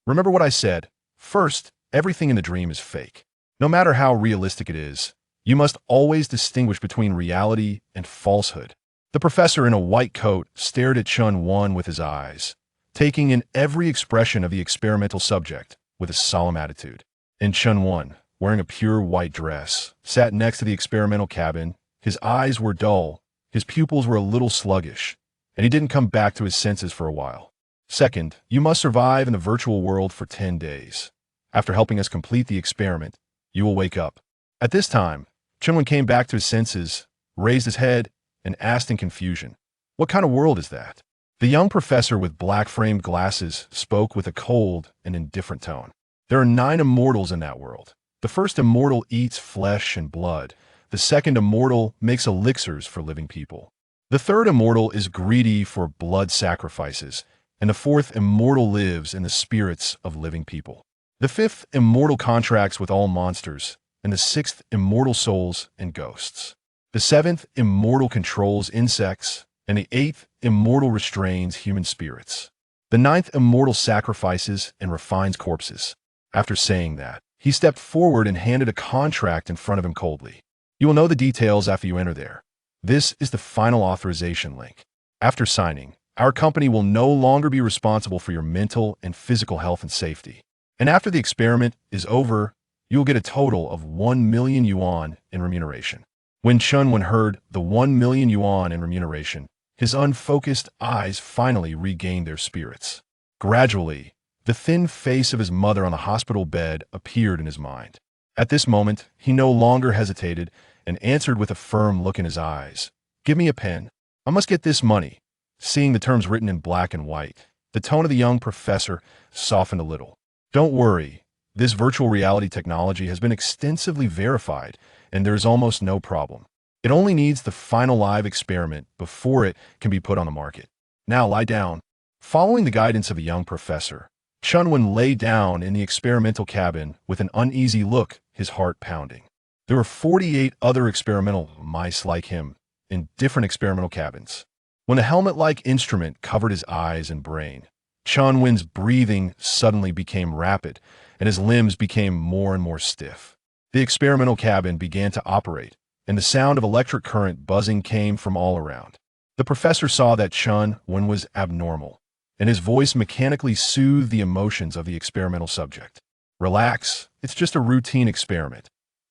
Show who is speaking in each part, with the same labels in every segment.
Speaker 1: Remember what I said. First, everything in the dream is fake. No matter how realistic it is, you must always distinguish between reality and falsehood. The professor in a white coat stared at Chun-Won with his eyes, taking in every expression of the experimental subject with a solemn attitude. And Chun-Won, wearing a pure white dress, sat next to the experimental cabin. His eyes were dull, his pupils were a little sluggish, and he didn't come back to his senses for a while. Second, you must survive in the virtual world for 10 days. After helping us complete the experiment, you will wake up. At this time, Chun-Won came back to his senses, raised his head, and asked in confusion, "What kind of world is that?" The young professor with black-framed glasses spoke with a cold and indifferent tone. "There are 9 immortals in that world. The first immortal eats flesh and blood. The second immortal makes elixirs for living people. The third immortal is greedy for blood sacrifices, and the fourth immortal lives in the spirits of living people. The fifth immortal contracts with all monsters, and the sixth immortal souls and ghosts. The seventh immortal controls insects, and the eighth immortal restrains human spirits. The ninth immortal sacrifices and refines corpses." After saying that, he stepped forward and handed a contract in front of him coldly. "You will know the details after you enter there. This is the final authorization link. After signing, our company will no longer be responsible for your mental and physical health and safety. And after the experiment is over, you will get a total of 1 million yuan in remuneration." When Chun-Won heard the 1 million yuan in remuneration, his unfocused eyes finally regained their spirits. Gradually, the thin face of his mother on the hospital bed appeared in his mind. At this moment, he no longer hesitated and answered with a firm look in his eyes, "Give me a pen. I must get this money." Seeing the terms written in black and white, the tone of the young professor softened a little. "Don't worry. This virtual reality technology has been extensively verified, and there is almost no problem. It only needs the final live experiment before it can be put on the market. Now lie down." Following the guidance of a young professor, Chun-Won lay down in the experimental cabin with an uneasy look, his heart pounding. There were 48 other experimental mice like him in different experimental cabins. When a helmet-like instrument covered his eyes and brain, Chun-Won's breathing suddenly became rapid, and his limbs became more and more stiff. The experimental cabin began to operate, and the sound of electric current buzzing came from all around. The professor saw that Chun-Won was abnormal, and his voice mechanically soothed the emotions of the experimental subject. "Relax, it's just a routine experiment.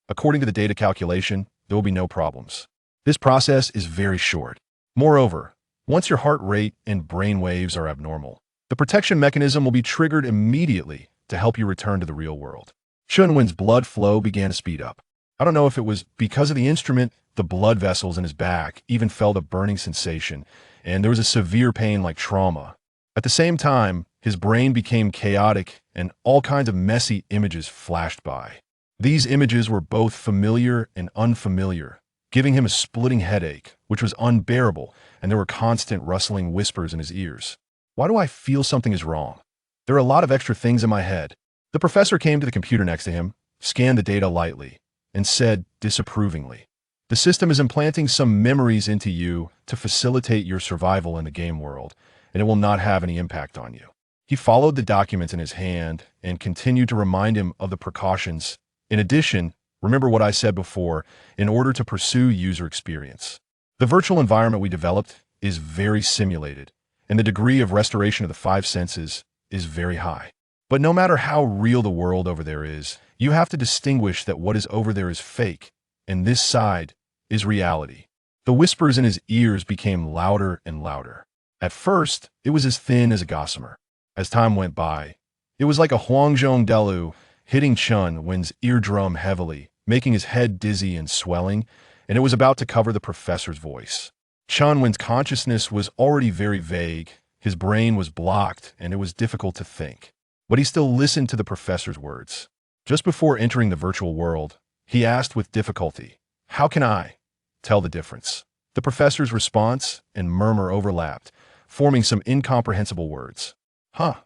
Speaker 1: According to the data calculation, there will be no problems. This process is very short. Moreover, once your heart rate and brain waves are abnormal, the protection mechanism will be triggered immediately to help you return to the real world." Chun-Won's blood flow began to speed up. I don't know if it was because of the instrument, the blood vessels in his back even felt a burning sensation, and there was a severe pain like trauma. At the same time, his brain became chaotic and all kinds of messy images flashed by. These images were both familiar and unfamiliar, giving him a splitting headache, which was unbearable, and there were constant rustling whispers in his ears. "Why do I feel something is wrong? There are a lot of extra things in my head." The professor came to the computer next to him, scanned the data lightly, and said disapprovingly, "The system is implanting some memories into you to facilitate your survival in the game world, and it will not have any impact on you." He followed the documents in his hand and continued to remind him of the precautions. "In addition, remember what I said before, in order to pursue user experience. The virtual environment we developed is very simulated, and the degree of restoration of the 5 senses is very high. But no matter how real the world over there is, you have to distinguish that what is over there is fake, and this side is reality." The whispers in his ears became louder and louder. At first, it was as thin as a gossamer. As time went by, it was like a Huangzhong Delu hitting Chun-Won's eardrum heavily, making his head dizzy and swelling, and it was about to cover the professor's voice. Chun-Won's consciousness was already very vague, his brain was blocked, and it was difficult to think. But he still listened to the professor's words. Just before entering the virtual world, he asked with difficulty, "How can I tell the difference?" The professor's response and murmur overlapped, forming some incomprehensible words. "Huh,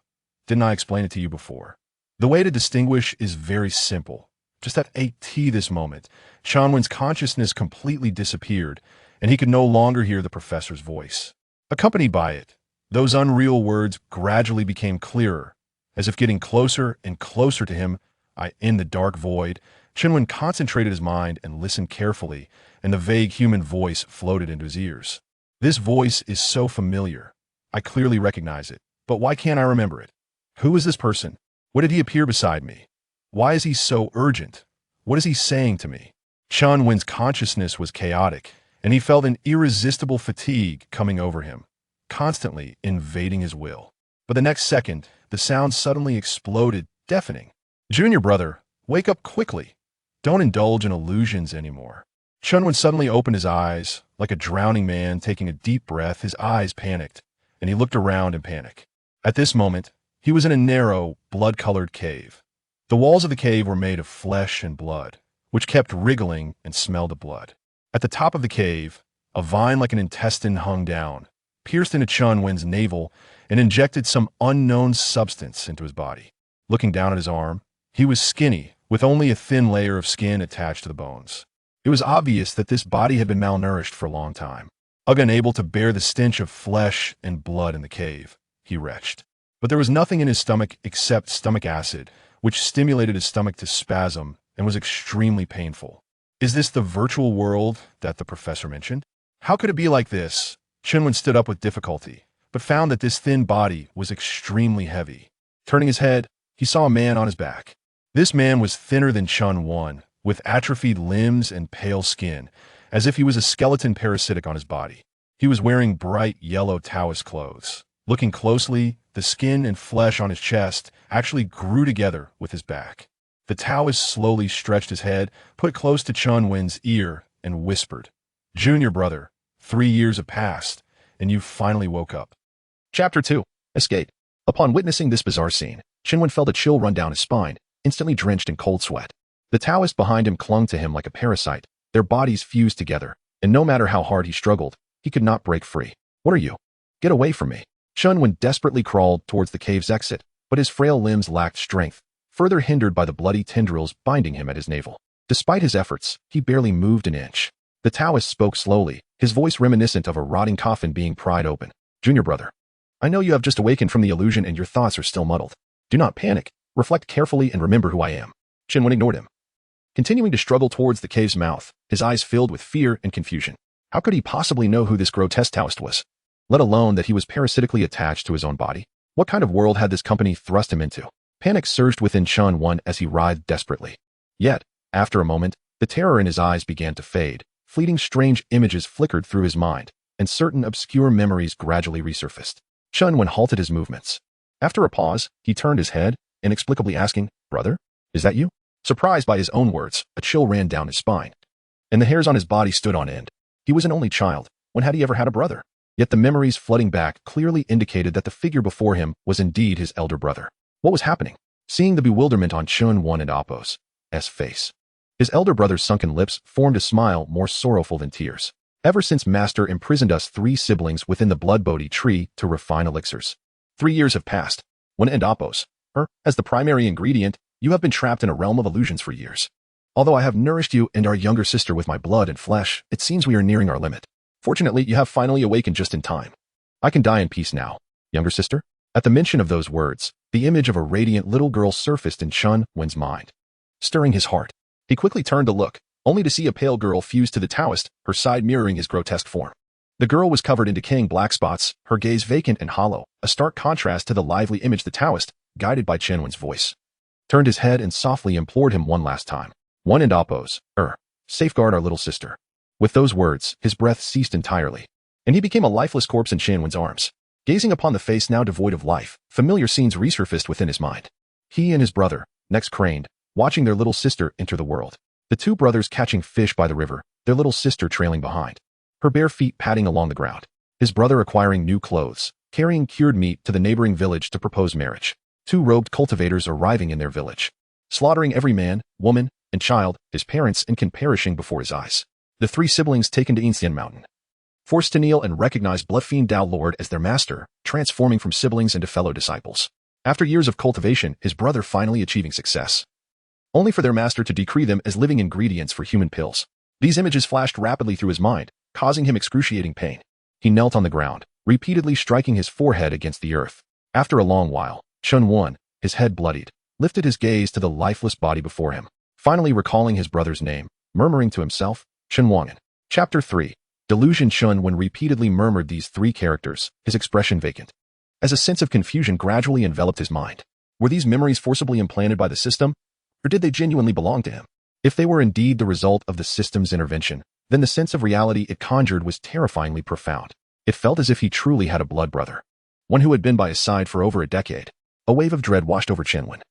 Speaker 1: didn't I explain it to you before? The way to distinguish is very simple. Just at this moment, Chun-Won's consciousness completely disappeared, and he could no longer hear the professor's voice. Accompanied by it, those unreal words gradually became clearer, As if getting closer and closer to him, in the dark void, Chinwen concentrated his mind and listened carefully, and the vague human voice floated into his ears. This voice is so familiar. I clearly recognize it, but why can't I remember it? Who is this person? What did he appear beside me? Why is he so urgent? What is he saying to me? Chun Wen's consciousness was chaotic, and he felt an irresistible fatigue coming over him, constantly invading his will. But the next second, the sound suddenly exploded, deafening. Junior brother, wake up quickly. Don't indulge in illusions anymore. Chun Wen suddenly opened his eyes, like a drowning man taking a deep breath. His eyes panicked, and he looked around in panic. At this moment, he was in a narrow, blood-colored cave. The walls of the cave were made of flesh and blood, which kept wriggling and smelled of blood. At the top of the cave, a vine like an intestine hung down, pierced into Chun Wen's navel, and injected some unknown substance into his body. Looking down at his arm, he was skinny, with only a thin layer of skin attached to the bones. It was obvious that this body had been malnourished for a long time. Unable to bear the stench of flesh and blood in the cave, he retched. But there was nothing in his stomach except stomach acid, which stimulated his stomach to spasm and was extremely painful. Is this the virtual world that the professor mentioned? How could it be like this? Chinwen stood up with difficulty, but found that this thin body was extremely heavy. Turning his head, he saw a man on his back. This man was thinner than Chun Wen, with atrophied limbs and pale skin, as if he was a skeleton parasitic on his body. He was wearing bright yellow Taoist clothes. Looking closely, the skin and flesh on his chest actually grew together with his back. The Taoist slowly stretched his head, put close to Chun Wen's ear, and whispered, "Junior brother, 3 years have passed, and you finally woke up."
Speaker 2: Chapter 2. Escape. Upon witnessing this bizarre scene, Chinwen felt a chill run down his spine, instantly drenched in cold sweat. The Taoist behind him clung to him like a parasite. Their bodies fused together, and no matter how hard he struggled, he could not break free. "What are you? Get away from me." Chun Wen desperately crawled towards the cave's exit, but his frail limbs lacked strength, further hindered by the bloody tendrils binding him at his navel. Despite his efforts, he barely moved an inch. The Taoist spoke slowly, his voice reminiscent of a rotting coffin being pried open. "Junior brother, I know you have just awakened from the illusion and your thoughts are still muddled. Do not panic. Reflect carefully and remember who I am." Chin Wen ignored him, continuing to struggle towards the cave's mouth, his eyes filled with fear and confusion. How could he possibly know who this grotesque Taoist was? Let alone that he was parasitically attached to his own body? What kind of world had this company thrust him into? Panic surged within Chun Wen as he writhed desperately. Yet, after a moment, the terror in his eyes began to fade. Fleeting strange images flickered through his mind, and certain obscure memories gradually resurfaced. Chun Wen halted his movements. After a pause, he turned his head, inexplicably asking, "Brother, is that you?" Surprised by his own words, a chill ran down his spine, and the hairs on his body stood on end. He was an only child. When had he ever had a brother? Yet the memories flooding back clearly indicated that the figure before him was indeed his elder brother. What was happening? Seeing the bewilderment on Chun Wen and Appo's face, his elder brother's sunken lips formed a smile more sorrowful than tears. "Ever since Master imprisoned us 3 siblings within the blood Bodhi tree to refine elixirs. 3 years have passed. When and Appo's, as the primary ingredient, you have been trapped in a realm of illusions for years. Although I have nourished you and our younger sister with my blood and flesh, it seems we are nearing our limit. Fortunately, you have finally awakened just in time. I can die in peace now, younger sister." At the mention of those words, the image of a radiant little girl surfaced in Chun Wen's mind, stirring his heart. He quickly turned to look, only to see a pale girl fused to the Taoist, her side mirroring his grotesque form. The girl was covered in decaying black spots, her gaze vacant and hollow, a stark contrast to the lively image the Taoist, guided by Chun Wen's voice, turned his head and softly implored him one last time. "One and Appo's, safeguard our little sister." With those words, his breath ceased entirely, and he became a lifeless corpse in Chun Wen's arms. Gazing upon the face now devoid of life, familiar scenes resurfaced within his mind. He and his brother, necks craned, watching their little sister enter the world. The 2 brothers catching fish by the river, their little sister trailing behind, her bare feet padding along the ground. His brother acquiring new clothes, carrying cured meat to the neighboring village to propose marriage. 2 robed cultivators arriving in their village, slaughtering every man, woman, and child, his parents and kin perishing before his eyes. The 3 siblings taken to Inxian Mountain, forced to kneel and recognize Bloodfiend Dao Lord as their master, transforming from siblings into fellow disciples. After years of cultivation, his brother finally achieving success, only for their master to decree them as living ingredients for human pills. These images flashed rapidly through his mind, causing him excruciating pain. He knelt on the ground, repeatedly striking his forehead against the earth. After a long while, Chun Wen, his head bloodied, lifted his gaze to the lifeless body before him, finally recalling his brother's name, murmuring to himself, Shenwan. Chapter 3. Delusion. Shun when repeatedly murmured these three characters, his expression vacant, as a sense of confusion gradually enveloped his mind. Were these memories forcibly implanted by the system, or did they genuinely belong to him? If they were indeed the result of the system's intervention, then the sense of reality it conjured was terrifyingly profound. It felt as if he truly had a blood brother, one who had been by his side for over a decade. A wave of dread washed over Chinwen,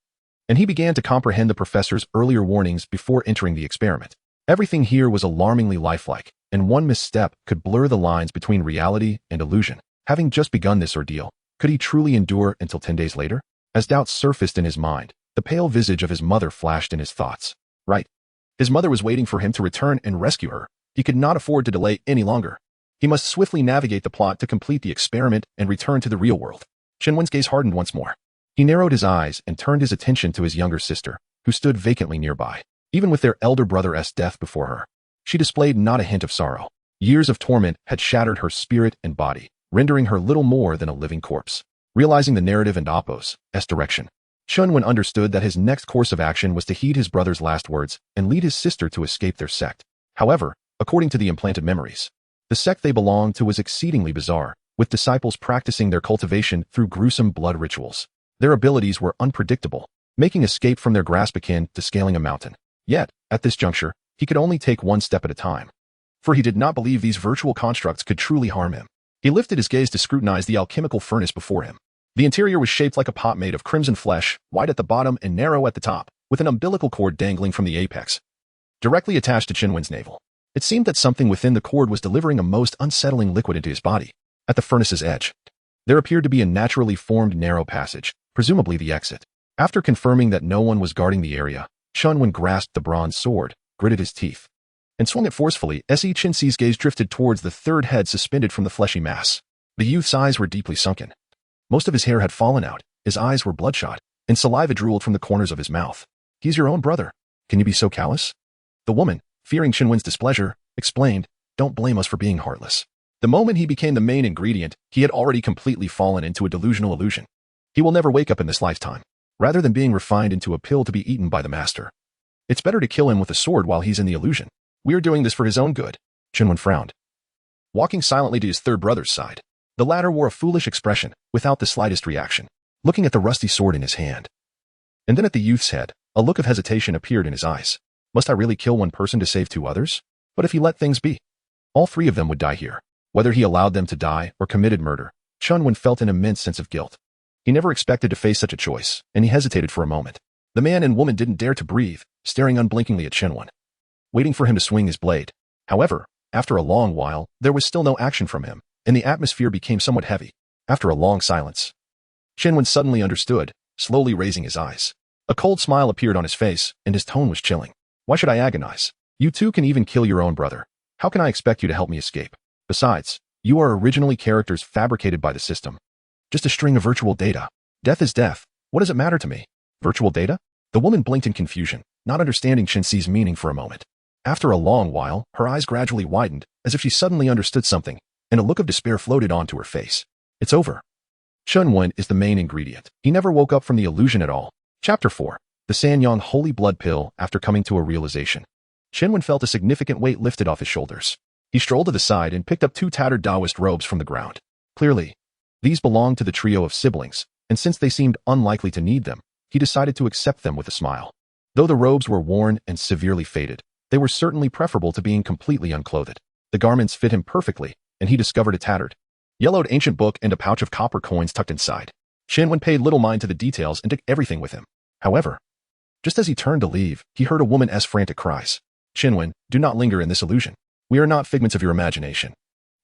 Speaker 2: and he began to comprehend the professor's earlier warnings before entering the experiment. Everything here was alarmingly lifelike, and one misstep could blur the lines between reality and illusion. Having just begun this ordeal, could he truly endure until 10 days later? As doubts surfaced in his mind, the pale visage of his mother flashed in his thoughts. Right. His mother was waiting for him to return and rescue her. He could not afford to delay any longer. He must swiftly navigate the plot to complete the experiment and return to the real world. Shenwen's gaze hardened once more. He narrowed his eyes and turned his attention to his younger sister, who stood vacantly nearby. Even with their elder brother's death before her, she displayed not a hint of sorrow. Years of torment had shattered her spirit and body, rendering her little more than a living corpse. Realizing the narrative and Appo's direction, Shenwen understood that his next course of action was to heed his brother's last words and lead his sister to escape their sect. However, according to the implanted memories, the sect they belonged to was exceedingly bizarre, with disciples practicing their cultivation through gruesome blood rituals. Their abilities were unpredictable, making escape from their grasp akin to scaling a mountain. Yet, at this juncture, he could only take one step at a time, for he did not believe these virtual constructs could truly harm him. He lifted his gaze to scrutinize the alchemical furnace before him. The interior was shaped like a pot made of crimson flesh, wide at the bottom and narrow at the top, with an umbilical cord dangling from the apex, directly attached to Chinwen's navel. It seemed that something within the cord was delivering a most unsettling liquid into his body. At the furnace's edge, there appeared to be a naturally formed narrow passage, presumably the exit. After confirming that no one was guarding the area, Shenwen grasped the bronze sword, gritted his teeth, and swung it forcefully as Chinsi's gaze drifted towards the third head suspended from the fleshy mass. The youth's eyes were deeply sunken. Most of his hair had fallen out, his eyes were bloodshot, and saliva drooled from the corners of his mouth. He's your own brother. Can you be so callous? The woman, fearing Chinwen's displeasure, explained, don't blame us for being heartless. The moment he became the main ingredient, he had already completely fallen into a delusional illusion. He will never wake up in this lifetime. Rather than being refined into a pill to be eaten by the master, it's better to kill him with a sword while he's in the illusion. We're doing this for his own good. Chinwen frowned, walking silently to his third brother's side. The latter wore a foolish expression, without the slightest reaction, looking at the rusty sword in his hand. And then at the youth's head, a look of hesitation appeared in his eyes. Must I really kill one person to save two others? But if he let things be, all three of them would die here. Whether he allowed them to die or committed murder, Chinwen felt an immense sense of guilt. He never expected to face such a choice, and he hesitated for a moment. The man and woman didn't dare to breathe, staring unblinkingly at Chinwen, waiting for him to swing his blade. However, after a long while, there was still no action from him, and the atmosphere became somewhat heavy. After a long silence, Chinwen suddenly understood, slowly raising his eyes. A cold smile appeared on his face, and his tone was chilling. Why should I agonize? You too can even kill your own brother. How can I expect you to help me escape? Besides, you are originally characters fabricated by the system. Just a string of virtual data. Death is death. What does it matter to me? Virtual data? The woman blinked in confusion, not understanding Chinsi's meaning for a moment. After a long while, her eyes gradually widened, as if she suddenly understood something, and a look of despair floated onto her face. It's over. Chenwen is the main ingredient. He never woke up from the illusion at all. Chapter 4. The Sanyang Holy Blood Pill. After coming to a realization, Chenwen felt a significant weight lifted off his shoulders. He strolled to the side and picked up two tattered Taoist robes from the ground. Clearly, these belonged to the trio of siblings, and since they seemed unlikely to need them, he decided to accept them with a smile. Though the robes were worn and severely faded, they were certainly preferable to being completely unclothed. The garments fit him perfectly, and he discovered a tattered, yellowed ancient book and a pouch of copper coins tucked inside. Chenwen paid little mind to the details and took everything with him. However, just as he turned to leave, he heard a woman's frantic cries. Chenwen, do not linger in this illusion. We are not figments of your imagination.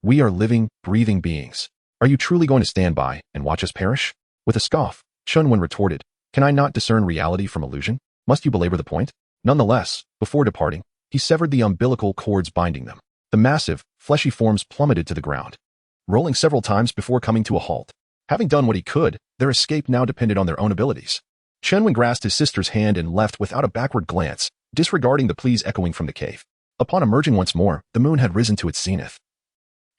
Speaker 2: We are living, breathing beings. Are you truly going to stand by and watch us perish? With a scoff, Chenwen retorted, can I not discern reality from illusion? Must you belabor the point? Nonetheless, before departing, he severed the umbilical cords binding them. The massive, fleshy forms plummeted to the ground, rolling several times before coming to a halt. Having done what he could, their escape now depended on their own abilities. Chenwen grasped his sister's hand and left without a backward glance, disregarding the pleas echoing from the cave. Upon emerging once more, the moon had risen to its zenith,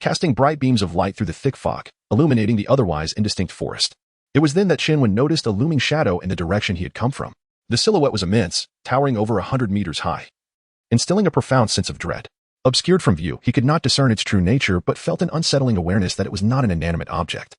Speaker 2: casting bright beams of light through the thick fog, illuminating the otherwise indistinct forest. It was then that Shinwen noticed a looming shadow in the direction he had come from. The silhouette was immense, towering over 100 meters high, instilling a profound sense of dread. Obscured from view, he could not discern its true nature but felt an unsettling awareness that it was not an inanimate object.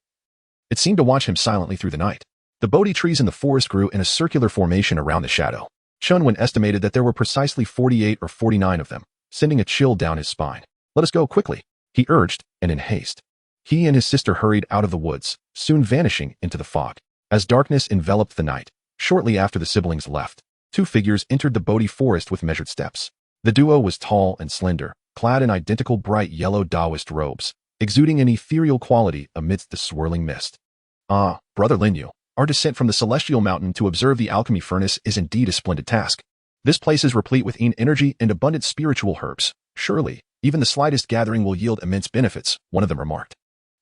Speaker 2: It seemed to watch him silently through the night. The Bodhi trees in the forest grew in a circular formation around the shadow. Shinwen estimated that there were precisely 48 or 49 of them, sending a chill down his spine. "Let us go quickly," he urged, and in haste. He and his sister hurried out of the woods, soon vanishing into the fog. As darkness enveloped the night, shortly after the siblings left, two figures entered the Bodhi forest with measured steps. The duo was tall and slender, clad in identical bright yellow Taoist robes, exuding an ethereal quality amidst the swirling mist. "Ah, Brother Linyu, our descent from the celestial mountain to observe the alchemy furnace is indeed a splendid task. This place is replete with energy and abundant spiritual herbs. Surely, even the slightest gathering will yield immense benefits," one of them remarked.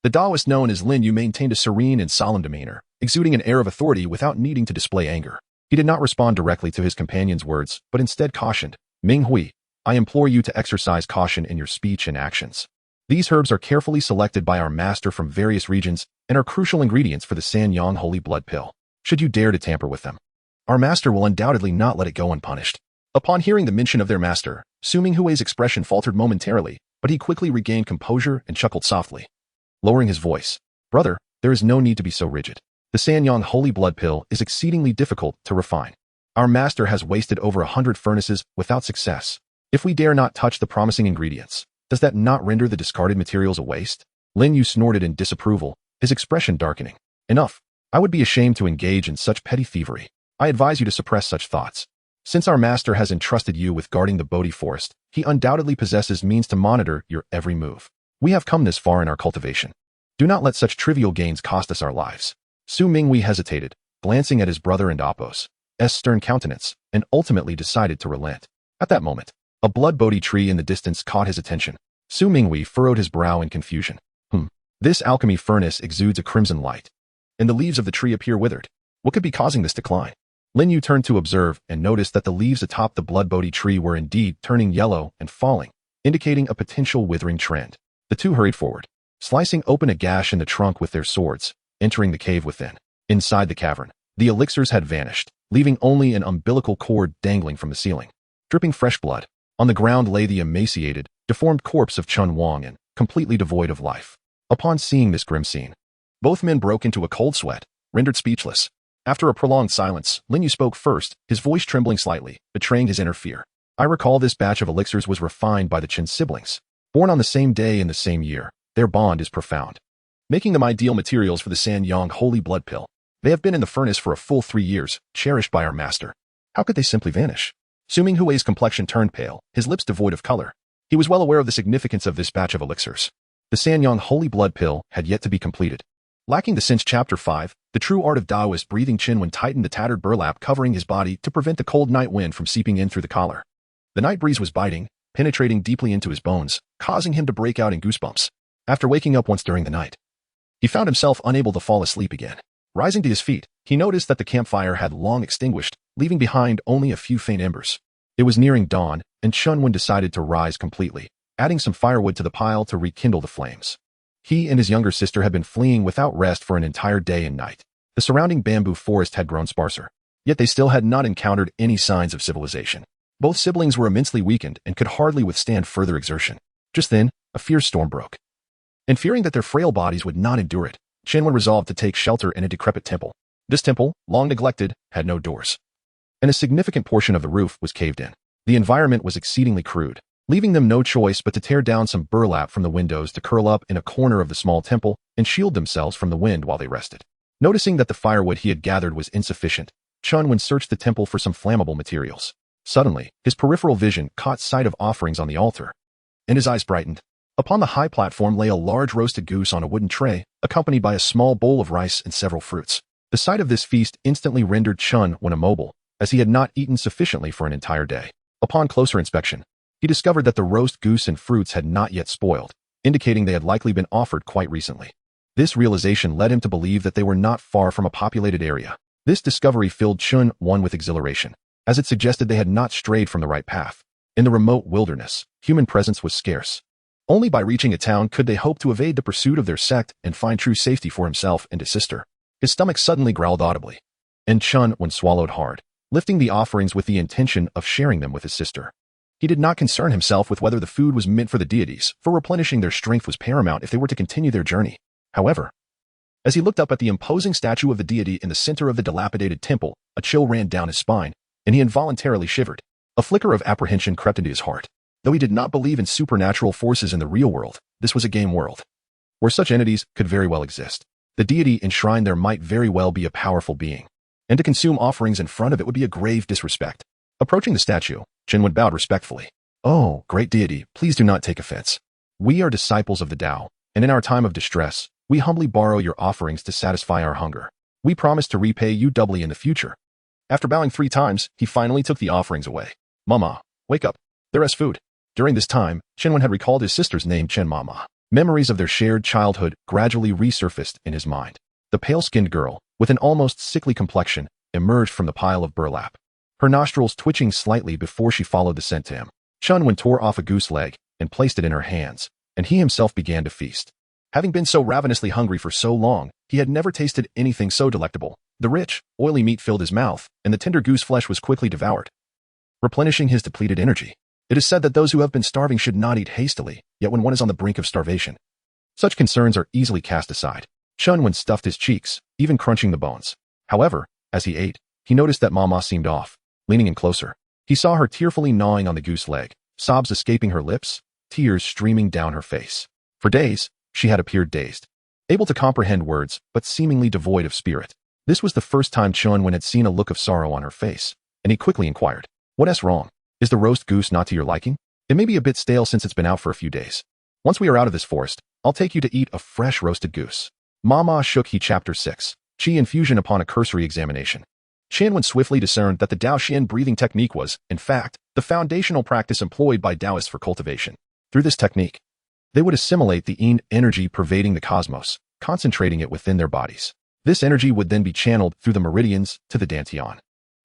Speaker 2: The Taoist known as Linyu maintained a serene and solemn demeanor, exuding an air of authority without needing to display anger. He did not respond directly to his companion's words, but instead cautioned, "Ming Hui, I implore you to exercise caution in your speech and actions. These herbs are carefully selected by our master from various regions and are crucial ingredients for the Sanyang Holy Blood Pill. Should you dare to tamper with them, our master will undoubtedly not let it go unpunished." Upon hearing the mention of their master, Su Minghui's expression faltered momentarily, but he quickly regained composure and chuckled softly, lowering his voice. "Brother, there is no need to be so rigid. The Sanyang Holy Blood Pill is exceedingly difficult to refine. Our master has wasted over 100 furnaces without success. If we dare not touch the promising ingredients, does that not render the discarded materials a waste?" Lin Yu snorted in disapproval, his expression darkening. "Enough. I would be ashamed to engage in such petty thievery. I advise you to suppress such thoughts. Since our master has entrusted you with guarding the Bodhi forest, he undoubtedly possesses means to monitor your every move. We have come this far in our cultivation. Do not let such trivial gains cost us our lives." Su Minghui hesitated, glancing at his brother and Apos' stern countenance, and ultimately decided to relent. At that moment, a blood Bodhi tree in the distance caught his attention. Su Minghui furrowed his brow in confusion. This alchemy furnace exudes a crimson light, and the leaves of the tree appear withered. What could be causing this decline? Lin Yu turned to observe and noticed that the leaves atop the blood Bodhi tree were indeed turning yellow and falling, indicating a potential withering trend. The two hurried forward, slicing open a gash in the trunk with their swords, entering the cave within. Inside the cavern, the elixirs had vanished, leaving only an umbilical cord dangling from the ceiling, dripping fresh blood. On the ground lay the emaciated, deformed corpse of Chun Wang, completely devoid of life. Upon seeing this grim scene, both men broke into a cold sweat, rendered speechless. After a prolonged silence, Lin Yu spoke first, his voice trembling slightly, betraying his inner fear. "I recall this batch of elixirs was refined by the Chen siblings. Born on the same day in the same year, their bond is profound, making them ideal materials for the Sanyang Holy Blood Pill. They have been in the furnace for a full 3 years, cherished by our master. How could they simply vanish?" Su Minghui's complexion turned pale, his lips devoid of color. He was well aware of the significance of this batch of elixirs. The Sanyang Holy Blood Pill had yet to be completed. Lacking the since Chapter 5, the true art of Taoist breathing, Chinwen tightened the tattered burlap covering his body to prevent the cold night wind from seeping in through the collar. The night breeze was biting, penetrating deeply into his bones, causing him to break out in goosebumps. After waking up once during the night, he found himself unable to fall asleep again. Rising to his feet, he noticed that the campfire had long extinguished, leaving behind only a few faint embers. It was nearing dawn, and Chunwen decided to rise completely, adding some firewood to the pile to rekindle the flames. He and his younger sister had been fleeing without rest for an entire day and night. The surrounding bamboo forest had grown sparser, yet they still had not encountered any signs of civilization. Both siblings were immensely weakened and could hardly withstand further exertion. Just then, a fierce storm broke. And fearing that their frail bodies would not endure it, Chinwen resolved to take shelter in a decrepit temple. This temple, long neglected, had no doors, and a significant portion of the roof was caved in. The environment was exceedingly crude, leaving them no choice but to tear down some burlap from the windows to curl up in a corner of the small temple and shield themselves from the wind while they rested. Noticing that the firewood he had gathered was insufficient, Chunwen searched the temple for some flammable materials. Suddenly, his peripheral vision caught sight of offerings on the altar, and his eyes brightened. Upon the high platform lay a large roasted goose on a wooden tray, accompanied by a small bowl of rice and several fruits. The sight of this feast instantly rendered Chunwen immobile, as he had not eaten sufficiently for an entire day. Upon closer inspection, he discovered that the roast goose and fruits had not yet spoiled, indicating they had likely been offered quite recently. This realization led him to believe that they were not far from a populated area. This discovery filled Chunwen with exhilaration, as it suggested they had not strayed from the right path. In the remote wilderness, human presence was scarce. Only by reaching a town could they hope to evade the pursuit of their sect and find true safety for himself and his sister. His stomach suddenly growled audibly, and Chun Wen swallowed hard, lifting the offerings with the intention of sharing them with his sister. He did not concern himself with whether the food was meant for the deities, for replenishing their strength was paramount if they were to continue their journey. However, as he looked up at the imposing statue of the deity in the center of the dilapidated temple, a chill ran down his spine, and he involuntarily shivered. A flicker of apprehension crept into his heart. Though he did not believe in supernatural forces in the real world, this was a game world, where such entities could very well exist. The deity enshrined there might very well be a powerful being, and to consume offerings in front of it would be a grave disrespect. Approaching the statue, Chen Wen bowed respectfully. "Oh, great deity, please do not take offense. We are disciples of the Tao, and in our time of distress, we humbly borrow your offerings to satisfy our hunger. We promise to repay you doubly in the future." After bowing 3 times, he finally took the offerings away. "Mama, wake up. There is food." During this time, Chen Wen had recalled his sister's name, Chen Mama. Memories of their shared childhood gradually resurfaced in his mind. The pale-skinned girl, with an almost sickly complexion, emerged from the pile of burlap, her nostrils twitching slightly before she followed the scent to him. Chen Wen tore off a goose leg and placed it in her hands, and he himself began to feast. Having been so ravenously hungry for so long, he had never tasted anything so delectable. The rich, oily meat filled his mouth, and the tender goose flesh was quickly devoured, replenishing his depleted energy. It is said that those who have been starving should not eat hastily, yet when one is on the brink of starvation, such concerns are easily cast aside. Chen Wen stuffed his cheeks, even crunching the bones. However, as he ate, he noticed that Mama seemed off. Leaning in closer, he saw her tearfully gnawing on the goose leg, sobs escaping her lips, tears streaming down her face. For days, she had appeared dazed, able to comprehend words, but seemingly devoid of spirit. This was the first time Chen Wen had seen a look of sorrow on her face, and he quickly inquired, "What's wrong? Is the roast goose not to your liking? It may be a bit stale since it's been out for a few days. Once we are out of this forest, I'll take you to eat a fresh roasted goose." Mama shook he Chapter 6. Qi infusion upon a cursory examination. Chen Wen swiftly discerned that the Dao Xian breathing technique was, in fact, the foundational practice employed by Taoists for cultivation. Through this technique, they would assimilate the yin energy pervading the cosmos, concentrating it within their bodies. This energy would then be channeled through the meridians to the dantian,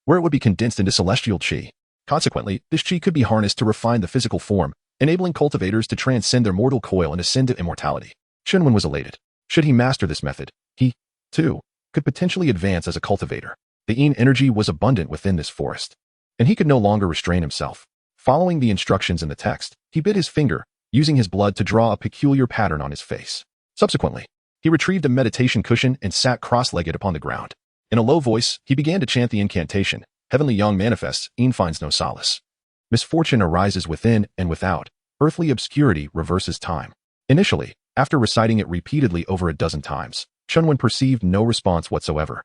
Speaker 2: where it would be condensed into celestial qi. Consequently, this qi could be harnessed to refine the physical form, enabling cultivators to transcend their mortal coil and ascend to immortality. Chen Wen was elated. Should he master this method, he, too, could potentially advance as a cultivator. The yin energy was abundant within this forest, and he could no longer restrain himself. Following the instructions in the text, he bit his finger, using his blood to draw a peculiar pattern on his face. Subsequently, he retrieved a meditation cushion and sat cross-legged upon the ground. In a low voice, he began to chant the incantation, "Heavenly Yang manifests, yin finds no solace. Misfortune arises within and without. Earthly obscurity reverses time." Initially, after reciting it repeatedly over a dozen times, Chen Wen perceived no response whatsoever.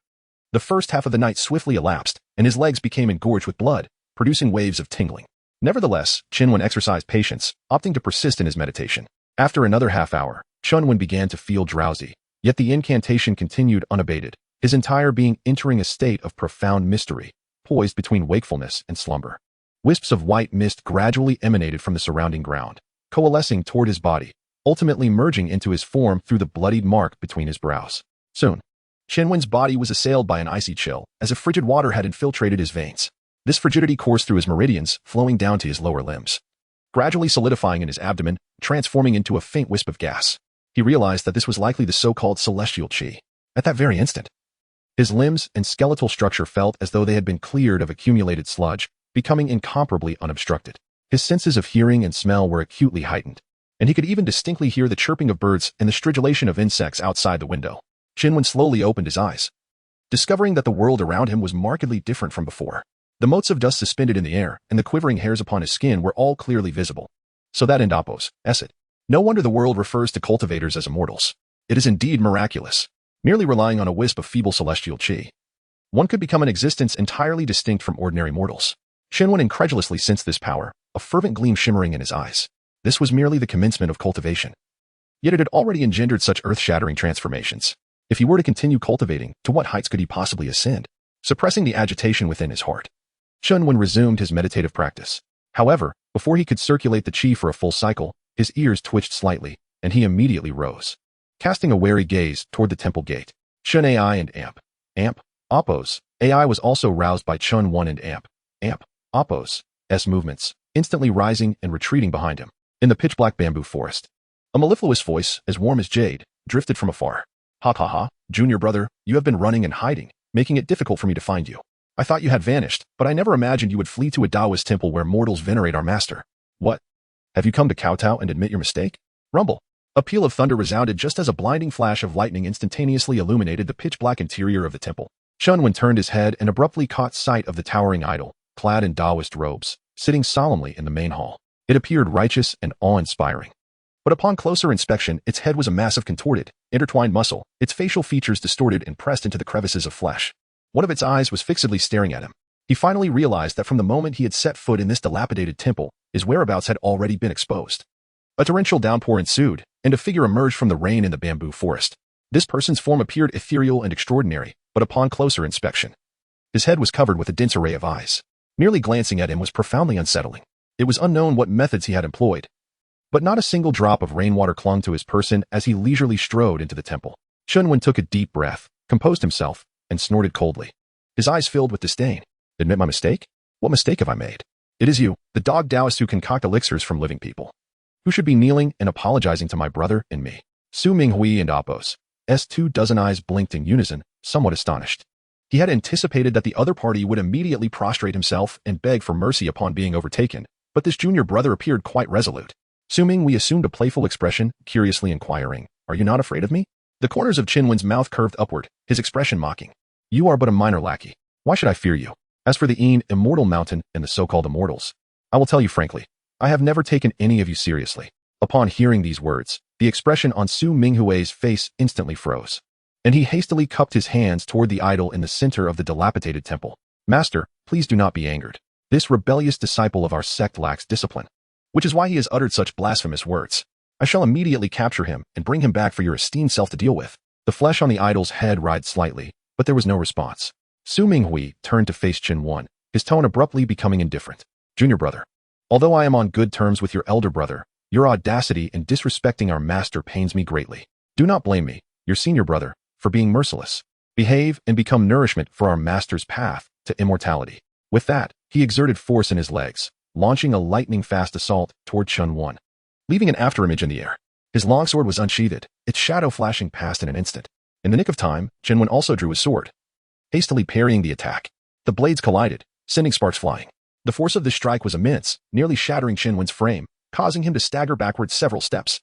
Speaker 2: The first half of the night swiftly elapsed, and his legs became engorged with blood, producing waves of tingling. Nevertheless, Chen Wen exercised patience, opting to persist in his meditation. After another half hour, Chen Wen began to feel drowsy, yet the incantation continued unabated, his entire being entering a state of profound mystery, poised between wakefulness and slumber. Wisps of white mist gradually emanated from the surrounding ground, coalescing toward his body, ultimately merging into his form through the bloodied mark between his brows. Soon, Chen Wen's body was assailed by an icy chill, as if frigid water had infiltrated his veins. This frigidity coursed through his meridians, flowing down to his lower limbs, gradually solidifying in his abdomen, transforming into a faint wisp of gas. He realized that this was likely the so-called celestial qi. At that very instant, his limbs and skeletal structure felt as though they had been cleared of accumulated sludge, becoming incomparably unobstructed. His senses of hearing and smell were acutely heightened, and he could even distinctly hear the chirping of birds and the stridulation of insects outside the window. Chen Wen slowly opened his eyes, discovering that the world around him was markedly different from before. The motes of dust suspended in the air and the quivering hairs upon his skin were all clearly visible. So that Indapos, it. No wonder the world refers to cultivators as immortals. It is indeed miraculous. Merely relying on a wisp of feeble celestial qi, one could become an existence entirely distinct from ordinary mortals. Chen Wen incredulously sensed this power, a fervent gleam shimmering in his eyes. This was merely the commencement of cultivation. Yet it had already engendered such earth-shattering transformations. If he were to continue cultivating, to what heights could he possibly ascend? Suppressing the agitation within his heart, Chen Wen resumed his meditative practice. However, before he could circulate the qi for a full cycle, his ears twitched slightly, and he immediately rose, casting a wary gaze toward the temple gate. Chen Ai and Amp, Oppos. Ai was also roused by Chen Wen and Amp, Oppos' movements, instantly rising and retreating behind him. In the pitch-black bamboo forest, a mellifluous voice, as warm as jade, drifted from afar. "Ha ha ha, Junior brother, you have been running and hiding, making it difficult for me to find you. I thought you had vanished, but I never imagined you would flee to a Taoist temple where mortals venerate our master. What? Have you come to kowtow and admit your mistake? Rumble. A peal of thunder resounded just as a blinding flash of lightning instantaneously illuminated the pitch-black interior of the temple. Chunwen turned his head and abruptly caught sight of the towering idol, clad in Taoist robes, sitting solemnly in the main hall. It appeared righteous and awe-inspiring. But upon closer inspection, its head was a mass of contorted, intertwined muscle, its facial features distorted and pressed into the crevices of flesh. One of its eyes was fixedly staring at him. He finally realized that from the moment he had set foot in this dilapidated temple, his whereabouts had already been exposed. A torrential downpour ensued, and a figure emerged from the rain in the bamboo forest. This person's form appeared ethereal and extraordinary, but upon closer inspection, his head was covered with a dense array of eyes. Merely glancing at him was profoundly unsettling. It was unknown what methods he had employed, but not a single drop of rainwater clung to his person as he leisurely strode into the temple. Chunwen took a deep breath, composed himself, and snorted coldly. His eyes filled with disdain. Admit my mistake? What mistake have I made? It is you, the dog Taoist who concoct elixirs from living people, who should be kneeling and apologizing to my brother and me. Su Minghui and Apos S 24 eyes blinked in unison, somewhat astonished. He had anticipated that the other party would immediately prostrate himself and beg for mercy upon being overtaken, but this junior brother appeared quite resolute. Su Minghui assumed a playful expression, curiously inquiring, "Are you not afraid of me?" The corners of Chinwen's mouth curved upward, his expression mocking. "You are but a minor lackey. Why should I fear you? As for the immortal mountain and the so-called immortals, I will tell you frankly, I have never taken any of you seriously." Upon hearing these words, the expression on Su Minghui's face instantly froze, and he hastily cupped his hands toward the idol in the center of the dilapidated temple. "Master, please do not be angered. This rebellious disciple of our sect lacks discipline, which is why he has uttered such blasphemous words. I shall immediately capture him and bring him back for your esteemed self to deal with." The flesh on the idol's head writhed slightly, but there was no response. Su Minghui turned to face Chinwen, his tone abruptly becoming indifferent. "Junior brother, although I am on good terms with your elder brother, your audacity in disrespecting our master pains me greatly. Do not blame me, your senior brother, for being merciless. Behave and become nourishment for our master's path to immortality." With that, he exerted force in his legs, launching a lightning-fast assault toward Chunwen, leaving an afterimage in the air. His longsword was unsheathed, its shadow flashing past in an instant. In the nick of time, Chinwen also drew his sword, hastily parrying the attack. The blades collided, sending sparks flying. The force of this strike was immense, nearly shattering Chinwen's frame, causing him to stagger backwards several steps.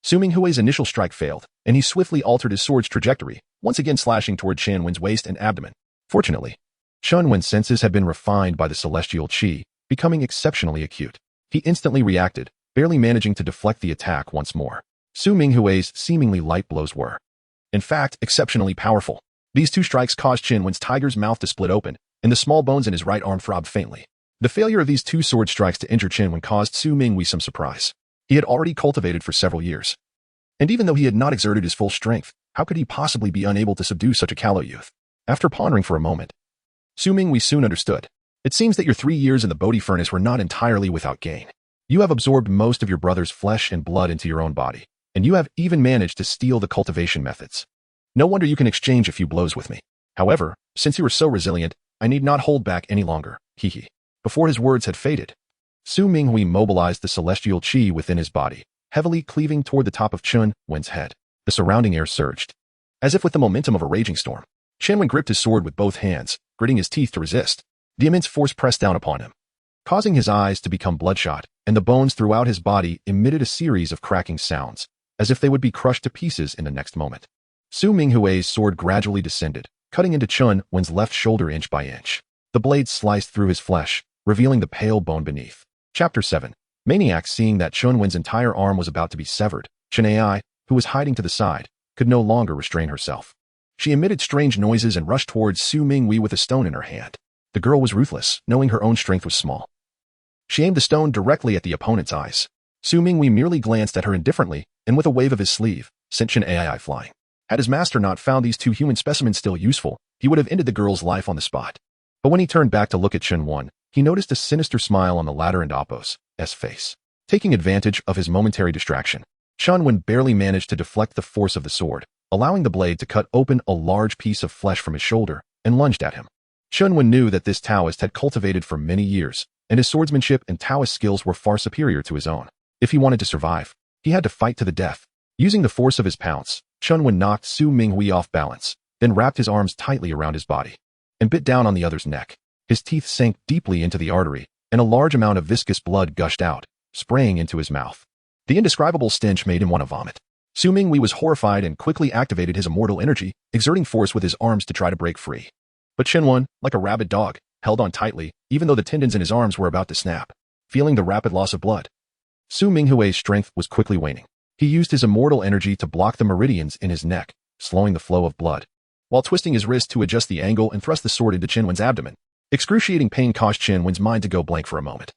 Speaker 2: Su Minghui's initial strike failed, and he swiftly altered his sword's trajectory, once again slashing toward Chinwen's waist and abdomen. Fortunately, Chunwen's senses had been refined by the celestial qi, becoming exceptionally acute. He instantly reacted, barely managing to deflect the attack once more. Su Minghui's seemingly light blows were, in fact, exceptionally powerful. These two strikes caused Chinwen's tiger's mouth to split open, and the small bones in his right arm throbbed faintly. The failure of these two sword strikes to injure Chinwen caused Su Minghui some surprise. He had already cultivated for several years, and even though he had not exerted his full strength, how could he possibly be unable to subdue such a callow youth? After pondering for a moment, Su Minghui soon understood. "It seems that your 3 years in the Bodhi furnace were not entirely without gain. You have absorbed most of your brother's flesh and blood into your own body, and you have even managed to steal the cultivation methods. No wonder you can exchange a few blows with me. However, since you are so resilient, I need not hold back any longer, hee." Before his words had faded, Su Minghui mobilized the celestial qi within his body, heavily cleaving toward the top of Chunwen's head. The surrounding air surged, as if with the momentum of a raging storm. Chinwen gripped his sword with both hands, gritting his teeth to resist. The immense force pressed down upon him, causing his eyes to become bloodshot, and the bones throughout his body emitted a series of cracking sounds, as if they would be crushed to pieces in the next moment. Su Minghui's sword gradually descended, cutting into Chunwen's left shoulder inch by inch. The blade sliced through his flesh, revealing the pale bone beneath. Chapter 7. Maniac. Seeing that Chunwen's entire arm was about to be severed, Chenai, who was hiding to the side, could no longer restrain herself. She emitted strange noises and rushed towards Su Minghui with a stone in her hand. The girl was ruthless, knowing her own strength was small. She aimed the stone directly at the opponent's eyes. Su Minghui merely glanced at her indifferently, and with a wave of his sleeve, sent Chenai flying. Had his master not found these two human specimens still useful, he would have ended the girl's life on the spot. But when he turned back to look at Chunwen, he noticed a sinister smile on the latter and Apos' face. Taking advantage of his momentary distraction, Chunwen barely managed to deflect the force of the sword, allowing the blade to cut open a large piece of flesh from his shoulder, and lunged at him. Chunwen knew that this Taoist had cultivated for many years, and his swordsmanship and Taoist skills were far superior to his own. If he wanted to survive, he had to fight to the death. Using the force of his pounce, Chunwen knocked Su Minghui off balance, then wrapped his arms tightly around his body and bit down on the other's neck. His teeth sank deeply into the artery, and a large amount of viscous blood gushed out, spraying into his mouth. The indescribable stench made him want to vomit. Su Minghui was horrified and quickly activated his immortal energy, exerting force with his arms to try to break free. But Shenwen, like a rabid dog, held on tightly, even though the tendons in his arms were about to snap. Feeling the rapid loss of blood, Su Minghui's strength was quickly waning. He used his immortal energy to block the meridians in his neck, slowing the flow of blood, while twisting his wrist to adjust the angle and thrust the sword into Shenwen's abdomen. Excruciating pain caused Shenwen's mind to go blank for a moment,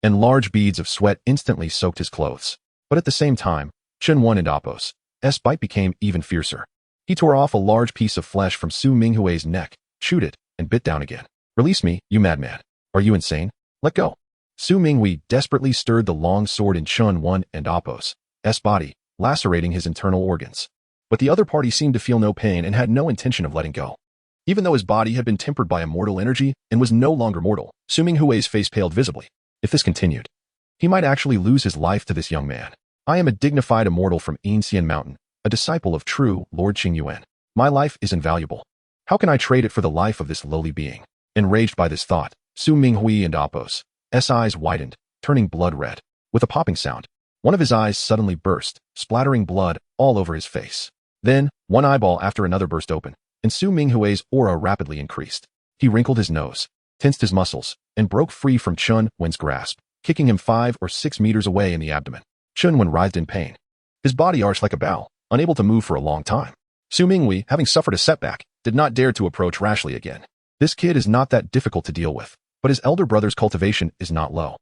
Speaker 2: and large beads of sweat instantly soaked his clothes. But at the same time, Shenwen and Apos' bite became even fiercer. He tore off a large piece of flesh from Su Minghui's neck, chewed it, and bit down again. "Release me, you madman. Are you insane? Let go." Su Minghui desperately stirred the long sword in Shenwen and Apos' body, lacerating his internal organs. But the other party seemed to feel no pain and had no intention of letting go. Even though his body had been tempered by immortal energy and was no longer mortal, Su Minghui's face paled visibly. If this continued, he might actually lose his life to this young man. "I am a dignified immortal from Yinxian Mountain, a disciple of true Lord Qingyuan. My life is invaluable. How can I trade it for the life of this lowly being?" Enraged by this thought, Su Minghui and Apos' eyes widened, turning blood red. With a popping sound, one of his eyes suddenly burst, splattering blood all over his face. Then, one eyeball after another burst open, and Su Minghui's aura rapidly increased. He wrinkled his nose, tensed his muscles, and broke free from Chunwen's grasp, kicking him 5 or 6 meters away in the abdomen. Chunwen writhed in pain. His body arched like a bow, unable to move for a long time. Su Minghui, having suffered a setback, did not dare to approach rashly again. This kid is not that difficult to deal with, but his elder brother's cultivation is not low.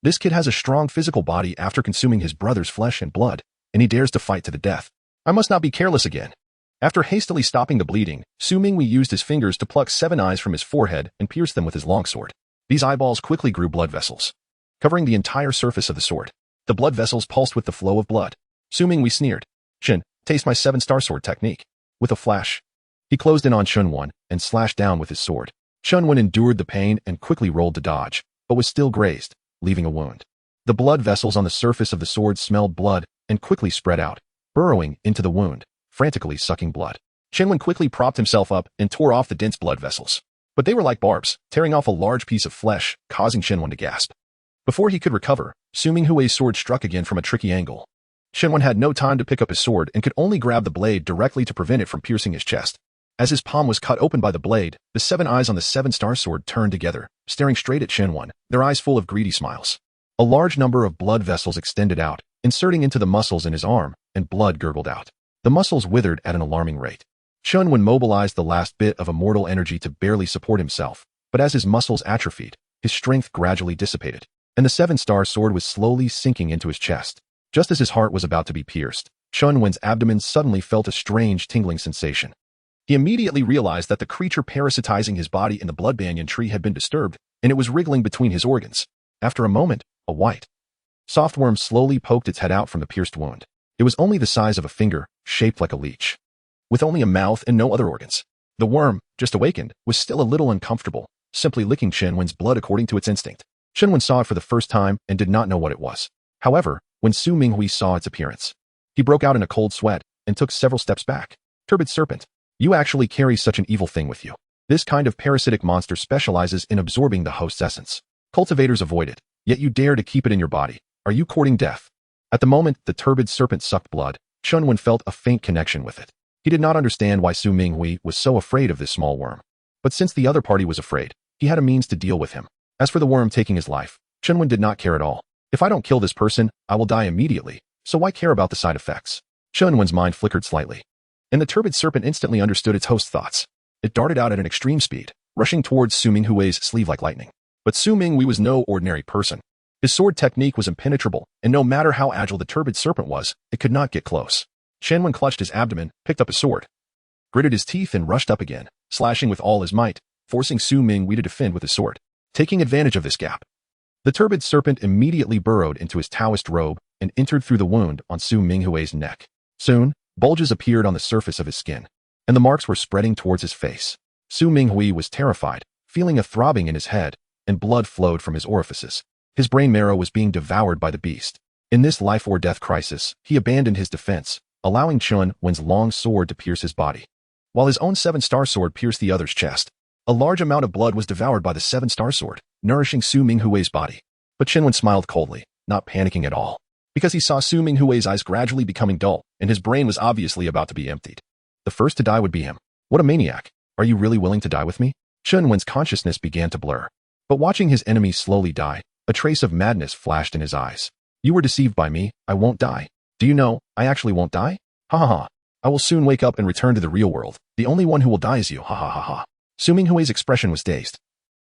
Speaker 2: This kid has a strong physical body after consuming his brother's flesh and blood, and he dares to fight to the death. I must not be careless again. After hastily stopping the bleeding, Su Minghui used his fingers to pluck 7 eyes from his forehead and pierce them with his longsword. These eyeballs quickly grew blood vessels, covering the entire surface of the sword. The blood vessels pulsed with the flow of blood. Su Minghui sneered. "Shin, taste my 7-star sword technique." With a flash, he closed in on Chunwen and slashed down with his sword. Chunwen endured the pain and quickly rolled to dodge, but was still grazed, leaving a wound. The blood vessels on the surface of the sword smelled blood and quickly spread out, burrowing into the wound, frantically sucking blood. Chunwen quickly propped himself up and tore off the dense blood vessels. But they were like barbs, tearing off a large piece of flesh, causing Shenwen to gasp. Before he could recover, Su Minghui's sword struck again from a tricky angle. Shenwen had no time to pick up his sword and could only grab the blade directly to prevent it from piercing his chest. As his palm was cut open by the blade, the 7 eyes on the 7-star sword turned together, staring straight at Shenwen, their eyes full of greedy smiles. A large number of blood vessels extended out, inserting into the muscles in his arm, and blood gurgled out. The muscles withered at an alarming rate. Shenwen mobilized the last bit of immortal energy to barely support himself, but as his muscles atrophied, his strength gradually dissipated, and the 7-star sword was slowly sinking into his chest. Just as his heart was about to be pierced, Chunwen's abdomen suddenly felt a strange tingling sensation. He immediately realized that the creature parasitizing his body in the blood banyan tree had been disturbed, and it was wriggling between his organs. After a moment, a white, soft worm slowly poked its head out from the pierced wound. It was only the size of a finger, shaped like a leech, with only a mouth and no other organs. The worm, just awakened, was still a little uncomfortable, simply licking Shenwen's blood according to its instinct. Shenwen saw it for the first time and did not know what it was. However, when Su Minghui saw its appearance, he broke out in a cold sweat and took several steps back. "Turbid serpent, you actually carry such an evil thing with you. This kind of parasitic monster specializes in absorbing the host's essence. Cultivators avoid it, yet you dare to keep it in your body. Are you courting death?" At the moment the turbid serpent sucked blood, Chunwen felt a faint connection with it. He did not understand why Su Minghui was so afraid of this small worm. But since the other party was afraid, he had a means to deal with him. As for the worm taking his life, Chunwen did not care at all. "If I don't kill this person, I will die immediately, so why care about the side effects?" Chunwen's mind flickered slightly, and the turbid serpent instantly understood its host's thoughts. It darted out at an extreme speed, rushing towards Su Minghui's sleeve like lightning. But Su Minghui was no ordinary person. His sword technique was impenetrable, and no matter how agile the turbid serpent was, it could not get close. Shenwen clutched his abdomen, picked up his sword, gritted his teeth and rushed up again, slashing with all his might, forcing Su Minghui to defend with his sword. Taking advantage of this gap, the turbid serpent immediately burrowed into his Taoist robe and entered through the wound on Su Minghui's neck. Soon, bulges appeared on the surface of his skin, and the marks were spreading towards his face. Su Minghui was terrified, feeling a throbbing in his head, and blood flowed from his orifices. His brain marrow was being devoured by the beast. In this life-or-death crisis, he abandoned his defense, allowing Chun Wen's long sword to pierce his body, while his own seven-star sword pierced the other's chest. A large amount of blood was devoured by the seven-star sword, nourishing Su Minghui's body. But Chen Wen smiled coldly, not panicking at all, because he saw Su Minghui's eyes gradually becoming dull, and his brain was obviously about to be emptied. The first to die would be him. What a maniac. Are you really willing to die with me? Chen Wen's consciousness began to blur. But watching his enemy slowly die, a trace of madness flashed in his eyes. You were deceived by me. I won't die. Do you know, I actually won't die? Ha ha ha. I will soon wake up and return to the real world. The only one who will die is you. Ha ha ha ha. Su Minghui's expression was dazed,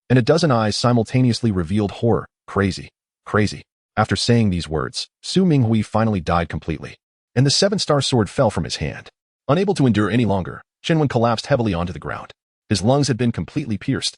Speaker 2: and a dozen eyes simultaneously revealed horror. Crazy. Crazy. After saying these words, Su Minghui finally died completely, and the seven-star sword fell from his hand. Unable to endure any longer, Chen Wen collapsed heavily onto the ground. His lungs had been completely pierced,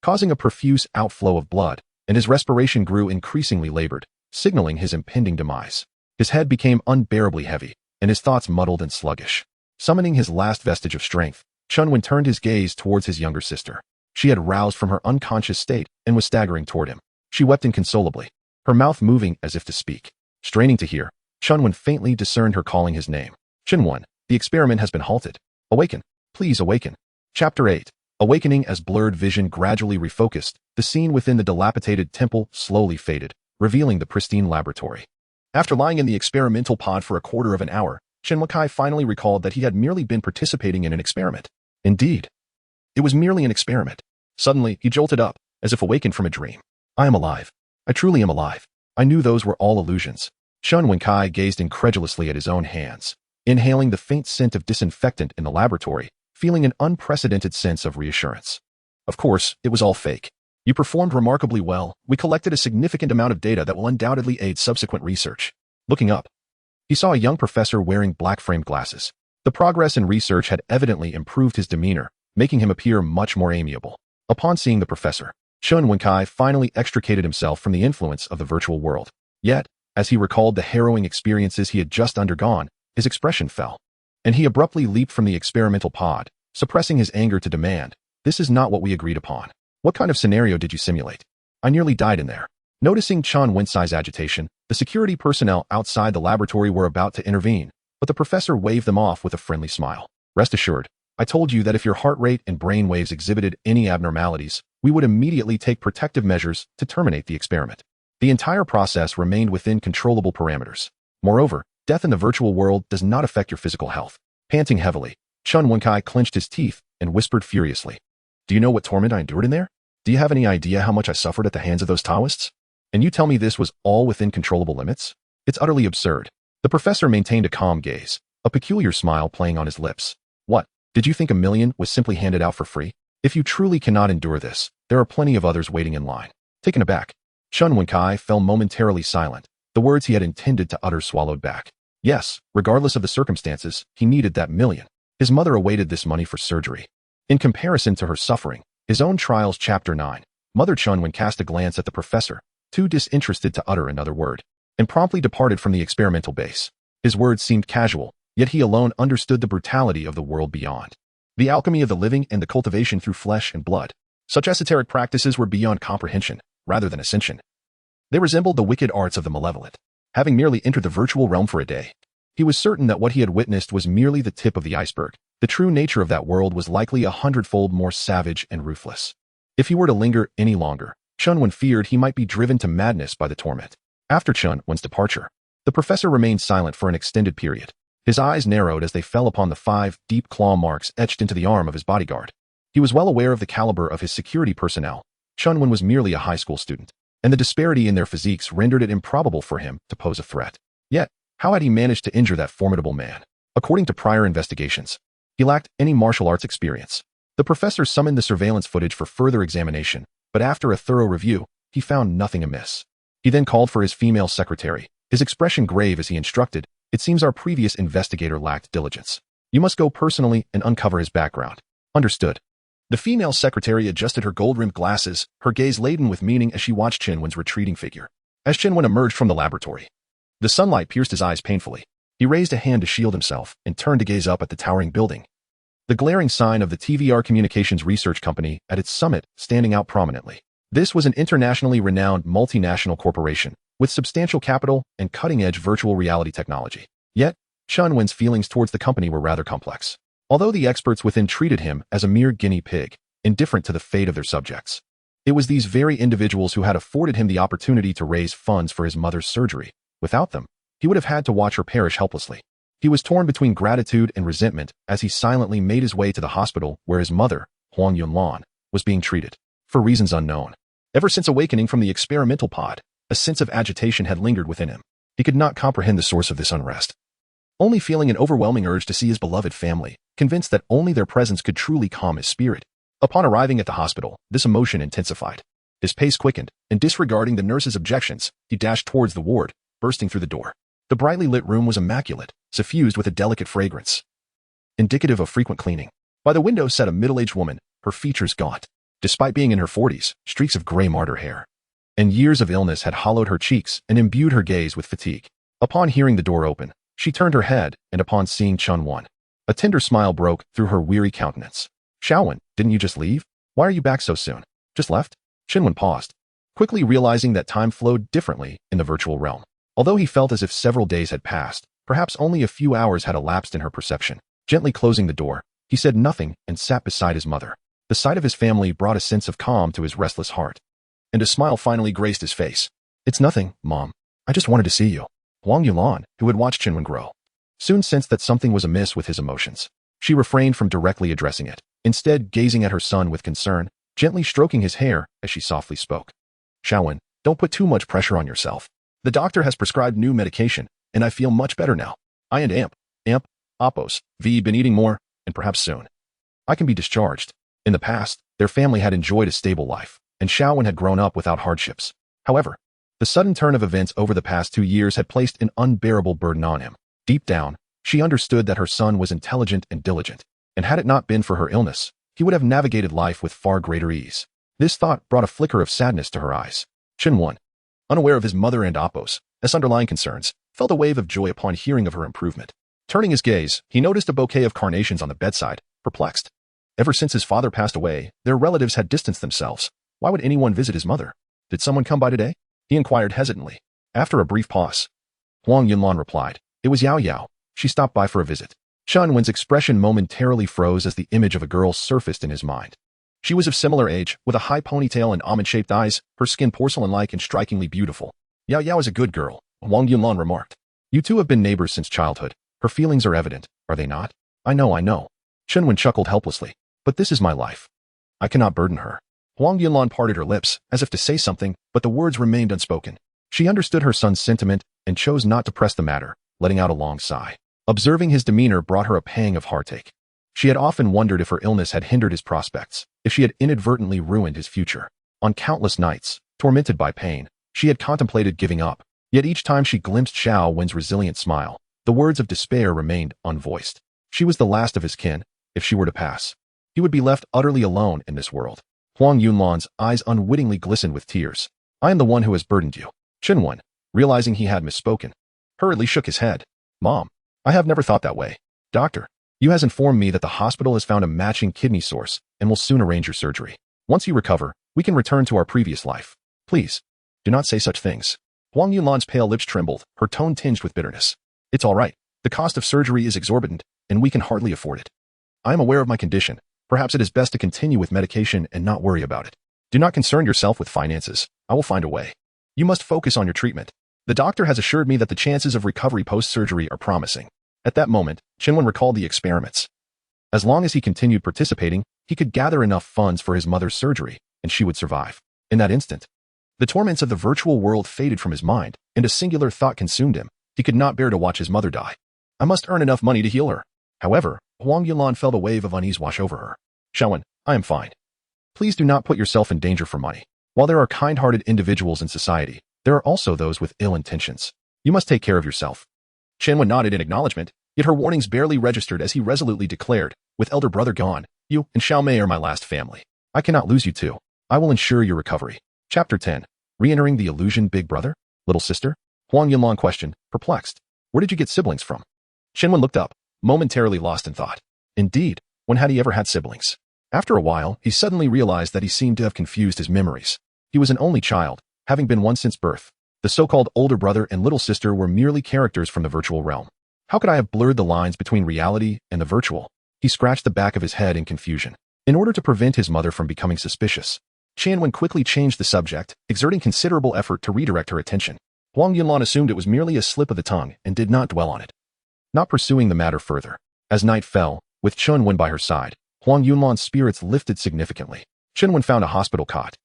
Speaker 2: causing a profuse outflow of blood, and his respiration grew increasingly labored, signaling his impending demise. His head became unbearably heavy, and his thoughts muddled and sluggish. Summoning his last vestige of strength, Chun Wen turned his gaze towards his younger sister. She had roused from her unconscious state and was staggering toward him. She wept inconsolably, her mouth moving as if to speak. Straining to hear, Chun Wen faintly discerned her calling his name. Chen Wen, the experiment has been halted. Awaken. Please awaken. Chapter 8. Awakening. As blurred vision gradually refocused, the scene within the dilapidated temple slowly faded, revealing the pristine laboratory. After lying in the experimental pod for a quarter of an hour, Chen Wenkai finally recalled that he had merely been participating in an experiment. Indeed, it was merely an experiment. Suddenly, he jolted up, as if awakened from a dream. I am alive. I truly am alive. I knew those were all illusions. Chun Wenkai gazed incredulously at his own hands, inhaling the faint scent of disinfectant in the laboratory, feeling an unprecedented sense of reassurance. Of course, it was all fake. You performed remarkably well. We collected a significant amount of data that will undoubtedly aid subsequent research. Looking up, he saw a young professor wearing black-framed glasses. The progress in research had evidently improved his demeanor, making him appear much more amiable. Upon seeing the professor, Chun Wenkai finally extricated himself from the influence of the virtual world. Yet, as he recalled the harrowing experiences he had just undergone, his expression fell, and he abruptly leaped from the experimental pod, suppressing his anger to demand, "This is not what we agreed upon. What kind of scenario did you simulate? I nearly died in there." Noticing Chun Wenkai's agitation, the security personnel outside the laboratory were about to intervene, but the professor waved them off with a friendly smile. Rest assured, I told you that if your heart rate and brain waves exhibited any abnormalities, we would immediately take protective measures to terminate the experiment. The entire process remained within controllable parameters. Moreover, death in the virtual world does not affect your physical health. Panting heavily, Chun Wenkai clenched his teeth and whispered furiously, "Do you know what torment I endured in there? Do you have any idea how much I suffered at the hands of those Taoists? And you tell me this was all within controllable limits? It's utterly absurd." The professor maintained a calm gaze, a peculiar smile playing on his lips. "What? Did you think $1 million was simply handed out for free? If you truly cannot endure this, there are plenty of others waiting in line." Taken aback, Chun Wenkai fell momentarily silent, the words he had intended to utter swallowed back. Yes, regardless of the circumstances, he needed that $1 million. His mother awaited this money for surgery. In comparison to her suffering, his own trials. Chapter 9. Mother Chun Wen cast a glance at the professor, too disinterested to utter another word, and promptly departed from the experimental base. His words seemed casual, yet he alone understood the brutality of the world beyond. The alchemy of the living and the cultivation through flesh and blood. Such esoteric practices were beyond comprehension, rather than ascension. They resembled the wicked arts of the malevolent. Having merely entered the virtual realm for a day, he was certain that what he had witnessed was merely the tip of the iceberg. The true nature of that world was likely 100-fold more savage and ruthless. If he were to linger any longer, Chun Wen feared he might be driven to madness by the torment. After Chun Wen's departure, the professor remained silent for an extended period. His eyes narrowed as they fell upon the 5 deep claw marks etched into the arm of his bodyguard. He was well aware of the caliber of his security personnel. Chun Wen was merely a high school student, and the disparity in their physiques rendered it improbable for him to pose a threat. Yet, how had he managed to injure that formidable man? According to prior investigations, he lacked any martial arts experience. The professor summoned the surveillance footage for further examination, but after a thorough review, he found nothing amiss. He then called for his female secretary, his expression grave as he instructed, "It seems our previous investigator lacked diligence. You must go personally and uncover his background." Understood. The female secretary adjusted her gold-rimmed glasses, her gaze laden with meaning as she watched Chen Wen's retreating figure. As Chen Wen emerged from the laboratory, the sunlight pierced his eyes painfully. He raised a hand to shield himself and turned to gaze up at the towering building, the glaring sign of the TVR Communications Research Company at its summit standing out prominently. This was an internationally renowned multinational corporation with substantial capital and cutting-edge virtual reality technology. Yet, Chen Wen's feelings towards the company were rather complex. Although the experts within treated him as a mere guinea pig, indifferent to the fate of their subjects. It was these very individuals who had afforded him the opportunity to raise funds for his mother's surgery. Without them, he would have had to watch her perish helplessly. He was torn between gratitude and resentment as he silently made his way to the hospital where his mother, Huang Yunlan, was being treated. For reasons unknown. Ever since awakening from the experimental pod, a sense of agitation had lingered within him. He could not comprehend the source of this unrest. Only feeling an overwhelming urge to see his beloved family, convinced that only their presence could truly calm his spirit. Upon arriving at the hospital, this emotion intensified. His pace quickened, and disregarding the nurse's objections, he dashed towards the ward, bursting through the door. The brightly lit room was immaculate, suffused with a delicate fragrance, indicative of frequent cleaning. By the window sat a middle-aged woman, her features gaunt. Despite being in her 40s, streaks of gray martyr hair and years of illness had hollowed her cheeks and imbued her gaze with fatigue. Upon hearing the door open, she turned her head, and upon seeing Chen Wen, a tender smile broke through her weary countenance. Xiaowen, didn't you just leave? Why are you back so soon? Just left? Chen Wen paused, quickly realizing that time flowed differently in the virtual realm. Although he felt as if several days had passed, perhaps only a few hours had elapsed in her perception. Gently closing the door, he said nothing and sat beside his mother. The sight of his family brought a sense of calm to his restless heart, and a smile finally graced his face. It's nothing, Mom. I just wanted to see you. Huang Yulan, who had watched Chen Wen grow, soon sensed that something was amiss with his emotions. She refrained from directly addressing it, instead gazing at her son with concern, gently stroking his hair as she softly spoke. Xiaowen, don't put too much pressure on yourself. The doctor has prescribed new medication, and I feel much better now. I and Amp, Oppos, V been eating more, and perhaps soon I can be discharged. In the past, their family had enjoyed a stable life, and Xiaowen had grown up without hardships. However, the sudden turn of events over the past 2 years had placed an unbearable burden on him. Deep down, she understood that her son was intelligent and diligent, and had it not been for her illness, he would have navigated life with far greater ease. This thought brought a flicker of sadness to her eyes. Chen Wen, unaware of his mother and Oppos, as underlying concerns, felt a wave of joy upon hearing of her improvement. Turning his gaze, he noticed a bouquet of carnations on the bedside, perplexed. Ever since his father passed away, their relatives had distanced themselves. Why would anyone visit his mother? Did someone come by today? He inquired hesitantly. After a brief pause, Huang Yunlan replied, it was Yao Yao. She stopped by for a visit. Chen Wen's expression momentarily froze as the image of a girl surfaced in his mind. She was of similar age, with a high ponytail and almond-shaped eyes, her skin porcelain-like and strikingly beautiful. Yao Yao is a good girl, Huang Yunlan remarked. You two have been neighbors since childhood. Her feelings are evident, are they not? I know. Chen Wen chuckled helplessly. But this is my life. I cannot burden her. Huang Yunlan parted her lips, as if to say something, but the words remained unspoken. She understood her son's sentiment and chose not to press the matter, letting out a long sigh. Observing his demeanor brought her a pang of heartache. She had often wondered if her illness had hindered his prospects, if she had inadvertently ruined his future. On countless nights, tormented by pain, she had contemplated giving up. Yet each time she glimpsed Xiao Wen's resilient smile, the words of despair remained unvoiced. She was the last of his kin. If she were to pass, he would be left utterly alone in this world. Huang Yunlan's eyes unwittingly glistened with tears. I am the one who has burdened you. Chen Wen, realizing he had misspoken, hurriedly shook his head. Mom, I have never thought that way. Doctor, you has informed me that the hospital has found a matching kidney source and will soon arrange your surgery. Once you recover, we can return to our previous life. Please, do not say such things. Huang Yunlan's pale lips trembled, her tone tinged with bitterness. It's all right. The cost of surgery is exorbitant, and we can hardly afford it. I am aware of my condition. Perhaps it is best to continue with medication and not worry about it. Do not concern yourself with finances. I will find a way. You must focus on your treatment. The doctor has assured me that the chances of recovery post-surgery are promising. At that moment, Chen Wen recalled the experiments. As long as he continued participating, he could gather enough funds for his mother's surgery, and she would survive. In that instant, the torments of the virtual world faded from his mind, and a singular thought consumed him. He could not bear to watch his mother die. I must earn enough money to heal her. However, Huang Yunlan felt a wave of unease wash over her. Xiaowen, I am fine. Please do not put yourself in danger for money. While there are kind-hearted individuals in society, there are also those with ill intentions. You must take care of yourself. Chen Wen nodded in acknowledgement, yet her warnings barely registered as he resolutely declared, with elder brother gone, you and Xiao Mei are my last family. I cannot lose you two. I will ensure your recovery. Chapter 10. Re-entering the illusion big brother? Little sister? Huang Yunlan questioned, perplexed. Where did you get siblings from? Chen Wen looked up, momentarily lost in thought. Indeed, when had he ever had siblings? After a while, he suddenly realized that he seemed to have confused his memories. He was an only child, having been one since birth. The so-called older brother and little sister were merely characters from the virtual realm. How could I have blurred the lines between reality and the virtual? He scratched the back of his head in confusion. In order to prevent his mother from becoming suspicious, Qianwen quickly changed the subject, exerting considerable effort to redirect her attention. Huang Yunlan assumed it was merely a slip of the tongue and did not dwell on it, not pursuing the matter further. As night fell, with Qianwen by her side, Huang Yunlan's spirits lifted significantly. Qianwen found a hospital cot,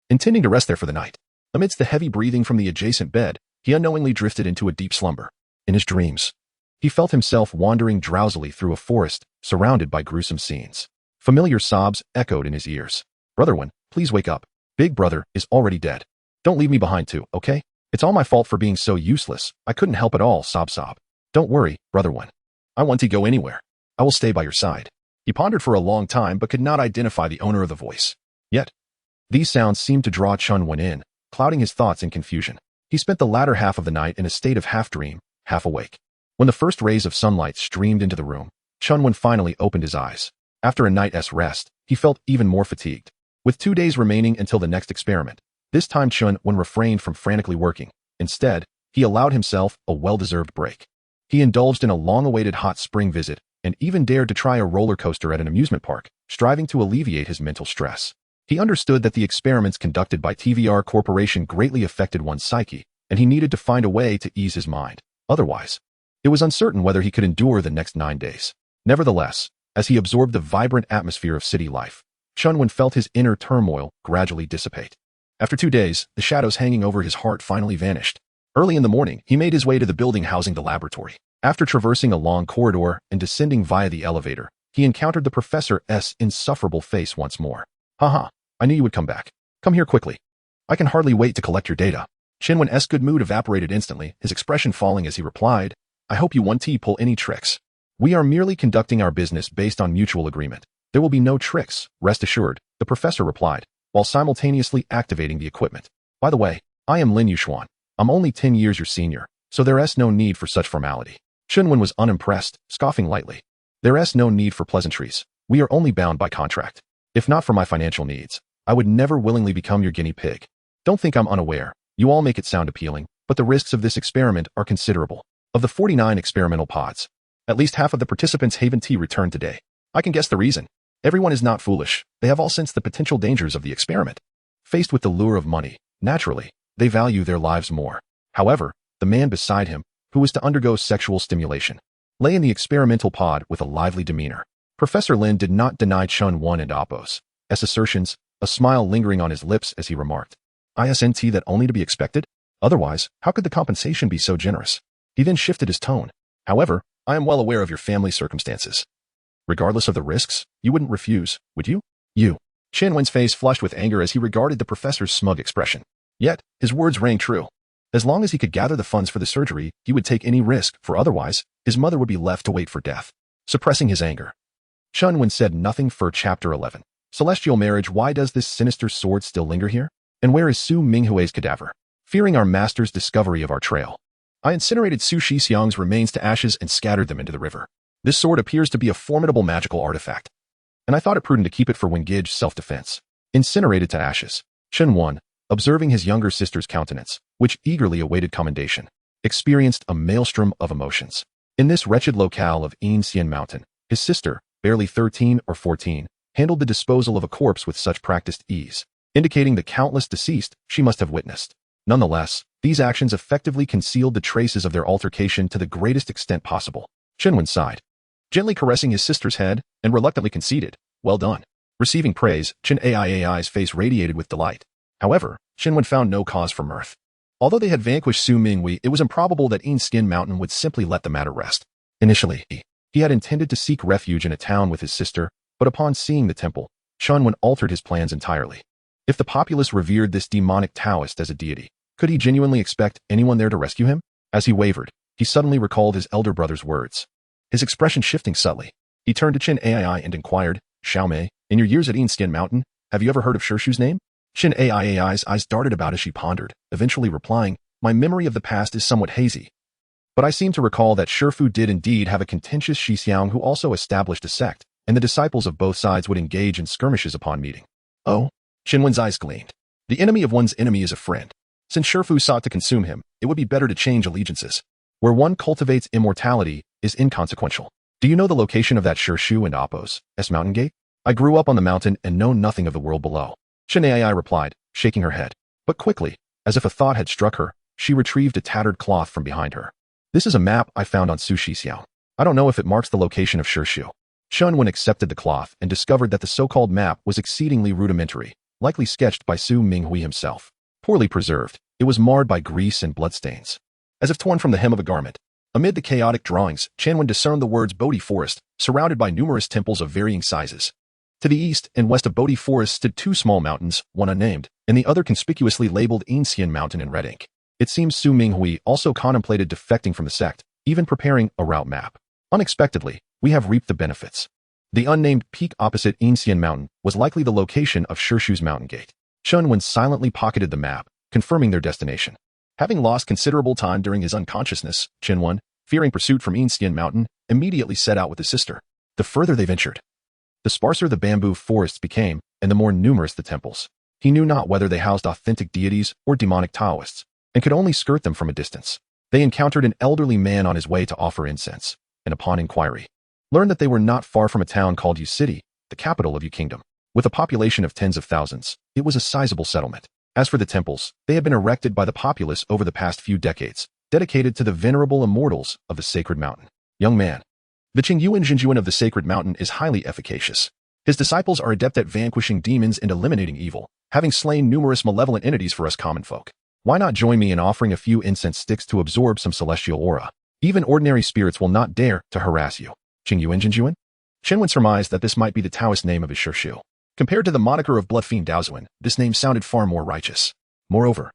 Speaker 2: intending to rest there for the night. Amidst the heavy breathing from the adjacent bed, he unknowingly drifted into a deep slumber. In his dreams, he felt himself wandering drowsily through a forest, surrounded by gruesome scenes. Familiar sobs echoed in his ears. Brother Wen, please wake up. Big brother is already dead. Don't leave me behind too, okay? It's all my fault for being so useless. I couldn't help at all, sob. Don't worry, brother Wen. I want to go anywhere. I will stay by your side. He pondered for a long time but could not identify the owner of the voice. Yet, these sounds seemed to draw Qianwen in, clouding his thoughts in confusion. He spent the latter half of the night in a state of half-dream, half-awake. When the first rays of sunlight streamed into the room, Qianwen finally opened his eyes. After a night's rest, he felt even more fatigued. With 2 days remaining until the next experiment, this time Qianwen refrained from frantically working. Instead, he allowed himself a well-deserved break. He indulged in a long-awaited hot spring visit and even dared to try a roller coaster at an amusement park, striving to alleviate his mental stress. He understood that the experiments conducted by TVR Corporation greatly affected one's psyche, and he needed to find a way to ease his mind. Otherwise, it was uncertain whether he could endure the next 9 days. Nevertheless, as he absorbed the vibrant atmosphere of city life, Qianwen felt his inner turmoil gradually dissipate. After 2 days, the shadows hanging over his heart finally vanished. Early in the morning, he made his way to the building housing the laboratory. After traversing a long corridor and descending via the elevator, he encountered the professor's insufferable face once more. Haha, I knew you would come back. Come here quickly. I can hardly wait to collect your data. Qianwen's good mood evaporated instantly, his expression falling as he replied, I hope you won't pull any tricks. We are merely conducting our business based on mutual agreement. There will be no tricks, rest assured, the professor replied, while simultaneously activating the equipment. By the way, I am Lin Yuxuan. I'm only 10 years your senior, so there's no need for such formality. Qianwen was unimpressed, scoffing lightly. There's no need for pleasantries. We are only bound by contract. If not for my financial needs, I would never willingly become your guinea pig. Don't think I'm unaware. You all make it sound appealing, but the risks of this experiment are considerable. Of the 49 experimental pods, at least half of the participants haven't returned today. I can guess the reason. Everyone is not foolish. They have all sensed the potential dangers of the experiment. Faced with the lure of money, naturally, they value their lives more. However, the man beside him, who was to undergo sexual stimulation, lay in the experimental pod with a lively demeanor. Professor Lin did not deny Qianwen and Appo's assertions, a smile lingering on his lips as he remarked, Isn't that only to be expected? Otherwise, how could the compensation be so generous? He then shifted his tone. However, I am well aware of your family circumstances. Regardless of the risks, you wouldn't refuse, would you? You. Qianwen's face flushed with anger as he regarded the professor's smug expression. Yet, his words rang true. As long as he could gather the funds for the surgery, he would take any risk, for otherwise, his mother would be left to wait for death. Suppressing his anger, Qianwen said nothing for Chapter 11. Celestial marriage. Why does this sinister sword still linger here? And where is Su Minghui's cadaver? Fearing our master's discovery of our trail, I incinerated Su Shixiang's remains to ashes and scattered them into the river. This sword appears to be a formidable magical artifact, and I thought it prudent to keep it for Wengige's self-defense. Incinerated to ashes, Qianwen, observing his younger sister's countenance, which eagerly awaited commendation, experienced a maelstrom of emotions. In this wretched locale of Xian Mountain, his sister, barely 13 or 14, handled the disposal of a corpse with such practiced ease, indicating the countless deceased she must have witnessed. Nonetheless, these actions effectively concealed the traces of their altercation to the greatest extent possible. Qianwen sighed, gently caressing his sister's head, and reluctantly conceded, well done. Receiving praise, Ai's face radiated with delight. However, Qianwen found no cause for mirth. Although they had vanquished Su Minghui, it was improbable that Skin Mountain would simply let the matter rest. Initially, he had intended to seek refuge in a town with his sister, but upon seeing the temple, Qianwen altered his plans entirely. If the populace revered this demonic Taoist as a deity, could he genuinely expect anyone there to rescue him? As he wavered, he suddenly recalled his elder brother's words. His expression shifting subtly, he turned to Qin Ai and inquired, Xiaomei, in your years at Skin Mountain, have you ever heard of Shirshu's name? Qin Ai's eyes darted about as she pondered, eventually replying, my memory of the past is somewhat hazy, but I seem to recall that Shifu did indeed have a contentious Shixiang who also established a sect, and the disciples of both sides would engage in skirmishes upon meeting. Oh? Qianwen's eyes gleamed. The enemy of one's enemy is a friend. Since Shifu sought to consume him, it would be better to change allegiances. Where one cultivates immortality is inconsequential. Do you know the location of that Shirshu and Apos, mountain gate? I grew up on the mountain and know nothing of the world below. Shinai replied, shaking her head. But quickly, as if a thought had struck her, she retrieved a tattered cloth from behind her. This is a map I found on Sushi Xiao. I don't know if it marks the location of Shirshu. Shunwen accepted the cloth and discovered that the so-called map was exceedingly rudimentary, likely sketched by Su Minghui himself. Poorly preserved, it was marred by grease and bloodstains. As if torn from the hem of a garment. Amid the chaotic drawings, Chanwen discerned the words Bodhi Forest, surrounded by numerous temples of varying sizes. To the east and west of Bodhi Forest stood two small mountains, one unnamed, and the other conspicuously labeled Inxian Mountain in red ink. It seems Su Minghui also contemplated defecting from the sect, even preparing a route map. Unexpectedly, we have reaped the benefits. The unnamed peak opposite Inxian Mountain was likely the location of Shirshu's mountain gate. Shunwen silently pocketed the map, confirming their destination. Having lost considerable time during his unconsciousness, Qinwen, fearing pursuit from Inxian Mountain, immediately set out with his sister. The further they ventured, the sparser the bamboo forests became, and the more numerous the temples. He knew not whether they housed authentic deities or demonic Taoists, and could only skirt them from a distance. They encountered an elderly man on his way to offer incense, and upon inquiry, learned that they were not far from a town called Yu City, the capital of Yu Kingdom. With a population of tens of thousands, it was a sizable settlement. As for the temples, they had been erected by the populace over the past few decades, dedicated to the venerable immortals of the sacred mountain. Young man, the Qingyuan Jinjuan of the sacred mountain is highly efficacious. His disciples are adept at vanquishing demons and eliminating evil, having slain numerous malevolent entities for us common folk. Why not join me in offering a few incense sticks to absorb some celestial aura? Even ordinary spirits will not dare to harass you. Qingyuan Jinjuan? Qinwen surmised that this might be the Taoist name of his Shirshu. Compared to the moniker of Blood Fiend Daozuan, this name sounded far more righteous. Moreover,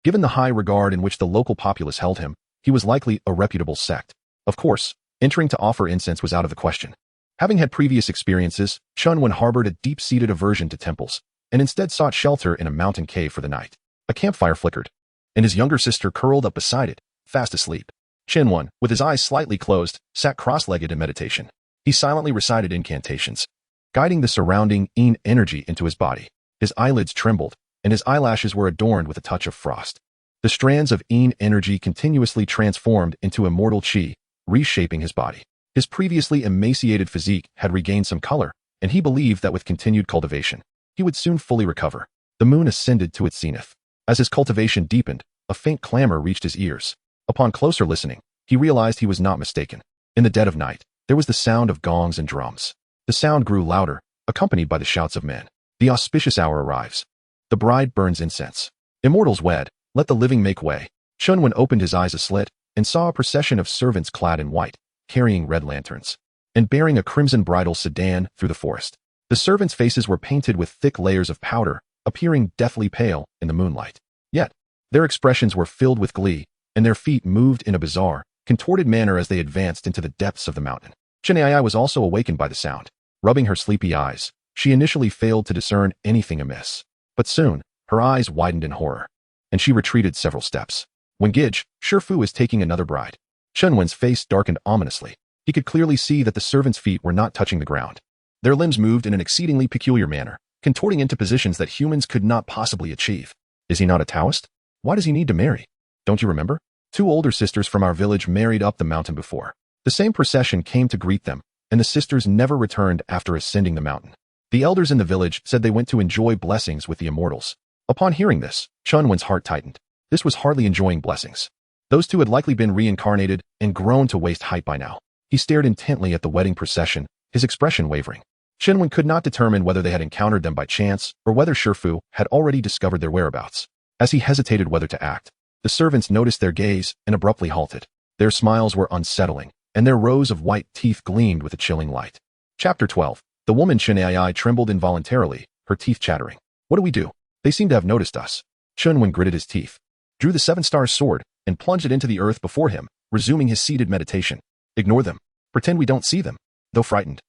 Speaker 2: given the high regard in which the local populace held him, he was likely a reputable sect. Of course, entering to offer incense was out of the question. Having had previous experiences, Shunwen harbored a deep-seated aversion to temples, and instead sought shelter in a mountain cave for the night. A campfire flickered, and his younger sister curled up beside it, fast asleep. Qinwen, with his eyes slightly closed, sat cross-legged in meditation. He silently recited incantations, guiding the surrounding Yin energy into his body. His eyelids trembled, and his eyelashes were adorned with a touch of frost. The strands of Yin energy continuously transformed into immortal qi, reshaping his body. His previously emaciated physique had regained some color, and he believed that with continued cultivation, he would soon fully recover. The moon ascended to its zenith. As his cultivation deepened, a faint clamor reached his ears. Upon closer listening, he realized he was not mistaken. In the dead of night, there was the sound of gongs and drums. The sound grew louder, accompanied by the shouts of men. The auspicious hour arrives. The bride burns incense. Immortals wed, let the living make way. Shunwen opened his eyes aslit and saw a procession of servants clad in white, carrying red lanterns, and bearing a crimson bridal sedan through the forest. The servants' faces were painted with thick layers of powder, appearing deathly pale in the moonlight. Yet, their expressions were filled with glee, and their feet moved in a bizarre, contorted manner as they advanced into the depths of the mountain. Qinai was also awakened by the sound. Rubbing her sleepy eyes, she initially failed to discern anything amiss. But soon, her eyes widened in horror, and she retreated several steps. When Gij, Shifu is taking another bride. Shunwen's face darkened ominously. He could clearly see that the servants' feet were not touching the ground. Their limbs moved in an exceedingly peculiar manner, contorting into positions that humans could not possibly achieve. Is he not a Taoist? Why does he need to marry? Don't you remember? 2 older sisters from our village married up the mountain before. The same procession came to greet them, and the sisters never returned after ascending the mountain. The elders in the village said they went to enjoy blessings with the immortals. Upon hearing this, Chunwen's heart tightened. This was hardly enjoying blessings. Those 2 had likely been reincarnated and grown to waist height by now. He stared intently at the wedding procession, his expression wavering. Qinwen could not determine whether they had encountered them by chance or whether Shifu had already discovered their whereabouts. As he hesitated whether to act, the servants noticed their gaze and abruptly halted. Their smiles were unsettling, and their rows of white teeth gleamed with a chilling light. Chapter 12. The woman Qinai trembled involuntarily, her teeth chattering. What do we do? They seem to have noticed us. Qinwen gritted his teeth, drew the 7-star sword, and plunged it into the earth before him, resuming his seated meditation. Ignore them. Pretend we don't see them, though frightened.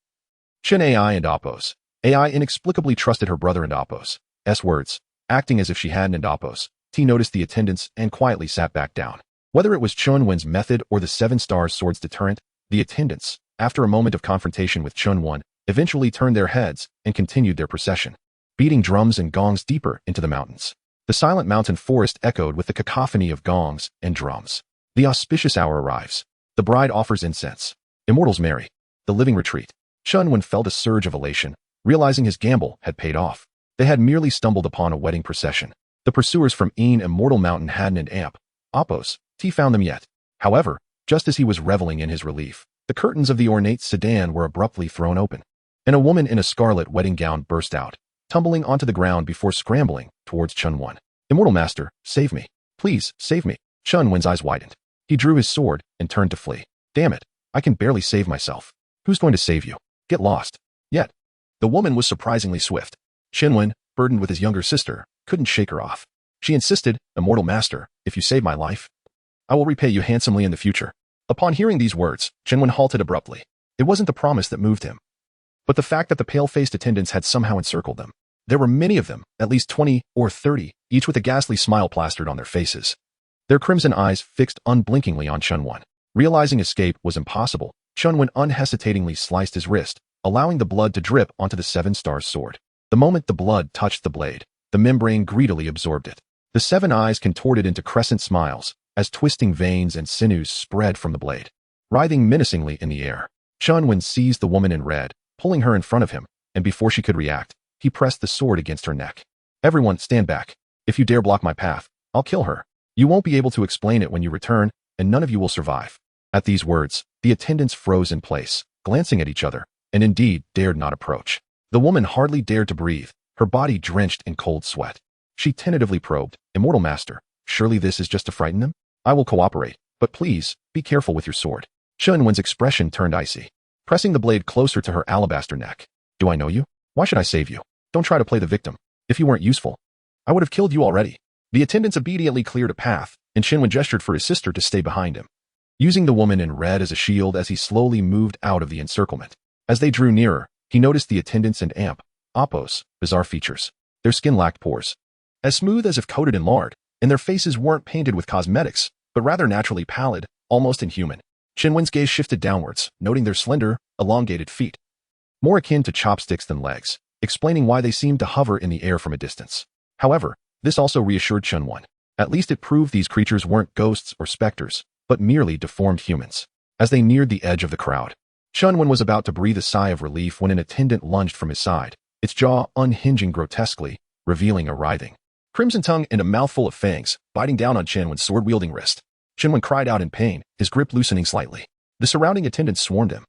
Speaker 2: Qinai and Apos. Ai inexplicably trusted her brother and Apos' words. Acting as if she hadn't and Apos, T noticed the attendants and quietly sat back down. Whether it was Chunwen's method or the 7-star sword's deterrent, the attendants, after a moment of confrontation with Chunwen, eventually turned their heads and continued their procession, beating drums and gongs deeper into the mountains. The silent mountain forest echoed with the cacophony of gongs and drums. The auspicious hour arrives. The bride offers incense. Immortals marry. The living retreat. Chunwen felt a surge of elation, realizing his gamble had paid off. They had merely stumbled upon a wedding procession. The pursuers from Immortal Mountain hadn't an amp. Oppos, T found them yet. However, just as he was reveling in his relief, the curtains of the ornate sedan were abruptly thrown open, and a woman in a scarlet wedding gown burst out, tumbling onto the ground before scrambling towards Chunwen. Immortal Master, save me. Please, save me. Chunwen's eyes widened. He drew his sword and turned to flee. Damn it, I can barely save myself. Who's going to save you? Get lost. Yet, the woman was surprisingly swift. Chunwen, burdened with his younger sister, couldn't shake her off. She insisted, Immortal Master, if you save my life, I will repay you handsomely in the future. Upon hearing these words, Chunwen halted abruptly. It wasn't the promise that moved him, but the fact that the pale-faced attendants had somehow encircled them. There were many of them, at least 20 or 30, each with a ghastly smile plastered on their faces. Their crimson eyes fixed unblinkingly on Chunwen. Realizing escape was impossible, Chunwen unhesitatingly sliced his wrist, allowing the blood to drip onto the Seven Stars sword. The moment the blood touched the blade, the membrane greedily absorbed it. The seven eyes contorted into crescent smiles as twisting veins and sinews spread from the blade. Writhing menacingly in the air, Chunwen seized the woman in red, pulling her in front of him, and before she could react, he pressed the sword against her neck. Everyone, stand back. If you dare block my path, I'll kill her. You won't be able to explain it when you return, and none of you will survive. At these words, the attendants froze in place, glancing at each other, and indeed dared not approach. The woman hardly dared to breathe, her body drenched in cold sweat. She tentatively probed, Immortal Master, surely this is just to frighten them? I will cooperate, but please, be careful with your sword. Chunwen's expression turned icy, pressing the blade closer to her alabaster neck. Do I know you? Why should I save you? Don't try to play the victim. If you weren't useful, I would have killed you already. The attendants obediently cleared a path, and Chunwen gestured for his sister to stay behind him, using the woman in red as a shield as he slowly moved out of the encirclement. As they drew nearer, he noticed the attendants and Oppos, bizarre features. Their skin lacked pores, as smooth as if coated in lard, and their faces weren't painted with cosmetics, but rather naturally pallid, almost inhuman. Chunwen's gaze shifted downwards, noting their slender, elongated feet, more akin to chopsticks than legs, explaining why they seemed to hover in the air from a distance. However, this also reassured Chunwen. At least it proved these creatures weren't ghosts or specters, but merely deformed humans. As they neared the edge of the crowd, Chunwen was about to breathe a sigh of relief when an attendant lunged from his side, its jaw unhinging grotesquely, revealing a writhing, crimson tongue and a mouthful of fangs, biting down on Chunwen's sword-wielding wrist. Chunwen cried out in pain, his grip loosening slightly. The surrounding attendants swarmed him,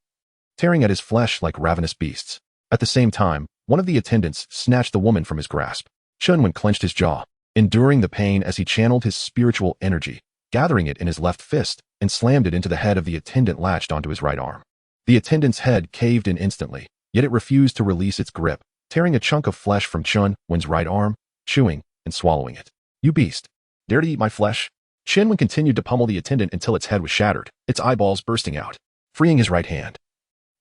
Speaker 2: tearing at his flesh like ravenous beasts. At the same time, one of the attendants snatched the woman from his grasp. Chunwen clenched his jaw, enduring the pain as he channeled his spiritual energy, gathering it in his left fist, and slammed it into the head of the attendant latched onto his right arm. The attendant's head caved in instantly, yet it refused to release its grip, tearing a chunk of flesh from Chunwen's right arm, chewing and swallowing it. You beast! Dare to eat my flesh? Chunwen continued to pummel the attendant until its head was shattered, its eyeballs bursting out. Freeing his right hand,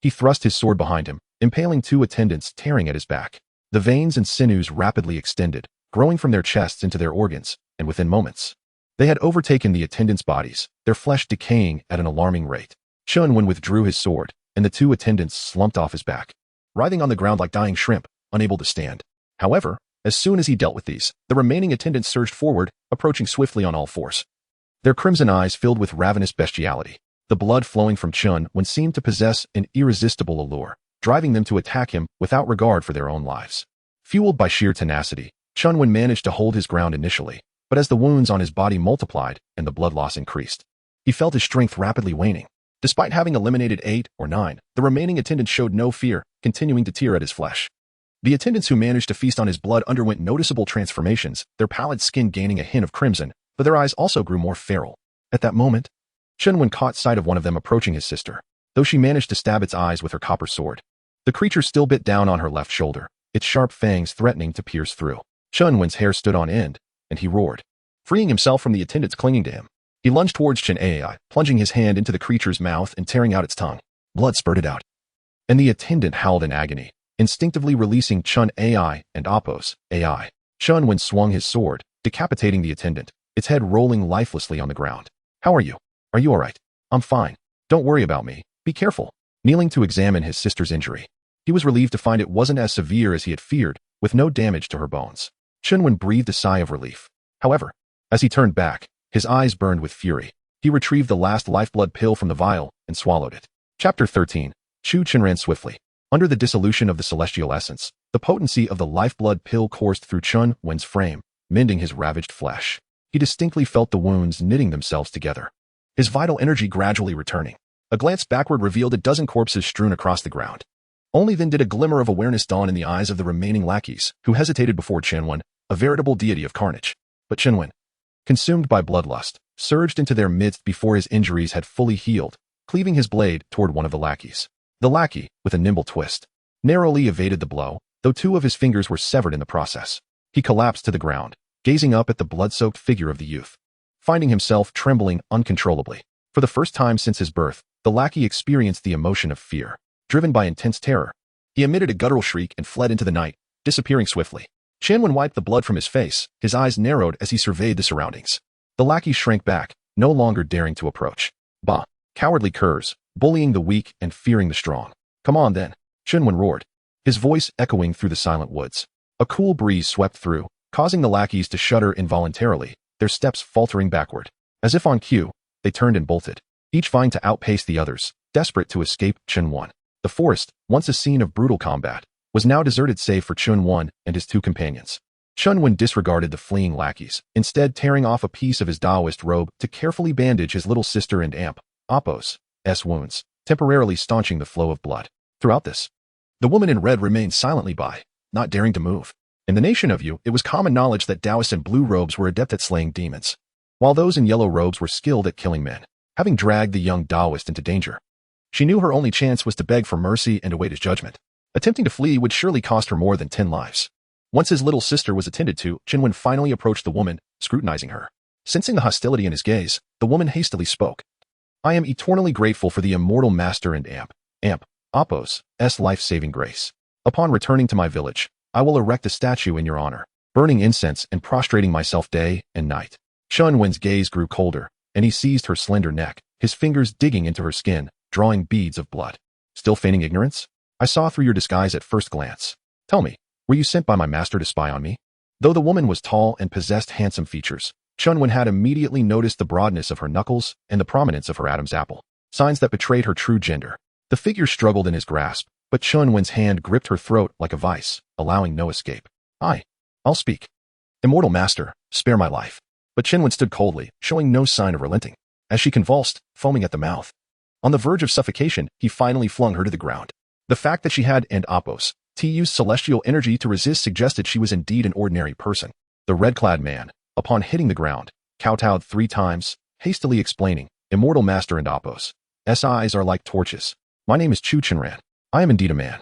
Speaker 2: he thrust his sword behind him, impaling two attendants tearing at his back. The veins and sinews rapidly extended, growing from their chests into their organs, and within moments, they had overtaken the attendants' bodies, their flesh decaying at an alarming rate. Chunwen withdrew his sword, and the two attendants slumped off his back, writhing on the ground like dying shrimp, unable to stand. However, as soon as he dealt with these, the remaining attendants surged forward, approaching swiftly on all fours. Their crimson eyes filled with ravenous bestiality. The blood flowing from Chunwen seemed to possess an irresistible allure, driving them to attack him without regard for their own lives. Fueled by sheer tenacity, Chunwen managed to hold his ground initially, but as the wounds on his body multiplied and the blood loss increased, he felt his strength rapidly waning. Despite having eliminated 8 or 9, the remaining attendants showed no fear, continuing to tear at his flesh. The attendants who managed to feast on his blood underwent noticeable transformations, their pallid skin gaining a hint of crimson, but their eyes also grew more feral. At that moment, Chunwen caught sight of one of them approaching his sister, though she managed to stab its eyes with her copper sword. The creature still bit down on her left shoulder, its sharp fangs threatening to pierce through. Chunwen's hair stood on end, and he roared. Freeing himself from the attendants clinging to him, he lunged towards Chen Ai, plunging his hand into the creature's mouth and tearing out its tongue. Blood spurted out, and the attendant howled in agony, instinctively releasing Chun Ai and Oppos Ai. Chunwen swung his sword, decapitating the attendant, its head rolling lifelessly on the ground. How are you? Are you all right? I'm fine. Don't worry about me. Be careful. Kneeling to examine his sister's injury, he was relieved to find it wasn't as severe as he had feared, with no damage to her bones. Chunwen breathed a sigh of relief. However, as he turned back, his eyes burned with fury. He retrieved the last lifeblood pill from the vial and swallowed it. Chapter 13. Chu Chen ran swiftly. Under the dissolution of the celestial essence, the potency of the lifeblood pill coursed through Chun Wen's frame, mending his ravaged flesh. He distinctly felt the wounds knitting themselves together, his vital energy gradually returning. A glance backward revealed a dozen corpses strewn across the ground. Only then did a glimmer of awareness dawn in the eyes of the remaining lackeys, who hesitated before Chen, a veritable deity of carnage. But Chen, consumed by bloodlust, surged into their midst before his injuries had fully healed, cleaving his blade toward one of the lackeys. The lackey, with a nimble twist, narrowly evaded the blow, though two of his fingers were severed in the process. He collapsed to the ground, gazing up at the blood-soaked figure of the youth, finding himself trembling uncontrollably. For the first time since his birth, the lackey experienced the emotion of fear. Driven by intense terror, he emitted a guttural shriek and fled into the night, disappearing swiftly. Chen wiped the blood from his face, his eyes narrowed as he surveyed the surroundings. The lackey shrank back, no longer daring to approach. Bah! Cowardly curs, bullying the weak and fearing the strong. Come on then, Chen roared, his voice echoing through the silent woods. A cool breeze swept through, causing the lackeys to shudder involuntarily, their steps faltering backward. As if on cue, they turned and bolted, each vying to outpace the others, desperate to escape Chen. The forest, once a scene of brutal combat, was now deserted save for Chen and his two companions. Chen disregarded the fleeing lackeys, instead tearing off a piece of his Taoist robe to carefully bandage his little sister and Appo's wounds, temporarily staunching the flow of blood. Throughout this, the woman in red remained silently by, not daring to move. In the nation of Yu, it was common knowledge that Taoists in blue robes were adept at slaying demons, while those in yellow robes were skilled at killing men. Having dragged the young Taoist into danger, she knew her only chance was to beg for mercy and await his judgment. Attempting to flee would surely cost her more than 10 lives. Once his little sister was attended to, Chen finally approached the woman, scrutinizing her. Sensing the hostility in his gaze, the woman hastily spoke. I am eternally grateful for the immortal master and Appo's life-saving grace. Upon returning to my village, I will erect a statue in your honor, burning incense and prostrating myself day and night. Chen gaze grew colder, and he seized her slender neck, his fingers digging into her skin, drawing beads of blood. Still feigning ignorance? I saw through your disguise at first glance. Tell me, were you sent by my master to spy on me? Though the woman was tall and possessed handsome features, Chen had immediately noticed the broadness of her knuckles and the prominence of her Adam's apple, signs that betrayed her true gender. The figure struggled in his grasp, but Chen hand gripped her throat like a vice, allowing no escape. I'll speak. Immortal master, spare my life. But Chen stood coldly, showing no sign of relenting. As she convulsed, foaming at the mouth, on the verge of suffocation, he finally flung her to the ground. The fact that she had Appo's used celestial energy to resist suggested she was indeed an ordinary person. The red-clad man, upon hitting the ground, kowtowed 3 times, hastily explaining, Immortal master and Appo's eyes are like torches. My name is Chu Chenran. I am indeed a man.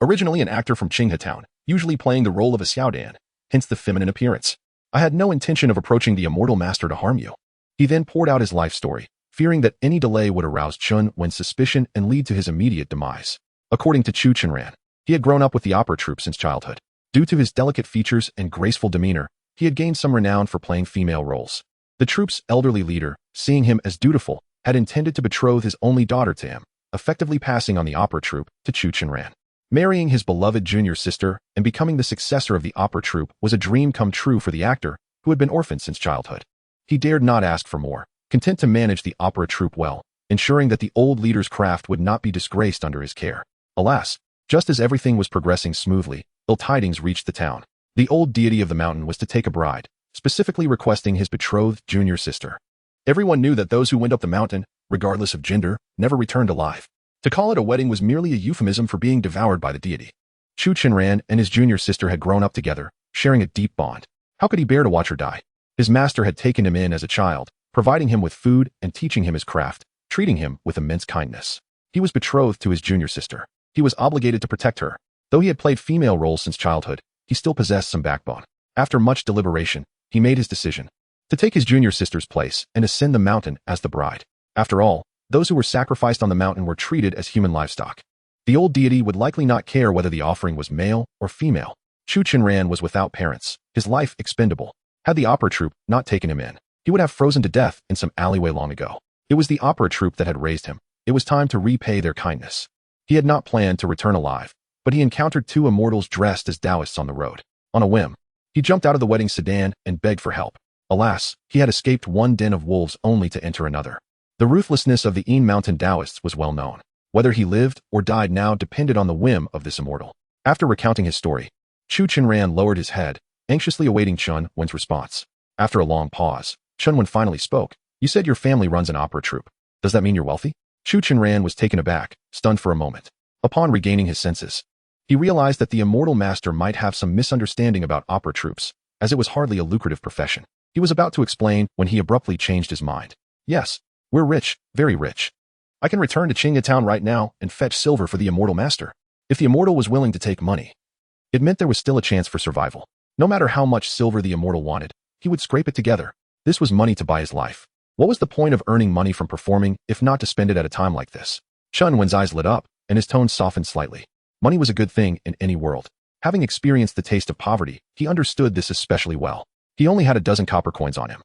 Speaker 2: Originally an actor from Qinghe Town, usually playing the role of a xiaodan, hence the feminine appearance. I had no intention of approaching the immortal master to harm you. He then poured out his life story, fearing that any delay would arouse Chen suspicion and lead to his immediate demise. According to Chu Chenran, he had grown up with the opera troupe since childhood. Due to his delicate features and graceful demeanor, he had gained some renown for playing female roles. The troupe's elderly leader, seeing him as dutiful, had intended to betroth his only daughter to him, effectively passing on the opera troupe to Chu Chenran. Marrying his beloved junior sister and becoming the successor of the opera troupe was a dream come true for the actor, who had been orphaned since childhood. He dared not ask for more, content to manage the opera troupe well, ensuring that the old leader's craft would not be disgraced under his care. Alas, just as everything was progressing smoothly, ill tidings reached the town. The old deity of the mountain was to take a bride, specifically requesting his betrothed junior sister. Everyone knew that those who went up the mountain, regardless of gender, never returned alive. To call it a wedding was merely a euphemism for being devoured by the deity. Chu Chenran and his junior sister had grown up together, sharing a deep bond. How could he bear to watch her die? His master had taken him in as a child, providing him with food and teaching him his craft, treating him with immense kindness. He was betrothed to his junior sister. He was obligated to protect her. Though he had played female roles since childhood, he still possessed some backbone. After much deliberation, he made his decision to take his junior sister's place and ascend the mountain as the bride. After all, those who were sacrificed on the mountain were treated as human livestock. The old deity would likely not care whether the offering was male or female. Chu Chenran was without parents, his life expendable. Had the opera troupe not taken him in, he would have frozen to death in some alleyway long ago. It was the opera troupe that had raised him. It was time to repay their kindness. He had not planned to return alive, but he encountered 2 immortals dressed as Taoists on the road. On a whim, he jumped out of the wedding sedan and begged for help. Alas, he had escaped one den of wolves only to enter another. The ruthlessness of the Een Mountain Taoists was well known. Whether he lived or died now depended on the whim of this immortal. After recounting his story, Chu Chenran lowered his head, anxiously awaiting Chun Wen's response. After a long pause, Chun Wen finally spoke. You said your family runs an opera troupe. Does that mean you're wealthy? Chu Chenran was taken aback, stunned for a moment. Upon regaining his senses, he realized that the immortal master might have some misunderstanding about opera troupes, as it was hardly a lucrative profession. He was about to explain when he abruptly changed his mind. Yes, we're rich, very rich. I can return to Qinghe Town right now and fetch silver for the immortal master. If the immortal was willing to take money, it meant there was still a chance for survival. No matter how much silver the immortal wanted, he would scrape it together. This was money to buy his life. What was the point of earning money from performing if not to spend it at a time like this? Chun Wen's eyes lit up, and his tone softened slightly. Money was a good thing in any world. Having experienced the taste of poverty, he understood this especially well. He only had a dozen copper coins on him.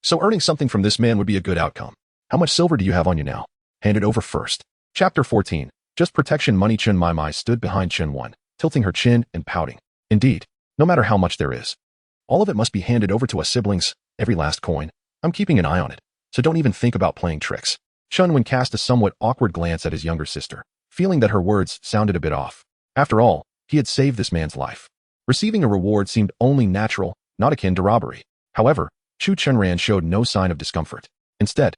Speaker 2: So earning something from this man would be a good outcome. How much silver do you have on you now? Hand it over first. Chapter 14. Just protection money. Chun Mai Mai stood behind Chen Wen, tilting her chin and pouting. Indeed, no matter how much there is, all of it must be handed over to us siblings, every last coin. I'm keeping an eye on it, so don't even think about playing tricks. Chun Wen cast a somewhat awkward glance at his younger sister, feeling that her words sounded a bit off. After all, he had saved this man's life. Receiving a reward seemed only natural, not akin to robbery. However, Chu Chenran showed no sign of discomfort. Instead,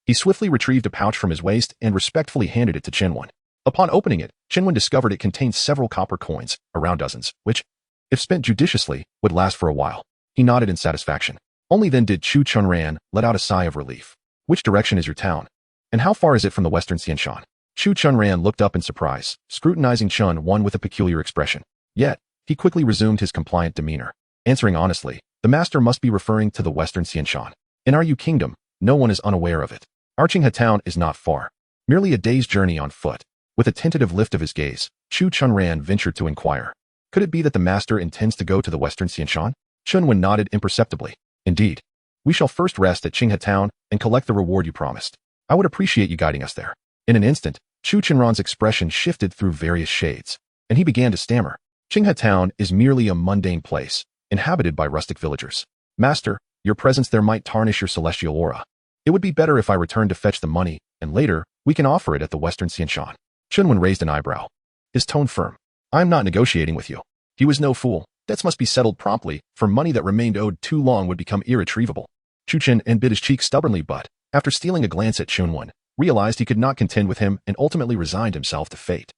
Speaker 2: he swiftly retrieved a pouch from his waist and respectfully handed it to Chen Wen. Upon opening it, Chen Wen discovered it contained several copper coins, around dozens, which, if spent judiciously, would last for a while. He nodded in satisfaction. Only then did Chu Chenran let out a sigh of relief. Which direction is your town? And how far is it from the western Xianshan? Chu Chenran looked up in surprise, scrutinizing Chun Wen with a peculiar expression. Yet, he quickly resumed his compliant demeanor. Answering honestly, the master must be referring to the western Xianshan. In our Yu Kingdom, no one is unaware of it. Our Qinghe town is not far, merely a day's journey on foot. With a tentative lift of his gaze, Chu Chenran ventured to inquire. Could it be that the master intends to go to the western Xianshan? Chun Wen nodded imperceptibly. Indeed. We shall first rest at Qinghe town and collect the reward you promised. I would appreciate you guiding us there. In an instant, Chu Chenran's expression shifted through various shades, and he began to stammer. Qinghe town is merely a mundane place, inhabited by rustic villagers. Master, your presence there might tarnish your celestial aura. It would be better if I returned to fetch the money, and later, we can offer it at the western Xianshan. Chun Wen raised an eyebrow, his tone firm. I am not negotiating with you. He was no fool. Debts must be settled promptly, for money that remained owed too long would become irretrievable. Chu Chen bit his cheek stubbornly but, after stealing a glance at Chun Wen, realized he could not contend with him and ultimately resigned himself to fate.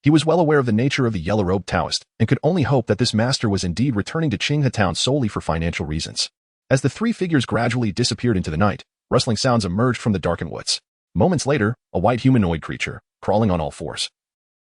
Speaker 2: He was well aware of the nature of the yellow-robed Taoist and could only hope that this master was indeed returning to Qinghe town solely for financial reasons. As the three figures gradually disappeared into the night, rustling sounds emerged from the darkened woods. Moments later, a white humanoid creature, crawling on all fours,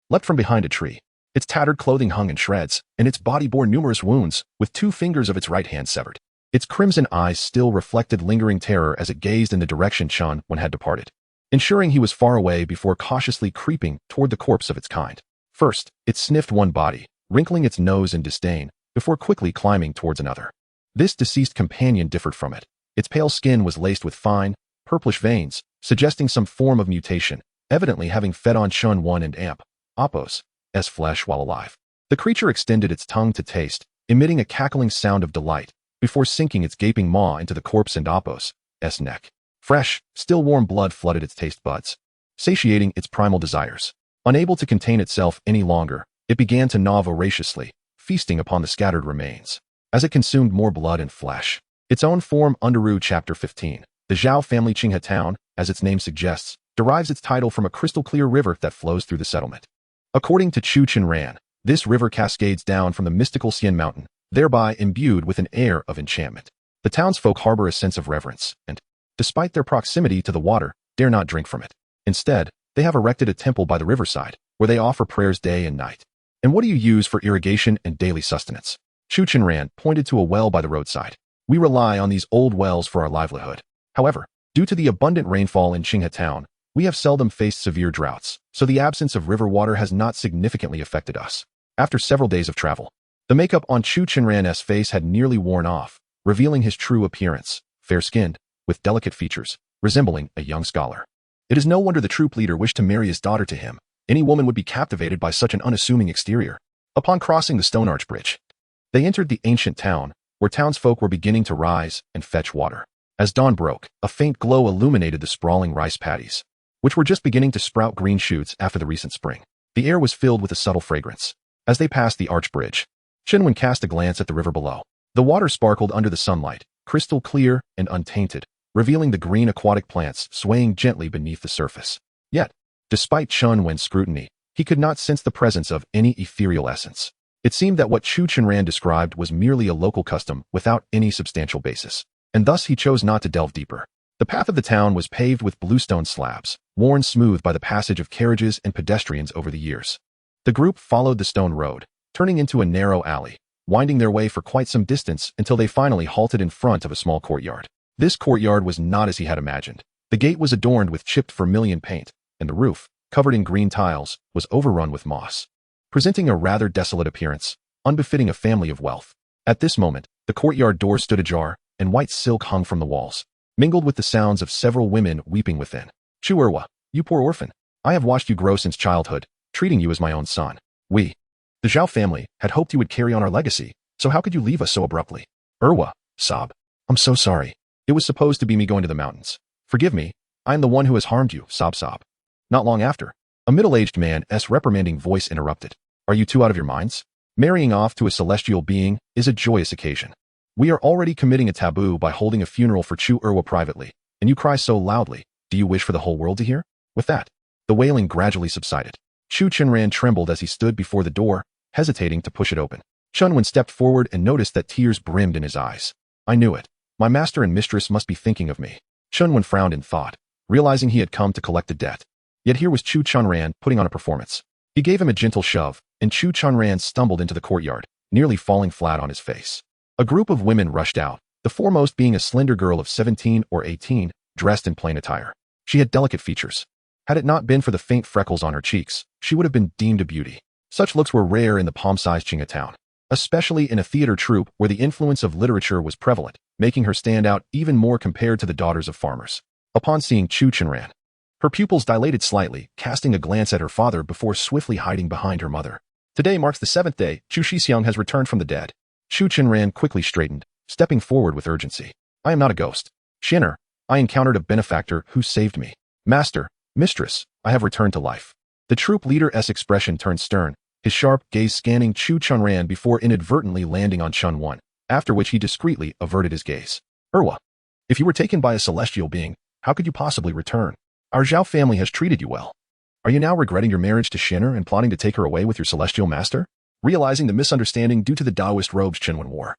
Speaker 2: leapt from behind a tree. Its tattered clothing hung in shreds, and its body bore numerous wounds, with 2 fingers of its right hand severed. Its crimson eyes still reflected lingering terror as it gazed in the direction Chun Wen had departed, ensuring he was far away before cautiously creeping toward the corpse of its kind. First, it sniffed one body, wrinkling its nose in disdain, before quickly climbing towards another. This deceased companion differed from it. Its pale skin was laced with fine, purplish veins, suggesting some form of mutation, evidently having fed on Chun Wen and Appo's flesh while alive. The creature extended its tongue to taste, emitting a cackling sound of delight, before sinking its gaping maw into the corpse and Appo's neck. Fresh, still warm blood flooded its taste buds, satiating its primal desires. Unable to contain itself any longer, it began to gnaw voraciously, feasting upon the scattered remains. As it consumed more blood and flesh, its own form Underu Chapter 15. The Zhao family Qinghe town, as its name suggests, derives its title from a crystal-clear river that flows through the settlement. According to Chu Chenran, this river cascades down from the mystical Xian mountain, thereby imbued with an air of enchantment. The townsfolk harbor a sense of reverence, and, despite their proximity to the water, dare not drink from it. Instead, they have erected a temple by the riverside, where they offer prayers day and night. And what do you use for irrigation and daily sustenance? Chu Chenran pointed to a well by the roadside. We rely on these old wells for our livelihood. However, due to the abundant rainfall in Qinghe town, we have seldom faced severe droughts, so the absence of river water has not significantly affected us. After several days of travel, the makeup on Chu Chenran's face had nearly worn off, revealing his true appearance, fair-skinned, with delicate features, resembling a young scholar. It is no wonder the troop leader wished to marry his daughter to him. Any woman would be captivated by such an unassuming exterior. Upon crossing the stone arch bridge, they entered the ancient town, where townsfolk were beginning to rise and fetch water. As dawn broke, a faint glow illuminated the sprawling rice paddies, which were just beginning to sprout green shoots after the recent spring. The air was filled with a subtle fragrance. As they passed the arch bridge, Shinwen cast a glance at the river below. The water sparkled under the sunlight, crystal clear and untainted, revealing the green aquatic plants swaying gently beneath the surface. Yet, despite Shinwen's scrutiny, he could not sense the presence of any ethereal essence. It seemed that what Chu Chenran described was merely a local custom without any substantial basis, and thus he chose not to delve deeper. The path of the town was paved with bluestone slabs, worn smooth by the passage of carriages and pedestrians over the years. The group followed the stone road, turning into a narrow alley, winding their way for quite some distance until they finally halted in front of a small courtyard. This courtyard was not as he had imagined. The gate was adorned with chipped vermilion paint, and the roof, covered in green tiles, was overrun with moss, presenting a rather desolate appearance, unbefitting a family of wealth. At this moment, the courtyard door stood ajar, and white silk hung from the walls, mingled with the sounds of several women weeping within. Chu Erwa, you poor orphan. I have watched you grow since childhood, treating you as my own son. We, the Zhao family, had hoped you would carry on our legacy, so how could you leave us so abruptly? Erwa, sob. I'm so sorry. It was supposed to be me going to the mountains. Forgive me, I am the one who has harmed you, sob. Not long after, a middle-aged man's reprimanding voice interrupted. Are you two out of your minds? Marrying off to a celestial being is a joyous occasion. We are already committing a taboo by holding a funeral for Chu Erwa privately, and you cry so loudly. Do you wish for the whole world to hear? With that, the wailing gradually subsided. Chu Chenran trembled as he stood before the door, hesitating to push it open. Shunwen stepped forward and noticed that tears brimmed in his eyes. I knew it. My master and mistress must be thinking of me. Shunwen frowned in thought, realizing he had come to collect a debt. Yet here was Chu Chenran putting on a performance. He gave him a gentle shove, and Chu Chenran stumbled into the courtyard, nearly falling flat on his face. A group of women rushed out, the foremost being a slender girl of 17 or 18, dressed in plain attire. She had delicate features. Had it not been for the faint freckles on her cheeks, she would have been deemed a beauty. Such looks were rare in the palm-sized Qinga town, especially in a theater troupe where the influence of literature was prevalent, making her stand out even more compared to the daughters of farmers. Upon seeing Chu Chenran, her pupils dilated slightly, casting a glance at her father before swiftly hiding behind her mother. Today marks the 7th day Chu Shixiang has returned from the dead. Chu Chenran quickly straightened, stepping forward with urgency. I am not a ghost. Shinner, I encountered a benefactor who saved me. Master, mistress, I have returned to life. The troop leader's expression turned stern, his sharp gaze scanning Chu Chenran before inadvertently landing on Shunwen, after which he discreetly averted his gaze. Erwa, if you were taken by a celestial being, how could you possibly return? Our Zhao family has treated you well. Are you now regretting your marriage to Shinner and plotting to take her away with your celestial master? Realizing the misunderstanding due to the Taoist robes Chenwen wore,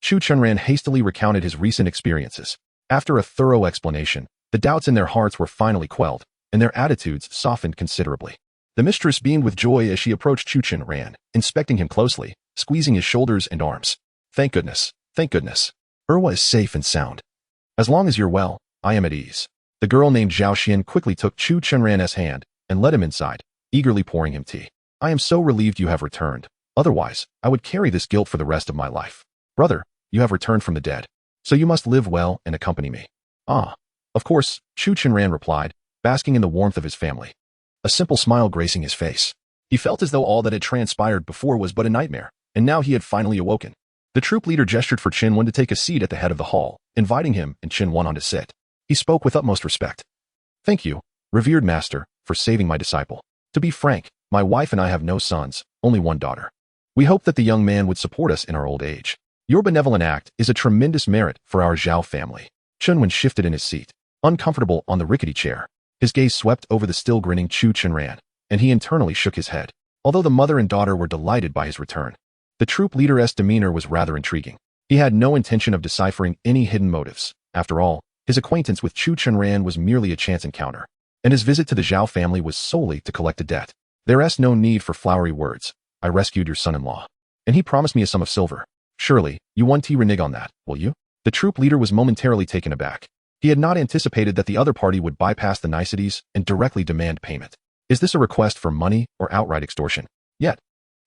Speaker 2: Chu Chenran hastily recounted his recent experiences. After a thorough explanation, the doubts in their hearts were finally quelled, and their attitudes softened considerably. The mistress beamed with joy as she approached Chu Chenran, inspecting him closely, squeezing his shoulders and arms. Thank goodness, thank goodness. Erwa is safe and sound. As long as you're well, I am at ease. The girl named Zhao Xian quickly took Chu Chenran's hand and led him inside, eagerly pouring him tea. I am so relieved you have returned. Otherwise, I would carry this guilt for the rest of my life. Brother, you have returned from the dead, so you must live well and accompany me. Ah, of course, Chu Chenran replied, basking in the warmth of his family, a simple smile gracing his face. He felt as though all that had transpired before was but a nightmare, and now he had finally awoken. The troop leader gestured for Qinwen to take a seat at the head of the hall, inviting him and Qinwen on to sit. He spoke with utmost respect. Thank you, revered master, for saving my disciple. To be frank, my wife and I have no sons, only one daughter. We hope that the young man would support us in our old age. Your benevolent act is a tremendous merit for our Zhao family. Qinwen shifted in his seat, uncomfortable on the rickety chair. His gaze swept over the still grinning Chu Chenran, and he internally shook his head. Although the mother and daughter were delighted by his return, the troop leader's demeanor was rather intriguing. He had no intention of deciphering any hidden motives. After all, his acquaintance with Chu Chenran was merely a chance encounter, and his visit to the Zhao family was solely to collect a debt. There's no need for flowery words. I rescued your son-in-law, and he promised me a sum of silver. Surely, you won't renege on that, will you? The troop leader was momentarily taken aback. He had not anticipated that the other party would bypass the niceties and directly demand payment. Is this a request for money or outright extortion? Yet,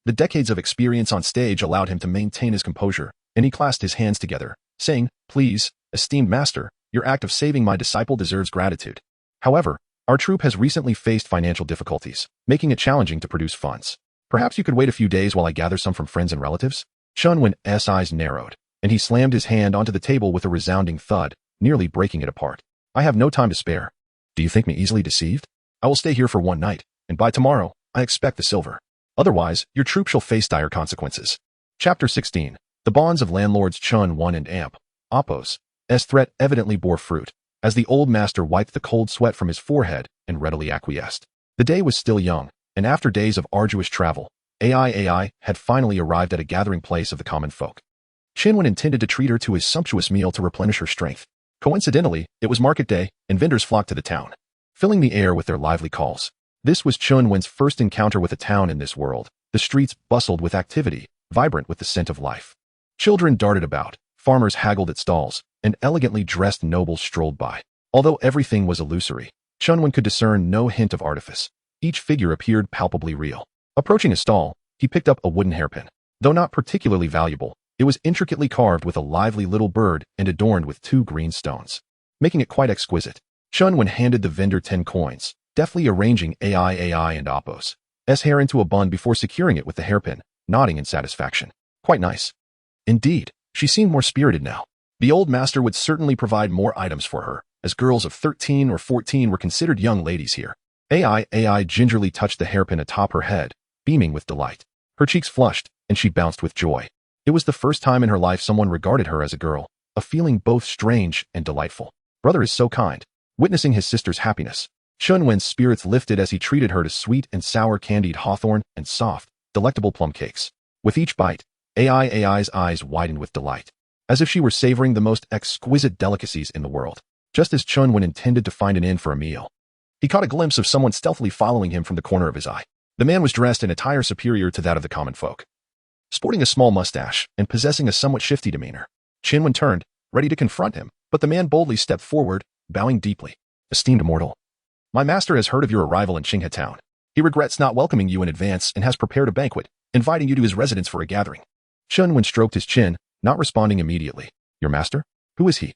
Speaker 2: the decades of experience on stage allowed him to maintain his composure, and he clasped his hands together, saying, Please, esteemed master, your act of saving my disciple deserves gratitude. However, our troop has recently faced financial difficulties, making it challenging to produce funds. Perhaps you could wait a few days while I gather some from friends and relatives? Shunwen's eyes narrowed, and he slammed his hand onto the table with a resounding thud, nearly breaking it apart. I have no time to spare. Do you think me easily deceived? I will stay here for one night, and by tomorrow, I expect the silver. Otherwise, your troop shall face dire consequences. Chapter 16. The bonds of landlords Chun Won and Amp. Appos. S threat evidently bore fruit, as the old master wiped the cold sweat from his forehead and readily acquiesced. The day was still young, and after days of arduous travel, AI had finally arrived at a gathering place of the common folk. Chinwen intended to treat her to a sumptuous meal to replenish her strength. Coincidentally, it was market day, and vendors flocked to the town, filling the air with their lively calls. This was Chunwen's first encounter with a town in this world. The streets bustled with activity, vibrant with the scent of life. Children darted about, farmers haggled at stalls, and elegantly dressed nobles strolled by. Although everything was illusory, Chunwen could discern no hint of artifice. Each figure appeared palpably real. Approaching a stall, he picked up a wooden hairpin. Though not particularly valuable, it was intricately carved with a lively little bird and adorned with 2 green stones, making it quite exquisite. Chunwen handed the vendor 10 coins, deftly arranging AI and Appos' hair into a bun before securing it with the hairpin, nodding in satisfaction. Quite nice. Indeed, she seemed more spirited now. The old master would certainly provide more items for her, as girls of 13 or 14 were considered young ladies here. AI gingerly touched the hairpin atop her head, beaming with delight. Her cheeks flushed, and she bounced with joy. It was the first time in her life someone regarded her as a girl, a feeling both strange and delightful. Brother is so kind. Witnessing his sister's happiness, Chunwen's spirits lifted as he treated her to sweet and sour candied hawthorn and soft, delectable plum cakes. With each bite, AI's eyes widened with delight, as if she were savoring the most exquisite delicacies in the world. Just as Chunwen intended to find an inn for a meal, he caught a glimpse of someone stealthily following him from the corner of his eye. The man was dressed in attire superior to that of the common folk, sporting a small mustache and possessing a somewhat shifty demeanor. Chunwen turned, ready to confront him, but the man boldly stepped forward, bowing deeply. Esteemed immortal, my master has heard of your arrival in Qinghe town. He regrets not welcoming you in advance and has prepared a banquet, inviting you to his residence for a gathering. Chunwen stroked his chin, not responding immediately. Your master? Who is he?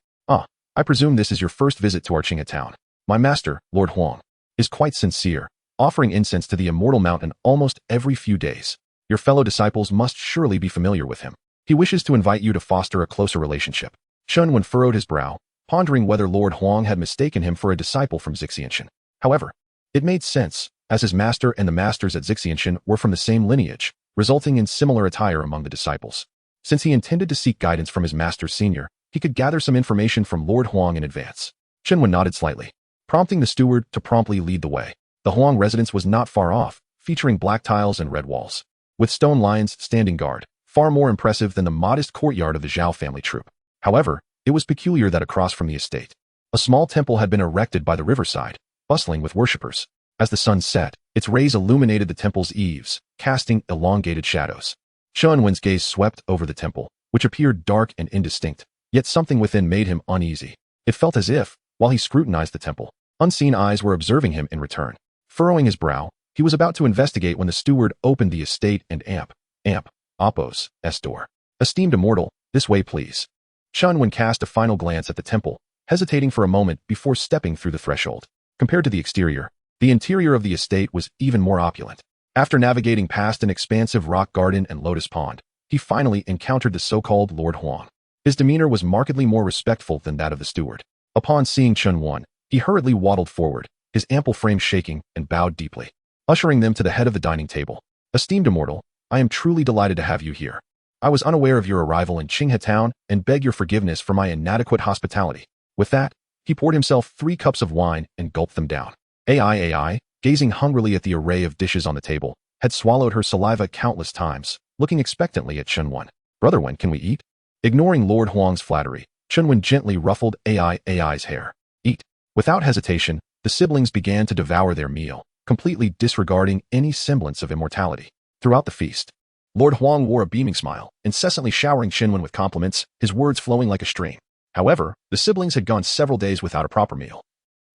Speaker 2: I presume this is your first visit to our Qinghe town. My master, Lord Huang, is quite sincere, offering incense to the immortal mountain almost every few days. Your fellow disciples must surely be familiar with him. He wishes to invite you to foster a closer relationship. Chunwen furrowed his brow, pondering whether Lord Huang had mistaken him for a disciple from Zixianshan. However, it made sense, as his master and the masters at Zixianshan were from the same lineage, resulting in similar attire among the disciples. Since he intended to seek guidance from his master's senior, he could gather some information from Lord Huang in advance. Chunwen nodded slightly, prompting the steward to promptly lead the way. The Huang residence was not far off, featuring black tiles and red walls, with stone lions standing guard, far more impressive than the modest courtyard of the Zhao family troop. However, it was peculiar that across from the estate, a small temple had been erected by the riverside, bustling with worshippers. As the sun set, its rays illuminated the temple's eaves, casting elongated shadows. Chunwen's gaze swept over the temple, which appeared dark and indistinct, yet something within made him uneasy. It felt as if, while he scrutinized the temple, unseen eyes were observing him in return. Furrowing his brow, he was about to investigate when the steward opened the estate and Appos' door. Esteemed immortal, this way please. Chunwen cast a final glance at the temple, hesitating for a moment before stepping through the threshold. Compared to the exterior, the interior of the estate was even more opulent. After navigating past an expansive rock garden and lotus pond, he finally encountered the so-called Lord Huang. His demeanor was markedly more respectful than that of the steward. Upon seeing Chunwen, he hurriedly waddled forward, his ample frame shaking, and bowed deeply, ushering them to the head of the dining table. Esteemed immortal, I am truly delighted to have you here. I was unaware of your arrival in Qinghe town and beg your forgiveness for my inadequate hospitality. With that, he poured himself 3 cups of wine and gulped them down. AI, gazing hungrily at the array of dishes on the table, had swallowed her saliva countless times, looking expectantly at Chunwen. Brother, when can we eat? Ignoring Lord Huang's flattery, Chunwen gently ruffled AI's hair. Eat. Without hesitation, the siblings began to devour their meal, completely disregarding any semblance of immortality. Throughout the feast, Lord Huang wore a beaming smile, incessantly showering Chunwen with compliments, his words flowing like a stream. However, the siblings had gone several days without a proper meal,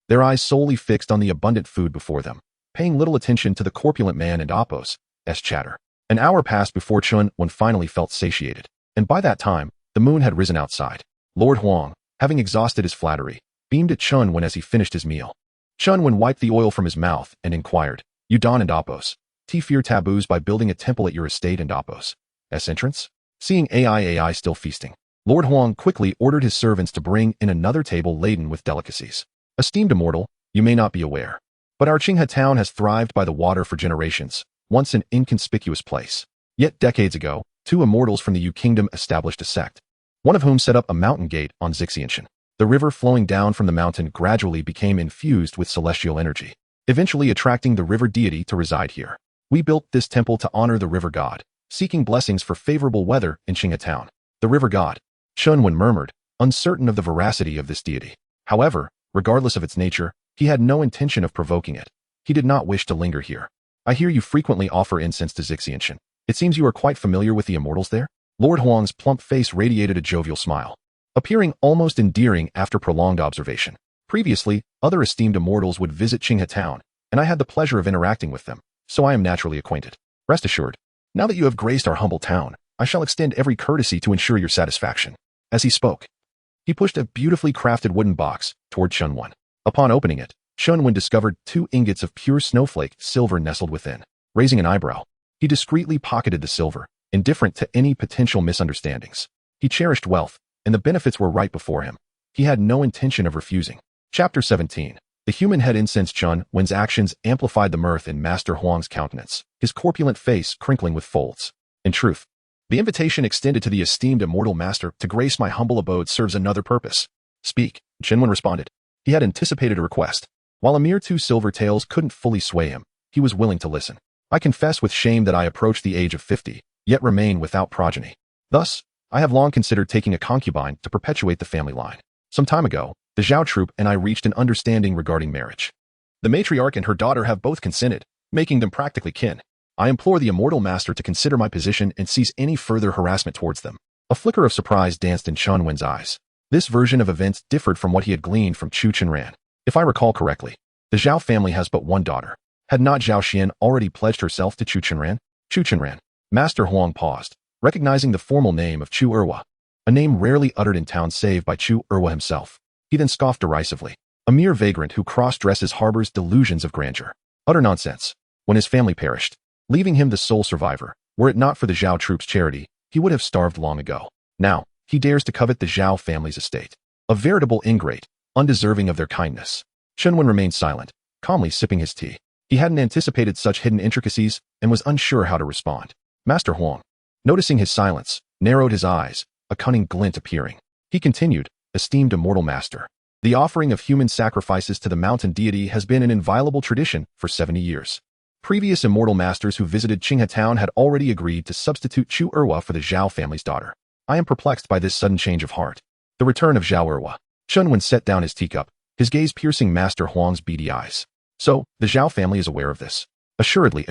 Speaker 2: their eyes solely fixed on the abundant food before them, paying little attention to the corpulent man and Appos' chatter. An hour passed before Chunwen finally felt satiated, and by that time, the moon had risen outside. Lord Huang, having exhausted his flattery, beamed at Chunwen as he finished his meal. Chunwen wiped the oil from his mouth and inquired, You Don and Appos' fear taboos by building a temple at your estate and Appos' entrance? Seeing AI still feasting, Lord Huang quickly ordered his servants to bring in another table laden with delicacies. Esteemed immortal, you may not be aware, but our Qinghe town has thrived by the water for generations, once an inconspicuous place. Yet decades ago, 2 immortals from the Yu Kingdom established a sect, one of whom set up a mountain gate on Xixianshan. The river flowing down from the mountain gradually became infused with celestial energy, eventually attracting the river deity to reside here. We built this temple to honor the river god, seeking blessings for favorable weather in Qinghe town. The river god, Chunwen murmured, uncertain of the veracity of this deity. However, regardless of its nature, he had no intention of provoking it. He did not wish to linger here. I hear you frequently offer incense to Xixianshan. It seems you are quite familiar with the immortals there? Lord Huang's plump face radiated a jovial smile, appearing almost endearing after prolonged observation. Previously, other esteemed immortals would visit Qinghe town, and I had the pleasure of interacting with them, so I am naturally acquainted. Rest assured, now that you have graced our humble town, I shall extend every courtesy to ensure your satisfaction. As he spoke, he pushed a beautifully crafted wooden box toward Chunwen. Upon opening it, Chunwen discovered 2 ingots of pure snowflake silver nestled within. Raising an eyebrow, he discreetly pocketed the silver, indifferent to any potential misunderstandings. He cherished wealth, and the benefits were right before him. He had no intention of refusing. Chapter 17. The human head incense. Chunwen's actions amplified the mirth in Master Huang's countenance, his corpulent face crinkling with folds. In truth, the invitation extended to the esteemed immortal master to grace my humble abode serves another purpose. Speak, Chunwen responded. He had anticipated a request. While a mere 2 silver taels couldn't fully sway him, he was willing to listen. I confess with shame that I approach the age of 50, yet remain without progeny. Thus, I have long considered taking a concubine to perpetuate the family line. Some time ago, the Zhao troop and I reached an understanding regarding marriage. The matriarch and her daughter have both consented, making them practically kin. I implore the immortal master to consider my position and cease any further harassment towards them. A flicker of surprise danced in Chunwen's eyes. This version of events differed from what he had gleaned from Chu Chenran. If I recall correctly, the Zhao family has but 1 daughter. Had not Zhao Xian already pledged herself to Chu Chenran? Chu Chenran. Master Huang paused, recognizing the formal name of Chu Erhua, a name rarely uttered in town save by Chu Erhua himself. He then scoffed derisively. A mere vagrant who cross-dresses harbors delusions of grandeur. Utter nonsense. When his family perished, leaving him the sole survivor, were it not for the Zhao troop's charity, he would have starved long ago. Now, he dares to covet the Zhao family's estate. A veritable ingrate, undeserving of their kindness. Chunwen remained silent, calmly sipping his tea. He hadn't anticipated such hidden intricacies and was unsure how to respond. Master Huang, noticing his silence, narrowed his eyes, a cunning glint appearing. He continued, esteemed immortal master. The offering of human sacrifices to the mountain deity has been an inviolable tradition for 70 years. Previous immortal masters who visited Qinghe town had already agreed to substitute Chu Erhua for the Zhao family's daughter. I am perplexed by this sudden change of heart. The return of Zhao Erhua. Chunwen set down his teacup, his gaze piercing Master Huang's beady eyes. So, the Zhao family is aware of this. Assuredly.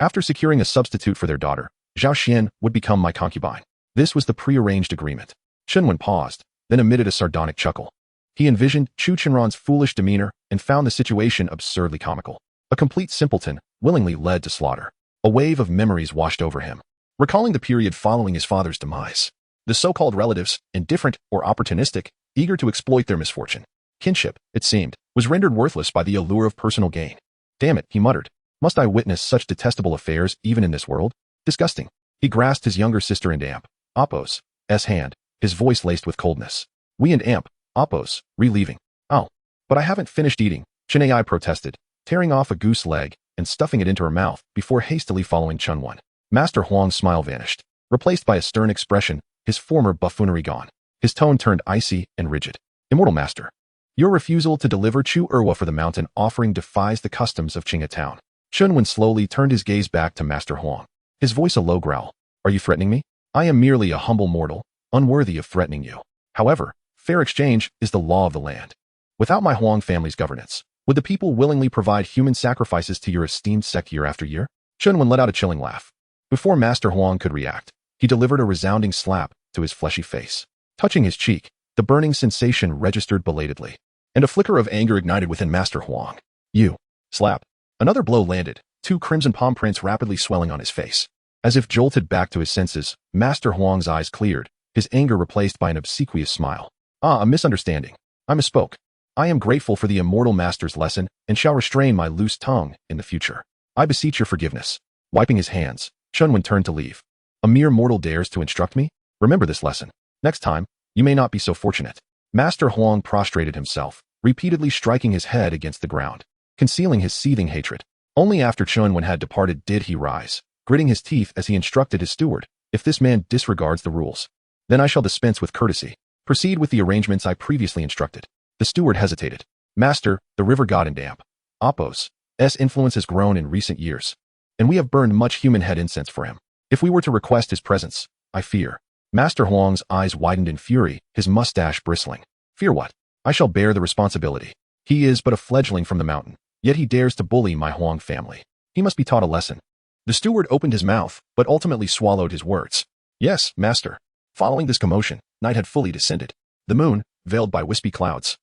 Speaker 2: After securing a substitute for their daughter, Zhao Xian would become my concubine. This was the prearranged agreement. Chunwen paused, then emitted a sardonic chuckle. He envisioned Chu Chenran's foolish demeanor and found the situation absurdly comical. A complete simpleton, willingly led to slaughter. A wave of memories washed over him, recalling the period following his father's demise. The so-called relatives, indifferent or opportunistic, eager to exploit their misfortune. Kinship, it seemed, was rendered worthless by the allure of personal gain. Damn it, he muttered. Must I witness such detestable affairs even in this world? Disgusting. He grasped his younger sister and Amp, Appo's hand, his voice laced with coldness. We and Amp, Appo's, relieving. Oh, but I haven't finished eating, Chenai protested, tearing off a goose leg and stuffing it into her mouth before hastily following Chunwen. Master Huang's smile vanished, replaced by a stern expression, his former buffoonery gone. His tone turned icy and rigid. Immortal Master, your refusal to deliver Chu Erhua for the mountain offering defies the customs of Qinghe town. Chunwen slowly turned his gaze back to Master Huang, his voice a low growl. Are you threatening me? I am merely a humble mortal, unworthy of threatening you. However, fair exchange is the law of the land. Without my Huang family's governance, would the people willingly provide human sacrifices to your esteemed sect year after year? Chunwen let out a chilling laugh. Before Master Huang could react, he delivered a resounding slap to his fleshy face. Touching his cheek, the burning sensation registered belatedly, and a flicker of anger ignited within Master Huang. You. Slap. Another blow landed, 2 crimson palm prints rapidly swelling on his face. As if jolted back to his senses, Master Huang's eyes cleared, his anger replaced by an obsequious smile. A misunderstanding. I misspoke. I am grateful for the immortal master's lesson and shall restrain my loose tongue in the future. I beseech your forgiveness. Wiping his hands, Chunwen turned to leave. A mere mortal dares to instruct me? Remember this lesson. Next time, you may not be so fortunate. Master Huang prostrated himself, repeatedly striking his head against the ground, concealing his seething hatred. Only after Chun Wen had departed did he rise, gritting his teeth as he instructed his steward, if this man disregards the rules, then I shall dispense with courtesy. Proceed with the arrangements I previously instructed. The steward hesitated. Master, the river god and damp. Apos. S influence has grown in recent years, and we have burned much human head incense for him. If we were to request his presence, I fear. Master Huang's eyes widened in fury, his mustache bristling. Fear what? I shall bear the responsibility. He is but a fledgling from the mountain, yet he dares to bully my Huang family. He must be taught a lesson. The steward opened his mouth, but ultimately swallowed his words. Yes, master. Following this commotion, night had fully descended. The moon, veiled by wispy clouds,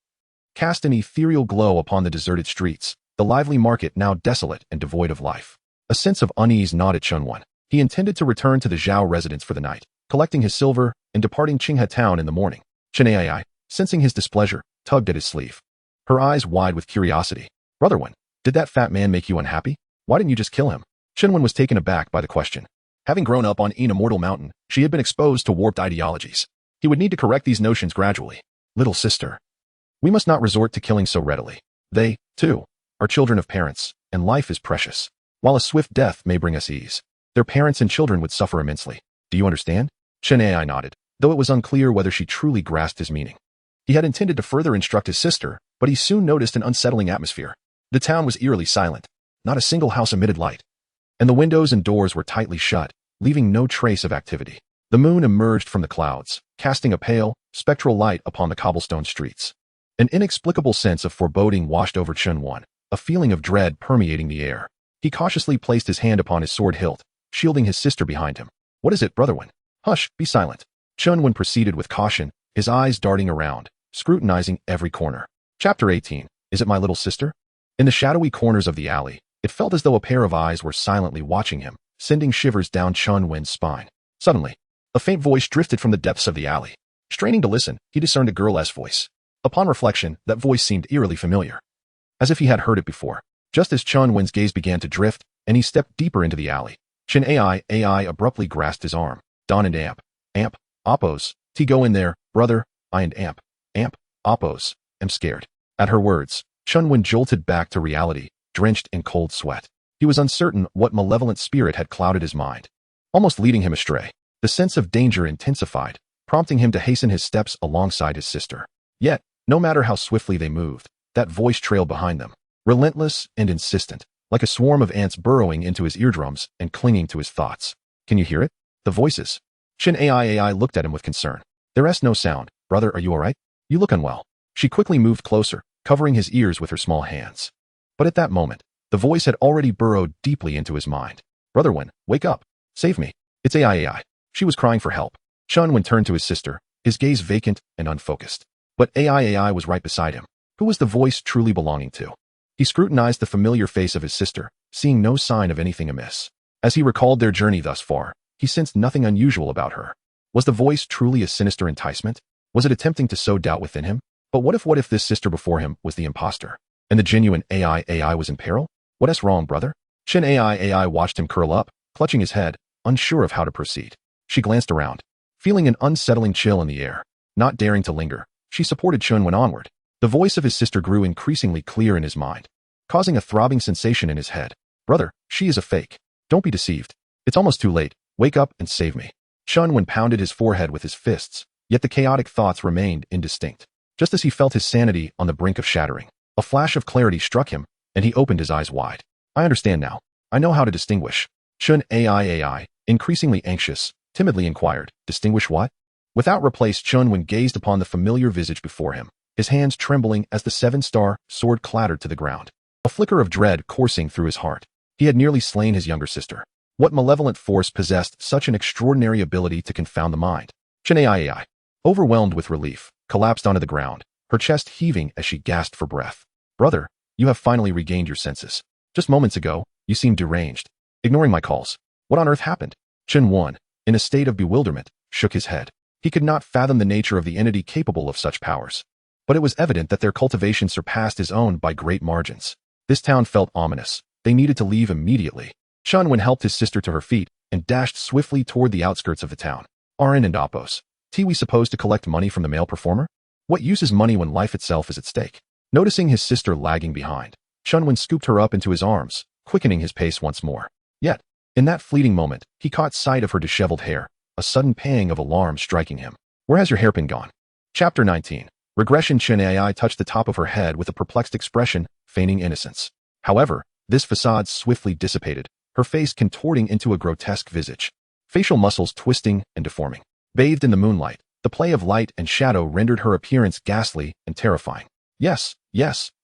Speaker 2: cast an ethereal glow upon the deserted streets, the lively market now desolate and devoid of life. A sense of unease gnawed at Chun Wen. He intended to return to the Zhao residence for the night, collecting his silver and departing Qinghe town in the morning. Chen Ai, sensing his displeasure, tugged at his sleeve. Her eyes wide with curiosity. Brother Wen, did that fat man make you unhappy? Why didn't you just kill him? Chen Wen was taken aback by the question. Having grown up on immortal mountain, she had been exposed to warped ideologies. He would need to correct these notions gradually. Little sister. We must not resort to killing so readily. They, too, are children of parents, and life is precious. While a swift death may bring us ease, their parents and children would suffer immensely. Do you understand? Chen Ai nodded, though it was unclear whether she truly grasped his meaning. He had intended to further instruct his sister, but he soon noticed an unsettling atmosphere. The town was eerily silent. Not a single house emitted light, and the windows and doors were tightly shut, leaving no trace of activity. The moon emerged from the clouds, casting a pale, spectral light upon the cobblestone streets. An inexplicable sense of foreboding washed over Chun Wen, a feeling of dread permeating the air. He cautiously placed his hand upon his sword hilt, shielding his sister behind him. What is it, Brother Wen? Hush, be silent. Chun Wen proceeded with caution, his eyes darting around, scrutinizing every corner. Chapter 18. Is it my little sister? In the shadowy corners of the alley, it felt as though a pair of eyes were silently watching him, sending shivers down Chun Wen's spine. Suddenly, a faint voice drifted from the depths of the alley. Straining to listen, he discerned a girl's voice. Upon reflection, that voice seemed eerily familiar, as if he had heard it before. Just as Chun Wen's gaze began to drift, and he stepped deeper into the alley, Chen Ai abruptly grasped his arm. Don and Amp, Oppos, go in there, brother, I and Amp, Oppos, am scared. At her words, Chun Wen jolted back to reality, drenched in cold sweat. He was uncertain what malevolent spirit had clouded his mind, almost leading him astray. The sense of danger intensified, prompting him to hasten his steps alongside his sister. Yet, no matter how swiftly they moved, that voice trailed behind them, relentless and insistent, like a swarm of ants burrowing into his eardrums and clinging to his thoughts. Can you hear it? The voices. Chen Ai looked at him with concern. There's no sound. Brother, are you all right? You look unwell. She quickly moved closer, covering his ears with her small hands. But at that moment, the voice had already burrowed deeply into his mind. Brother Wen, wake up. Save me. It's Ai. She was crying for help. Chun Wen turned to his sister, his gaze vacant and unfocused. But Ai was right beside him. Who was the voice truly belonging to? He scrutinized the familiar face of his sister, seeing no sign of anything amiss. As he recalled their journey thus far, he sensed nothing unusual about her. Was the voice truly a sinister enticement? Was it attempting to sow doubt within him? But what if this sister before him was the imposter, and the genuine Ai was in peril? What's wrong, brother? Chen Ai watched him curl up, clutching his head, unsure of how to proceed. She glanced around, feeling an unsettling chill in the air. Not daring to linger, she supported Chun Wen onward. The voice of his sister grew increasingly clear in his mind, causing a throbbing sensation in his head. Brother, she is a fake. Don't be deceived. It's almost too late. Wake up and save me. Chun Wen pounded his forehead with his fists, yet the chaotic thoughts remained indistinct. Just as he felt his sanity on the brink of shattering, a flash of clarity struck him, and he opened his eyes wide. I understand now. I know how to distinguish. Chen Ai, increasingly anxious, timidly inquired, distinguish what? Without replace, Chun Wen gazed upon the familiar visage before him, his hands trembling as the 7-star sword clattered to the ground. A flicker of dread coursing through his heart. He had nearly slain his younger sister. What malevolent force possessed such an extraordinary ability to confound the mind? Chen Ai, overwhelmed with relief, collapsed onto the ground, her chest heaving as she gasped for breath. Brother, you have finally regained your senses. Just moments ago, you seemed deranged, ignoring my calls. What on earth happened? Chen Wen, in a state of bewilderment, shook his head. He could not fathom the nature of the entity capable of such powers. But it was evident that their cultivation surpassed his own by great margins. This town felt ominous. They needed to leave immediately. Chun Wen helped his sister to her feet and dashed swiftly toward the outskirts of the town. Arin and Oppos, We supposed to collect money from the male performer? What use is money when life itself is at stake? Noticing his sister lagging behind, Chunwin scooped her up into his arms, quickening his pace once more. Yet, in that fleeting moment, he caught sight of her disheveled hair, a sudden pang of alarm striking him. Where has your hairpin gone? Chapter 19. Regression. Chen Ai touched the top of her head with a perplexed expression, feigning innocence. However, this facade swiftly dissipated, her face contorting into a grotesque visage, facial muscles twisting and deforming. Bathed in the moonlight, the play of light and shadow rendered her appearance ghastly and terrifying. Yes,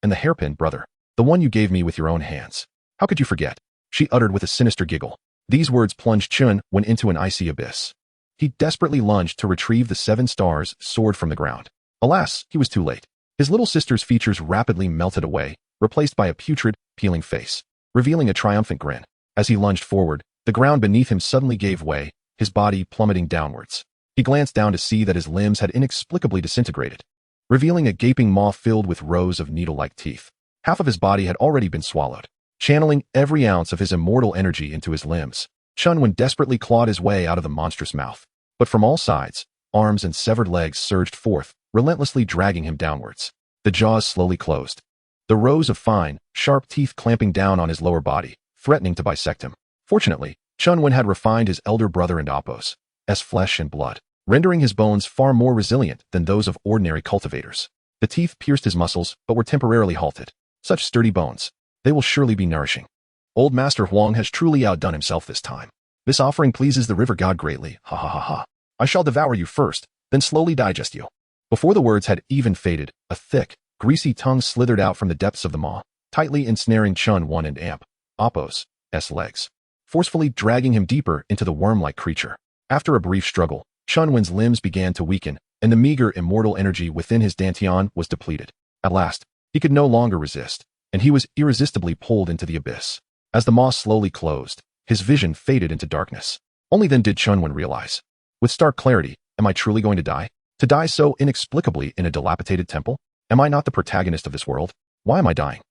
Speaker 2: and the hairpin, brother. The one you gave me with your own hands. How could you forget? She uttered with a sinister giggle. These words plunged Chun into an icy abyss. He desperately lunged to retrieve the 7 stars sword from the ground. Alas, he was too late. His little sister's features rapidly melted away, replaced by a putrid, peeling face, revealing a triumphant grin. As he lunged forward, the ground beneath him suddenly gave way, his body plummeting downwards. He glanced down to see that his limbs had inexplicably disintegrated, revealing a gaping maw filled with rows of needle-like teeth. Half of his body had already been swallowed. Channeling every ounce of his immortal energy into his limbs, Chunwin desperately clawed his way out of the monstrous mouth. But from all sides, arms and severed legs surged forth, relentlessly dragging him downwards. The jaws slowly closed, the rows of fine, sharp teeth clamping down on his lower body, threatening to bisect him. Fortunately, Chunwin had refined his elder brother and Appo's flesh and blood, rendering his bones far more resilient than those of ordinary cultivators. The teeth pierced his muscles, but were temporarily halted. Such sturdy bones. They will surely be nourishing. Old Master Huang has truly outdone himself this time. This offering pleases the river god greatly. Ha ha ha ha. I shall devour you first, then slowly digest you. Before the words had even faded, a thick, greasy tongue slithered out from the depths of the maw, tightly ensnaring Chun and Appo's legs, forcefully dragging him deeper into the worm-like creature. After a brief struggle, Chunwin's limbs began to weaken, and the meager immortal energy within his dantian was depleted. At last, he could no longer resist, and he was irresistibly pulled into the abyss. As the maw slowly closed, his vision faded into darkness. Only then did Chunwin realize, with stark clarity, am I truly going to die? To die so inexplicably in a dilapidated temple? Am I not the protagonist of this world? Why am I dying?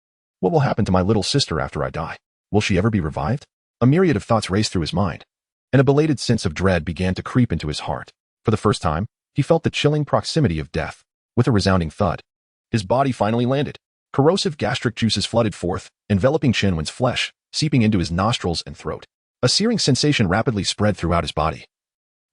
Speaker 2: What will happen to my little sister after I die? Will she ever be revived? A myriad of thoughts raced through his mind, and a belated sense of dread began to creep into his heart. For the first time, he felt the chilling proximity of death. With a resounding thud, his body finally landed. Corrosive gastric juices flooded forth, enveloping Chunwin's flesh, seeping into his nostrils and throat. A searing sensation rapidly spread throughout his body,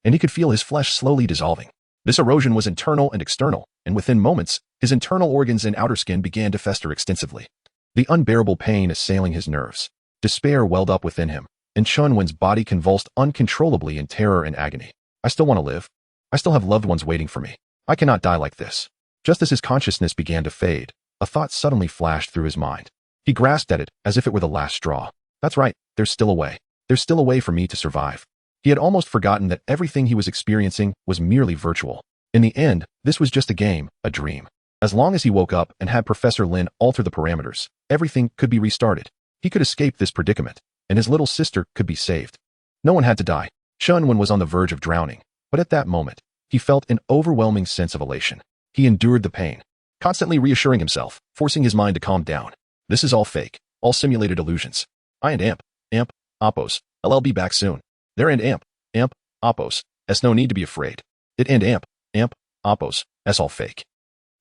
Speaker 2: and he could feel his flesh slowly dissolving. This erosion was internal and external, and within moments, his internal organs and outer skin began to fester extensively. The unbearable pain assailing his nerves. Despair welled up within him, and Chunwin's body convulsed uncontrollably in terror and agony. I still want to live. I still have loved ones waiting for me. I cannot die like this. Just as his consciousness began to fade, a thought suddenly flashed through his mind. He grasped at it as if it were the last straw. That's right, there's still a way. There's still a way for me to survive. He had almost forgotten that everything he was experiencing was merely virtual. In the end, this was just a game, a dream. As long as he woke up and had Professor Lin alter the parameters, everything could be restarted. He could escape this predicament, and his little sister could be saved. No one had to die. Chunwin was on the verge of drowning, but at that moment, he felt an overwhelming sense of elation. He endured the pain, constantly reassuring himself, forcing his mind to calm down. This is all fake, all simulated illusions. I and Appo's, I'll be back soon. There and Appo's, no need to be afraid. It and Appo's, all fake.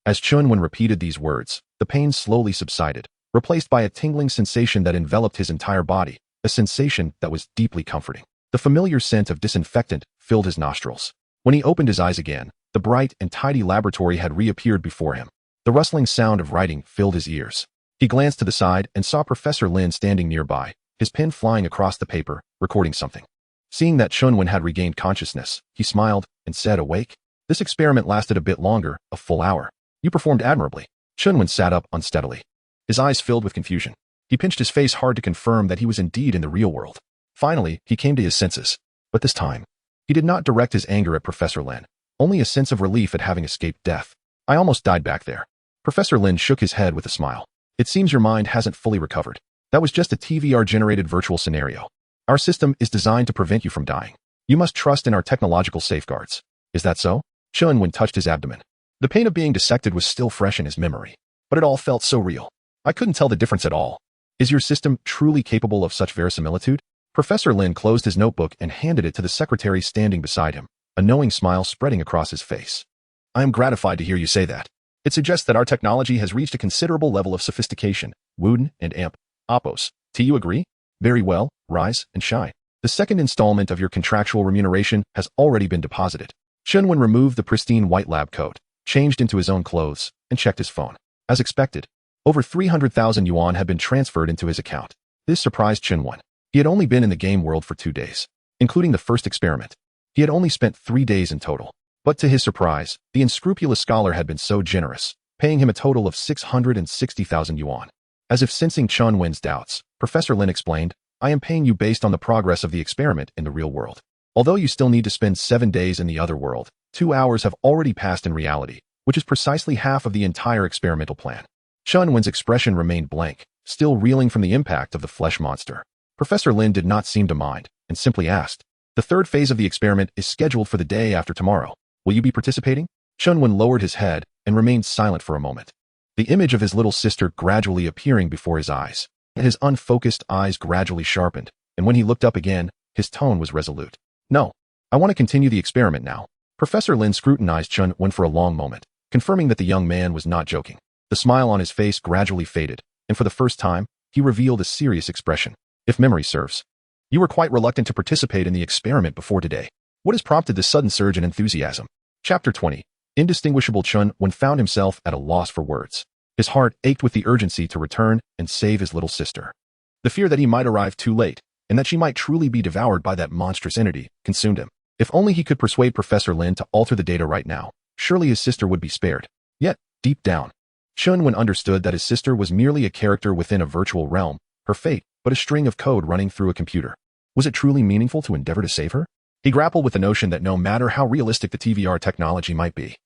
Speaker 2: As Chunwin repeated these words, the pain slowly subsided, replaced by a tingling sensation that enveloped his entire body, a sensation that was deeply comforting. The familiar scent of disinfectant filled his nostrils. When he opened his eyes again, the bright and tidy laboratory had reappeared before him. The rustling sound of writing filled his ears. He glanced to the side and saw Professor Lin standing nearby, his pen flying across the paper, recording something. Seeing that Chunwin had regained consciousness, he smiled and said, awake? This experiment lasted a bit longer, a full hour. You performed admirably. Chunwin sat up unsteadily. His eyes filled with confusion. He pinched his face hard to confirm that he was indeed in the real world. Finally, he came to his senses. But this time, he did not direct his anger at Professor Lin, only a sense of relief at having escaped death. I almost died back there. Professor Lin shook his head with a smile. It seems your mind hasn't fully recovered. That was just a TVR-generated virtual scenario. Our system is designed to prevent you from dying. You must trust in our technological safeguards. Is that so? Chunwin touched his abdomen. The pain of being dissected was still fresh in his memory, but it all felt so real. I couldn't tell the difference at all. Is your system truly capable of such verisimilitude? Professor Lin closed his notebook and handed it to the secretary standing beside him. a knowing smile spreading across his face. I am gratified to hear you say that. It suggests that our technology has reached a considerable level of sophistication. Wooden and Amp. Oppos. Do you agree? Very well, rise and shine. The second installment of your contractual remuneration has already been deposited. Chunwen removed the pristine white lab coat, changed into his own clothes, and checked his phone. As expected, over 300,000 yuan had been transferred into his account. This surprised Chunwen. He had only been in the game world for 2 days, including the first experiment. He had only spent 3 days in total. But to his surprise, the unscrupulous scholar had been so generous, paying him a total of 660,000 yuan. As if sensing Chunwen's doubts, Professor Lin explained, I am paying you based on the progress of the experiment in the real world. Although you still need to spend 7 days in the other world, 2 hours have already passed in reality, which is precisely half of the entire experimental plan. Chunwen's expression remained blank, still reeling from the impact of the flesh monster. Professor Lin did not seem to mind, and simply asked, the third phase of the experiment is scheduled for the day after tomorrow. Will you be participating? Chunwen lowered his head and remained silent for a moment. The image of his little sister gradually appearing before his eyes. His unfocused eyes gradually sharpened, and when he looked up again, his tone was resolute. No, I want to continue the experiment now. Professor Lin scrutinized Chunwen for a long moment, confirming that the young man was not joking. The smile on his face gradually faded, and for the first time, he revealed a serious expression. If memory serves, you were quite reluctant to participate in the experiment before today. What has prompted this sudden surge in enthusiasm? Chapter 20. Indistinguishable Chunwen found himself at a loss for words. His heart ached with the urgency to return and save his little sister. The fear that he might arrive too late, and that she might truly be devoured by that monstrous entity, consumed him. If only he could persuade Professor Lin to alter the data right now, surely his sister would be spared. Yet, deep down, Chunwen understood that his sister was merely a character within a virtual realm, her fate but a string of code running through a computer. Was it truly meaningful to endeavor to save her? He grappled with the notion that no matter how realistic the TVR technology might be,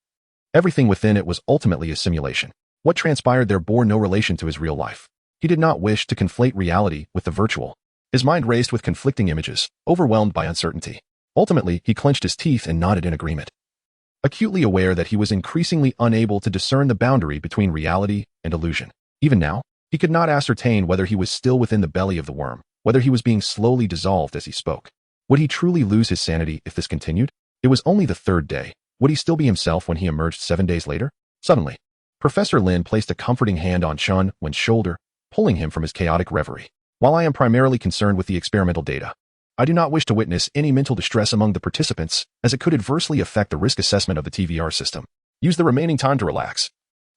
Speaker 2: everything within it was ultimately a simulation. What transpired there bore no relation to his real life. He did not wish to conflate reality with the virtual. His mind raced with conflicting images, overwhelmed by uncertainty. Ultimately, he clenched his teeth and nodded in agreement, acutely aware that he was increasingly unable to discern the boundary between reality and illusion. Even now, he could not ascertain whether he was still within the belly of the worm, whether he was being slowly dissolved as he spoke. Would he truly lose his sanity if this continued? It was only the 3rd day. Would he still be himself when he emerged 7 days later? Suddenly, Professor Lin placed a comforting hand on Chunwen's shoulder, pulling him from his chaotic reverie. While I am primarily concerned with the experimental data, I do not wish to witness any mental distress among the participants, as it could adversely affect the risk assessment of the TVR system. Use the remaining time to relax,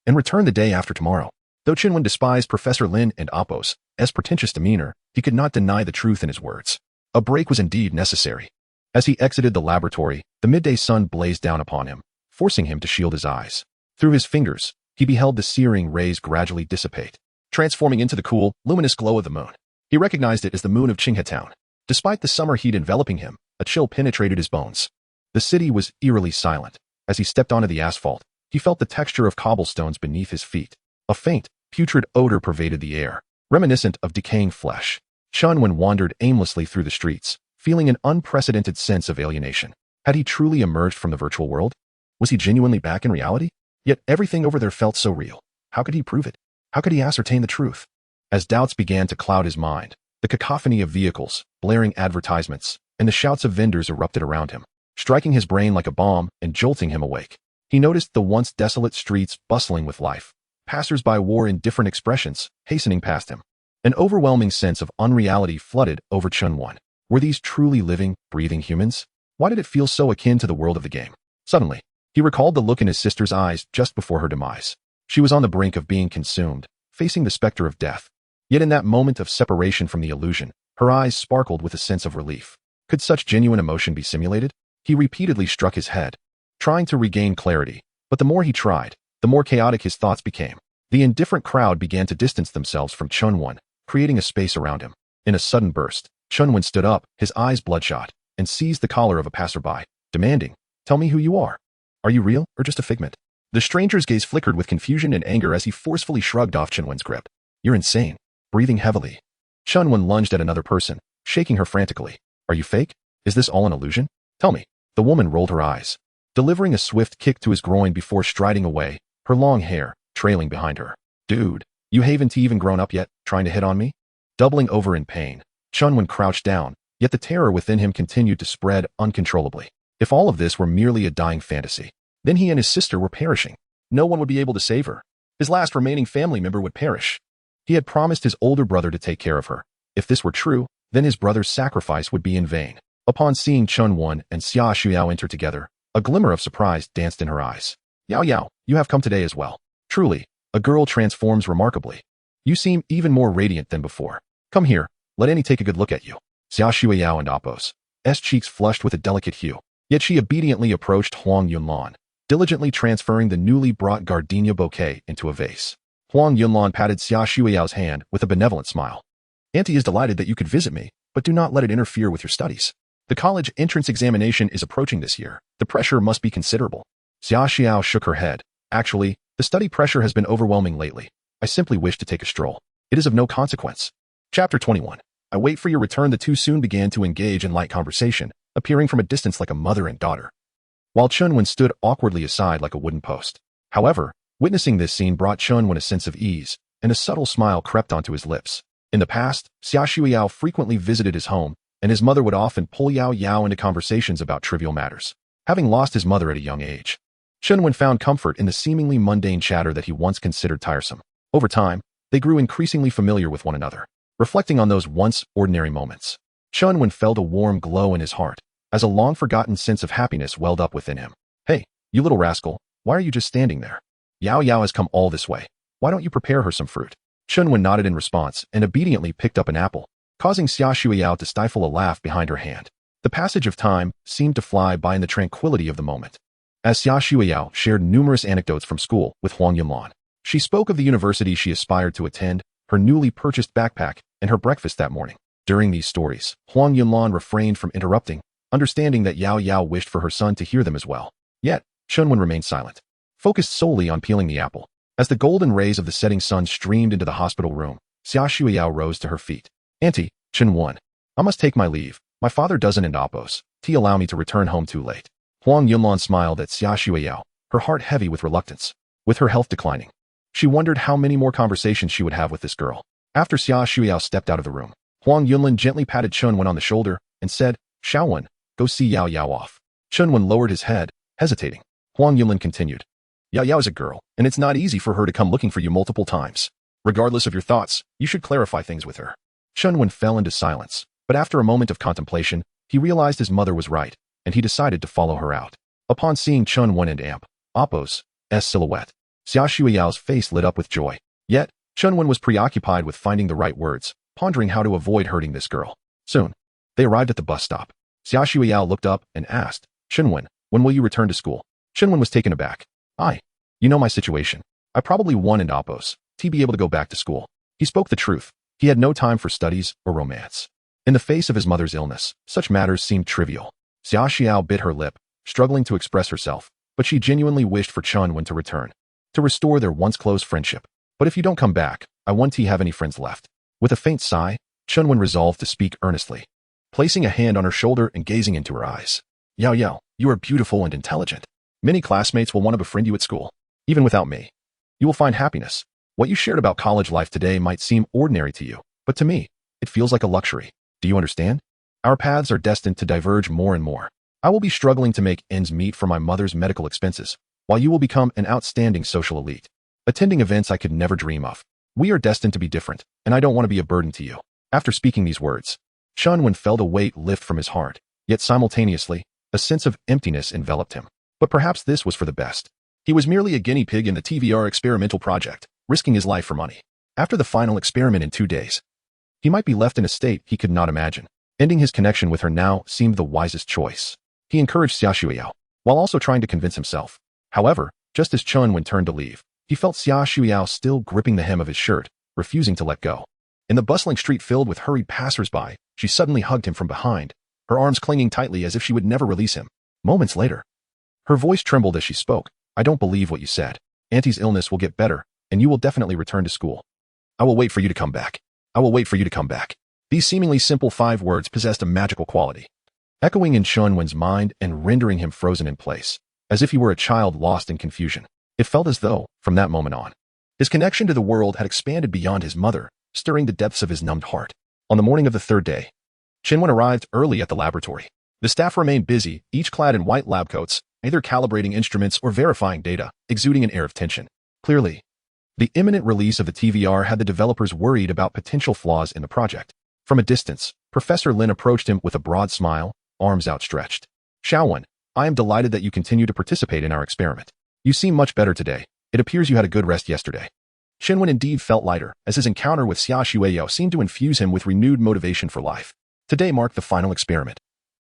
Speaker 2: and return the day after tomorrow. Though Chunwen despised Professor Lin and Oppos' pretentious demeanor, he could not deny the truth in his words. A break was indeed necessary. As he exited the laboratory, the midday sun blazed down upon him, forcing him to shield his eyes. Through his fingers, he beheld the searing rays gradually dissipate, transforming into the cool, luminous glow of the moon. He recognized it as the moon of Qinghe Town. Despite the summer heat enveloping him, a chill penetrated his bones. The city was eerily silent. As he stepped onto the asphalt, he felt the texture of cobblestones beneath his feet. A faint, putrid odor pervaded the air, reminiscent of decaying flesh. Chunwen wandered aimlessly through the streets, feeling an unprecedented sense of alienation. Had he truly emerged from the virtual world? Was he genuinely back in reality? Yet everything over there felt so real. How could he prove it? How could he ascertain the truth? As doubts began to cloud his mind, the cacophony of vehicles, blaring advertisements, and the shouts of vendors erupted around him, striking his brain like a bomb and jolting him awake. He noticed the once desolate streets bustling with life. Passers-by wore indifferent expressions, hastening past him. An overwhelming sense of unreality flooded over Chunwen. Were these truly living, breathing humans? Why did it feel so akin to the world of the game? Suddenly, he recalled the look in his sister's eyes just before her demise. She was on the brink of being consumed, facing the specter of death. Yet in that moment of separation from the illusion, her eyes sparkled with a sense of relief. Could such genuine emotion be simulated? He repeatedly struck his head, trying to regain clarity, but the more he tried, the more chaotic his thoughts became. The indifferent crowd began to distance themselves from Chunwen, creating a space around him. In a sudden burst, Chunwen stood up, his eyes bloodshot, and seized the collar of a passerby, demanding, "Tell me who you are. Are you real or just a figment?" The stranger's gaze flickered with confusion and anger as he forcefully shrugged off Chunwen's grip. "You're insane." Breathing heavily, Chunwen lunged at another person, shaking her frantically. "Are you fake? Is this all an illusion? Tell me." The woman rolled her eyes, delivering a swift kick to his groin before striding away, her long hair trailing behind her. "Dude, you haven't even grown up yet, trying to hit on me?" Doubling over in pain, Chunwen crouched down, yet the terror within him continued to spread uncontrollably. If all of this were merely a dying fantasy, then he and his sister were perishing. No one would be able to save her. His last remaining family member would perish. He had promised his older brother to take care of her. If this were true, then his brother's sacrifice would be in vain. Upon seeing Chun Wen and Xia Shuyao enter together, a glimmer of surprise danced in her eyes. Yao Yao, you have come today as well. Truly, a girl transforms remarkably. You seem even more radiant than before. Come here, let Annie take a good look at you. Xia Shuyao and Appo's cheeks flushed with a delicate hue. Yet she obediently approached Huang Yunlan, diligently transferring the newly brought gardenia bouquet into a vase. Huang Yunlan patted Xia Shuyao's hand with a benevolent smile. Auntie is delighted that you could visit me, but do not let it interfere with your studies. The college entrance examination is approaching this year. The pressure must be considerable. Xia Xiao shook her head. Actually, the study pressure has been overwhelming lately. I simply wish to take a stroll. It is of no consequence. Chapter 21. I wait for your return. The two soon began to engage in light conversation, appearing from a distance like a mother and daughter, while Chun Wen stood awkwardly aside like a wooden post. However, witnessing this scene brought Chun Wen a sense of ease, and a subtle smile crept onto his lips. In the past, Xia Shuyao frequently visited his home, and his mother would often pull Yao Yao into conversations about trivial matters. Having lost his mother at a young age, Chun Wen found comfort in the seemingly mundane chatter that he once considered tiresome. Over time, they grew increasingly familiar with one another. Reflecting on those once ordinary moments, Chun Wen felt a warm glow in his heart, as a long-forgotten sense of happiness welled up within him. Hey, you little rascal, why are you just standing there? Yao Yao has come all this way. Why don't you prepare her some fruit? Chun Wen nodded in response and obediently picked up an apple, causing Xia Shuyao to stifle a laugh behind her hand. The passage of time seemed to fly by in the tranquility of the moment. As Xia Shuyao shared numerous anecdotes from school with Huang Yunlan, she spoke of the university she aspired to attend, her newly purchased backpack, and her breakfast that morning. During these stories, Huang Yunlan refrained from interrupting, understanding that Yao Yao wished for her son to hear them as well. Yet, Chun Wen remained silent, focused solely on peeling the apple. As the golden rays of the setting sun streamed into the hospital room, Xia Shuyao rose to her feet. Auntie, Chun Wen, I must take my leave. My father doesn't and Appo's allow me to return home too late. Huang Yunlan smiled at Xia Shuyao, her heart heavy with reluctance. With her health declining, she wondered how many more conversations she would have with this girl. After Xia Shuyao stepped out of the room, Huang Yunlan gently patted Chun Wen on the shoulder and said, Xiao Wen, go see Yao Yao off. Chun Wen lowered his head, hesitating. Huang Yunlan continued, Yao Yao is a girl, and it's not easy for her to come looking for you multiple times. Regardless of your thoughts, you should clarify things with her. Chun Wen fell into silence, but after a moment of contemplation, he realized his mother was right, and he decided to follow her out. Upon seeing Chun Wen and Appo's silhouette, Xia Shuyao's face lit up with joy. Yet, Chun Wen was preoccupied with finding the right words, pondering how to avoid hurting this girl. Soon, they arrived at the bus stop. Xia Shuyao looked up and asked, Chun Wen, when will you return to school? Chun Wen was taken aback. You know my situation. I probably won't and Appo's be able to go back to school. He spoke the truth. He had no time for studies or romance. In the face of his mother's illness, such matters seemed trivial. Xia Xiao bit her lip, struggling to express herself, but she genuinely wished for Chun Wen to return, to restore their once close friendship. But if you don't come back, I won't have any friends left. With a faint sigh, Chun Wen resolved to speak earnestly, placing a hand on her shoulder and gazing into her eyes. Yao Yao, you are beautiful and intelligent. Many classmates will want to befriend you at school. Even without me, you will find happiness. What you shared about college life today might seem ordinary to you, but to me, it feels like a luxury. Do you understand? Our paths are destined to diverge more and more. I will be struggling to make ends meet for my mother's medical expenses, while you will become an outstanding social elite, attending events I could never dream of. We are destined to be different, and I don't want to be a burden to you. After speaking these words, Chun Wen felt a weight lift from his heart, yet simultaneously, a sense of emptiness enveloped him. But perhaps this was for the best. He was merely a guinea pig in the TVR experimental project, risking his life for money. After the final experiment in 2 days, he might be left in a state he could not imagine. Ending his connection with her now seemed the wisest choice. He encouraged Xia Shuyao, while also trying to convince himself. However, just as Chun Wen turned to leave, he felt Xia Shuyao still gripping the hem of his shirt, refusing to let go. In the bustling street filled with hurried passers-by, she suddenly hugged him from behind, her arms clinging tightly as if she would never release him. Moments later, her voice trembled as she spoke. I don't believe what you said. Auntie's illness will get better, and you will definitely return to school. I will wait for you to come back. I will wait for you to come back. These seemingly simple 5 words possessed a magical quality, echoing in Chun Wen's mind and rendering him frozen in place, as if he were a child lost in confusion. It felt as though, from that moment on, his connection to the world had expanded beyond his mother, stirring the depths of his numbed heart. On the morning of the 3rd day, Chun Wen arrived early at the laboratory. The staff remained busy, each clad in white lab coats, either calibrating instruments or verifying data, exuding an air of tension. Clearly, the imminent release of the TVR had the developers worried about potential flaws in the project. From a distance, Professor Lin approached him with a broad smile, arms outstretched. Xiaowen, I am delighted that you continue to participate in our experiment. You seem much better today. It appears you had a good rest yesterday. Shenwen indeed felt lighter, as his encounter with Xia Xueyao seemed to infuse him with renewed motivation for life. Today marked the final experiment,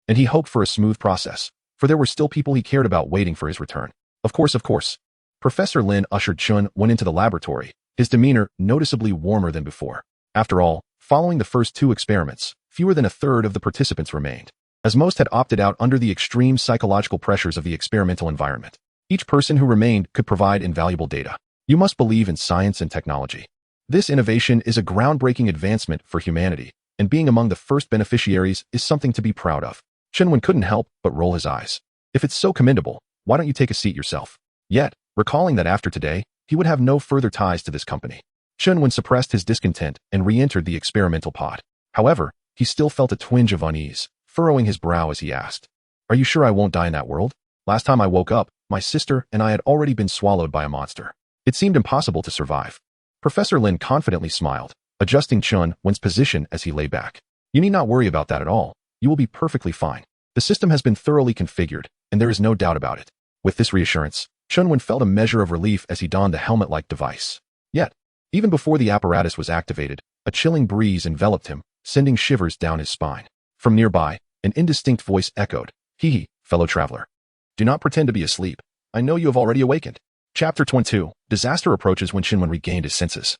Speaker 2: and he hoped for a smooth process, for there were still people he cared about waiting for his return. Of course. Professor Lin ushered Chun Wen into the laboratory, his demeanor noticeably warmer than before. After all, following the first 2 experiments, fewer than a third of the participants remained, as most had opted out under the extreme psychological pressures of the experimental environment. Each person who remained could provide invaluable data. You must believe in science and technology. This innovation is a groundbreaking advancement for humanity, and being among the first beneficiaries is something to be proud of. Shenwen couldn't help but roll his eyes. If it's so commendable, why don't you take a seat yourself? Yet, recalling that after today, he would have no further ties to this company. Shenwen suppressed his discontent and re-entered the experimental pod. However, he still felt a twinge of unease, furrowing his brow as he asked, "Are you sure I won't die in that world? Last time I woke up, my sister and I had already been swallowed by a monster. It seemed impossible to survive." Professor Lin confidently smiled, adjusting Chun Wen's position as he lay back. "You need not worry about that at all. You will be perfectly fine. The system has been thoroughly configured, and there is no doubt about it." With this reassurance, Chun Wen felt a measure of relief as he donned the helmet-like device. Yet, even before the apparatus was activated, a chilling breeze enveloped him, sending shivers down his spine. From nearby, an indistinct voice echoed, "Hee, fellow traveler. Do not pretend to be asleep. I know you have already awakened." Chapter 22. Disaster approaches when Shinwen regained his senses.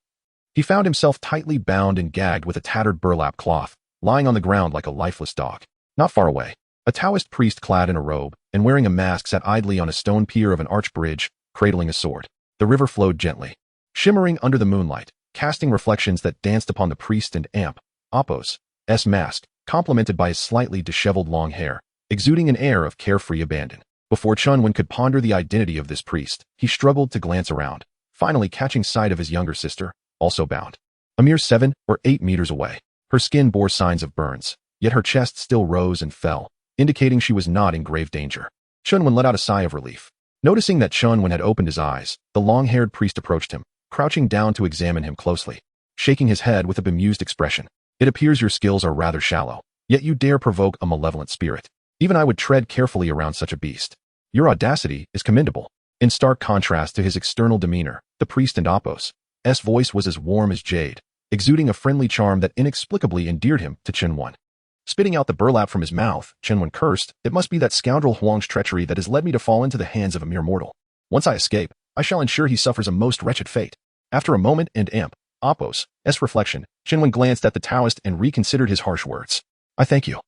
Speaker 2: He found himself tightly bound and gagged with a tattered burlap cloth, lying on the ground like a lifeless dog. Not far away, a Taoist priest clad in a robe and wearing a mask sat idly on a stone pier of an arch bridge, cradling a sword. The river flowed gently, shimmering under the moonlight, casting reflections that danced upon the priest and Apos' mask, complemented by his slightly disheveled long hair, exuding an air of carefree abandon. Before Chun Wen could ponder the identity of this priest, he struggled to glance around, finally catching sight of his younger sister, also bound. A mere 7 or 8 meters away, her skin bore signs of burns, yet her chest still rose and fell, indicating she was not in grave danger. Chun Wen let out a sigh of relief. Noticing that Chun Wen had opened his eyes, the long-haired priest approached him, crouching down to examine him closely, shaking his head with a bemused expression. "It appears your skills are rather shallow, yet you dare provoke a malevolent spirit. Even I would tread carefully around such a beast. Your audacity is commendable." In stark contrast to his external demeanor, the priest and Apos' voice was as warm as jade, exuding a friendly charm that inexplicably endeared him to Chen Wen. Spitting out the burlap from his mouth, Chen Wen cursed, "It must be that scoundrel Huang's treachery that has led me to fall into the hands of a mere mortal. Once I escape, I shall ensure he suffers a most wretched fate." After a moment and Apos' reflection, Chen Wen glanced at the Taoist and reconsidered his harsh words. "I thank you,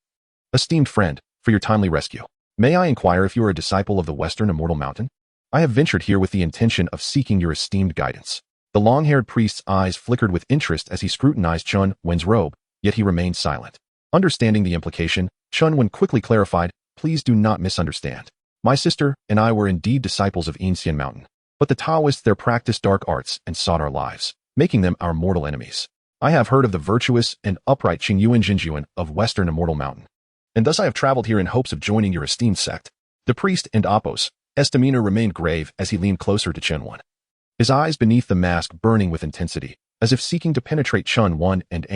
Speaker 2: esteemed friend, for your timely rescue. May I inquire if you are a disciple of the Western Immortal Mountain? I have ventured here with the intention of seeking your esteemed guidance." The long-haired priest's eyes flickered with interest as he scrutinized Chun Wen's robe, yet he remained silent. Understanding the implication, Chun Wen quickly clarified, "Please do not misunderstand. My sister and I were indeed disciples of Inxian Mountain, but the Taoists there practiced dark arts and sought our lives, making them our mortal enemies. I have heard of the virtuous and upright Qingyuan Jinjuan of Western Immortal Mountain, and thus I have traveled here in hopes of joining your esteemed sect." The priest and Apos' demeanor remained grave as he leaned closer to Chen Wen, his eyes beneath the mask burning with intensity, as if seeking to penetrate Chun Wen and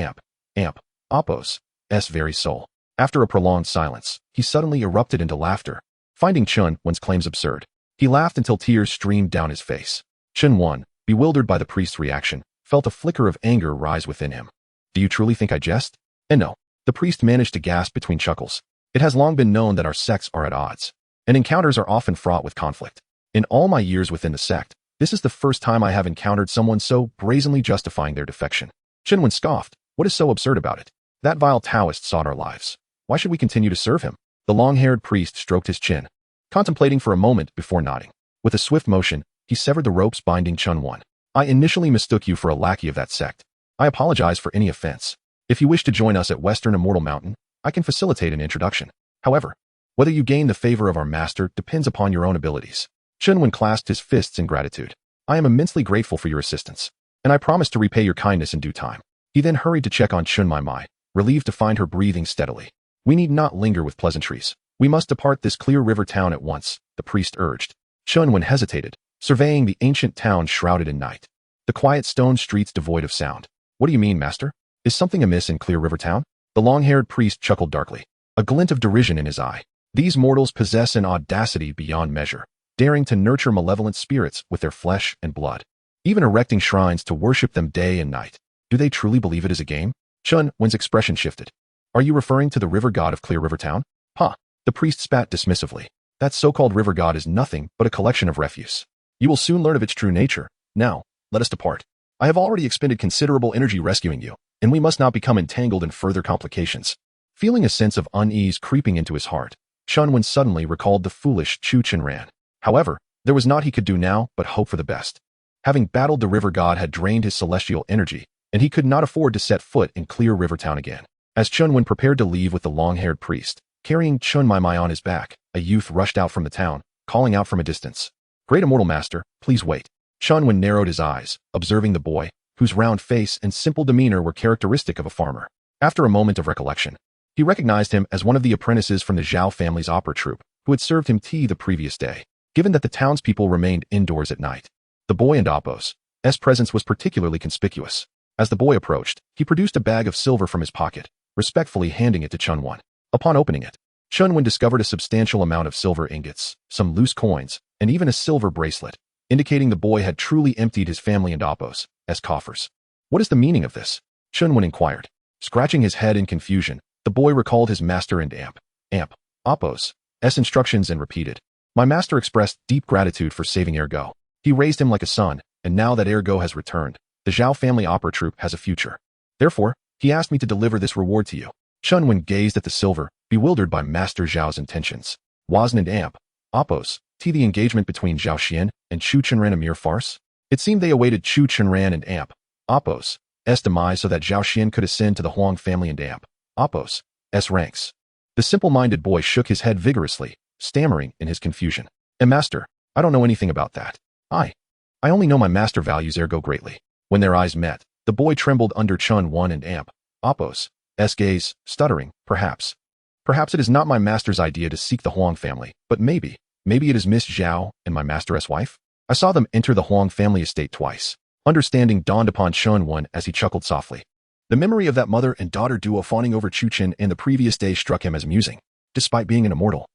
Speaker 2: Apos' very soul. After a prolonged silence, he suddenly erupted into laughter, finding Chun Wen's claims absurd. He laughed until tears streamed down his face. Chen Wen, bewildered by the priest's reaction, felt a flicker of anger rise within him. "Do you truly think I jest?" "And no." The priest managed to gasp between chuckles. "It has long been known that our sects are at odds, and encounters are often fraught with conflict. In all my years within the sect, this is the first time I have encountered someone so brazenly justifying their defection." Chen Wen scoffed. "What is so absurd about it? That vile Taoist sought our lives. Why should we continue to serve him?" The long-haired priest stroked his chin, contemplating for a moment before nodding. With a swift motion, he severed the ropes binding Chun Wen. "I initially mistook you for a lackey of that sect. I apologize for any offense. If you wish to join us at Western Immortal Mountain, I can facilitate an introduction. However, whether you gain the favor of our master depends upon your own abilities." Chen Wen clasped his fists in gratitude. "I am immensely grateful for your assistance, and I promise to repay your kindness in due time." He then hurried to check on Chun Mai, relieved to find her breathing steadily. We need not linger with pleasantries. We must depart this clear river town at once, the priest urged. Chunwen hesitated, surveying the ancient town shrouded in night. The quiet stone streets devoid of sound. What do you mean, master? Is something amiss in Clear River Town? The long-haired priest chuckled darkly, a glint of derision in his eye. These mortals possess an audacity beyond measure, daring to nurture malevolent spirits with their flesh and blood, even erecting shrines to worship them day and night. Do they truly believe it is a game? Chunwen's expression shifted. Are you referring to the river god of Clear River Town? The priest spat dismissively. That so-called river god is nothing but a collection of refuse. You will soon learn of its true nature. Now, let us depart. I have already expended considerable energy rescuing you, and we must not become entangled in further complications. Feeling a sense of unease creeping into his heart, Chunwen suddenly recalled the foolish Chu Chenran. However, there was naught he could do now but hope for the best. Having battled the river god had drained his celestial energy, and he could not afford to set foot in Clear River Town again. As Chunwen prepared to leave with the long-haired priest, carrying Chun Mai Mai on his back, a youth rushed out from the town, calling out from a distance. Great immortal master, please wait. Chunwen narrowed his eyes, observing the boy, whose round face and simple demeanor were characteristic of a farmer. After a moment of recollection, he recognized him as one of the apprentices from the Zhao family's opera troupe, who had served him tea the previous day, given that the townspeople remained indoors at night. The boy and Appo's presence was particularly conspicuous. As the boy approached, he produced a bag of silver from his pocket, respectfully handing it to Chunwen. Upon opening it, Chunwen discovered a substantial amount of silver ingots, some loose coins, and even a silver bracelet, indicating the boy had truly emptied his family and Appo's coffers. What is the meaning of this? Chunwen inquired. Scratching his head in confusion, the boy recalled his master and Appo's instructions and repeated. My master expressed deep gratitude for saving Ergo. He raised him like a son, and now that Ergo has returned, the Zhao family opera troupe has a future. Therefore, he asked me to deliver this reward to you. Chunwen gazed at the silver, bewildered by Master Zhao's intentions. Wasn't Appo's the engagement between Zhao Xian and Chu Chenran a mere farce? It seemed they awaited Chu Chenran and Appo's demise so that Zhao Xian could ascend to the Huang family and Appo's ranks. The simple-minded boy shook his head vigorously, stammering in his confusion. Master, I don't know anything about that. I only know my master values Ergo greatly. When their eyes met, the boy trembled under Chunwen and Appo's gaze, stuttering, Perhaps it is not my master's idea to seek the Huang family, but maybe it is Miss Zhao and my master's wife? I saw them enter the Huang family estate twice. Understanding dawned upon Chunwen as he chuckled softly. The memory of that mother and daughter duo fawning over Chu Chen in the previous day struck him as amusing, despite being an immortal.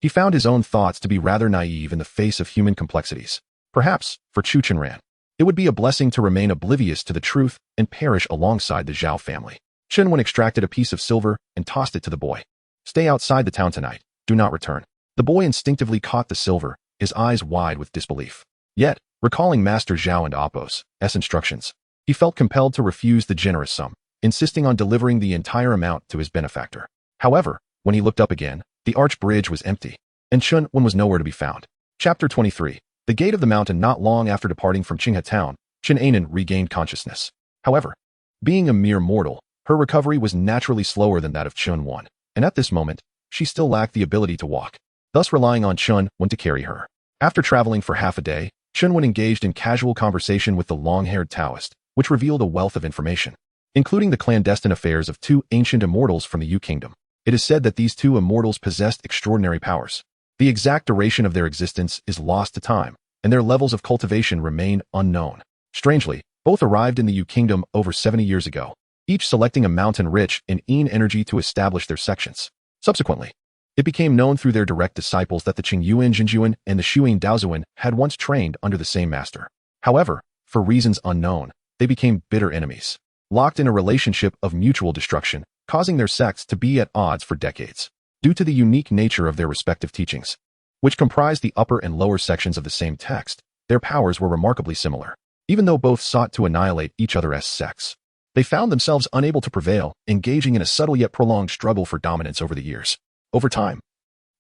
Speaker 2: He found his own thoughts to be rather naive in the face of human complexities. Perhaps, for Chu Chenran, it would be a blessing to remain oblivious to the truth and perish alongside the Zhao family. Chunwen extracted a piece of silver and tossed it to the boy. Stay outside the town tonight. Do not return. The boy instinctively caught the silver, his eyes wide with disbelief. Yet, recalling Master Zhao and Appo's instructions, he felt compelled to refuse the generous sum, insisting on delivering the entire amount to his benefactor. However, when he looked up again, the arch bridge was empty, and Chunwen was nowhere to be found. Chapter 23. The gate of the mountain. Not long after departing from Qinghe town, Chen Anan regained consciousness. However, being a mere mortal, her recovery was naturally slower than that of Chunwen, and at this moment, she still lacked the ability to walk, thus relying on Chunwen to carry her. After traveling for half a day, Chunwen engaged in casual conversation with the long-haired Taoist, which revealed a wealth of information, including the clandestine affairs of two ancient immortals from the Yu Kingdom. It is said that these two immortals possessed extraordinary powers. The exact duration of their existence is lost to time, and their levels of cultivation remain unknown. Strangely, both arrived in the Yu Kingdom over 70 years ago, each selecting a mountain rich in yin energy to establish their sections. Subsequently, it became known through their direct disciples that the Qingyuan Jinjuan and the Shuyin Daozuan had once trained under the same master. However, for reasons unknown, they became bitter enemies, locked in a relationship of mutual destruction, causing their sects to be at odds for decades. Due to the unique nature of their respective teachings, which comprised the upper and lower sections of the same text, their powers were remarkably similar. Even though both sought to annihilate each other's sects, they found themselves unable to prevail, engaging in a subtle yet prolonged struggle for dominance over the years. Over time,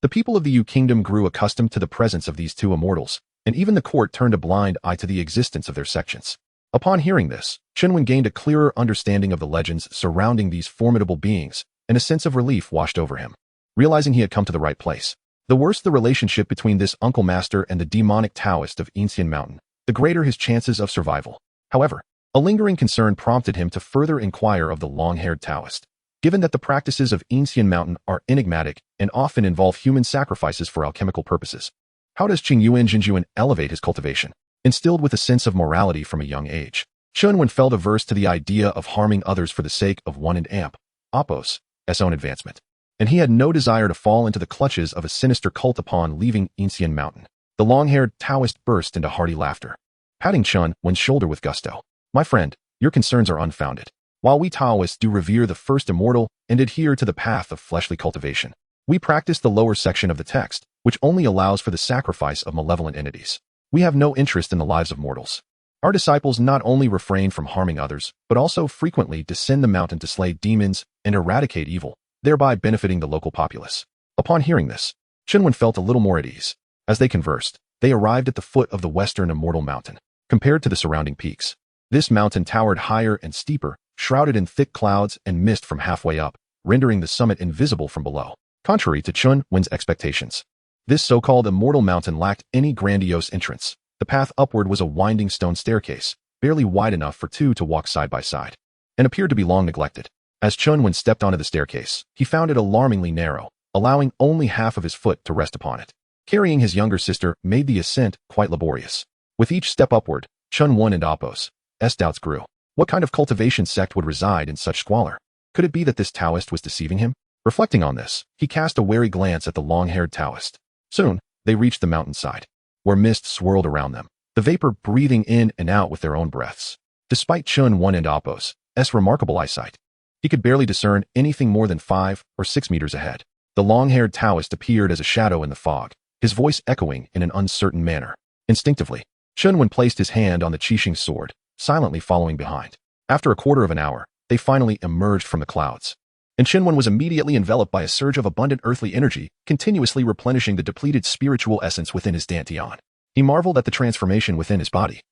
Speaker 2: the people of the Yu Kingdom grew accustomed to the presence of these two immortals, and even the court turned a blind eye to the existence of their sections. Upon hearing this, Chunwen gained a clearer understanding of the legends surrounding these formidable beings, and a sense of relief washed over him, realizing he had come to the right place. The worse the relationship between this uncle master and the demonic Taoist of Inxian Mountain, the greater his chances of survival. However, a lingering concern prompted him to further inquire of the long-haired Taoist. Given that the practices of Ancient Mountain are enigmatic and often involve human sacrifices for alchemical purposes, how does Qingyuan Jinjuan elevate his cultivation? Instilled with a sense of morality from a young age, Chunwen felt averse to the idea of harming others for the sake of one and amp, Apos, own advancement. And he had no desire to fall into the clutches of a sinister cult upon leaving Ancient Mountain. The long-haired Taoist burst into hearty laughter, patting Chunwen's shoulder with gusto. My friend, your concerns are unfounded. While we Taoists do revere the first immortal and adhere to the path of fleshly cultivation, we practice the lower section of the text, which only allows for the sacrifice of malevolent entities. We have no interest in the lives of mortals. Our disciples not only refrain from harming others, but also frequently descend the mountain to slay demons and eradicate evil, thereby benefiting the local populace. Upon hearing this, Chunwen felt a little more at ease. As they conversed, they arrived at the foot of the western immortal mountain. Compared to the surrounding peaks, this mountain towered higher and steeper, shrouded in thick clouds and mist from halfway up, rendering the summit invisible from below. Contrary to Chunwen's expectations, this so-called immortal mountain lacked any grandiose entrance. The path upward was a winding stone staircase, barely wide enough for two to walk side by side, and appeared to be long neglected. As Chunwen stepped onto the staircase, he found it alarmingly narrow, allowing only half of his foot to rest upon it. Carrying his younger sister made the ascent quite laborious. With each step upward, Chunwen and Apos' doubts grew. What kind of cultivation sect would reside in such squalor? Could it be that this Taoist was deceiving him? Reflecting on this, he cast a wary glance at the long-haired Taoist. Soon, they reached the mountainside, where mist swirled around them, the vapor breathing in and out with their own breaths. Despite Chunwen and Apos' remarkable eyesight, he could barely discern anything more than 5 or 6 meters ahead. The long-haired Taoist appeared as a shadow in the fog, his voice echoing in an uncertain manner. Instinctively, Chunwen placed his hand on the Qixing sword, silently following behind. After a quarter of an hour, they finally emerged from the clouds, and Chunwen was immediately enveloped by a surge of abundant earthly energy, continuously replenishing the depleted spiritual essence within his dantian. He marveled at the transformation within his body,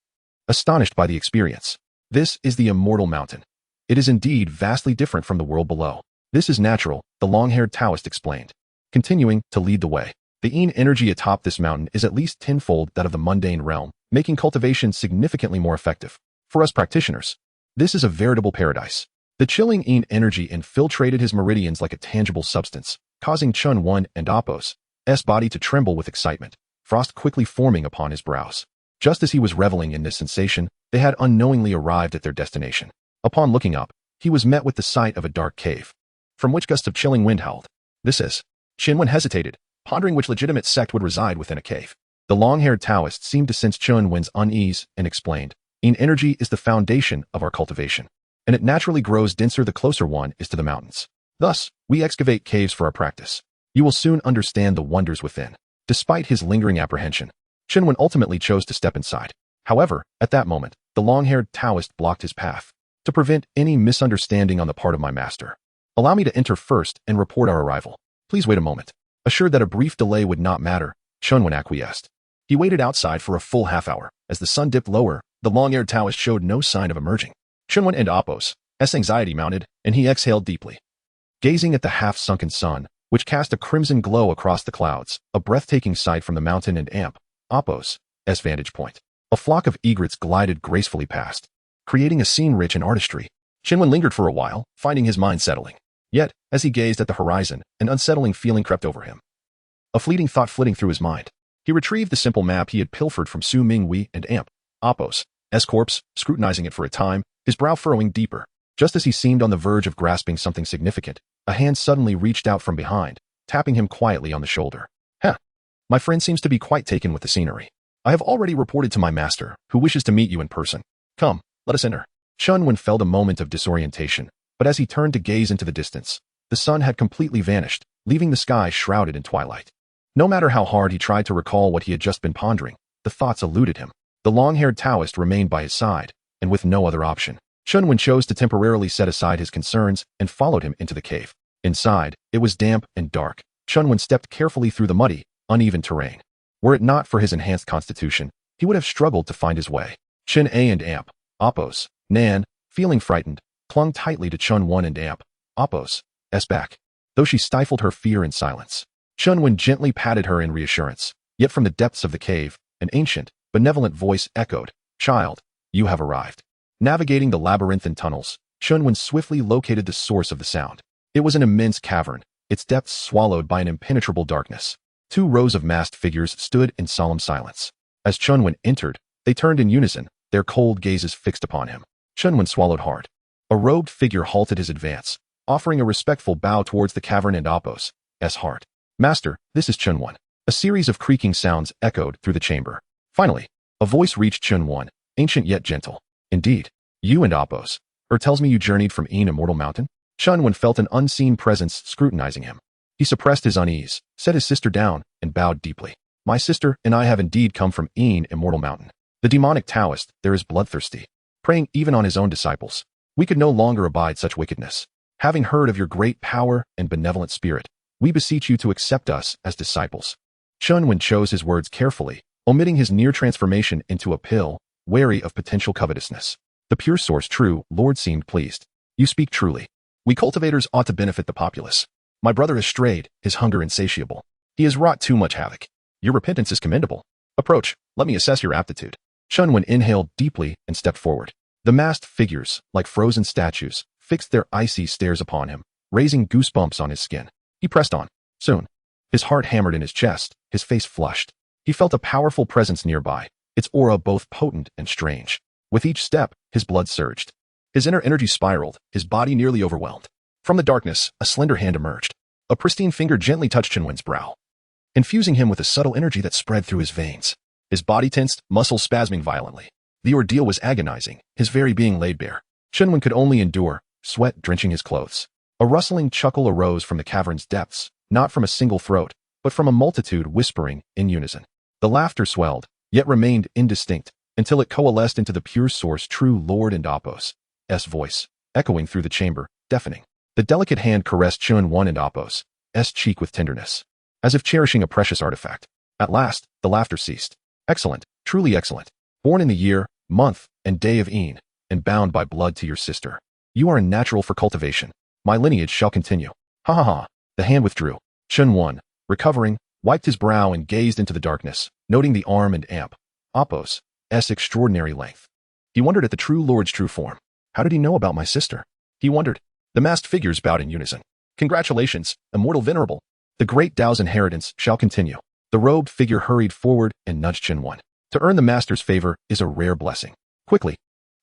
Speaker 2: astonished by the experience. This is the immortal mountain. It is indeed vastly different from the world below. This is natural, the long-haired Taoist explained, continuing to lead the way. The yin energy atop this mountain is at least tenfold that of the mundane realm, making cultivation significantly more effective. For us practitioners, this is a veritable paradise. The chilling yin energy infiltrated his meridians like a tangible substance, causing Chunwen and Apos' body to tremble with excitement, frost quickly forming upon his brows. Just as he was reveling in this sensation, they had unknowingly arrived at their destination. Upon looking up, he was met with the sight of a dark cave, from which gusts of chilling wind howled. This is. Chunwen hesitated, pondering which legitimate sect would reside within a cave. The long-haired Taoist seemed to sense Chunwen's unease and explained, yin energy is the foundation of our cultivation, and it naturally grows denser the closer one is to the mountains. Thus, we excavate caves for our practice. You will soon understand the wonders within. Despite his lingering apprehension, Chunwen ultimately chose to step inside. However, at that moment, the long-haired Taoist blocked his path. To prevent any misunderstanding on the part of my master, allow me to enter first and report our arrival. Please wait a moment. Assured that a brief delay would not matter, Chunwen acquiesced. He waited outside for a full half-hour. As the sun dipped lower, the long-haired Taoist showed no sign of emerging. Chunwen and Apos' anxiety mounted, and he exhaled deeply. Gazing at the half-sunken sun, which cast a crimson glow across the clouds, a breathtaking sight from the mountain and Apos' vantage point, a flock of egrets glided gracefully past, creating a scene rich in artistry. Chunwen lingered for a while, finding his mind settling. Yet, as he gazed at the horizon, an unsettling feeling crept over him. A fleeting thought flitting through his mind. He retrieved the simple map he had pilfered from Su Mingwei and Apos' corpse, scrutinizing it for a time, his brow furrowing deeper. Just as he seemed on the verge of grasping something significant, a hand suddenly reached out from behind, tapping him quietly on the shoulder. My friend seems to be quite taken with the scenery. I have already reported to my master, who wishes to meet you in person. Come, let us enter. Chunwen felt a moment of disorientation, but as he turned to gaze into the distance, the sun had completely vanished, leaving the sky shrouded in twilight. No matter how hard he tried to recall what he had just been pondering, the thoughts eluded him. The long-haired Taoist remained by his side, and with no other option, Chunwen chose to temporarily set aside his concerns and followed him into the cave. Inside, it was damp and dark. Chunwen stepped carefully through the muddy, uneven terrain. Were it not for his enhanced constitution, he would have struggled to find his way. Chen A and Apos, Nan, feeling frightened, clung tightly to Chunwen and Apos' back, though she stifled her fear in silence. Chunwen gently patted her in reassurance, yet from the depths of the cave, an ancient, benevolent voice echoed, "Child, you have arrived." Navigating the labyrinthine tunnels, Chunwen swiftly located the source of the sound. It was an immense cavern, its depths swallowed by an impenetrable darkness. 2 rows of masked figures stood in solemn silence. As Chunwen entered, they turned in unison, their cold gazes fixed upon him. Chunwen swallowed hard. A robed figure halted his advance, offering a respectful bow towards the cavern and Apos' heart. "Master, this is Chunwen." A series of creaking sounds echoed through the chamber. Finally, a voice reached Chunwen, ancient yet gentle. "Indeed, you and Apos. Tells me you journeyed from immortal mountain?" Chunwen felt an unseen presence scrutinizing him. He suppressed his unease, set his sister down, and bowed deeply. "My sister and I have indeed come from immortal mountain. The demonic Taoist there is bloodthirsty, preying even on his own disciples. We could no longer abide such wickedness. Having heard of your great power and benevolent spirit, we beseech you to accept us as disciples." Chunwen chose his words carefully, omitting his near transformation into a pill, wary of potential covetousness. The pure source true Lord seemed pleased. "You speak truly. We cultivators ought to benefit the populace. My brother has strayed, his hunger insatiable. He has wrought too much havoc. Your repentance is commendable. Approach, let me assess your aptitude." Chunwen inhaled deeply and stepped forward. The masked figures, like frozen statues, fixed their icy stares upon him, raising goosebumps on his skin. He pressed on. Soon, his heart hammered in his chest, his face flushed. He felt a powerful presence nearby, its aura both potent and strange. With each step, his blood surged. His inner energy spiraled, his body nearly overwhelmed. From the darkness, a slender hand emerged. A pristine finger gently touched Chunwen's brow, infusing him with a subtle energy that spread through his veins. His body tensed, muscles spasming violently. The ordeal was agonizing, his very being laid bare. Chunwen could only endure, sweat drenching his clothes. A rustling chuckle arose from the cavern's depths, not from a single throat, but from a multitude whispering in unison. The laughter swelled, yet remained indistinct, until it coalesced into the pure source true Lord and Apos' voice, echoing through the chamber, deafening. The delicate hand caressed Chunwen and Apos' cheek with tenderness, as if cherishing a precious artifact. At last, the laughter ceased. "Excellent, truly excellent. Born in the year, month, and day of and bound by blood to your sister. You are a natural for cultivation. My lineage shall continue." "Ha ha ha." The hand withdrew. Chunwen, recovering, wiped his brow and gazed into the darkness, noting the arm and Apos' extraordinary length. He wondered at the true Lord's true form. How did he know about my sister? He wondered. The masked figures bowed in unison. "Congratulations, immortal venerable. The great Tao's inheritance shall continue." The robed figure hurried forward and nudged Chunwen. To earn the master's favor is a rare blessing. Quickly,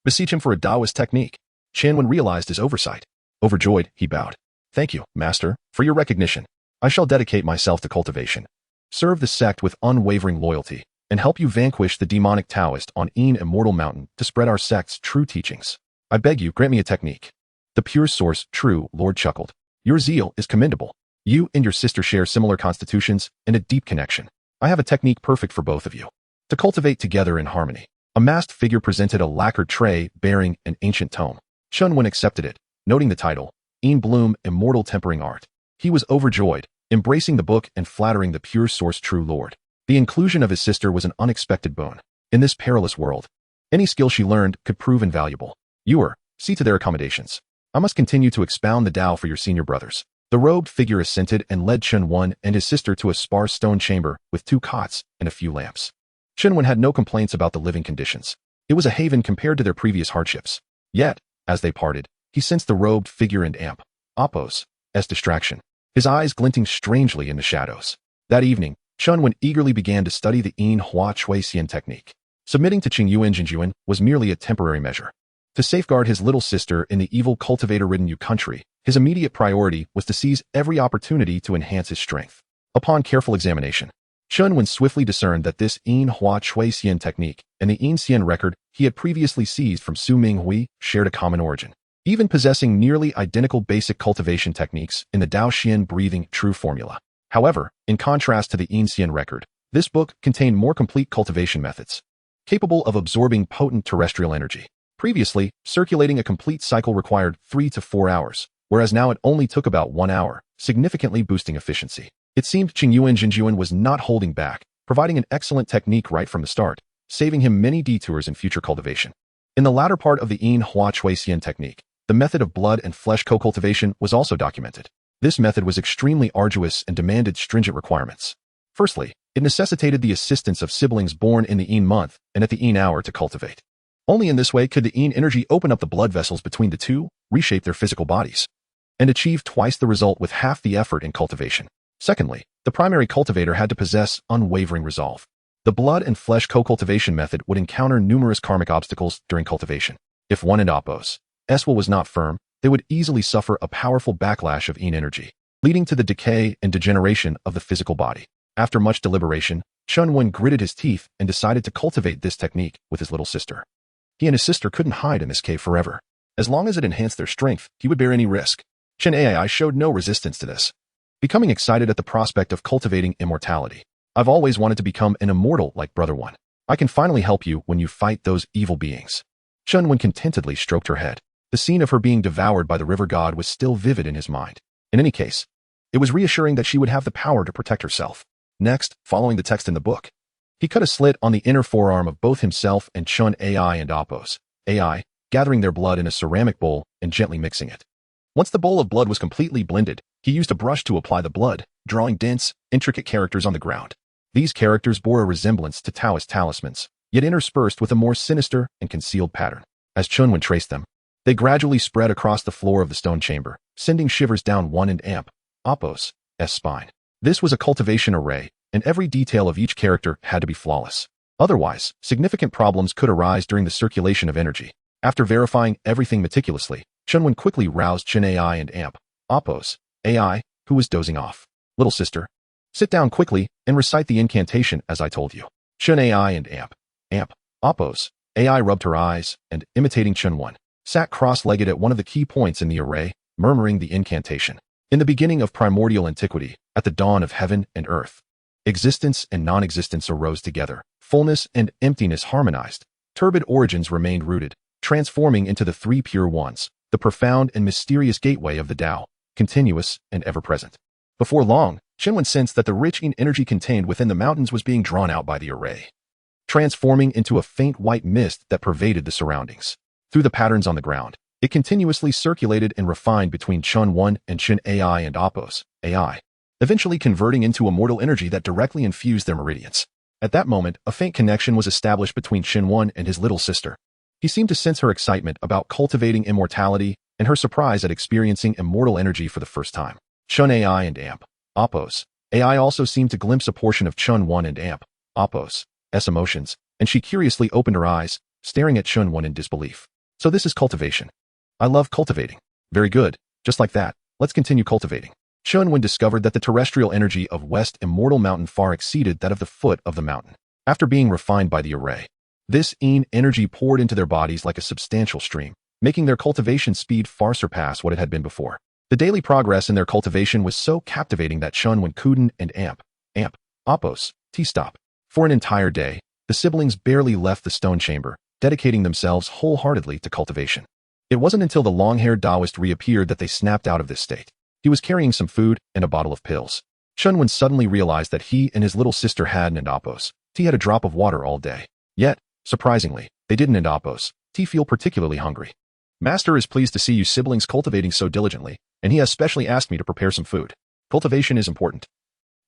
Speaker 2: beseech him for a Taoist technique. Chunwen realized his oversight. Overjoyed, he bowed. "Thank you, master, for your recognition. I shall dedicate myself to cultivation, serve the sect with unwavering loyalty, and help you vanquish the demonic Taoist on immortal mountain to spread our sect's true teachings. I beg you, grant me a technique." The pure source, true Lord chuckled. "Your zeal is commendable. You and your sister share similar constitutions and a deep connection. I have a technique perfect for both of you to cultivate together in harmony." A masked figure presented a lacquered tray bearing an ancient tome. Chunwen accepted it, noting the title, Bloom Immortal Tempering Art. He was overjoyed, embracing the book and flattering the pure source true Lord. The inclusion of his sister was an unexpected boon. In this perilous world, any skill she learned could prove invaluable. See to their accommodations. I must continue to expound the Tao for your senior brothers." The robed figure assented and led Chunwen and his sister to a sparse stone chamber with 2 cots and a few lamps. Chunwen had no complaints about the living conditions. It was a haven compared to their previous hardships. Yet, as they parted, he sensed the robed figure and Apos' distraction, his eyes glinting strangely in the shadows. That evening, Chunwen eagerly began to study the Hua Chui Xian technique. Submitting to Qingyuan was merely a temporary measure. To safeguard his little sister in the evil cultivator-ridden Yu country, his immediate priority was to seize every opportunity to enhance his strength. Upon careful examination, Chunwen swiftly discerned that this Hua Chui Xian technique and the Xian record he had previously seized from Su Minghui shared a common origin. Even possessing nearly identical basic cultivation techniques in the Dao Xian breathing true formula. However, in contrast to the Xian record, this book contained more complete cultivation methods, capable of absorbing potent terrestrial energy. Previously, circulating a complete cycle required 3 to 4 hours, whereas now it only took about 1 hour, significantly boosting efficiency. It seemed Qingyuan was not holding back, providing an excellent technique right from the start, saving him many detours in future cultivation. In the latter part of the Hua Chui Xian technique, the method of blood and flesh co-cultivation was also documented. This method was extremely arduous and demanded stringent requirements. Firstly, it necessitated the assistance of siblings born in the month and at the hour to cultivate. Only in this way could the energy open up the blood vessels between the two, reshape their physical bodies. and achieve twice the result with half the effort in cultivation. Secondly, the primary cultivator had to possess unwavering resolve. The blood and flesh co-cultivation method would encounter numerous karmic obstacles during cultivation. If one and Oppos S will was not firm, they would easily suffer a powerful backlash of Yin energy, leading to the decay and degeneration of the physical body. After much deliberation, Chunwen gritted his teeth and decided to cultivate this technique with his little sister. He and his sister couldn't hide in this cave forever. As long as it enhanced their strength, he would bear any risk. Chen Ai showed no resistance to this, becoming excited at the prospect of cultivating immortality. I've always wanted to become an immortal like Brother One. I can finally help you when you fight those evil beings. Chunwen contentedly stroked her head. The scene of her being devoured by the river god was still vivid in his mind. In any case, it was reassuring that she would have the power to protect herself. Next, following the text in the book, he cut a slit on the inner forearm of both himself and Chun Ai and Oppos Ai, gathering their blood in a ceramic bowl and gently mixing it. Once the bowl of blood was completely blended, he used a brush to apply the blood, drawing dense, intricate characters on the ground. These characters bore a resemblance to Taoist talismans, yet interspersed with a more sinister and concealed pattern. As Chunwen traced them, they gradually spread across the floor of the stone chamber, sending shivers down one and Oppos' spine. This was a cultivation array, and every detail of each character had to be flawless. Otherwise, significant problems could arise during the circulation of energy. After verifying everything meticulously, Chunwen quickly roused Chen Ai and Oppos Ai, who was dozing off. Little sister, sit down quickly and recite the incantation as I told you. Chen Ai and Oppos Ai rubbed her eyes and, imitating Chunwen, sat cross-legged at one of the key points in the array, murmuring the incantation. In the beginning of primordial antiquity, at the dawn of heaven and earth, existence and non-existence arose together, fullness and emptiness harmonized, turbid origins remained rooted, transforming into the three pure ones, the profound and mysterious gateway of the Tao, continuous and ever-present. Before long, Chunwen sensed that the rich energy contained within the mountains was being drawn out by the array, transforming into a faint white mist that pervaded the surroundings. Through the patterns on the ground, it continuously circulated and refined between Chunwen and Chen Ai and Oppos Ai, eventually converting into immortal energy that directly infused their meridians. At that moment, a faint connection was established between Chunwen and his little sister. He seemed to sense her excitement about cultivating immortality and her surprise at experiencing immortal energy for the first time. Chun Ai and Oppos Ai also seemed to glimpse a portion of Chunwen and Oppos' emotions, and she curiously opened her eyes, staring at Chunwen in disbelief. So this is cultivation. I love cultivating. Very good. Just like that, let's continue cultivating. Chunwen discovered that the terrestrial energy of West Immortal Mountain far exceeded that of the foot of the mountain. After being refined by the array, this energy poured into their bodies like a substantial stream, making their cultivation speed far surpass what it had been before. The daily progress in their cultivation was so captivating that Chunwen couldn't and Oppos stop. For an entire day, the siblings barely left the stone chamber, dedicating themselves wholeheartedly to cultivation. It wasn't until the long-haired Taoist reappeared that they snapped out of this state. He was carrying some food and a bottle of pills. Chunwen suddenly realized that he and his little sister hadn't and Oppos had a drop of water all day. Yet, surprisingly, they didn't and Oppos feel particularly hungry. Master is pleased to see you siblings cultivating so diligently, and he has specially asked me to prepare some food. Cultivation is important,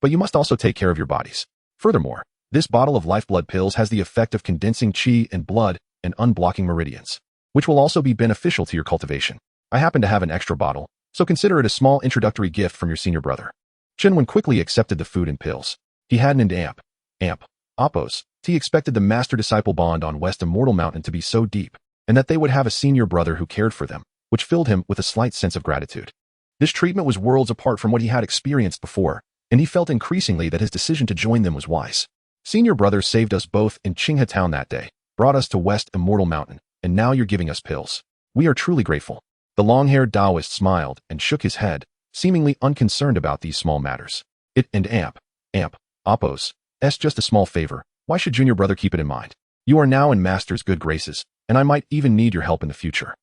Speaker 2: but you must also take care of your bodies. Furthermore, this bottle of lifeblood pills has the effect of condensing qi and blood and unblocking meridians, which will also be beneficial to your cultivation. I happen to have an extra bottle, so consider it a small introductory gift from your senior brother. Chunwen quickly accepted the food and pills. He hadn't and Oppos expected the master-disciple bond on West Immortal Mountain to be so deep, and that they would have a senior brother who cared for them, which filled him with a slight sense of gratitude. This treatment was worlds apart from what he had experienced before, and he felt increasingly that his decision to join them was wise. Senior brother saved us both in Qinghe Town that day, brought us to West Immortal Mountain, and now you're giving us pills. We are truly grateful. The long-haired Taoist smiled and shook his head, seemingly unconcerned about these small matters. It and Oppos just a small favor. Why should junior brother keep it in mind? You are now in master's good graces, and I might even need your help in the future.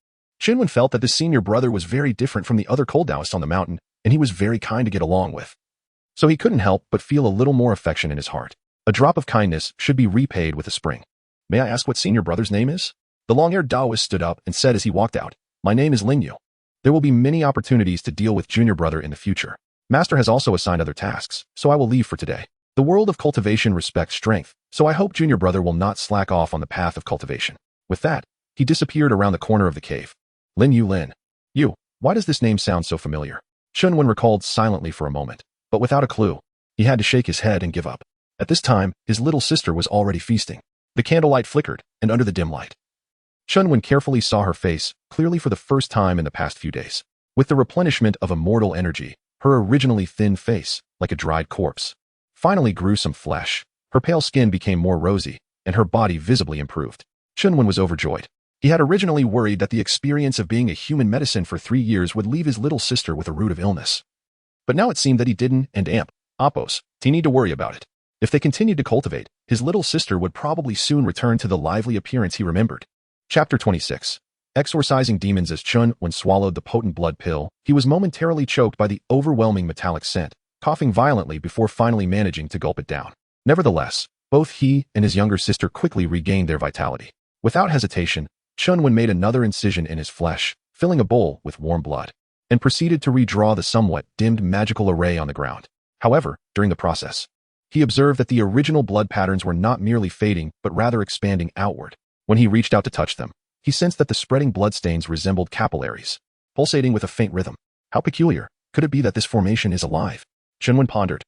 Speaker 2: Chunwen felt that the senior brother was very different from the other cold Taoists on the mountain, and he was very kind to get along with. So he couldn't help but feel a little more affection in his heart. A drop of kindness should be repaid with a spring. May I ask what senior brother's name is? The long-haired Taoist stood up and said as he walked out, My name is Lingyu. There will be many opportunities to deal with junior brother in the future. Master has also assigned other tasks, so I will leave for today. The world of cultivation respects strength, so I hope junior brother will not slack off on the path of cultivation. With that, he disappeared around the corner of the cave. Lin Yu, Why does this name sound so familiar? Chunwen recalled silently for a moment, but without a clue. He had to shake his head and give up. At this time, his little sister was already feasting. The candlelight flickered, and under the dim light, Chunwen carefully saw her face, clearly for the first time in the past few days. With the replenishment of immortal energy, her originally thin face, like a dried corpse, finally grew some flesh. Her pale skin became more rosy, and her body visibly improved. Chunwen was overjoyed. He had originally worried that the experience of being a human medicine for 3 years would leave his little sister with a root of illness. But now it seemed that he didn't, and Appos, he need to worry about it. If they continued to cultivate, his little sister would probably soon return to the lively appearance he remembered. Chapter 26. Exorcising demons. As Chunwen swallowed the potent blood pill, he was momentarily choked by the overwhelming metallic scent, coughing violently before finally managing to gulp it down. Nevertheless, both he and his younger sister quickly regained their vitality. Without hesitation, Chunwen made another incision in his flesh, filling a bowl with warm blood, and proceeded to redraw the somewhat dimmed magical array on the ground. However, during the process, he observed that the original blood patterns were not merely fading but rather expanding outward. When he reached out to touch them, he sensed that the spreading bloodstains resembled capillaries, pulsating with a faint rhythm. How peculiar. Could it be that this formation is alive? Chunwen pondered,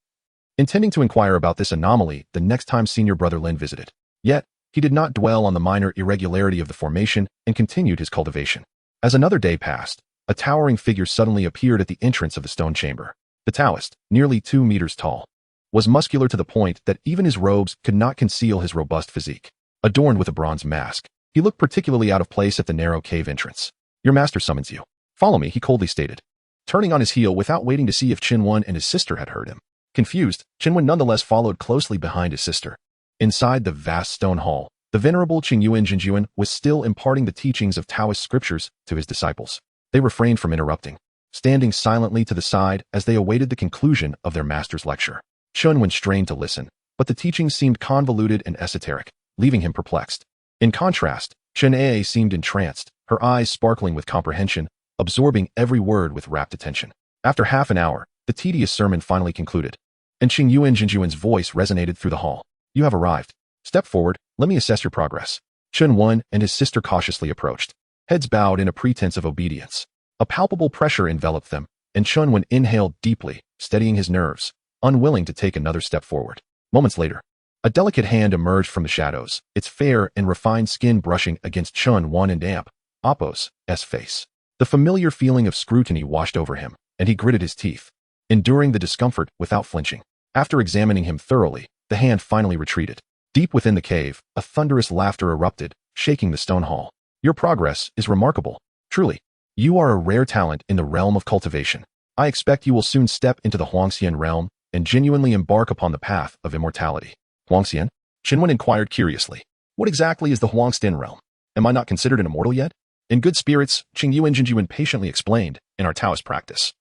Speaker 2: intending to inquire about this anomaly the next time senior brother Lin visited. Yet, he did not dwell on the minor irregularity of the formation and continued his cultivation. As another day passed, a towering figure suddenly appeared at the entrance of the stone chamber. The Taoist, nearly 2 meters tall, was muscular to the point that even his robes could not conceal his robust physique. Adorned with a bronze mask, he looked particularly out of place at the narrow cave entrance. Your master summons you. Follow me, he coldly stated, turning on his heel without waiting to see if Chunwen and his sister had heard him. Confused, Chunwen nonetheless followed closely behind his sister. Inside the vast stone hall, the venerable Qingyuan Jinjuan was still imparting the teachings of Taoist scriptures to his disciples. They refrained from interrupting, standing silently to the side as they awaited the conclusion of their master's lecture. Chunwen strained to listen, but the teachings seemed convoluted and esoteric, leaving him perplexed. In contrast, Chen seemed entranced, her eyes sparkling with comprehension, absorbing every word with rapt attention. After half an hour, the tedious sermon finally concluded, and Qingyuan Jinjuan's voice resonated through the hall. You have arrived. Step forward, let me assess your progress. Chunwen and his sister cautiously approached, heads bowed in a pretense of obedience. A palpable pressure enveloped them, and Chunwen inhaled deeply, steadying his nerves, unwilling to take another step forward. Moments later, a delicate hand emerged from the shadows, its fair and refined skin brushing against Chunwen and Appos' face. The familiar feeling of scrutiny washed over him, and he gritted his teeth, enduring the discomfort without flinching. After examining him thoroughly, the hand finally retreated. Deep within the cave, a thunderous laughter erupted, shaking the stone hall. Your progress is remarkable. Truly, you are a rare talent in the realm of cultivation. I expect you will soon step into the Huangxian realm and genuinely embark upon the path of immortality. Huangxian? Chunwen inquired curiously. What exactly is the Huangxian realm? Am I not considered an immortal yet? In good spirits, Qingyuan Jinjuan patiently explained, in our Taoist practice,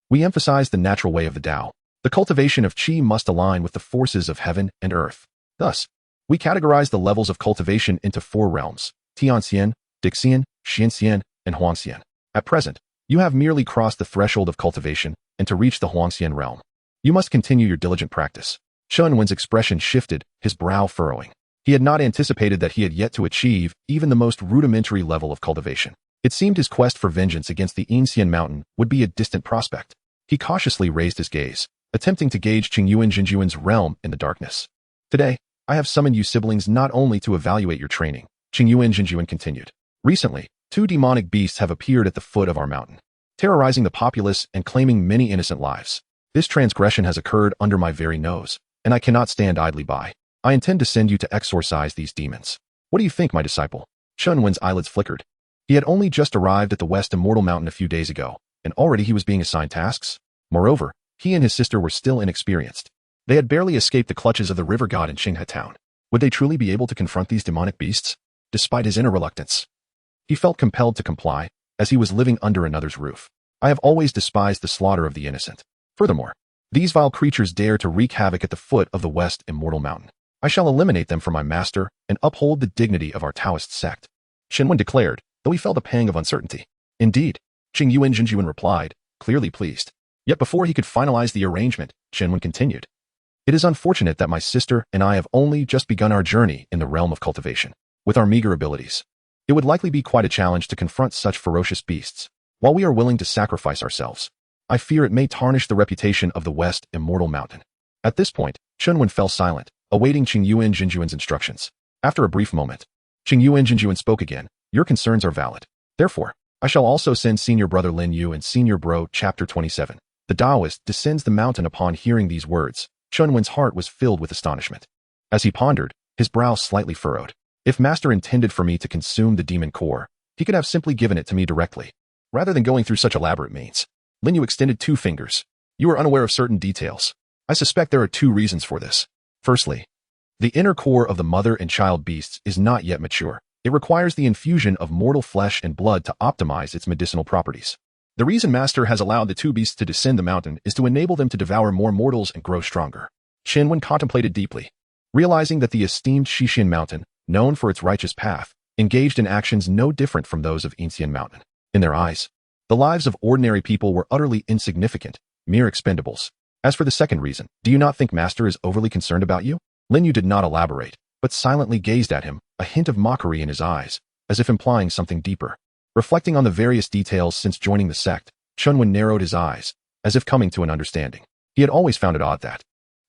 Speaker 2: we emphasize the natural way of the Tao. The cultivation of qi must align with the forces of heaven and earth. Thus, we categorize the levels of cultivation into 4 realms: Tianxian, Dixian, Xianxian, and Huangxian. At present, you have merely crossed the threshold of cultivation, and to reach the Huangxian realm, you must continue your diligent practice. Chunwen's expression shifted, his brow furrowing. He had not anticipated that he had yet to achieve even the most rudimentary level of cultivation. It seemed his quest for vengeance against the Inxian mountain would be a distant prospect. He cautiously raised his gaze, attempting to gauge Qingyuan Jinjuan's realm in the darkness. Today, I have summoned you siblings not only to evaluate your training, Qingyuan Jinjuan continued. Recently, 2 demonic beasts have appeared at the foot of our mountain, terrorizing the populace and claiming many innocent lives. This transgression has occurred under my very nose, and I cannot stand idly by. I intend to send you to exorcise these demons. What do you think, my disciple? Chunwen's eyelids flickered. He had only just arrived at the West Immortal Mountain a few days ago, and already he was being assigned tasks. Moreover, he and his sister were still inexperienced. They had barely escaped the clutches of the river god in Qinghe town. Would they truly be able to confront these demonic beasts? Despite his inner reluctance, he felt compelled to comply, as he was living under another's roof. I have always despised the slaughter of the innocent. Furthermore, these vile creatures dare to wreak havoc at the foot of the West Immortal Mountain. I shall eliminate them for my master and uphold the dignity of our Taoist sect. Chunwen declared, though he felt a pang of uncertainty. Indeed, Qingyuan Jinjuan replied, clearly pleased. Yet before he could finalize the arrangement, Chunwen continued. It is unfortunate that my sister and I have only just begun our journey in the realm of cultivation. With our meager abilities, it would likely be quite a challenge to confront such ferocious beasts. While we are willing to sacrifice ourselves, I fear it may tarnish the reputation of the West Immortal Mountain. At this point, Chunwen fell silent, awaiting Qingyuan Jinjuan's instructions. After a brief moment, Qingyuan Jinjuan spoke again. Your concerns are valid. Therefore, I shall also send Senior Brother Lin Yu and Senior Bro. Chapter 27. The Taoist descends the mountain. Upon hearing these words, Chunwen's heart was filled with astonishment. As he pondered, his brow slightly furrowed. If Master intended for me to consume the demon core, he could have simply given it to me directly, rather than going through such elaborate means. Lin Yu extended 2 fingers. You are unaware of certain details. I suspect there are 2 reasons for this. Firstly, the inner core of the mother and child beasts is not yet mature. It requires the infusion of mortal flesh and blood to optimize its medicinal properties. The reason Master has allowed the 2 beasts to descend the mountain is to enable them to devour more mortals and grow stronger. Qinwen contemplated deeply, realizing that the esteemed Xixin Mountain, known for its righteous path, engaged in actions no different from those of Inxian Mountain. In their eyes, the lives of ordinary people were utterly insignificant, mere expendables. As for the second reason, do you not think Master is overly concerned about you? Lin Yu did not elaborate, but silently gazed at him, a hint of mockery in his eyes, as if implying something deeper. Reflecting on the various details since joining the sect, Chunwen narrowed his eyes, as if coming to an understanding. He had always found it odd that,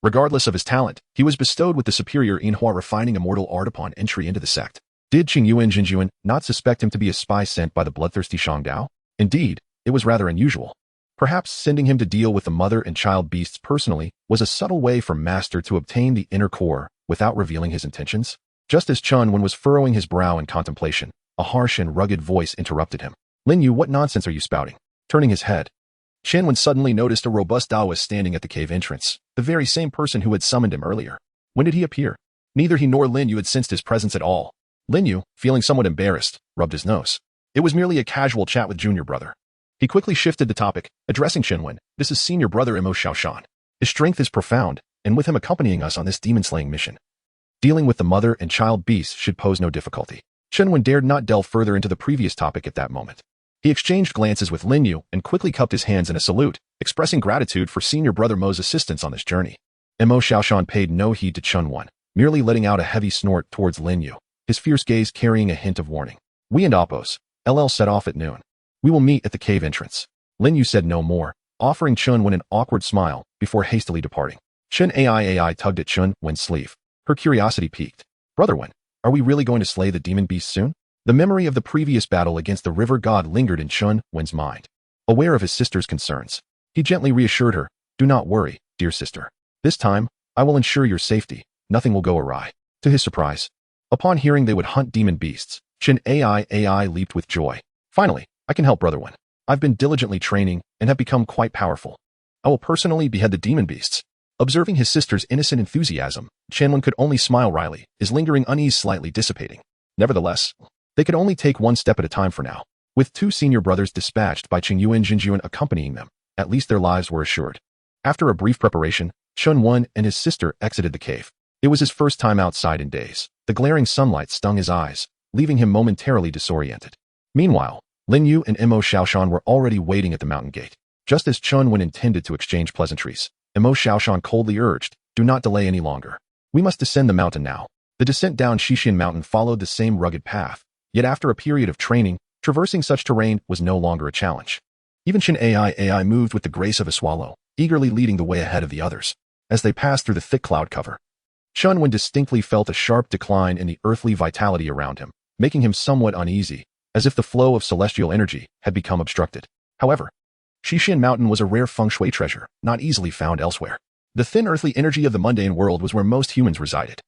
Speaker 2: regardless of his talent, he was bestowed with the superior Yinhua refining immortal art upon entry into the sect. Did Qingyuan Jinjuan not suspect him to be a spy sent by the bloodthirsty Shangdao? Indeed, it was rather unusual. Perhaps sending him to deal with the mother and child beasts personally was a subtle way for Master to obtain the inner core without revealing his intentions. Just as Chunwen was furrowing his brow in contemplation, a harsh and rugged voice interrupted him. Lin Yu, what nonsense are you spouting? Turning his head, Qinwen suddenly noticed a robust Taoist standing at the cave entrance, the very same person who had summoned him earlier. When did he appear? Neither he nor Lin Yu had sensed his presence at all. Lin Yu, feeling somewhat embarrassed, rubbed his nose. It was merely a casual chat with Junior Brother. He quickly shifted the topic, addressing Qinwen. This is Senior Brother Imo Shaoshan. His strength is profound, and with him accompanying us on this demon-slaying mission, dealing with the mother and child beasts should pose no difficulty. Qinwen dared not delve further into the previous topic at that moment. He exchanged glances with Lin Yu and quickly cupped his hands in a salute, expressing gratitude for Senior Brother Mo's assistance on this journey. Imo Shaoshan paid no heed to Chunwen, merely letting out a heavy snort towards Lin Yu, his fierce gaze carrying a hint of warning. We and Oppos, LL set off at noon. We will meet at the cave entrance. Lin Yu said no more, offering Chunwen an awkward smile before hastily departing. Chen Ai tugged at Chunwen's sleeve. Her curiosity piqued. Brother Wen, are we really going to slay the demon beast soon? The memory of the previous battle against the river god lingered in Chunwen's mind. Aware of his sister's concerns, he gently reassured her, do not worry, dear sister. This time, I will ensure your safety. Nothing will go awry. To his surprise, upon hearing they would hunt demon beasts, Chen Ai leaped with joy. Finally, I can help Brother Wen. I've been diligently training and have become quite powerful. I will personally behead the demon beasts. Observing his sister's innocent enthusiasm, Chunwen could only smile wryly, his lingering unease slightly dissipating. Nevertheless, they could only take one step at a time for now. With 2 senior brothers dispatched by Qingyuan Jinjuan accompanying them, at least their lives were assured. After a brief preparation, Chunwen and his sister exited the cave. It was his first time outside in days. The glaring sunlight stung his eyes, leaving him momentarily disoriented. Meanwhile, Lin Yu and Imo Shaoshan were already waiting at the mountain gate. Just as Chunwen intended to exchange pleasantries, Imo Shaoshan coldly urged, do not delay any longer. We must descend the mountain now. The descent down Xixin Mountain followed the same rugged path, yet after a period of training, traversing such terrain was no longer a challenge. Even Chen Ai moved with the grace of a swallow, eagerly leading the way ahead of the others. As they passed through the thick cloud cover, Chunwen distinctly felt a sharp decline in the earthly vitality around him, making him somewhat uneasy, as if the flow of celestial energy had become obstructed. However, Xixin Mountain was a rare feng shui treasure, not easily found elsewhere. The thin earthly energy of the mundane world was where most humans resided,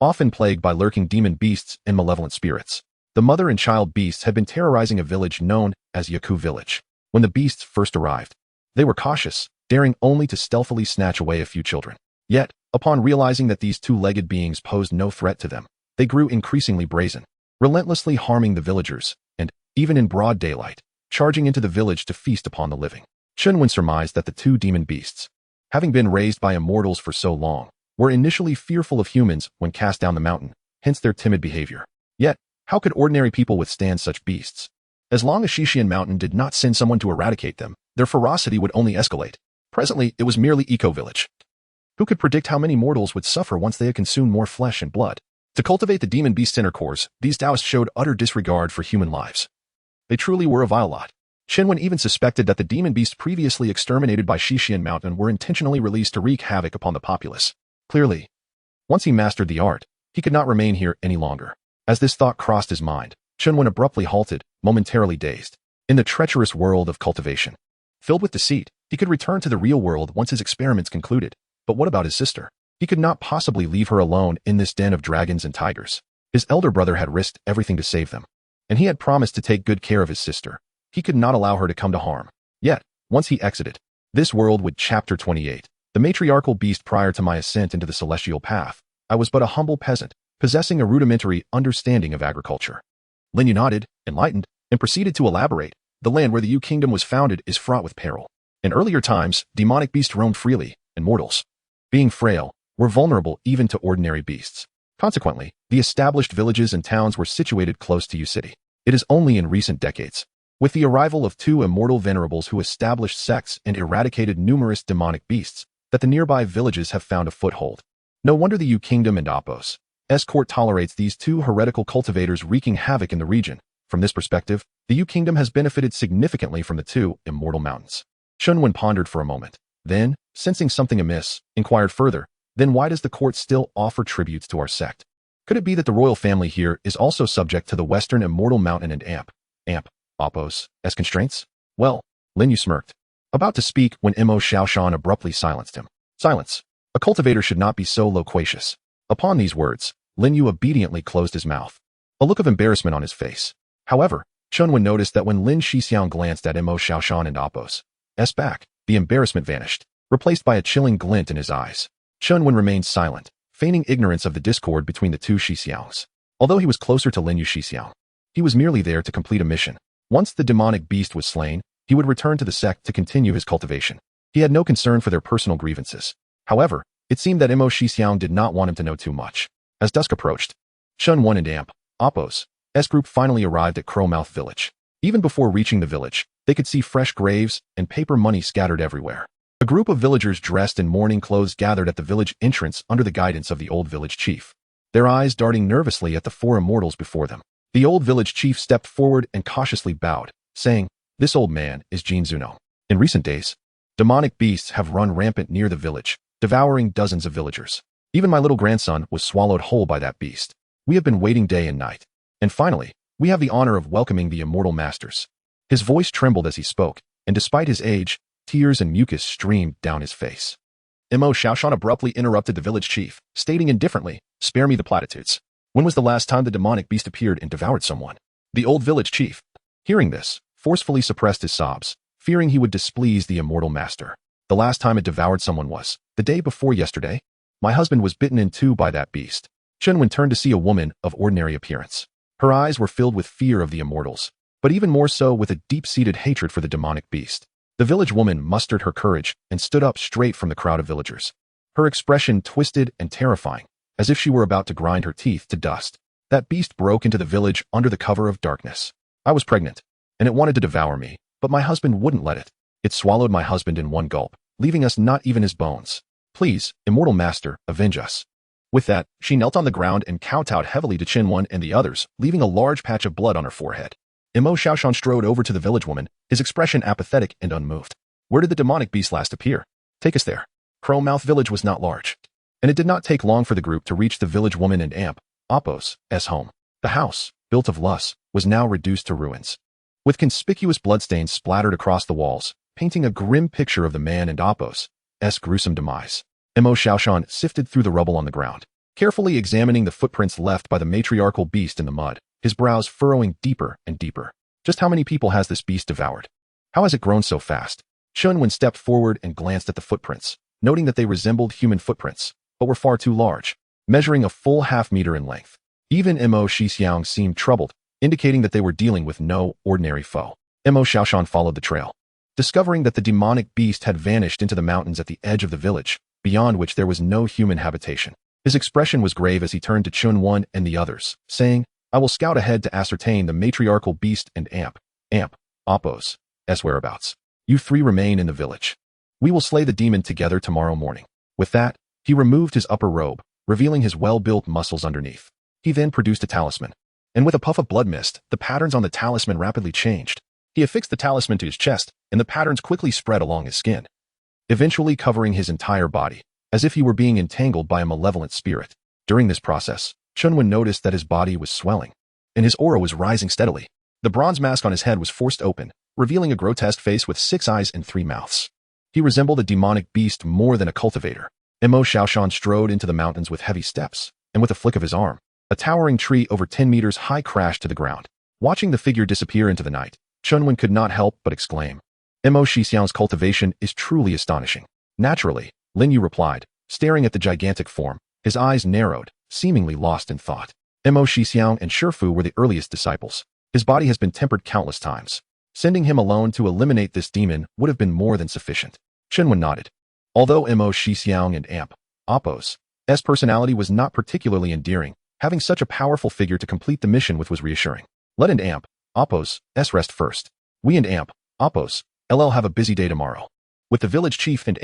Speaker 2: often plagued by lurking demon beasts and malevolent spirits. The mother and child beasts had been terrorizing a village known as Yaku Village. When the beasts first arrived, they were cautious, daring only to stealthily snatch away a few children. Yet, upon realizing that these 2-legged beings posed no threat to them, they grew increasingly brazen, relentlessly harming the villagers, and, even in broad daylight, charging into the village to feast upon the living. Chunwen surmised that the 2 demon beasts, having been raised by immortals for so long, were initially fearful of humans when cast down the mountain, hence their timid behavior. Yet, how could ordinary people withstand such beasts? As long as Xixin Mountain did not send someone to eradicate them, their ferocity would only escalate. Presently, it was merely eco-village. Who could predict how many mortals would suffer once they had consumed more flesh and blood? To cultivate the demon beast's inner cores, these Taoists showed utter disregard for human lives. They truly were a vile lot. Shinwen even suspected that the demon beasts previously exterminated by Shixian Mountain were intentionally released to wreak havoc upon the populace. Clearly, once he mastered the art, he could not remain here any longer. As this thought crossed his mind, Shinwen abruptly halted, momentarily dazed. In the treacherous world of cultivation, filled with deceit, he could return to the real world once his experiments concluded. But what about his sister? He could not possibly leave her alone in this den of dragons and tigers. His elder brother had risked everything to save them, and he had promised to take good care of his sister. He could not allow her to come to harm. Yet, once he exited this world with Chapter 28, the matriarchal beast prior to my ascent into the celestial path, I was but a humble peasant, possessing a rudimentary understanding of agriculture. Lin Yu nodded, enlightened, and proceeded to elaborate. The land where the Yu Kingdom was founded is fraught with peril. In earlier times, demonic beasts roamed freely, and mortals, being frail, were vulnerable even to ordinary beasts. Consequently, the established villages and towns were situated close to Yu City. It is only in recent decades, with the arrival of two immortal venerables who established sects and eradicated numerous demonic beasts, that the nearby villages have found a foothold. No wonder the Yu Kingdom and Apos' court tolerates these two heretical cultivators wreaking havoc in the region. From this perspective, the Yu Kingdom has benefited significantly from the two immortal mountains. Shinwen pondered for a moment. Then, sensing something amiss, inquired further, then why does the court still offer tributes to our sect? Could it be that the royal family here is also subject to the Western Immortal Mountain and Apos' constraints? Well, Lin Yu smirked, about to speak when Mo Xiaoshan abruptly silenced him. Silence. A cultivator should not be so loquacious. Upon these words, Lin Yu obediently closed his mouth, a look of embarrassment on his face. However, Shenwen noticed that when Lin Shixiang glanced at Mo Xiaoshan and Apos' back, the embarrassment vanished, replaced by a chilling glint in his eyes. Shenwen remained silent, feigning ignorance of the discord between the two Shixiangs. Although he was closer to Lin Yu Shixiang, he was merely there to complete a mission. Once the demonic beast was slain, he would return to the sect to continue his cultivation. He had no concern for their personal grievances. However, it seemed that Mo Shixiang did not want him to know too much. As dusk approached, Shenwen and Apos' group finally arrived at Crowmouth Village. Even before reaching the village, they could see fresh graves and paper money scattered everywhere. A group of villagers dressed in mourning clothes gathered at the village entrance under the guidance of the old village chief, their eyes darting nervously at the four immortals before them. The old village chief stepped forward and cautiously bowed, saying, "This old man is Jin Zuno. In recent days, demonic beasts have run rampant near the village, devouring dozens of villagers. Even my little grandson was swallowed whole by that beast. We have been waiting day and night. And finally, we have the honor of welcoming the immortal masters." His voice trembled as he spoke, and despite his age, tears and mucus streamed down his face. Mo Xiaoshan abruptly interrupted the village chief, stating indifferently, "Spare me the platitudes. When was the last time the demonic beast appeared and devoured someone?" The old village chief, hearing this, forcefully suppressed his sobs, fearing he would displease the immortal master. "The last time it devoured someone was the day before yesterday. My husband was bitten in two by that beast." Shenwen turned to see a woman of ordinary appearance. Her eyes were filled with fear of the immortals, but even more so with a deep-seated hatred for the demonic beast. The village woman mustered her courage and stood up straight from the crowd of villagers. Her expression twisted and terrifying, as if she were about to grind her teeth to dust. "That beast broke into the village under the cover of darkness. I was pregnant, and it wanted to devour me, but my husband wouldn't let it. It swallowed my husband in one gulp, leaving us not even his bones. Please, immortal master, avenge us." With that, she knelt on the ground and kowtowed heavily to Qinwen and the others, leaving a large patch of blood on her forehead. Mo Xiaoshan strode over to the village woman, his expression apathetic and unmoved. "Where did the demonic beast last appear? Take us there." Crowmouth village was not large, and it did not take long for the group to reach the village woman and Apos' home. The house, built of loess, was now reduced to ruins, with conspicuous bloodstains splattered across the walls, painting a grim picture of the man and Apos' gruesome demise. Mo Xiaoshan sifted through the rubble on the ground, carefully examining the footprints left by the matriarchal beast in the mud, his brows furrowing deeper and deeper. Just how many people has this beast devoured? How has it grown so fast? Shenwen stepped forward and glanced at the footprints, noting that they resembled human footprints, but were far too large, measuring a full half-meter in length. Even Mo Shixiang seemed troubled, indicating that they were dealing with no ordinary foe. Mo Xiaoshan followed the trail, discovering that the demonic beast had vanished into the mountains at the edge of the village, beyond which there was no human habitation. His expression was grave as he turned to Chunwen and the others, saying, "I will scout ahead to ascertain the matriarchal beast and Apos' whereabouts. You three remain in the village. We will slay the demon together tomorrow morning." With that, he removed his upper robe, revealing his well-built muscles underneath. He then produced a talisman, and with a puff of blood mist, the patterns on the talisman rapidly changed. He affixed the talisman to his chest, and the patterns quickly spread along his skin, eventually covering his entire body, as if he were being entangled by a malevolent spirit. During this process, Chunwen noticed that his body was swelling, and his aura was rising steadily. The bronze mask on his head was forced open, revealing a grotesque face with 6 eyes and 3 mouths. He resembled a demonic beast more than a cultivator. Mo Xiaoshan strode into the mountains with heavy steps, and with a flick of his arm, a towering tree over 10 meters high crashed to the ground. Watching the figure disappear into the night, Chunwen could not help but exclaim, Mo Xixiang's cultivation is truly astonishing. Naturally, Lin Yu replied, staring at the gigantic form, his eyes narrowed, seemingly lost in thought. Mo Xixiang and Shifu were the earliest disciples. His body has been tempered countless times. Sending him alone to eliminate this demon would have been more than sufficient. Chunwen nodded. Although Mo Xixiang and Appo's personality was not particularly endearing, having such a powerful figure to complete the mission with was reassuring. Let and Appo's rest first. We and Appo's LL have a busy day tomorrow. With the village chief and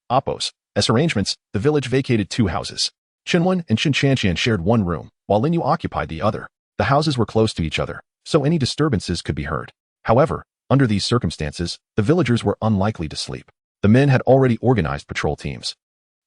Speaker 2: Appo's arrangements, the village vacated 2 houses. Chunwen and Qin Shanqian shared one room, while Lin Yu occupied the other. The houses were close to each other, so any disturbances could be heard. However, under these circumstances, the villagers were unlikely to sleep. The men had already organized patrol teams,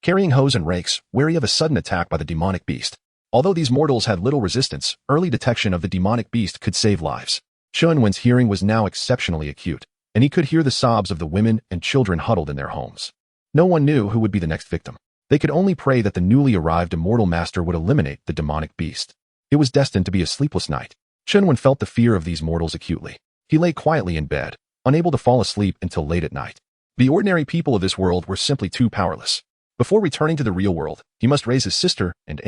Speaker 2: carrying hoes and rakes, wary of a sudden attack by the demonic beast. Although these mortals had little resistance, early detection of the demonic beast could save lives. Chunwen's hearing was now exceptionally acute, and he could hear the sobs of the women and children huddled in their homes. No one knew who would be the next victim. They could only pray that the newly arrived immortal master would eliminate the demonic beast. It was destined to be a sleepless night. Chunwen felt the fear of these mortals acutely. He lay quietly in bed, unable to fall asleep until late at night. The ordinary people of this world were simply too powerless. Before returning to the real world, he must raise his sister and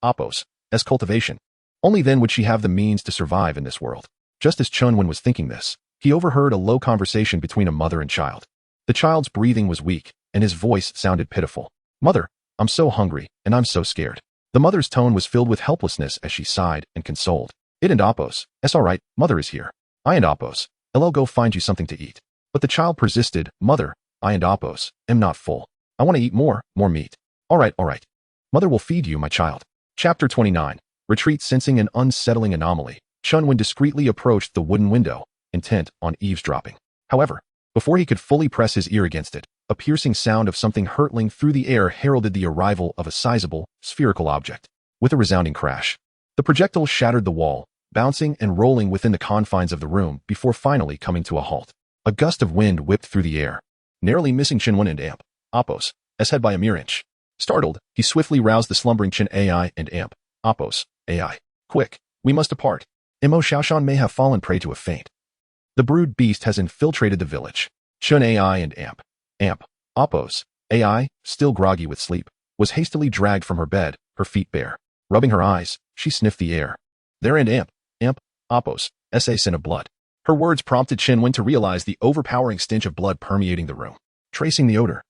Speaker 2: Appo's cultivation. Only then would she have the means to survive in this world. Just as Chunwen was thinking this, he overheard a low conversation between a mother and child. The child's breathing was weak, and his voice sounded pitiful. Mother, I'm so hungry, and I'm so scared. The mother's tone was filled with helplessness as she sighed and consoled. It and Appo's, all right, mother is here. I and Appo's, I'll go find you something to eat. But the child persisted, Mother, I and Appo's, am not full. I want to eat more meat. All right. Mother will feed you, my child. Chapter 29. Retreat. Sensing an unsettling anomaly, Chunwen discreetly approached the wooden window, intent on eavesdropping. However, before he could fully press his ear against it, a piercing sound of something hurtling through the air heralded the arrival of a sizable, spherical object. With a resounding crash, the projectile shattered the wall, bouncing and rolling within the confines of the room before finally coming to a halt. A gust of wind whipped through the air, narrowly missing Chunwen and Appo's head by a mere inch. Startled, he swiftly roused the slumbering Qin AI and Appo's AI. Quick, we must depart. Mo Xiaoshan may have fallen prey to a faint. The brood beast has infiltrated the village. Qin AI and Appo's AI, still groggy with sleep, was hastily dragged from her bed, her feet bare. Rubbing her eyes, she sniffed the air. There and Appo's scent of blood. Her words prompted Chunwen to realize the overpowering stench of blood permeating the room. Tracing the odor,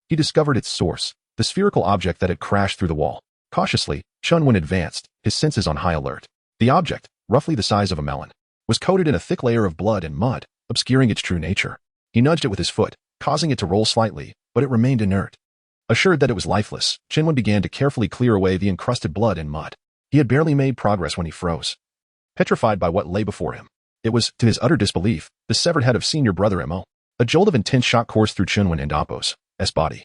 Speaker 2: he discovered its source, the spherical object that had crashed through the wall. Cautiously, Chunwen advanced, his senses on high alert. The object, roughly the size of a melon, was coated in a thick layer of blood and mud, obscuring its true nature. He nudged it with his foot, causing it to roll slightly, but it remained inert. Assured that it was lifeless, Chunwen began to carefully clear away the encrusted blood and mud. He had barely made progress when he froze, petrified by what lay before him. It was, to his utter disbelief, the severed head of senior brother Mo. A jolt of intense shock coursed through Chunwen and Appo's body,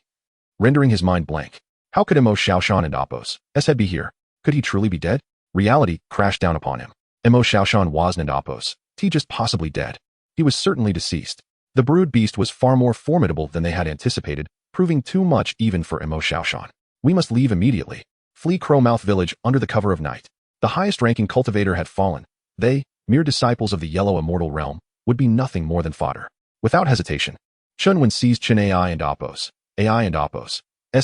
Speaker 2: rendering his mind blank. How could Mo Xiaoshan and Appo's head be here? Could he truly be dead? Reality crashed down upon him. Mo Xiaoshan wasn't Appo's just possibly dead. He was certainly deceased. The brood beast was far more formidable than they had anticipated, proving too much even for Mo Xiaoshan. We must leave immediately. Flee Crowmouth village under the cover of night. The highest-ranking cultivator had fallen. They, mere disciples of the yellow immortal realm, would be nothing more than fodder. Without hesitation, Chunwen seized Qin AI and Appo's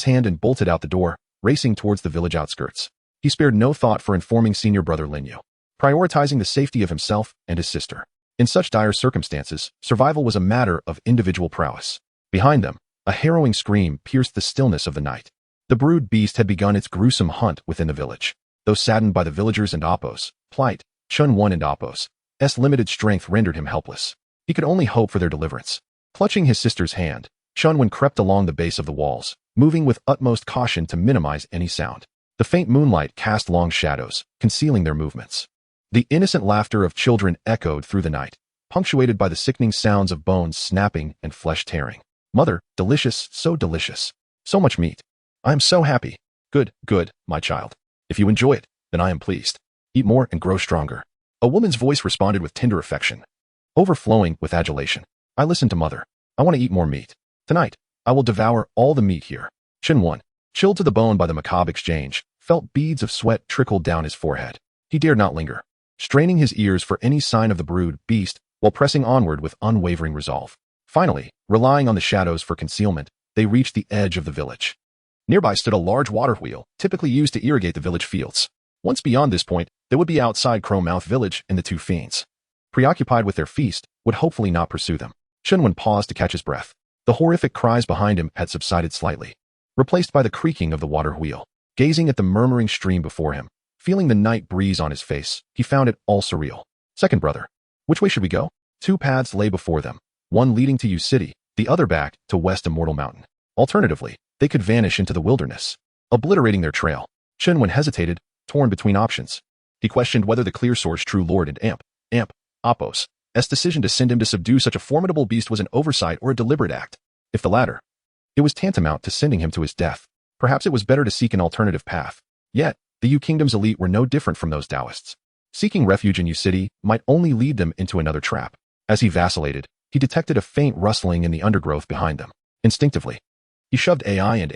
Speaker 2: hand and bolted out the door, racing towards the village outskirts. He spared no thought for informing senior brother Lin Yu, prioritizing the safety of himself and his sister. In such dire circumstances, survival was a matter of individual prowess. Behind them, a harrowing scream pierced the stillness of the night. The brood beast had begun its gruesome hunt within the village. Though saddened by the villagers and Appo's plight, Chunwen and Appo's limited strength rendered him helpless. He could only hope for their deliverance. Clutching his sister's hand, Chunwen crept along the base of the walls, moving with utmost caution to minimize any sound. The faint moonlight cast long shadows, concealing their movements. The innocent laughter of children echoed through the night. punctuated by the sickening sounds of bones snapping and flesh tearing. Mother, delicious, so delicious. So much meat. I am so happy. Good, good, my child. If you enjoy it, then I am pleased. Eat more and grow stronger. A woman's voice responded with tender affection, overflowing with adulation. I listened to mother. I want to eat more meat. Tonight, I will devour all the meat here. Chen, chilled to the bone by the macabre exchange, felt beads of sweat trickle down his forehead. He dared not linger, straining his ears for any sign of the brood beast while pressing onward with unwavering resolve. Finally, relying on the shadows for concealment, they reached the edge of the village. Nearby stood a large water wheel, typically used to irrigate the village fields. Once beyond this point, they would be outside Crowmouth village, and the two fiends, preoccupied with their feast, would hopefully not pursue them. Chen paused to catch his breath. The horrific cries behind him had subsided slightly, replaced by the creaking of the water wheel. Gazing at the murmuring stream before him, feeling the night breeze on his face, he found it all surreal. Second brother, which way should we go? Two paths lay before them, one leading to U City, the other back to West Immortal Mountain. Alternatively, they could vanish into the wilderness, obliterating their trail. Chen hesitated, torn between options. He questioned whether the Clear Source True Lord and Appos' decision to send him to subdue such a formidable beast was an oversight or a deliberate act. If the latter, it was tantamount to sending him to his death. Perhaps it was better to seek an alternative path. Yet, the U Kingdom's elite were no different from those Taoists. Seeking refuge in U City might only lead them into another trap. As he vacillated, he detected a faint rustling in the undergrowth behind them. Instinctively, he shoved AI and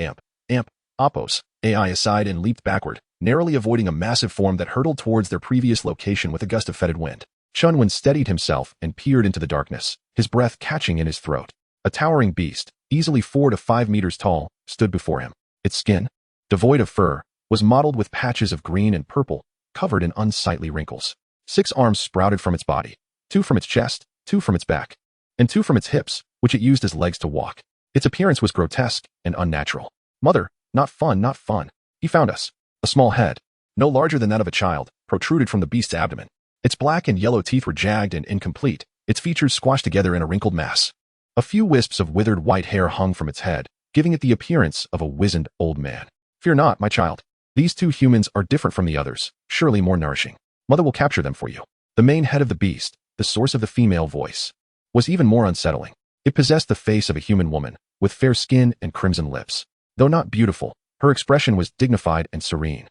Speaker 2: Appos' AI aside and leaped backward, narrowly avoiding a massive form that hurtled towards their previous location with a gust of fetid wind. Chen steadied himself and peered into the darkness, his breath catching in his throat. A towering beast, easily 4 to 5 meters tall, stood before him. Its skin, devoid of fur, was mottled with patches of green and purple, covered in unsightly wrinkles. 6 arms sprouted from its body, 2 from its chest, 2 from its back, and 2 from its hips, which it used as legs to walk. Its appearance was grotesque and unnatural. Mother, not fun, not fun. He found us. A small head, no larger than that of a child, protruded from the beast's abdomen. Its black and yellow teeth were jagged and incomplete, its features squashed together in a wrinkled mass. A few wisps of withered white hair hung from its head, giving it the appearance of a wizened old man. Fear not, my child. These 2 humans are different from the others, surely more nourishing. Mother will capture them for you. The main head of the beast, the source of the female voice, was even more unsettling. It possessed the face of a human woman, with fair skin and crimson lips. Though not beautiful, her expression was dignified and serene,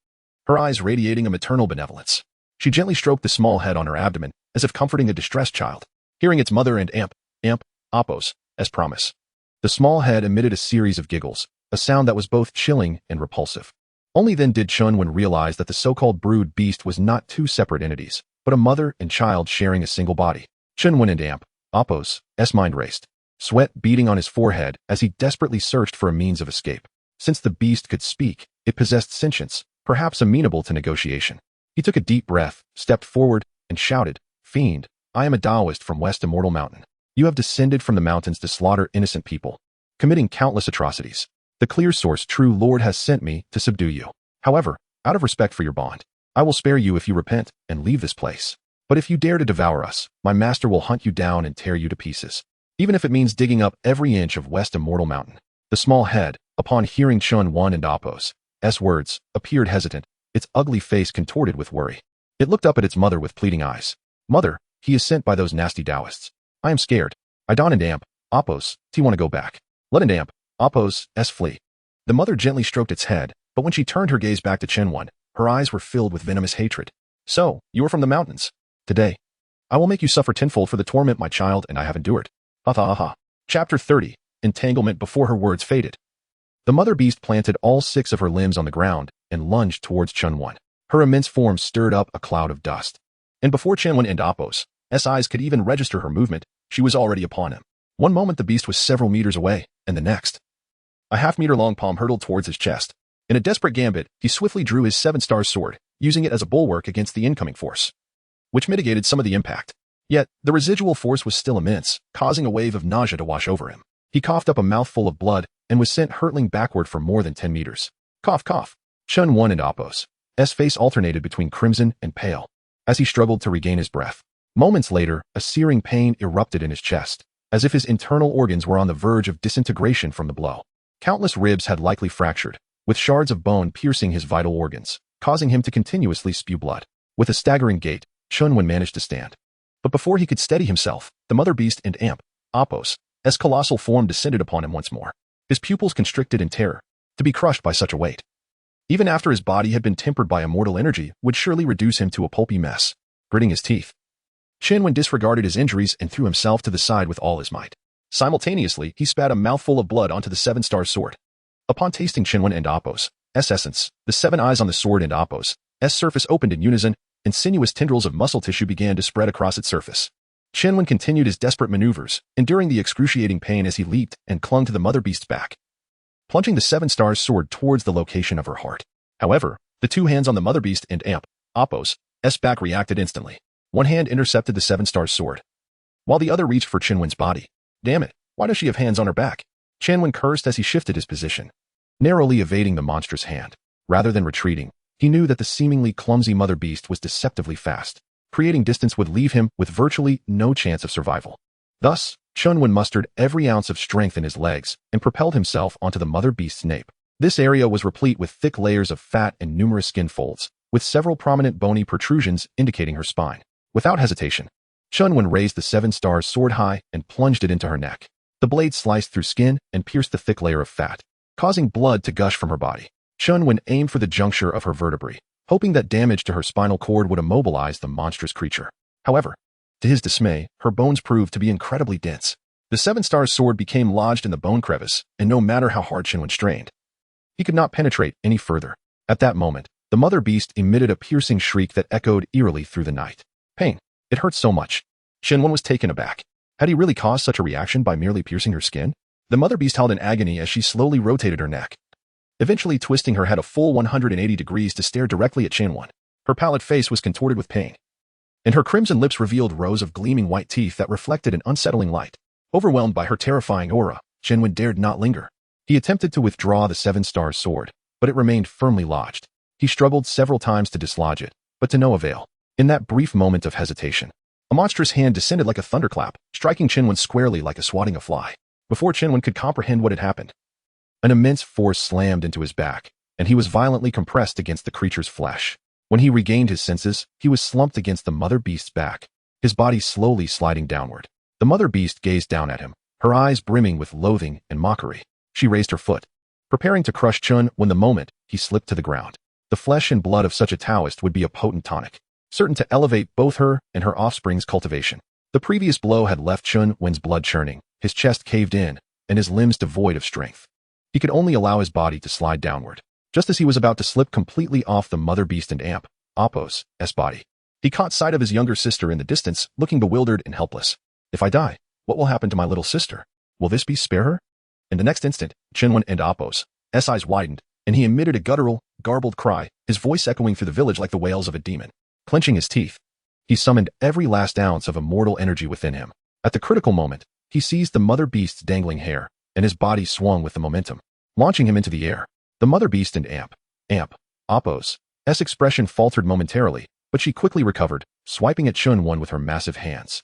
Speaker 2: her eyes radiating a maternal benevolence. She gently stroked the small head on her abdomen, as if comforting a distressed child. Hearing its mother and Appos, as promise, the small head emitted a series of giggles, a sound that was both chilling and repulsive. Only then did Chen realize that the so-called brood beast was not 2 separate entities, but a mother and child sharing a single body. Chen and Appos' mind raced, sweat beading on his forehead as he desperately searched for a means of escape. Since the beast could speak, it possessed sentience, perhaps amenable to negotiation. He took a deep breath, stepped forward, and shouted, "Fiend, I am a Taoist from West Immortal Mountain. You have descended from the mountains to slaughter innocent people, committing countless atrocities. The Clear Source True Lord has sent me to subdue you. However, out of respect for your bond, I will spare you if you repent and leave this place. But if you dare to devour us, my master will hunt you down and tear you to pieces, even if it means digging up every inch of West Immortal Mountain." The small head, upon hearing Chen and Appos' words, appeared hesitant, its ugly face contorted with worry. It looked up at its mother with pleading eyes. "Mother, he is sent by those nasty Taoists. I am scared. I don't and Appos, want to go back. Let and Appos, flee." The mother gently stroked its head, but when she turned her gaze back to Chen, her eyes were filled with venomous hatred. "So, you are from the mountains. Today, I will make you suffer tenfold for the torment my child and I have endured." Ha ha ha. Chapter 30. Entanglement. Before her words faded, the mother beast planted all 6 of her limbs on the ground and lunged towards Chen. Her immense form stirred up a cloud of dust. And before Chen and Appos' eyes could even register her movement, she was already upon him. One moment the beast was several meters away, and the next, a half-meter-long palm hurtled towards his chest. In a desperate gambit, he swiftly drew his 7-star sword, using it as a bulwark against the incoming force, which mitigated some of the impact. Yet, the residual force was still immense, causing a wave of nausea to wash over him. He coughed up a mouthful of blood and was sent hurtling backward for more than 10 meters. Cough, cough. Chen and Appos' face alternated between crimson and pale as he struggled to regain his breath. Moments later, a searing pain erupted in his chest, as if his internal organs were on the verge of disintegration from the blow. Countless ribs had likely fractured, with shards of bone piercing his vital organs, causing him to continuously spew blood. With a staggering gait, Chen managed to stand. But before he could steady himself, the mother beast and Appos' colossal form descended upon him once more. His pupils constricted in terror, to be crushed by such a weight. Even after his body had been tempered by immortal energy, would surely reduce him to a pulpy mess. Gritting his teeth, Shinwen disregarded his injuries and threw himself to the side with all his might. Simultaneously, he spat a mouthful of blood onto the seven-star sword. Upon tasting Shinwen and Appos' essence, the seven eyes on the sword and Appos' surface opened in unison, and sinuous tendrils of muscle tissue began to spread across its surface. Shinwen continued his desperate maneuvers, enduring the excruciating pain as he leaped and clung to the mother beast's back, plunging the seven-star sword towards the location of her heart. However, the two hands on the mother beast and Appos' back reacted instantly. One hand intercepted the seven-star sword, while the other reached for Chinwen's body. Damn it, why does she have hands on her back? Chinwen cursed as he shifted his position, narrowly evading the monstrous hand. Rather than retreating, he knew that the seemingly clumsy mother beast was deceptively fast. Creating distance would leave him with virtually no chance of survival. Thus, Chinwen mustered every ounce of strength in his legs and propelled himself onto the mother beast's nape. This area was replete with thick layers of fat and numerous skin folds, with several prominent bony protrusions indicating her spine. Without hesitation, Chinwen raised the seven-star sword high and plunged it into her neck. The blade sliced through skin and pierced the thick layer of fat, causing blood to gush from her body. Chinwen aimed for the juncture of her vertebrae, hoping that damage to her spinal cord would immobilize the monstrous creature. However, to his dismay, her bones proved to be incredibly dense. The seven-star sword became lodged in the bone crevice, and no matter how hard Chinwen strained, he could not penetrate any further. At that moment, the mother beast emitted a piercing shriek that echoed eerily through the night. Pain. It hurt so much. Chinwen was taken aback. Had he really caused such a reaction by merely piercing her skin? The mother beast howled in agony as she slowly rotated her neck, eventually twisting her head a full 180 degrees to stare directly at Chinwen. Her pallid face was contorted with pain, and her crimson lips revealed rows of gleaming white teeth that reflected an unsettling light. Overwhelmed by her terrifying aura, Chinwen dared not linger. He attempted to withdraw the seven-star sword, but it remained firmly lodged. He struggled several times to dislodge it, but to no avail. In that brief moment of hesitation, a monstrous hand descended like a thunderclap, striking Chinwen squarely like a swatting a fly. Before Chinwen could comprehend what had happened, an immense force slammed into his back, and he was violently compressed against the creature's flesh. When he regained his senses, he was slumped against the mother beast's back, his body slowly sliding downward. The mother beast gazed down at him, her eyes brimming with loathing and mockery. She raised her foot, preparing to crush Chinwen the moment he slipped to the ground. The flesh and blood of such a Taoist would be a potent tonic, certain to elevate both her and her offspring's cultivation. The previous blow had left Chinwen's blood churning, his chest caved in, and his limbs devoid of strength. He could only allow his body to slide downward. Just as he was about to slip completely off the mother beast and Appos' body, he caught sight of his younger sister in the distance, looking bewildered and helpless. If I die, what will happen to my little sister? Will this be spare her? In the next instant, Chinwen and Appos' eyes widened, and he emitted a guttural, garbled cry, his voice echoing through the village like the wails of a demon. Clenching his teeth, he summoned every last ounce of immortal energy within him. At the critical moment, he seized the mother beast's dangling hair, and his body swung with the momentum, launching him into the air. The mother beast and Appos' expression faltered momentarily, but she quickly recovered, swiping at Chinwen with her massive hands.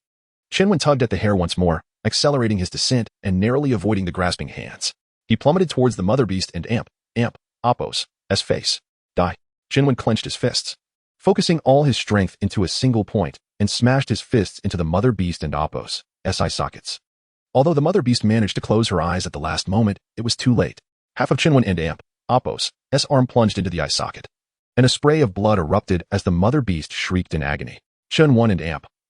Speaker 2: Chinwen tugged at the hair once more, accelerating his descent and narrowly avoiding the grasping hands. He plummeted towards the mother beast and Appos' face. Die. Chinwen clenched his fists, focusing all his strength into a single point, and smashed his fists into the mother beast and Appos' eye sockets. Although the mother beast managed to close her eyes at the last moment, it was too late. Half of Chinwen and Appos' arm plunged into the eye socket, and a spray of blood erupted as the mother beast shrieked in agony. Chinwen and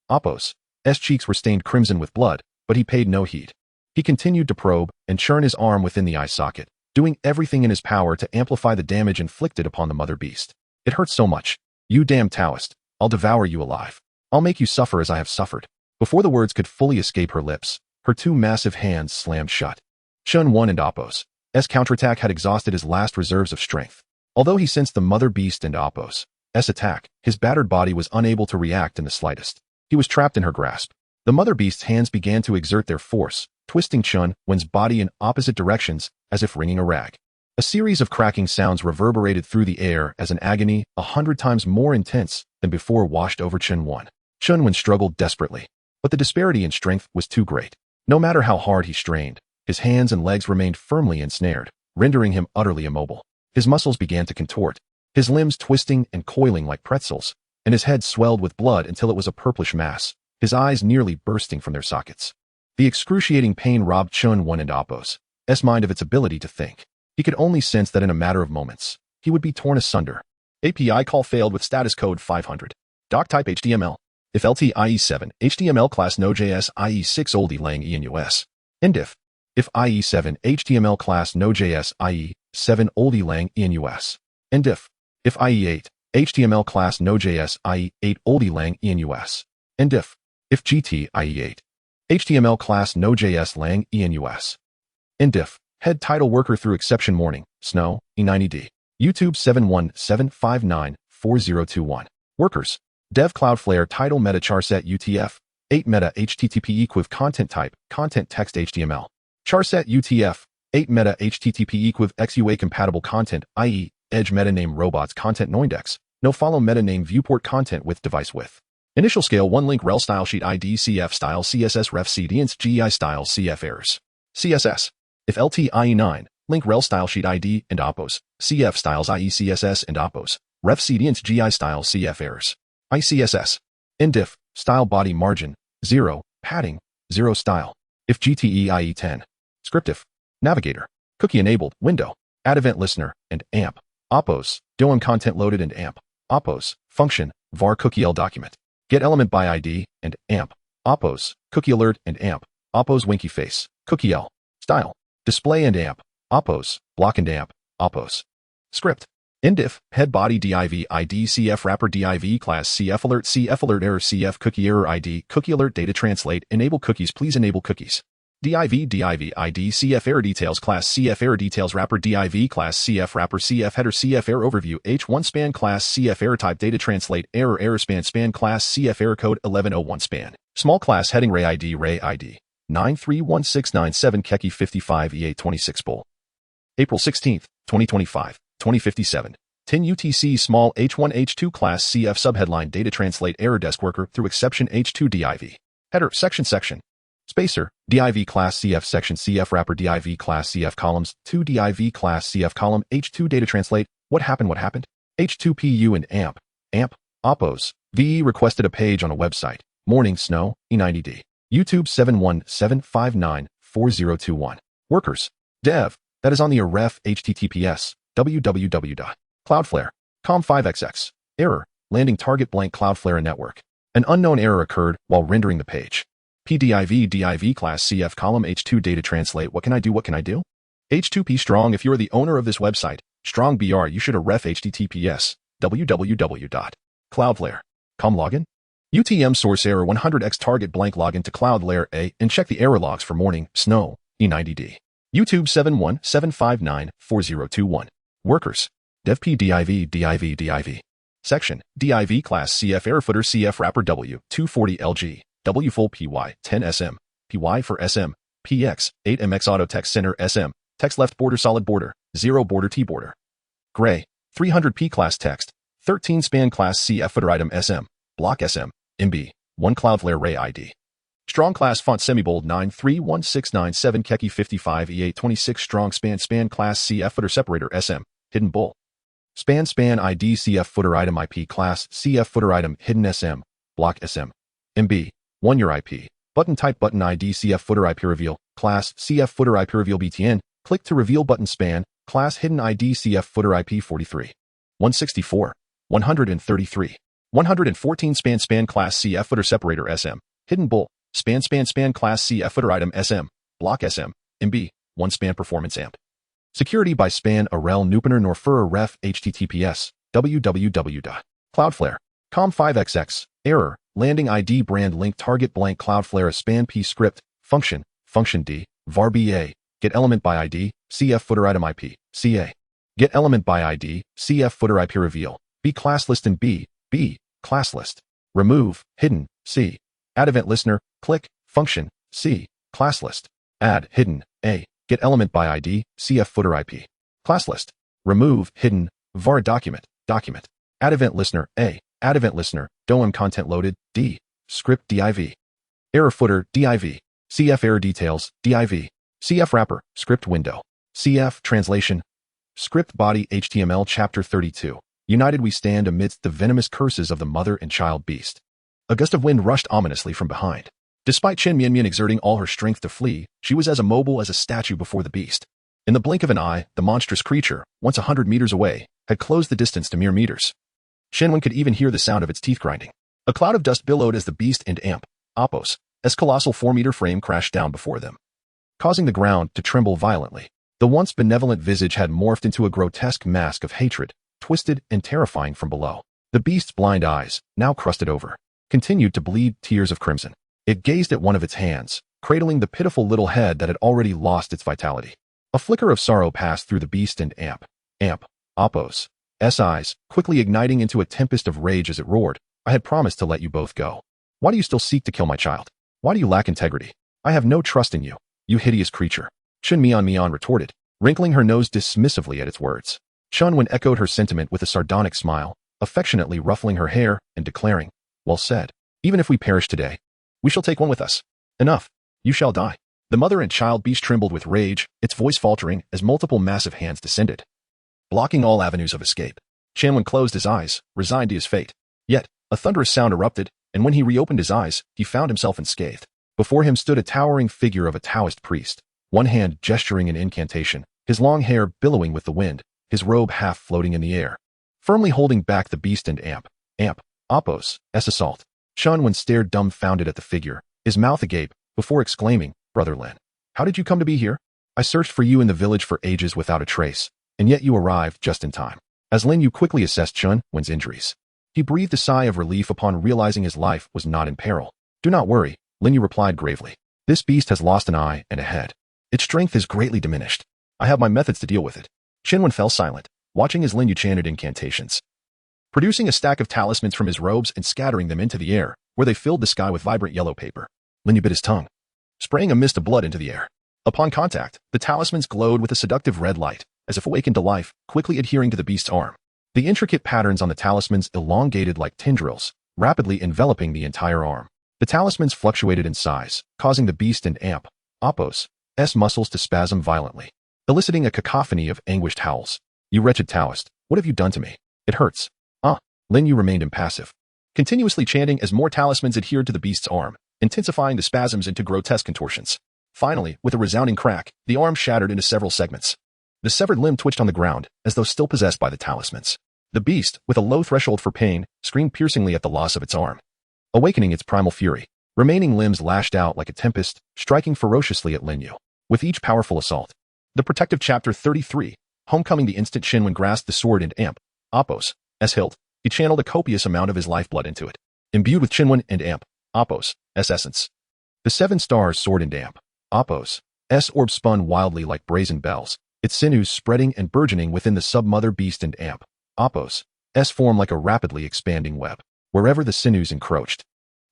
Speaker 2: Appos' cheeks were stained crimson with blood, but he paid no heed. He continued to probe and churn his arm within the eye socket, doing everything in his power to amplify the damage inflicted upon the mother beast. It hurts so much. You damn Taoist, I'll devour you alive. I'll make you suffer as I have suffered. Before the words could fully escape her lips, her two massive hands slammed shut. Chinwen and Appos' counterattack had exhausted his last reserves of strength. Although he sensed the mother beast and Appos' attack, his battered body was unable to react in the slightest. He was trapped in her grasp. The mother beast's hands began to exert their force, twisting Chinwen's body in opposite directions as if wringing a rag. A series of cracking sounds reverberated through the air as an agony 100 times more intense than before washed over Chinwen. Chinwen struggled desperately, but the disparity in strength was too great. No matter how hard he strained, his hands and legs remained firmly ensnared, rendering him utterly immobile. His muscles began to contort, his limbs twisting and coiling like pretzels, and his head swelled with blood until it was a purplish mass, his eyes nearly bursting from their sockets. The excruciating pain robbed Chun-Won and Appo's mind of its ability to think. He could only sense that in a matter of moments, he would be torn asunder. API call failed with status code 500. Doc type HTML. If LT IE7, HTML class Node.js IE6 oldie lang ENUS. Indif. If IE7, HTML class Node.js IE7 oldie lang ENUS. Indif. If IE8, HTML class Node.js IE8 oldie lang ENUS. Indif. If GT IE8, HTML class Node.js lang ENUS. Indif. Head title worker through exception morning, snow, E90D. YouTube 717594021. Workers. Dev Cloudflare title meta charset UTF. 8 meta HTTP equiv content type, content text HTML. Charset UTF. 8 meta HTTP equiv XUA compatible content, i.e., edge meta name robots content noindex. No follow meta name viewport content with device width. Initial scale 1 link rel style sheet ID CF style CSS ref cdns GI style CF errors. CSS. If LTIE9, link rel style sheet ID and Appo's, CF styles IE CSS and Appo's, ref cdns GI style CF errors. ICSS. Indif, style body margin, 0, padding, 0 style. If GTE IE10. Scriptif. Navigator. Cookie enabled, window. Add event listener, and AMP. Appo's, DOM content loaded and AMP. Appo's, function, var cookie L document. Get element by ID, and AMP. Appo's, cookie alert and AMP. Appo's winky face, cookie L. Style. Display and AMP. Appo's, block and AMP. Appo's. Script. Indif, head body div ID CF wrapper div class CF alert error CF cookie error ID cookie alert data translate enable cookies please enable cookies. Div ID CF error details class CF error details wrapper div class CF wrapper CF header CF error overview H1 span class CF error type data translate error span class CF error code 1101 span. Small class heading ray ID 931697 Keki 55 E826 bull. April 16th, 2025. 2057. 10 UTC small H1 H2 class CF subheadline data translate error desk worker through exception H2 div. Header section. Spacer div class CF section CF wrapper div class CF columns 2 div class CF column H2 data translate what happened H2 PU and AMP. Appo's VE requested a page on a website. Morning snow E90D. YouTube 717594021. Workers. Dev. That is on the ref https www.cloudflare.com5xx. Error. Landing target blank Cloudflare network. An unknown error occurred while rendering the page. PDIV div class CF column H2 data translate what can I do? H2P strong if you are the owner of this website. Strong BR you should a ref https www.cloudflare.com login. UTM source error 100x target blank login to Cloudflare A and check the error logs for morning snow E90D. YouTube 717594021. Workers. Dev P div. Section. Div class CF error footer CF wrapper W240 LG. W full PY 10 SM. PY for SM. PX 8 MX auto text center SM. Text left border solid border. 0 border T border. Gray. 300p class text. 13 span class CF footer item SM. Block SM. MB. 1 Cloudflare Ray ID. Strong class font semibold 931697 Keki 55 E826 strong span class CF footer separator SM. Hidden bull. Span ID CF footer item IP class CF footer item hidden SM. Block SM. MB. 1 your IP. Button type button ID CF footer IP reveal. Class CF footer IP reveal BTN. Click to reveal button span. Class hidden ID CF footer IP 43. 164. 133. 114 span class CF footer separator SM. Hidden bull. Span class CF footer item SM. Block SM. MB. 1 span performance amp. Security by span arel nupener norfura ref https www.cloudflare.com5xx. Error. Landing ID brand link target blank Cloudflare span p script. Function D. var ba. Get element by ID. CF footer item IP. CA. Get element by ID. CF footer IP reveal. B class list and B. Class list. Remove. Hidden. C. Add event listener. Click. Function. C. Class list. Add. Hidden. A. Get element by ID. CF footer IP. Class list. Remove. Hidden. var document. Add event listener. A. Add event listener. DOM content loaded. D. Script div. Error footer. Div. CF error details. Div. CF wrapper. Script window. CF translation. Script body HTML chapter 32. United we stand amidst the venomous curses of the mother and child beast. A gust of wind rushed ominously from behind. Despite Qin Mianmian exerting all her strength to flee, she was as immobile as a statue before the beast. In the blink of an eye, the monstrous creature, once 100 meters away, had closed the distance to mere meters. Shenwen could even hear the sound of its teeth grinding. A cloud of dust billowed as the beast and Appos' colossal 4-meter frame crashed down before them, causing the ground to tremble violently. The once benevolent visage had morphed into a grotesque mask of hatred, twisted and terrifying from below. The beast's blind eyes, now crusted over, continued to bleed tears of crimson. It gazed at one of its hands, cradling the pitiful little head that had already lost its vitality. A flicker of sorrow passed through the beast and Appos' eyes, quickly igniting into a tempest of rage as it roared. I had promised to let you both go. Why do you still seek to kill my child? Why do you lack integrity? I have no trust in you, you hideous creature. Qin Mian retorted, wrinkling her nose dismissively at its words. Shenwen echoed her sentiment with a sardonic smile, affectionately ruffling her hair and declaring, well said. Even if we perish today, we shall take one with us. Enough. You shall die. The mother and child beast trembled with rage, its voice faltering as multiple massive hands descended, blocking all avenues of escape. Shenwen closed his eyes, resigned to his fate. Yet, a thunderous sound erupted, and when he reopened his eyes, he found himself unscathed. Before him stood a towering figure of a Taoist priest, one hand gesturing an incantation, his long hair billowing with the wind, his robe half floating in the air, firmly holding back the beast and Appos' assault. Shenwen stared dumbfounded at the figure, his mouth agape, before exclaiming, Brother Lin, how did you come to be here? I searched for you in the village for ages without a trace, and yet you arrived just in time. As Lin Yu quickly assessed Shenwen's injuries, he breathed a sigh of relief upon realizing his life was not in peril. Do not worry, Lin Yu replied gravely. This beast has lost an eye and a head. Its strength is greatly diminished. I have my methods to deal with it. Shenwen fell silent, watching as Lin Yu chanted incantations, producing a stack of talismans from his robes and scattering them into the air, where they filled the sky with vibrant yellow paper. Lin Yu bit his tongue, spraying a mist of blood into the air. Upon contact, the talismans glowed with a seductive red light, as if awakened to life, quickly adhering to the beast's arm. The intricate patterns on the talismans elongated like tendrils, rapidly enveloping the entire arm. The talismans fluctuated in size, causing the beast and Appos' muscles to spasm violently, eliciting a cacophony of anguished howls. You wretched Taoist, what have you done to me? It hurts. Lin Yu remained impassive, continuously chanting as more talismans adhered to the beast's arm, intensifying the spasms into grotesque contortions. Finally, with a resounding crack, the arm shattered into several segments. The severed limb twitched on the ground, as though still possessed by the talismans. The beast, with a low threshold for pain, screamed piercingly at the loss of its arm, awakening its primal fury. Remaining limbs lashed out like a tempest, striking ferociously at Lin Yu. With each powerful assault, the protective chapter 33, homecoming the instant Shenwen grasped the sword and Appos' hilt, he channeled a copious amount of his lifeblood into it, imbued with Shenwen and Appos' essence. The 7 stars sword and Appos' orb spun wildly like brazen bells, its sinews spreading and burgeoning within the submother beast and Appos' form like a rapidly expanding web, wherever the sinews encroached.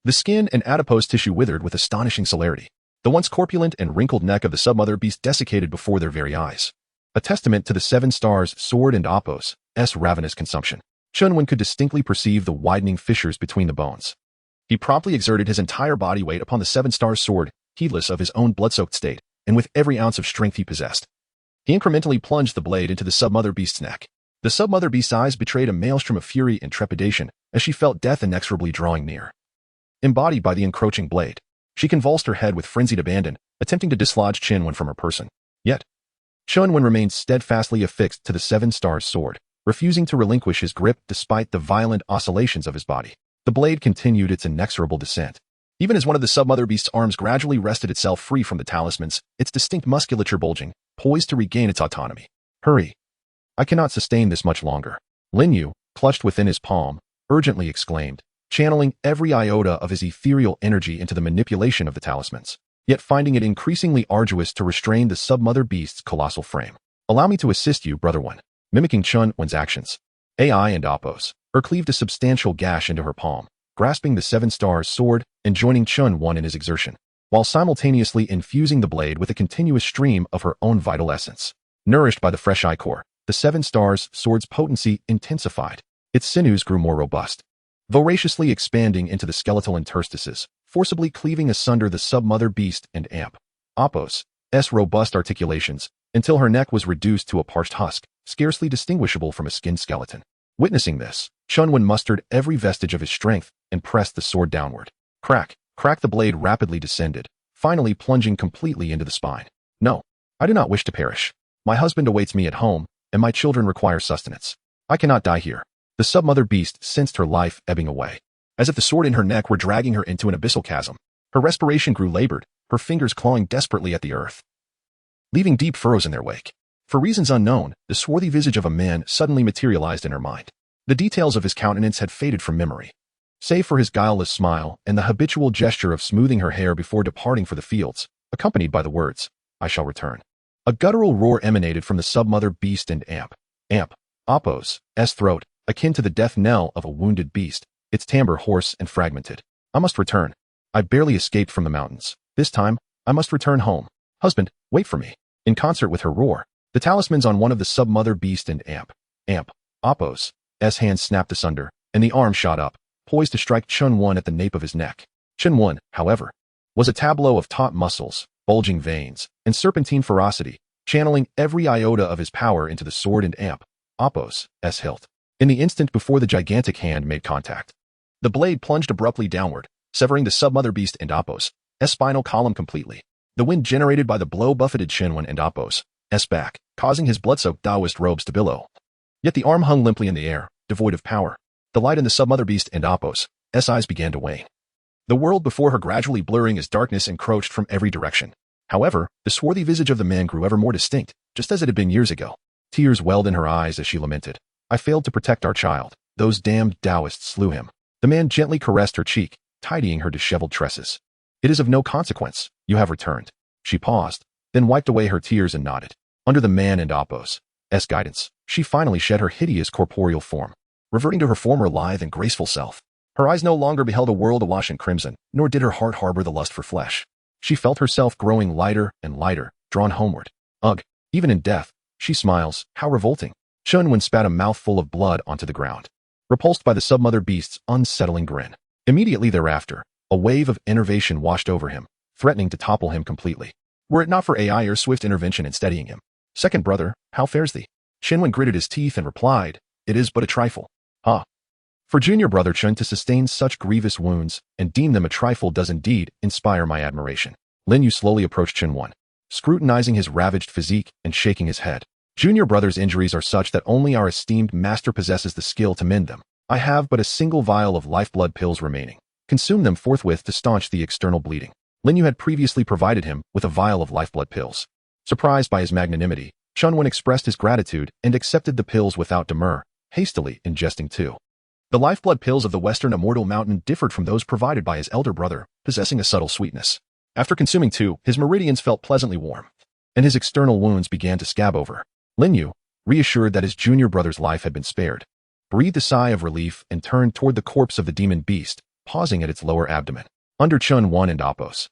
Speaker 2: The skin and adipose tissue withered with astonishing celerity, the once corpulent and wrinkled neck of the submother beast desiccated before their very eyes, a testament to the 7 stars sword and Appos' ravenous consumption. Shenwen could distinctly perceive the widening fissures between the bones. He promptly exerted his entire body weight upon the 7 stars sword, heedless of his own blood-soaked state, and with every ounce of strength he possessed, he incrementally plunged the blade into the submother beast's neck. The submother beast's eyes betrayed a maelstrom of fury and trepidation as she felt death inexorably drawing near. Embodied by the encroaching blade, she convulsed her head with frenzied abandon, attempting to dislodge Shenwen from her person. Yet, Shenwen remained steadfastly affixed to the 7 stars sword, refusing to relinquish his grip despite the violent oscillations of his body. The blade continued its inexorable descent. Even as one of the submother beast's arms gradually wrested itself free from the talismans, its distinct musculature bulging, poised to regain its autonomy. Hurry! I cannot sustain this much longer. Lin Yu, clutched within his palm, urgently exclaimed, channeling every iota of his ethereal energy into the manipulation of the talismans, yet finding it increasingly arduous to restrain the submother beast's colossal frame. Allow me to assist you, Brother One. Mimicking Shenwen's actions, Ai and Appos' cleaved a substantial gash into her palm, grasping the 7 stars sword and joining Shenwen in his exertion, while simultaneously infusing the blade with a continuous stream of her own vital essence. Nourished by the fresh ichor, the 7 stars sword's potency intensified. Its sinews grew more robust, voraciously expanding into the skeletal interstices, forcibly cleaving asunder the submother beast and Appos' robust articulations, until her neck was reduced to a parched husk, scarcely distinguishable from a skinned skeleton. Witnessing this, Chunwen mustered every vestige of his strength and pressed the sword downward. Crack, crack, the blade rapidly descended, finally plunging completely into the spine. No, I do not wish to perish. My husband awaits me at home, and my children require sustenance. I cannot die here. The submother beast sensed her life ebbing away. As if the sword in her neck were dragging her into an abyssal chasm. Her respiration grew labored, her fingers clawing desperately at the earth, leaving deep furrows in their wake. For reasons unknown, the swarthy visage of a man suddenly materialized in her mind. The details of his countenance had faded from memory, save for his guileless smile and the habitual gesture of smoothing her hair before departing for the fields, accompanied by the words, "I shall return." A guttural roar emanated from the submother beast and Appo's throat, akin to the death knell of a wounded beast, its timbre hoarse and fragmented. "I must return. I barely escaped from the mountains. This time, I must return home. Husband, wait for me." In concert with her roar, the talismans on one of the submother beast and Appo's hands snapped asunder, and the arm shot up, poised to strike Chunwen at the nape of his neck. Chunwen, however, was a tableau of taut muscles, bulging veins, and serpentine ferocity, channeling every iota of his power into the sword and Appo's hilt. In the instant before the gigantic hand made contact, the blade plunged abruptly downward, severing the submother beast and Appo's spinal column completely. The wind generated by the blow buffeted Chunwen and Appo's back, causing his blood-soaked Taoist robes to billow. Yet the arm hung limply in the air, devoid of power. The light in the submother beast and Appo's eyes began to wane. The world before her gradually blurring as darkness encroached from every direction. However, the swarthy visage of the man grew ever more distinct, just as it had been years ago. Tears welled in her eyes as she lamented. "I failed to protect our child. Those damned Taoists slew him." The man gently caressed her cheek, tidying her disheveled tresses. "It is of no consequence. You have returned." She paused, then wiped away her tears and nodded. Under the man and Appo's guidance, she finally shed her hideous corporeal form, reverting to her former lithe and graceful self. Her eyes no longer beheld a world awash in crimson, nor did her heart harbor the lust for flesh. She felt herself growing lighter and lighter, drawn homeward. Ugh, even in death, she smiles, how revolting. Chunwen spat a mouthful of blood onto the ground, repulsed by the submother beast's unsettling grin. Immediately thereafter, a wave of enervation washed over him, threatening to topple him completely. Were it not for AI or swift intervention in steadying him. "Second brother, how fares thee?" Chunwen gritted his teeth and replied, "It is but a trifle." "Ah." For junior brother Chun to sustain such grievous wounds and deem them a trifle does indeed inspire my admiration. Lin Yu slowly approached Chunwen, scrutinizing his ravaged physique and shaking his head. "Junior brother's injuries are such that only our esteemed master possesses the skill to mend them. I have but a single vial of lifeblood pills remaining. Consume them forthwith to staunch the external bleeding." Lin Yu had previously provided him with a vial of lifeblood pills. Surprised by his magnanimity, Chunwen expressed his gratitude and accepted the pills without demur, hastily ingesting two. The lifeblood pills of the Western Immortal Mountain differed from those provided by his elder brother, possessing a subtle sweetness. After consuming two, his meridians felt pleasantly warm, and his external wounds began to scab over. Lin Yu, reassured that his junior brother's life had been spared, breathed a sigh of relief and turned toward the corpse of the demon beast, pausing at its lower abdomen. Under Chunwen and Appo's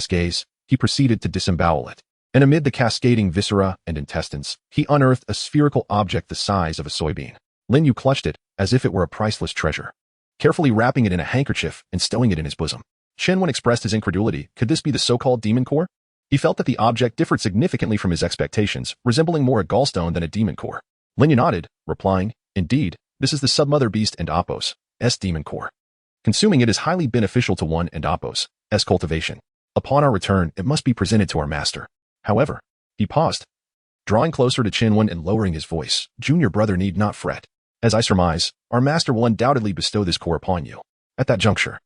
Speaker 2: gaze, he proceeded to disembowel it, and amid the cascading viscera and intestines, he unearthed a spherical object the size of a soybean. Lin Yu clutched it as if it were a priceless treasure, carefully wrapping it in a handkerchief and stowing it in his bosom. Chunwen expressed his incredulity. Could this be the so-called demon core? He felt that the object differed significantly from his expectations, resembling more a gallstone than a demon core. Lin Yu nodded, replying, "Indeed, this is the submother beast and Appo's demon core. Consuming it is highly beneficial to one and Appo's cultivation. Upon our return, it must be presented to our master." However, he paused, drawing closer to Chunwen and lowering his voice. "Junior brother need not fret. As I surmise, our master will undoubtedly bestow this core upon you. At that juncture,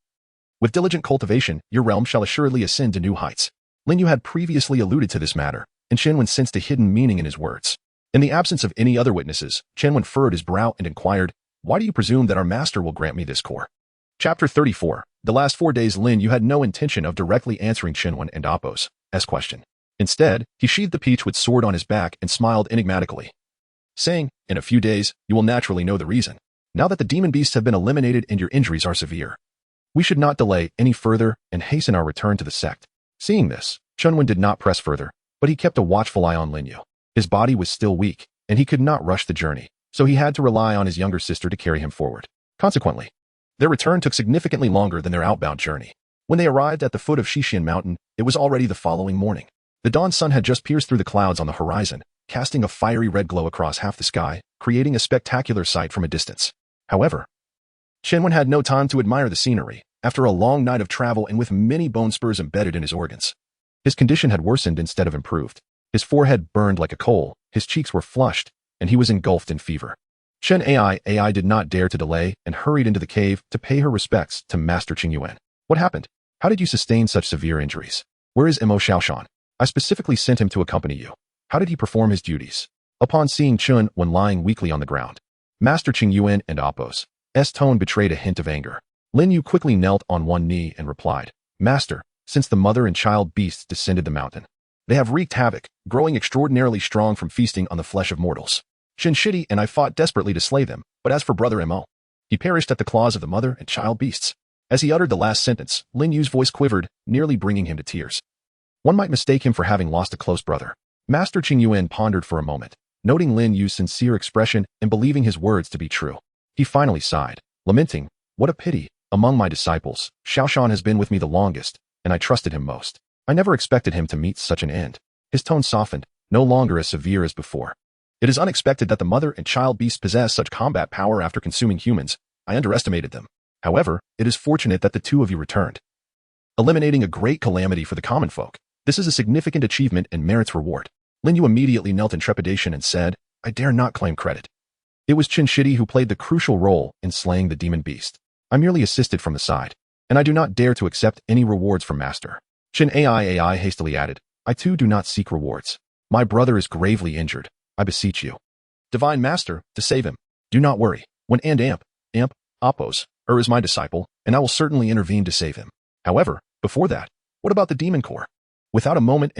Speaker 2: with diligent cultivation, your realm shall assuredly ascend to new heights." Lin Yu had previously alluded to this matter, and Chunwen sensed a hidden meaning in his words. In the absence of any other witnesses, Chunwen furrowed his brow and inquired, "Why do you presume that our master will grant me this core?" Chapter 34. The last 4 days Lin Yu had no intention of directly answering Chunwen and Appo's question. Instead, he sheathed the peachwood sword on his back and smiled enigmatically, saying, "In a few days, you will naturally know the reason. Now that the demon beasts have been eliminated and your injuries are severe, we should not delay any further and hasten our return to the sect." Seeing this, Chunwen did not press further, but he kept a watchful eye on Lin Yu. His body was still weak, and he could not rush the journey, so he had to rely on his younger sister to carry him forward. Consequently, their return took significantly longer than their outbound journey. When they arrived at the foot of Shixian Mountain, it was already the following morning. The dawn sun had just pierced through the clouds on the horizon, casting a fiery red glow across half the sky, creating a spectacular sight from a distance. However, Shenwen had no time to admire the scenery, after a long night of travel and with many bone spurs embedded in his organs. His condition had worsened instead of improved. His forehead burned like a coal, his cheeks were flushed, and he was engulfed in fever. Shen AI did not dare to delay and hurried into the cave to pay her respects to Master Qingyuan. What happened? How did you sustain such severe injuries? Where is Imo Xiaoshan? I specifically sent him to accompany you. How did he perform his duties? Upon seeing Chun when lying weakly on the ground, Master Qingyuan and Appo's tone betrayed a hint of anger. Lin Yu quickly knelt on one knee and replied, Master, since the mother and child beasts descended the mountain, they have wreaked havoc, growing extraordinarily strong from feasting on the flesh of mortals. Shin Shidi and I fought desperately to slay them, but as for Brother Mo, he perished at the claws of the mother and child beasts. As he uttered the last sentence, Lin Yu's voice quivered, nearly bringing him to tears. One might mistake him for having lost a close brother. Master Qingyuan pondered for a moment, noting Lin Yu's sincere expression and believing his words to be true. He finally sighed, lamenting, what a pity. Among my disciples, Xiaoshan has been with me the longest, and I trusted him most. I never expected him to meet such an end. His tone softened, no longer as severe as before. It is unexpected that the mother and child beasts possess such combat power after consuming humans. I underestimated them. However, it is fortunate that the two of you returned, eliminating a great calamity for the common folk. This is a significant achievement and merits reward. Lin Yu immediately knelt in trepidation and said, I dare not claim credit. It was Qin Shidi who played the crucial role in slaying the demon beast. I merely assisted from the side, and I do not dare to accept any rewards from Master. Qin AI hastily added, I too do not seek rewards. My brother is gravely injured. I beseech you, Divine Master, to save him. Do not worry. When Appo's is my disciple, and I will certainly intervene to save him. However, before that, what about the demon core? Without a moment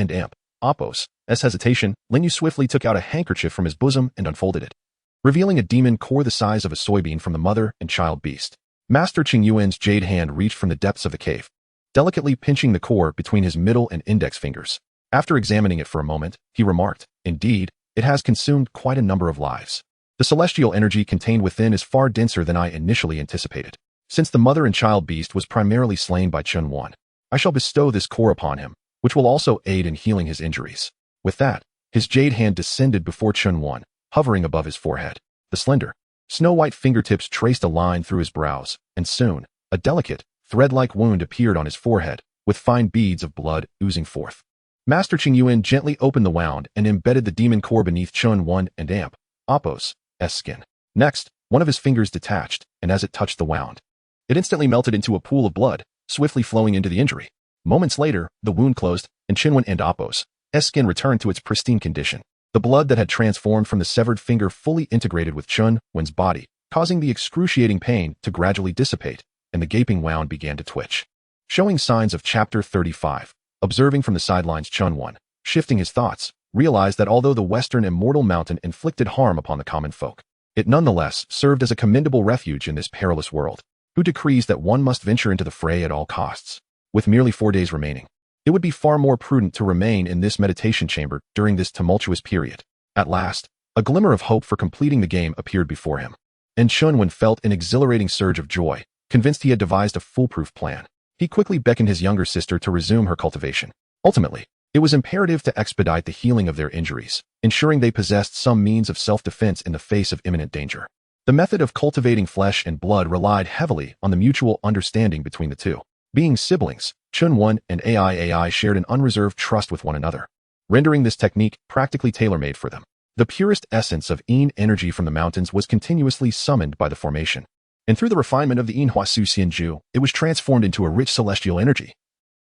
Speaker 2: Appo's hesitation, Lin Yu swiftly took out a handkerchief from his bosom and unfolded it, revealing a demon core the size of a soybean from the mother and child beast. Master Qingyuan's jade hand reached from the depths of the cave, delicately pinching the core between his middle and index fingers. After examining it for a moment, he remarked, indeed, it has consumed quite a number of lives. The celestial energy contained within is far denser than I initially anticipated. Since the mother and child beast was primarily slain by Chun Wan, I shall bestow this core upon him, which will also aid in healing his injuries. With that, his jade hand descended before Chun Wan, hovering above his forehead. The slender, snow-white fingertips traced a line through his brows, and soon, a delicate, thread-like wound appeared on his forehead, with fine beads of blood oozing forth. Master Qingyuan gently opened the wound and embedded the demon core beneath Chun Wan and Appo's skin. Next, one of his fingers detached, and as it touched the wound, it instantly melted into a pool of blood, swiftly flowing into the injury. Moments later, the wound closed, and Qinwen and Appo's skin returned to its pristine condition. The blood that had transformed from the severed finger fully integrated with Chun Wen's body, causing the excruciating pain to gradually dissipate, and the gaping wound began to twitch, showing signs of Chapter 35. Observing from the sidelines, Chun Wan, shifting his thoughts, realized that although the western immortal mountain inflicted harm upon the common folk, it nonetheless served as a commendable refuge in this perilous world. Who decrees that one must venture into the fray at all costs? With merely 4 days remaining, it would be far more prudent to remain in this meditation chamber during this tumultuous period. At last, a glimmer of hope for completing the game appeared before him, and Chun Wan felt an exhilarating surge of joy, convinced he had devised a foolproof plan. He quickly beckoned his younger sister to resume her cultivation. Ultimately, it was imperative to expedite the healing of their injuries, ensuring they possessed some means of self-defense in the face of imminent danger. The method of cultivating flesh and blood relied heavily on the mutual understanding between the two. Being siblings, Chun Wan and AI shared an unreserved trust with one another, rendering this technique practically tailor-made for them. The purest essence of Yin energy from the mountains was continuously summoned by the formation, and through the refinement of the Yin Huasu Xianju, it was transformed into a rich celestial energy,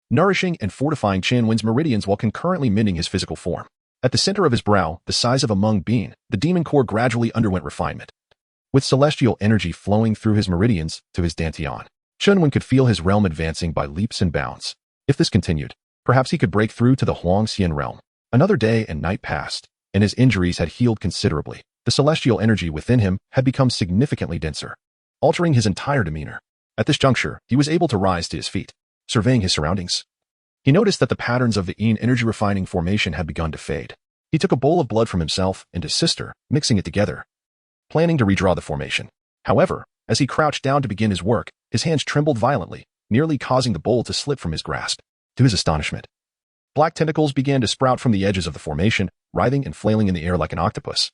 Speaker 2: nourishing and fortifying Chen Wen's meridians while concurrently mending his physical form. At the center of his brow, the size of a mung bean, the demon core gradually underwent refinement, with celestial energy flowing through his meridians to his dantian. Chun Wan could feel his realm advancing by leaps and bounds. If this continued, perhaps he could break through to the Huangxian realm. Another day and night passed, and his injuries had healed considerably. The celestial energy within him had become significantly denser, altering his entire demeanor. At this juncture, he was able to rise to his feet. Surveying his surroundings, he noticed that the patterns of the Yin energy refining formation had begun to fade. He took a bowl of blood from himself and his sister, mixing it together, planning to redraw the formation. However, as he crouched down to begin his work, his hands trembled violently, nearly causing the bowl to slip from his grasp. To his astonishment, Black tentacles began to sprout from the edges of the formation, writhing and flailing in the air like an octopus.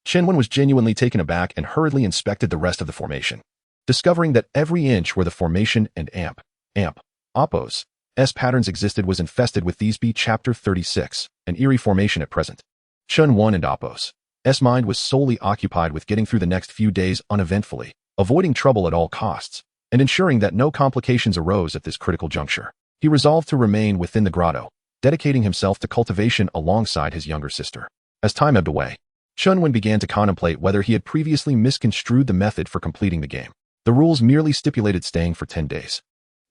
Speaker 2: Shinwen was genuinely taken aback and hurriedly inspected the rest of the formation, discovering that every inch where the formation and Oppos, S patterns existed was infested with these. Chapter 36, an eerie formation at present. Shinwen and Oppos' mind was solely occupied with getting through the next few days uneventfully, avoiding trouble at all costs, and ensuring that no complications arose at this critical juncture. He resolved to remain within the grotto, dedicating himself to cultivation alongside his younger sister. As time ebbed away, Shinwen began to contemplate whether he had previously misconstrued the method for completing the game. The rules merely stipulated staying for 10 days,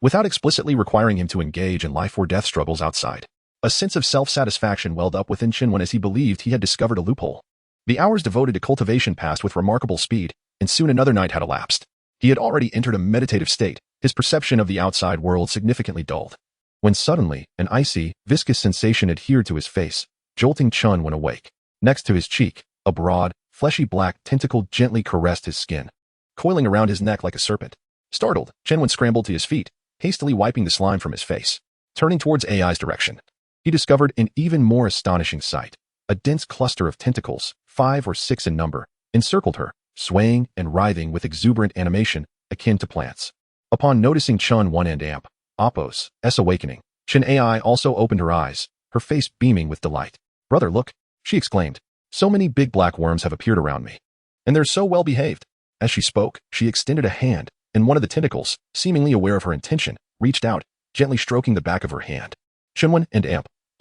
Speaker 2: without explicitly requiring him to engage in life-or-death struggles outside. A sense of self-satisfaction welled up within Shinwen as he believed he had discovered a loophole. The hours devoted to cultivation passed with remarkable speed, and soon another night had elapsed. He had already entered a meditative state, his perception of the outside world significantly dulled, when suddenly an icy, viscous sensation adhered to his face, jolting Shinwen awake. Next to his cheek, a broad, fleshy black tentacle gently caressed his skin, coiling around his neck like a serpent. Startled, Shinwen scrambled to his feet, hastily wiping the slime from his face. Turning towards AI's direction, he discovered an even more astonishing sight. A dense cluster of tentacles, 5 or 6 in number, encircled her, swaying and writhing with exuberant animation akin to plants. Upon noticing Shinwen and Oppos' awakening, Shin AI also opened her eyes, her face beaming with delight. "Brother, look," she exclaimed. "So many big black worms have appeared around me, and they're so well behaved." As she spoke, she extended a hand, and one of the tentacles, seemingly aware of her intention, reached out, gently stroking the back of her hand. Shinwen and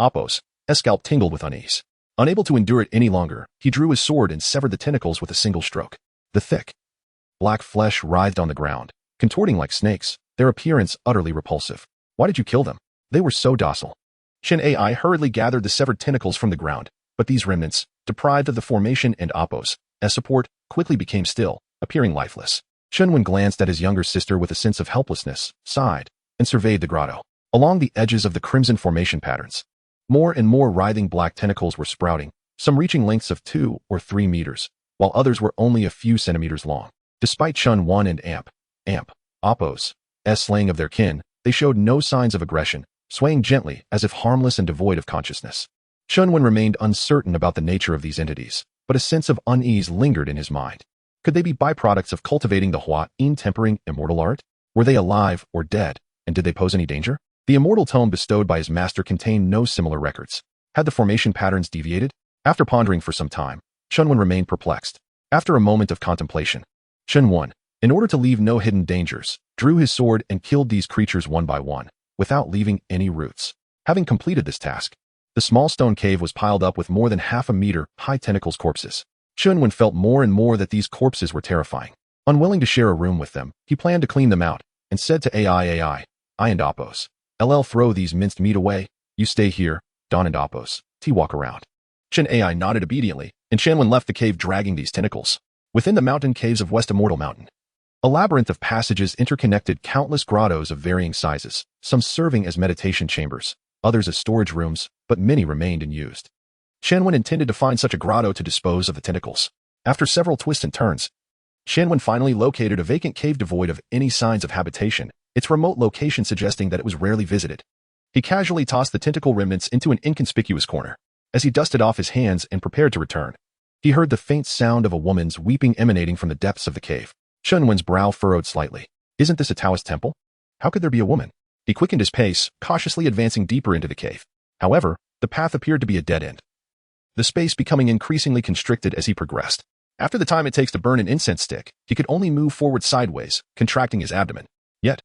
Speaker 2: Oppos' scalp tingled with unease. Unable to endure it any longer, he drew his sword and severed the tentacles with a single stroke. The thick, black flesh writhed on the ground, contorting like snakes, their appearance utterly repulsive. "Why did you kill them? They were so docile." Shin AI hurriedly gathered the severed tentacles from the ground, but these remnants, deprived of the formation and Oppos' support, quickly became still, appearing lifeless. Shinwen glanced at his younger sister with a sense of helplessness, sighed, and surveyed the grotto. Along the edges of the crimson formation patterns, more and more writhing black tentacles were sprouting, some reaching lengths of 2 or 3 meters, while others were only a few centimeters long. Despite Shinwen and Oppos' slaying of their kin, they showed no signs of aggression, swaying gently as if harmless and devoid of consciousness. Shinwen remained uncertain about the nature of these entities, but a sense of unease lingered in his mind. Could they be byproducts of cultivating the Hua-in tempering immortal art? Were they alive or dead, and did they pose any danger? The immortal tome bestowed by his master contained no similar records. Had the formation patterns deviated? After pondering for some time, Shinwen remained perplexed. After a moment of contemplation, Shinwen, in order to leave no hidden dangers, drew his sword and killed these creatures one by one, without leaving any roots. Having completed this task, the small stone cave was piled up with more than half a meter high tentacles corpses. Shinwen felt more and more that these corpses were terrifying. Unwilling to share a room with them, he planned to clean them out, and said to AI, "I and Oppos, LL throw these minced meat away, you stay here, Don and Oppos, T walk around." Shin AI nodded obediently, and Shinwen left the cave dragging these tentacles. Within the mountain caves of West Immortal Mountain, a labyrinth of passages interconnected countless grottos of varying sizes, some serving as meditation chambers, others as storage rooms, but many remained unused. Shinwen intended to find such a grotto to dispose of the tentacles. After several twists and turns, Shinwen finally located a vacant cave devoid of any signs of habitation, its remote location suggesting that it was rarely visited. He casually tossed the tentacle remnants into an inconspicuous corner. As he dusted off his hands and prepared to return, he heard the faint sound of a woman's weeping emanating from the depths of the cave. Shinwen's brow furrowed slightly. Isn't this a Taoist temple? How could there be a woman? He quickened his pace, cautiously advancing deeper into the cave. However, the path appeared to be a dead end, the space becoming increasingly constricted as he progressed. After the time it takes to burn an incense stick, he could only move forward sideways, contracting his abdomen. Yet,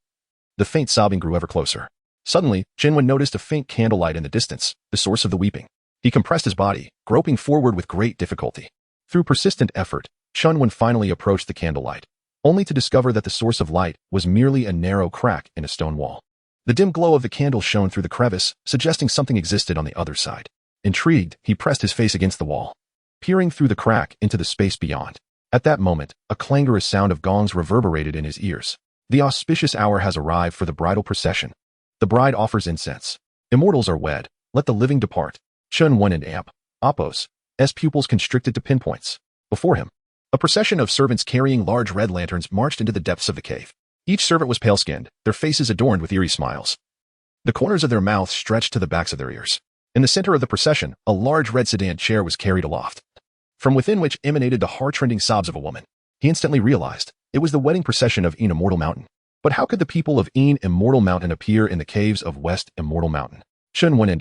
Speaker 2: the faint sobbing grew ever closer. Suddenly, Shinwen noticed a faint candlelight in the distance, the source of the weeping. He compressed his body, groping forward with great difficulty. Through persistent effort, Shinwen finally approached the candlelight, only to discover that the source of light was merely a narrow crack in a stone wall. The dim glow of the candle shone through the crevice, suggesting something existed on the other side. Intrigued, he pressed his face against the wall, peering through the crack into the space beyond. At that moment, a clangorous sound of gongs reverberated in his ears. The auspicious hour has arrived for the bridal procession. The bride offers incense. Immortals are wed. Let the living depart. Shinwen and Oppos' pupils constricted to pinpoints. Before him, a procession of servants carrying large red lanterns marched into the depths of the cave. Each servant was pale-skinned, their faces adorned with eerie smiles. The corners of their mouths stretched to the backs of their ears. In the center of the procession, a large red sedan chair was carried aloft, from within which emanated the heart-rending sobs of a woman. He instantly realized it was the wedding procession of Immortal Mountain. But how could the people of Immortal Mountain appear in the caves of West Immortal Mountain? Chunwen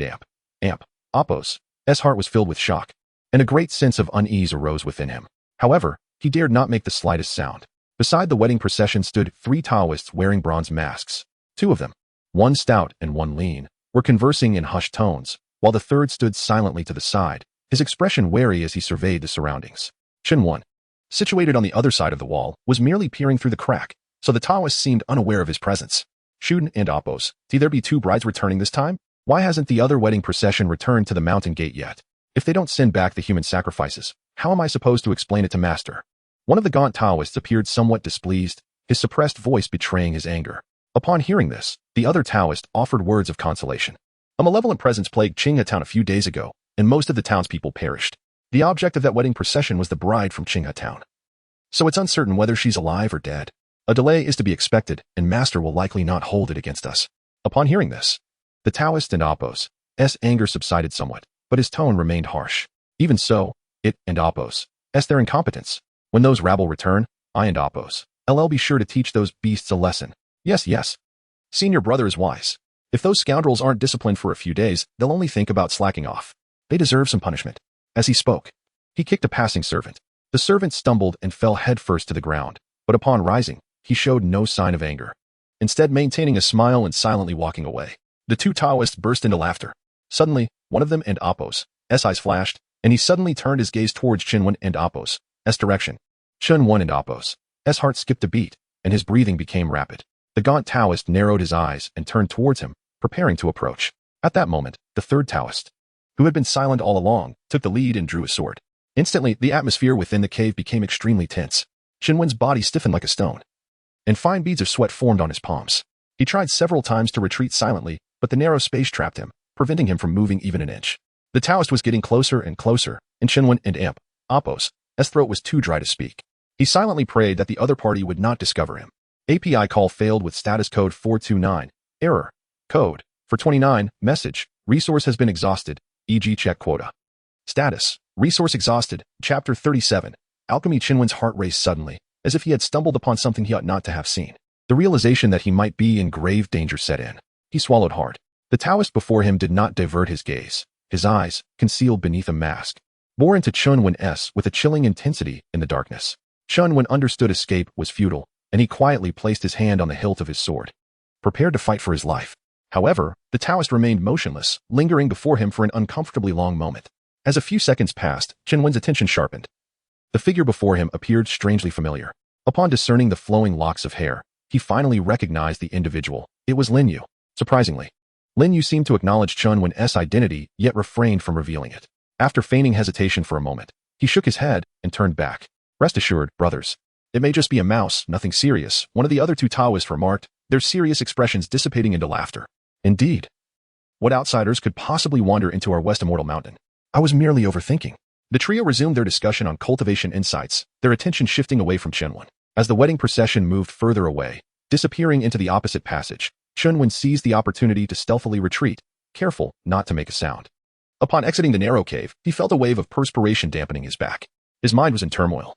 Speaker 2: and Appo's heart was filled with shock, and a great sense of unease arose within him. However, he dared not make the slightest sound. Beside the wedding procession stood 3 Taoists wearing bronze masks. 2 of them, one stout and one lean, were conversing in hushed tones, while the third stood silently to the side, his expression wary as he surveyed the surroundings. Chunwen, situated on the other side of the wall, was merely peering through the crack, so the Taoist seemed unaware of his presence. Shun and Appo's, do there be 2 brides returning this time? Why hasn't the other wedding procession returned to the mountain gate yet? If they don't send back the human sacrifices, how am I supposed to explain it to Master? One of the gaunt Taoists appeared somewhat displeased, his suppressed voice betraying his anger. Upon hearing this, the other Taoist offered words of consolation. A malevolent presence plagued Qinghe Town a few days ago, and most of the townspeople perished. The object of that wedding procession was the bride from Qinghe Town. So it's uncertain whether she's alive or dead. A delay is to be expected, and Master will likely not hold it against us. Upon hearing this, the Taoist and Appo's anger subsided somewhat, but his tone remained harsh. Even so, it and Appo's their incompetence. When those rabble return, I and Appo's LL be sure to teach those beasts a lesson. Yes. Senior brother is wise. If those scoundrels aren't disciplined for a few days, they'll only think about slacking off. They deserve some punishment. As he spoke, he kicked a passing servant. The servant stumbled and fell headfirst to the ground, but upon rising, he showed no sign of anger, instead maintaining a smile and silently walking away. The 2 Taoists burst into laughter. Suddenly, one of them and Appo's eyes flashed, and he suddenly turned his gaze towards Chunwen and Appo's direction. Chunwen and Appo's heart skipped a beat, and his breathing became rapid. The gaunt Taoist narrowed his eyes and turned towards him, preparing to approach. At that moment, the third Taoist, who had been silent all along, took the lead and drew a sword. Instantly, the atmosphere within the cave became extremely tense. Chunwen's body stiffened like a stone, and fine beads of sweat formed on his palms. He tried several times to retreat silently, but the narrow space trapped him, preventing him from moving even an inch. The Taoist was getting closer and closer, and Chunwen and Appo's throat was too dry to speak. He silently prayed that the other party would not discover him. API call failed with status code 429. Error. Code. For 29. Message. Resource has been exhausted. E.g. check quota. Status. Resource exhausted. Chapter 37. Alchemy. Chunwen's heart raced suddenly, as if he had stumbled upon something he ought not to have seen. The realization that he might be in grave danger set in. He swallowed hard. The Taoist before him did not divert his gaze. His eyes, concealed beneath a mask, bore into Chunwen's with a chilling intensity in the darkness. Chunwen understood escape was futile, and he quietly placed his hand on the hilt of his sword, prepared to fight for his life. However, the Taoist remained motionless, lingering before him for an uncomfortably long moment. As a few seconds passed, Chunwen's attention sharpened. The figure before him appeared strangely familiar. Upon discerning the flowing locks of hair, he finally recognized the individual. It was Lin Yu. Surprisingly, Lin Yu seemed to acknowledge Chunwen's identity, yet refrained from revealing it. After feigning hesitation for a moment, he shook his head and turned back. Rest assured, brothers. It may just be a mouse, nothing serious, one of the other 2 Taoists remarked, their serious expressions dissipating into laughter. Indeed. What outsiders could possibly wander into our West Immortal Mountain? I was merely overthinking. The trio resumed their discussion on cultivation insights, their attention shifting away from Chunwen. As the wedding procession moved further away, disappearing into the opposite passage, Chunwen seized the opportunity to stealthily retreat, careful not to make a sound. Upon exiting the narrow cave, he felt a wave of perspiration dampening his back. His mind was in turmoil.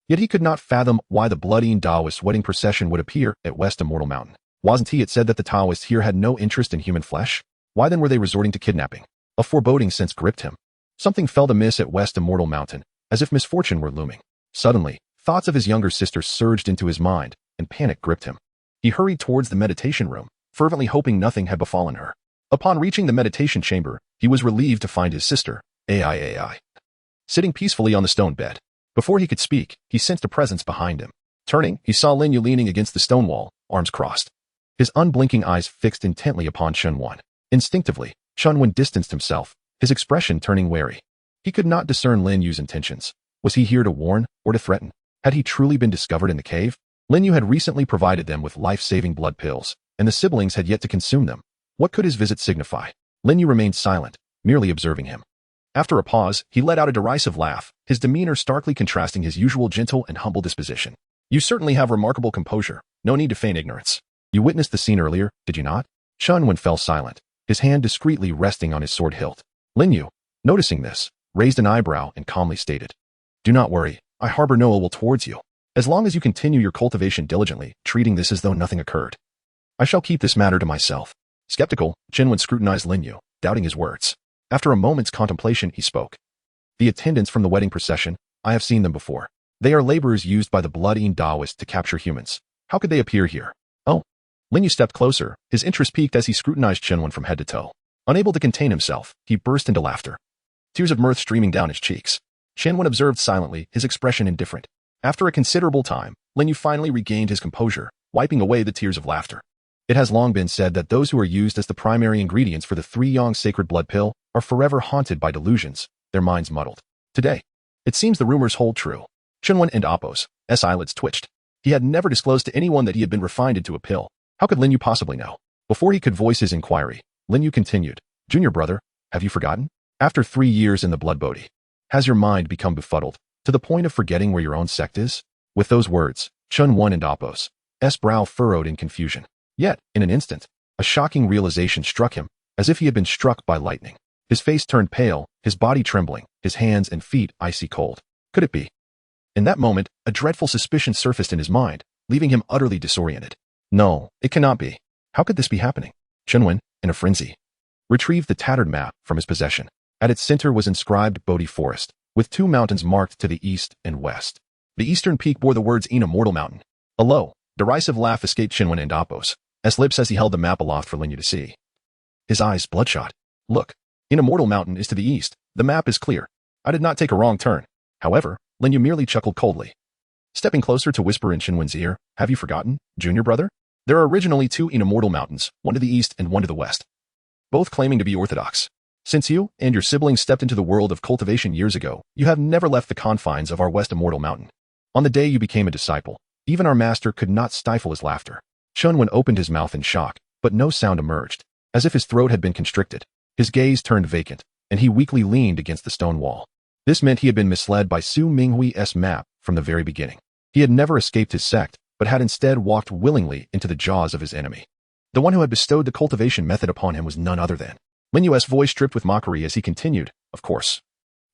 Speaker 2: Yet he could not fathom why the bloody Taoist wedding procession would appear at West Immortal Mountain. Wasn't it said that the Taoists here had no interest in human flesh? Why then were they resorting to kidnapping? A foreboding sense gripped him. Something felt amiss at West Immortal Mountain, as if misfortune were looming. Suddenly, thoughts of his younger sister surged into his mind, and panic gripped him. He hurried towards the meditation room, fervently hoping nothing had befallen her. Upon reaching the meditation chamber, he was relieved to find his sister, AI, sitting peacefully on the stone bed. Before he could speak, he sensed a presence behind him. Turning, he saw Lin Yu leaning against the stone wall, arms crossed. His unblinking eyes fixed intently upon Chunwen. Instinctively, Chunwen distanced himself, his expression turning wary. He could not discern Lin Yu's intentions. Was he here to warn or to threaten? Had he truly been discovered in the cave? Lin Yu had recently provided them with life-saving blood pills, and the siblings had yet to consume them. What could his visit signify? Lin Yu remained silent, merely observing him. After a pause, he let out a derisive laugh, his demeanor starkly contrasting his usual gentle and humble disposition. You certainly have remarkable composure. No need to feign ignorance. You witnessed the scene earlier, did you not? Chunwen fell silent, his hand discreetly resting on his sword hilt. Lin Yu, noticing this, raised an eyebrow and calmly stated, "Do not worry, I harbor no ill will towards you. As long as you continue your cultivation diligently, treating this as though nothing occurred. I shall keep this matter to myself." Skeptical, Qinwen scrutinized Lin Yu, doubting his words. After a moment's contemplation, he spoke. "The attendants from the wedding procession, I have seen them before. They are laborers used by the blood-eaten Taoists to capture humans. How could they appear here?" "Oh." Lin Yu stepped closer, his interest piqued as he scrutinized Qinwen from head to toe. Unable to contain himself, he burst into laughter. Tears of mirth streaming down his cheeks. Qinwen observed silently, his expression indifferent. After a considerable time, Lin Yu finally regained his composure, wiping away the tears of laughter. It has long been said that those who are used as the primary ingredients for the three-yang sacred blood pill are forever haunted by delusions, their minds muddled. Today, it seems the rumors hold true. Qinwen and Appo's eyelids twitched. He had never disclosed to anyone that he had been refined into a pill. How could Lin Yu possibly know? Before he could voice his inquiry, Lin Yu continued, "Junior brother, have you forgotten? After 3 years in the blood bodhi, has your mind become befuddled, to the point of forgetting where your own sect is?" With those words, Qinwen and Appo's brow furrowed in confusion. Yet, in an instant, a shocking realization struck him, as if he had been struck by lightning. His face turned pale, his body trembling, his hands and feet icy cold. Could it be? In that moment, a dreadful suspicion surfaced in his mind, leaving him utterly disoriented. No, it cannot be. How could this be happening? Qinwen, in a frenzy, retrieved the tattered map from his possession. At its center was inscribed Bodhi Forest, with 2 mountains marked to the east and west. The eastern peak bore the words Immortal Mountain. A low, derisive laugh escaped Qinwen and Appo's lips as he held the map aloft for Lin Yu to see. His eyes bloodshot. "Look, Immortal Mountain is to the east. The map is clear. I did not take a wrong turn." However, Lin Yu merely chuckled coldly. Stepping closer to whisper in Qinwen's ear, "Have you forgotten, junior brother? There are originally 2 Immortal Mountains, one to the east and one to the west, both claiming to be orthodox. Since you and your siblings stepped into the world of cultivation years ago, you have never left the confines of our West Immortal Mountain. On the day you became a disciple, even our master could not stifle his laughter." Qinwen opened his mouth in shock, but no sound emerged, as if his throat had been constricted. His gaze turned vacant, and he weakly leaned against the stone wall. This meant he had been misled by Su Minghui's map from the very beginning. He had never escaped his sect, but had instead walked willingly into the jaws of his enemy. The one who had bestowed the cultivation method upon him was none other than Lin Yu's voice dripped with mockery as he continued, "Of course.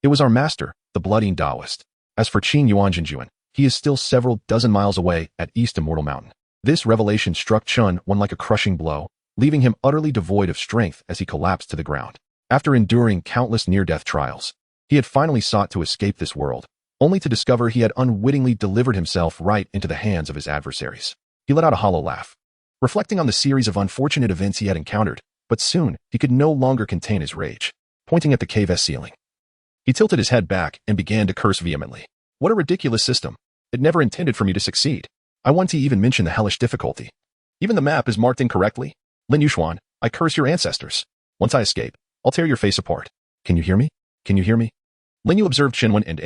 Speaker 2: It was our master, the blood-eaten Taoist. As for Qin Yuanjinjuan, he is still several dozen miles away at East Immortal Mountain." This revelation struck Qinwen like a crushing blow, leaving him utterly devoid of strength as he collapsed to the ground. After enduring countless near-death trials, he had finally sought to escape this world, only to discover he had unwittingly delivered himself right into the hands of his adversaries. He let out a hollow laugh, reflecting on the series of unfortunate events he had encountered, but soon he could no longer contain his rage. Pointing at the cave's ceiling, he tilted his head back and began to curse vehemently. "What a ridiculous system. It never intended for me to succeed. I want to even mention the hellish difficulty. Even the map is marked incorrectly. Lin Yuxuan, I curse your ancestors. Once I escape, I'll tear your face apart. Can you hear me? Can you hear me?" Lin Yu observed Qinwen and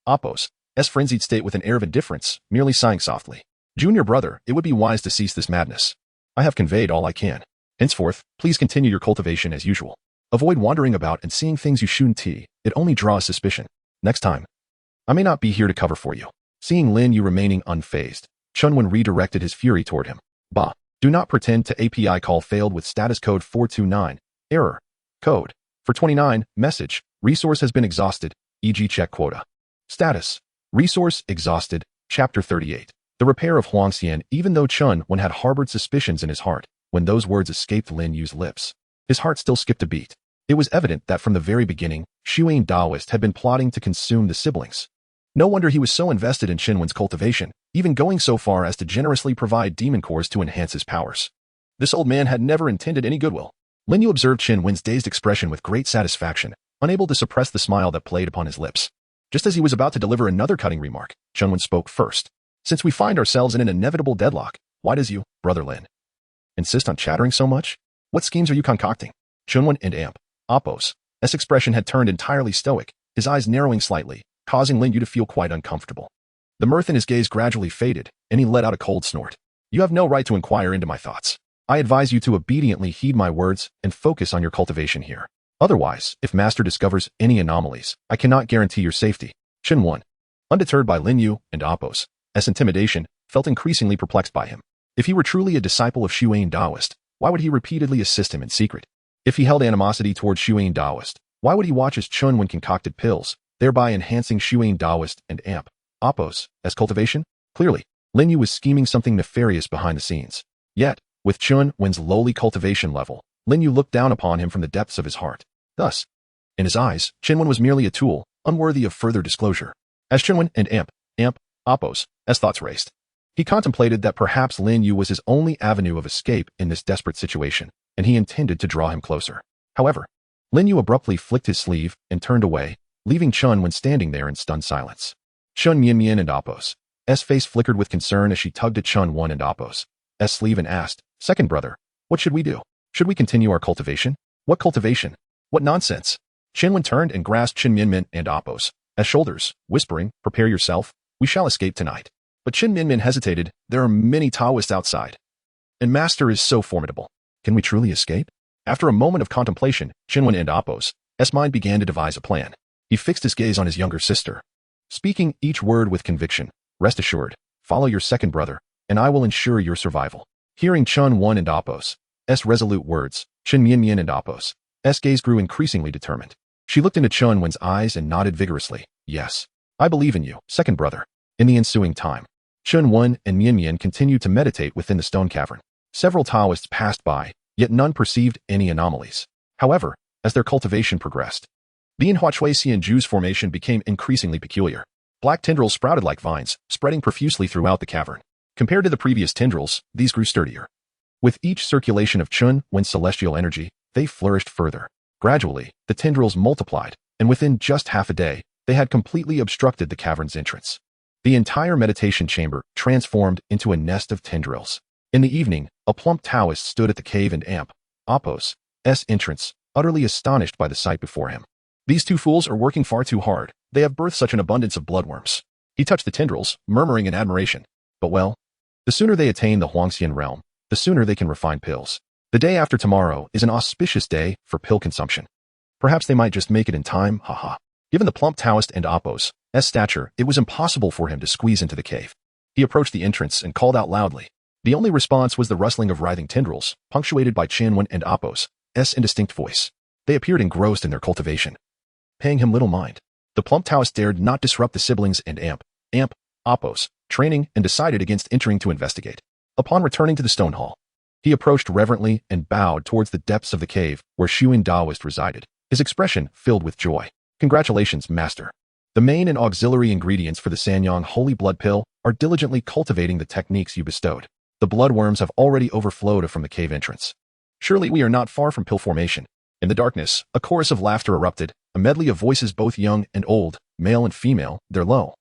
Speaker 2: Appo's frenzied state with an air of indifference, merely sighing softly. "Junior brother, it would be wise to cease this madness. I have conveyed all I can. Henceforth, please continue your cultivation as usual. Avoid wandering about and seeing things you shouldn't see. It only draws suspicion. Next time, I may not be here to cover for you." Seeing Lin Yu remaining unfazed, Qinwen redirected his fury toward him. "Bah, do not pretend to API call failed with status code 429. Error. Code. For 29, message. Resource has been exhausted, e.g. check quota. Status. Resource exhausted. Chapter 38. The repair of Huangxian. Even though Qinwen had harbored suspicions in his heart, when those words escaped Lin Yu's lips, his heart still skipped a beat. It was evident that from the very beginning, Xuan Taoist had been plotting to consume the siblings. No wonder he was so invested in Qinwen's cultivation, even going so far as to generously provide demon cores to enhance his powers. This old man had never intended any goodwill. Lin Yu observed Qinwen's dazed expression with great satisfaction, unable to suppress the smile that played upon his lips. Just as he was about to deliver another cutting remark, Qinwen spoke first. "Since we find ourselves in an inevitable deadlock, why does you, brother Lin, insist on chattering so much? What schemes are you concocting?" Qinwen and Appo's expression had turned entirely stoic, his eyes narrowing slightly, causing Lin Yu to feel quite uncomfortable. The mirth in his gaze gradually faded, and he let out a cold snort. "You have no right to inquire into my thoughts. I advise you to obediently heed my words and focus on your cultivation here. Otherwise, if Master discovers any anomalies, I cannot guarantee your safety." Qinwen, undeterred by Lin Yu and Appo's intimidation, felt increasingly perplexed by him. If he were truly a disciple of Xuan Taoist, why would he repeatedly assist him in secret? If he held animosity towards Xuan Taoist, Why would he watch as Chun concocted pills, thereby enhancing Shuang Daoist and Amp Oppos as cultivation? Clearly, Lin Yu was scheming something nefarious behind the scenes. Yet, with Chun Wen's lowly cultivation level, Lin Yu looked down upon him from the depths of his heart. Thus, in his eyes, Qinwen was merely a tool, unworthy of further disclosure. As Qinwen and Amp Oppos as thoughts raced, he contemplated that perhaps Lin Yu was his only avenue of escape in this desperate situation, and he intended to draw him closer. However, Lin Yu abruptly flicked his sleeve and turned away, leaving Chun Wen standing there in stunned silence. Chun Mian and Oppos' face flickered with concern as she tugged at Chun Wen and Oppos' sleeve and asked, "Second brother, what should we do? Should we continue our cultivation? What cultivation? What nonsense?" Qinwen turned and grasped Qin Mianmin and Oppos' shoulders, whispering, "Prepare yourself, we shall escape tonight." But Qin Mianmin hesitated. "There are many Taoists outside, and Master is so formidable. Can we truly escape?" After a moment of contemplation, Qinwen and Oppos' mind began to devise a plan. He fixed his gaze on his younger sister, speaking each word with conviction. "Rest assured, follow your second brother, and I will ensure your survival." Hearing Chun Wen and Oppos' resolute words, Qin Mianmin and Oppos' gaze grew increasingly determined. She looked into Chun Wen's eyes and nodded vigorously. "Yes, I believe in you, second brother." In the ensuing time, Chun Wen and Mian continued to meditate within the stone cavern. Several Taoists passed by, yet none perceived any anomalies. However, as their cultivation progressed, the Inhuachuasian Ju's formation became increasingly peculiar. Black tendrils sprouted like vines, spreading profusely throughout the cavern. Compared to the previous tendrils, these grew sturdier. With each circulation of Chun Wen's celestial energy, they flourished further. Gradually, the tendrils multiplied, and within just half a day, they had completely obstructed the cavern's entrance. The entire meditation chamber transformed into a nest of tendrils. In the evening, a plump Taoist stood at the cave and Amp Oppos' entrance, utterly astonished by the sight before him. "These two fools are working far too hard. They have birthed such an abundance of bloodworms." He touched the tendrils, murmuring in admiration. "But well, the sooner they attain the Huangxian realm, the sooner they can refine pills. The day after tomorrow is an auspicious day for pill consumption. Perhaps they might just make it in time, haha." Given the plump Taoist and Oppos' stature, it was impossible for him to squeeze into the cave. He approached the entrance and called out loudly. The only response was the rustling of writhing tendrils, punctuated by Qinwen and Oppos' indistinct voice. They appeared engrossed in their cultivation, paying him little mind. The plump Taoist dared not disrupt the siblings and Amp Oppos' training and decided against entering to investigate. Upon returning to the stone hall, he approached reverently and bowed towards the depths of the cave where Shuin Daoist resided, his expression filled with joy. "Congratulations, Master. The main and auxiliary ingredients for the Sanyang Holy Blood Pill are diligently cultivating the techniques you bestowed. The bloodworms have already overflowed from the cave entrance. Surely we are not far from pill formation." In the darkness, a chorus of laughter erupted, a medley of voices both young and old, male and female, their low,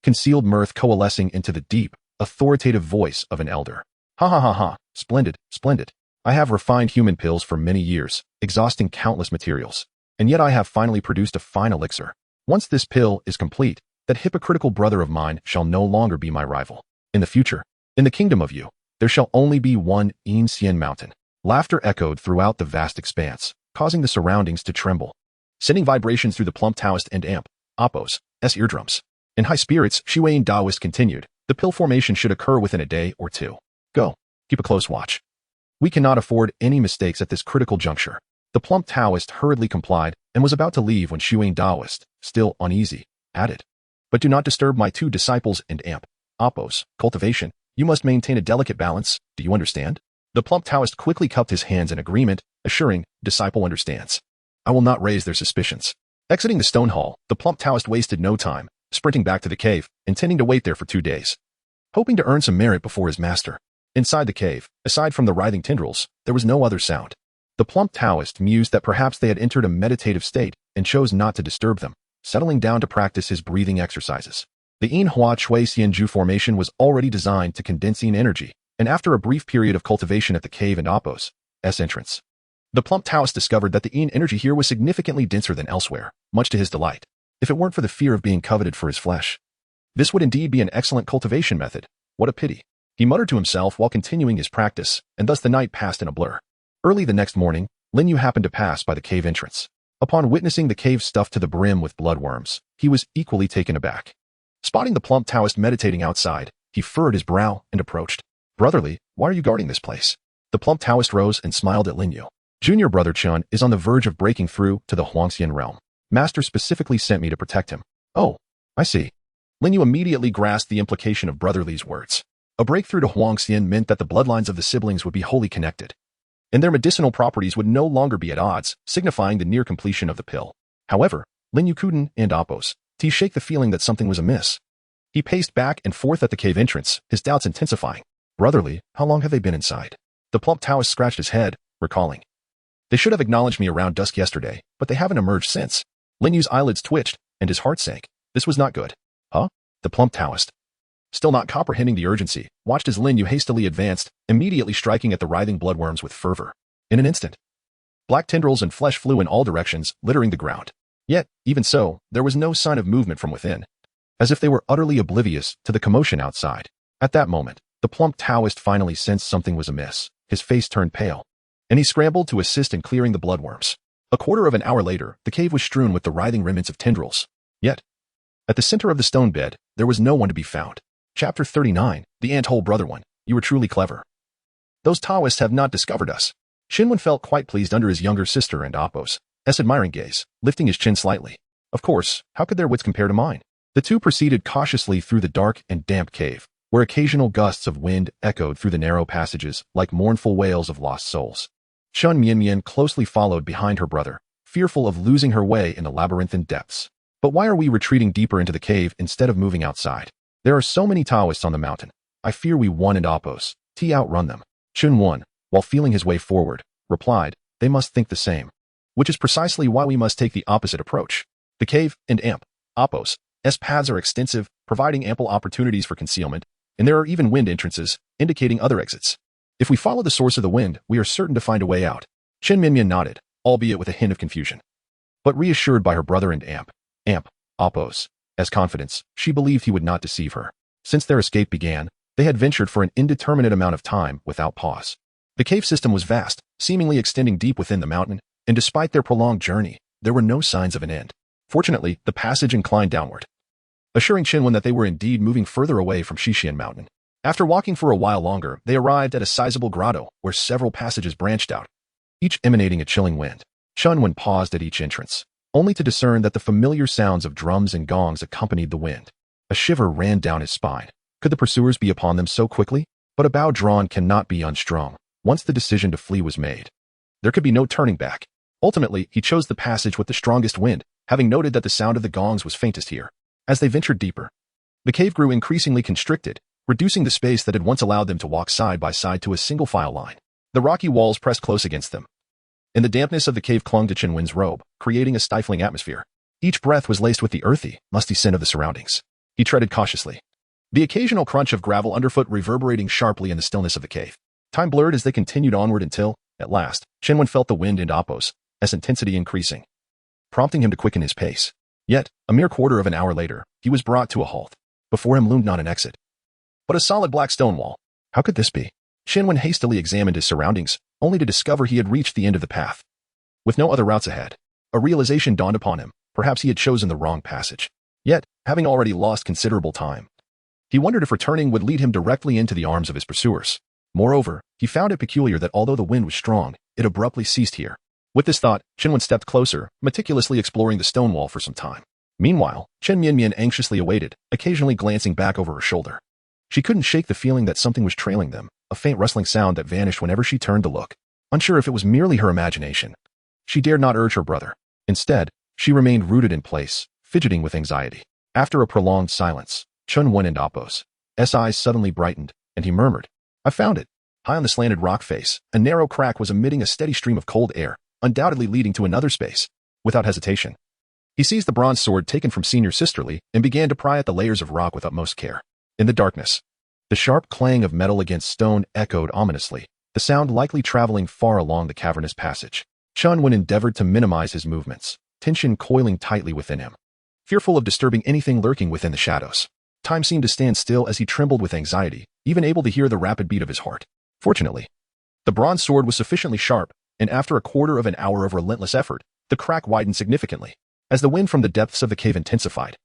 Speaker 2: concealed mirth coalescing into the deep, authoritative voice of an elder. "Ha ha ha ha, splendid, splendid. I have refined human pills for many years, exhausting countless materials, and yet I have finally produced a fine elixir. Once this pill is complete, that hypocritical brother of mine shall no longer be my rival. In the future, in the kingdom of you, there shall only be one Yin mountain." Laughter echoed throughout the vast expanse, causing the surroundings to tremble, sending vibrations through the plump Taoist and Amp Oppos' eardrums. In high spirits, Shuang Daoist continued, "The pill formation should occur within a day or two. Go, keep a close watch. We cannot afford any mistakes at this critical juncture." The plump Taoist hurriedly complied and was about to leave when Shuang Daoist, still uneasy, added, "But do not disturb my two disciples and Amp Oppos' cultivation. You must maintain a delicate balance, do you understand?" The plump Taoist quickly cupped his hands in agreement, assuring, "Disciple understands. I will not raise their suspicions." Exiting the stone hall, the plump Taoist wasted no time, sprinting back to the cave, intending to wait there for 2 days, hoping to earn some merit before his master. Inside the cave, aside from the writhing tendrils, there was no other sound. The plump Taoist mused that perhaps they had entered a meditative state and chose not to disturb them, settling down to practice his breathing exercises. The Inhuachuasian Ju formation was already designed to condense yin energy, and after a brief period of cultivation at the cave and Oppos' entrance, the plump Taoist discovered that the yin energy here was significantly denser than elsewhere, much to his delight. If it weren't for the fear of being coveted for his flesh, this would indeed be an excellent cultivation method. What a pity. He muttered to himself while continuing his practice, and thus the night passed in a blur. Early the next morning, Lin Yu happened to pass by the cave entrance. Upon witnessing the cave stuffed to the brim with bloodworms, he was equally taken aback. Spotting the plump Taoist meditating outside, he furrowed his brow and approached. "Brotherly, why are you guarding this place?" The plump Taoist rose and smiled at Lin Yu. Junior brother Chun is on the verge of breaking through to the Huangxian realm. Master specifically sent me to protect him. Oh, I see. Lin Yu immediately grasped the implication of Brother Li's words. A breakthrough to Huangxian meant that the bloodlines of the siblings would be wholly connected, and their medicinal properties would no longer be at odds, signifying the near completion of the pill. However, Lin Yu couldn't and oppose to shake the feeling that something was amiss. He paced back and forth at the cave entrance, his doubts intensifying. Brotherly, how long have they been inside? The plump Taoist scratched his head, recalling. They should have acknowledged me around dusk yesterday, but they haven't emerged since. Lin Yu's eyelids twitched, and his heart sank. This was not good. Huh? The plump Taoist, still not comprehending the urgency, watched as Lin Yu hastily advanced, immediately striking at the writhing bloodworms with fervor. In an instant, black tendrils and flesh flew in all directions, littering the ground. Yet, even so, there was no sign of movement from within, as if they were utterly oblivious to the commotion outside. At that moment, the plump Taoist finally sensed something was amiss. His face turned pale, and he scrambled to assist in clearing the bloodworms. A quarter of an hour later, the cave was strewn with the writhing remnants of tendrils. Yet, at the center of the stone bed, there was no one to be found. Chapter 39, The Ant-Hole Brother One. You were truly clever. Those Taoists have not discovered us. Shinwen felt quite pleased under his younger sister and Appo's admiring gaze, lifting his chin slightly. Of course, how could their wits compare to mine? The two proceeded cautiously through the dark and damp cave, where occasional gusts of wind echoed through the narrow passages like mournful wails of lost souls. Chun Mianmian closely followed behind her brother, fearful of losing her way in the labyrinthine depths. But why are we retreating deeper into the cave instead of moving outside? There are so many Taoists on the mountain. I fear we won and Oppos. Outrun them. Chun Wan, while feeling his way forward, replied, they must think the same. Which is precisely why we must take the opposite approach. The cave and Oppos' paths are extensive, providing ample opportunities for concealment, and there are even wind entrances, indicating other exits. If we follow the source of the wind, we are certain to find a way out. Chen Minmian nodded, albeit with a hint of confusion. But reassured by her brother and Oppos' confidence, she believed he would not deceive her. Since their escape began, they had ventured for an indeterminate amount of time without pause. The cave system was vast, seemingly extending deep within the mountain, and despite their prolonged journey, there were no signs of an end. Fortunately, the passage inclined downward, assuring Qinwen that they were indeed moving further away from Shixian Mountain. After walking for a while longer, they arrived at a sizable grotto where several passages branched out, each emanating a chilling wind. Chunwen paused at each entrance, only to discern that the familiar sounds of drums and gongs accompanied the wind. A shiver ran down his spine. Could the pursuers be upon them so quickly? But a bow drawn cannot be unstrung. Once the decision to flee was made, there could be no turning back. Ultimately, he chose the passage with the strongest wind, having noted that the sound of the gongs was faintest here. As they ventured deeper, the cave grew increasingly constricted, reducing the space that had once allowed them to walk side by side to a single file line. The rocky walls pressed close against them, and the dampness of the cave clung to Qinwen's robe, creating a stifling atmosphere. Each breath was laced with the earthy, musty scent of the surroundings. He treaded cautiously, the occasional crunch of gravel underfoot reverberating sharply in the stillness of the cave. Time blurred as they continued onward until, at last, Qinwen felt the wind and Oppos' intensity increasing, prompting him to quicken his pace. Yet, a mere quarter of an hour later, he was brought to a halt. Before him loomed not an exit, but a solid black stone wall. How could this be? Qinwen hastily examined his surroundings, only to discover he had reached the end of the path. With no other routes ahead, a realization dawned upon him. Perhaps he had chosen the wrong passage. Yet, having already lost considerable time, he wondered if returning would lead him directly into the arms of his pursuers. Moreover, he found it peculiar that although the wind was strong, it abruptly ceased here. With this thought, Qinwen stepped closer, meticulously exploring the stone wall for some time. Meanwhile, Chen Mianmian anxiously awaited, occasionally glancing back over her shoulder. She couldn't shake the feeling that something was trailing them, a faint rustling sound that vanished whenever she turned to look. Unsure if it was merely her imagination, she dared not urge her brother. Instead, she remained rooted in place, fidgeting with anxiety. After a prolonged silence, Chunwen and Oppos' eyes suddenly brightened, and he murmured, I found it. High on the slanted rock face, a narrow crack was emitting a steady stream of cold air, undoubtedly leading to another space. Without hesitation, he seized the bronze sword taken from Senior Sisterly and began to pry at the layers of rock with utmost care. In the darkness, the sharp clang of metal against stone echoed ominously, the sound likely traveling far along the cavernous passage. Chunwen endeavored to minimize his movements, tension coiling tightly within him, fearful of disturbing anything lurking within the shadows. Time seemed to stand still as he trembled with anxiety, even able to hear the rapid beat of his heart. Fortunately, the bronze sword was sufficiently sharp, and after a quarter of an hour of relentless effort, the crack widened significantly, as the wind from the depths of the cave intensified.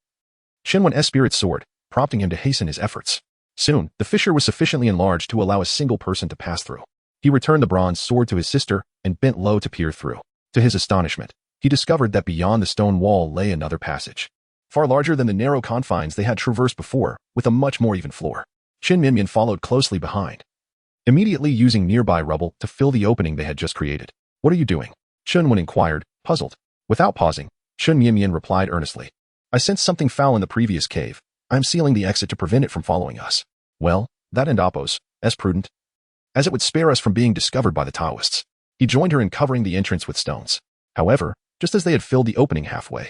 Speaker 2: Qinwen's spirit soared, prompting him to hasten his efforts. Soon, the fissure was sufficiently enlarged to allow a single person to pass through. He returned the bronze sword to his sister and bent low to peer through. To his astonishment, he discovered that beyond the stone wall lay another passage, far larger than the narrow confines they had traversed before, with a much more even floor. Qin Minmin followed closely behind, immediately using nearby rubble to fill the opening they had just created. "What are you doing?" Chunwen inquired, puzzled. Without pausing, Chun Minmin replied earnestly. "I sensed something foul in the previous cave. I am sealing the exit to prevent it from following us." "Well, that and Appos, as prudent as it would spare us from being discovered by the Taoists." He joined her in covering the entrance with stones. However, just as they had filled the opening halfway,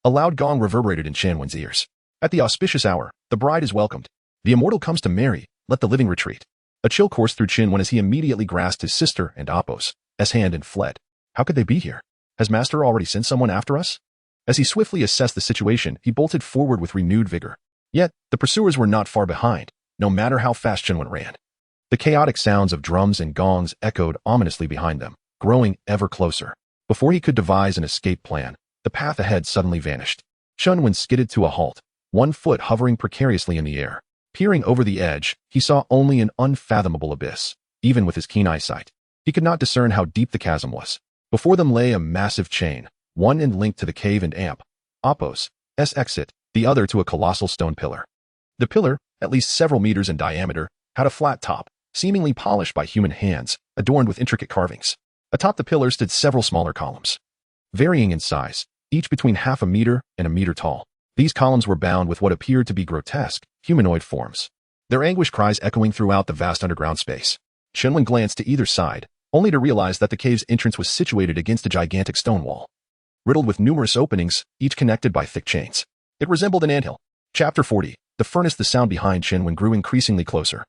Speaker 2: a loud gong reverberated in Shanwen's ears. At the auspicious hour, the bride is welcomed. The immortal comes to marry, let the living retreat. A chill coursed through Qin as he immediately grasped his sister and Appos' hand and fled. How could they be here? Has Master already sent someone after us? As he swiftly assessed the situation, he bolted forward with renewed vigor. Yet, the pursuers were not far behind, no matter how fast Qin ran. The chaotic sounds of drums and gongs echoed ominously behind them, growing ever closer. Before he could devise an escape plan, the path ahead suddenly vanished. Chunwen skidded to a halt, one foot hovering precariously in the air. Peering over the edge, he saw only an unfathomable abyss. Even with his keen eyesight, he could not discern how deep the chasm was. Before them lay a massive chain, one end linked to the cave and Appos' exit, the other to a colossal stone pillar. The pillar, at least several meters in diameter, had a flat top, seemingly polished by human hands, adorned with intricate carvings. Atop the pillar stood several smaller columns, varying in size, each between half a meter and a meter tall. These columns were bound with what appeared to be grotesque, humanoid forms, their anguish cries echoing throughout the vast underground space. Shenwen glanced to either side, only to realize that the cave's entrance was situated against a gigantic stone wall, riddled with numerous openings, each connected by thick chains. It resembled an anthill. Chapter 40. The furnace. The sound behind Shenwen grew increasingly closer,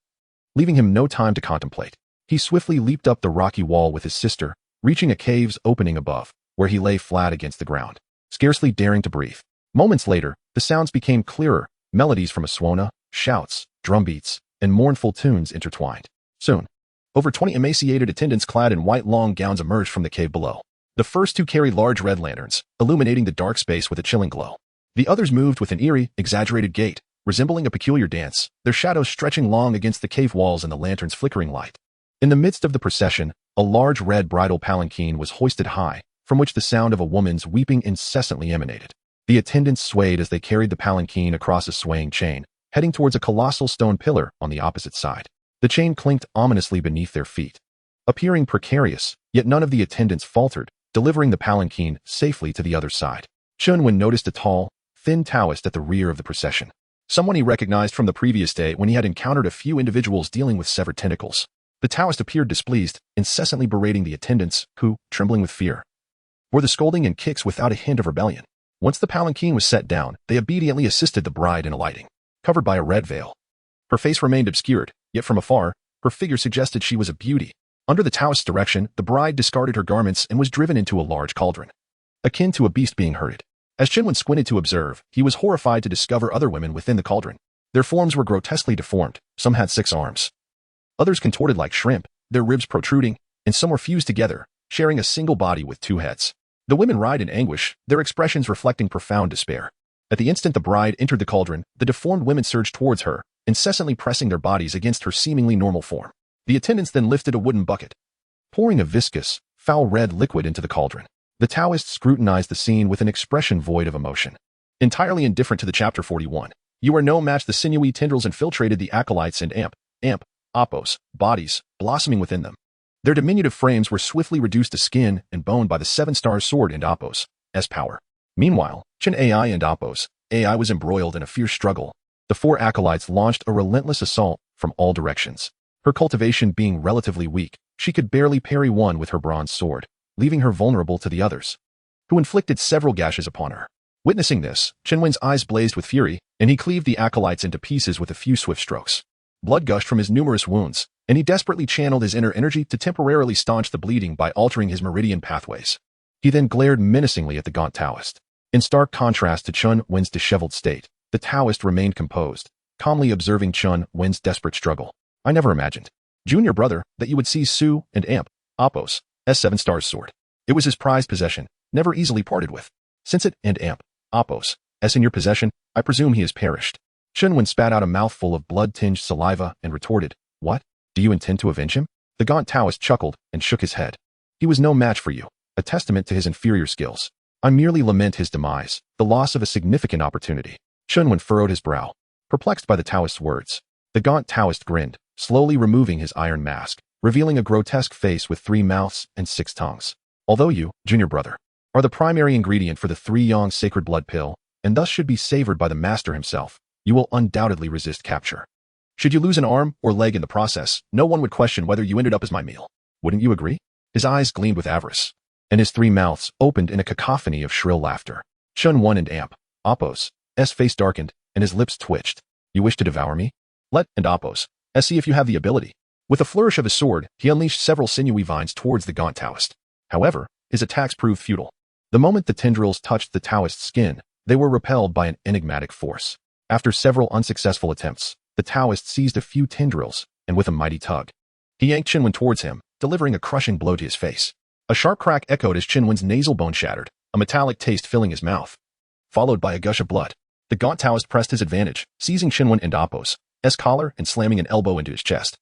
Speaker 2: leaving him no time to contemplate. He swiftly leaped up the rocky wall with his sister, reaching a cave's opening above, where he lay flat against the ground, scarcely daring to breathe. Moments later, the sounds became clearer, melodies from a swana, shouts, drumbeats, and mournful tunes intertwined. Soon, over 20 emaciated attendants clad in white long gowns emerged from the cave below. The first two carried large red lanterns, illuminating the dark space with a chilling glow. The others moved with an eerie, exaggerated gait, resembling a peculiar dance, their shadows stretching long against the cave walls and the lantern's flickering light. In the midst of the procession, a large red bridal palanquin was hoisted high, from which the sound of a woman's weeping incessantly emanated. The attendants swayed as they carried the palanquin across a swaying chain, heading towards a colossal stone pillar on the opposite side. The chain clinked ominously beneath their feet, appearing precarious, yet none of the attendants faltered, delivering the palanquin safely to the other side. Chunwen noticed a tall, thin Taoist at the rear of the procession, someone he recognized from the previous day when he had encountered a few individuals dealing with severed tentacles. The Taoist appeared displeased, incessantly berating the attendants, who, trembling with fear, bore the scolding and kicks without a hint of rebellion. Once the palanquin was set down, they obediently assisted the bride in alighting, covered by a red veil. Her face remained obscured, yet from afar, her figure suggested she was a beauty. Under the Taoist's direction, the bride discarded her garments and was driven into a large cauldron, akin to a beast being herded. As Chinwen squinted to observe, he was horrified to discover other women within the cauldron. Their forms were grotesquely deformed. Some had 6 arms, others contorted like shrimp, their ribs protruding, and some were fused together, sharing a single body with 2 heads. The women writhed in anguish, their expressions reflecting profound despair. At the instant the bride entered the cauldron, the deformed women surged towards her, incessantly pressing their bodies against her seemingly normal form. The attendants then lifted a wooden bucket, pouring a viscous, foul red liquid into the cauldron. The Taoist scrutinized the scene with an expression void of emotion. Entirely indifferent to the Chapter 41, you are no match. The sinewy tendrils infiltrated the acolytes and Appos' bodies, blossoming within them. Their diminutive frames were swiftly reduced to skin and bone by the 7-star sword and Appos' power. Meanwhile, Qin Ai and Appos' AI was embroiled in a fierce struggle. The 4 acolytes launched a relentless assault from all directions. Her cultivation being relatively weak, she could barely parry one with her bronze sword, leaving her vulnerable to the others, who inflicted several gashes upon her. Witnessing this, Chinwen's eyes blazed with fury, and he cleaved the acolytes into pieces with a few swift strokes. Blood gushed from his numerous wounds, and he desperately channeled his inner energy to temporarily staunch the bleeding by altering his meridian pathways. He then glared menacingly at the gaunt Taoist. In stark contrast to Chun Wen's disheveled state, the Taoist remained composed, calmly observing Chun Wen's desperate struggle. I never imagined, junior brother, that you would seize Su and Appos' 7-star sword. It was his prized possession, never easily parted with. Since it and Appos' in your possession, I presume he has perished. Chun Wen spat out a mouthful of blood-tinged saliva and retorted, What? Do you intend to avenge him? The gaunt Taoist chuckled and shook his head. He was no match for you, a testament to his inferior skills. I merely lament his demise, the loss of a significant opportunity. Chunwen furrowed his brow, perplexed by the Taoist's words. The gaunt Taoist grinned, slowly removing his iron mask, revealing a grotesque face with 3 mouths and 6 tongues. Although you, junior brother, are the primary ingredient for the 3-yang sacred blood pill, and thus should be savored by the master himself, you will undoubtedly resist capture. Should you lose an arm or leg in the process, no one would question whether you ended up as my meal. Wouldn't you agree? His eyes gleamed with avarice, and his 3 mouths opened in a cacophony of shrill laughter. Chunwen and Apos' face darkened, and his lips twitched. You wish to devour me? Let and Apos' see if you have the ability. With a flourish of his sword, he unleashed several sinewy vines towards the gaunt Taoist. However, his attacks proved futile. The moment the tendrils touched the Taoist's skin, they were repelled by an enigmatic force. After several unsuccessful attempts, the Taoist seized a few tendrils, and with a mighty tug, he yanked Chunwen towards him, delivering a crushing blow to his face. A sharp crack echoed as Chunwen's nasal bone shattered, a metallic taste filling his mouth, followed by a gush of blood. The gaunt Taoist pressed his advantage, seizing Chunwen and Apos' collar and slamming an elbow into his chest.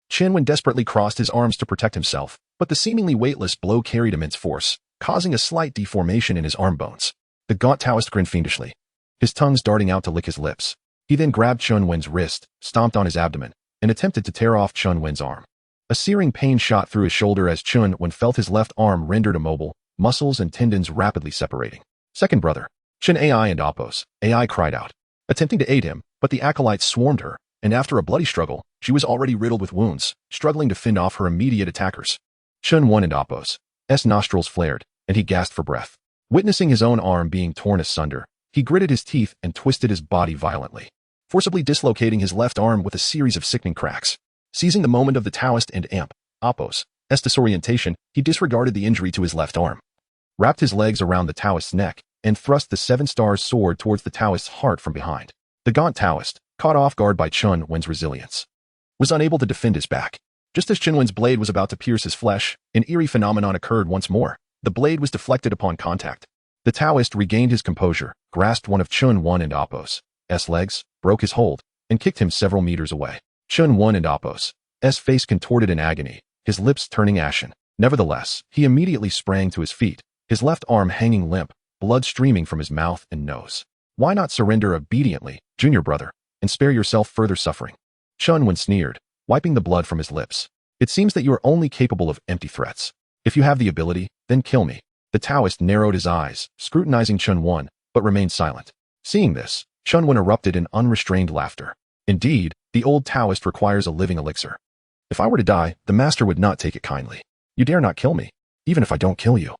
Speaker 2: Chunwen desperately crossed his arms to protect himself, but the seemingly weightless blow carried immense force, causing a slight deformation in his arm bones. The gaunt Taoist grinned fiendishly, his tongues darting out to lick his lips. He then grabbed Chunwen's wrist, stomped on his abdomen, and attempted to tear off Chunwen's arm. A searing pain shot through his shoulder as Chunwen felt his left arm rendered immobile, muscles and tendons rapidly separating. Second brother, Chun Ai and Apos' cried out, attempting to aid him, but the acolytes swarmed her, and after a bloody struggle, she was already riddled with wounds, struggling to fend off her immediate attackers. Chunwen and Apos' nostrils flared, and he gasped for breath. Witnessing his own arm being torn asunder, he gritted his teeth and twisted his body violently, forcibly dislocating his left arm with a series of sickening cracks. Seizing the moment of the Taoist and Apos' disorientation, he disregarded the injury to his left arm, wrapped his legs around the Taoist's neck, and thrust the 7 stars sword towards the Taoist's heart from behind. The gaunt Taoist, caught off guard by Chunwen's resilience, was unable to defend his back. Just as Chunwen's blade was about to pierce his flesh, an eerie phenomenon occurred once more. The blade was deflected upon contact. The Taoist regained his composure, grasped one of Chunwen and Apos' legs, broke his hold, and kicked him several meters away. Chunwen and Apos' face contorted in agony, his lips turning ashen. Nevertheless, he immediately sprang to his feet, his left arm hanging limp, blood streaming from his mouth and nose. Why not surrender obediently, junior brother, and spare yourself further suffering? Chunwen sneered, wiping the blood from his lips. It seems that you are only capable of empty threats. If you have the ability, then kill me. The Taoist narrowed his eyes, scrutinizing Chunwen, but remained silent. Seeing this, Chunwen erupted in unrestrained laughter. Indeed, the old Taoist requires a living elixir. If I were to die, the master would not take it kindly. You dare not kill me, even if I don't kill you.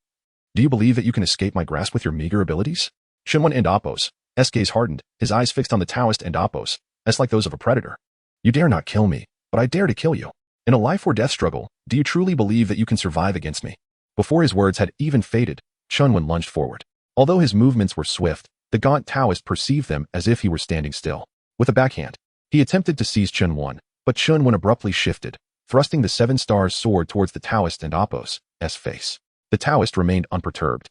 Speaker 2: Do you believe that you can escape my grasp with your meager abilities? Chunwen and Apos' gaze hardened, his eyes fixed on the Taoist and Apos' like those of a predator. You dare not kill me, but I dare to kill you. In a life or death struggle, do you truly believe that you can survive against me? Before his words had even faded, Chunwen lunged forward. Although his movements were swift, the gaunt Taoist perceived them as if he were standing still. With a backhand, he attempted to seize Chunwen, but Chunwen abruptly shifted, thrusting the 7 stars sword towards the Taoist and Apos' face. The Taoist remained unperturbed,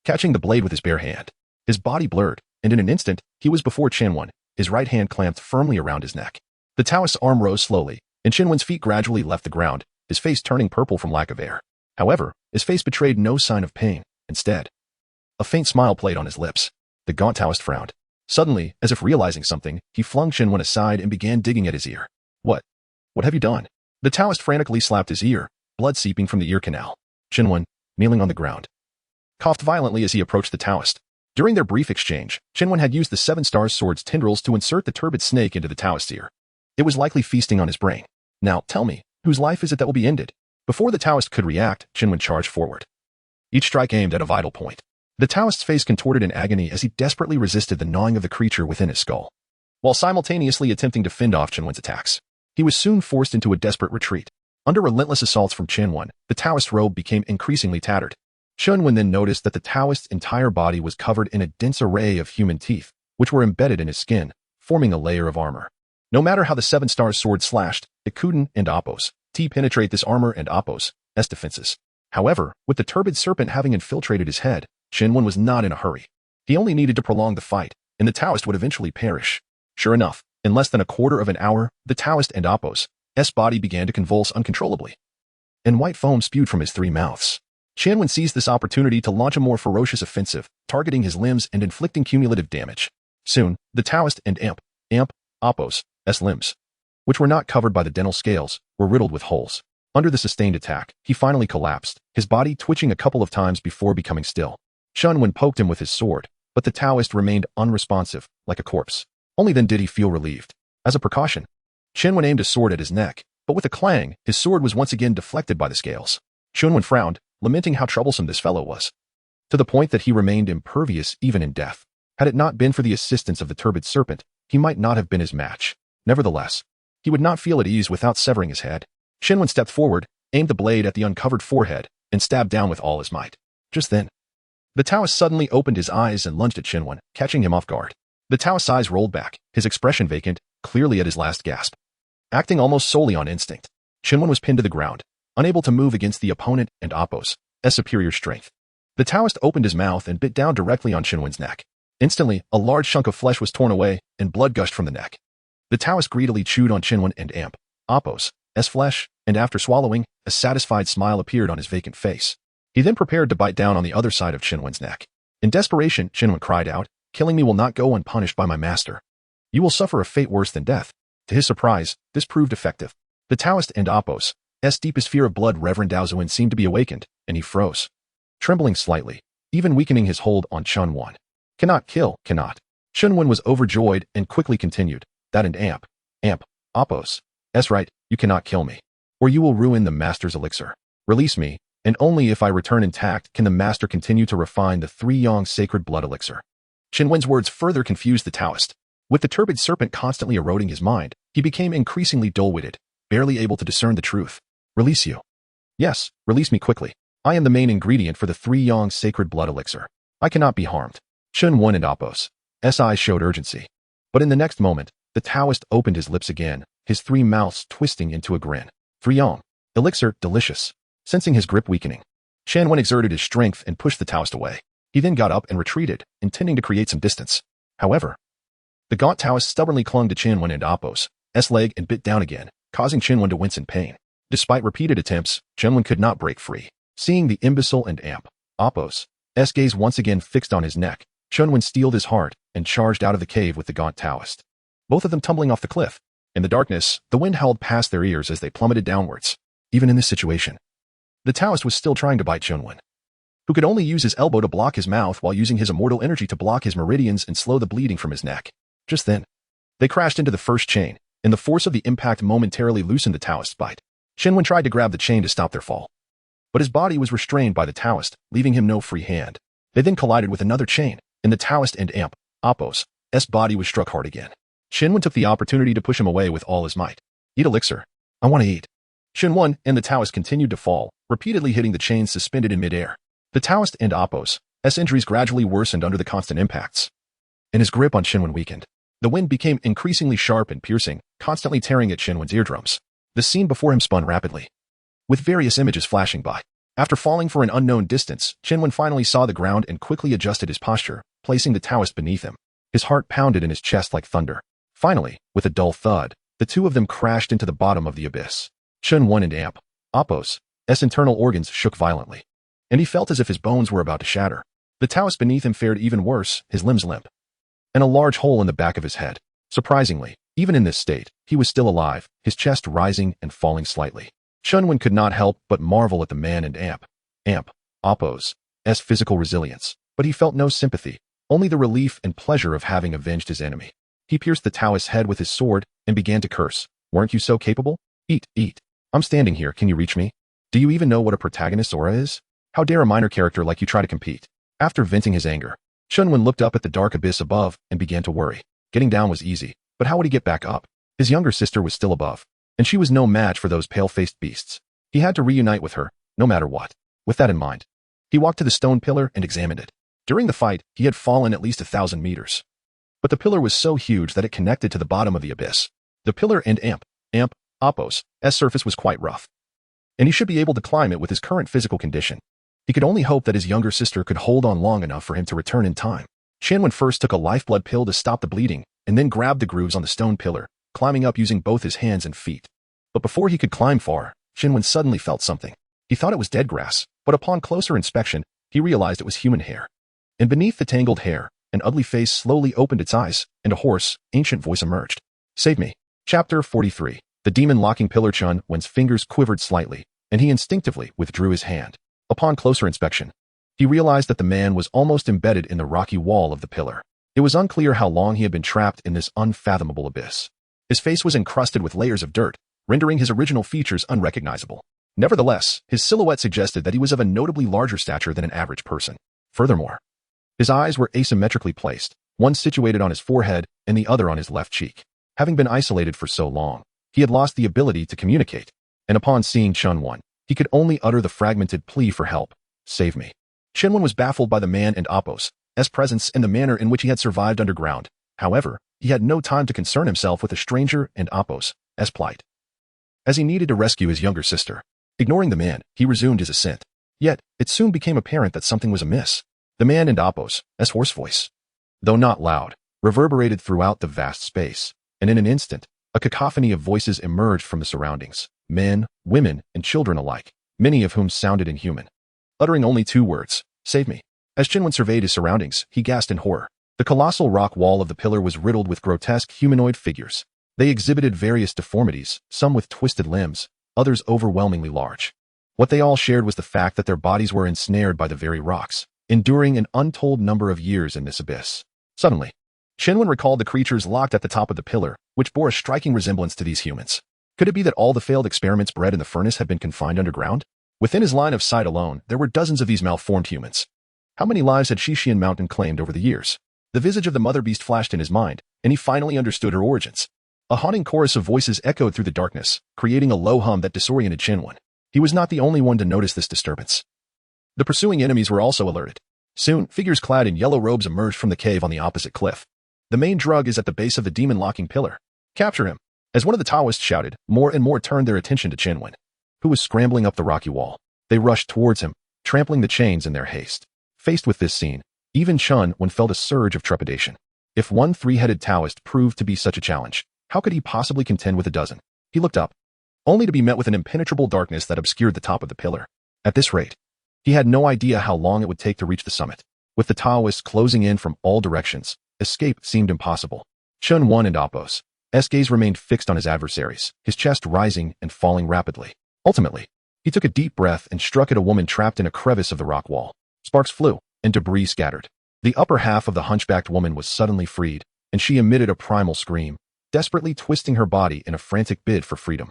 Speaker 2: catching the blade with his bare hand. His body blurred, and in an instant, he was before Chunwen, his right hand clamped firmly around his neck. The Taoist's arm rose slowly, and Chunwen's feet gradually left the ground, his face turning purple from lack of air. However, his face betrayed no sign of pain. Instead, a faint smile played on his lips. The gaunt Taoist frowned. Suddenly, as if realizing something, he flung Chunwen aside and began digging at his ear. What have you done? The Taoist frantically slapped his ear, blood seeping from the ear canal. Chunwen, kneeling on the ground, coughed violently as he approached the Taoist. During their brief exchange, Chunwen had used the 7 stars sword's tendrils to insert the turbid snake into the Taoist's ear. It was likely feasting on his brain. Now, tell me, whose life is it that will be ended? Before the Taoist could react, Chunwen charged forward, each strike aimed at a vital point. The Taoist's face contorted in agony as he desperately resisted the gnawing of the creature within his skull, while simultaneously attempting to fend off Chunwen's attacks. He was soon forced into a desperate retreat. Under relentless assaults from Chunwen, the Taoist's robe became increasingly tattered. Chunwen then noticed that the Taoist's entire body was covered in a dense array of human teeth, which were embedded in his skin, forming a layer of armor. No matter how the 7 stars sword slashed, it couldn't and Apos' penetrate this armor and Apos' defenses. However, with the turbid serpent having infiltrated his head, Chunwen was not in a hurry. He only needed to prolong the fight, and the Taoist would eventually perish. Sure enough, in less than a quarter of an hour, the Taoist and Apos' body began to convulse uncontrollably. and white foam spewed from his three mouths. Chanwen seized this opportunity to launch a more ferocious offensive, targeting his limbs and inflicting cumulative damage. Soon, the Taoist and Appos' limbs, which were not covered by the dental scales, were riddled with holes. Under the sustained attack, he finally collapsed, his body twitching a couple of times before becoming still. Shunwen poked him with his sword, but the Taoist remained unresponsive, like a corpse. Only then did he feel relieved. As a precaution, Shunwen aimed a sword at his neck, but with a clang, his sword was once again deflected by the scales. Shunwen frowned, lamenting how troublesome this fellow was, to the point that he remained impervious even in death. Had it not been for the assistance of the turbid serpent, he might not have been his match. Nevertheless, he would not feel at ease without severing his head. Shinwen stepped forward, aimed the blade at the uncovered forehead, and stabbed down with all his might. Just then, the Taoist suddenly opened his eyes and lunged at Shinwen, catching him off guard. The Taoist's eyes rolled back, his expression vacant, clearly at his last gasp. Acting almost solely on instinct, Shinwen was pinned to the ground, unable to move against the opponent and Appos' superior strength. The Taoist opened his mouth and bit down directly on Shinwen's neck. Instantly, a large chunk of flesh was torn away, and blood gushed from the neck. The Taoist greedily chewed on Shinwen and Appos' flesh, and after swallowing, a satisfied smile appeared on his vacant face. He then prepared to bite down on the other side of Shinwen's neck. In desperation, Shinwen cried out, "Killing me will not go unpunished by my master. You will suffer a fate worse than death." To his surprise, this proved effective. The Taoist and Appos' deepest fear of blood Reverend Daozuin seemed to be awakened, and he froze, trembling slightly, even weakening his hold on Chunwen. "Cannot kill, cannot." Chunwen was overjoyed and quickly continued, "That and Appos' right, you cannot kill me, or you will ruin the master's elixir. Release me, and only if I return intact can the master continue to refine the 3-yang sacred blood elixir." Shinwen's words further confused the Taoist. With the turbid serpent constantly eroding his mind, he became increasingly dull-witted, barely able to discern the truth. "Release you?" "Yes, release me quickly. I am the main ingredient for the 3-yang sacred blood elixir. I cannot be harmed." Chunwen and Appos' eyes showed urgency. But in the next moment, the Taoist opened his lips again, his 3 mouths twisting into a grin. 3-yang elixir, delicious. Sensing his grip weakening, Shanwen exerted his strength and pushed the Taoist away. He then got up and retreated, intending to create some distance. However, the gaunt Taoist stubbornly clung to Shinwen and Appos' leg and bit down again, causing Shinwen to wince in pain. Despite repeated attempts, Shinwen could not break free. Seeing the imbecile and Appos' gaze once again fixed on his neck, Shinwen steeled his heart and charged out of the cave with the gaunt Taoist, both of them tumbling off the cliff. In the darkness, the wind howled past their ears as they plummeted downwards. Even in this situation, the Taoist was still trying to bite Shinwen, who could only use his elbow to block his mouth while using his immortal energy to block his meridians and slow the bleeding from his neck. Just then, they crashed into the first chain, and the force of the impact momentarily loosened the Taoist's bite. Shinwen tried to grab the chain to stop their fall, but his body was restrained by the Taoist, leaving him no free hand. They then collided with another chain, and the Taoist and Appos' body was struck hard again. Shinwen took the opportunity to push him away with all his might. "Eat elixir. I want to eat." Shinwen and the Taoist continued to fall, repeatedly hitting the chains suspended in midair. The Taoist and Appos' injuries gradually worsened under the constant impacts, and his grip on Shinwen weakened. The wind became increasingly sharp and piercing, constantly tearing at Shinwen's eardrums. The scene before him spun rapidly, with various images flashing by. After falling for an unknown distance, Shinwen finally saw the ground and quickly adjusted his posture, placing the Taoist beneath him. His heart pounded in his chest like thunder. Finally, with a dull thud, the two of them crashed into the bottom of the abyss. Shinwen and Appos' internal organs shook violently, and he felt as if his bones were about to shatter. The Taoist beneath him fared even worse, his limbs limp, and a large hole in the back of his head. Surprisingly, even in this state, he was still alive, his chest rising and falling slightly. Shinwen could not help but marvel at the man and Appos' physical resilience, but he felt no sympathy, only the relief and pleasure of having avenged his enemy. He pierced the Taoist's head with his sword and began to curse. "Weren't you so capable? Eat, eat. I'm standing here, can you reach me? Do you even know what a protagonist's aura is? How dare a minor character like you try to compete?" After venting his anger, Chunwen looked up at the dark abyss above and began to worry. Getting down was easy, but how would he get back up? His younger sister was still above, and she was no match for those pale-faced beasts. He had to reunite with her, no matter what. With that in mind, he walked to the stone pillar and examined it. During the fight, he had fallen at least 1,000 meters. But the pillar was so huge that it connected to the bottom of the abyss. The pillar and Appos' surface was quite rough, and he should be able to climb it with his current physical condition. He could only hope that his younger sister could hold on long enough for him to return in time. Shanwen first took a lifeblood pill to stop the bleeding, and then grabbed the grooves on the stone pillar, climbing up using both his hands and feet. But before he could climb far, Shinwen suddenly felt something. He thought it was dead grass, but upon closer inspection, he realized it was human hair. And beneath the tangled hair, an ugly face slowly opened its eyes, and a hoarse, ancient voice emerged. Save me. Chapter 43. The demon locking pillar. Chun Wen's fingers quivered slightly, and he instinctively withdrew his hand. Upon closer inspection, he realized that the man was almost embedded in the rocky wall of the pillar. It was unclear how long he had been trapped in this unfathomable abyss. His face was encrusted with layers of dirt, rendering his original features unrecognizable. Nevertheless, his silhouette suggested that he was of a notably larger stature than an average person. Furthermore, his eyes were asymmetrically placed, one situated on his forehead and the other on his left cheek. Having been isolated for so long, he had lost the ability to communicate, and upon seeing Chun Wen, he could only utter the fragmented plea for help. Save me. Chun Wen was baffled by the man and Appo's presence and the manner in which he had survived underground. However, he had no time to concern himself with a stranger and Appo's plight, as he needed to rescue his younger sister. Ignoring the man, he resumed his ascent. Yet, it soon became apparent that something was amiss. The man and Appo's hoarse voice, though not loud, reverberated throughout the vast space, and in an instant, a cacophony of voices emerged from the surroundings, men, women, and children alike, many of whom sounded inhuman. Uttering only two words, save me. As Chun Wen surveyed his surroundings, he gasped in horror. The colossal rock wall of the pillar was riddled with grotesque humanoid figures. They exhibited various deformities, some with twisted limbs, others overwhelmingly large. What they all shared was the fact that their bodies were ensnared by the very rocks, enduring an untold number of years in this abyss. Suddenly, Chun Wen recalled the creatures locked at the top of the pillar, which bore a striking resemblance to these humans. Could it be that all the failed experiments bred in the furnace had been confined underground? Within his line of sight alone, there were dozens of these malformed humans. How many lives had Xishian Mountain claimed over the years? The visage of the mother beast flashed in his mind, and he finally understood her origins. A haunting chorus of voices echoed through the darkness, creating a low hum that disoriented Chun Wen. He was not the only one to notice this disturbance. The pursuing enemies were also alerted. Soon, figures clad in yellow robes emerged from the cave on the opposite cliff. The main drug is at the base of the demon-locking pillar. Capture him. As one of the Taoists shouted, more and more turned their attention to Chun Wen, who was scrambling up the rocky wall. They rushed towards him, trampling the chains in their haste. Faced with this scene, even Chun Wen felt a surge of trepidation. If one three-headed Taoist proved to be such a challenge, how could he possibly contend with a dozen? He looked up, only to be met with an impenetrable darkness that obscured the top of the pillar. At this rate, he had no idea how long it would take to reach the summit. With the Taoists closing in from all directions, escape seemed impossible. Chun Wen and Appo's gaze remained fixed on his adversaries, his chest rising and falling rapidly. Ultimately, he took a deep breath and struck at a woman trapped in a crevice of the rock wall. Sparks flew, and debris scattered. The upper half of the hunchbacked woman was suddenly freed, and she emitted a primal scream, desperately twisting her body in a frantic bid for freedom.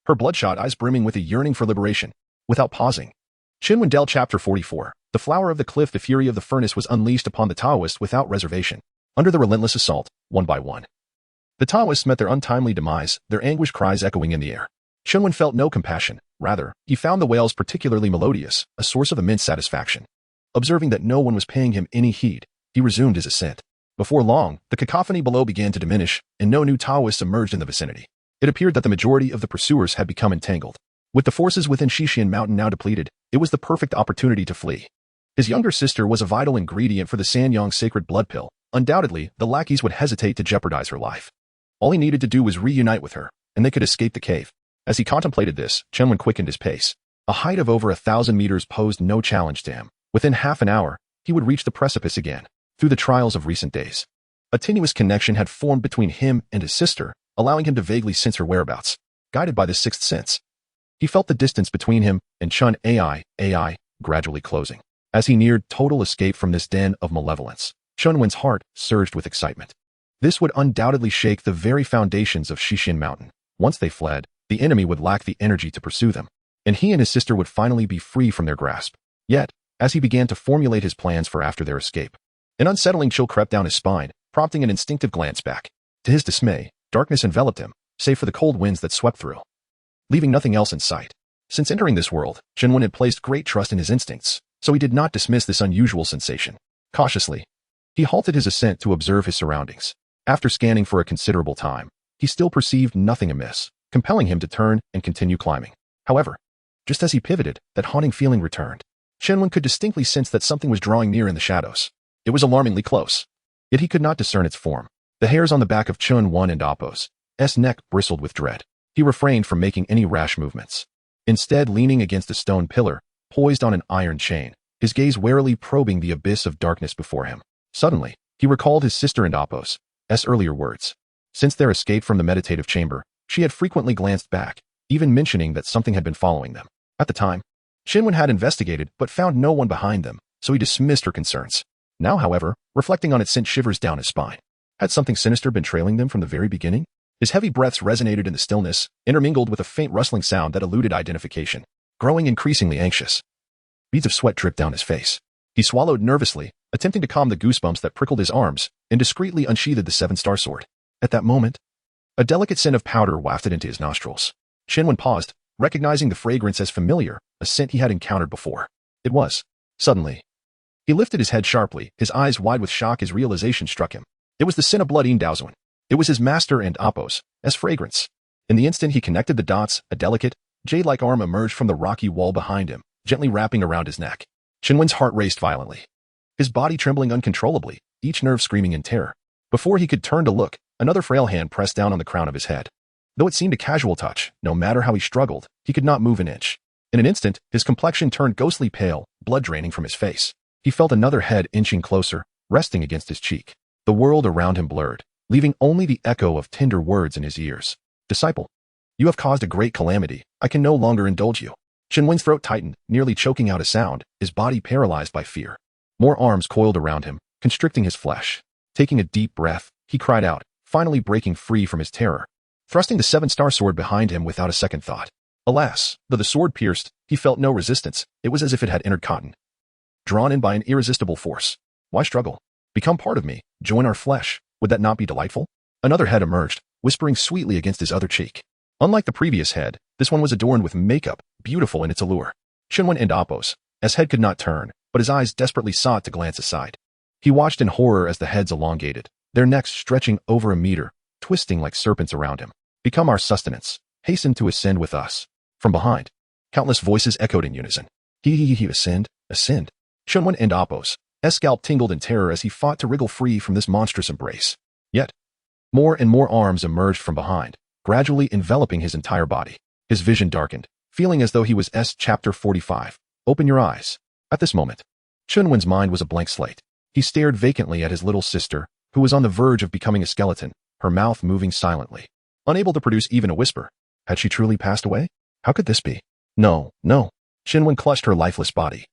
Speaker 2: Her bloodshot eyes brimming with a yearning for liberation. Without pausing, Chun Wen dealt Chapter 44. The flower of the cliff. The fury of the furnace was unleashed upon the Taoists without reservation. Under the relentless assault, one by one, the Taoists met their untimely demise, their anguish cries echoing in the air. Chun Wen felt no compassion. Rather, he found the wails particularly melodious, a source of immense satisfaction. Observing that no one was paying him any heed, he resumed his ascent. Before long, the cacophony below began to diminish, and no new Taoists emerged in the vicinity. It appeared that the majority of the pursuers had become entangled. With the forces within Xishian Mountain now depleted, it was the perfect opportunity to flee. His younger sister was a vital ingredient for the Sanyang sacred blood pill. Undoubtedly, the lackeys would hesitate to jeopardize her life. All he needed to do was reunite with her, and they could escape the cave. As he contemplated this, Chun Wen quickened his pace. A height of over 1,000 meters posed no challenge to him. Within half an hour, he would reach the precipice again. Through the trials of recent days, a tenuous connection had formed between him and his sister, allowing him to vaguely sense her whereabouts. Guided by the sixth sense, he felt the distance between him and Chun Ai gradually closing. As he neared total escape from this den of malevolence, Chun Wen's heart surged with excitement. This would undoubtedly shake the very foundations of Xishian Mountain. Once they fled, the enemy would lack the energy to pursue them, and he and his sister would finally be free from their grasp. Yet, as he began to formulate his plans for after their escape, an unsettling chill crept down his spine, prompting an instinctive glance back. To his dismay, darkness enveloped him, save for the cold winds that swept through, leaving nothing else in sight. Since entering this world, Chun Wen had placed great trust in his instincts, so he did not dismiss this unusual sensation. Cautiously, he halted his ascent to observe his surroundings. After scanning for a considerable time, he still perceived nothing amiss, compelling him to turn and continue climbing. However, just as he pivoted, that haunting feeling returned. Chun Wen could distinctly sense that something was drawing near in the shadows. It was alarmingly close, yet he could not discern its form. The hairs on the back of Chun Wen and Appo's neck bristled with dread. He refrained from making any rash movements. instead leaning against a stone pillar, poised on an iron chain, his gaze warily probing the abyss of darkness before him. Suddenly, he recalled his sister and Apos' earlier words. Since their escape from the meditative chamber, she had frequently glanced back, even mentioning that something had been following them. At the time, Shinwen had investigated but found no one behind them, so he dismissed her concerns. Now, however, reflecting on it sent shivers down his spine. Had something sinister been trailing them from the very beginning? His heavy breaths resonated in the stillness, intermingled with a faint rustling sound that eluded identification. Growing increasingly anxious, beads of sweat dripped down his face. He swallowed nervously, attempting to calm the goosebumps that prickled his arms, and discreetly unsheathed the seven-star sword. At that moment, a delicate scent of powder wafted into his nostrils. Shinwen paused, recognizing the fragrance as familiar, a scent he had encountered before. It was. Suddenly, he lifted his head sharply, his eyes wide with shock as realization struck him. It was the scent of blood Daozuan. It was his master and Apos' fragrance. In the instant he connected the dots, a delicate, jade-like arm emerged from the rocky wall behind him, gently wrapping around his neck. Shinwen's heart raced violently, his body trembling uncontrollably, each nerve screaming in terror. Before he could turn to look, another frail hand pressed down on the crown of his head. Though it seemed a casual touch, no matter how he struggled, he could not move an inch. In an instant, his complexion turned ghostly pale, blood draining from his face. He felt another head inching closer, resting against his cheek. The world around him blurred, leaving only the echo of tender words in his ears. Disciple, you have caused a great calamity. I can no longer indulge you. Shinwen's throat tightened, nearly choking out a sound, his body paralyzed by fear. More arms coiled around him, constricting his flesh. Taking a deep breath, he cried out, finally breaking free from his terror, thrusting the seven-star sword behind him without a second thought. Alas, though the sword pierced, he felt no resistance. It was as if it had entered cotton, drawn in by an irresistible force. Why struggle? Become part of me. Join our flesh. Would that not be delightful? Another head emerged, whispering sweetly against his other cheek. Unlike the previous head, this one was adorned with makeup, beautiful in its allure. Shinwen and Apos' head could not turn, but his eyes desperately sought to glance aside. He watched in horror as the heads elongated, their necks stretching over a meter, twisting like serpents around him. Become our sustenance. Hasten to ascend with us. From behind, countless voices echoed in unison. He, ascend, ascend. Shinwen and Apos' scalp tingled in terror as he fought to wriggle free from this monstrous embrace. Yet, more and more arms emerged from behind, gradually enveloping his entire body. His vision darkened, feeling as though he was Chapter 45. Open your eyes. At this moment, Shinwen's mind was a blank slate. He stared vacantly at his little sister, who was on the verge of becoming a skeleton, her mouth moving silently, unable to produce even a whisper. Had she truly passed away? How could this be? No. Shinwen clutched her lifeless body,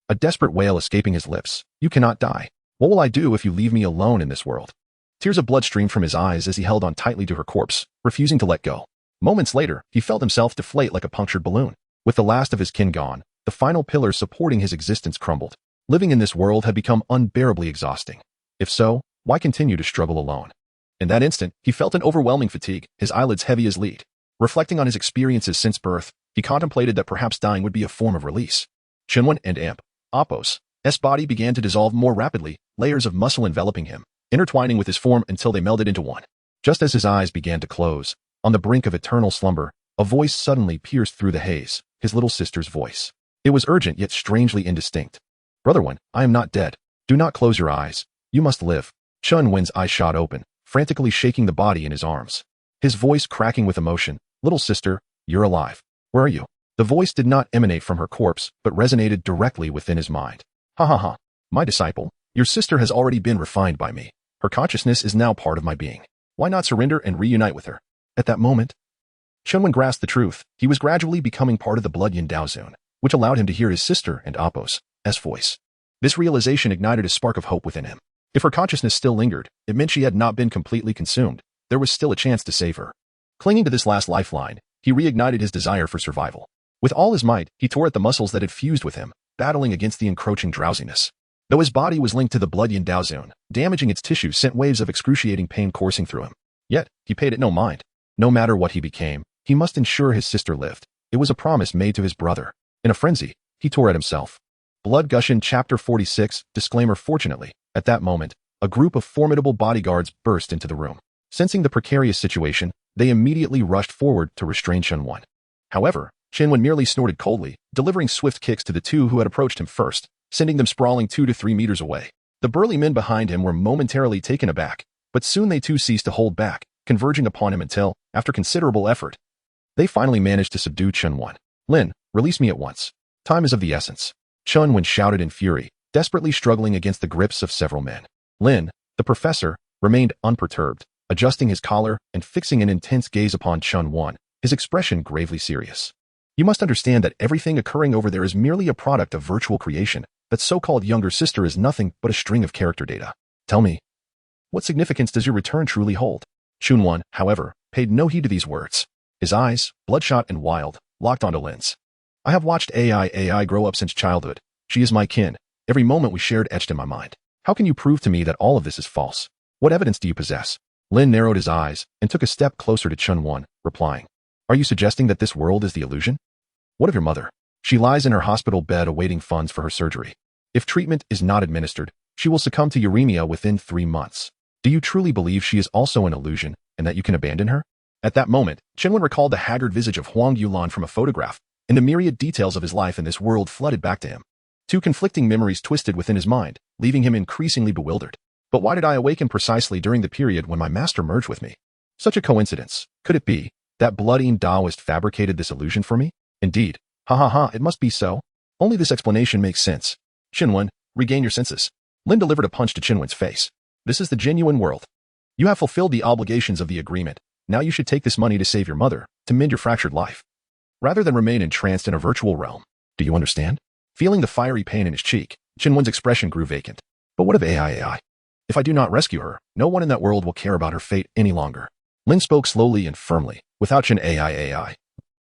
Speaker 2: a desperate wail escaping his lips. You cannot die. What will I do if you leave me alone in this world? Tears of blood streamed from his eyes as he held on tightly to her corpse, refusing to let go. Moments later, he felt himself deflate like a punctured balloon. With the last of his kin gone, the final pillar supporting his existence crumbled. Living in this world had become unbearably exhausting. If so, why continue to struggle alone? In that instant, he felt an overwhelming fatigue, his eyelids heavy as lead. Reflecting on his experiences since birth, he contemplated that perhaps dying would be a form of release. Shinwen and Apos' body began to dissolve more rapidly, layers of muscle enveloping him, intertwining with his form until they melded into one. Just as his eyes began to close, on the brink of eternal slumber, a voice suddenly pierced through the haze, his little sister's voice. It was urgent yet strangely indistinct. Brother one, I am not dead. Do not close your eyes. You must live. Shinwen's eyes shot open, frantically shaking the body in his arms. His voice cracking with emotion. Little sister, you're alive. Where are you? The voice did not emanate from her corpse, but resonated directly within his mind. Ha. My disciple, your sister has already been refined by me. Her consciousness is now part of my being. Why not surrender and reunite with her? At that moment, Shinwen grasped the truth. He was gradually becoming part of the blood Daozuan, which allowed him to hear his sister and Apos' voice. This realization ignited a spark of hope within him. If her consciousness still lingered, it meant she had not been completely consumed. There was still a chance to save her. Clinging to this last lifeline, he reignited his desire for survival. With all his might, he tore at the muscles that had fused with him, battling against the encroaching drowsiness. Though his body was linked to the blood Daozuan, damaging its tissues sent waves of excruciating pain coursing through him. Yet, he paid it no mind. No matter what he became, he must ensure his sister lived. It was a promise made to his brother. In a frenzy, he tore at himself. Blood Gushin Chapter 46, Disclaimer. Fortunately, at that moment, a group of formidable bodyguards burst into the room. Sensing the precarious situation, they immediately rushed forward to restrain Shinwen. However, Shinwen merely snorted coldly, delivering swift kicks to the two who had approached him first, sending them sprawling 2 to 3 meters away. The burly men behind him were momentarily taken aback, but soon they too ceased to hold back, converging upon him until, after considerable effort, they finally managed to subdue Shinwen. Lin, release me at once. Time is of the essence. Chun Wen shouted in fury, desperately struggling against the grips of several men. Lin, the professor, remained unperturbed, adjusting his collar and fixing an intense gaze upon Chun Wen, his expression gravely serious. You must understand that everything occurring over there is merely a product of virtual creation. That so-called younger sister is nothing but a string of character data. Tell me, what significance does your return truly hold? Chun Wen, however, paid no heed to these words. His eyes, bloodshot and wild, locked onto Lin's. I have watched AI grow up since childhood. She is my kin. Every moment we shared etched in my mind. How can you prove to me that all of this is false? What evidence do you possess? Lin narrowed his eyes and took a step closer to Chun Wen, replying, Are you suggesting that this world is the illusion? What of your mother? She lies in her hospital bed awaiting funds for her surgery. If treatment is not administered, she will succumb to uremia within 3 months. Do you truly believe she is also an illusion and that you can abandon her? At that moment, Chun Wen recalled the haggard visage of Huang Yulan from a photograph, and the myriad details of his life in this world flooded back to him. 2 conflicting memories twisted within his mind, leaving him increasingly bewildered. But why did I awaken precisely during the period when my master merged with me? Such a coincidence. Could it be that bloody Taoist fabricated this illusion for me? Indeed. It must be so. Only this explanation makes sense. Chun Wen, regain your senses. Lin delivered a punch to Chun Wen's face. This is the genuine world. You have fulfilled the obligations of the agreement. Now you should take this money to save your mother, to mend your fractured life, rather than remain entranced in a virtual realm. Do you understand? Feeling the fiery pain in his cheek, Chun Wen's expression grew vacant. But what of AI? If I do not rescue her, no one in that world will care about her fate any longer. Lin spoke slowly and firmly, without Chun AI.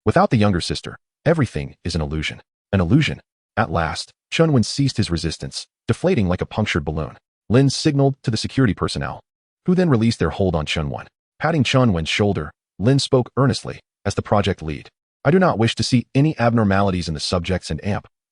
Speaker 2: Without the younger sister, everything is an illusion. An illusion. At last, Chun Wen ceased his resistance, deflating like a punctured balloon. Lin signaled to the security personnel, who then released their hold on Chun Wen. Patting Chun Wen's shoulder, Lin spoke earnestly, as the project lead. I do not wish to see any abnormalities in the subjects and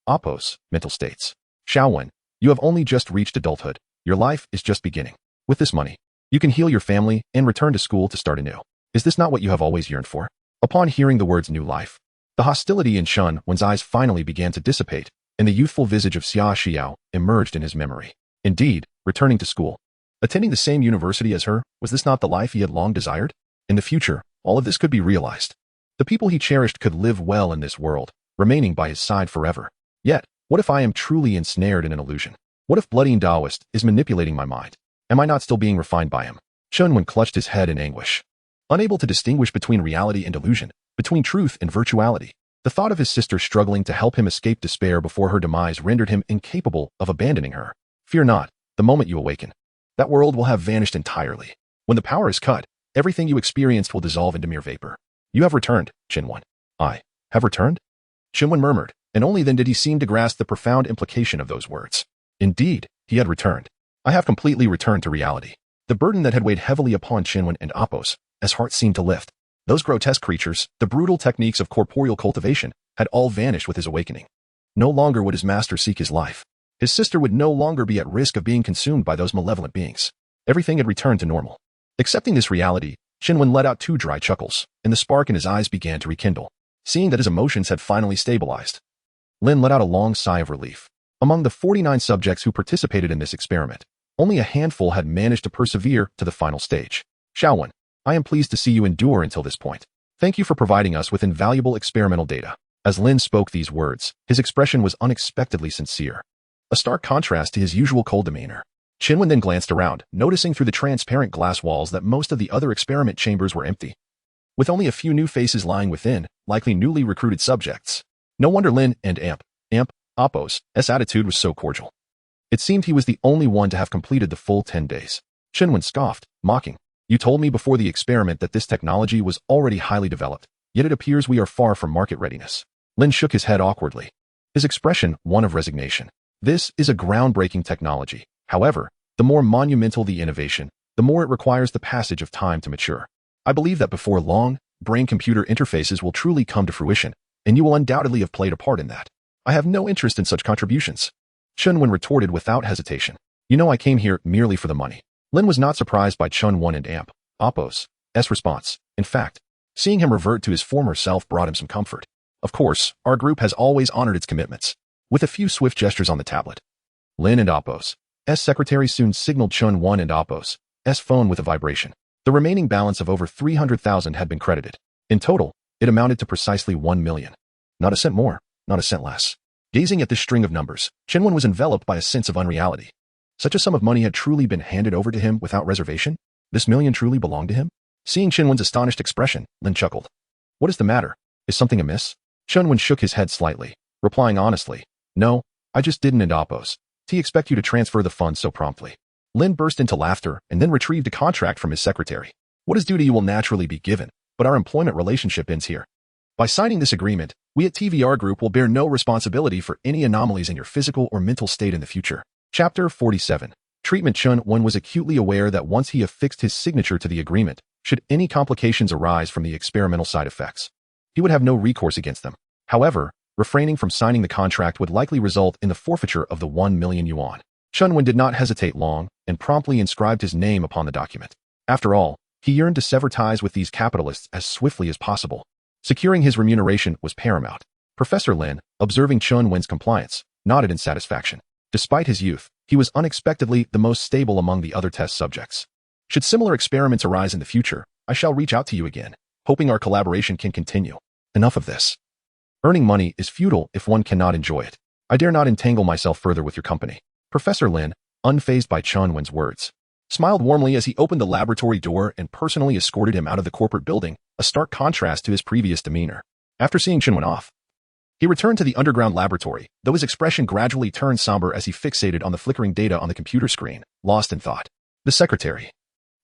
Speaker 2: Oppo's mental states. Xiao Wen, you have only just reached adulthood. Your life is just beginning. With this money, you can heal your family and return to school to start anew. Is this not what you have always yearned for? Upon hearing the words new life, the hostility in Chun Wen's eyes finally began to dissipate, and the youthful visage of Xia Xiao emerged in his memory. Indeed, returning to school, attending the same university as her, was this not the life he had long desired? In the future, all of this could be realized. The people he cherished could live well in this world, remaining by his side forever. Yet, what if I am truly ensnared in an illusion? What if Bloody Taoist is manipulating my mind? Am I not still being refined by him? Chun Wen clutched his head in anguish. Unable to distinguish between reality and illusion, between truth and virtuality, the thought of his sister struggling to help him escape despair before her demise rendered him incapable of abandoning her. Fear not, the moment you awaken, that world will have vanished entirely. When the power is cut, everything you experienced will dissolve into mere vapor. You have returned, Chun Wen. I have returned? Chun Wen murmured, and only then did he seem to grasp the profound implication of those words. Indeed, he had returned. I have completely returned to reality. The burden that had weighed heavily upon Chun Wen and Oppos, as heart seemed to lift. Those grotesque creatures, the brutal techniques of corporeal cultivation, had all vanished with his awakening. No longer would his master seek his life. His sister would no longer be at risk of being consumed by those malevolent beings. Everything had returned to normal. Accepting this reality, Chun Wen let out 2 dry chuckles, and the spark in his eyes began to rekindle. Seeing that his emotions had finally stabilized, Lin let out a long sigh of relief. Among the 49 subjects who participated in this experiment, only a handful had managed to persevere to the final stage. Xiao Wen, I am pleased to see you endure until this point. Thank you for providing us with invaluable experimental data. As Lin spoke these words, his expression was unexpectedly sincere, a stark contrast to his usual cold demeanor. Chun Wen then glanced around, noticing through the transparent glass walls that most of the other experiment chambers were empty, with only a few new faces lying within, likely newly recruited subjects. No wonder Lin and Oppo's attitude was so cordial. It seemed he was the only one to have completed the full 10 days. Chun Wen scoffed, mocking. You told me before the experiment that this technology was already highly developed, yet it appears we are far from market readiness. Lin shook his head awkwardly, his expression one of resignation. This is a groundbreaking technology. However, the more monumental the innovation, the more it requires the passage of time to mature. I believe that before long, brain-computer interfaces will truly come to fruition, and you will undoubtedly have played a part in that. I have no interest in such contributions. Chun Wen retorted without hesitation. You know I came here merely for the money. Lin was not surprised by Chun Wen and Oppo's response. In fact, seeing him revert to his former self brought him some comfort. Of course, our group has always honored its commitments. With a few swift gestures on the tablet, Lin and Oppo's secretary soon signaled Chun Wen and Oppo's phone with a vibration. The remaining balance of over 300,000 had been credited. In total, it amounted to precisely 1 million. Not a cent more, not a cent less. Gazing at this string of numbers, Chinwen was enveloped by a sense of unreality. Such a sum of money had truly been handed over to him without reservation? This million truly belonged to him? Seeing Chinwen's astonished expression, Lin chuckled. What is the matter? Is something amiss? Chinwen shook his head slightly, replying honestly, No, I just didn't oppose. Expect you to transfer the funds so promptly. Lin burst into laughter and then retrieved a contract from his secretary. What is due to you will naturally be given, but our employment relationship ends here. By signing this agreement, we at TVR Group will bear no responsibility for any anomalies in your physical or mental state in the future. Chapter 47. Treatment. Chinwen was acutely aware that once he affixed his signature to the agreement, should any complications arise from the experimental side effects, he would have no recourse against them. However, refraining from signing the contract would likely result in the forfeiture of the 1 million yuan. Chinwen did not hesitate long and promptly inscribed his name upon the document. After all, he yearned to sever ties with these capitalists as swiftly as possible. Securing his remuneration was paramount. Professor Lin, observing Chinwen's compliance, nodded in satisfaction. Despite his youth, he was unexpectedly the most stable among the other test subjects. Should similar experiments arise in the future, I shall reach out to you again, hoping our collaboration can continue. Enough of this. Earning money is futile if one cannot enjoy it. I dare not entangle myself further with your company. Professor Lin, unfazed by Chinwen's words, smiled warmly as he opened the laboratory door and personally escorted him out of the corporate building, a stark contrast to his previous demeanor. After seeing Chinwen off, he returned to the underground laboratory, though his expression gradually turned somber as he fixated on the flickering data on the computer screen, lost in thought. The secretary,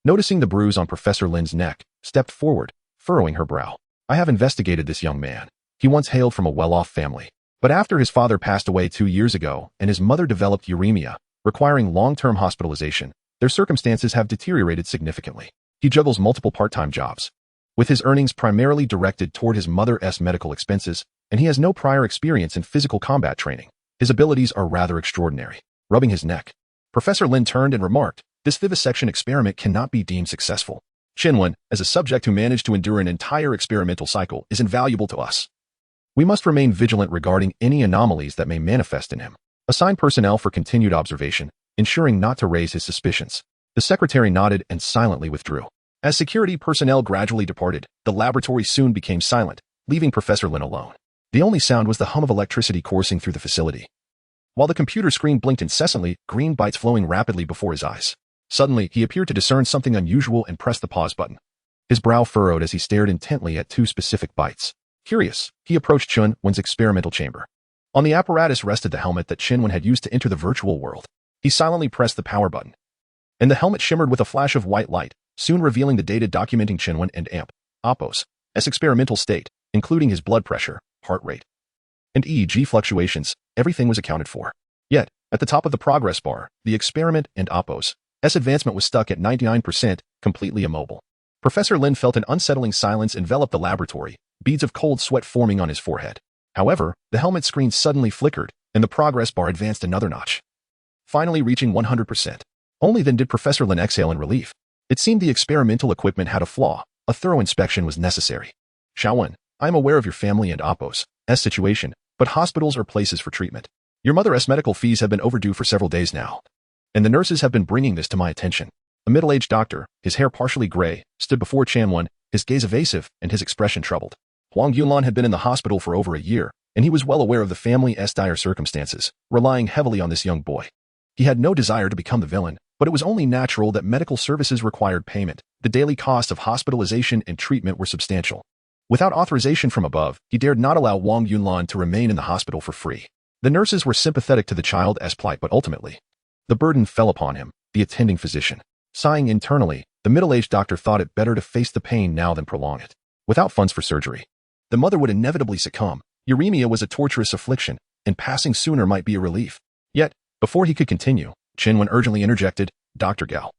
Speaker 2: noticing the bruise on Professor Lin's neck, stepped forward, furrowing her brow. I have investigated this young man. He once hailed from a well-off family. But after his father passed away 2 years ago and his mother developed uremia, requiring long-term hospitalization, their circumstances have deteriorated significantly. He juggles multiple part-time jobs, with his earnings primarily directed toward his mother's medical expenses, and he has no prior experience in physical combat training. His abilities are rather extraordinary. Rubbing his neck, Professor Lin turned and remarked, This vivisection experiment cannot be deemed successful. Chinwen, as a subject who managed to endure an entire experimental cycle, is invaluable to us. We must remain vigilant regarding any anomalies that may manifest in him. Assign personnel for continued observation, ensuring not to raise his suspicions. The secretary nodded and silently withdrew. As security personnel gradually departed, the laboratory soon became silent, leaving Professor Lin alone. The only sound was the hum of electricity coursing through the facility, while the computer screen blinked incessantly, green bytes flowing rapidly before his eyes. Suddenly, he appeared to discern something unusual and pressed the pause button. His brow furrowed as he stared intently at 2 specific bytes. Curious, he approached Chinwen's experimental chamber. On the apparatus rested the helmet that Chinwen had used to enter the virtual world. He silently pressed the power button, and the helmet shimmered with a flash of white light, soon revealing the data documenting Chinwen and Appo's experimental state, including his blood pressure, heart rate, and EEG fluctuations. Everything was accounted for. Yet, at the top of the progress bar, the experiment and Appo's advancement was stuck at 99%, completely immobile. Professor Lin felt an unsettling silence envelop the laboratory, beads of cold sweat forming on his forehead. However, the helmet screen suddenly flickered, and the progress bar advanced another notch, finally reaching 100%. Only then did Professor Lin exhale in relief. It seemed the experimental equipment had a flaw. A thorough inspection was necessary. Shaowen, I am aware of your family and Appo's situation, but hospitals are places for treatment. Your mother's medical fees have been overdue for several days now, and the nurses have been bringing this to my attention. A middle-aged doctor, his hair partially gray, stood before Chinwen, his gaze evasive and his expression troubled. Huang Yunlan had been in the hospital for over a year, and he was well aware of the family's dire circumstances, relying heavily on this young boy. He had no desire to become the villain, but it was only natural that medical services required payment. The daily costs of hospitalization and treatment were substantial. Without authorization from above, he dared not allow Huang Yunlan to remain in the hospital for free. The nurses were sympathetic to the child's plight, but ultimately, the burden fell upon him, the attending physician. Sighing internally, the middle-aged doctor thought it better to face the pain now than prolong it. Without funds for surgery, the mother would inevitably succumb. Uremia was a torturous affliction, and passing sooner might be a relief. Yet, before he could continue, Chinwen urgently interjected, Dr. Gao,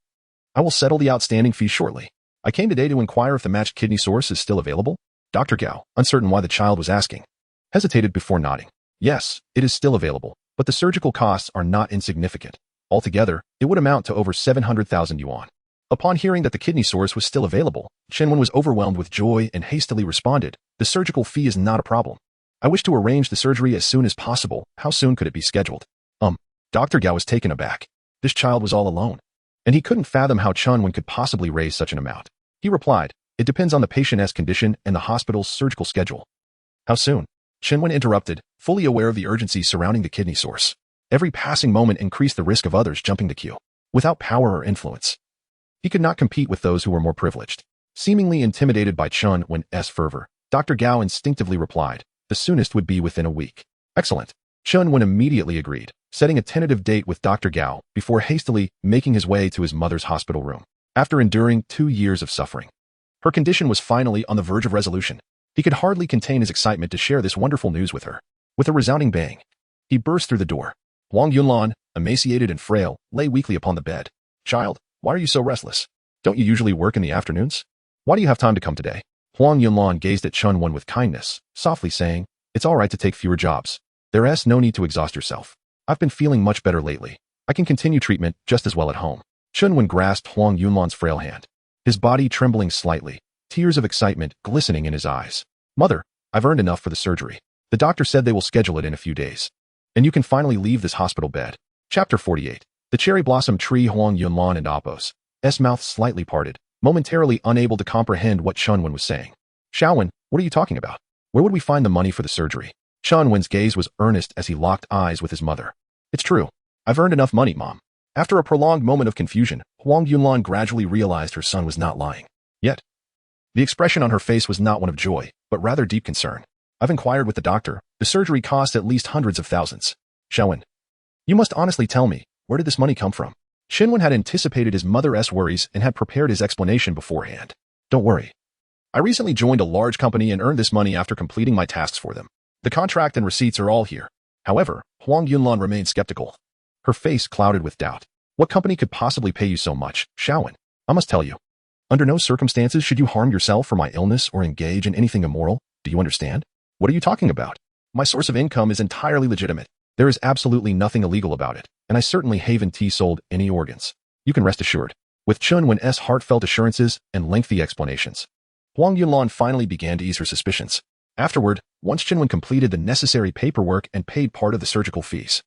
Speaker 2: I will settle the outstanding fee shortly. I came today to inquire if the matched kidney source is still available. Dr. Gao, uncertain why the child was asking, hesitated before nodding. Yes, it is still available, but the surgical costs are not insignificant. Altogether, it would amount to over 700,000 yuan. Upon hearing that the kidney source was still available, Chinwen was overwhelmed with joy and hastily responded, The surgical fee is not a problem. I wish to arrange the surgery as soon as possible. How soon could it be scheduled? Dr. Gao was taken aback. This child was all alone, and he couldn't fathom how Chinwen could possibly raise such an amount. He replied, It depends on the patient's condition and the hospital's surgical schedule. How soon? Shinwen interrupted, fully aware of the urgency surrounding the kidney source. Every passing moment increased the risk of others jumping the queue. Without power or influence, he could not compete with those who were more privileged. Seemingly intimidated by Chun-Wen's fervor, Dr. Gao instinctively replied, the soonest would be within a week. Excellent. Chun-Wen immediately agreed, setting a tentative date with Dr. Gao before hastily making his way to his mother's hospital room. After enduring 2 years of suffering, her condition was finally on the verge of resolution. He could hardly contain his excitement to share this wonderful news with her. With a resounding bang, he burst through the door. Huang Yunlan, emaciated and frail, lay weakly upon the bed. Child, why are you so restless? Don't you usually work in the afternoons? Why do you have time to come today? Huang Yunlan gazed at Chun-Wen with kindness, softly saying, it's all right to take fewer jobs. There's no need to exhaust yourself. I've been feeling much better lately. I can continue treatment just as well at home. Chun-Wen grasped Huang Yunlan's frail hand, his body trembling slightly, tears of excitement glistening in his eyes. Mother, I've earned enough for the surgery. The doctor said they will schedule it in a few days. And you can finally leave this hospital bed. Chapter 48. The cherry blossom tree. Huang Yunlan and Appo's mouth slightly parted, momentarily unable to comprehend what Chun-Wen was saying. Xiaowen, what are you talking about? Where would we find the money for the surgery? Chun-Wen's gaze was earnest as he locked eyes with his mother. It's true. I've earned enough money, Mom. After a prolonged moment of confusion, Huang Yunlan gradually realized her son was not lying. Yet, the expression on her face was not one of joy, but rather deep concern. I've inquired with the doctor. The surgery costs at least hundreds of thousands. Xiaowen, you must honestly tell me, where did this money come from? Shinwen had anticipated his mother's worries and had prepared his explanation beforehand. Don't worry. I recently joined a large company and earned this money after completing my tasks for them. The contract and receipts are all here. However, Huang Yunlan remained skeptical. Her face clouded with doubt. What company could possibly pay you so much, Xiaowen? I must tell you. Under no circumstances should you harm yourself for my illness or engage in anything immoral. Do you understand? What are you talking about? My source of income is entirely legitimate. There is absolutely nothing illegal about it, and I certainly haven't sold any organs. You can rest assured. With Chun-Wen's heartfelt assurances and lengthy explanations, Huang Yunlan finally began to ease her suspicions. Afterward, once Chun-Wen completed the necessary paperwork and paid part of the surgical fees,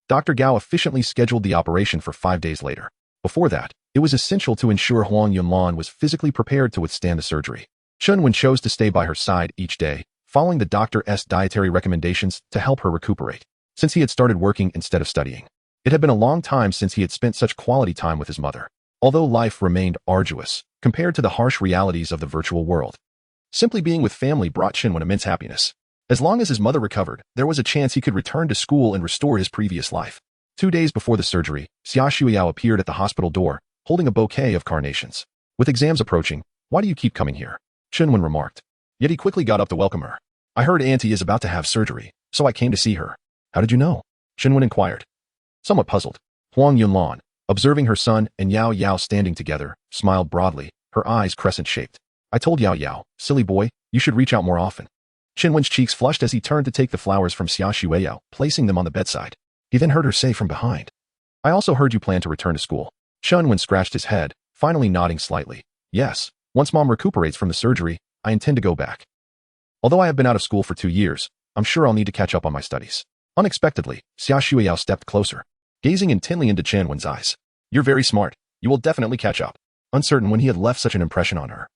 Speaker 2: Dr. Gao efficiently scheduled the operation for 5 days later. Before that, it was essential to ensure Huang Yunlan was physically prepared to withstand the surgery. Chun-Wen chose to stay by her side each day, following the doctor's dietary recommendations to help her recuperate. Since he had started working instead of studying, it had been a long time since he had spent such quality time with his mother. Although life remained arduous compared to the harsh realities of the virtual world, simply being with family brought Chun-Wen immense happiness. As long as his mother recovered, there was a chance he could return to school and restore his previous life. 2 days before the surgery, Xia Shuiyao appeared at the hospital door, holding a bouquet of carnations. With exams approaching, why do you keep coming here? Chun-Wen remarked. Yet he quickly got up to welcome her. I heard Auntie is about to have surgery, so I came to see her. How did you know? Chun-Wen inquired. Somewhat puzzled, Huang Yunlan, observing her son and Yao Yao standing together, smiled broadly, her eyes crescent-shaped. I told Yao Yao, silly boy, you should reach out more often. Chun-Wen's cheeks flushed as he turned to take the flowers from Xia Shuiyao, placing them on the bedside. He then heard her say from behind, I also heard you plan to return to school. Chun-Wen scratched his head, finally nodding slightly. Yes, once Mom recuperates from the surgery, I intend to go back. Although I have been out of school for 2 years, I'm sure I'll need to catch up on my studies. Unexpectedly, Xia Shuiyao stepped closer, gazing intently into Chun-Wen's eyes. You're very smart. You will definitely catch up. Uncertain when he had left such an impression on her,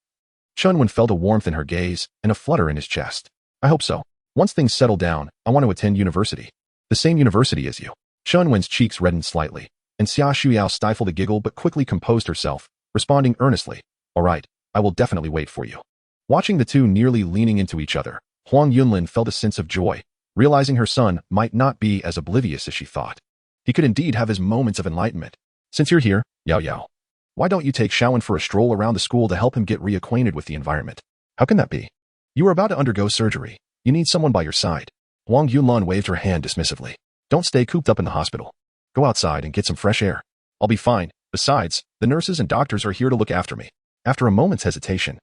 Speaker 2: Chun-Wen felt a warmth in her gaze and a flutter in his chest. I hope so. Once things settle down, I want to attend university. The same university as you. Chun-Wen's cheeks reddened slightly, and Xia Shuiyao stifled a giggle but quickly composed herself, responding earnestly. All right, I will definitely wait for you. Watching the two nearly leaning into each other, Huang Yunlin felt a sense of joy, realizing her son might not be as oblivious as she thought. He could indeed have his moments of enlightenment. Since you're here, Yao Yao, why don't you take Xiaowen for a stroll around the school to help him get reacquainted with the environment? How can that be? You are about to undergo surgery. You need someone by your side. Huang Yunlan waved her hand dismissively. Don't stay cooped up in the hospital. Go outside and get some fresh air. I'll be fine. Besides, the nurses and doctors are here to look after me. After a moment's hesitation,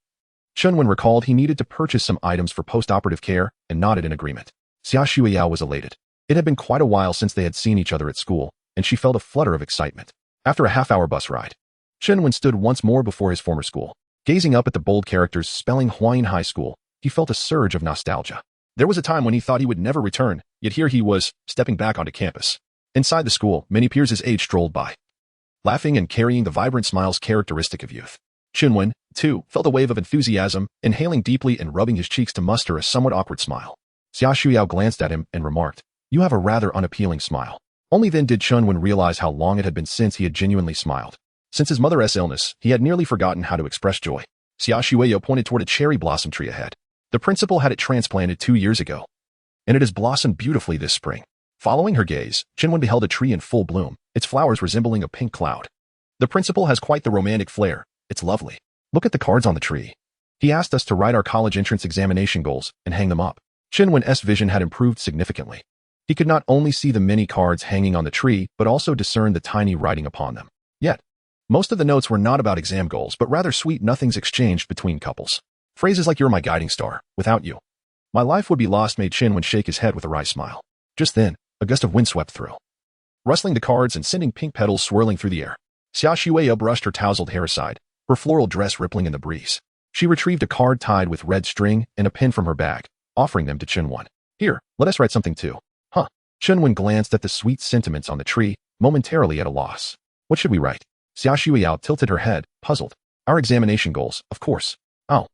Speaker 2: Chun-Wen recalled he needed to purchase some items for post-operative care and nodded in agreement. Xia Shuiyao was elated. It had been quite a while since they had seen each other at school, and she felt a flutter of excitement. After a half-hour bus ride, Chun-Wen stood once more before his former school. Gazing up at the bold characters spelling Huayin High School, he felt a surge of nostalgia. There was a time when he thought he would never return, yet here he was, stepping back onto campus. Inside the school, many peers his age strolled by, laughing and carrying the vibrant smiles characteristic of youth. Chun-Wen, too, felt a wave of enthusiasm, inhaling deeply and rubbing his cheeks to muster a somewhat awkward smile. Xia Shuyao glanced at him and remarked, "You have a rather unappealing smile." Only then did Chunwen realize how long it had been since he had genuinely smiled. Since his mother's illness, he had nearly forgotten how to express joy. Xia Shuiao pointed toward a cherry blossom tree ahead. The principal had it transplanted 2 years ago, and it has blossomed beautifully this spring. Following her gaze, Chinwen beheld a tree in full bloom, its flowers resembling a pink cloud. The principal has quite the romantic flair. It's lovely. Look at the cards on the tree. He asked us to write our college entrance examination goals and hang them up. Chinwen's vision had improved significantly. He could not only see the many cards hanging on the tree, but also discern the tiny writing upon them. Yet, most of the notes were not about exam goals, but rather sweet nothings exchanged between couples. Phrases like, "You're my guiding star. Without you, my life would be lost," made Chinwen shake his head with a wry smile. Just then, a gust of wind swept through, rustling the cards and sending pink petals swirling through the air. Xia Shuiao brushed her tousled hair aside, her floral dress rippling in the breeze. She retrieved a card tied with red string and a pin from her bag, offering them to Chinwen. "Here, let us write something too." Huh. Chinwen glanced at the sweet sentiments on the tree, momentarily at a loss. What should we write? Xia Shuiao tilted her head, puzzled. "Our examination goals, of course." "Oh.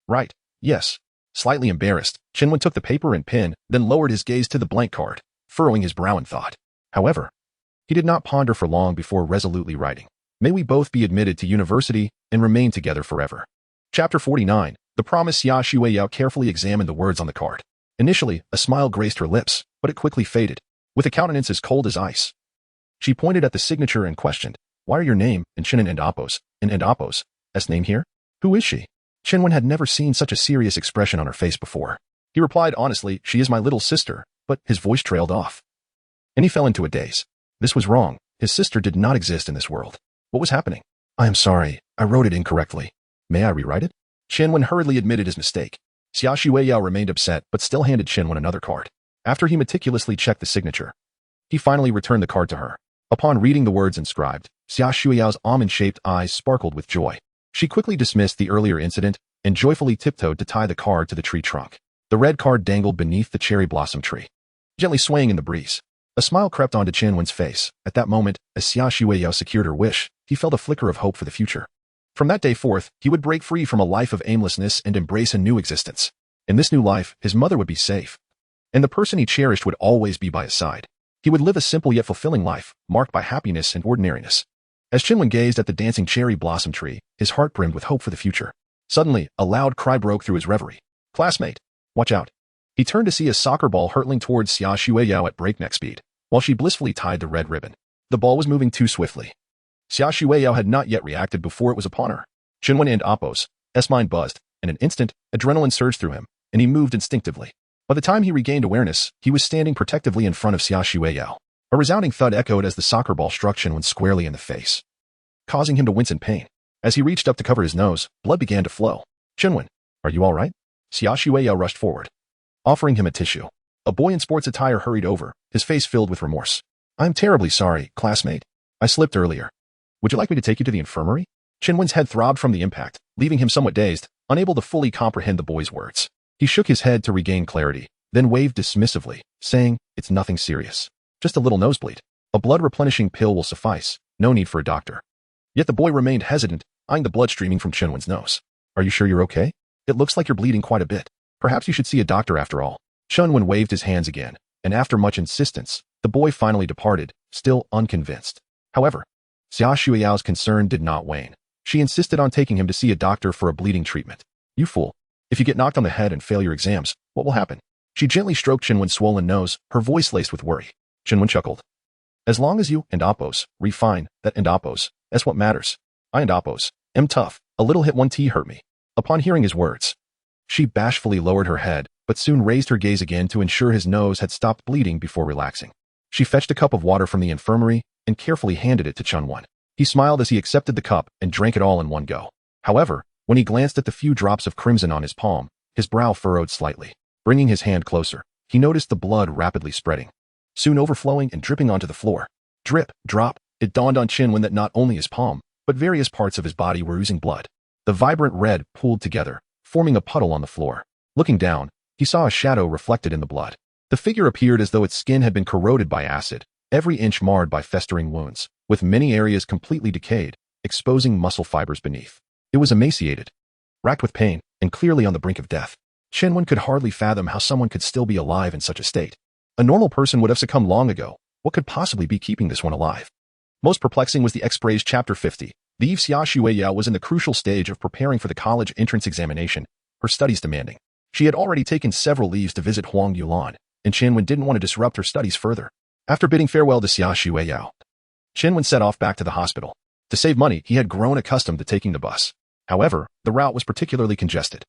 Speaker 2: Right. Yes." Slightly embarrassed, Chinwen took the paper and pen, then lowered his gaze to the blank card, furrowing his brow in thought. However, he did not ponder for long before resolutely writing, "May we both be admitted to university and remain together forever." Chapter 49. The Promise. Xia Shuiao carefully examined the words on the card. Initially, a smile graced her lips, but it quickly faded. With a countenance as cold as ice, she pointed at the signature and questioned, "Why are your name and Chinen and Apo's name here? Who is she?" Chinwen had never seen such a serious expression on her face before. He replied honestly, "She is my little sister," but his voice trailed off, and he fell into a daze. This was wrong. His sister did not exist in this world. What was happening? "I am sorry. I wrote it incorrectly. May I rewrite it?" Chinwen hurriedly admitted his mistake. Xia Shuiao remained upset, but still handed Chinwen another card. After he meticulously checked the signature, he finally returned the card to her. Upon reading the words inscribed, Xia Shuiao's almond-shaped eyes sparkled with joy. She quickly dismissed the earlier incident and joyfully tiptoed to tie the card to the tree trunk. The red card dangled beneath the cherry blossom tree, gently swaying in the breeze. A smile crept onto Chinwen's face. At that moment, as Xia Shuiao secured her wish, he felt a flicker of hope for the future. From that day forth, he would break free from a life of aimlessness and embrace a new existence. In this new life, his mother would be safe, and the person he cherished would always be by his side. He would live a simple yet fulfilling life, marked by happiness and ordinariness. As Chinwen gazed at the dancing cherry blossom tree, his heart brimmed with hope for the future. Suddenly, a loud cry broke through his reverie. "Classmate, watch out." He turned to see a soccer ball hurtling towards Xia Shuiao at breakneck speed, while she blissfully tied the red ribbon. The ball was moving too swiftly. Xia Shuiao had not yet reacted before it was upon her. Chinwen and Apo's mind buzzed. In an instant, adrenaline surged through him, and he moved instinctively. By the time he regained awareness, he was standing protectively in front of Xia Shuiao. A resounding thud echoed as the soccer ball struck Chinwen squarely in the face, causing him to wince in pain. As he reached up to cover his nose, blood began to flow. "Chinwen, are you all right?" Xia Shuiao rushed forward, offering him a tissue. A boy in sports attire hurried over, his face filled with remorse. "I'm terribly sorry, classmate. I slipped earlier. Would you like me to take you to the infirmary?" Chinwen's head throbbed from the impact, leaving him somewhat dazed, unable to fully comprehend the boy's words. He shook his head to regain clarity, then waved dismissively, saying, "It's nothing serious. Just a little nosebleed. A blood-replenishing pill will suffice. No need for a doctor." Yet the boy remained hesitant, eyeing the blood streaming from Chinwen's nose. "Are you sure you're okay? It looks like you're bleeding quite a bit. Perhaps you should see a doctor after all." Chinwen waved his hands again, and after much insistence, the boy finally departed, still unconvinced. However, Xia Shuiao's concern did not wane. She insisted on taking him to see a doctor for a bleeding treatment. "You fool. If you get knocked on the head and fail your exams, what will happen?" She gently stroked Chinwen's swollen nose, her voice laced with worry. Chinwen chuckled. "As long as you and Apo's refine that and Apo's, that's what matters. I and Apo's am tough. A little hit 1T hurt me." Upon hearing his words, she bashfully lowered her head, but soon raised her gaze again to ensure his nose had stopped bleeding before relaxing. She fetched a cup of water from the infirmary and carefully handed it to Chinwen. He smiled as he accepted the cup and drank it all in one go. However, when he glanced at the few drops of crimson on his palm, his brow furrowed slightly. Bringing his hand closer, he noticed the blood rapidly spreading, soon overflowing and dripping onto the floor. Drip, drop, it dawned on Chinwen that not only his palm, but various parts of his body were oozing blood. The vibrant red pooled together, forming a puddle on the floor. Looking down, he saw a shadow reflected in the blood. The figure appeared as though its skin had been corroded by acid, every inch marred by festering wounds, with many areas completely decayed, exposing muscle fibers beneath. It was emaciated, racked with pain, and clearly on the brink of death. Shinwen could hardly fathom how someone could still be alive in such a state. A normal person would have succumbed long ago. What could possibly be keeping this one alive? Most perplexing was the X-Praise Chapter 50. The Eve Xia Xueyao was in the crucial stage of preparing for the college entrance examination, her studies demanding. She had already taken several leaves to visit Huang Yulan, and Shinwen didn't want to disrupt her studies further. After bidding farewell to Xia Xueyao, Shinwen set off back to the hospital. To save money, he had grown accustomed to taking the bus. However, the route was particularly congested,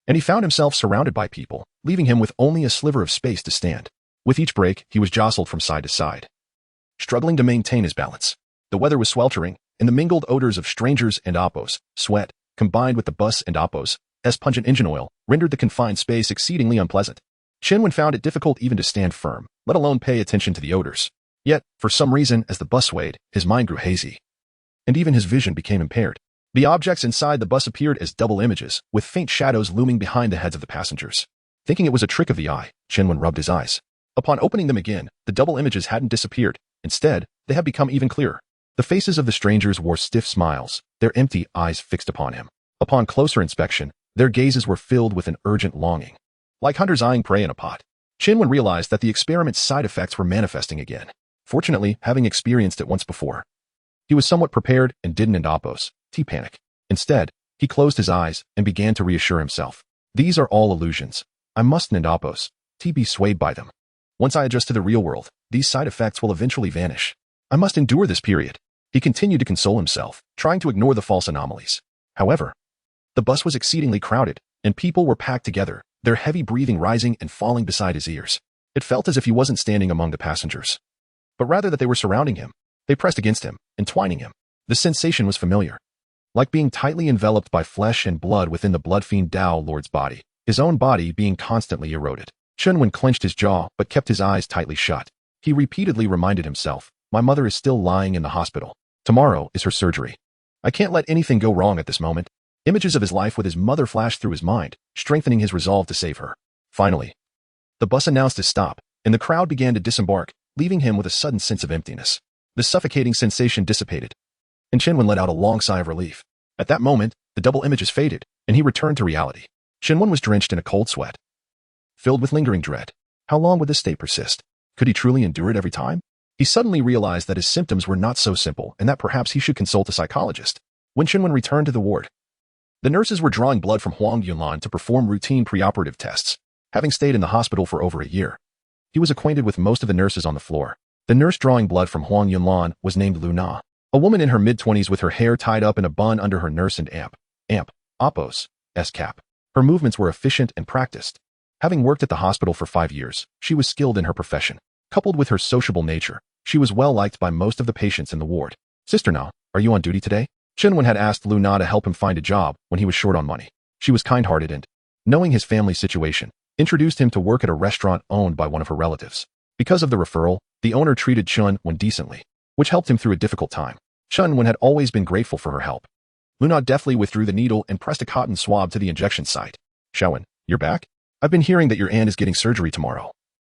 Speaker 2: and he found himself surrounded by people, leaving him with only a sliver of space to stand. With each break, he was jostled from side to side, struggling to maintain his balance. The weather was sweltering, and the mingled odors of strangers and Oppo's sweat, combined with the bus and Oppo's pungent engine oil, rendered the confined space exceedingly unpleasant. Shinwen found it difficult even to stand firm, let alone pay attention to the odors. Yet, for some reason, as the bus swayed, his mind grew hazy, and even his vision became impaired. The objects inside the bus appeared as double images, with faint shadows looming behind the heads of the passengers. Thinking it was a trick of the eye, Shinwen rubbed his eyes. Upon opening them again, the double images hadn't disappeared. Instead, they had become even clearer. The faces of the strangers wore stiff smiles, their empty eyes fixed upon him. Upon closer inspection, their gazes were filled with an urgent longing, like hunters eyeing prey in a pot. Shinwen realized that the experiment's side effects were manifesting again. Fortunately, having experienced it once before, he was somewhat prepared and didn't end Oppo's panic. Instead, he closed his eyes and began to reassure himself. These are all illusions. I mustn't end Oppo's be swayed by them. Once I adjust to the real world, these side effects will eventually vanish. I must endure this period. He continued to console himself, trying to ignore the false anomalies. However, the bus was exceedingly crowded, and people were packed together, their heavy breathing rising and falling beside his ears. It felt as if he wasn't standing among the passengers, but rather that they were surrounding him. They pressed against him, entwining him. The sensation was familiar, like being tightly enveloped by flesh and blood within the blood-fiend Tao Lord's body, his own body being constantly eroded. Shinwen clenched his jaw but kept his eyes tightly shut. He repeatedly reminded himself, my mother is still lying in the hospital. Tomorrow is her surgery. I can't let anything go wrong at this moment. Images of his life with his mother flashed through his mind, strengthening his resolve to save her. Finally, the bus announced its stop, and the crowd began to disembark, leaving him with a sudden sense of emptiness. The suffocating sensation dissipated, and Shinwen let out a long sigh of relief. At that moment, the double images faded, and he returned to reality. Shinwen was drenched in a cold sweat, filled with lingering dread. How long would this state persist? Could he truly endure it every time? He suddenly realized that his symptoms were not so simple and that perhaps he should consult a psychologist. When Shinwen returned to the ward, the nurses were drawing blood from Huang Yunlan to perform routine preoperative tests. Having stayed in the hospital for over a year, he was acquainted with most of the nurses on the floor. The nurse drawing blood from Huang Yunlan was named Luna, a woman in her mid-20s with her hair tied up in a bun under her nurse and Oppo's cap. Her movements were efficient and practiced. Having worked at the hospital for 5 years, she was skilled in her profession. Coupled with her sociable nature, she was well liked by most of the patients in the ward. Sister Na, are you on duty today? Shinwen had asked Luna to help him find a job when he was short on money. She was kind-hearted and, knowing his family situation, introduced him to work at a restaurant owned by one of her relatives. Because of the referral, the owner treated Shinwen decently, which helped him through a difficult time. Shinwen had always been grateful for her help. Luna deftly withdrew the needle and pressed a cotton swab to the injection site. Shinwen, you're back? I've been hearing that your aunt is getting surgery tomorrow.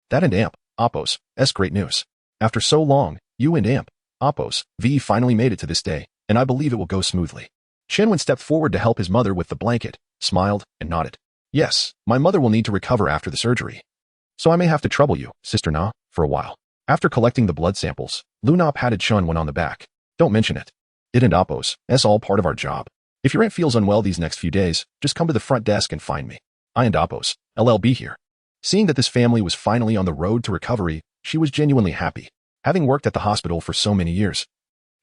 Speaker 2: That and Oppo's great news. After so long, you and Oppo's finally made it to this day, and I believe it will go smoothly. Shinwen stepped forward to help his mother with the blanket, smiled, and nodded. Yes, my mother will need to recover after the surgery, so I may have to trouble you, Sister Na, for a while. After collecting the blood samples, Luna patted Shinwen on the back. Don't mention it. It and Oppo's, that's all part of our job. If your aunt feels unwell these next few days, just come to the front desk and find me. I and Oppo's, LLB here. Seeing that this family was finally on the road to recovery, she was genuinely happy. Having worked at the hospital for so many years,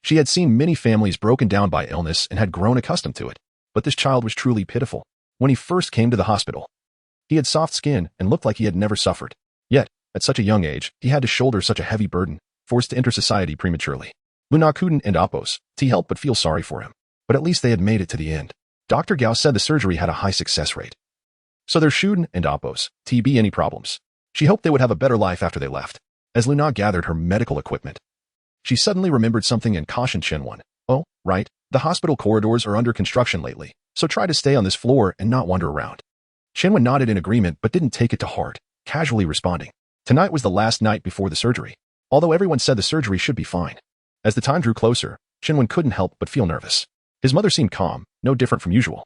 Speaker 2: she had seen many families broken down by illness and had grown accustomed to it. But this child was truly pitiful. When he first came to the hospital, he had soft skin and looked like he had never suffered. Yet, at such a young age, he had to shoulder such a heavy burden, forced to enter society prematurely. Luna couldn't and Oppo's help but feel sorry for him. But at least they had made it to the end. Dr. Gao said the surgery had a high success rate, so there shouldn't and Oppo's be any problems. She hoped they would have a better life after they left. As Luna gathered her medical equipment, she suddenly remembered something and cautioned Shinwen. Oh, right, the hospital corridors are under construction lately, so try to stay on this floor and not wander around. Shinwen nodded in agreement but didn't take it to heart, casually responding. Tonight was the last night before the surgery, although everyone said the surgery should be fine. As the time drew closer, Shinwen couldn't help but feel nervous. His mother seemed calm, no different from usual.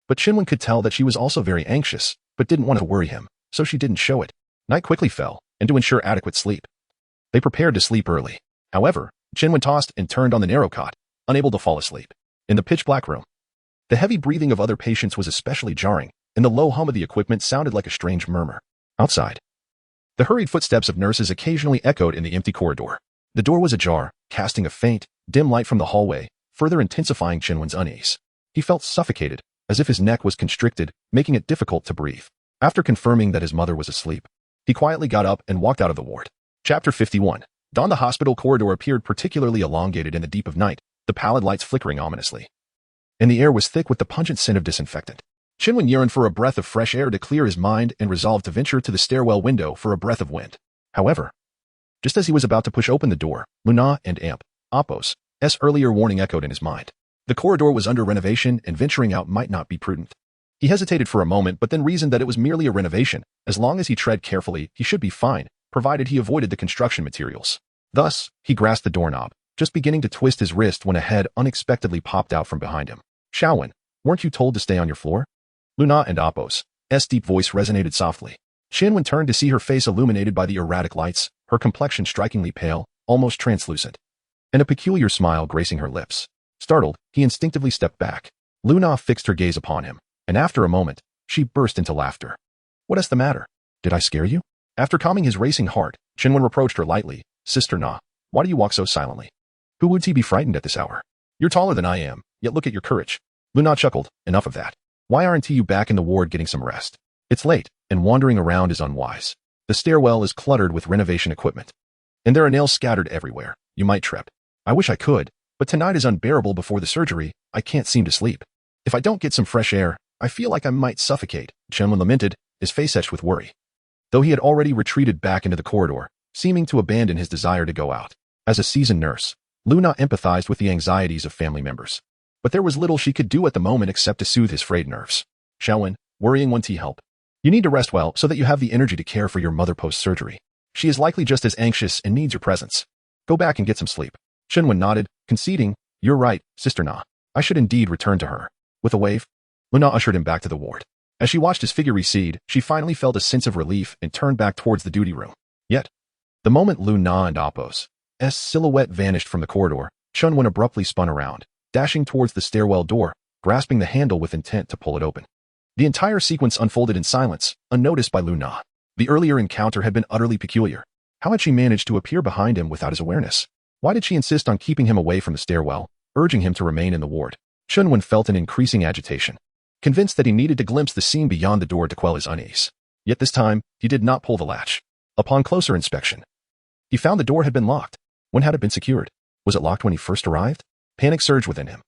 Speaker 2: But Shinwen could tell that she was also very anxious, but didn't want to worry him, so she didn't show it. Night quickly fell, and to ensure adequate sleep, they prepared to sleep early. However, Chinwen tossed and turned on the narrow cot, unable to fall asleep. In the pitch-black room, the heavy breathing of other patients was especially jarring, and the low hum of the equipment sounded like a strange murmur. Outside, the hurried footsteps of nurses occasionally echoed in the empty corridor. The door was ajar, casting a faint, dim light from the hallway, further intensifying Chinwen's unease. He felt suffocated, as if his neck was constricted, making it difficult to breathe. After confirming that his mother was asleep, he quietly got up and walked out of the ward. Chapter 51. Dawn. The hospital corridor appeared particularly elongated in the deep of night, the pallid lights flickering ominously. And the air was thick with the pungent scent of disinfectant. Chinwen yearned for a breath of fresh air to clear his mind and resolved to venture to the stairwell window for a breath of wind. However, just as he was about to push open the door, Luna and Apos' earlier warning echoed in his mind. The corridor was under renovation and venturing out might not be prudent. He hesitated for a moment but then reasoned that it was merely a renovation. As long as he tread carefully, he should be fine, provided he avoided the construction materials. Thus, he grasped the doorknob, just beginning to twist his wrist when a head unexpectedly popped out from behind him. Shaowen, weren't you told to stay on your floor? Luna and Apos' deep voice resonated softly. Chinwen turned to see her face illuminated by the erratic lights, her complexion strikingly pale, almost translucent, and a peculiar smile gracing her lips. Startled, he instinctively stepped back. Luna fixed her gaze upon him, and after a moment, she burst into laughter. What is the matter? Did I scare you? After calming his racing heart, Chinwen reproached her lightly. Sister Na, why do you walk so silently? Who would he be frightened at this hour? You're taller than I am, yet look at your courage. Luna chuckled. Enough of that. Why aren't you back in the ward getting some rest? It's late, and wandering around is unwise. The stairwell is cluttered with renovation equipment, and there are nails scattered everywhere. You might trip. I wish I could, but tonight is unbearable before the surgery. I can't seem to sleep. If I don't get some fresh air, I feel like I might suffocate, Chinwen lamented, his face etched with worry. Though he had already retreated back into the corridor, seeming to abandon his desire to go out. As a seasoned nurse, Luna empathized with the anxieties of family members. But there was little she could do at the moment except to soothe his frayed nerves. Shaowen, worrying won't help. You need to rest well so that you have the energy to care for your mother post-surgery. She is likely just as anxious and needs your presence. Go back and get some sleep. Chinwen nodded, conceding, You're right, Sister Na. I should indeed return to her. With a wave, Luna ushered him back to the ward. As she watched his figure recede, she finally felt a sense of relief and turned back towards the duty room. Yet, the moment Luna and Apos' silhouette vanished from the corridor, Chinwen abruptly spun around, dashing towards the stairwell door, grasping the handle with intent to pull it open. The entire sequence unfolded in silence, unnoticed by Luna. The earlier encounter had been utterly peculiar. How had she managed to appear behind him without his awareness? Why did she insist on keeping him away from the stairwell, urging him to remain in the ward? Chinwen felt an increasing agitation, convinced that he needed to glimpse the scene beyond the door to quell his unease. Yet this time, he did not pull the latch. Upon closer inspection, he found the door had been locked. When had it been secured? Was it locked when he first arrived? Panic surged within him,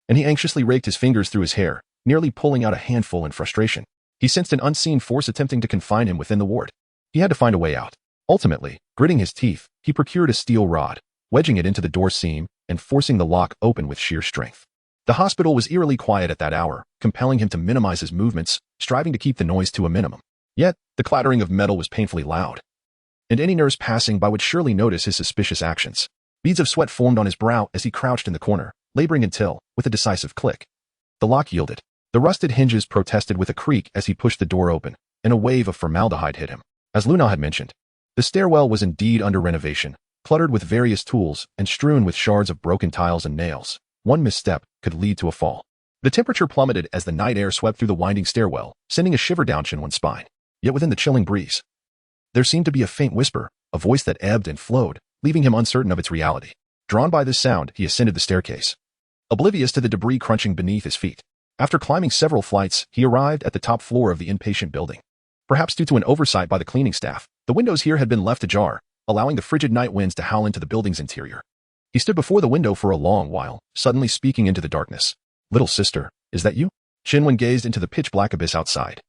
Speaker 2: and he anxiously raked his fingers through his hair, nearly pulling out a handful in frustration. He sensed an unseen force attempting to confine him within the ward. He had to find a way out. Ultimately, gritting his teeth, he procured a steel rod, wedging it into the door seam and forcing the lock open with sheer strength. The hospital was eerily quiet at that hour, compelling him to minimize his movements, striving to keep the noise to a minimum. Yet, the clattering of metal was painfully loud, and any nurse passing by would surely notice his suspicious actions. Beads of sweat formed on his brow as he crouched in the corner, laboring until, with a decisive click, the lock yielded. The rusted hinges protested with a creak as he pushed the door open, and a wave of formaldehyde hit him. As Luna had mentioned, the stairwell was indeed under renovation, cluttered with various tools and strewn with shards of broken tiles and nails. One misstep could lead to a fall. The temperature plummeted as the night air swept through the winding stairwell, sending a shiver down Chinwen's spine. Yet within the chilling breeze, there seemed to be a faint whisper, a voice that ebbed and flowed, leaving him uncertain of its reality. Drawn by this sound, he ascended the staircase, oblivious to the debris crunching beneath his feet. After climbing several flights, he arrived at the top floor of the inpatient building. Perhaps due to an oversight by the cleaning staff, the windows here had been left ajar, allowing the frigid night winds to howl into the building's interior. He stood before the window for a long while, suddenly speaking into the darkness. Little sister, is that you? Chinwen gazed into the pitch-black abyss outside,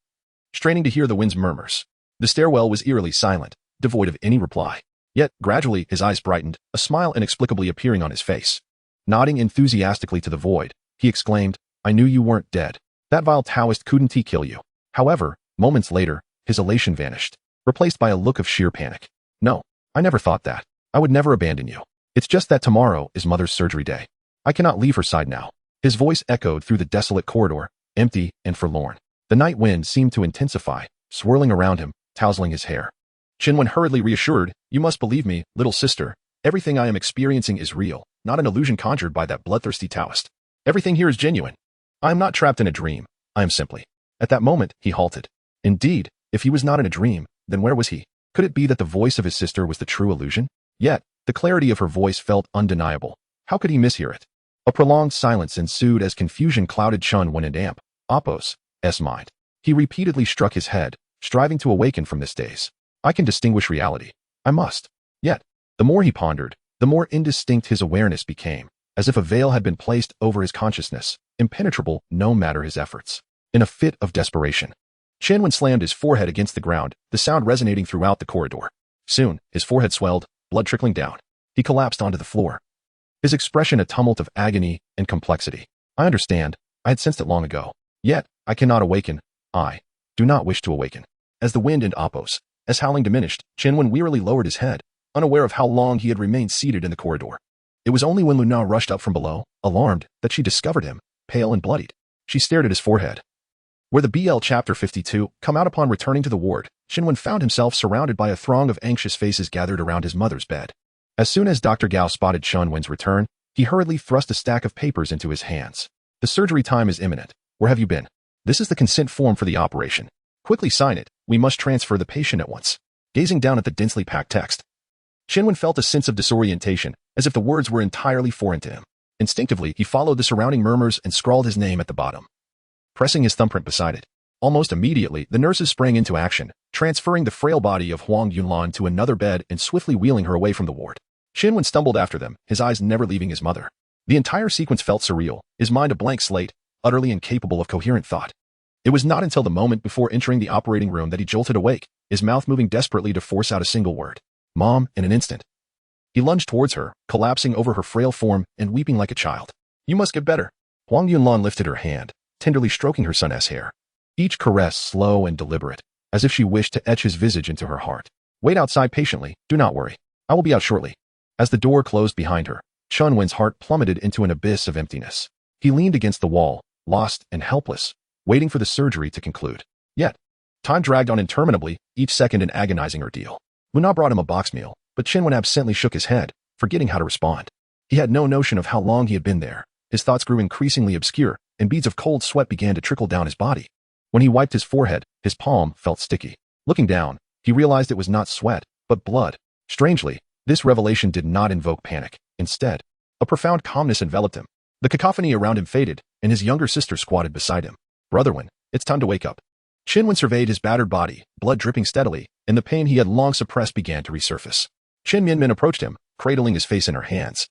Speaker 2: straining to hear the wind's murmurs. The stairwell was eerily silent, devoid of any reply. Yet, gradually, his eyes brightened, a smile inexplicably appearing on his face. Nodding enthusiastically to the void, he exclaimed, I knew you weren't dead. That vile Taoist couldn't kill you. However, moments later, his elation vanished, replaced by a look of sheer panic. No, I never thought that. I would never abandon you. It's just that tomorrow is Mother's surgery day. I cannot leave her side now. His voice echoed through the desolate corridor, empty and forlorn. The night wind seemed to intensify, swirling around him, tousling his hair. Qinwen hurriedly reassured, "You must believe me, little sister. Everything I am experiencing is real, not an illusion conjured by that bloodthirsty Taoist. Everything here is genuine. I am not trapped in a dream. I am simply." At that moment, he halted. Indeed, if he was not in a dream, then where was he? Could it be that the voice of his sister was the true illusion? Yet, the clarity of her voice felt undeniable. How could he mishear it? A prolonged silence ensued as confusion clouded Chunwen and Apos' mind. He repeatedly struck his head, striving to awaken from this daze. I can distinguish reality. I must. Yet, the more he pondered, the more indistinct his awareness became, as if a veil had been placed over his consciousness, impenetrable no matter his efforts. In a fit of desperation, Chunwen slammed his forehead against the ground, the sound resonating throughout the corridor. Soon, his forehead swelled, blood trickling down. He collapsed onto the floor, his expression a tumult of agony and complexity. I understand. I had sensed it long ago. Yet, I cannot awaken. I do not wish to awaken. As the wind and Apos, as howling diminished, Chunwen wearily lowered his head, unaware of how long he had remained seated in the corridor. It was only when Luna rushed up from below, alarmed, that she discovered him, pale and bloodied. She stared at his forehead. Where the BL Chapter 52 come out upon returning to the ward, Chunwen found himself surrounded by a throng of anxious faces gathered around his mother's bed. As soon as Dr. Gao spotted Chunwen's return, he hurriedly thrust a stack of papers into his hands. The surgery time is imminent. Where have you been? This is the consent form for the operation. Quickly sign it. We must transfer the patient at once. Gazing down at the densely packed text, Chunwen felt a sense of disorientation, as if the words were entirely foreign to him. Instinctively, he followed the surrounding murmurs and scrawled his name at the bottom, pressing his thumbprint beside it. Almost immediately, the nurses sprang into action, transferring the frail body of Huang Yunlan to another bed and swiftly wheeling her away from the ward. Chunwen stumbled after them, his eyes never leaving his mother. The entire sequence felt surreal, his mind a blank slate, utterly incapable of coherent thought. It was not until the moment before entering the operating room that he jolted awake, his mouth moving desperately to force out a single word. Mom, in an instant. He lunged towards her, collapsing over her frail form and weeping like a child. You must get better. Huang Yunlan lifted her hand, tenderly stroking her son's hair. Each caress slow and deliberate, as if she wished to etch his visage into her heart. Wait outside patiently, do not worry. I will be out shortly. As the door closed behind her, Chunwen's heart plummeted into an abyss of emptiness. He leaned against the wall, lost and helpless, waiting for the surgery to conclude. Yet, time dragged on interminably, each second an agonizing ordeal. Luna brought him a box meal, but Chunwen absently shook his head, forgetting how to respond. He had no notion of how long he had been there. His thoughts grew increasingly obscure, and beads of cold sweat began to trickle down his body. When he wiped his forehead, his palm felt sticky. Looking down, he realized it was not sweat, but blood. Strangely, this revelation did not invoke panic. Instead, a profound calmness enveloped him. The cacophony around him faded, and his younger sister squatted beside him. Brotherwin, it's time to wake up. Chunwen surveyed his battered body, blood dripping steadily, and the pain he had long suppressed began to resurface. Qin Minmin approached him, cradling his face in her hands,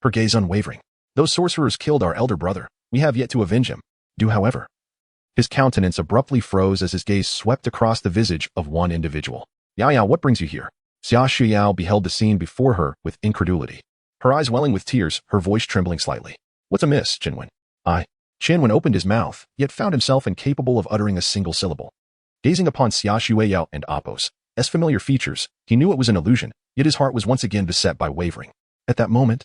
Speaker 2: her gaze unwavering. Those sorcerers killed our elder brother. We have yet to avenge him. Do however. His countenance abruptly froze as his gaze swept across the visage of one individual. Yao, what brings you here? Xia Shuyao beheld the scene before her with incredulity. Her eyes welling with tears, her voice trembling slightly. What's amiss, Chunwen? Chunwen opened his mouth, yet found himself incapable of uttering a single syllable. Gazing upon Xia Shuyao and Apos, as familiar features, he knew it was an illusion, yet his heart was once again beset by wavering. At that moment,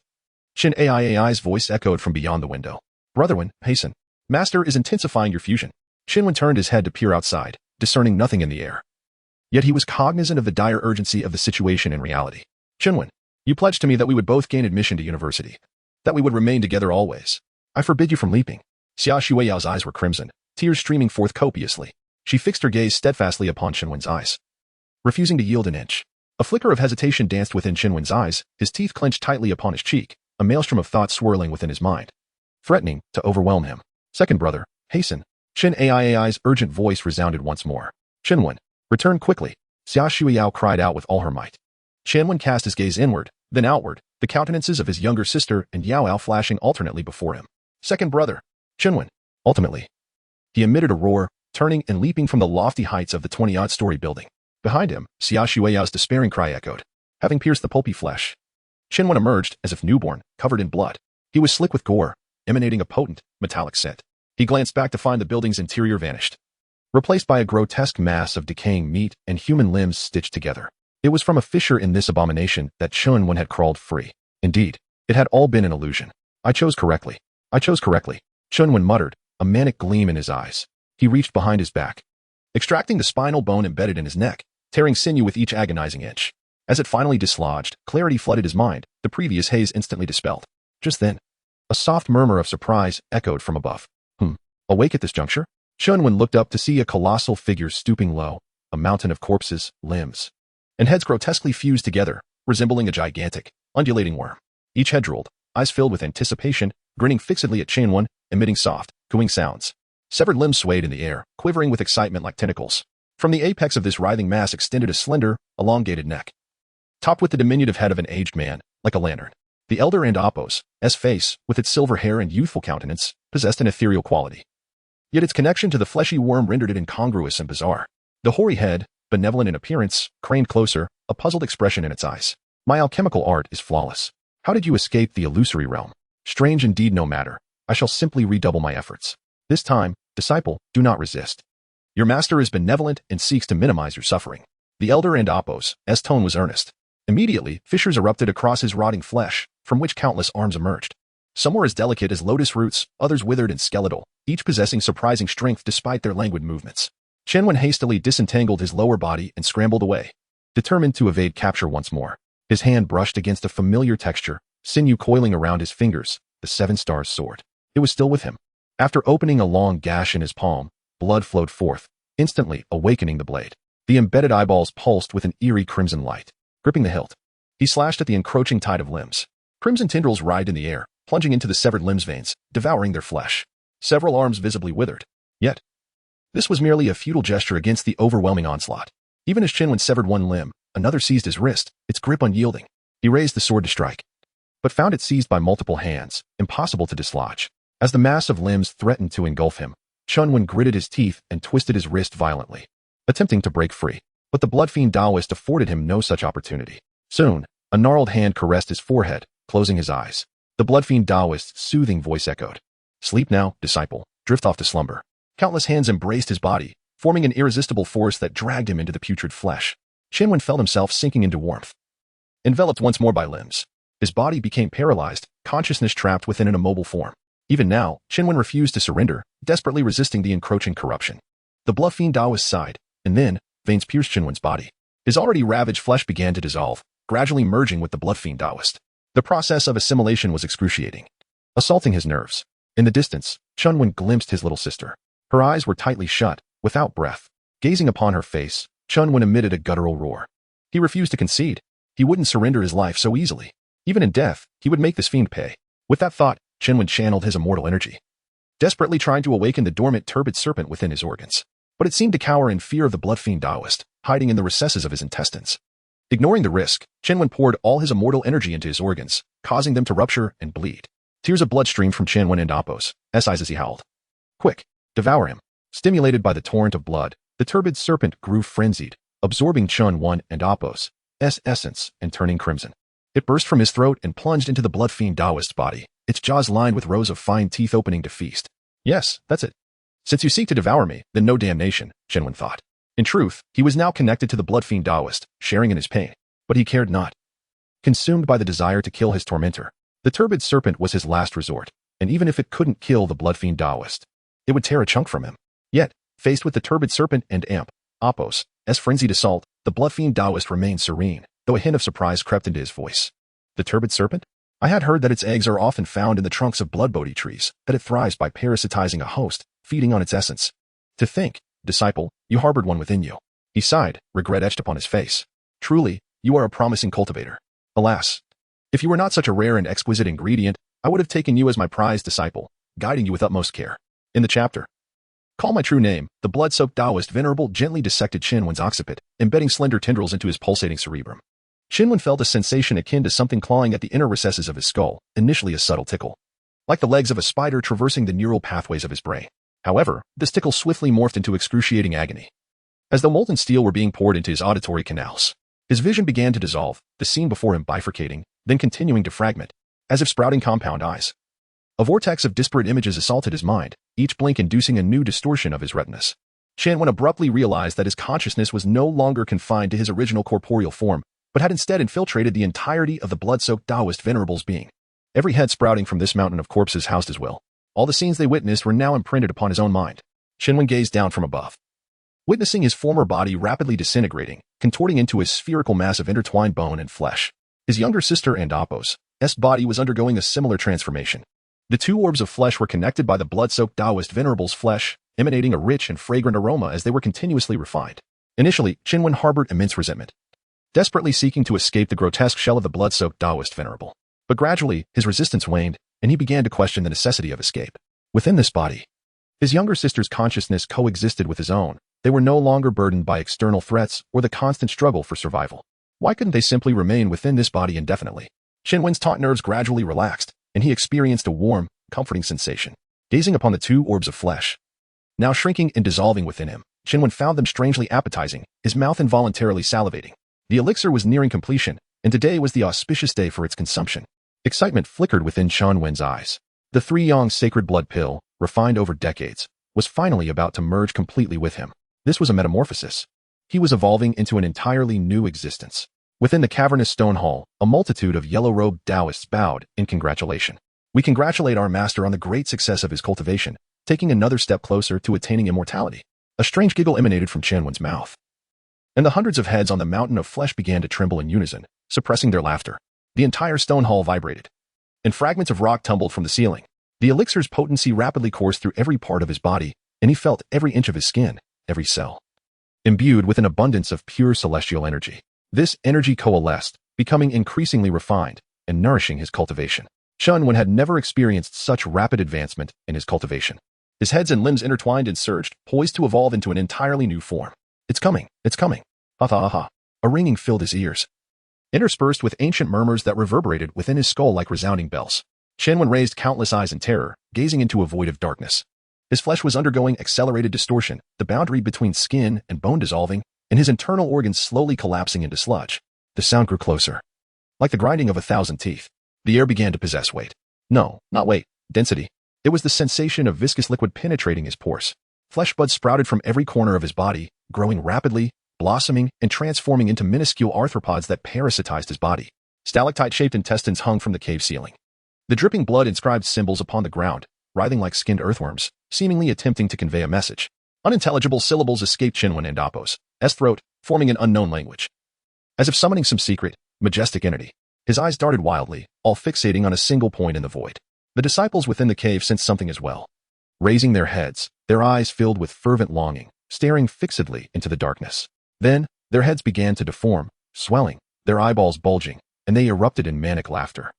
Speaker 2: Qin Ai's voice echoed from beyond the window. Brotherwin, hasten. Master is intensifying your fusion. Chunwen turned his head to peer outside, discerning nothing in the air. Yet he was cognizant of the dire urgency of the situation in reality. Chunwen, you pledged to me that we would both gain admission to university, that we would remain together always. I forbid you from leaping. Xia Shuiyao's eyes were crimson, tears streaming forth copiously. She fixed her gaze steadfastly upon Chunwen's eyes, refusing to yield an inch. A flicker of hesitation danced within Chunwen's eyes, his teeth clenched tightly upon his cheek, a maelstrom of thoughts swirling within his mind, threatening to overwhelm him. Second brother, hasten. Qin Ai's urgent voice resounded once more. Chunwen, return quickly. Xia Shuyao cried out with all her might. Chunwen cast his gaze inward, then outward, the countenances of his younger sister and Yao flashing alternately before him. Second brother, Chunwen. Ultimately, he emitted a roar, turning and leaping from the lofty heights of the 20-odd-story building. Behind him, Xia Shuiyao's despairing cry echoed, having pierced the pulpy flesh. Chunwen emerged, as if newborn, covered in blood. He was slick with gore, emanating a potent, metallic scent. He glanced back to find the building's interior vanished, replaced by a grotesque mass of decaying meat and human limbs stitched together. It was from a fissure in this abomination that Chunwen had crawled free. Indeed, it had all been an illusion. I chose correctly. Chunwen muttered, a manic gleam in his eyes. He reached behind his back, extracting the spinal bone embedded in his neck, tearing sinew with each agonizing inch. As it finally dislodged, clarity flooded his mind, the previous haze instantly dispelled. Just then, a soft murmur of surprise echoed from above. Awake at this juncture? Chunwen looked up to see a colossal figure stooping low, a mountain of corpses, limbs, and heads grotesquely fused together, resembling a gigantic, undulating worm. Each head drooled, eyes filled with anticipation, grinning fixedly at Chunwen, emitting soft, cooing sounds. Severed limbs swayed in the air, quivering with excitement like tentacles. From the apex of this writhing mass extended a slender, elongated neck, topped with the diminutive head of an aged man, like a lantern. The elder and Apos' face, with its silver hair and youthful countenance, possessed an ethereal quality. Yet its connection to the fleshy worm rendered it incongruous and bizarre. The hoary head, benevolent in appearance, craned closer, a puzzled expression in its eyes. My alchemical art is flawless. How did you escape the illusory realm? Strange indeed, no matter. I shall simply redouble my efforts. This time, disciple, do not resist. Your master is benevolent and seeks to minimize your suffering. The elder and Apos' tone was earnest. Immediately, fissures erupted across his rotting flesh, from which countless arms emerged. Some were as delicate as lotus roots, others withered and skeletal, each possessing surprising strength despite their languid movements. Chunwen hastily disentangled his lower body and scrambled away, determined to evade capture once more. His hand brushed against a familiar texture, sinew coiling around his fingers, the Seven Stars sword. It was still with him. After opening a long gash in his palm, blood flowed forth, instantly awakening the blade. The embedded eyeballs pulsed with an eerie crimson light. Gripping the hilt, he slashed at the encroaching tide of limbs. Crimson tendrils writhed in the air, plunging into the severed limbs' veins, devouring their flesh. Several arms visibly withered. Yet, this was merely a futile gesture against the overwhelming onslaught. Even as Chunwen severed one limb, another seized his wrist, its grip unyielding. He raised the sword to strike, but found it seized by multiple hands, impossible to dislodge. As the mass of limbs threatened to engulf him, Chunwen gritted his teeth and twisted his wrist violently, attempting to break free. But the blood-fiend Taoist afforded him no such opportunity. Soon, a gnarled hand caressed his forehead, closing his eyes. The blood-fiend Taoist's soothing voice echoed. Sleep now, disciple. Drift off to slumber. Countless hands embraced his body, forming an irresistible force that dragged him into the putrid flesh. Chunwen felt himself sinking into warmth. Enveloped once more by limbs, his body became paralyzed, consciousness trapped within an immobile form. Even now, Chunwen refused to surrender, desperately resisting the encroaching corruption. The blood-fiend Taoist sighed, and then, veins pierced Chunwen's body. His already ravaged flesh began to dissolve, gradually merging with the blood-fiend Taoist. The process of assimilation was excruciating, assaulting his nerves. In the distance, Chunwen glimpsed his little sister. Her eyes were tightly shut, without breath. Gazing upon her face, Chunwen emitted a guttural roar. He refused to concede. He wouldn't surrender his life so easily. Even in death, he would make this fiend pay. With that thought, Chunwen channeled his immortal energy, desperately trying to awaken the dormant turbid serpent within his organs. But it seemed to cower in fear of the blood-fiend Taoist, hiding in the recesses of his intestines. Ignoring the risk, Chunwen poured all his immortal energy into his organs, causing them to rupture and bleed. Tears of blood streamed from Chunwen and Apos' eyes as he howled. Quick, devour him. Stimulated by the torrent of blood, the turbid serpent grew frenzied, absorbing Chunwen and Apos' essence and turning crimson. It burst from his throat and plunged into the blood-fiend Taoist's body, its jaws lined with rows of fine teeth opening to feast. Yes, that's it. Since you seek to devour me, then no damnation, Chunwen thought. In truth, he was now connected to the blood-fiend Taoist, sharing in his pain. But he cared not. Consumed by the desire to kill his tormentor, the turbid serpent was his last resort, and even if it couldn't kill the blood-fiend Taoist, it would tear a chunk from him. Yet, faced with the turbid serpent and Apos' frenzied assault, the blood-fiend Taoist remained serene, though a hint of surprise crept into his voice. The turbid serpent? I had heard that its eggs are often found in the trunks of blood Bodhi trees, that it thrives by parasitizing a host, feeding on its essence. To think, disciple, you harbored one within you. He sighed, regret etched upon his face. Truly, you are a promising cultivator. Alas, if you were not such a rare and exquisite ingredient, I would have taken you as my prized disciple, guiding you with utmost care. In the chapter, Call My True Name, the blood-soaked Taoist Venerable gently dissected Chunwen's occiput, embedding slender tendrils into his pulsating cerebrum. Chunwen felt a sensation akin to something clawing at the inner recesses of his skull, initially a subtle tickle, like the legs of a spider traversing the neural pathways of his brain. However, this tickle swiftly morphed into excruciating agony. As though molten steel were being poured into his auditory canals, his vision began to dissolve, the scene before him bifurcating, then continuing to fragment, as if sprouting compound eyes. A vortex of disparate images assaulted his mind, each blink inducing a new distortion of his retinas. Chunwen abruptly realized that his consciousness was no longer confined to his original corporeal form, but had instead infiltrated the entirety of the blood-soaked Taoist Venerable's being. Every head sprouting from this mountain of corpses housed his will. All the scenes they witnessed were now imprinted upon his own mind. Shinwen gazed down from above, witnessing his former body rapidly disintegrating, contorting into a spherical mass of intertwined bone and flesh. His younger sister and Apos' body was undergoing a similar transformation. The two orbs of flesh were connected by the blood-soaked Taoist venerable's flesh, emanating a rich and fragrant aroma as they were continuously refined. Initially, Shinwen harbored immense resentment, desperately seeking to escape the grotesque shell of the blood-soaked Taoist venerable. But gradually, his resistance waned, and he began to question the necessity of escape. Within this body, his younger sister's consciousness coexisted with his own. They were no longer burdened by external threats or the constant struggle for survival. Why couldn't they simply remain within this body indefinitely? Shinwen's taut nerves gradually relaxed, and he experienced a warm, comforting sensation. Gazing upon the two orbs of flesh, now shrinking and dissolving within him, Shinwen found them strangely appetizing, his mouth involuntarily salivating. The elixir was nearing completion, and today was the auspicious day for its consumption. Excitement flickered within Shinwen's eyes. The three-yang sacred blood pill, refined over decades, was finally about to merge completely with him. This was a metamorphosis. He was evolving into an entirely new existence. Within the cavernous stone hall, a multitude of yellow-robed Taoists bowed in congratulation. We congratulate our master on the great success of his cultivation, taking another step closer to attaining immortality. A strange giggle emanated from Shinwen's mouth, and the hundreds of heads on the mountain of flesh began to tremble in unison, suppressing their laughter. The entire stone hall vibrated, and fragments of rock tumbled from the ceiling. The elixir's potency rapidly coursed through every part of his body, and he felt every inch of his skin, every cell, imbued with an abundance of pure celestial energy. This energy coalesced, becoming increasingly refined and nourishing his cultivation. Shinwen had never experienced such rapid advancement in his cultivation. His heads and limbs intertwined and surged, poised to evolve into an entirely new form. It's coming, it's coming. Ha ha ha. A ringing filled his ears, interspersed with ancient murmurs that reverberated within his skull like resounding bells. Shinwen raised countless eyes in terror, gazing into a void of darkness. His flesh was undergoing accelerated distortion, the boundary between skin and bone dissolving, and his internal organs slowly collapsing into sludge. The sound grew closer, like the grinding of 1,000 teeth. The air began to possess weight. No, not weight, density. It was the sensation of viscous liquid penetrating his pores. Flesh buds sprouted from every corner of his body, growing rapidly, blossoming, and transforming into minuscule arthropods that parasitized his body. Stalactite-shaped intestines hung from the cave ceiling. The dripping blood inscribed symbols upon the ground, writhing like skinned earthworms, seemingly attempting to convey a message. Unintelligible syllables escaped Shinwen and Apos' throat, forming an unknown language. As if summoning some secret, majestic entity, his eyes darted wildly, all fixating on a single point in the void. The disciples within the cave sensed something as well. Raising their heads, their eyes filled with fervent longing, staring fixedly into the darkness. Then, their heads began to deform, swelling, their eyeballs bulging, and they erupted in manic laughter.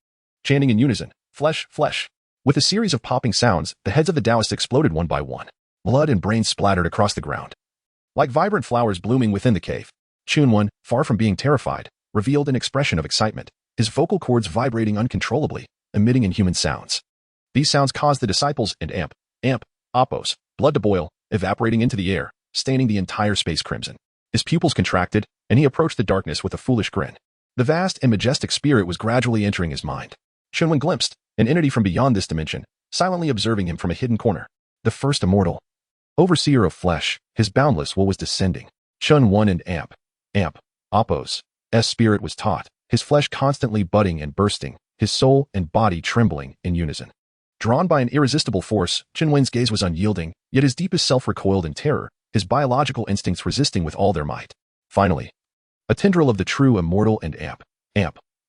Speaker 2: Chanting in unison, flesh, flesh. With a series of popping sounds, the heads of the Taoists exploded one by one. Blood and brains splattered across the ground. Like vibrant flowers blooming within the cave, Shinwen, far from being terrified, revealed an expression of excitement, his vocal cords vibrating uncontrollably, emitting inhuman sounds. These sounds caused the disciples and Apos' blood to boil, evaporating into the air, staining the entire space crimson. His pupils contracted, and he approached the darkness with a foolish grin. The vast and majestic spirit was gradually entering his mind. Shinwen glimpsed an entity from beyond this dimension, silently observing him from a hidden corner. The first immortal, overseer of flesh, his boundless will was descending. Shinwen and Apos' spirit was taut, his flesh constantly budding and bursting, his soul and body trembling in unison. Drawn by an irresistible force, Shinwen's gaze was unyielding, yet his deepest self recoiled in terror, his biological instincts resisting with all their might. Finally, a tendril of the true immortal and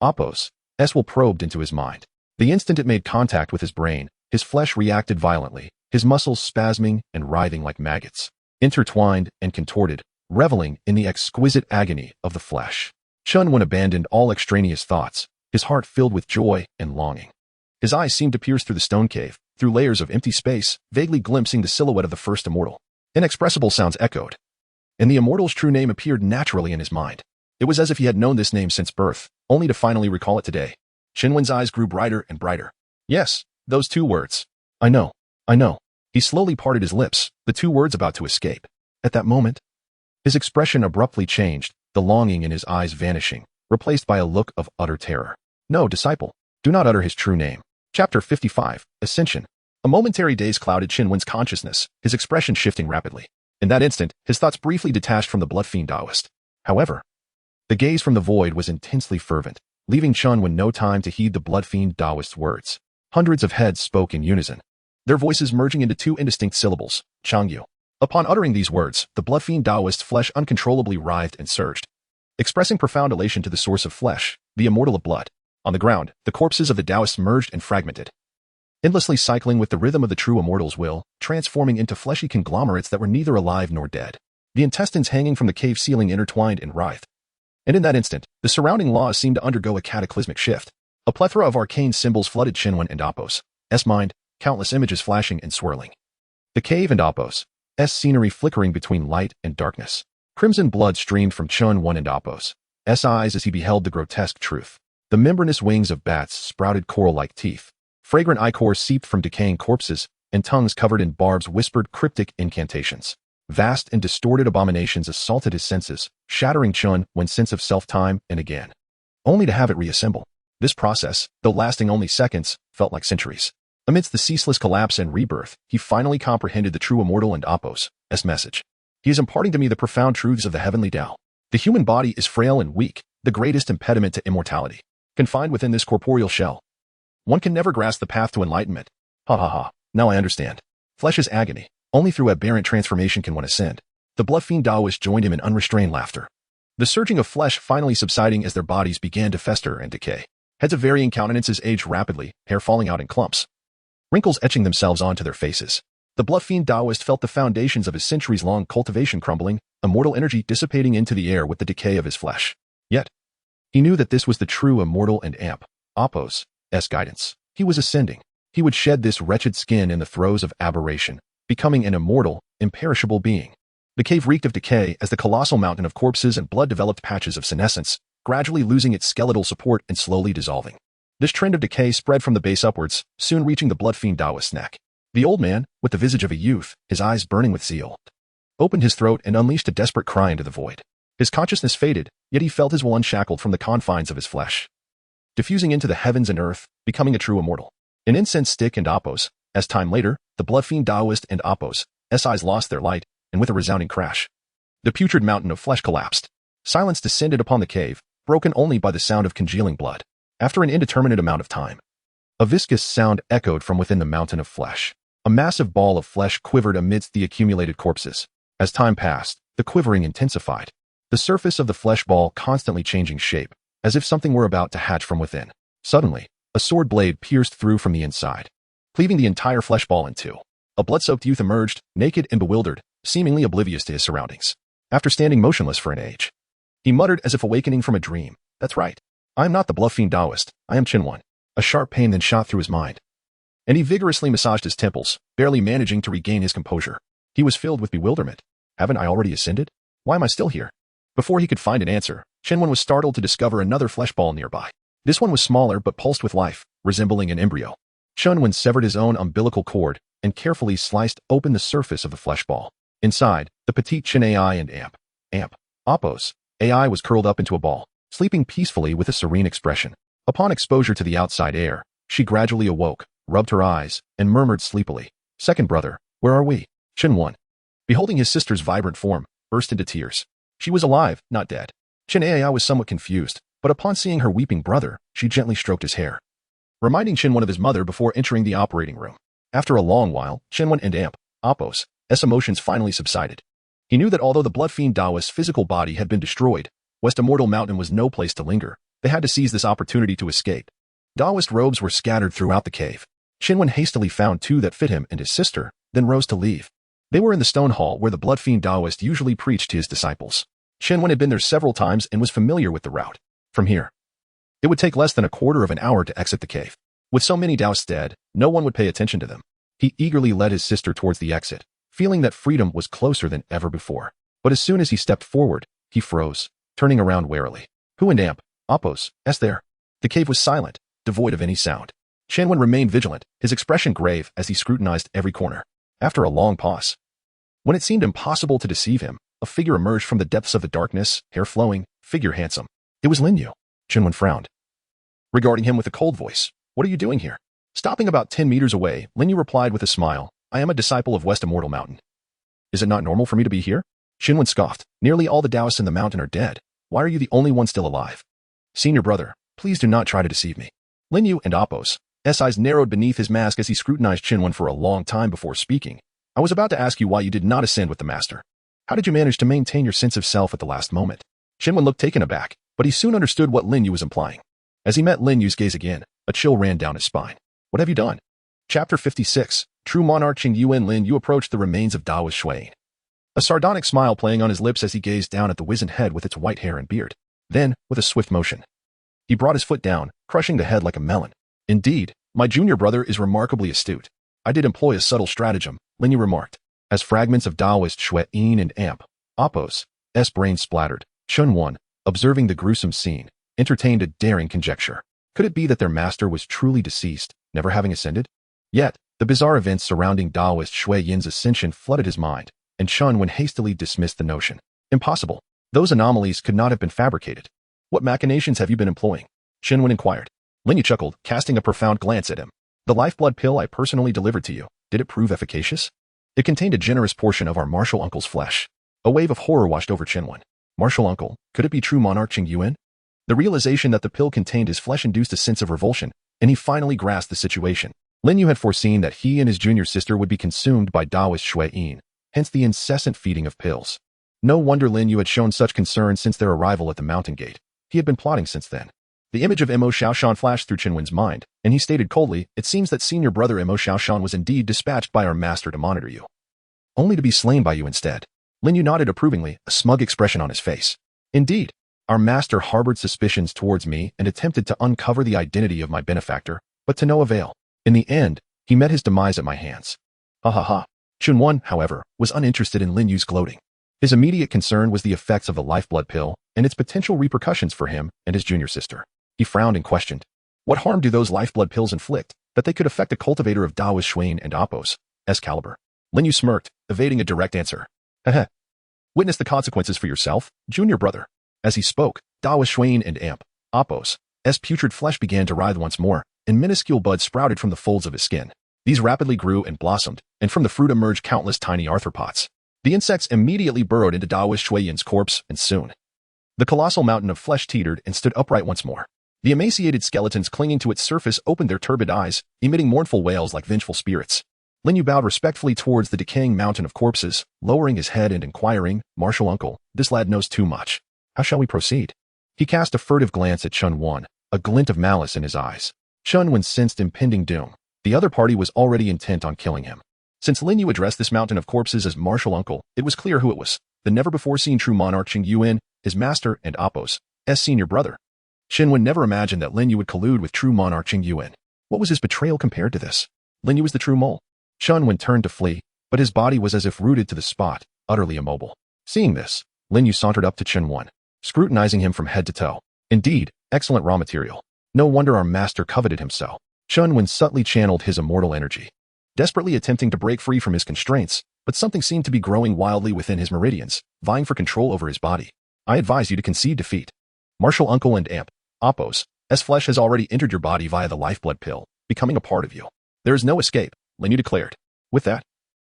Speaker 2: Apos' will probed into his mind. The instant it made contact with his brain, his flesh reacted violently, his muscles spasming and writhing like maggots, intertwined and contorted, reveling in the exquisite agony of the flesh. Shinwen abandoned all extraneous thoughts, his heart filled with joy and longing. His eyes seemed to pierce through the stone cave, through layers of empty space, vaguely glimpsing the silhouette of the first immortal. Inexpressible sounds echoed, and the immortal's true name appeared naturally in his mind. It was as if he had known this name since birth, only to finally recall it today. Shinwen's eyes grew brighter and brighter. Yes, those two words. I know. He slowly parted his lips, the two words about to escape. At that moment, his expression abruptly changed, the longing in his eyes vanishing, replaced by a look of utter terror. No, disciple, do not utter his true name. Chapter 55, Ascension. A momentary daze clouded Shinwen's consciousness, his expression shifting rapidly. In that instant, his thoughts briefly detached from the blood-fiend Taoist. However, the gaze from the void was intensely fervent, leaving Shinwen no time to heed the blood-fiend Taoist's words. Hundreds of heads spoke in unison, their voices merging into two indistinct syllables, Changyu. Upon uttering these words, the blood fiend Taoist's flesh uncontrollably writhed and surged, expressing profound elation to the source of flesh, the immortal of blood. On the ground, the corpses of the Taoists merged and fragmented, endlessly cycling with the rhythm of the true immortal's will, transforming into fleshy conglomerates that were neither alive nor dead. The intestines hanging from the cave ceiling intertwined and writhed. And in that instant, the surrounding laws seemed to undergo a cataclysmic shift. A plethora of arcane symbols flooded Chinwen and Apos' mind, countless images flashing and swirling. The cave and Apos' scenery flickering between light and darkness. Crimson blood streamed from Chinwen and Apos' eyes as he beheld the grotesque truth. The membranous wings of bats sprouted coral-like teeth. Fragrant ichor seeped from decaying corpses, and tongues covered in barbs whispered cryptic incantations. Vast and distorted abominations assaulted his senses, shattering Chinwen's sense of self time and again, only to have it reassemble. This process, though lasting only seconds, felt like centuries. Amidst the ceaseless collapse and rebirth, he finally comprehended the true immortal and Apos' message. He is imparting to me the profound truths of the heavenly Tao. The human body is frail and weak, the greatest impediment to immortality. Confined within this corporeal shell, one can never grasp the path to enlightenment. Ha ha ha, now I understand. Flesh is agony. Only through aberrant transformation can one ascend. The blood fiend Taoist joined him in unrestrained laughter. The surging of flesh finally subsiding as their bodies began to fester and decay. Heads of varying countenances aged rapidly, hair falling out in clumps, wrinkles etching themselves onto their faces. The blood fiend Taoist felt the foundations of his centuries-long cultivation crumbling, immortal energy dissipating into the air with the decay of his flesh. Yet, he knew that this was the true immortal and Apos' guidance. He was ascending. He would shed this wretched skin in the throes of aberration, becoming an immortal, imperishable being. The cave reeked of decay as the colossal mountain of corpses and blood-developed patches of senescence, gradually losing its skeletal support and slowly dissolving. This trend of decay spread from the base upwards, soon reaching the blood fiend Taoist's neck. The old man, with the visage of a youth, his eyes burning with zeal, opened his throat and unleashed a desperate cry into the void. His consciousness faded, yet he felt his will unshackled from the confines of his flesh, diffusing into the heavens and earth, becoming a true immortal. An incense stick and Apos', as time later, the blood fiend Taoist and Apos' eyes lost their light, and with a resounding crash, the putrid mountain of flesh collapsed. Silence descended upon the cave, broken only by the sound of congealing blood. After an indeterminate amount of time, a viscous sound echoed from within the mountain of flesh. A massive ball of flesh quivered amidst the accumulated corpses. As time passed, the quivering intensified, the surface of the flesh ball constantly changing shape, as if something were about to hatch from within. Suddenly, a sword blade pierced through from the inside, cleaving the entire flesh ball in two. A blood-soaked youth emerged, naked and bewildered, seemingly oblivious to his surroundings. After standing motionless for an age, he muttered as if awakening from a dream, "That's right. I am not the blood fiend Taoist. I am Chinwen." A sharp pain then shot through his mind, and he vigorously massaged his temples, barely managing to regain his composure. He was filled with bewilderment. Haven't I already ascended? Why am I still here? Before he could find an answer, Chinwen was startled to discover another flesh ball nearby. This one was smaller but pulsed with life, resembling an embryo. Chinwen severed his own umbilical cord and carefully sliced open the surface of the flesh ball. Inside, the petite Chin AI and Apos' AI was curled up into a ball, sleeping peacefully with a serene expression. Upon exposure to the outside air, she gradually awoke, rubbed her eyes, and murmured sleepily, "Second brother, where are we?" Chinwen, beholding his sister's vibrant form, burst into tears. She was alive, not dead. Chin AI was somewhat confused, but upon seeing her weeping brother, she gently stroked his hair, reminding Chinwen of his mother before entering the operating room. After a long while, Chinwen and Apos' emotions finally subsided. He knew that although the blood fiend Taoist's physical body had been destroyed, West Immortal Mountain was no place to linger. They had to seize this opportunity to escape. Taoist robes were scattered throughout the cave. Chinwen hastily found two that fit him and his sister, then rose to leave. They were in the stone hall where the blood fiend Taoist usually preached to his disciples. Chinwen had been there several times and was familiar with the route. From here, it would take less than a quarter of an hour to exit the cave. With so many Taoists dead, no one would pay attention to them. He eagerly led his sister towards the exit, feeling that freedom was closer than ever before. But as soon as he stepped forward, he froze, turning around warily. Who and Apos' there? The cave was silent, devoid of any sound. Chinwen remained vigilant, his expression grave as he scrutinized every corner. After a long pause, when it seemed impossible to deceive him, a figure emerged from the depths of the darkness, hair flowing, figure handsome. It was Linyu. Chinwen frowned, regarding him with a cold voice. "What are you doing here?" Stopping about 10 meters away, Linyu replied with a smile, "I am a disciple of West Immortal Mountain." "Is it not normal for me to be here?" Chinwen scoffed. "Nearly all the Taoists in the mountain are dead. Why are you the only one still alive?" "Senior brother, please do not try to deceive me." Linyu and Apos' eyes narrowed beneath his mask as he scrutinized Chinwen for a long time before speaking. I was about to ask you why you did not ascend with the master. How did you manage to maintain your sense of self at the last moment? Shinwen looked taken aback, but he soon understood what Lin Yu was implying. As he met Lin Yu's gaze again, a chill ran down his spine. What have you done? Chapter 56. True Monarch Qing Yuan. Lin Yu approached the remains of Daoist Shuayin, a sardonic smile playing on his lips as he gazed down at the wizened head with its white hair and beard. Then, with a swift motion, he brought his foot down, crushing the head like a melon. Indeed, my junior brother is remarkably astute. I did employ a subtle stratagem, Lin Yu remarked. As fragments of Daoist Shuayin and Amp, Apos, S brain splattered, Chunwan, observing the gruesome scene, entertained a daring conjecture. Could it be that their master was truly deceased, never having ascended? Yet, the bizarre events surrounding Daoist Shuayin's ascension flooded his mind, and Chunwan hastily dismissed the notion. Impossible. Those anomalies could not have been fabricated. What machinations have you been employing? Shinwen inquired. Lin Yu chuckled, casting a profound glance at him. The lifeblood pill I personally delivered to you, did it prove efficacious? It contained a generous portion of our martial uncle's flesh. A wave of horror washed over Shinwen. Martial uncle, could it be true Monarch Qing Yuan? The realization that the pill contained his flesh induced a sense of revulsion, and he finally grasped the situation. Lin Yu had foreseen that he and his junior sister would be consumed by Daoist Shuayin, hence the incessant feeding of pills. No wonder Lin Yu had shown such concern since their arrival at the mountain gate. He had been plotting since then. The image of Mo Xiaoshan flashed through Chinwen's mind, and he stated coldly, it seems that senior brother Mo Xiaoshan was indeed dispatched by our master to monitor you, only to be slain by you instead. Lin Yu nodded approvingly, a smug expression on his face. Indeed, our master harbored suspicions towards me and attempted to uncover the identity of my benefactor, but to no avail. In the end, he met his demise at my hands. Ha ha ha. Chunwan, however, was uninterested in Lin Yu's gloating. His immediate concern was the effects of the lifeblood pill and its potential repercussions for him and his junior sister. He frowned and questioned, what harm do those lifeblood pills inflict that they could affect a cultivator of Daoist Shuayin and Apos, S caliber? Lin Yu smirked, evading a direct answer. Heh. Witness the consequences for yourself, junior brother. As he spoke, Daoist Shuayin and Amp, Apos, S putrid flesh began to writhe once more, and minuscule buds sprouted from the folds of his skin. These rapidly grew and blossomed, and from the fruit emerged countless tiny arthropods. The insects immediately burrowed into Daoist Shuayin's corpse, and soon, the colossal mountain of flesh teetered and stood upright once more. The emaciated skeletons clinging to its surface opened their turbid eyes, emitting mournful wails like vengeful spirits. Lin Yu bowed respectfully towards the decaying mountain of corpses, lowering his head and inquiring, Martial uncle, this lad knows too much. How shall we proceed? He cast a furtive glance at Chunwan, a glint of malice in his eyes. Chunwan sensed impending doom. The other party was already intent on killing him. Since Lin Yu addressed this mountain of corpses as Martial uncle, it was clear who it was. The never-before-seen true monarch Qing Yuan, his master, and Apos, S senior brother. Shinwen never imagined that Lin Yu would collude with true monarch Qing Yuan. What was his betrayal compared to this? Lin Yu was the true mole. Chunwen turned to flee, but his body was as if rooted to the spot, utterly immobile. Seeing this, Lin Yu sauntered up to Chunwen, scrutinizing him from head to toe. Indeed, excellent raw material. No wonder our master coveted him so. Chunwen subtly channeled his immortal energy, desperately attempting to break free from his constraints, but something seemed to be growing wildly within his meridians, vying for control over his body. I advise you to concede defeat. Martial uncle and Amp, Apos, S flesh has already entered your body via the lifeblood pill, becoming a part of you. There is no escape, Lin Yu declared. With that,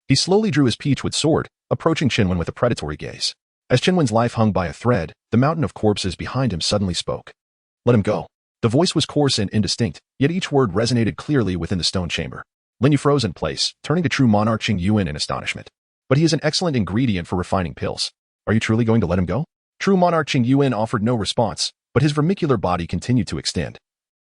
Speaker 2: he slowly drew his peachwood sword, approaching Chinwen with a predatory gaze. As Chinwen's life hung by a thread, the mountain of corpses behind him suddenly spoke. Let him go. The voice was coarse and indistinct, yet each word resonated clearly within the stone chamber. Lin Yu froze in place, turning to true monarch Qing Yuan in astonishment. But he is an excellent ingredient for refining pills. Are you truly going to let him go? True monarch Qing Yuan offered no response, but his vermicular body continued to extend.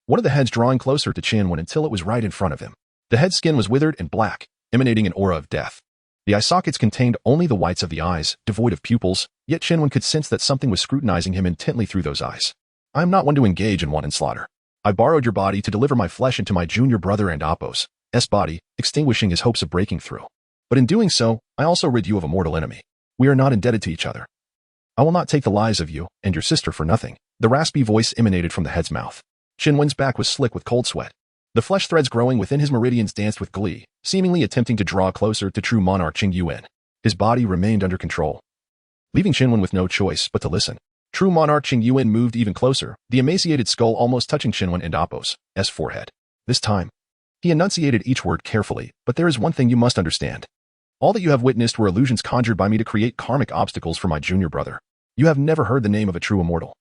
Speaker 2: One of the heads drawing closer to Chinwen until it was right in front of him. The head's skin was withered and black, emanating an aura of death. The eye sockets contained only the whites of the eyes, devoid of pupils, yet Chinwen could sense that something was scrutinizing him intently through those eyes. I am not one to engage in wanton slaughter. I borrowed your body to deliver my flesh into my junior brother and Apos' body, extinguishing his hopes of breaking through. But in doing so, I also rid you of a mortal enemy. We are not indebted to each other. I will not take the lives of you and your sister for nothing. The raspy voice emanated from the head's mouth. Chinwen's back was slick with cold sweat. The flesh threads growing within his meridians danced with glee, seemingly attempting to draw closer to true monarch Qing Yuan. His body remained under control, leaving Chinwen with no choice but to listen. True monarch Qing Yuan moved even closer, the emaciated skull almost touching Chinwen and Apos' forehead. This time, he enunciated each word carefully, but there is one thing you must understand. All that you have witnessed were illusions conjured by me to create karmic obstacles for my junior brother. You have never heard the name of a true immortal.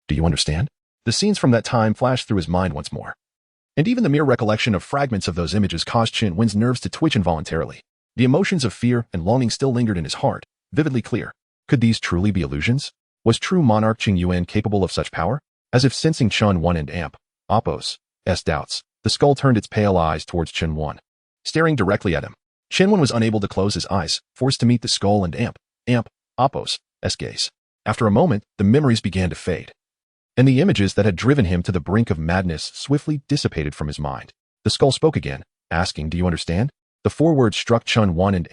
Speaker 2: Do you understand? The scenes from that time flashed through his mind once more. And even the mere recollection of fragments of those images caused Chinwen's nerves to twitch involuntarily. The emotions of fear and longing still lingered in his heart, vividly clear. Could these truly be illusions? Was true monarch Qing Yuan capable of such power? As if sensing Chun Wan and Amp, Appo's doubts, the skull turned its pale eyes towards Qin Wan, staring directly at him. Qin Wan was unable to close his eyes, forced to meet the skull and Appo's gaze. After a moment, the memories began to fade, and the images that had driven him to the brink of madness swiftly dissipated from his mind. The skull spoke again, asking, "Do you understand?" The four words struck Chun Wan and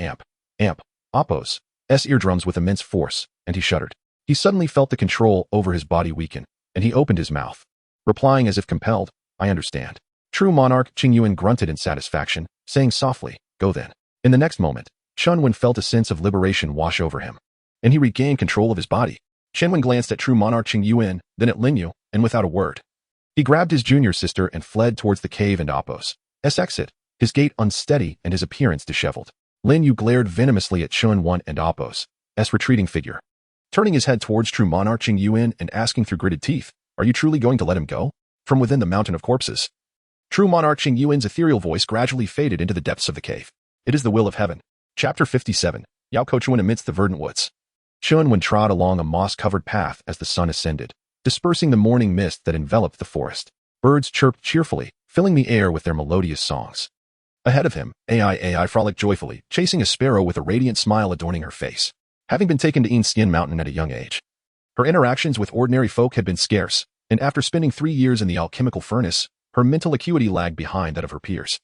Speaker 2: Appo's eardrums with immense force, and he shuddered. He suddenly felt the control over his body weaken, and he opened his mouth, replying as if compelled, "I understand." True monarch Qing Yuan grunted in satisfaction, saying softly, "Go then." In the next moment, Chun Wan felt a sense of liberation wash over him, and he regained control of his body. Qin Wan glanced at true monarch Qing Yuan, then at Lin Yu, and without a word, he grabbed his junior sister and fled towards the cave and Appo's exit, his gait unsteady and his appearance disheveled. Lin Yu glared venomously at Chun Wan and Appo's retreating figure, turning his head towards true monarch Qing Yuan and asking through gritted teeth, "Are you truly going to let him go?" From within the mountain of corpses, true monarch Qing Yuan's ethereal voice gradually faded into the depths of the cave. It is the will of heaven. Chapter 57. Yao Kochuan amidst the verdant woods. Chun Wan trod along a moss-covered path as the sun ascended, dispersing the morning mist that enveloped the forest. Birds chirped cheerfully, filling the air with their melodious songs. Ahead of him, AI frolicked joyfully, chasing a sparrow with a radiant smile adorning her face. Having been taken to Skin Mountain at a young age, her interactions with ordinary folk had been scarce, and after spending 3 years in the alchemical furnace, her mental acuity lagged behind that of her peers.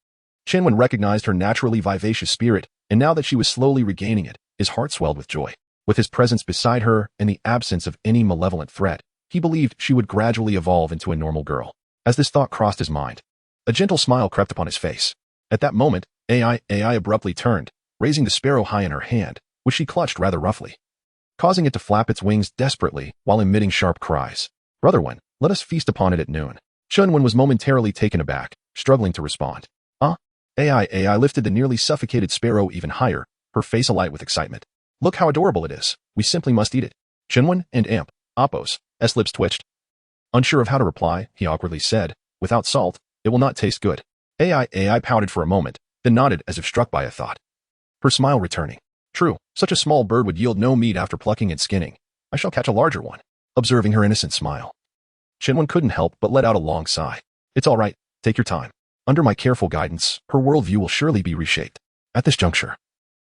Speaker 2: Qin Wan recognized her naturally vivacious spirit, and now that she was slowly regaining it, his heart swelled with joy. With his presence beside her and the absence of any malevolent threat, he believed she would gradually evolve into a normal girl. As this thought crossed his mind, a gentle smile crept upon his face. At that moment, AI abruptly turned, raising the sparrow high in her hand, which she clutched rather roughly, causing it to flap its wings desperately while emitting sharp cries. "Brother Wan, let us feast upon it at noon." Chun Wan was momentarily taken aback, struggling to respond. AI lifted the nearly suffocated sparrow even higher, her face alight with excitement. "Look how adorable it is. We simply must eat it." Qin Wan and Appo's lips twitched. Unsure of how to reply, he awkwardly said, "Without salt, it will not taste good." AI pouted for a moment, then nodded as if struck by a thought, her smile returning. "True, such a small bird would yield no meat after plucking and skinning. I shall catch a larger one." Observing her innocent smile, Qin Wan couldn't help but let out a long sigh. "It's all right, take your time. Under my careful guidance, her worldview will surely be reshaped." At this juncture,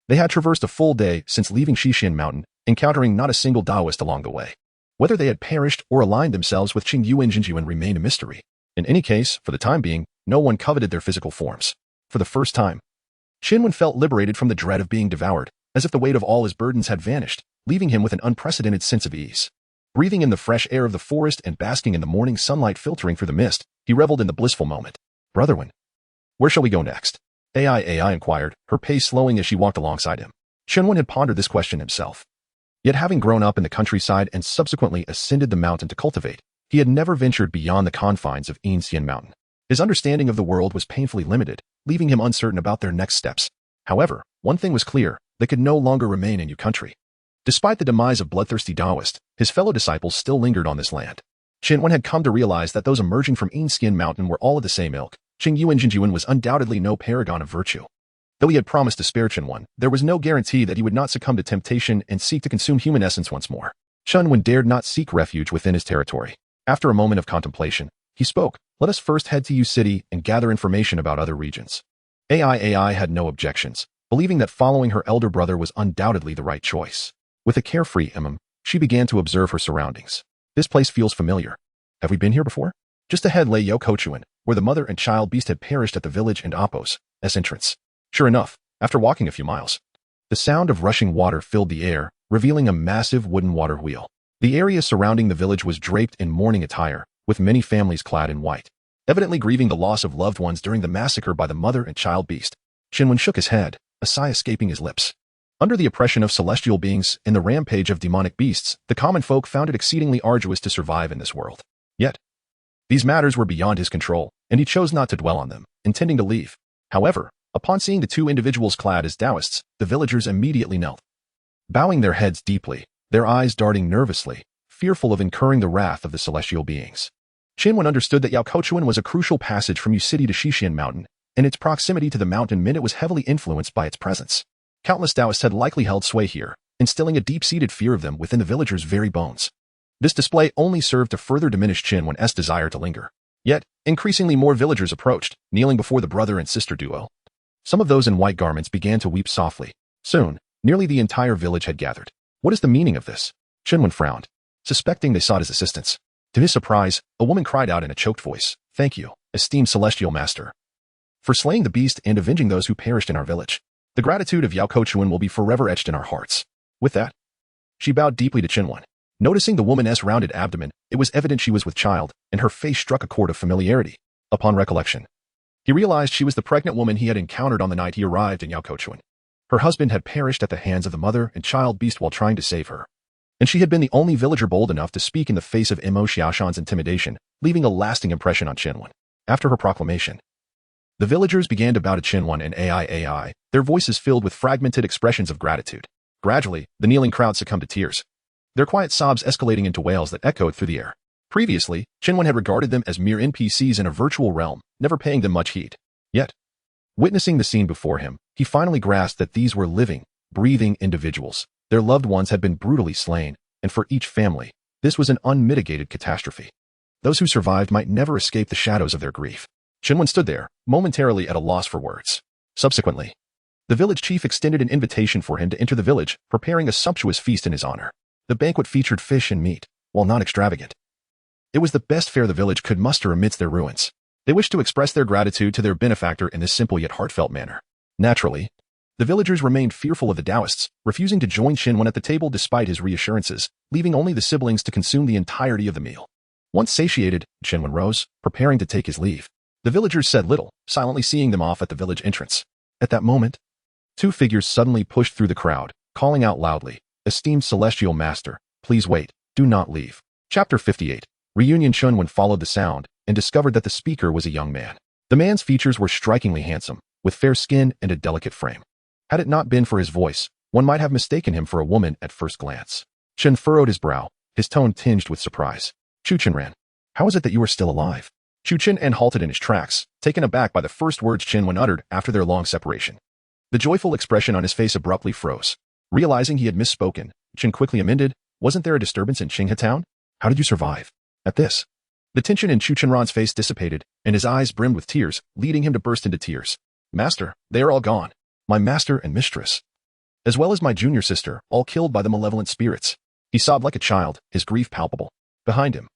Speaker 2: they had traversed a full day since leaving Shishian Mountain, encountering not a single Taoist along the way. Whether they had perished or aligned themselves with Qing Yuan remained a mystery. In any case, for the time being, no one coveted their physical forms. For the first time, Qin Wan felt liberated from the dread of being devoured, as if the weight of all his burdens had vanished, leaving him with an unprecedented sense of ease. Breathing in the fresh air of the forest and basking in the morning sunlight filtering through the mist, he reveled in the blissful moment. "Brother Wan, where shall we go next?" AI inquired, her pace slowing as she walked alongside him. Qin Wan had pondered this question himself. Yet having grown up in the countryside and subsequently ascended the mountain to cultivate, he had never ventured beyond the confines of Skin Mountain. His understanding of the world was painfully limited, leaving him uncertain about their next steps. However, one thing was clear, they could no longer remain in Yu country. Despite the demise of bloodthirsty Taoist, his fellow disciples still lingered on this land. Qin Wan had come to realize that those emerging from Skin Mountain were all of the same ilk. Qing Yuan was undoubtedly no paragon of virtue. Though he had promised to spare Qin Wan, there was no guarantee that he would not succumb to temptation and seek to consume human essence once more. Chun Wan dared not seek refuge within his territory. After a moment of contemplation, he spoke, "Let us first head to Yu City and gather information about other regions." AI had no objections, believing that following her elder brother was undoubtedly the right choice. With a carefree she began to observe her surroundings. "This place feels familiar. Have we been here before?" Just ahead lay Yao Kochuan, where the mother and child beast had perished at the village and Appo's entrance. Sure enough, after walking a few miles, the sound of rushing water filled the air, revealing a massive wooden water wheel. The area surrounding the village was draped in mourning attire, with many families clad in white, evidently grieving the loss of loved ones during the massacre by the mother and child beast. Qin Wan shook his head, a sigh escaping his lips. Under the oppression of celestial beings and the rampage of demonic beasts, the common folk found it exceedingly arduous to survive in this world. Yet, these matters were beyond his control, and he chose not to dwell on them, intending to leave. However, upon seeing the two individuals clad as Taoists, the villagers immediately knelt, bowing their heads deeply, their eyes darting nervously, fearful of incurring the wrath of the celestial beings. Qin Wan understood that Yao Kochuan was a crucial passage from Yu City to Shishian Mountain, and its proximity to the mountain meant it was heavily influenced by its presence. Countless Taoists had likely held sway here, instilling a deep-seated fear of them within the villagers' very bones. This display only served to further diminish Qin Wen's desire to linger. Yet, increasingly more villagers approached, kneeling before the brother and sister duo. Some of those in white garments began to weep softly. Soon, nearly the entire village had gathered. What is the meaning of this? Qin Wen frowned, suspecting they sought his assistance. To his surprise, a woman cried out in a choked voice, "Thank you, esteemed celestial master, for slaying the beast and avenging those who perished in our village. The gratitude of Yao Kochuan will be forever etched in our hearts." With that, she bowed deeply to Qin Wen. Noticing the woman's rounded abdomen, it was evident she was with child, and her face struck a chord of familiarity. Upon recollection, he realized she was the pregnant woman he had encountered on the night he arrived in Yao Kochuan. Her husband had perished at the hands of the mother and child beast while trying to save her, and she had been the only villager bold enough to speak in the face of Mo Xiaoshan's intimidation, leaving a lasting impression on Qin Wen. After her proclamation, the villagers began to bow to Qin Wen and AI, their voices filled with fragmented expressions of gratitude. Gradually, the kneeling crowd succumbed to tears, their quiet sobs escalating into wails that echoed through the air. Previously, Qin Wen had regarded them as mere NPCs in a virtual realm, never paying them much heed. Yet, witnessing the scene before him, he finally grasped that these were living, breathing individuals. Their loved ones had been brutally slain, and for each family, this was an unmitigated catastrophe. Those who survived might never escape the shadows of their grief. Qin Wen stood there, momentarily at a loss for words. Subsequently, the village chief extended an invitation for him to enter the village, preparing a sumptuous feast in his honor. The banquet featured fish and meat, while not extravagant. It was the best fare the village could muster amidst their ruins. They wished to express their gratitude to their benefactor in this simple yet heartfelt manner. Naturally, the villagers remained fearful of the Taoists, refusing to join Qin Wen at the table despite his reassurances, leaving only the siblings to consume the entirety of the meal. Once satiated, Qin Wen rose, preparing to take his leave. The villagers said little, silently seeing them off at the village entrance. At that moment, two figures suddenly pushed through the crowd, calling out loudly, "Esteemed celestial master, please wait, do not leave." Chapter 58. Reunion. Qin Wen followed the sound and discovered that the speaker was a young man. The man's features were strikingly handsome, with fair skin and a delicate frame. Had it not been for his voice, one might have mistaken him for a woman at first glance. Qin furrowed his brow, his tone tinged with surprise. "Chu Qinran, how is it that you are still alive?" Chu Qinran halted in his tracks, taken aback by the first words Qin Wen uttered after their long separation. The joyful expression on his face abruptly froze. Realizing he had misspoken, Qin quickly amended, "Wasn't there a disturbance in Qinghe town? How did you survive?" At this, the tension in Chu Qinran's face dissipated, and his eyes brimmed with tears, leading him to burst into tears. "Master, they are all gone. My master and mistress, as well as my junior sister, all killed by the malevolent spirits." He sobbed like a child, his grief palpable. Behind him,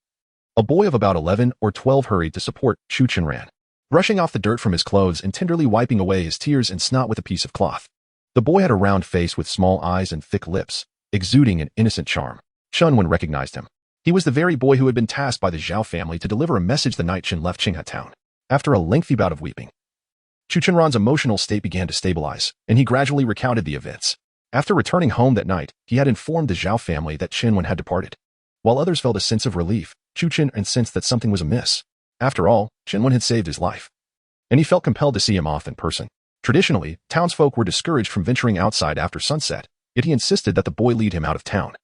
Speaker 2: a boy of about 11 or 12 hurried to support Chu Qinran, brushing off the dirt from his clothes and tenderly wiping away his tears and snot with a piece of cloth. The boy had a round face with small eyes and thick lips, exuding an innocent charm. Qin Wen recognized him. He was the very boy who had been tasked by the Zhao family to deliver a message the night Qin left Qinghe town. After a lengthy bout of weeping, Chu Qinran's emotional state began to stabilize, and he gradually recounted the events. After returning home that night, he had informed the Zhao family that Qin Wen had departed. While others felt a sense of relief, Chu Qinran sensed that something was amiss. After all, Qin Wen had saved his life, and he felt compelled to see him off in person. Traditionally, townsfolk were discouraged from venturing outside after sunset, yet he insisted that the boy lead him out of town,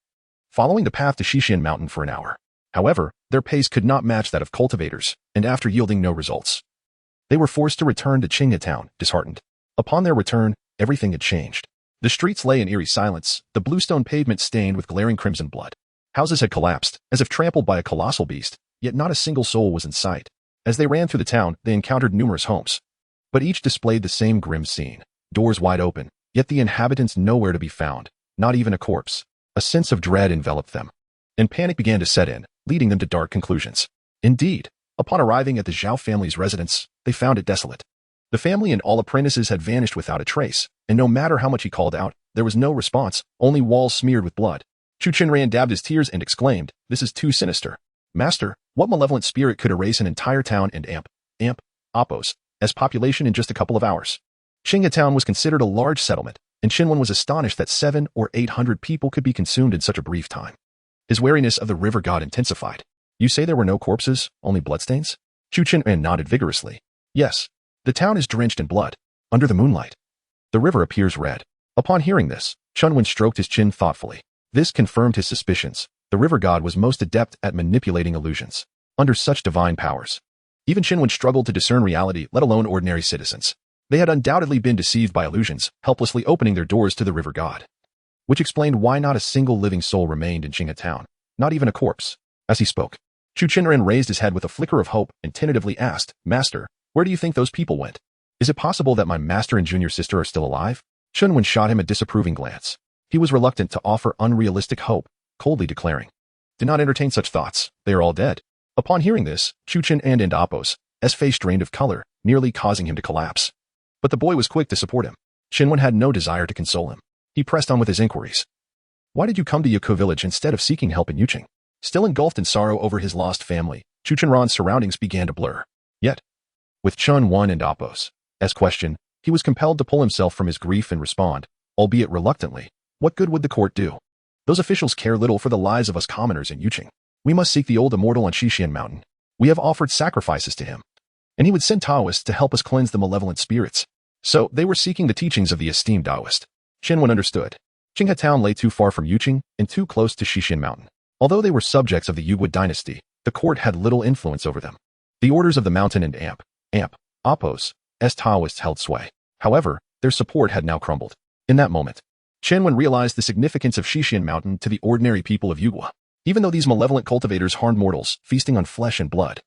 Speaker 2: following the path to Shixian Mountain for an hour. However, their pace could not match that of cultivators, and after yielding no results, they were forced to return to Qinghe town, disheartened. Upon their return, everything had changed. The streets lay in eerie silence, the bluestone pavement stained with glaring crimson blood. Houses had collapsed, as if trampled by a colossal beast, yet not a single soul was in sight. As they ran through the town, they encountered numerous homes, but each displayed the same grim scene. Doors wide open, yet the inhabitants nowhere to be found, not even a corpse. A sense of dread enveloped them, and panic began to set in, leading them to dark conclusions. Indeed, upon arriving at the Zhao family's residence, they found it desolate. The family and all apprentices had vanished without a trace, and no matter how much he called out, there was no response, only walls smeared with blood. Chu Qinran dabbed his tears and exclaimed, "This is too sinister. Master, what malevolent spirit could erase an entire town and Oppos, as population in just a couple of hours?" Qinghe town was considered a large settlement, and Qin Wen was astonished that 700 or 800 people could be consumed in such a brief time. His wariness of the river god intensified. "You say there were no corpses, only bloodstains?" Chu Qinran nodded vigorously. "Yes, the town is drenched in blood. Under the moonlight, the river appears red." Upon hearing this, Qin Wen stroked his chin thoughtfully. This confirmed his suspicions. The river god was most adept at manipulating illusions. Under such divine powers, even Qin Wen struggled to discern reality, let alone ordinary citizens. They had undoubtedly been deceived by illusions, helplessly opening their doors to the river god. Which explained why not a single living soul remained in Qinghe town, not even a corpse. As he spoke, Chu Chenren raised his head with a flicker of hope and tentatively asked, "Master, where do you think those people went? Is it possible that my master and junior sister are still alive?" Chunwen shot him a disapproving glance. He was reluctant to offer unrealistic hope, coldly declaring, "Do not entertain such thoughts. They are all dead." Upon hearing this, Chuchen and Apos' face drained of color, nearly causing him to collapse. But the boy was quick to support him. Chinwen had no desire to console him. He pressed on with his inquiries. "Why did you come to Yaku village instead of seeking help in Yuqing?" Still engulfed in sorrow over his lost family, Chu Chenran's surroundings began to blur. Yet, with Chunwen and Apos' question, he was compelled to pull himself from his grief and respond, albeit reluctantly. What good would the court do? Those officials care little for the lives of us commoners in Yuqing. We must seek the old immortal on Shixian Mountain. We have offered sacrifices to him, and he would send Taoists to help us cleanse the malevolent spirits. So they were seeking the teachings of the esteemed Taoist. Chenwen understood. Qinghe town lay too far from Yuqing and too close to Shixian Mountain. Although they were subjects of the Yugua dynasty, the court had little influence over them. The orders of the mountain and Apos' Taoists held sway. However, their support had now crumbled. In that moment, Chenwen realized the significance of Shixian Mountain to the ordinary people of Yugua. Even though these malevolent cultivators harmed mortals, feasting on flesh and blood,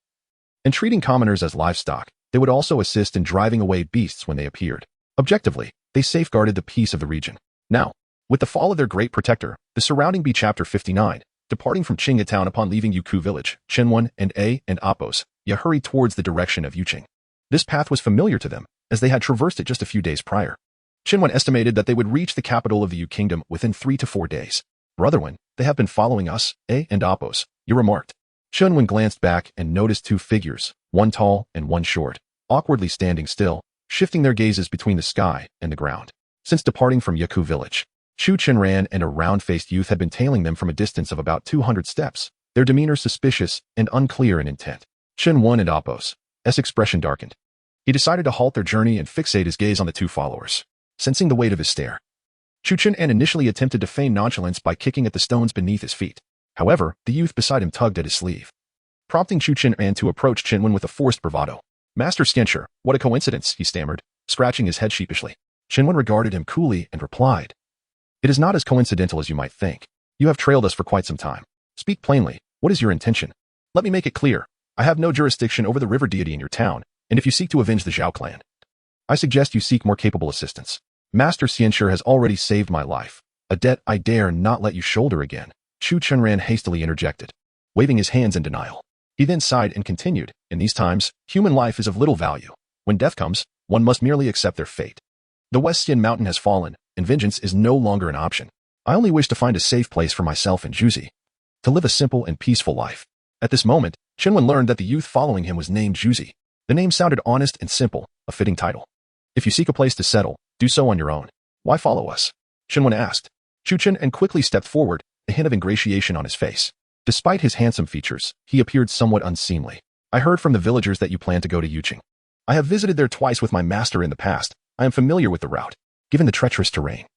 Speaker 2: and treating commoners as livestock, they would also assist in driving away beasts when they appeared. Objectively, they safeguarded the peace of the region. Now, with the fall of their great protector, the surrounding B Chapter 59, departing from Qinghe town upon leaving Yuku village, Chenwen and Apos' hurried towards the direction of Yuqing. This path was familiar to them, as they had traversed it just a few days prior. Chenwen estimated that they would reach the capital of the Yu kingdom within 3 to 4 days. "Brotherwen, they have been following us, and Apos," you remarked. Chenwen glanced back and noticed 2 figures, one tall and one short, awkwardly standing still, shifting their gazes between the sky and the ground. Since departing from Yaku village, Chu Chenran and a round-faced youth had been tailing them from a distance of about 200 steps, their demeanor suspicious and unclear in intent. Chenwen and Apos' expression darkened. He decided to halt their journey and fixate his gaze on the 2 followers. Sensing the weight of his stare, Chu Chenran initially attempted to feign nonchalance by kicking at the stones beneath his feet. However, the youth beside him tugged at his sleeve, prompting Chu Chenran to approach Chenwen with a forced bravado. "Master Skiensher, what a coincidence," he stammered, scratching his head sheepishly. Chenwen regarded him coolly and replied, "It is not as coincidental as you might think. You have trailed us for quite some time. Speak plainly, what is your intention? Let me make it clear. I have no jurisdiction over the river deity in your town, and if you seek to avenge the Zhao clan, I suggest you seek more capable assistance. Master Xianshur has already saved my life, a debt I dare not let you shoulder again." Chu Chenran hastily interjected, waving his hands in denial. He then sighed and continued, "In these times, human life is of little value. When death comes, one must merely accept their fate. The West Xian Mountain has fallen, and vengeance is no longer an option. I only wish to find a safe place for myself and Juzi, to live a simple and peaceful life." At this moment, Chenwen learned that the youth following him was named Juzi. The name sounded honest and simple, a fitting title. "If you seek a place to settle, do so on your own. Why follow us?" Chenwen asked. Chu Chen quickly stepped forward, a hint of ingratiation on his face. Despite his handsome features, he appeared somewhat unseemly. "I heard from the villagers that you plan to go to Yuqing. I have visited there twice with my master in the past. I am familiar with the route, given the treacherous terrain.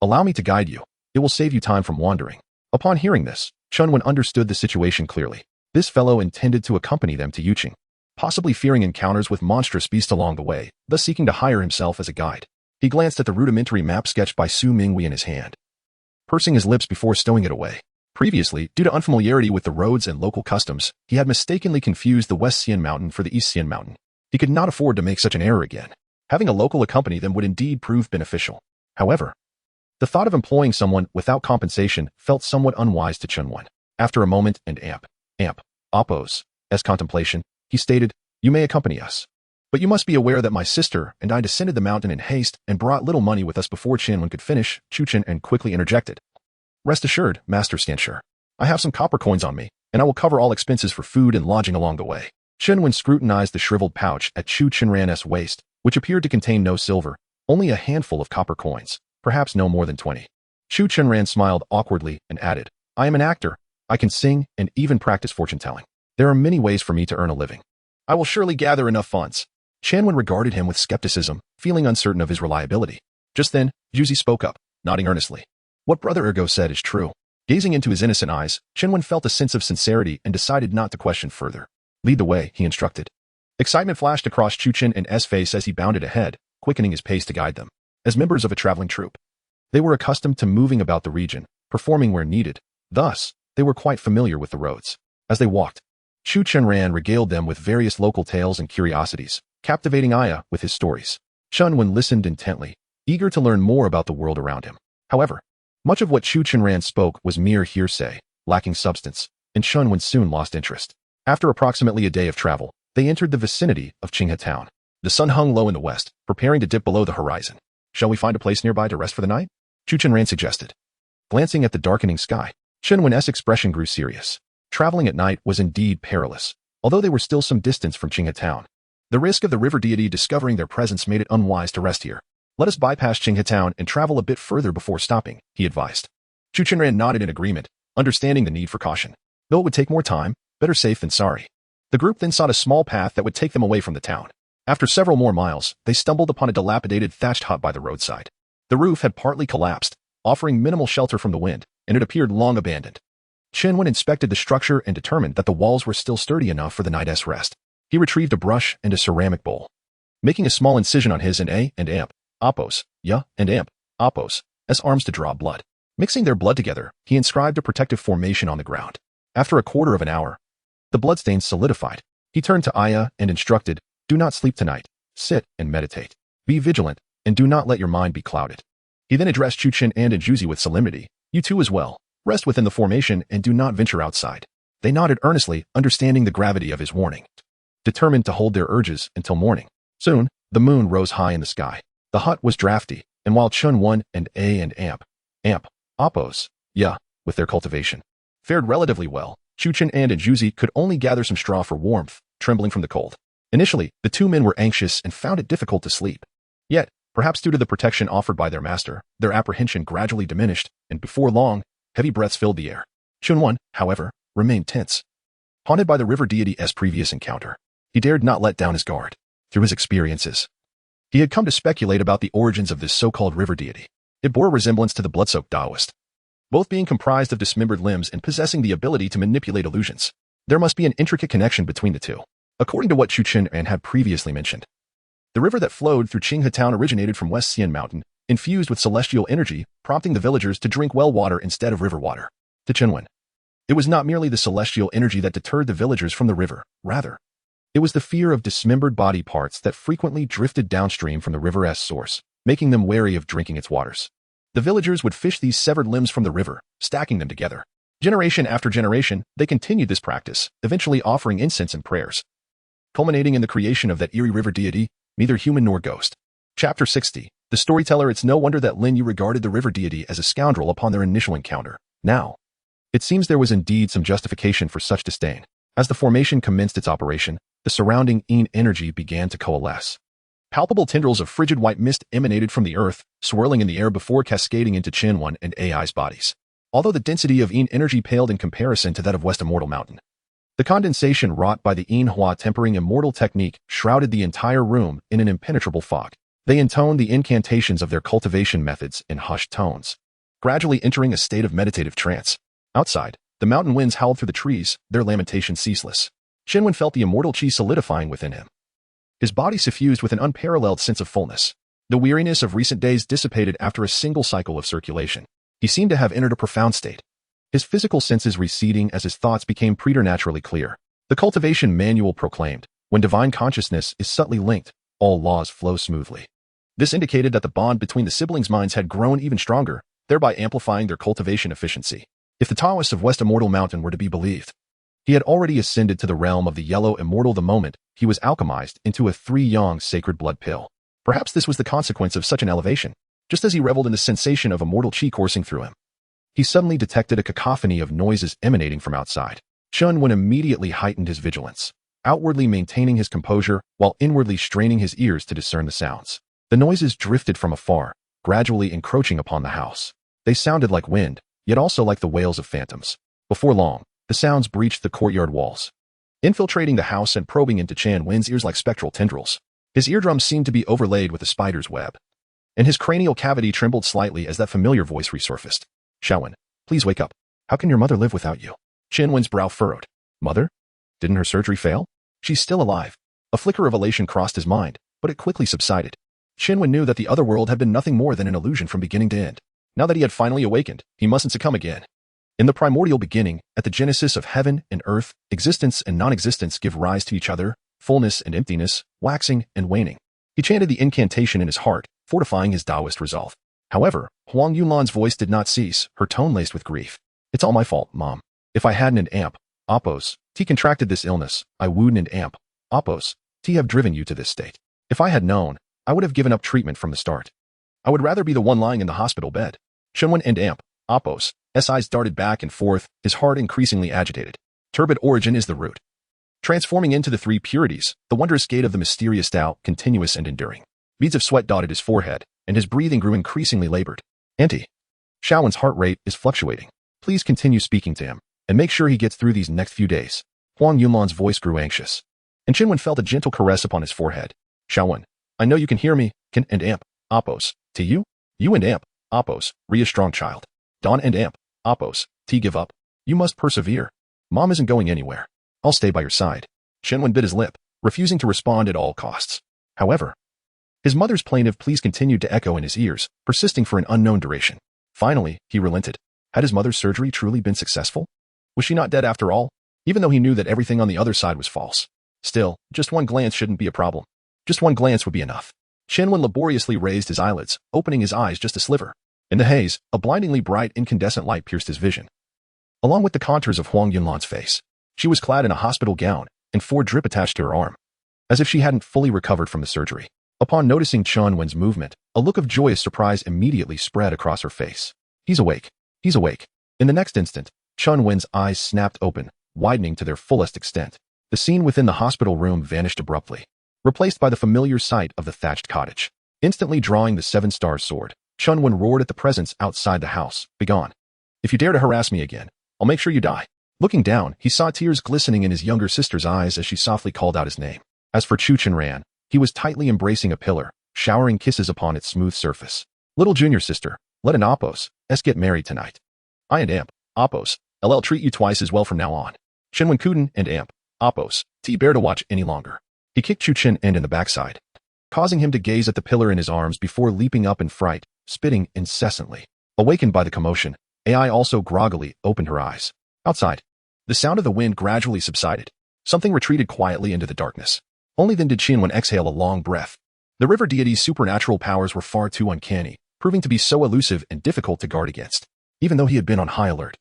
Speaker 2: Allow me to guide you. It will save you time from wandering." Upon hearing this, Chunwen understood the situation clearly. This fellow intended to accompany them to Yuqing, possibly fearing encounters with monstrous beasts along the way, thus seeking to hire himself as a guide. He glanced at the rudimentary map sketched by Su Mingwei in his hand, pursing his lips before stowing it away. Previously, due to unfamiliarity with the roads and local customs, he had mistakenly confused the West Xian Mountain for the East Xian Mountain. He could not afford to make such an error again. Having a local accompany them would indeed prove beneficial. However, the thought of employing someone without compensation felt somewhat unwise to Chunwen. After a moment and Apos' contemplation, he stated, "You may accompany us. But you must be aware that my sister and I descended the mountain in haste and brought little money with us before Chenwen could finish." Chu Chen quickly interjected, "Rest assured, Master Stanshur, I have some copper coins on me, and I will cover all expenses for food and lodging along the way." Chenwen scrutinized the shriveled pouch at Chu Chenran's waist, which appeared to contain no silver, only a handful of copper coins, perhaps no more than 20. Chu Chenran smiled awkwardly and added, "I am an actor. I can sing and even practice fortune-telling. There are many ways for me to earn a living. I will surely gather enough funds." Chenwen regarded him with skepticism, feeling uncertain of his reliability. Just then, Juzi spoke up, nodding earnestly. What Brother Ergo said is true. Gazing into his innocent eyes, Chenwen felt a sense of sincerity and decided not to question further. "Lead the way," he instructed. Excitement flashed across Chu Chen and S face as he bounded ahead, quickening his pace to guide them. As members of a traveling troupe, they were accustomed to moving about the region, performing where needed. Thus, they were quite familiar with the roads. As they walked, Chu Chenran regaled them with various local tales and curiosities, captivating Aya with his stories. Chunwen listened intently, eager to learn more about the world around him. However, much of what Chu Chenran spoke was mere hearsay, lacking substance, and Chunwen soon lost interest. After approximately a day of travel, they entered the vicinity of Qinghe town. The sun hung low in the west, preparing to dip below the horizon. Shall we find a place nearby to rest for the night? Chu Chenran suggested. Glancing at the darkening sky, Chenwen's expression grew serious. Traveling at night was indeed perilous, although they were still some distance from Qinghe town. The risk of the river deity discovering their presence made it unwise to rest here. Let us bypass Qinghe town and travel a bit further before stopping, he advised. Chu Chenran nodded in agreement, understanding the need for caution. Though it would take more time, better safe than sorry. The group then sought a small path that would take them away from the town. After several more miles, they stumbled upon a dilapidated thatched hut by the roadside. The roof had partly collapsed, offering minimal shelter from the wind, and it appeared long abandoned. Chenwen inspected the structure and determined that the walls were still sturdy enough for the night's rest. He retrieved a brush and a ceramic bowl. Making a small incision on his and A and Amp, Apos, Ya and Amp, Apos, as arms to draw blood. Mixing their blood together, he inscribed a protective formation on the ground. After a quarter of an hour, the bloodstains solidified. He turned to Aya and instructed, do not sleep tonight. Sit and meditate. Be vigilant, and do not let your mind be clouded. He then addressed Chuchen and Juzi with solemnity. You too as well. Rest within the formation and do not venture outside. They nodded earnestly, understanding the gravity of his warning. Determined to hold their urges until morning. Soon, the moon rose high in the sky. The hut was drafty, and while Chun and A and Amp, Apos, Ya, with their cultivation, fared relatively well, Chuchen and Juzi could only gather some straw for warmth, trembling from the cold. Initially, the two men were anxious and found it difficult to sleep. Yet, perhaps due to the protection offered by their master, their apprehension gradually diminished, and before long, heavy breaths filled the air. Chunwen, however, remained tense. Haunted by the river deity's previous encounter, he dared not let down his guard. Through his experiences, he had come to speculate about the origins of this so-called river deity. It bore a resemblance to the blood-soaked Taoist, both being comprised of dismembered limbs and possessing the ability to manipulate illusions. There must be an intricate connection between the two. According to what Chu Chen had previously mentioned, the river that flowed through Qinghe town originated from West Xian Mountain, infused with celestial energy, prompting the villagers to drink well water instead of river water. To Chenwen, it was not merely the celestial energy that deterred the villagers from the river, rather, it was the fear of dismembered body parts that frequently drifted downstream from the river's source, making them wary of drinking its waters. The villagers would fish these severed limbs from the river, stacking them together. Generation after generation, they continued this practice, eventually offering incense and prayers, culminating in the creation of that eerie river deity, neither human nor ghost. Chapter 60. The storyteller. It's no wonder that Lin Yu regarded the river deity as a scoundrel upon their initial encounter. Now, it seems there was indeed some justification for such disdain. As the formation commenced its operation, the surrounding Yin energy began to coalesce. Palpable tendrils of frigid white mist emanated from the earth, swirling in the air before cascading into Chen and Ai's bodies. Although the density of Yin energy paled in comparison to that of West Immortal Mountain, the condensation wrought by the Yin Hua tempering immortal technique shrouded the entire room in an impenetrable fog. They intoned the incantations of their cultivation methods in hushed tones, gradually entering a state of meditative trance. Outside, the mountain winds howled through the trees, their lamentations ceaseless. Chenwen felt the immortal chi solidifying within him. His body suffused with an unparalleled sense of fullness. The weariness of recent days dissipated after a single cycle of circulation. He seemed to have entered a profound state, his physical senses receding as his thoughts became preternaturally clear. The cultivation manual proclaimed, when divine consciousness is subtly linked, all laws flow smoothly. This indicated that the bond between the siblings' minds had grown even stronger, thereby amplifying their cultivation efficiency. If the Taoists of West Immortal Mountain were to be believed, he had already ascended to the realm of the yellow immortal the moment he was alchemized into a 3-yang sacred blood pill. Perhaps this was the consequence of such an elevation. Just as he reveled in the sensation of immortal chi coursing through him, he suddenly detected a cacophony of noises emanating from outside. Chunwen immediately heightened his vigilance, outwardly maintaining his composure while inwardly straining his ears to discern the sounds. The noises drifted from afar, gradually encroaching upon the house. They sounded like wind, yet also like the wails of phantoms. Before long, the sounds breached the courtyard walls, infiltrating the house and probing into Chenwen's ears like spectral tendrils. His eardrums seemed to be overlaid with a spider's web, and his cranial cavity trembled slightly as that familiar voice resurfaced. Shaowen, please wake up. How can your mother live without you? Chenwen's brow furrowed. Mother? Didn't her surgery fail? She's still alive. A flicker of elation crossed his mind, but it quickly subsided. Shinwen knew that the other world had been nothing more than an illusion from beginning to end. Now that he had finally awakened, he mustn't succumb again. In the primordial beginning, at the genesis of heaven and earth, existence and non-existence give rise to each other, fullness and emptiness, waxing and waning. He chanted the incantation in his heart, fortifying his Taoist resolve. However, Huang Yunlan's voice did not cease, her tone laced with grief. It's all my fault, Mom. If I hadn't and amp, Oppos, T contracted this illness, I wouldn't and amp, Oppos, T have driven you to this state. If I had known, I would have given up treatment from the start. I would rather be the one lying in the hospital bed. Shinwen and amp, Oppos, S eyes darted back and forth, his heart increasingly agitated. Turbid origin is the root. Transforming into the three purities, the wondrous gate of the mysterious Tao, continuous and enduring. Beads of sweat dotted his forehead, and his breathing grew increasingly labored. Auntie. Shaowen's heart rate is fluctuating. Please continue speaking to him, and make sure he gets through these next few days. Huang Yunlan's voice grew anxious, and Shinwen felt a gentle caress upon his forehead. Shaowen, I know you can hear me, can and amp, Oppos, to you? You and amp, Oppos, Rhea strong child. Dawn and amp, Oppos, T give up. You must persevere. Mom isn't going anywhere. I'll stay by your side. Shinwen bit his lip, refusing to respond at all costs. However, his mother's plaintive pleas continued to echo in his ears, persisting for an unknown duration. Finally, he relented. Had his mother's surgery truly been successful? Was she not dead after all? Even though he knew that everything on the other side was false. Still, just one glance shouldn't be a problem. Just one glance would be enough. Shinwen laboriously raised his eyelids, opening his eyes just a sliver. In the haze, a blindingly bright incandescent light pierced his vision. Along with the contours of Huang Yunlan's face, she was clad in a hospital gown, and 4 drip attached to her arm, as if she hadn't fully recovered from the surgery. Upon noticing Chun Wen's movement, a look of joyous surprise immediately spread across her face. He's awake. He's awake. In the next instant, Chun Wen's eyes snapped open, widening to their fullest extent. The scene within the hospital room vanished abruptly, replaced by the familiar sight of the thatched cottage. Instantly drawing the 7-star sword, Chun Wen roared at the presence outside the house. Begone. If you dare to harass me again, I'll make sure you die. Looking down, he saw tears glistening in his younger sister's eyes as she softly called out his name. As for Chu Chenran, he was tightly embracing a pillar, showering kisses upon its smooth surface. Little junior sister, let an Oppos, S get married tonight. I and amp, Oppos, LL treat you twice as well from now on. Shinwen couldn't and amp, Oppos, T bear to watch any longer. He kicked Chu Chen end in the backside, causing him to gaze at the pillar in his arms before leaping up in fright, spitting incessantly. Awakened by the commotion, AI also groggily opened her eyes. Outside, the sound of the wind gradually subsided. Something retreated quietly into the darkness. Only then did Shinwen exhale a long breath. The river deity's supernatural powers were far too uncanny, proving to be so elusive and difficult to guard against. Even though he had been on high alert,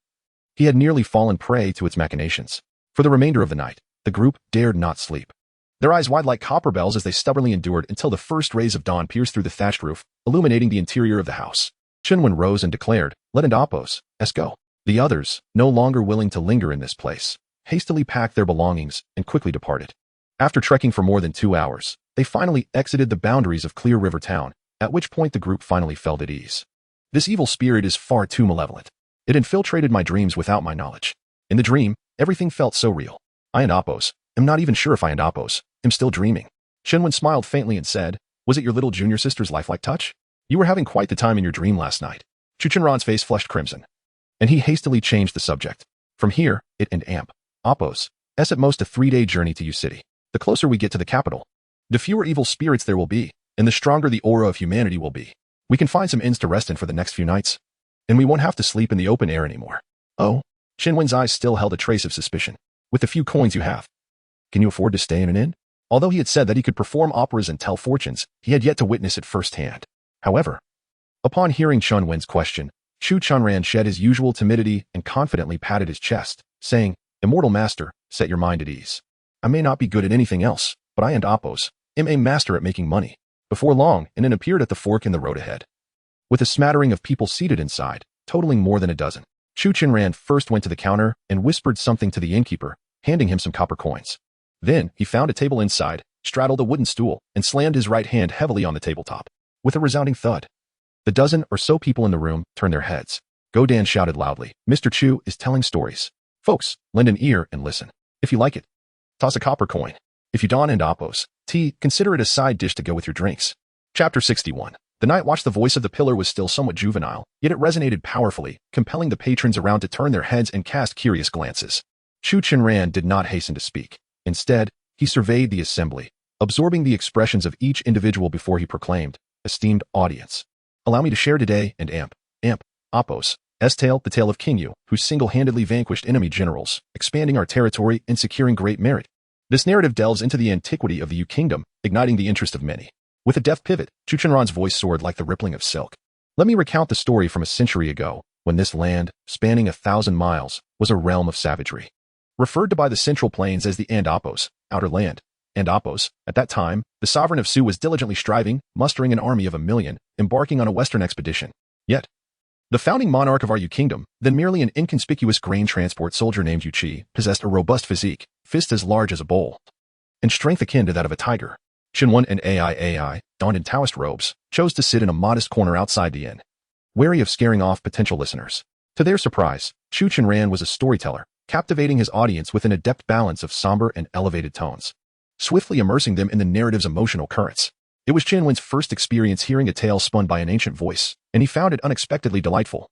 Speaker 2: he had nearly fallen prey to its machinations. For the remainder of the night, the group dared not sleep. Their eyes wide like copper bells as they stubbornly endured until the first rays of dawn pierced through the thatched roof, illuminating the interior of the house. Shinwen rose and declared, let and Oppos, S go. The others, no longer willing to linger in this place, hastily packed their belongings and quickly departed. After trekking for more than 2 hours, they finally exited the boundaries of Clear River Town, at which point the group finally felt at ease. This evil spirit is far too malevolent. It infiltrated my dreams without my knowledge. In the dream, everything felt so real. I and Oppos, am not even sure if I and Oppos, am still dreaming. Shinwen smiled faintly and said, was it your little junior sister's lifelike touch? You were having quite the time in your dream last night. Chu Chenran's face flushed crimson, and he hastily changed the subject. From here, it and amp, Oppos, S at most a 3-day journey to U City. The closer we get to the capital, the fewer evil spirits there will be, and the stronger the aura of humanity will be. We can find some inns to rest in for the next few nights, and we won't have to sleep in the open air anymore. Oh? Shinwen's eyes still held a trace of suspicion. With the few coins you have, can you afford to stay in an inn? Although he had said that he could perform operas and tell fortunes, he had yet to witness it firsthand. However, upon hearing Chun Wen's question, Chu Chenran shed his usual timidity and confidently patted his chest, saying, Immortal master, set your mind at ease. I may not be good at anything else, but I and Oppos am a master at making money. Before long, an inn appeared at the fork in the road ahead, with a smattering of people seated inside, totaling more than a dozen. Chu Chenran first went to the counter and whispered something to the innkeeper, handing him some copper coins. Then, he found a table inside, straddled a wooden stool, and slammed his right hand heavily on the tabletop. With a resounding thud, the dozen or so people in the room turned their heads. Godan shouted loudly, Mr. Chu is telling stories. Folks, lend an ear and listen. If you like it, toss a copper coin. If you don and Oppos, tea, consider it a side dish to go with your drinks. Chapter 61. The night watch. The voice of the pillar was still somewhat juvenile, yet it resonated powerfully, compelling the patrons around to turn their heads and cast curious glances. Chu Chenran did not hasten to speak. Instead, he surveyed the assembly, absorbing the expressions of each individual before he proclaimed, esteemed audience. Allow me to share today and Apos, tale, the tale of King Yu, who single-handedly vanquished enemy generals, expanding our territory and securing great merit. This narrative delves into the antiquity of the Yu kingdom, igniting the interest of many. With a deft pivot, Chu Chenran's voice soared like the rippling of silk. Let me recount the story from a century ago, when this land, spanning 1,000 miles, was a realm of savagery. Referred to by the Central Plains as the Andapos, outer land. Andapos, at that time, the sovereign of Su was diligently striving, mustering an army of 1 million, embarking on a western expedition. Yet, the founding monarch of our Yu kingdom, then merely an inconspicuous grain transport soldier named Yu Qi, possessed a robust physique, fist as large as a bowl, and strength akin to that of a tiger. Shenwen and AI, donned in Taoist robes, chose to sit in a modest corner outside the inn, wary of scaring off potential listeners. To their surprise, Chu Chenran was a storyteller, captivating his audience with an adept balance of somber and elevated tones, swiftly immersing them in the narrative's emotional currents. It was Chenwen's first experience hearing a tale spun by an ancient voice, and he found it unexpectedly delightful.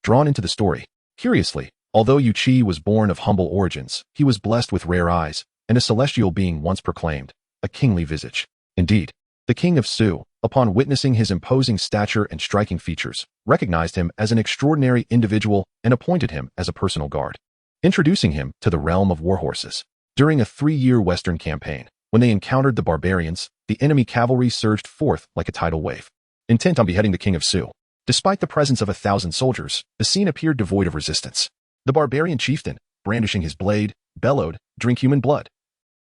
Speaker 2: Drawn into the story, curiously, although Yu Qi was born of humble origins, he was blessed with rare eyes, and a celestial being once proclaimed, a kingly visage. Indeed, the king of Su, upon witnessing his imposing stature and striking features, recognized him as an extraordinary individual and appointed him as a personal guard, introducing him to the realm of warhorses. During a 3-year Western campaign, when they encountered the barbarians, the enemy cavalry surged forth like a tidal wave, intent on beheading the king of Su. Despite the presence of 1,000 soldiers, the scene appeared devoid of resistance. The barbarian chieftain, brandishing his blade, bellowed, "Drink human blood.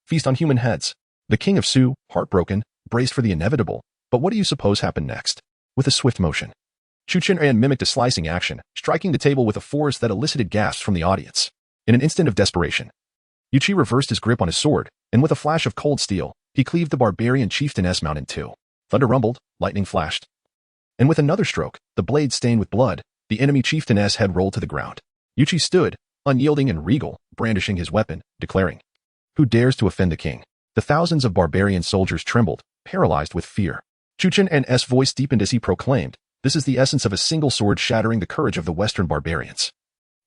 Speaker 2: Feast on human heads." The king of Su, heartbroken, braced for the inevitable. But what do you suppose happened next? With a swift motion, Chu Chenran mimicked a slicing action, striking the table with a force that elicited gasps from the audience. In an instant of desperation, Yu Qi reversed his grip on his sword, and with a flash of cold steel, he cleaved the barbarian chieftain's mount in two. Thunder rumbled, lightning flashed. And with another stroke, the blade stained with blood, the enemy chieftain's head rolled to the ground. Yu Qi stood, unyielding and regal, brandishing his weapon, declaring, "Who dares to offend the king?" The thousands of barbarian soldiers trembled, paralyzed with fear. Chu Chenran's voice deepened as he proclaimed, "This is the essence of a single sword shattering the courage of the Western barbarians.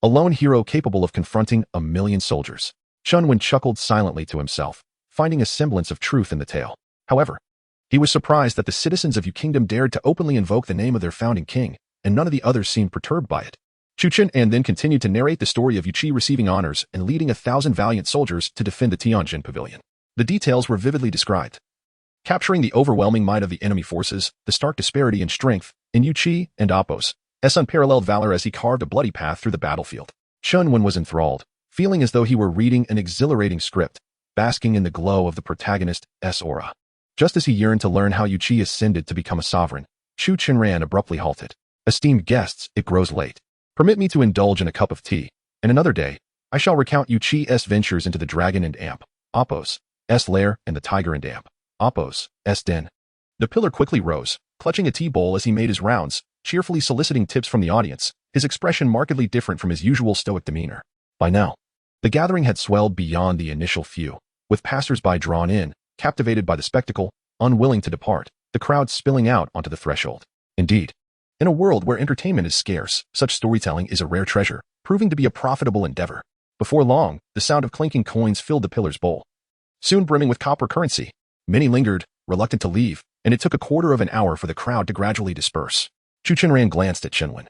Speaker 2: A lone hero capable of confronting 1 million soldiers." Shenwen chuckled silently to himself, finding a semblance of truth in the tale. However, he was surprised that the citizens of Yu Kingdom dared to openly invoke the name of their founding king, and none of the others seemed perturbed by it. Chu Chenran then continued to narrate the story of Yu Qi receiving honors and leading 1,000 valiant soldiers to defend the Tianjin pavilion. The details were vividly described, capturing the overwhelming might of the enemy forces, the stark disparity in strength, in Yu Qi and Apos' unparalleled valor as he carved a bloody path through the battlefield. Shenwen was enthralled, feeling as though he were reading an exhilarating script, basking in the glow of the protagonist's aura. Just as he yearned to learn how Yu Qi ascended to become a sovereign, Chu Chenran abruptly halted. "Esteemed guests, it grows late. Permit me to indulge in a cup of tea, and another day, I shall recount Yu Qi's ventures into the dragon and Apos' lair and the tiger and Apos' den." The pillar quickly rose, clutching a tea bowl as he made his rounds, cheerfully soliciting tips from the audience, his expression markedly different from his usual stoic demeanor. By now, the gathering had swelled beyond the initial few, with passers-by drawn in, captivated by the spectacle, unwilling to depart, the crowd spilling out onto the threshold. Indeed, in a world where entertainment is scarce, such storytelling is a rare treasure, proving to be a profitable endeavor. Before long, the sound of clinking coins filled the pillar's bowl, soon brimming with copper currency. Many lingered, reluctant to leave, and it took a quarter of an hour for the crowd to gradually disperse. Chu Chenran glanced at Shenwen,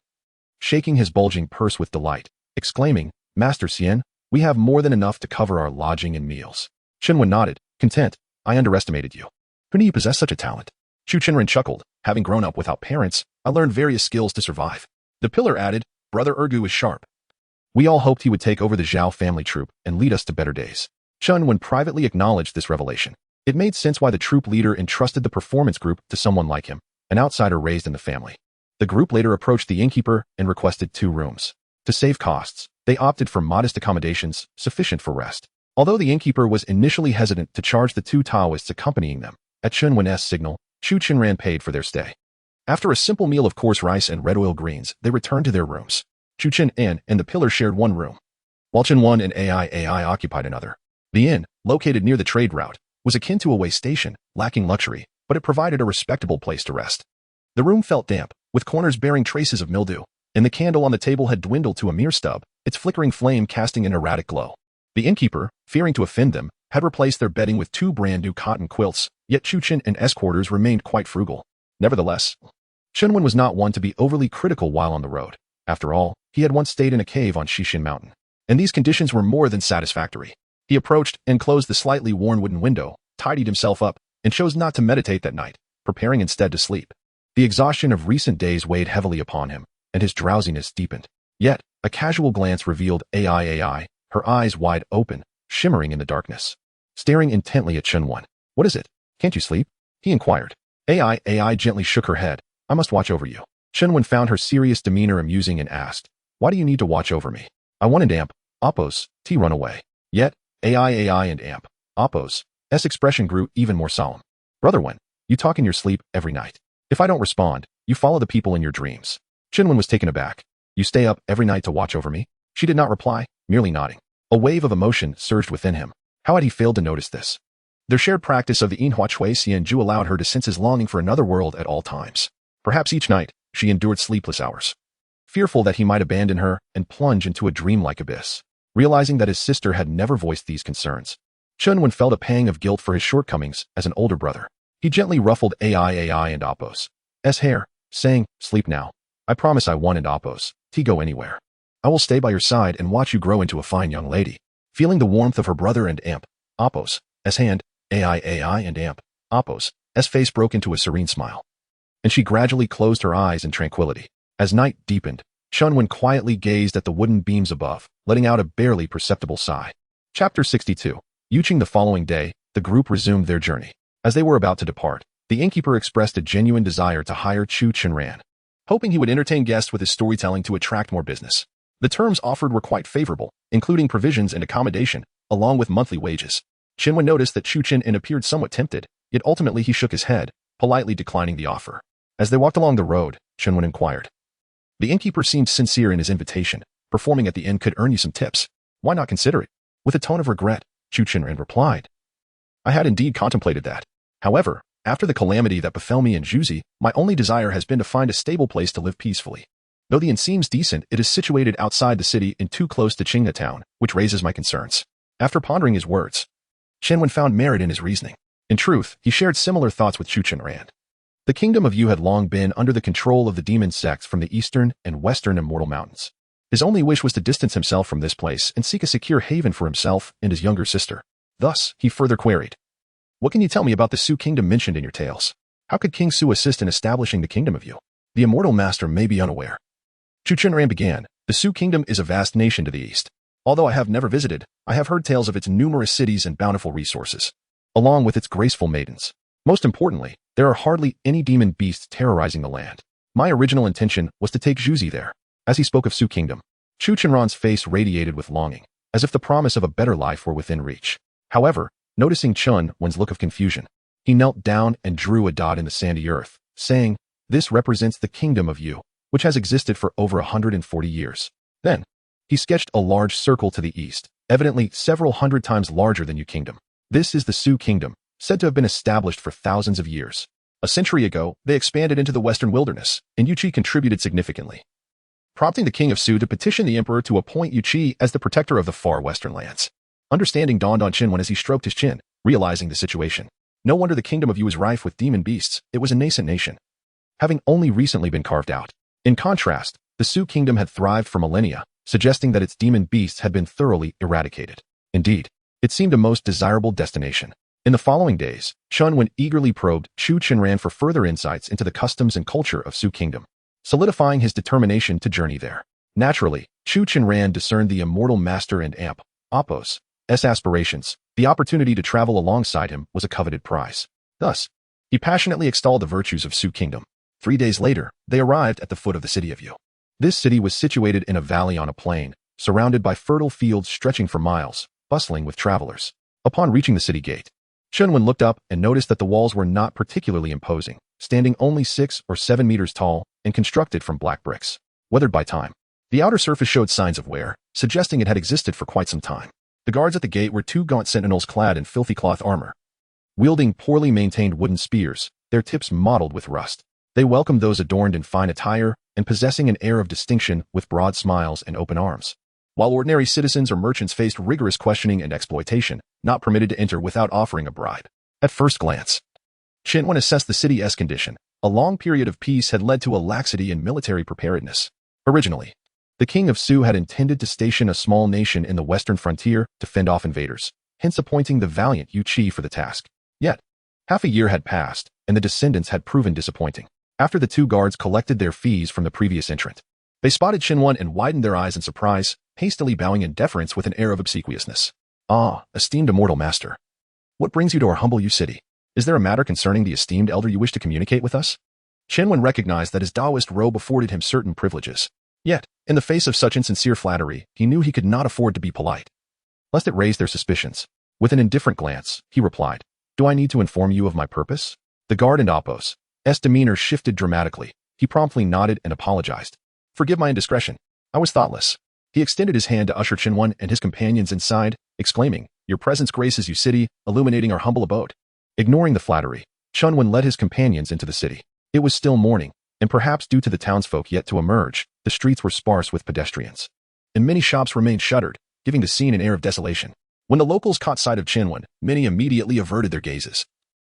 Speaker 2: shaking his bulging purse with delight, exclaiming, "Master Xian, we have more than enough to cover our lodging and meals." Shenwen nodded, content. "I underestimated you. Who knew you possessed such a talent?" Chu Chenran chuckled. "Having grown up without parents, I learned various skills to survive." The pillar added, "Brother Ergu is sharp. We all hoped he would take over the Zhao family troop and lead us to better days." Shenwen privately acknowledged this revelation. It made sense why the troop leader entrusted the performance group to someone like him, an outsider raised in the family. The group later approached the innkeeper and requested 2 rooms. To save costs, they opted for modest accommodations, sufficient for rest. Although the innkeeper was initially hesitant to charge the 2 Taoists accompanying them, at Shenwen's signal, Chu Chenran paid for their stay. After a simple meal of coarse rice and red oil greens, they returned to their rooms. Chu Chenran and the pillar shared one room, while Shenwen and AI occupied another. The inn, located near the trade route, was akin to a way station, lacking luxury, but it provided a respectable place to rest. The room felt damp, with corners bearing traces of mildew, and the candle on the table had dwindled to a mere stub, its flickering flame casting an erratic glow. The innkeeper, fearing to offend them, had replaced their bedding with 2 brand-new cotton quilts, yet Chu Chen's quarters remained quite frugal. Nevertheless, Shenwen was not one to be overly critical while on the road. After all, he had once stayed in a cave on Shishin Mountain, and these conditions were more than satisfactory. He approached and closed the slightly worn wooden window, tidied himself up, and chose not to meditate that night, preparing instead to sleep. The exhaustion of recent days weighed heavily upon him, and his drowsiness deepened. Yet, a casual glance revealed AI, her eyes wide open, shimmering in the darkness, staring intently at Shenwen. "What is it? Can't you sleep?" he inquired. AI gently shook her head. "I must watch over you." Shenwen found her serious demeanor amusing and asked, "Why do you need to watch over me?" "I want an amp, Appo's, T run away." Yet, AI and amp, Appo's expression grew even more solemn. "Brother Wen, you talk in your sleep every night. If I don't respond, you follow the people in your dreams." Shenwen was taken aback. "You stay up every night to watch over me?" She did not reply, merely nodding. A wave of emotion surged within him. How had he failed to notice this? Their shared practice of the Inhua Chui Xianju allowed her to sense his longing for another world at all times. Perhaps each night, she endured sleepless hours, fearful that he might abandon her and plunge into a dreamlike abyss. Realizing that his sister had never voiced these concerns, Shenwen felt a pang of guilt for his shortcomings as an older brother. He gently ruffled AI and Appo's hair, saying, "Sleep now. I promise I won't and Appo's go anywhere. I will stay by your side and watch you grow into a fine young lady." Feeling the warmth of her brother and amp, Appo's hand, AI and amp, Appo's face broke into a serene smile, and she gradually closed her eyes in tranquility. As night deepened, Shenwen quietly gazed at the wooden beams above, letting out a barely perceptible sigh. Chapter 62. Yuching. The following day, the group resumed their journey. As they were about to depart, the innkeeper expressed a genuine desire to hire Chu Chenran, hoping he would entertain guests with his storytelling to attract more business. The terms offered were quite favorable, including provisions and accommodation, along with monthly wages. Shenwen noticed that Chu Chenran appeared somewhat tempted, yet ultimately he shook his head, politely declining the offer. As they walked along the road, Shenwen inquired. The innkeeper seemed sincere in his invitation. "Performing at the inn could earn you some tips. Why not consider it?" With a tone of regret, Chu Chenran replied. "I had indeed contemplated that. However, after the calamity that befell me in Juzi, my only desire has been to find a stable place to live peacefully. Though the inn seems decent, it is situated outside the city and too close to Qingna town, which raises my concerns." After pondering his words, Shenwen found merit in his reasoning. In truth, he shared similar thoughts with Chu Chenran. The kingdom of Yu had long been under the control of the demon sects from the eastern and western immortal mountains. His only wish was to distance himself from this place and seek a secure haven for himself and his younger sister. Thus, he further queried, "What can you tell me about the Su kingdom mentioned in your tales? How could King Su assist in establishing the kingdom of Yu? The immortal master may be unaware." Chu Chenran began. "The Su kingdom is a vast nation to the east. Although I have never visited, I have heard tales of its numerous cities and bountiful resources, along with its graceful maidens. Most importantly, there are hardly any demon beasts terrorizing the land. My original intention was to take Juzi there." As he spoke of Su kingdom, Chu Chenran's face radiated with longing, as if the promise of a better life were within reach. However, noticing Wen's look of confusion, he knelt down and drew a dot in the sandy earth, saying, "This represents the kingdom of Yu, which has existed for over 140 years. Then, he sketched a large circle to the east, evidently several hundred times larger than Yu kingdom. This is the Su kingdom, said to have been established for thousands of years. A century ago, they expanded into the western wilderness, and Yuqi contributed significantly, prompting the king of Su to petition the emperor to appoint Yuqi as the protector of the far western lands." Understanding dawned on Shenwen as he stroked his chin, realizing the situation. No wonder the kingdom of Yu was rife with demon beasts. It was a nascent nation, having only recently been carved out. In contrast, the Su kingdom had thrived for millennia, suggesting that its demon beasts had been thoroughly eradicated. Indeed, it seemed a most desirable destination. In the following days, Shenwen eagerly probed Chu Chenran for further insights into the customs and culture of Su kingdom, solidifying his determination to journey there. Naturally, Chu Chenran discerned the immortal master and amp, Appo's aspirations. The opportunity to travel alongside him was a coveted prize. Thus, he passionately extolled the virtues of Su kingdom. 3 days later, they arrived at the foot of the city of Yu. This city was situated in a valley on a plain, surrounded by fertile fields stretching for miles, bustling with travelers. Upon reaching the city gate, Shenwen looked up and noticed that the walls were not particularly imposing, standing only 6 or 7 meters tall and constructed from black bricks, weathered by time. The outer surface showed signs of wear, suggesting it had existed for quite some time. The guards at the gate were 2 gaunt sentinels clad in filthy cloth armor, wielding poorly maintained wooden spears, their tips mottled with rust. They welcomed those adorned in fine attire and possessing an air of distinction with broad smiles and open arms, while ordinary citizens or merchants faced rigorous questioning and exploitation, not permitted to enter without offering a bribe. At first glance, Shenwen assessed the city's condition, A long period of peace had led to a laxity in military preparedness. Originally, the king of Su had intended to station a small nation in the western frontier to fend off invaders, hence appointing the valiant Yu Qi for the task. Yet, half a year had passed, and the descendants had proven disappointing. After the two guards collected their fees from the previous entrant, they spotted Qinwen and widened their eyes in surprise, hastily bowing in deference with an air of obsequiousness. Ah, esteemed immortal master. What brings you to our humble Yu city? Is there a matter concerning the esteemed elder you wish to communicate with us? Qinwen recognized that his Taoist robe afforded him certain privileges. Yet, in the face of such insincere flattery, he knew he could not afford to be polite, lest it raise their suspicions. With an indifferent glance, he replied, "Do I need to inform you of my purpose?" The guard and Apos' demeanor shifted dramatically. He promptly nodded and apologized. "Forgive my indiscretion. I was thoughtless." He extended his hand to usher Qinwen and his companions inside, exclaiming, "Your presence graces Yu city, illuminating our humble abode." Ignoring the flattery, Qinwen led his companions into the city. It was still morning, and perhaps due to the townsfolk yet to emerge, the streets were sparse with pedestrians, and many shops remained shuttered, giving the scene an air of desolation. When the locals caught sight of Qinwen, many immediately averted their gazes,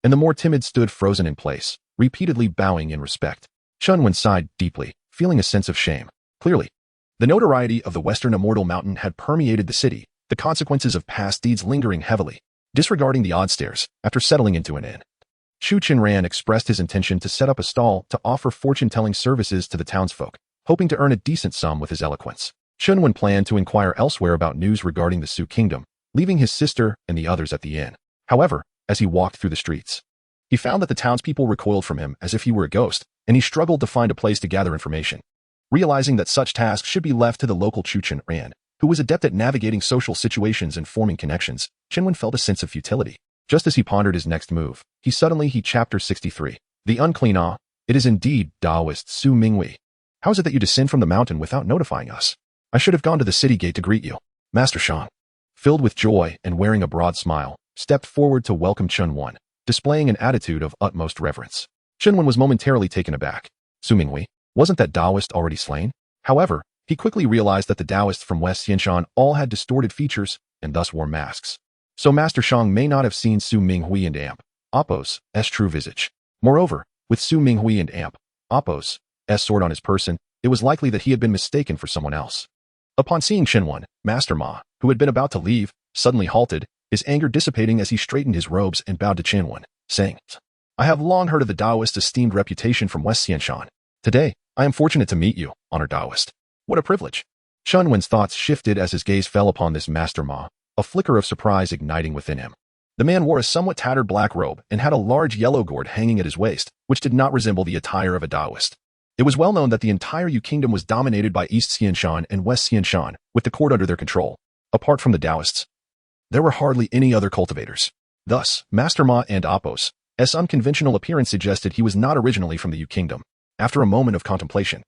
Speaker 2: and the more timid stood frozen in place, repeatedly bowing in respect. Qinwen sighed deeply, feeling a sense of shame. Clearly, the notoriety of the Western Immortal Mountain had permeated the city, the consequences of past deeds lingering heavily. Disregarding the odd stares, after settling into an inn, Shu Qinran expressed his intention to set up a stall to offer fortune-telling services to the townsfolk, hoping to earn a decent sum with his eloquence. Qinwen planned to inquire elsewhere about news regarding the Su kingdom, leaving his sister and the others at the inn. However, as he walked through the streets, he found that the townspeople recoiled from him as if he were a ghost, and he struggled to find a place to gather information. Realizing that such tasks should be left to the local Shu Qinran, who was adept at navigating social situations and forming connections, Qinwen felt a sense of futility. Just as he pondered his next move, Chapter 63. The Unclean It is indeed Taoist Su Minghui. How is it that you descend from the mountain without notifying us? I should have gone to the city gate to greet you. Master Shang, filled with joy and wearing a broad smile, stepped forward to welcome Qinwen, displaying an attitude of utmost reverence. Qinwen was momentarily taken aback. Su Minghui, wasn't that Taoist already slain? However, he quickly realized that the Taoists from West Xianshan all had distorted features and thus wore masks. So Master Shang may not have seen Su Minghui and Apos' true visage. Moreover, with Su Minghui and Apos' sword on his person, it was likely that he had been mistaken for someone else. Upon seeing Qinwen, Master Ma, who had been about to leave, suddenly halted, his anger dissipating as he straightened his robes and bowed to Qinwen, saying, "I have long heard of the Taoist's esteemed reputation from West Xianshan. Today, I am fortunate to meet you, honored Taoist. What a privilege." Qinwen's thoughts shifted as his gaze fell upon this Master Ma, a flicker of surprise igniting within him. The man wore a somewhat tattered black robe and had a large yellow gourd hanging at his waist, which did not resemble the attire of a Taoist. It was well known that the entire Yu kingdom was dominated by East Xianshan and West Xianshan, with the court under their control. Apart from the Taoists, there were hardly any other cultivators. Thus, Master Ma and Apos' unconventional appearance suggested he was not originally from the Yu kingdom. After a moment of contemplation,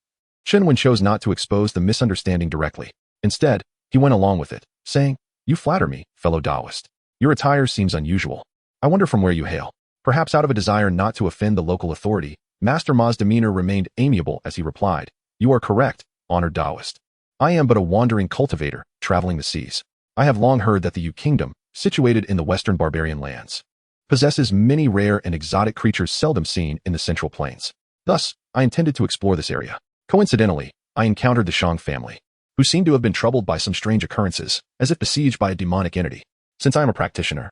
Speaker 2: Qinwen chose not to expose the misunderstanding directly. Instead, he went along with it, saying, "You flatter me, fellow Taoist. Your attire seems unusual. I wonder from where you hail." Perhaps out of a desire not to offend the local authority, Master Ma's demeanor remained amiable as he replied, "You are correct, honored Taoist. I am but a wandering cultivator, traveling the seas. I have long heard that the Yu kingdom, situated in the western barbarian lands, possesses many rare and exotic creatures seldom seen in the central plains. Thus, I intended to explore this area. Coincidentally, I encountered the Shang family, who seemed to have been troubled by some strange occurrences, as if besieged by a demonic entity. Since I am a practitioner,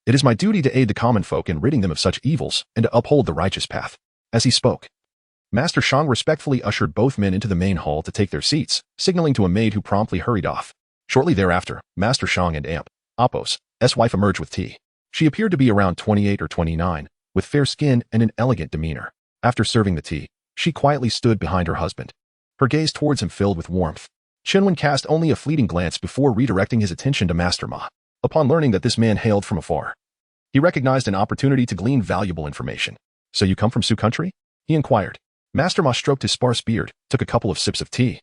Speaker 2: it is my duty to aid the common folk in ridding them of such evils and to uphold the righteous path." As he spoke, Master Shang respectfully ushered both men into the main hall to take their seats, signaling to a maid who promptly hurried off. Shortly thereafter, Master Shang and Apos' wife emerged with tea. She appeared to be around 28 or 29, with fair skin and an elegant demeanor. After serving the tea, she quietly stood behind her husband, her gaze towards him filled with warmth. Qinwen cast only a fleeting glance before redirecting his attention to Master Ma. Upon learning that this man hailed from afar, he recognized an opportunity to glean valuable information. "So you come from Su country?" he inquired. Master Ma stroked his sparse beard, took a couple of sips of tea,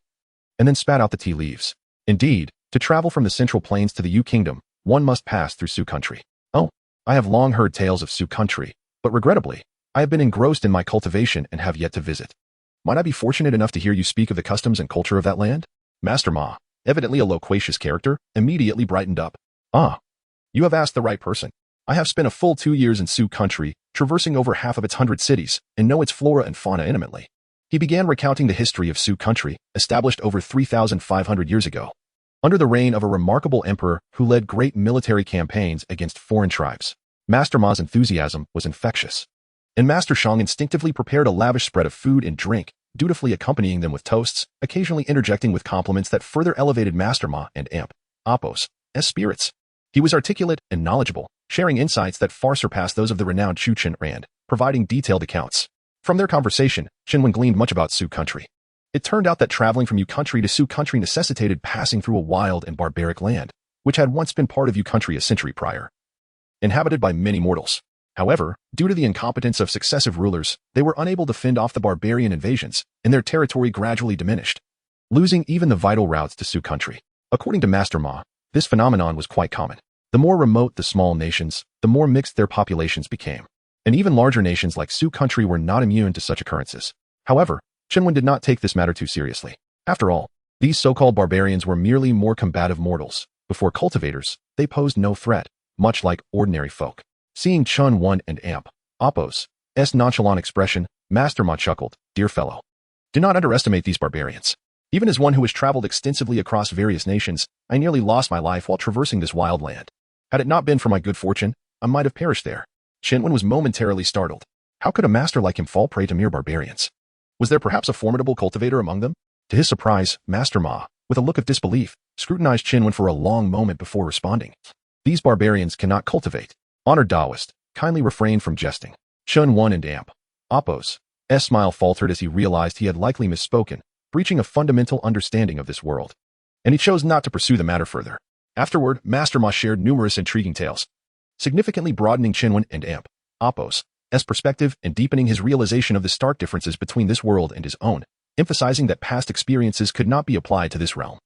Speaker 2: and then spat out the tea leaves. "Indeed, to travel from the central plains to the Yu kingdom, one must pass through Su country. Oh, I have long heard tales of Su country, but regrettably, I have been engrossed in my cultivation and have yet to visit. Might I be fortunate enough to hear you speak of the customs and culture of that land?" Master Ma, evidently a loquacious character, immediately brightened up. "Ah, you have asked the right person. I have spent a full 2 years in Su country, traversing over half of its 100 cities, and know its flora and fauna intimately. He began recounting the history of Sioux country, established over 3,500 years ago, under the reign of a remarkable emperor who led great military campaigns against foreign tribes. Master Ma's enthusiasm was infectious, and Master Shang instinctively prepared a lavish spread of food and drink, dutifully accompanying them with toasts, occasionally interjecting with compliments that further elevated Master Ma and Imp Apos as spirits. He was articulate and knowledgeable, sharing insights that far surpassed those of the renowned Chu Chen Rand, providing detailed accounts. From their conversation, Qinwen gleaned much about Sioux country. It turned out that traveling from Yu country to Sioux country necessitated passing through a wild and barbaric land, which had once been part of Yu country a century prior, inhabited by many mortals. However, due to the incompetence of successive rulers, they were unable to fend off the barbarian invasions, and their territory gradually diminished, losing even the vital routes to Sioux country. According to Master Ma, this phenomenon was quite common. The more remote the small nations, the more mixed their populations became. And even larger nations like Sioux country were not immune to such occurrences. However, Qinwen did not take this matter too seriously. After all, these so-called barbarians were merely more combative mortals. Before cultivators, they posed no threat, much like ordinary folk. Seeing Chun Wan and Amp Apos' nonchalant expression, Master Ma chuckled, "Dear fellow, do not underestimate these barbarians. Even as one who has traveled extensively across various nations, I nearly lost my life while traversing this wild land. Had it not been for my good fortune, I might have perished there." Qinwen was momentarily startled. How could a master like him fall prey to mere barbarians? Was there perhaps a formidable cultivator among them? To his surprise, Master Ma, with a look of disbelief, scrutinized Qinwen for a long moment before responding. "These barbarians cannot cultivate. Honored Taoist, kindly refrain from jesting." Chun Wan and Amp Apos' smile faltered as he realized he had likely misspoken, breaching a fundamental understanding of this world. And he chose not to pursue the matter further. Afterward, Master Ma shared numerous intriguing tales, significantly broadening Qinwen and Amp Apos' perspective and deepening his realization of the stark differences between this world and his own, emphasizing that past experiences could not be applied to this realm.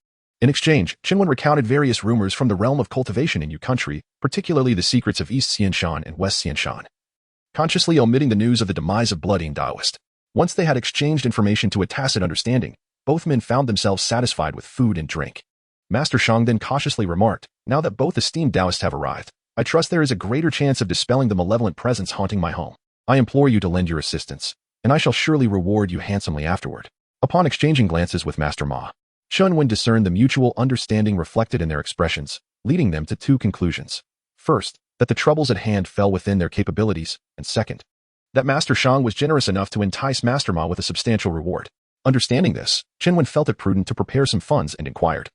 Speaker 2: In exchange, Qinwen recounted various rumors from the realm of cultivation in Yu country, particularly the secrets of East Xianshan and West Xianshan, consciously omitting the news of the demise of bloody Taoist. Once they had exchanged information to a tacit understanding, both men found themselves satisfied with food and drink. Master Shang then cautiously remarked, "Now that both esteemed Taoists have arrived, I trust there is a greater chance of dispelling the malevolent presence haunting my home. I implore you to lend your assistance, and I shall surely reward you handsomely afterward." Upon exchanging glances with Master Ma, Qinwen discerned the mutual understanding reflected in their expressions, leading them to two conclusions. First, that the troubles at hand fell within their capabilities, and second, that Master Shang was generous enough to entice Master Ma with a substantial reward. Understanding this, Qinwen felt it prudent to prepare some funds and inquired,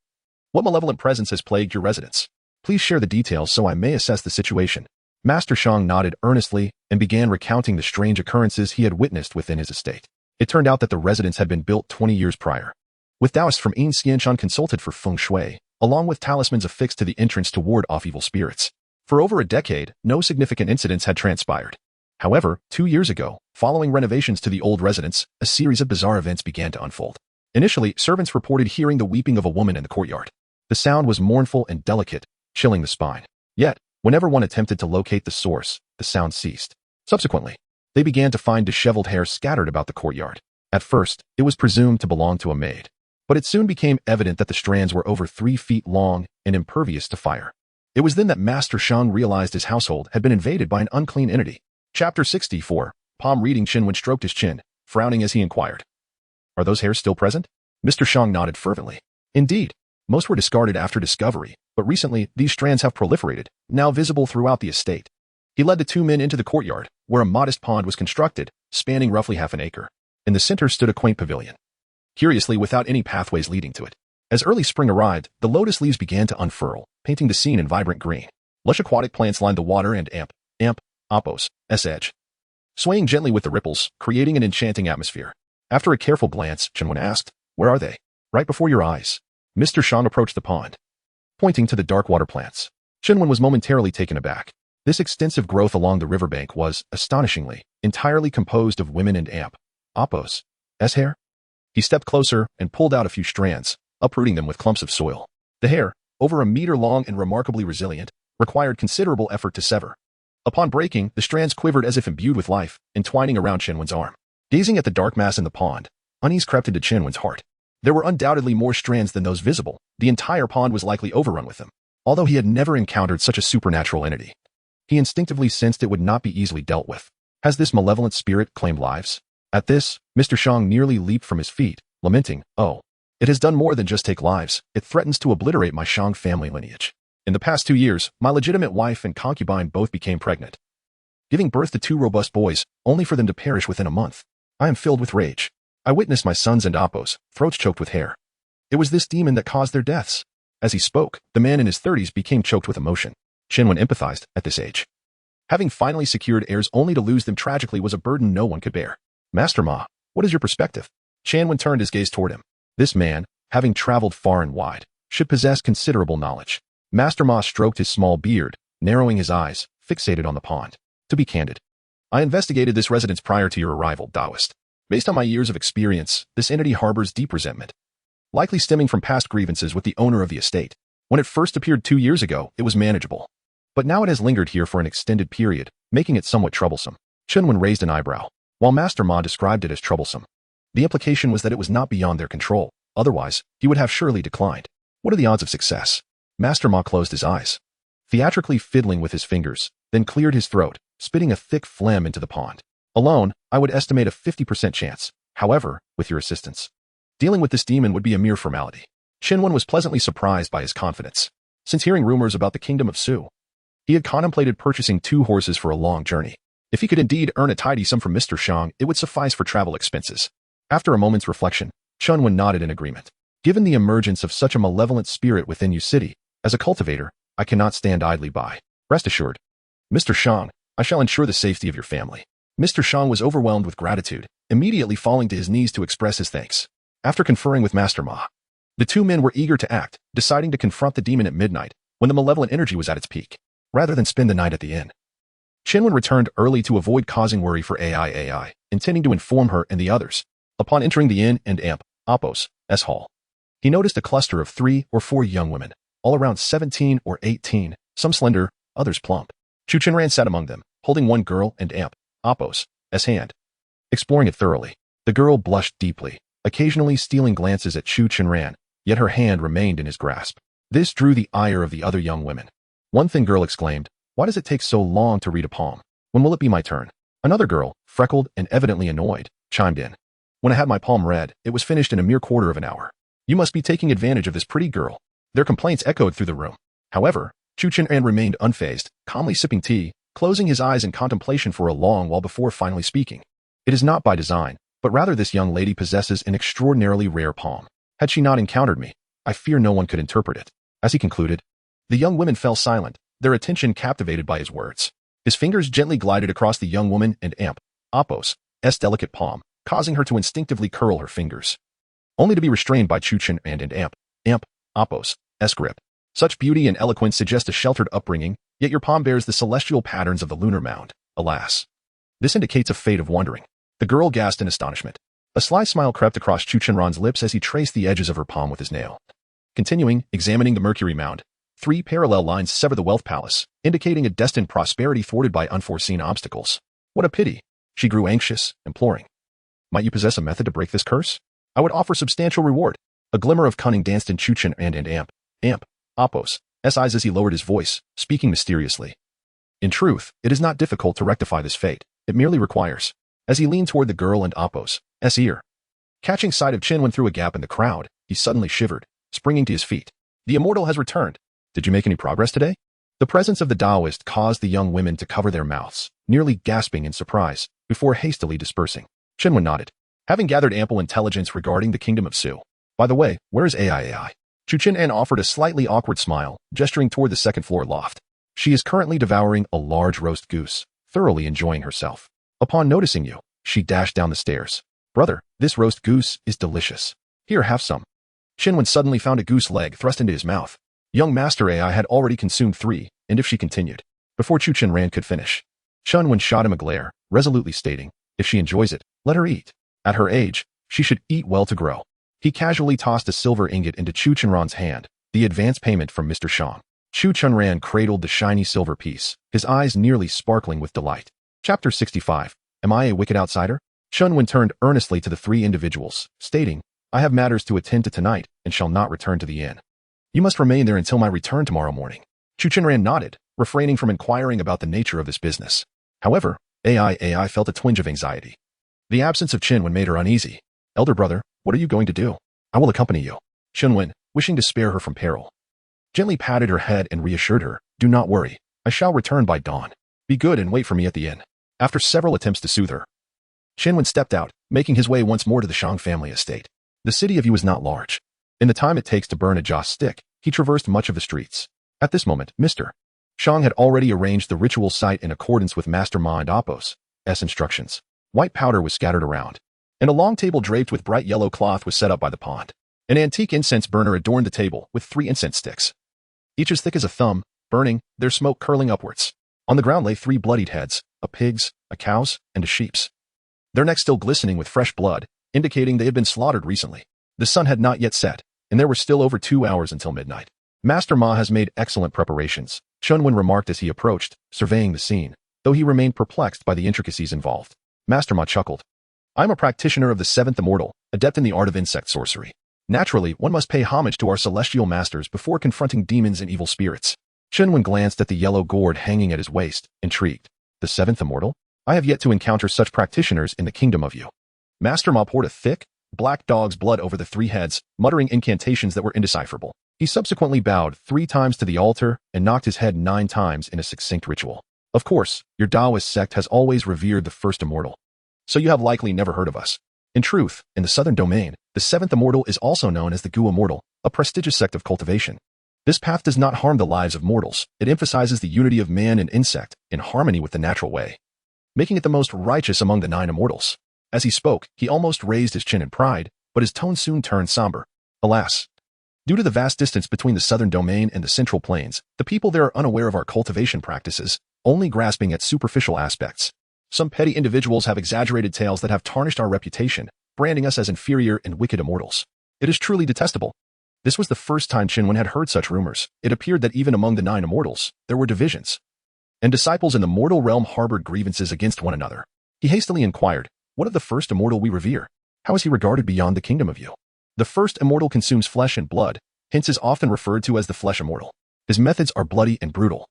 Speaker 2: "What malevolent presence has plagued your residence? Please share the details so I may assess the situation." Master Shang nodded earnestly and began recounting the strange occurrences he had witnessed within his estate. It turned out that the residence had been built 20 years prior, with Taoists from Yin Xianshan consulted for feng shui, along with talismans affixed to the entrance to ward off evil spirits. For over a decade, no significant incidents had transpired. However, 2 years ago, following renovations to the old residence, a series of bizarre events began to unfold. Initially, servants reported hearing the weeping of a woman in the courtyard. The sound was mournful and delicate, chilling the spine. Yet, whenever one attempted to locate the source, the sound ceased. Subsequently, they began to find disheveled hair scattered about the courtyard. At first, it was presumed to belong to a maid, but it soon became evident that the strands were over 3 feet long and impervious to fire. It was then that Master Shang realized his household had been invaded by an unclean entity. Chapter 64. Palm reading. Qinwen stroked his chin, frowning as he inquired, "Are those hairs still present?" Mr. Shang nodded fervently. "Indeed. Most were discarded after discovery, but recently these strands have proliferated, now visible throughout the estate." He led the two men into the courtyard, where a modest pond was constructed, spanning roughly half an acre. In the center stood a quaint pavilion, curiously without any pathways leading to it. As early spring arrived, the lotus leaves began to unfurl, painting the scene in vibrant green. Lush aquatic plants lined the water and Amp Apos' edge, swaying gently with the ripples, creating an enchanting atmosphere. After a careful glance, Qinwen asked, "Where are they?" "Right before your eyes." Mr. Shang approached the pond, pointing to the dark water plants. Qinwen was momentarily taken aback. This extensive growth along the riverbank was, astonishingly, entirely composed of women and Amp Apos' hair. He stepped closer and pulled out a few strands, uprooting them with clumps of soil. The hair, over a meter long and remarkably resilient, required considerable effort to sever. Upon breaking, the strands quivered as if imbued with life, entwining around Qinwen's arm. Gazing at the dark mass in the pond, unease crept into Qinwen's heart. There were undoubtedly more strands than those visible. The entire pond was likely overrun with them. Although he had never encountered such a supernatural entity, he instinctively sensed it would not be easily dealt with. Has this malevolent spirit claimed lives? At this, Mr. Shang nearly leaped from his feet, lamenting, "Oh, it has done more than just take lives. It threatens to obliterate my Shang family lineage. In the past 2 years, my legitimate wife and concubine both became pregnant, giving birth to 2 robust boys, only for them to perish within a month. I am filled with rage. I witnessed my sons and Appos, throats choked with hair. It was this demon that caused their deaths." As he spoke, the man in his 30s became choked with emotion. Qinwen empathized at this age. Having finally secured heirs only to lose them tragically was a burden no one could bear. "Master Ma, what is your perspective?" Qinwen turned his gaze toward him. This man, having traveled far and wide, should possess considerable knowledge. Master Ma stroked his small beard, narrowing his eyes, fixated on the pond. "To be candid, I investigated this residence prior to your arrival, Taoist. Based on my years of experience, this entity harbors deep resentment, likely stemming from past grievances with the owner of the estate. When it first appeared 2 years ago, it was manageable. But now it has lingered here for an extended period, making it somewhat troublesome." Qinwen raised an eyebrow. While Master Ma described it as troublesome, the implication was that it was not beyond their control. Otherwise, he would have surely declined. "What are the odds of success?" Master Ma closed his eyes, theatrically fiddling with his fingers, then cleared his throat, spitting a thick phlegm into the pond. "Alone, I would estimate a 50% chance. However, with your assistance, dealing with this demon would be a mere formality." Qinwen was pleasantly surprised by his confidence. Since hearing rumors about the kingdom of Su, he had contemplated purchasing 2 horses for a long journey. If he could indeed earn a tidy sum from Mr. Shang, it would suffice for travel expenses. After a moment's reflection, Qinwen nodded in agreement. "Given the emergence of such a malevolent spirit within Yu City, as a cultivator, I cannot stand idly by. Rest assured, Mr. Shang, I shall ensure the safety of your family." Mr. Shang was overwhelmed with gratitude, immediately falling to his knees to express his thanks. After conferring with Master Ma, the 2 men were eager to act, deciding to confront the demon at midnight, when the malevolent energy was at its peak, rather than spend the night at the inn. Qinwen returned early to avoid causing worry for AI, intending to inform her and the others. Upon entering the inn and Appos' hall, he noticed a cluster of 3 or 4 young women, all around 17 or 18, some slender, others plump. Chu Chenran sat among them, holding one girl and Appos' hand. Exploring it thoroughly, the girl blushed deeply, occasionally stealing glances at Chu Chenran, yet her hand remained in his grasp. This drew the ire of the other young women. One thin girl exclaimed, "Why does it take so long to read a palm? When will it be my turn?" Another girl, freckled and evidently annoyed, chimed in. "When I had my palm read, it was finished in a mere quarter of an hour. You must be taking advantage of this pretty girl." Their complaints echoed through the room. However, Chu Chenran remained unfazed, calmly sipping tea, closing his eyes in contemplation for a long while before finally speaking. "It is not by design, but rather this young lady possesses an extraordinarily rare palm. Had she not encountered me, I fear no one could interpret it." As he concluded, the young women fell silent, their attention captivated by his words. His fingers gently glided across the young woman and Appos' delicate palm, causing her to instinctively curl her fingers, only to be restrained by Chu Chen and Appos' grip. "Such beauty and eloquence suggest a sheltered upbringing, yet your palm bears the celestial patterns of the lunar mound. Alas, this indicates a fate of wandering." The girl gasped in astonishment. A sly smile crept across Chu Chenran's lips as he traced the edges of her palm with his nail. Continuing, examining the mercury mound, 3 parallel lines sever the wealth palace, indicating a destined prosperity thwarted by unforeseen obstacles. "What a pity." She grew anxious, imploring. "Might you possess a method to break this curse? I would offer substantial reward." A glimmer of cunning danced in Chu Chen and Appos' eyes as he lowered his voice, speaking mysteriously. "In truth, it is not difficult to rectify this fate. It merely requires." As he leaned toward the girl and Appos' ear, catching sight of Qinwen through a gap in the crowd, he suddenly shivered, springing to his feet. "The immortal has returned. Did you make any progress today?" The presence of the Taoist caused the young women to cover their mouths, nearly gasping in surprise, before hastily dispersing. Qinwen nodded, having gathered ample intelligence regarding the kingdom of Su. "By the way, where is AI? Chu Chen offered a slightly awkward smile, gesturing toward the second-floor loft. "She is currently devouring a large roast goose, thoroughly enjoying herself. Upon noticing you, she dashed down the stairs. Brother, this roast goose is delicious. Here, have some." Qinwen suddenly found a goose leg thrust into his mouth. Young Master AI had already consumed 3, and if she continued, before Chu Chenran could finish, Qinwen shot him a glare, resolutely stating, "If she enjoys it, let her eat. At her age, she should eat well to grow." He casually tossed a silver ingot into Chu Chenran's hand, the advance payment from Mr. Shang. Chu Chenran cradled the shiny silver piece, his eyes nearly sparkling with delight. Chapter 65. Am I a wicked outsider? Qinwen turned earnestly to the 3 individuals, stating, "I have matters to attend to tonight and shall not return to the inn. You must remain there until my return tomorrow morning." Chu Chenran nodded, refraining from inquiring about the nature of this business. However, AI felt a twinge of anxiety. The absence of Qinwen made her uneasy. Elder brother, what are you going to do? I will accompany you. Qinwen, wishing to spare her from peril, gently patted her head and reassured her, do not worry. I shall return by dawn. Be good and wait for me at the inn. After several attempts to soothe her, Qinwen stepped out, making his way once more to the Shang family estate. The city of Yu is not large. In the time it takes to burn a joss stick, he traversed much of the streets. At this moment, Mr. Shang had already arranged the ritual site in accordance with Master Ma and Appo's instructions. White powder was scattered around, and a long table draped with bright yellow cloth was set up by the pond. An antique incense burner adorned the table with 3 incense sticks, each as thick as a thumb, burning, their smoke curling upwards. On the ground lay 3 bloodied heads, a pig's, a cow's, and a sheep's, their necks still glistening with fresh blood, indicating they had been slaughtered recently. The sun had not yet set, and there were still over 2 hours until midnight. Master Ma has made excellent preparations, Chunwen remarked as he approached, surveying the scene, though he remained perplexed by the intricacies involved. Master Ma chuckled. I am a practitioner of the 7th immortal, adept in the art of insect sorcery. Naturally, one must pay homage to our celestial masters before confronting demons and evil spirits. Chunwen glanced at the yellow gourd hanging at his waist, intrigued. The 7th immortal? I have yet to encounter such practitioners in the kingdom of Yu. Master Ma poured a thick, black dog's blood over the 3 heads, muttering incantations that were indecipherable. He subsequently bowed 3 times to the altar and knocked his head 9 times in a succinct ritual. Of course, your Taoist sect has always revered the 1st immortal, so you have likely never heard of us. In truth, in the southern domain, the 7th immortal is also known as the Gu immortal, a prestigious sect of cultivation. This path does not harm the lives of mortals. It emphasizes the unity of man and insect in harmony with the natural way, making it the most righteous among the 9 immortals. As he spoke, he almost raised his chin in pride, but his tone soon turned somber. Alas, due to the vast distance between the southern domain and the central plains, the people there are unaware of our cultivation practices, only grasping at superficial aspects. Some petty individuals have exaggerated tales that have tarnished our reputation, branding us as inferior and wicked immortals. It is truly detestable. This was the first time Qinwen had heard such rumors. It appeared that even among the 9 immortals, there were divisions, and disciples in the mortal realm harbored grievances against one another. He hastily inquired, what of the 1st immortal we revere? How is he regarded beyond the kingdom of Yu? The 1st immortal consumes flesh and blood, hence is often referred to as the flesh immortal. His methods are bloody and brutal,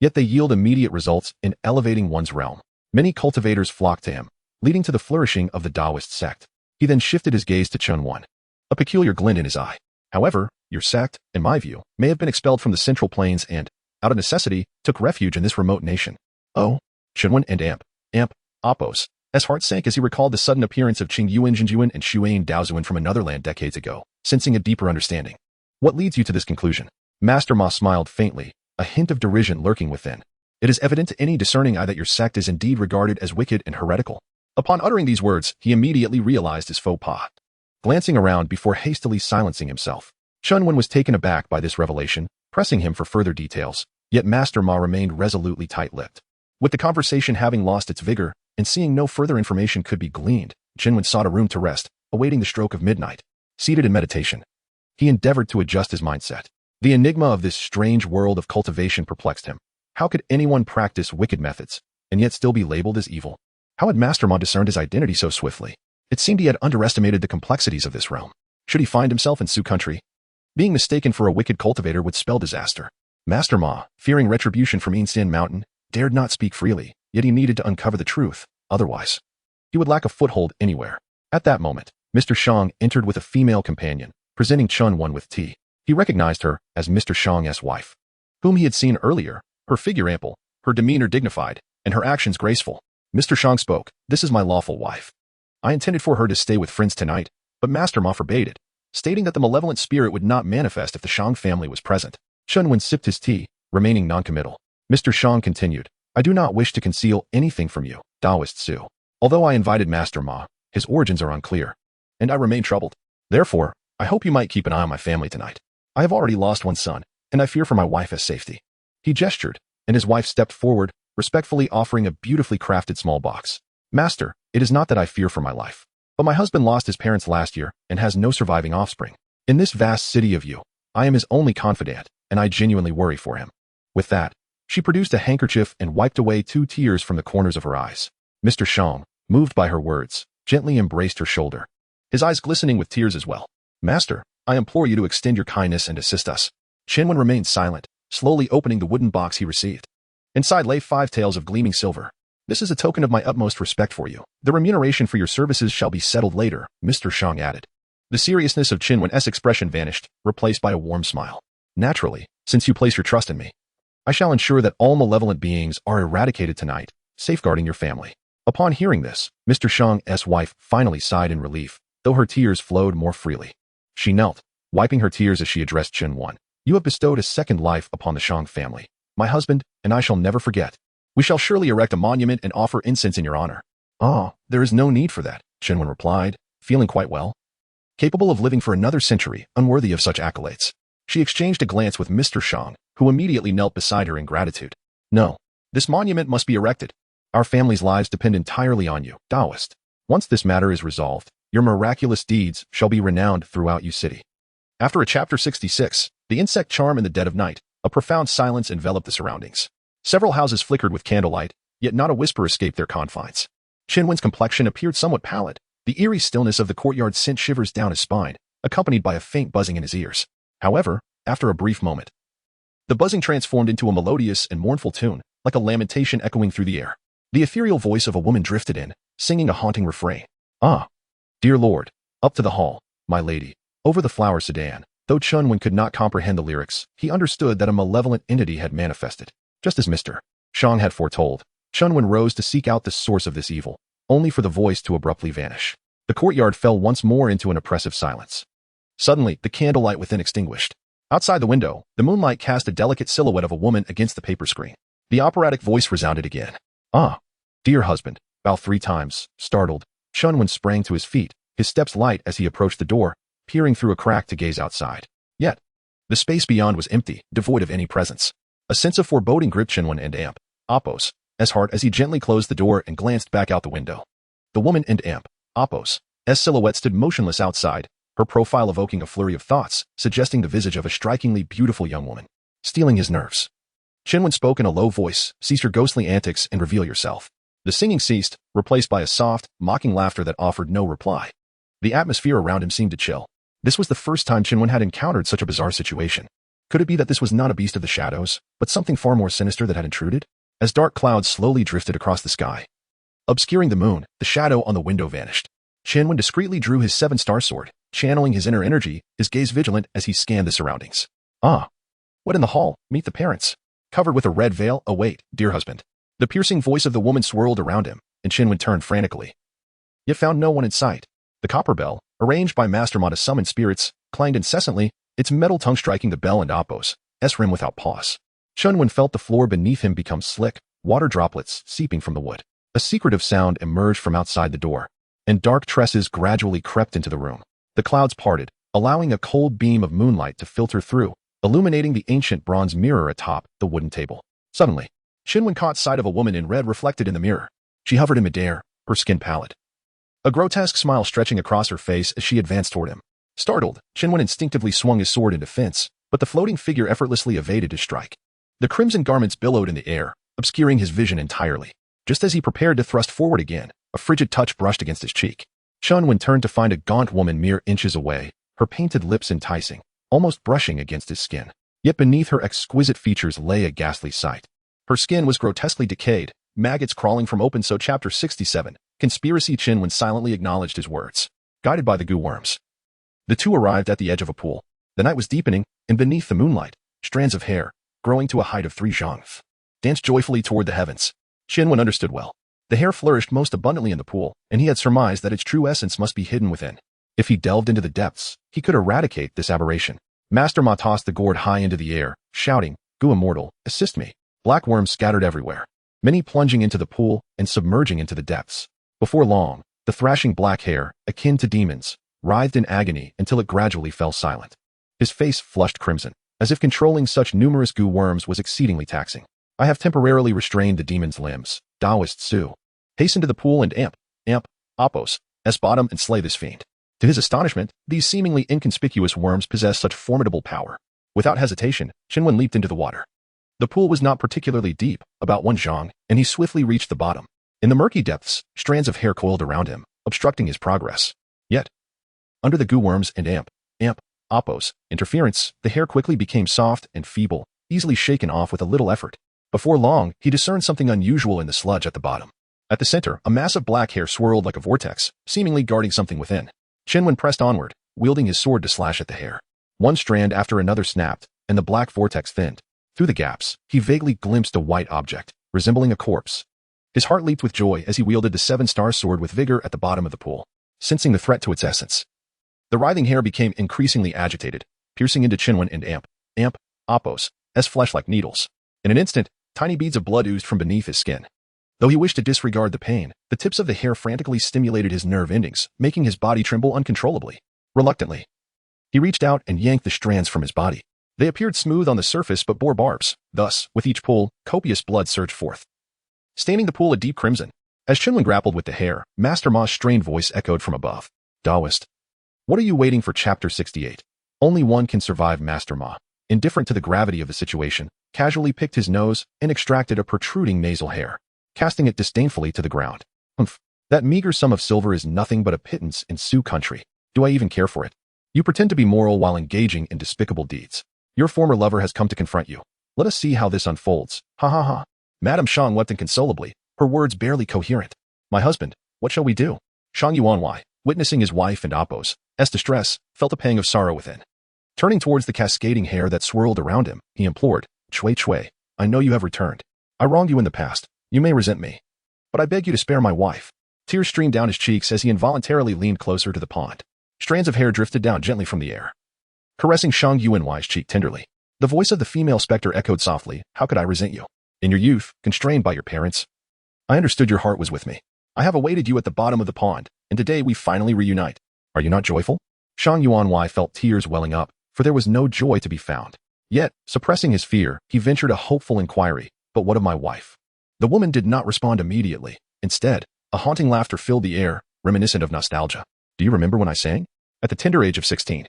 Speaker 2: yet they yield immediate results in elevating one's realm. Many cultivators flock to him, leading to the flourishing of the Taoist sect. He then shifted his gaze to Chunwen, a peculiar glint in his eye. However, your sect, in my view, may have been expelled from the central plains and, out of necessity, took refuge in this remote nation. Oh, Chunwen and Appo's heart sank as he recalled the sudden appearance of Qing Yuan Jinjuan and Xuan Daozuan from another land decades ago, sensing a deeper understanding. What leads you to this conclusion? Master Ma smiled faintly, a hint of derision lurking within. It is evident to any discerning eye that your sect is indeed regarded as wicked and heretical. Upon uttering these words, he immediately realized his faux pas, glancing around before hastily silencing himself. Chunwen was taken aback by this revelation, pressing him for further details, yet Master Ma remained resolutely tight-lipped. With the conversation having lost its vigor, and seeing no further information could be gleaned, Chunwen sought a room to rest, awaiting the stroke of midnight. Seated in meditation, he endeavored to adjust his mindset. The enigma of this strange world of cultivation perplexed him. How could anyone practice wicked methods, and yet still be labeled as evil? How had Master Ma discerned his identity so swiftly? It seemed he had underestimated the complexities of this realm. Should he find himself in Su country, being mistaken for a wicked cultivator would spell disaster. Master Ma, fearing retribution from Insin Mountain, dared not speak freely, yet he needed to uncover the truth. Otherwise, he would lack a foothold anywhere. At that moment, Mr. Shang entered with a female companion, presenting Chunwen with tea. He recognized her as Mr. Shang's wife, whom he had seen earlier, her figure ample, her demeanor dignified, and her actions graceful. Mr. Shang spoke, "This is my lawful wife. I intended for her to stay with friends tonight, but Master Ma forbade it, stating that the malevolent spirit would not manifest if the Shang family was present." Chunwen sipped his tea, remaining noncommittal. Mr. Shang continued, "I do not wish to conceal anything from you, Taoist Su. Although I invited Master Ma, his origins are unclear, and I remain troubled. Therefore, I hope you might keep an eye on my family tonight. I have already lost one son, and I fear for my wife's safety." He gestured, and his wife stepped forward, respectfully offering a beautifully crafted small box. "Master, it is not that I fear for my life, but my husband lost his parents last year and has no surviving offspring. In this vast city of Yu, I am his only confidant, and I genuinely worry for him." With that, she produced a handkerchief and wiped away 2 tears from the corners of her eyes. Mr. Shang, moved by her words, gently embraced her shoulder, his eyes glistening with tears as well. "Master, I implore you to extend your kindness and assist us." Chunwen remained silent, slowly opening the wooden box he received. Inside lay 5 taels of gleaming silver. This is a token of my utmost respect for you. The remuneration for your services shall be settled later, Mr. Shang added. The seriousness of Qin Wen's expression vanished, replaced by a warm smile. Naturally, since you place your trust in me, I shall ensure that all malevolent beings are eradicated tonight, safeguarding your family. Upon hearing this, Mr. Shang's wife finally sighed in relief, though her tears flowed more freely. She knelt, wiping her tears as she addressed Qin Wen. You have bestowed a second life upon the Shang family, my husband, and I shall never forget. We shall surely erect a monument and offer incense in your honor. Ah, there is no need for that, Qin Wen replied, feeling quite well. Capable of living for another century, unworthy of such accolades. She exchanged a glance with Mr. Shang, who immediately knelt beside her in gratitude. No, this monument must be erected. Our family's lives depend entirely on you, Taoist. Once this matter is resolved, your miraculous deeds shall be renowned throughout Yu City. After a chapter 66, the insect charm in the dead of night, a profound silence enveloped the surroundings. Several houses flickered with candlelight, yet not a whisper escaped their confines. Qin Wen's complexion appeared somewhat pallid. The eerie stillness of the courtyard sent shivers down his spine, accompanied by a faint buzzing in his ears. However, after a brief moment, the buzzing transformed into a melodious and mournful tune, like a lamentation echoing through the air. The ethereal voice of a woman drifted in, singing a haunting refrain. Ah, dear Lord, up to the hall, my lady, over the flower sedan. Though Qin Wen could not comprehend the lyrics, he understood that a malevolent entity had manifested. Just as Mr. Shang had foretold, Qin Wen rose to seek out the source of this evil, only for the voice to abruptly vanish. The courtyard fell once more into an oppressive silence. Suddenly, the candlelight within extinguished. Outside the window, the moonlight cast a delicate silhouette of a woman against the paper screen. The operatic voice resounded again. Ah, dear husband, bow 3 times. Startled, Qin Wen sprang to his feet, his steps light as he approached the door, peering through a crack to gaze outside. Yet, the space beyond was empty, devoid of any presence. A sense of foreboding gripped Qin Wen and Amp, Appos, as hard as he gently closed the door and glanced back out the window. The woman and Amp, Appos, silhouette stood motionless outside, her profile evoking a flurry of thoughts, suggesting the visage of a strikingly beautiful young woman. Stealing his nerves. Qin Wen spoke in a low voice, cease your ghostly antics and reveal yourself. The singing ceased, replaced by a soft, mocking laughter that offered no reply. The atmosphere around him seemed to chill. This was the first time Qin Wen had encountered such a bizarre situation. Could it be that this was not a beast of the shadows, but something far more sinister that had intruded? As dark clouds slowly drifted across the sky, obscuring the moon, the shadow on the window vanished. Qin Wen discreetly drew his 7-star sword, channeling his inner energy, his gaze vigilant as he scanned the surroundings. Ah, what in the hall? Meet the parents. Covered with a red veil, await, dear husband. The piercing voice of the woman swirled around him, and Qin Wen turned frantically, yet found no one in sight. The copper bell, arranged by Master Ma to summon spirits, clanged incessantly, its metal tongue striking the bell and Appos' rim without pause. Qin Wen felt the floor beneath him become slick, water droplets seeping from the wood. A secretive sound emerged from outside the door, and dark tresses gradually crept into the room. The clouds parted, allowing a cold beam of moonlight to filter through, illuminating the ancient bronze mirror atop the wooden table. Suddenly, Qin Wen caught sight of a woman in red reflected in the mirror. She hovered in midair, her skin pallid, a grotesque smile stretching across her face as she advanced toward him. Startled, Qin Wen instinctively swung his sword in defense, but the floating figure effortlessly evaded his strike. The crimson garments billowed in the air, obscuring his vision entirely. Just as he prepared to thrust forward again, a frigid touch brushed against his cheek. Qin Wen turned to find a gaunt woman mere inches away, her painted lips enticing, almost brushing against his skin. Yet beneath her exquisite features lay a ghastly sight. Her skin was grotesquely decayed, maggots crawling from open. So chapter 67, Conspiracy. Qin Wen silently acknowledged his words. Guided by the goo worms, the two arrived at the edge of a pool. The night was deepening, and beneath the moonlight, strands of hair, growing to a height of 3 zhangf, danced joyfully toward the heavens. Qin Wen understood well. The hair flourished most abundantly in the pool, and he had surmised that its true essence must be hidden within. If he delved into the depths, he could eradicate this aberration. Master Ma tossed the gourd high into the air, shouting, Goo immortal, assist me. Black worms scattered everywhere, many plunging into the pool and submerging into the depths. Before long, the thrashing black hair, akin to demons, writhed in agony until it gradually fell silent. His face flushed crimson, as if controlling such numerous goo worms was exceedingly taxing. I have temporarily restrained the demon's limbs. Taoist Su. Hasten to the pool and Appos' bottom and slay this fiend. To his astonishment, these seemingly inconspicuous worms possessed such formidable power. Without hesitation, Qin Wen leaped into the water. The pool was not particularly deep, about 1 zhang, and he swiftly reached the bottom. In the murky depths, strands of hair coiled around him, obstructing his progress. Yet, under the goo worms and Appos' interference, the hair quickly became soft and feeble, easily shaken off with a little effort. Before long, he discerned something unusual in the sludge at the bottom. At the center, a mass of black hair swirled like a vortex, seemingly guarding something within. Chinwen pressed onward, wielding his sword to slash at the hair. One strand after another snapped, and the black vortex thinned. Through the gaps, he vaguely glimpsed a white object, resembling a corpse. His heart leaped with joy as he wielded the seven-star sword with vigor at the bottom of the pool, sensing the threat to its essence. The writhing hair became increasingly agitated, piercing into Chinwen and Appos, as flesh like needles. In an instant, tiny beads of blood oozed from beneath his skin. Though he wished to disregard the pain, the tips of the hair frantically stimulated his nerve endings, making his body tremble uncontrollably. Reluctantly, he reached out and yanked the strands from his body. They appeared smooth on the surface but bore barbs. Thus, with each pull, copious blood surged forth, staining the pool a deep crimson. As Chinwen grappled with the hair, Master Ma's strained voice echoed from above. Taoist, what are you waiting for? Chapter 68. Only one can survive. Master Ma, indifferent to the gravity of the situation, casually picked his nose and extracted a protruding nasal hair, casting it disdainfully to the ground. Humph, that meager sum of silver is nothing but a pittance in Sioux country. Do I even care for it? You pretend to be moral while engaging in despicable deeds. Your former lover has come to confront you. Let us see how this unfolds. Ha ha ha. Madame Shang wept inconsolably, her words barely coherent. My husband, what shall we do? Shang Yuanwei, witnessing his wife and Appos' distress, felt a pang of sorrow within. Turning towards the cascading hair that swirled around him, he implored, Chui, I know you have returned. I wronged you in the past. You may resent me, but I beg you to spare my wife. Tears streamed down his cheeks as he involuntarily leaned closer to the pond. Strands of hair drifted down gently from the air, caressing Shang Yuanwei's cheek tenderly. The voice of the female specter echoed softly, how could I resent you? In your youth, constrained by your parents, I understood your heart was with me. I have awaited you at the bottom of the pond, and today we finally reunite. Are you not joyful? Shang Yuanwei felt tears welling up, for there was no joy to be found. Yet, suppressing his fear, he ventured a hopeful inquiry, but what of my wife? The woman did not respond immediately. Instead, a haunting laughter filled the air, reminiscent of nostalgia. Do you remember when I sang? At the tender age of 16.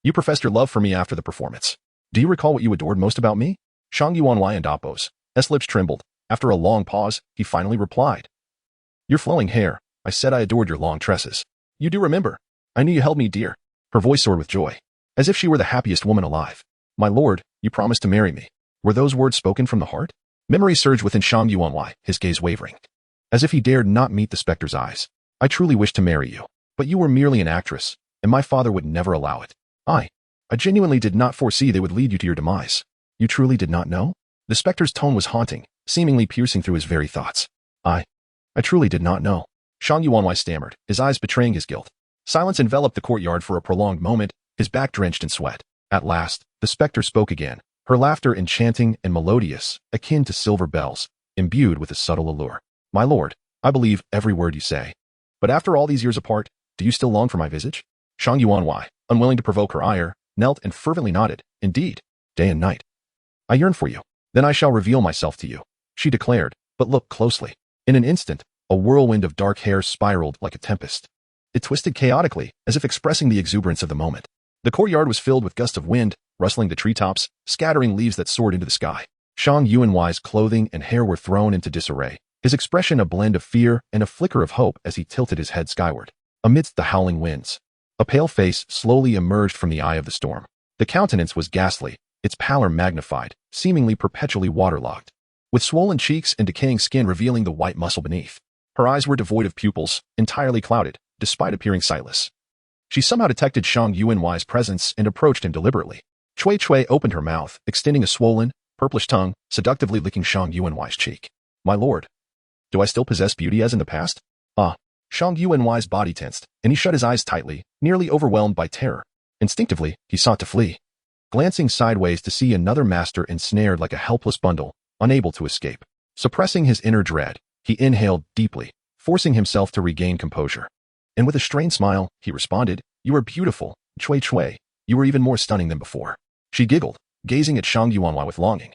Speaker 2: You professed your love for me after the performance. Do you recall what you adored most about me? Shang Yuanwei and Appos' lips trembled. After a long pause, he finally replied. Your flowing hair. I said I adored your long tresses. You do remember. I knew you held me dear. Her voice soared with joy, as if she were the happiest woman alive. My lord, you promised to marry me. Were those words spoken from the heart? Memory surged within Shang Yuanwei, his gaze wavering, as if he dared not meet the specter's eyes. I truly wished to marry you, but you were merely an actress, and my father would never allow it. I genuinely did not foresee they would lead you to your demise. You truly did not know? The specter's tone was haunting, seemingly piercing through his very thoughts. I truly did not know. Shang Yuanwei stammered, his eyes betraying his guilt. Silence enveloped the courtyard for a prolonged moment, his back drenched in sweat. At last, the specter spoke again, her laughter enchanting and melodious, akin to silver bells, imbued with a subtle allure. My lord, I believe every word you say. But after all these years apart, do you still long for my visage? Shang Yuanwei, unwilling to provoke her ire, knelt and fervently nodded. Indeed, day and night. I yearn for you. Then I shall reveal myself to you, she declared, but look closely. In an instant, a whirlwind of dark hair spiraled like a tempest. It twisted chaotically, as if expressing the exuberance of the moment. The courtyard was filled with gusts of wind, rustling the treetops, scattering leaves that soared into the sky. Shang Yuanwei's clothing and hair were thrown into disarray, his expression a blend of fear and a flicker of hope as he tilted his head skyward. Amidst the howling winds, a pale face slowly emerged from the eye of the storm. The countenance was ghastly, its pallor magnified, seemingly perpetually waterlogged, with swollen cheeks and decaying skin revealing the white muscle beneath. Her eyes were devoid of pupils, entirely clouded, despite appearing sightless. She somehow detected Shang Yuanwei's presence and approached him deliberately. Chui opened her mouth, extending a swollen, purplish tongue, seductively licking Shang Yuanwei's cheek. My lord, do I still possess beauty as in the past? Ah. Shang Yuanwei's body tensed, and he shut his eyes tightly, nearly overwhelmed by terror. Instinctively, he sought to flee, glancing sideways to see another master ensnared like a helpless bundle, unable to escape. Suppressing his inner dread, he inhaled deeply, forcing himself to regain composure. And with a strained smile, he responded, You are beautiful, Chui. You were even more stunning than before. She giggled, gazing at Shang Yuanwei with longing,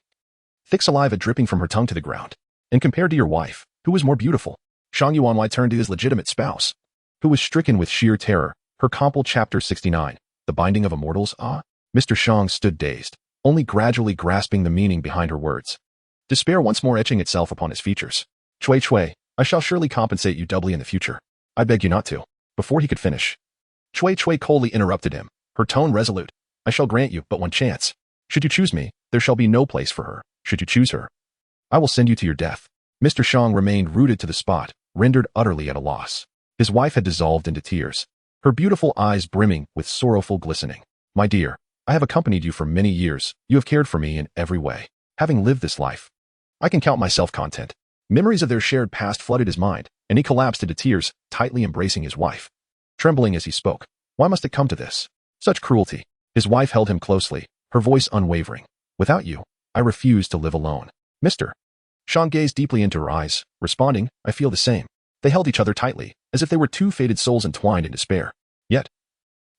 Speaker 2: thick saliva dripping from her tongue to the ground. And compared to your wife, who was more beautiful? Shang Yuanwei turned to his legitimate spouse, who was stricken with sheer terror. Her Compel Chapter 69, The Binding of Immortals. Mr. Shang stood dazed, only gradually grasping the meaning behind her words. Despair once more etching itself upon his features. Chui, I shall surely compensate you doubly in the future. I beg you not to. Before he could finish, Chui coldly interrupted him, her tone resolute. I shall grant you but one chance. Should you choose me, there shall be no place for her. Should you choose her, I will send you to your death. Mr. Shang remained rooted to the spot, rendered utterly at a loss. His wife had dissolved into tears, her beautiful eyes brimming with sorrowful glistening. My dear, I have accompanied you for many years. You have cared for me in every way. Having lived this life, I can count myself content. Memories of their shared past flooded his mind, and he collapsed into tears, tightly embracing his wife. Trembling as he spoke, why must it come to this? Such cruelty. His wife held him closely, her voice unwavering. Without you, I refuse to live alone. Mr. Shang gazed deeply into her eyes, responding, I feel the same. They held each other tightly, as if they were two fated souls entwined in despair. Yet,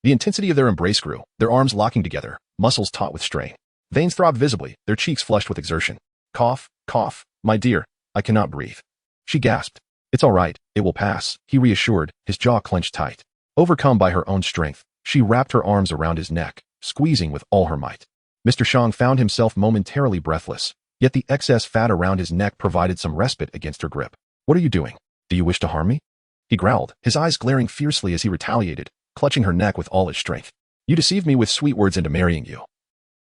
Speaker 2: the intensity of their embrace grew, their arms locking together, muscles taut with strain. Veins throbbed visibly, their cheeks flushed with exertion. Cough, cough, my dear, I cannot breathe. She gasped. It's all right, it will pass, he reassured, his jaw clenched tight. Overcome by her own strength, she wrapped her arms around his neck, squeezing with all her might. Mr. Shang found himself momentarily breathless, yet the excess fat around his neck provided some respite against her grip. What are you doing? Do you wish to harm me? He growled, his eyes glaring fiercely as he retaliated, clutching her neck with all his strength. You deceived me with sweet words into marrying you.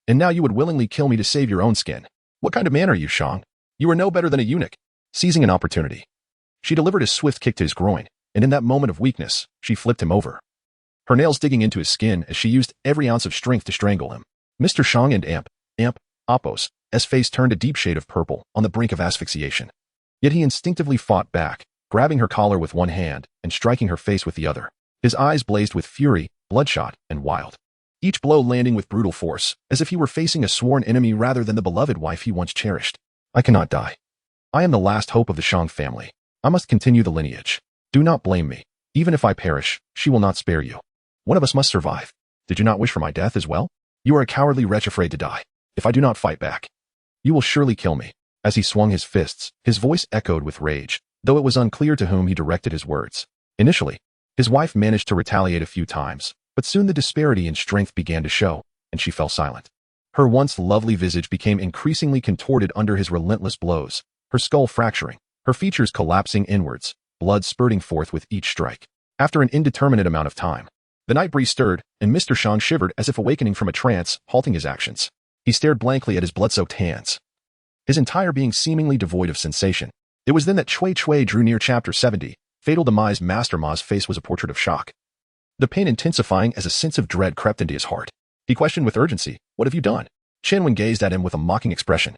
Speaker 2: And now you would willingly kill me to save your own skin. What kind of man are you, Shang? You are no better than a eunuch. Seizing an opportunity, she delivered a swift kick to his groin, and in that moment of weakness, she flipped him over, her nails digging into his skin as she used every ounce of strength to strangle him. Mr. Shang and Appos' face turned a deep shade of purple, on the brink of asphyxiation. Yet he instinctively fought back, grabbing her collar with one hand and striking her face with the other. His eyes blazed with fury, bloodshot and wild, each blow landing with brutal force, as if he were facing a sworn enemy rather than the beloved wife he once cherished. I cannot die. I am the last hope of the Shang family. I must continue the lineage. Do not blame me. Even if I perish, she will not spare you. One of us must survive. Did you not wish for my death as well? You are a cowardly wretch afraid to die. If I do not fight back, you will surely kill me. As he swung his fists, his voice echoed with rage, though it was unclear to whom he directed his words. Initially, his wife managed to retaliate a few times, but soon the disparity in strength began to show, and she fell silent. Her once lovely visage became increasingly contorted under his relentless blows, her skull fracturing, her features collapsing inwards, blood spurting forth with each strike. After an indeterminate amount of time, the night breeze stirred, and Mr. Shang shivered as if awakening from a trance, halting his actions. He stared blankly at his blood-soaked hands, his entire being seemingly devoid of sensation. It was then that Cui drew near. Chapter 70, Fatal Demise. Master Ma's face was a portrait of shock, the pain intensifying as a sense of dread crept into his heart. He questioned with urgency, what have you done? Chen gazed at him with a mocking expression.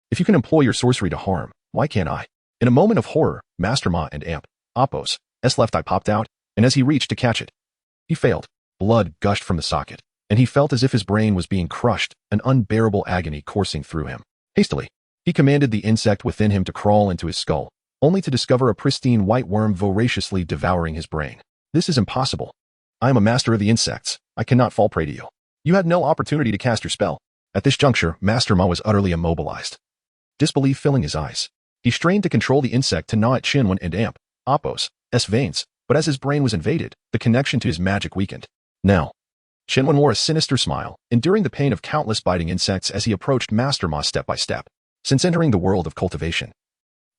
Speaker 2: If you can employ your sorcery to harm, why can't I? In a moment of horror, Master Ma and Appos' left eye popped out, and as he reached to catch it, he failed. Blood gushed from the socket, and he felt as if his brain was being crushed, an unbearable agony coursing through him. Hastily, he commanded the insect within him to crawl into his skull, only to discover a pristine white worm voraciously devouring his brain. This is impossible. I am a master of the insects. I cannot fall prey to you. You had no opportunity to cast your spell. At this juncture, Master Ma was utterly immobilized, disbelief filling his eyes. He strained to control the insect to gnaw at Chen and Appos' veins, but as his brain was invaded, the connection to his magic weakened. Now, Chen wore a sinister smile, enduring the pain of countless biting insects as he approached Master Ma step by step. Since entering the world of cultivation,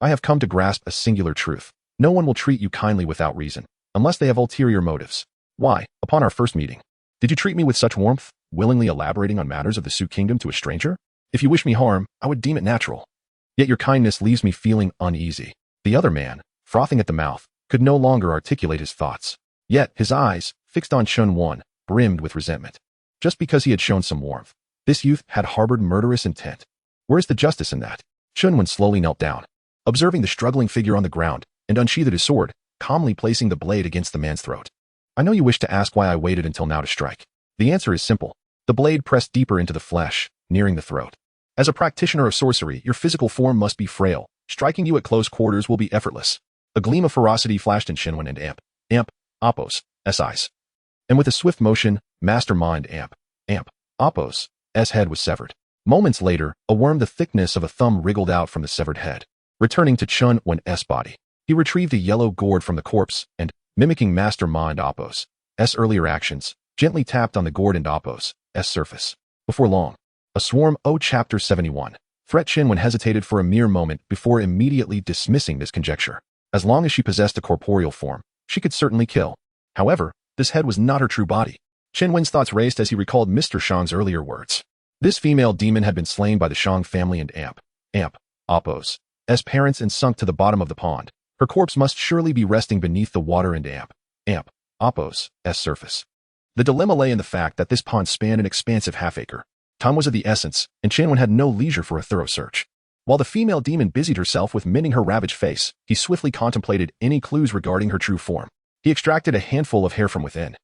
Speaker 2: I have come to grasp a singular truth. No one will treat you kindly without reason, unless they have ulterior motives. Why, upon our first meeting, did you treat me with such warmth, willingly elaborating on matters of the Su Kingdom to a stranger? If you wish me harm, I would deem it natural. Yet your kindness leaves me feeling uneasy. The other man, frothing at the mouth, could no longer articulate his thoughts. Yet his eyes, fixed on Chen, brimmed with resentment. Just because he had shown some warmth, this youth had harbored murderous intent. Where's the justice in that? Chen slowly knelt down, observing the struggling figure on the ground, and unsheathed his sword, calmly placing the blade against the man's throat. I know you wish to ask why I waited until now to strike. The answer is simple. The blade pressed deeper into the flesh, nearing the throat. As a practitioner of sorcery, your physical form must be frail. Striking you at close quarters will be effortless. A gleam of ferocity flashed in Chen and Appos' eyes. And with a swift motion, Master Ma and Appos' head was severed. Moments later, a worm the thickness of a thumb wriggled out from the severed head. Returning to Chen-Wen's body, he retrieved a yellow gourd from the corpse and, mimicking Master Ma and Appos' earlier actions, gently tapped on the gourd and Appos' surface. Before long, a swarm. Chapter 71. Threat. Chen hesitated for a mere moment before immediately dismissing this conjecture. As long as she possessed a corporeal form, she could certainly kill. However, this head was not her true body. Chen thoughts raced as he recalled Mr. Shang's earlier words. This female demon had been slain by the Shang family and Appos' as parents and sunk to the bottom of the pond. Her corpse must surely be resting beneath the water and Apo's surface. The dilemma lay in the fact that this pond spanned an expansive half-acre. Time was of the essence, and Chan Wen had no leisure for a thorough search. While the female demon busied herself with mending her ravaged face, he swiftly contemplated any clues regarding her true form. He extracted a handful of hair from within,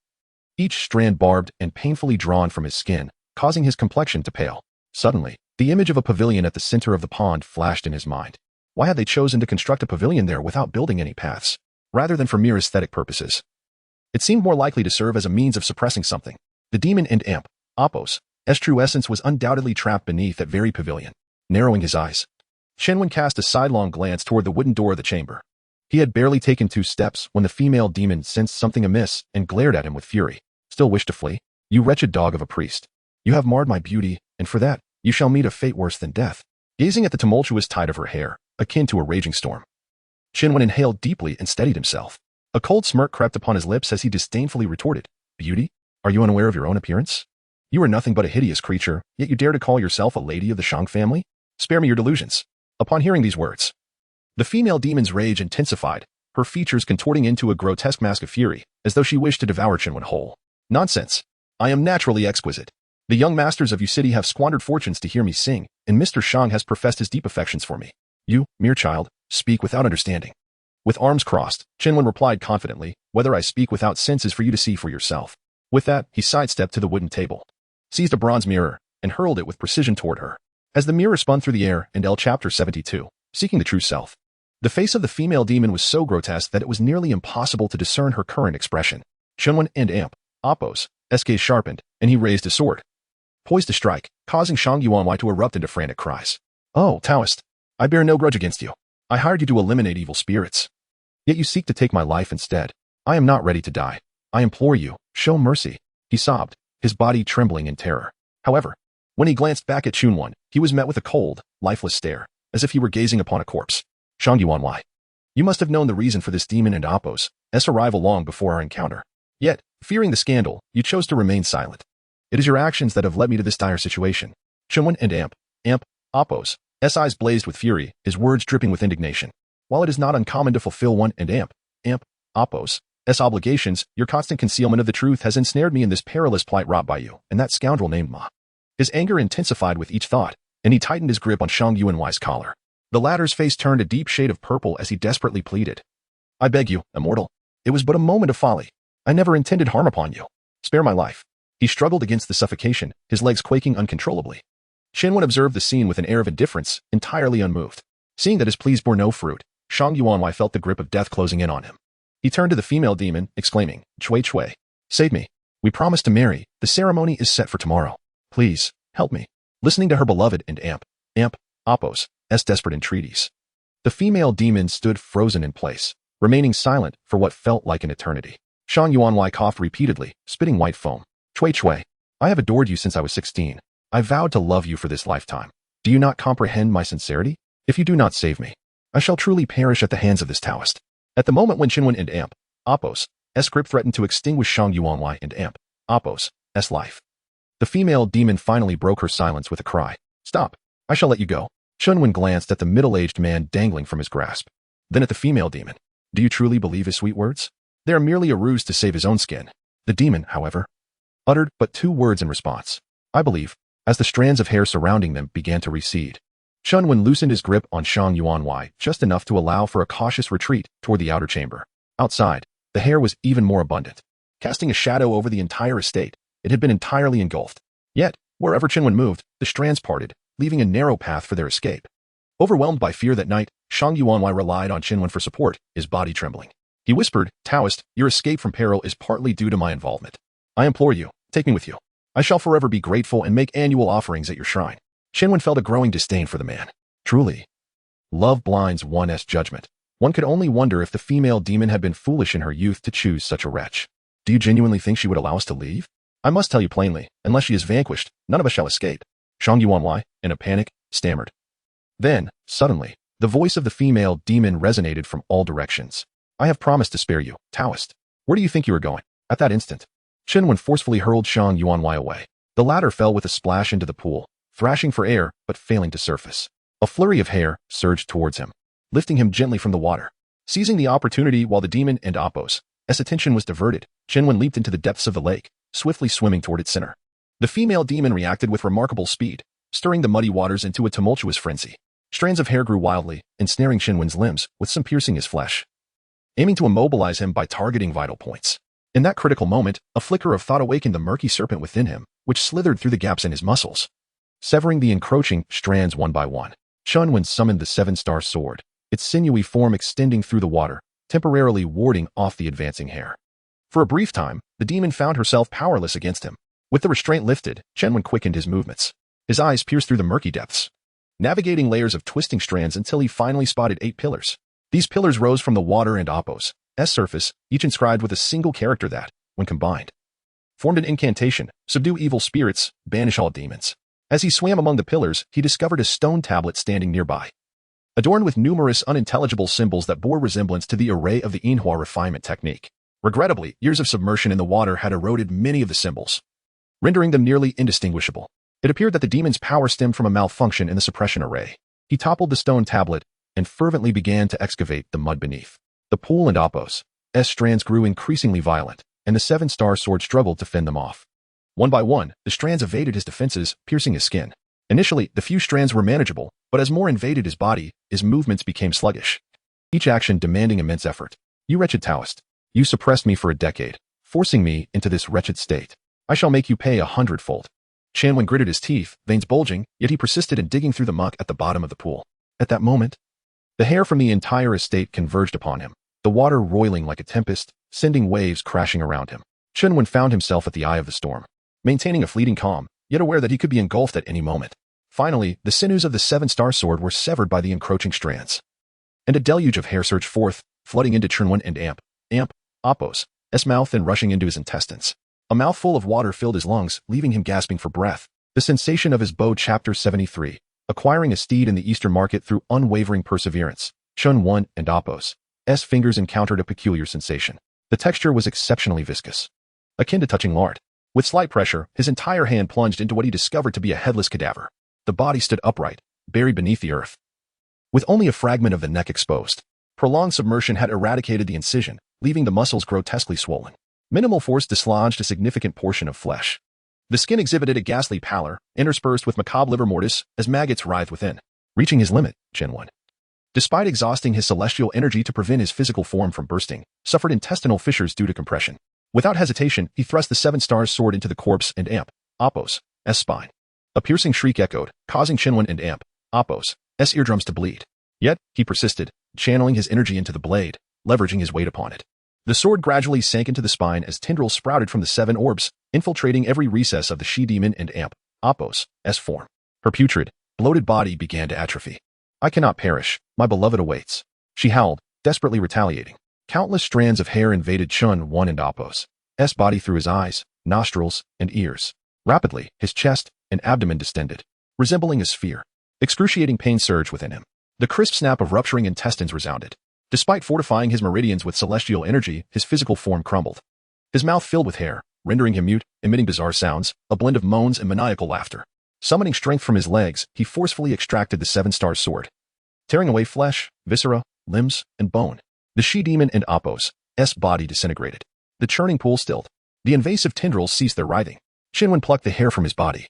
Speaker 2: each strand barbed and painfully drawn from his skin, causing his complexion to pale. Suddenly, the image of a pavilion at the center of the pond flashed in his mind. Why had they chosen to construct a pavilion there without building any paths, rather than for mere aesthetic purposes? It seemed more likely to serve as a means of suppressing something. The demon and Apo's true essence was undoubtedly trapped beneath that very pavilion. Narrowing his eyes, Chen Wen cast a sidelong glance toward the wooden door of the chamber. He had barely taken 2 steps when the female demon sensed something amiss and glared at him with fury. Still wish to flee? You wretched dog of a priest. You have marred my beauty, and for that, you shall meet a fate worse than death. Gazing at the tumultuous tide of her hair, akin to a raging storm, Chen Wen inhaled deeply and steadied himself. A cold smirk crept upon his lips as he disdainfully retorted, Beauty? Are you unaware of your own appearance? You are nothing but a hideous creature, yet you dare to call yourself a lady of the Shang family? Spare me your delusions. Upon hearing these words, the female demon's rage intensified, her features contorting into a grotesque mask of fury, as though she wished to devour Chen Wen whole. Nonsense. I am naturally exquisite. The young masters of Yu City have squandered fortunes to hear me sing, and Mr. Shang has professed his deep affections for me. You, mere child, speak without understanding. With arms crossed, Chen Wen replied confidently, Whether I speak without sense is for you to see for yourself. With that, he sidestepped to the wooden table, seized a bronze mirror, and hurled it with precision toward her. As the mirror spun through the air and Chapter 72, seeking the true self, the face of the female demon was so grotesque that it was nearly impossible to discern her current expression. Chen Wen and Apo's gaze sharpened, and he raised his sword, poised to strike, causing Shang Yuanwei to erupt into frantic cries. Oh, Taoist, I bear no grudge against you. I hired you to eliminate evil spirits. Yet you seek to take my life instead. I am not ready to die. I implore you, show mercy. He sobbed, his body trembling in terror. However, when he glanced back at Chunwan, he was met with a cold, lifeless stare, as if he were gazing upon a corpse. Shang Yuanwei, you must have known the reason for this demon and Apo's arrival long before our encounter. Yet, fearing the scandal, you chose to remain silent. It is your actions that have led me to this dire situation. Chunwan and Apo's eyes blazed with fury, his words dripping with indignation. While it is not uncommon to fulfill one and Apo's obligations, your constant concealment of the truth has ensnared me in this perilous plight wrought by you, and that scoundrel named Ma. His anger intensified with each thought, and he tightened his grip on Shang Yuanwei's collar. The latter's face turned a deep shade of purple as he desperately pleaded. I beg you, immortal. It was but a moment of folly. I never intended harm upon you. Spare my life. He struggled against the suffocation, his legs quaking uncontrollably. Chen Wen observed the scene with an air of indifference, entirely unmoved. Seeing that his pleas bore no fruit, Shang Yuanwei felt the grip of death closing in on him. He turned to the female demon, exclaiming, Chui Chui, save me. We promised to marry. The ceremony is set for tomorrow. Please, help me. Listening to her beloved and Apo's desperate entreaties, the female demon stood frozen in place, remaining silent for what felt like an eternity. Shang Yuanwei coughed repeatedly, spitting white foam. Chui Chui, I have adored you since I was 16. I vowed to love you for this lifetime. Do you not comprehend my sincerity? If you do not save me, I shall truly perish at the hands of this Taoist. At the moment when Chinwen and Apo's grip threatened to extinguish Shang Yuanwei and Apo's life, the female demon finally broke her silence with a cry. Stop. I shall let you go. Chunwen glanced at the middle-aged man dangling from his grasp, then at the female demon. Do you truly believe his sweet words? They are merely a ruse to save his own skin. The demon, however, uttered but 2 words in response. I believe, as the strands of hair surrounding them began to recede. Chunwen loosened his grip on Shang Yuanwei just enough to allow for a cautious retreat toward the outer chamber. Outside, the hair was even more abundant, casting a shadow over the entire estate. It had been entirely engulfed. Yet, wherever Chunwen moved, the strands parted, leaving a narrow path for their escape. Overwhelmed by fear that night, Shang Yuanwei relied on Chinwen for support, his body trembling. He whispered, Taoist, your escape from peril is partly due to my involvement. I implore you, take me with you. I shall forever be grateful and make annual offerings at your shrine. Chinwen felt a growing disdain for the man. Truly, love blinds one's judgment. One could only wonder if the female demon had been foolish in her youth to choose such a wretch. Do you genuinely think she would allow us to leave? I must tell you plainly, unless she is vanquished, none of us shall escape. Shang Yuanwei, in a panic, stammered. Then, suddenly, the voice of the female demon resonated from all directions. I have promised to spare you, Taoist. Where do you think you are going? At that instant, Chinwen forcefully hurled Shang Yuanwei away. The latter fell with a splash into the pool, thrashing for air but failing to surface. A flurry of hair surged towards him. lifting him gently from the water. Seizing the opportunity while the demon and Apos' attention was diverted, Shinwen leaped into the depths of the lake, swiftly swimming toward its center. The female demon reacted with remarkable speed, stirring the muddy waters into a tumultuous frenzy. Strands of hair grew wildly, ensnaring Shinwen's limbs, with some piercing his flesh, aiming to immobilize him by targeting vital points. In that critical moment, a flicker of thought awakened the murky serpent within him, which slithered through the gaps in his muscles. Severing the encroaching strands one by one, Shinwen summoned the seven-star sword, its sinewy form extending through the water, temporarily warding off the advancing hair. For a brief time, the demon found herself powerless against him. With the restraint lifted, Shinwen quickened his movements. His eyes pierced through the murky depths, navigating layers of twisting strands until he finally spotted 8 pillars. These pillars rose from the water and Apos' surface, each inscribed with a single character that, when combined, formed an incantation: subdue evil spirits, banish all demons. As he swam among the pillars, he discovered a stone tablet standing nearby, adorned with numerous unintelligible symbols that bore resemblance to the array of the Inhua refinement technique. Regrettably, years of submersion in the water had eroded many of the symbols, rendering them nearly indistinguishable. It appeared that the demon's power stemmed from a malfunction in the suppression array. He toppled the stone tablet and fervently began to excavate the mud beneath. The pool and Apos' strands grew increasingly violent, and the seven-star sword struggled to fend them off. One by one, the strands evaded his defenses, piercing his skin. Initially, the few strands were manageable, but as more invaded his body, his movements became sluggish, each action demanding immense effort. You wretched Taoist, you suppressed me for a decade, forcing me into this wretched state. I shall make you pay 100-fold. Shinwen gritted his teeth, veins bulging, yet he persisted in digging through the muck at the bottom of the pool. At that moment, the hair from the entire estate converged upon him, the water roiling like a tempest, sending waves crashing around him. Shinwen found himself at the eye of the storm, maintaining a fleeting calm, yet aware that he could be engulfed at any moment. Finally, the sinews of the seven-star sword were severed by the encroaching strands, and a deluge of hair surged forth, flooding into Shinwen and Apos' mouth and rushing into his intestines. A mouthful of water filled his lungs, leaving him gasping for breath. The sensation of his bow. Chapter 73. Acquiring a steed in the Eastern market through unwavering perseverance. Shinwen and Apos' fingers encountered a peculiar sensation. The texture was exceptionally viscous, akin to touching lard. With slight pressure, his entire hand plunged into what he discovered to be a headless cadaver. The body stood upright, buried beneath the earth, with only a fragment of the neck exposed. Prolonged submersion had eradicated the incision, leaving the muscles grotesquely swollen. Minimal force dislodged a significant portion of flesh. The skin exhibited a ghastly pallor, interspersed with macabre livor mortis, as maggots writhed within. Reaching his limit, Shinwen, despite exhausting his celestial energy to prevent his physical form from bursting, suffered intestinal fissures due to compression. Without hesitation, he thrust the seven-star sword into the corpse and Apos' spine. A piercing shriek echoed, causing Shinwen and Apos' eardrums to bleed. Yet, he persisted, channeling his energy into the blade, leveraging his weight upon it. The sword gradually sank into the spine as tendrils sprouted from the 7 orbs, infiltrating every recess of the she-demon and Apos' form. Her putrid, bloated body began to atrophy. I cannot perish, my beloved awaits. She howled, desperately retaliating. Countless strands of hair invaded Shinwen and Apos' body through his eyes, nostrils, and ears. Rapidly, his chest and abdomen distended, resembling a sphere. Excruciating pain surged within him. The crisp snap of rupturing intestines resounded. Despite fortifying his meridians with celestial energy, his physical form crumbled. His mouth filled with hair, rendering him mute, emitting bizarre sounds, a blend of moans and maniacal laughter. Summoning strength from his legs, he forcefully extracted the seven-star sword, tearing away flesh, viscera, limbs, and bone. The she-demon and Apos' body disintegrated. The churning pool stilled. The invasive tendrils ceased their writhing. Shinwen plucked the hair from his body,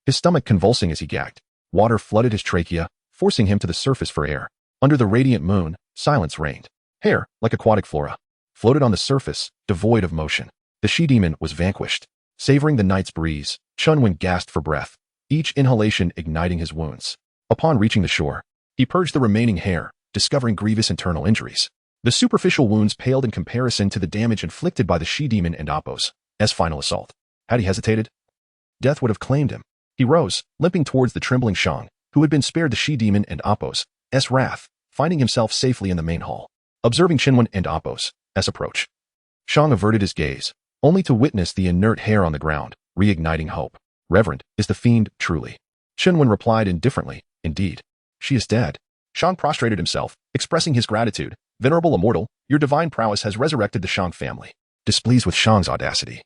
Speaker 2: his stomach convulsing as he gagged. Water flooded his trachea, forcing him to the surface for air. Under the radiant moon, silence reigned. Hair, like aquatic flora, floated on the surface, devoid of motion. The she-demon was vanquished. Savoring the night's breeze, Shinwen gasped for breath, each inhalation igniting his wounds. Upon reaching the shore, he purged the remaining hair, discovering grievous internal injuries. The superficial wounds paled in comparison to the damage inflicted by the she-demon and Apos' final assault. Had he hesitated, death would have claimed him. He rose, limping towards the trembling Shang, who had been spared the she-demon and Apos' wrath, finding himself safely in the main hall. Observing Shinwen and Apos' approach, Shang averted his gaze, only to witness the inert hair on the ground, reigniting hope. Reverend, is the fiend truly? Shinwen replied indifferently, indeed. She is dead. Shang prostrated himself, expressing his gratitude. Venerable immortal, your divine prowess has resurrected the Shang family. Displeased with Shang's audacity,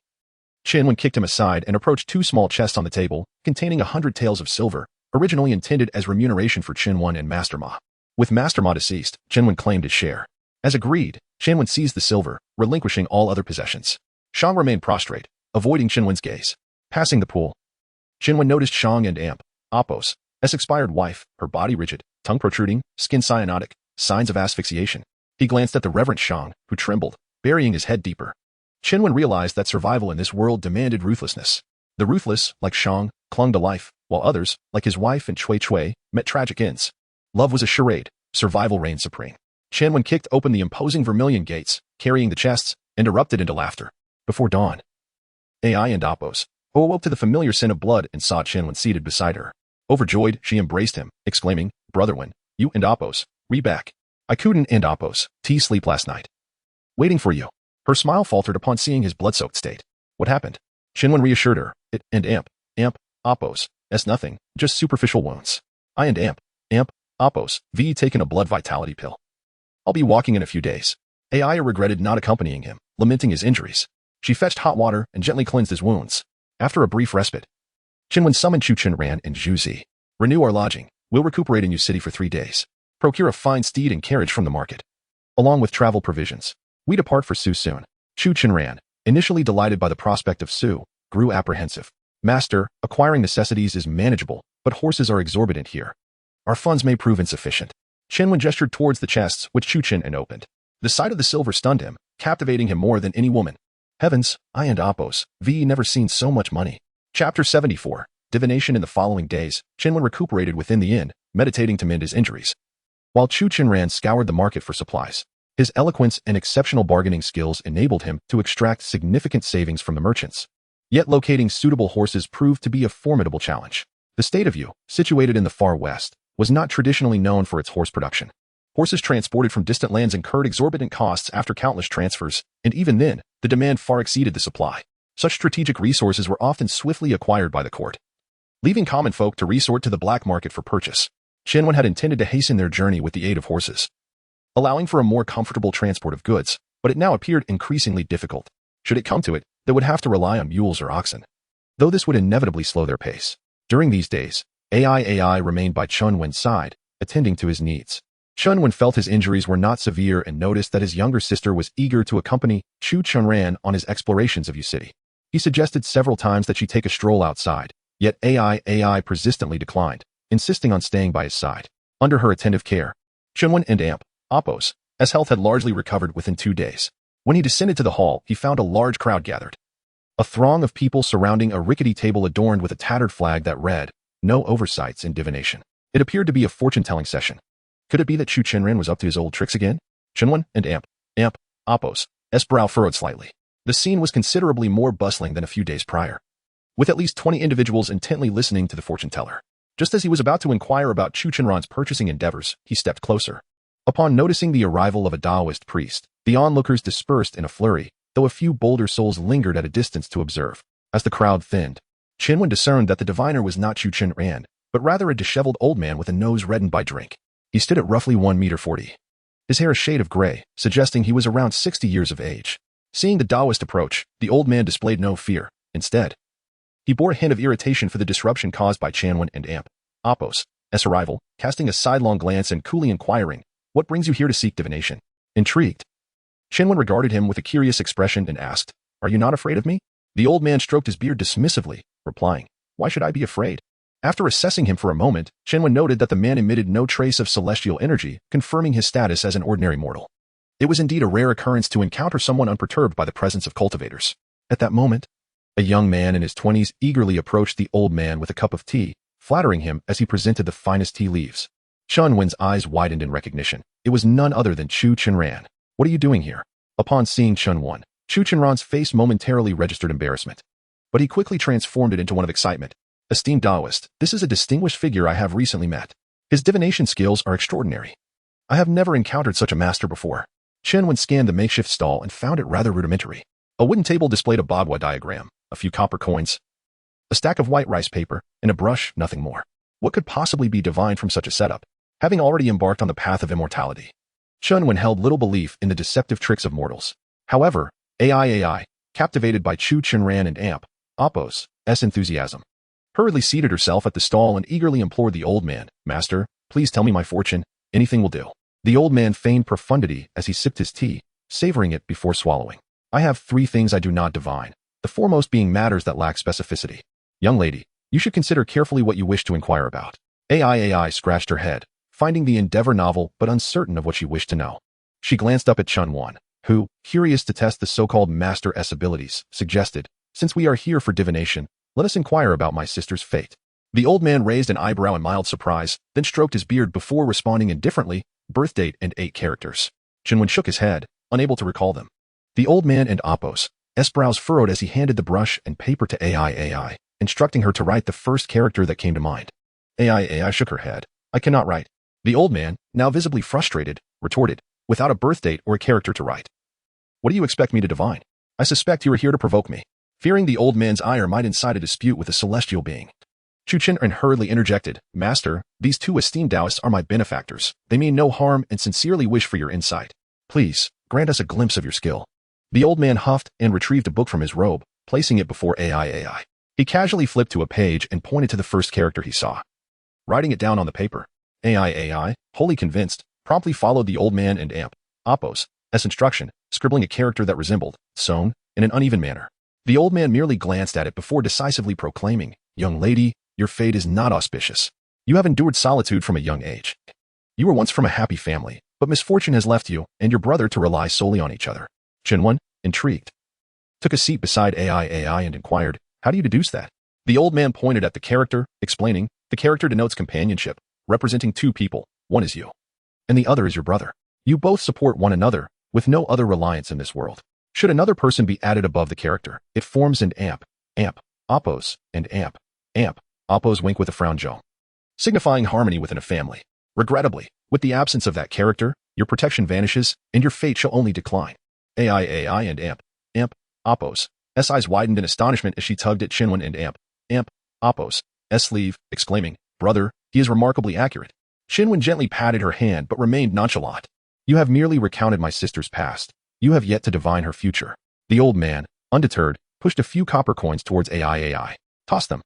Speaker 2: Shinwen kicked him aside and approached 2 small chests on the table, containing 100 taels of silver, originally intended as remuneration for Shinwen and Master Ma. With Master Ma deceased, Chen Wen claimed his share. As agreed, Chen Wen seized the silver, relinquishing all other possessions. Shang remained prostrate, avoiding Chen Wen's gaze. Passing the pool, Chen Wen noticed Shang and Amp, Apos, as expired wife, her body rigid, tongue protruding, skin cyanotic, signs of asphyxiation. He glanced at the reverent Shang, who trembled, burying his head deeper. Chen Wen realized that survival in this world demanded ruthlessness. The ruthless, like Shang, clung to life, while others, like his wife and Cui Cui, met tragic ends. Love was a charade. Survival reigned supreme. Chen Wen kicked open the imposing vermilion gates, carrying the chests, and erupted into laughter. Before dawn, Ai and Apos, who awoke to the familiar scent of blood and saw Chen Wen seated beside her. Overjoyed, she embraced him, exclaiming, "Brother Wen, you and Apos, back. I couldn't and Apos, sleep last night. Waiting for you." Her smile faltered upon seeing his blood-soaked state. What happened? Chen Wen reassured her. It and Amp, Apos, nothing, just superficial wounds. I and Amp, Apos, taken a blood vitality pill. I'll be walking in a few days. Ai regretted not accompanying him, lamenting his injuries. She fetched hot water and gently cleansed his wounds. After a brief respite, Chen Wen summoned Chu Chenran and Zhu Zi. Renew our lodging. We'll recuperate in Yu City for 3 days. Procure a fine steed and carriage from the market, along with travel provisions. We depart for Su soon. Chu Chenran, initially delighted by the prospect of Su, grew apprehensive. Master, acquiring necessities is manageable, but horses are exorbitant here. Our funds may prove insufficient. Chen Wen gestured towards the chests, which Chu Chen opened. The sight of the silver stunned him, captivating him more than any woman. Heavens, I and Apos, never seen so much money. Chapter 74. Divination. In the following days, Chen Wen recuperated within the inn, meditating to mend his injuries. While Chu Chenran scoured the market for supplies, his eloquence and exceptional bargaining skills enabled him to extract significant savings from the merchants. Yet locating suitable horses proved to be a formidable challenge. The state of Yu, situated in the far west, was not traditionally known for its horse production. Horses transported from distant lands incurred exorbitant costs after countless transfers, and even then, the demand far exceeded the supply. Such strategic resources were often swiftly acquired by the court, leaving common folk to resort to the black market for purchase. Chen Wen had intended to hasten their journey with the aid of horses, allowing for a more comfortable transport of goods, but it now appeared increasingly difficult. Should it come to it, they would have to rely on mules or oxen, though this would inevitably slow their pace. During these days, Ai remained by Chen Wen's side, attending to his needs. Chen Wen felt his injuries were not severe and noticed that his younger sister was eager to accompany Chu Chenran on his explorations of Yu City. He suggested several times that she take a stroll outside, yet Ai persistently declined, insisting on staying by his side. Under her attentive care, Chen Wen and Amp, Apos, as health had largely recovered within 2 days. When he descended to the hall, he found a large crowd gathered. A throng of people surrounding a rickety table adorned with a tattered flag that read, "No oversights in divination." It appeared to be a fortune-telling session. Could it be that Chu Chenran was up to his old tricks again? Chen Wen and Amp, Apos, brow furrowed slightly. The scene was considerably more bustling than a few days prior, with at least 20 individuals intently listening to the fortune-teller. Just as he was about to inquire about Chu Chenran's purchasing endeavors, he stepped closer. Upon noticing the arrival of a Taoist priest, the onlookers dispersed in a flurry, though a few bolder souls lingered at a distance to observe. As the crowd thinned, Chen Wen discerned that the diviner was not Chu Chenran, but rather a disheveled old man with a nose reddened by drink. He stood at roughly 1.40 meters. His hair a shade of gray, suggesting he was around 60 years of age. Seeing the Taoist approach, the old man displayed no fear. Instead, he bore a hint of irritation for the disruption caused by Chen Wen and Amp, Apos, arrival, casting a sidelong glance and coolly inquiring, "What brings you here to seek divination?" Intrigued, Chen Wen regarded him with a curious expression and asked, "Are you not afraid of me?" The old man stroked his beard dismissively, replying, "Why should I be afraid?" After assessing him for a moment, Chen Wen noted that the man emitted no trace of celestial energy, confirming his status as an ordinary mortal. It was indeed a rare occurrence to encounter someone unperturbed by the presence of cultivators. At that moment, a young man in his 20s eagerly approached the old man with a cup of tea, flattering him as he presented the finest tea leaves. Chen Wen's eyes widened in recognition. It was none other than Chu Chenran. "What are you doing here?" Upon seeing Chen Wen, Chu Chenran's face momentarily registered embarrassment, but he quickly transformed it into one of excitement. "Esteemed Taoist, this is a distinguished figure I have recently met. His divination skills are extraordinary. I have never encountered such a master before." Chen Wen scanned the makeshift stall and found it rather rudimentary. A wooden table displayed a Bagua diagram, a few copper coins, a stack of white rice paper, and a brush, nothing more. What could possibly be divine from such a setup? Having already embarked on the path of immortality, Chen Wen held little belief in the deceptive tricks of mortals. However, Ai, captivated by Chu Chenran and Amp, Apos' enthusiasm, hurriedly seated herself at the stall and eagerly implored the old man, "Master, please tell me my fortune." Anything will do. The old man feigned profundity as he sipped his tea, savoring it before swallowing. I have 3 things I do not divine, the foremost being matters that lack specificity. Young lady, you should consider carefully what you wish to inquire about. AI scratched her head, finding the endeavor novel but uncertain of what she wished to know. She glanced up at Chun-Wan, who, curious to test the so-called Master S abilities, suggested, since we are here for divination, let us inquire about my sister's fate. The old man raised an eyebrow in mild surprise, then stroked his beard before responding indifferently, birth date and 8 characters. Chun-Wan shook his head, unable to recall them. The old man and Apos, brows furrowed as he handed the brush and paper to AI, instructing her to write the first character that came to mind. AI shook her head. I cannot write. The old man, now visibly frustrated, retorted, without a birth date or a character to write. What do you expect me to divine? I suspect you are here to provoke me. Fearing the old man's ire might incite a dispute with a celestial being, Chu Chen hurriedly interjected, Master, these 2 esteemed Taoists are my benefactors. They mean no harm and sincerely wish for your insight. Please, grant us a glimpse of your skill. The old man huffed and retrieved a book from his robe, placing it before AI. He casually flipped to a page and pointed to the first character he saw. Writing it down on the paper, AI, wholly convinced, promptly followed the old man and Apos' instruction, scribbling a character that resembled, sewn, in an uneven manner. The old man merely glanced at it before decisively proclaiming, Young lady, your fate is not auspicious. You have endured solitude from a young age. You were once from a happy family, but misfortune has left you and your brother to rely solely on each other. Chun-Wan, intrigued, took a seat beside AI and inquired, How do you deduce that? The old man pointed at the character, explaining, the character denotes companionship, representing 2 people, one is you, and the other is your brother. You both support one another, with no other reliance in this world. Should another person be added above the character, it forms an amp, Apos, and amp, Apos wink with a frown Joe, signifying harmony within a family. Regrettably, with the absence of that character, your protection vanishes, and your fate shall only decline. AI and amp, Apos' eyes widened in astonishment as she tugged at Chun-Wan and amp, Apos' sleeve, exclaiming, Brother, he is remarkably accurate. Chun-Wan gently patted her hand but remained nonchalant. You have merely recounted my sister's past. You have yet to divine her future. The old man, undeterred, pushed a few copper coins towards AI. Tossed them.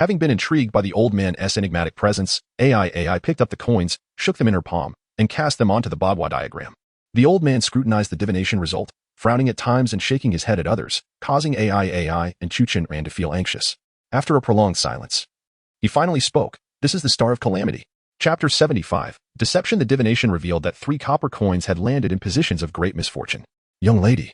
Speaker 2: Having been intrigued by the old man's enigmatic presence, AI picked up the coins, shook them in her palm, and cast them onto the Bagua diagram. The old man scrutinized the divination result, frowning at times and shaking his head at others, causing AI and Chu Chen to feel anxious. After a prolonged silence, he finally spoke. This is the Star of Calamity. Chapter 75. Deception. The divination revealed that 3 copper coins had landed in positions of great misfortune. Young lady,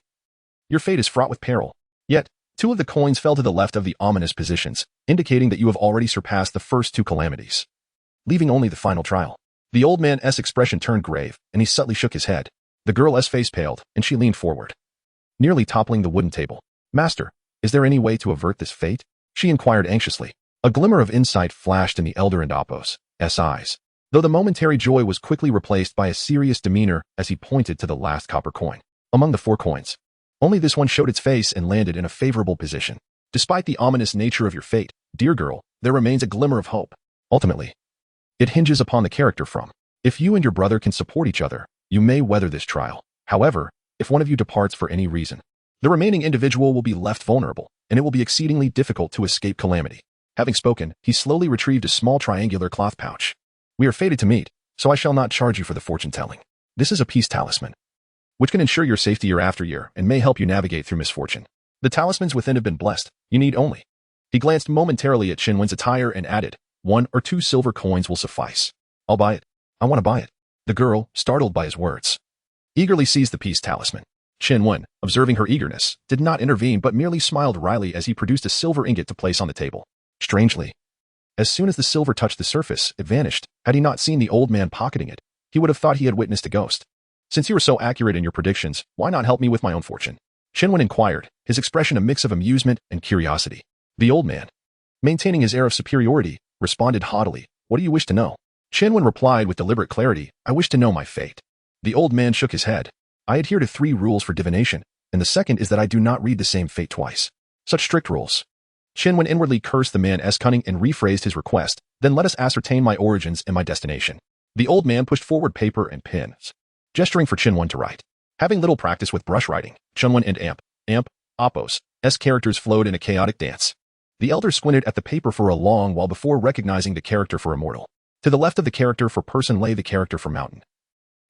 Speaker 2: your fate is fraught with peril. Yet, 2 of the coins fell to the left of the ominous positions, indicating that you have already surpassed the first 2 calamities, leaving only the final trial. The old man's expression turned grave, and he subtly shook his head. The girl's face paled, and she leaned forward, nearly toppling the wooden table. Master, is there any way to avert this fate? She inquired anxiously. A glimmer of insight flashed in the elder and Apos' eyes, though the momentary joy was quickly replaced by a serious demeanor as he pointed to the last copper coin. Among the 4 coins, only this one showed its face and landed in a favorable position. Despite the ominous nature of your fate, dear girl, there remains a glimmer of hope. Ultimately, it hinges upon the character from. If you and your brother can support each other, you may weather this trial. However, if one of you departs for any reason, the remaining individual will be left vulnerable, and it will be exceedingly difficult to escape calamity. Having spoken, he slowly retrieved a small triangular cloth pouch. We are fated to meet, so I shall not charge you for the fortune-telling. This is a peace talisman, which can ensure your safety year after year and may help you navigate through misfortune. The talismans within have been blessed. You need only. He glanced momentarily at Chun-Wan's attire and added, 1 or 2 silver coins will suffice. I'll buy it. I want to buy it. The girl, startled by his words, eagerly seized the peace talisman. Chun-Wan, observing her eagerness, did not intervene but merely smiled wryly as he produced a silver ingot to place on the table. Strangely, as soon as the silver touched the surface, it vanished. Had he not seen the old man pocketing it, he would have thought he had witnessed a ghost. Since you were so accurate in your predictions, why not help me with my own fortune? Chun-Wan inquired, his expression a mix of amusement and curiosity. The old man, maintaining his air of superiority, responded haughtily, What do you wish to know? Chun-Wan replied with deliberate clarity, I wish to know my fate. The old man shook his head. I adhere to 3 rules for divination, and the second is that I do not read the same fate twice. Such strict rules. Chun-Wan inwardly cursed the man's cunning and rephrased his request, then let us ascertain my origins and my destination. The old man pushed forward paper and pens, gesturing for Chun-Wan to write. Having little practice with brush writing, Chun-Wan and Apos' characters flowed in a chaotic dance. The elder squinted at the paper for a long while before recognizing the character for immortal. To the left of the character for person lay the character for mountain,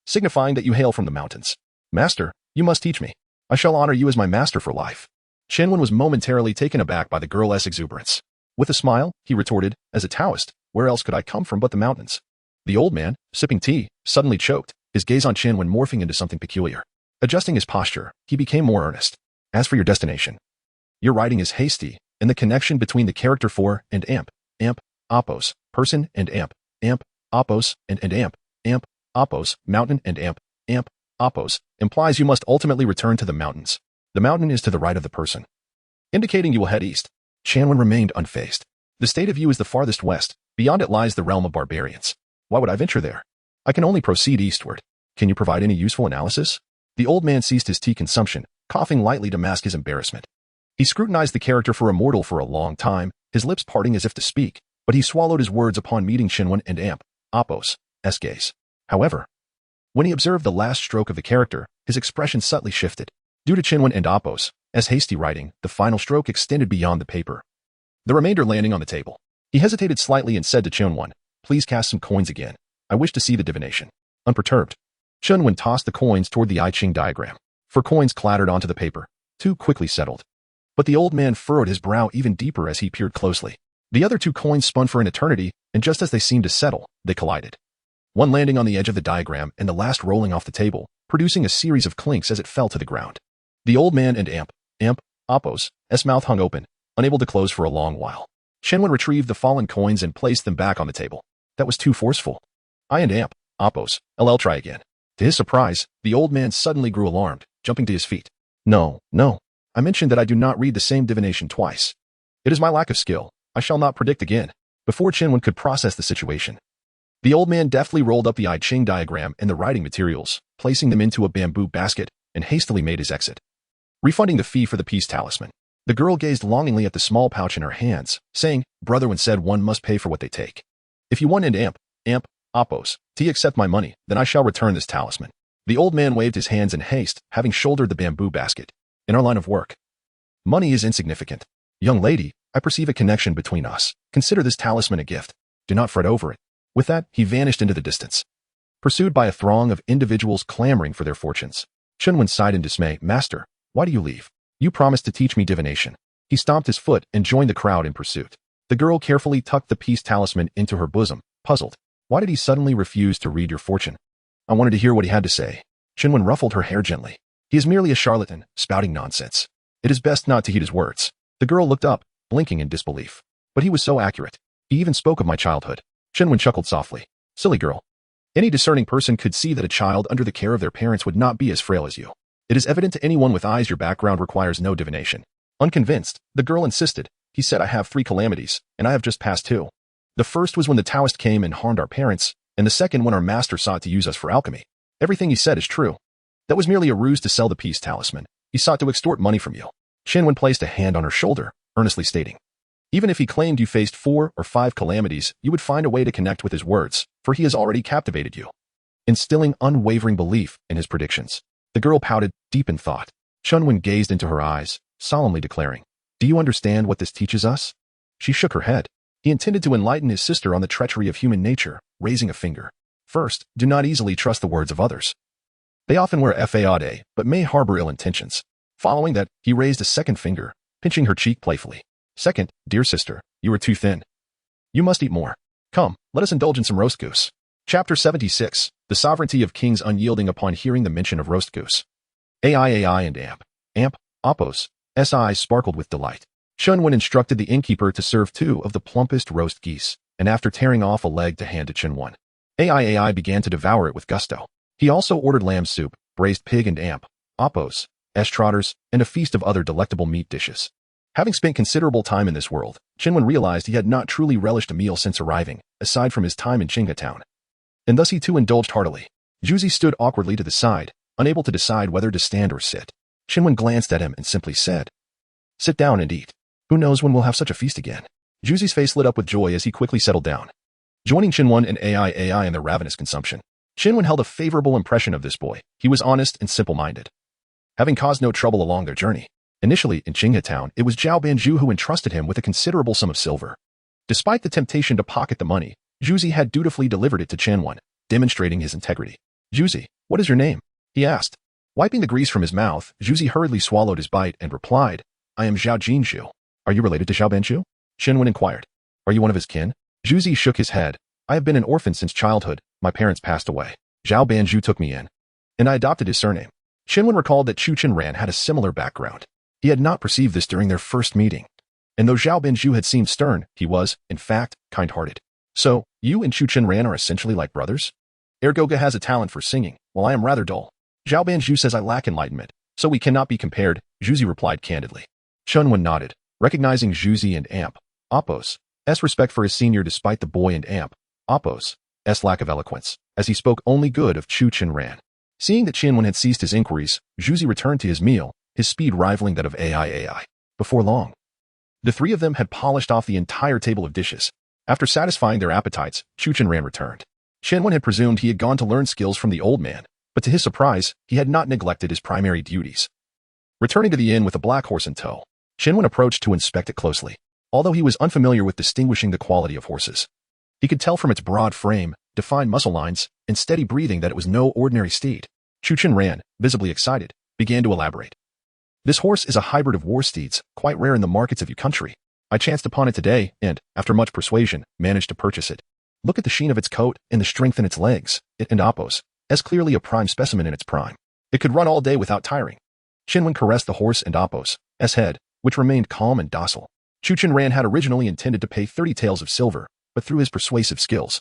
Speaker 2: signifying that you hail from the mountains. Master, you must teach me. I shall honor you as my master for life. Chen was momentarily taken aback by the girl's exuberance. With a smile, he retorted, as a Taoist, where else could I come from but the mountains? The old man, sipping tea, suddenly choked, his gaze on Chen morphing into something peculiar. Adjusting his posture, he became more earnest. As for your destination, your writing is hasty, and the connection between the character for and amp, oppos, person and amp, oppos, and amp, oppos, mountain and amp, oppos, implies you must ultimately return to the mountains. The mountain is to the right of the person, indicating you will head east. Chanwen remained unfazed. The state of you is the farthest west. Beyond it lies the realm of barbarians. Why would I venture there? I can only proceed eastward. Can you provide any useful analysis? The old man ceased his tea consumption, coughing lightly to mask his embarrassment. He scrutinized the character for immortal for a long time, his lips parting as if to speak, but he swallowed his words upon meeting Shinwen and Amp, Oppos, gaze. However, when he observed the last stroke of the character, his expression subtly shifted. Due to Chinwen and Oppos, as hasty writing, the final stroke extended beyond the paper, the remainder landing on the table. He hesitated slightly and said to Chunwen, please cast some coins again. I wish to see the divination. Unperturbed, Chunwen tossed the coins toward the I Ching diagram. 4 coins clattered onto the paper. 2 quickly settled. But the old man furrowed his brow even deeper as he peered closely. The other 2 coins spun for an eternity, and just as they seemed to settle, they collided. One landing on the edge of the diagram and the last rolling off the table, producing a series of clinks as it fell to the ground. The old man and Amp, Oppos, mouth hung open, unable to close for a long while. Shenwen retrieved the fallen coins and placed them back on the table. That was too forceful. I and Amp, Oppos, LL try again. To his surprise, the old man suddenly grew alarmed, jumping to his feet. No. I mentioned that I do not read the same divination twice. It is my lack of skill. I shall not predict again. Before Chenwen could process the situation, the old man deftly rolled up the I Ching diagram and the writing materials, placing them into a bamboo basket, and hastily made his exit. Refunding the fee for the peace talisman, the girl gazed longingly at the small pouch in her hands, saying, brother, when said one must pay for what they take. If you want and Amp, Oppos, to accept my money, then I shall return this talisman. The old man waved his hands in haste, having shouldered the bamboo basket. In our line of work, money is insignificant. Young lady, I perceive a connection between us. Consider this talisman a gift. Do not fret over it. With that, he vanished into the distance, pursued by a throng of individuals clamoring for their fortunes. Chunwen sighed in dismay. Master, why do you leave? You promised to teach me divination. He stomped his foot and joined the crowd in pursuit. The girl carefully tucked the peace talisman into her bosom, puzzled. Why did he suddenly refuse to read your fortune? I wanted to hear what he had to say. Chunwen ruffled her hair gently. He is merely a charlatan, spouting nonsense. It is best not to heed his words. The girl looked up, blinking in disbelief. But he was so accurate. He even spoke of my childhood. Chunwen chuckled softly. Silly girl. Any discerning person could see that a child under the care of their parents would not be as frail as you. It is evident to anyone with eyes your background requires no divination. Unconvinced, the girl insisted. He said, I have 3 calamities, and I have just passed 2. The first was when the Taoist came and harmed our parents, and the second when our master sought to use us for alchemy. Everything he said is true. That was merely a ruse to sell the peace talisman. He sought to extort money from you. Shinwen placed a hand on her shoulder, earnestly stating, even if he claimed you faced 4 or 5 calamities, you would find a way to connect with his words, for he has already captivated you, instilling unwavering belief in his predictions. The girl pouted, deep in thought. Chunwen gazed into her eyes, solemnly declaring, do you understand what this teaches us? She shook her head. He intended to enlighten his sister on the treachery of human nature, raising a finger. First, do not easily trust the words of others. They often wear fade, but may harbor ill intentions. Following that, he raised a second finger, pinching her cheek playfully. Second, dear sister, you are too thin. You must eat more. Come, let us indulge in some roast goose. Chapter 76, The Sovereignty of Kings Unyielding upon hearing the mention of roast goose. AI and Amp, Oppos, eyes sparkled with delight. Chunwen instructed the innkeeper to serve 2 of the plumpest roast geese, and after tearing off a leg to hand to Chunwen, AI began to devour it with gusto. He also ordered lamb soup, braised pig and Amp, Oppos, trotters, and a feast of other delectable meat dishes. Having spent considerable time in this world, Chinwen realized he had not truly relished a meal since arriving, aside from his time in Chinatown. And thus he too indulged heartily. Juzi stood awkwardly to the side, unable to decide whether to stand or sit. Chinwen glanced at him and simply said, sit down and eat. Who knows when we'll have such a feast again? Juzi's face lit up with joy as he quickly settled down, joining Chinwen and AI in their ravenous consumption. Chinwen held a favorable impression of this boy. He was honest and simple-minded, having caused no trouble along their journey. Initially, in Chinatown, it was Zhao Banju who entrusted him with a considerable sum of silver. Despite the temptation to pocket the money, Juzi had dutifully delivered it to Qianwen, demonstrating his integrity. Juzi, what is your name? He asked. Wiping the grease from his mouth, Juzi hurriedly swallowed his bite and replied, I am Zhao Jinzhu. Are you related to Xiao Benchu? Qianwen inquired. Are you one of his kin? Juzi shook his head. I have been an orphan since childhood. My parents passed away. Zhao Banju took me in, and I adopted his surname. Qianwen recalled that Chu Chenran had a similar background. He had not perceived this during their first meeting. And though Zhao Banju had seemed stern, he was, in fact, kind-hearted. So, you and Chu Chenran are essentially like brothers? Ergoga has a talent for singing, while I am rather dull. Zhao Banju says I lack enlightenment, so we cannot be compared, Juzi replied candidly. Qianwen nodded, recognizing Juzi and Amp, Apos, S respect for his senior despite the boy and Amp, Apos, S lack of eloquence, as he spoke only good of Chu Chenran. Seeing that Qianwen had ceased his inquiries, Juzi returned to his meal, his speed rivaling that of AI. Before long, the three of them had polished off the entire table of dishes. After satisfying their appetites, Chu Chenran returned. Qianwen had presumed he had gone to learn skills from the old man, but to his surprise, he had not neglected his primary duties. Returning to the inn with a black horse in tow, Qianwen approached to inspect it closely. Although he was unfamiliar with distinguishing the quality of horses, he could tell from its broad frame, defined muscle lines, and steady breathing that it was no ordinary steed. Chu Chenran, visibly excited, began to elaborate. This horse is a hybrid of war steeds, quite rare in the markets of your country. I chanced upon it today and, after much persuasion, managed to purchase it. Look at the sheen of its coat and the strength in its legs. It and Apos, as clearly a prime specimen in its prime. It could run all day without tiring. Qianwen caressed the horse and Apos' head, which remained calm and docile. Chu Chenran had originally intended to pay 30 taels of silver, but through his persuasive skills,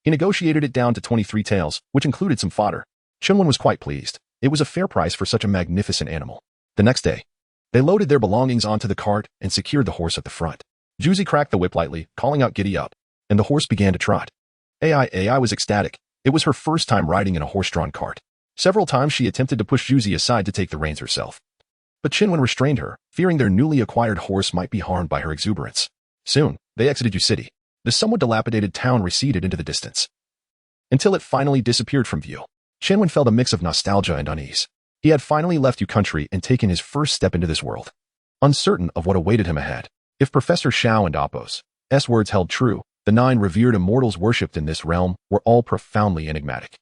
Speaker 2: he negotiated it down to 23 taels, which included some fodder. Qianwen was quite pleased. It was a fair price for such a magnificent animal. The next day, they loaded their belongings onto the cart and secured the horse at the front. Juzi cracked the whip lightly, calling out giddy up, and the horse began to trot. AI was ecstatic. It was her first time riding in a horse-drawn cart. Several times she attempted to push Juzi aside to take the reins herself. But Qianwen restrained her, fearing their newly acquired horse might be harmed by her exuberance. Soon, they exited Yu City. The somewhat dilapidated town receded into the distance, until it finally disappeared from view. Qianwen felt a mix of nostalgia and unease. He had finally left Yu country and taken his first step into this world, uncertain of what awaited him ahead. If Professor Xiao and Apos' words held true, the 9 revered immortals worshipped in this realm were all profoundly enigmatic.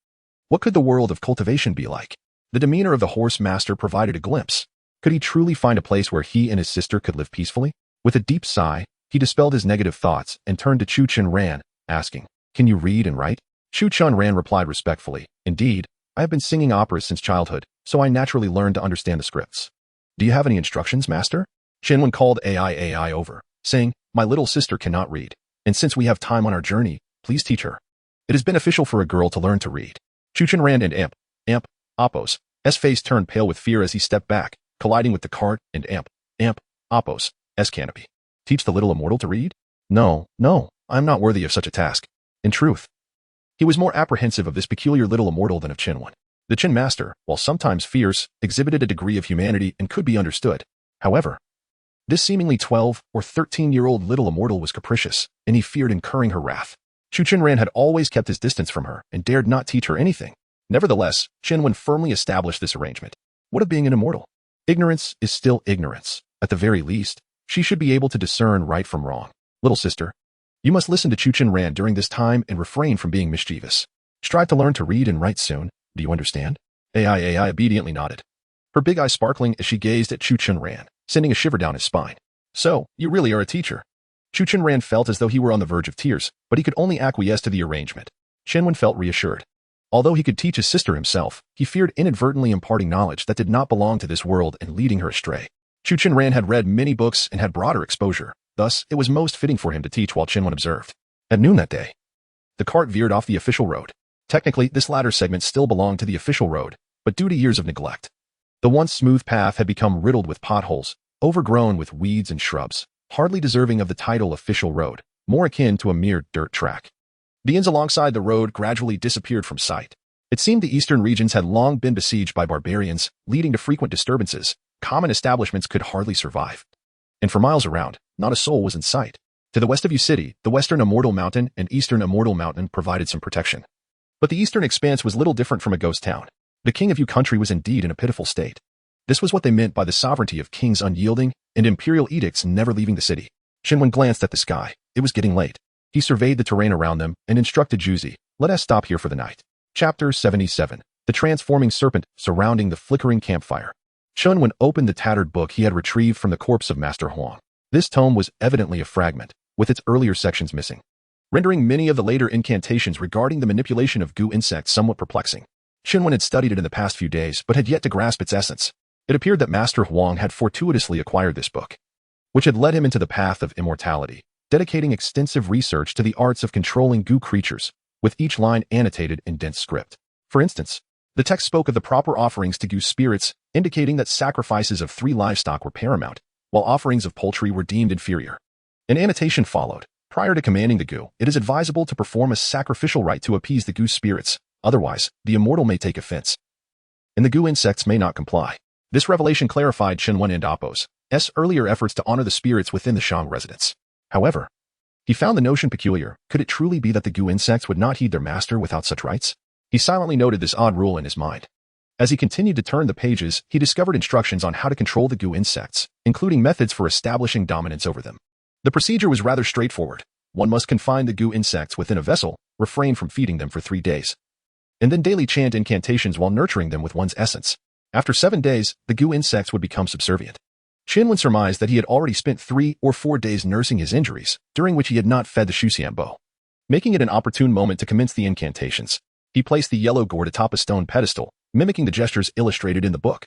Speaker 2: What could the world of cultivation be like? The demeanor of the horse master provided a glimpse. Could he truly find a place where he and his sister could live peacefully? With a deep sigh, he dispelled his negative thoughts and turned to Chu Chenran, asking, Can you read and write? Chu Chenran replied respectfully, Indeed, I have been singing operas since childhood, so I naturally learned to understand the scripts. Do you have any instructions, master? Qianwen called AI over, saying, My little sister cannot read, and since we have time on our journey, please teach her. It is beneficial for a girl to learn to read. Chu Chenran and Apos' face turned pale with fear as he stepped back, colliding with the cart and Apos' canopy. Teach the little immortal to read? No, I am not worthy of such a task. In truth, he was more apprehensive of this peculiar little immortal than of Qianwen. The Qin master, while sometimes fierce, exhibited a degree of humanity and could be understood. However, this seemingly 12 or 13-year-old little immortal was capricious, and he feared incurring her wrath. Chu Chenran had always kept his distance from her and dared not teach her anything. Nevertheless, Qianwen firmly established this arrangement. What of being an immortal? Ignorance is still ignorance. At the very least, she should be able to discern right from wrong. Little sister, you must listen to Chu Chenran during this time and refrain from being mischievous. Strive to learn to read and write soon. Do you understand? AI obediently nodded, her big eyes sparkling as she gazed at Chu Chenran, sending a shiver down his spine. So, you really are a teacher. Chu Chenran felt as though he were on the verge of tears, but he could only acquiesce to the arrangement. Qianwen felt reassured. Although he could teach his sister himself, he feared inadvertently imparting knowledge that did not belong to this world and leading her astray. Chu Chenran had read many books and had broader exposure, thus it was most fitting for him to teach while Qianwen observed. At noon that day, the cart veered off the official road. Technically, this latter segment still belonged to the official road, but due to years of neglect, the once smooth path had become riddled with potholes, overgrown with weeds and shrubs, hardly deserving of the title official road, more akin to a mere dirt track. The inns alongside the road gradually disappeared from sight. It seemed the eastern regions had long been besieged by barbarians, leading to frequent disturbances. Common establishments could hardly survive. And for miles around, not a soul was in sight. To the west of Yu City, the western Immortal Mountain and eastern Immortal Mountain provided some protection. But the eastern expanse was little different from a ghost town. The king of Yu country was indeed in a pitiful state. This was what they meant by the sovereignty of kings unyielding and imperial edicts never leaving the city. Qianwen glanced at the sky. It was getting late. He surveyed the terrain around them and instructed Juzi, "Let us stop here for the night." Chapter 77. The Transforming Serpent Surrounding the Flickering Campfire. Chunwen opened the tattered book he had retrieved from the corpse of Master Huang. This tome was evidently a fragment, with its earlier sections missing, rendering many of the later incantations regarding the manipulation of goo insects somewhat perplexing. Chunwen had studied it in the past few days, but had yet to grasp its essence. It appeared that Master Huang had fortuitously acquired this book, which had led him into the path of immortality, dedicating extensive research to the arts of controlling goo creatures, with each line annotated in dense script. For instance, the text spoke of the proper offerings to goo spirits, indicating that sacrifices of 3 livestock were paramount, while offerings of poultry were deemed inferior. An annotation followed. Prior to commanding the goo, it is advisable to perform a sacrificial rite to appease the goo spirits, otherwise, the immortal may take offense, and the goo insects may not comply. This revelation clarified Chunwen and Appo's earlier efforts to honor the spirits within the Shang residence. However, he found the notion peculiar. Could it truly be that the goo insects would not heed their master without such rites? He silently noted this odd rule in his mind. As he continued to turn the pages, he discovered instructions on how to control the goo insects, including methods for establishing dominance over them. The procedure was rather straightforward. One must confine the goo insects within a vessel, refrain from feeding them for 3 days, and then daily chant incantations while nurturing them with one's essence. After 7 days, the goo insects would become subservient. Chunwen surmised that he had already spent 3 or 4 days nursing his injuries, during which he had not fed the Shuxianbo. Making it an opportune moment to commence the incantations, he placed the yellow gourd atop a stone pedestal, mimicking the gestures illustrated in the book,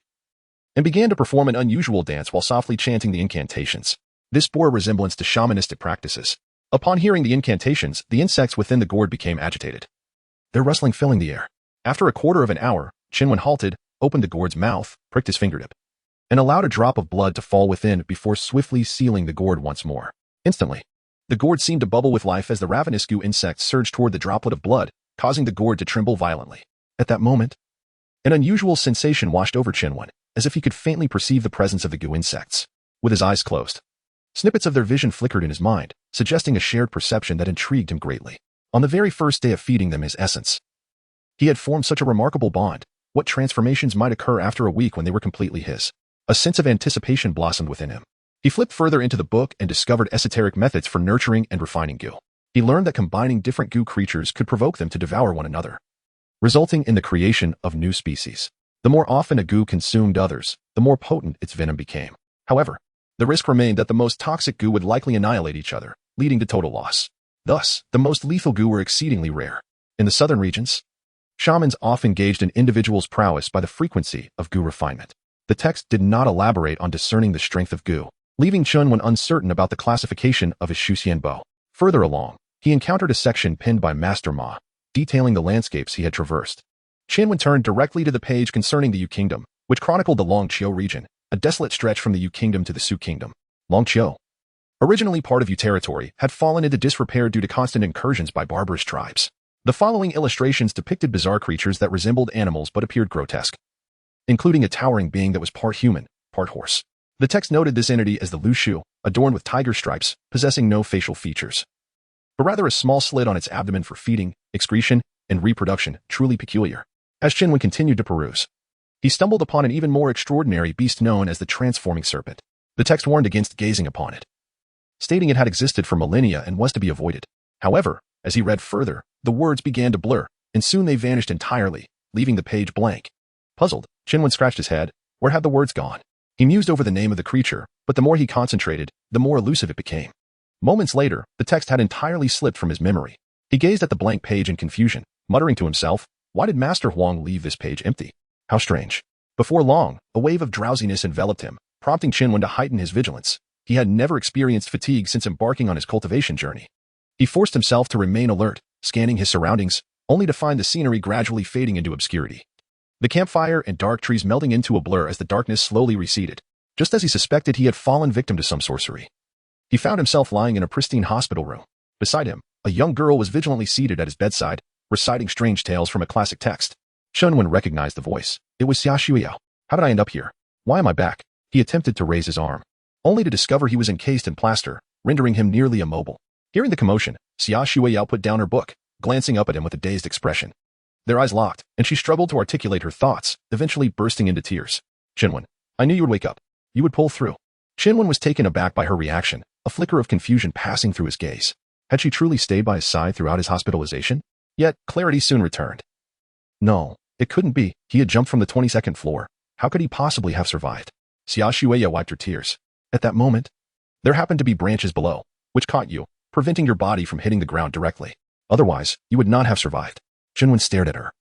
Speaker 2: and began to perform an unusual dance while softly chanting the incantations. This bore a resemblance to shamanistic practices. Upon hearing the incantations, the insects within the gourd became agitated, their rustling filling the air. After a quarter of an hour, Chunwen halted, opened the gourd's mouth, pricked his fingertip, and allowed a drop of blood to fall within before swiftly sealing the gourd once more. Instantly, the gourd seemed to bubble with life as the ravenous goo insects surged toward the droplet of blood, causing the gourd to tremble violently. At that moment, an unusual sensation washed over Chunwen, as if he could faintly perceive the presence of the goo insects. With his eyes closed, snippets of their vision flickered in his mind, suggesting a shared perception that intrigued him greatly. On the very first day of feeding them his essence, he had formed such a remarkable bond. What transformations might occur after a week when they were completely his? A sense of anticipation blossomed within him. He flipped further into the book and discovered esoteric methods for nurturing and refining goo. He learned that combining different goo creatures could provoke them to devour one another, resulting in the creation of new species. The more often a goo consumed others, the more potent its venom became. However, the risk remained that the most toxic goo would likely annihilate each other, leading to total loss. Thus, the most lethal goo were exceedingly rare. In the southern regions, shamans often gauged an individual's prowess by the frequency of goo refinement. The text did not elaborate on discerning the strength of goo, leaving Chunwen uncertain about the classification of his Shuxianbo. Further along, he encountered a section penned by Master Ma, detailing the landscapes he had traversed. Chunwen turned directly to the page concerning the Yu Kingdom, which chronicled the Longqiu region, a desolate stretch from the Yu Kingdom to the Su Kingdom. Longqiu, originally part of Yu territory, had fallen into disrepair due to constant incursions by barbarous tribes. The following illustrations depicted bizarre creatures that resembled animals but appeared grotesque, including a towering being that was part human, part horse. The text noted this entity as the Lu Shu, adorned with tiger stripes, possessing no facial features, but rather a small slit on its abdomen for feeding, excretion, and reproduction, truly peculiar. As Chunwen continued to peruse, he stumbled upon an even more extraordinary beast known as the Transforming Serpent. The text warned against gazing upon it, stating it had existed for millennia and was to be avoided. However, as he read further, the words began to blur, and soon they vanished entirely, leaving the page blank. Puzzled, Chunwen scratched his head. Where had the words gone? He mused over the name of the creature, but the more he concentrated, the more elusive it became. Moments later, the text had entirely slipped from his memory. He gazed at the blank page in confusion, muttering to himself, why did Master Huang leave this page empty? How strange. Before long, a wave of drowsiness enveloped him, prompting Chunwen to heighten his vigilance. He had never experienced fatigue since embarking on his cultivation journey. He forced himself to remain alert, scanning his surroundings, only to find the scenery gradually fading into obscurity, the campfire and dark trees melting into a blur as the darkness slowly receded. Just as he suspected, he had fallen victim to some sorcery. He found himself lying in a pristine hospital room. Beside him, a young girl was vigilantly seated at his bedside, reciting strange tales from a classic text. Chunwen recognized the voice. It was Xia Shuiyao. How did I end up here? Why am I back? He attempted to raise his arm, only to discover he was encased in plaster, rendering him nearly immobile. Hearing the commotion, Xia Shuiyao put down her book, glancing up at him with a dazed expression. Their eyes locked, and she struggled to articulate her thoughts, eventually bursting into tears. Chunwen, I knew you would wake up. You would pull through. Chunwen was taken aback by her reaction, a flicker of confusion passing through his gaze. Had she truly stayed by his side throughout his hospitalization? Yet, clarity soon returned. No, it couldn't be. He had jumped from the 22nd floor. How could he possibly have survived? Xia Shueya wiped her tears. At that moment, there happened to be branches below, which caught you, preventing your body from hitting the ground directly. Otherwise, you would not have survived. Chenwen stared at her.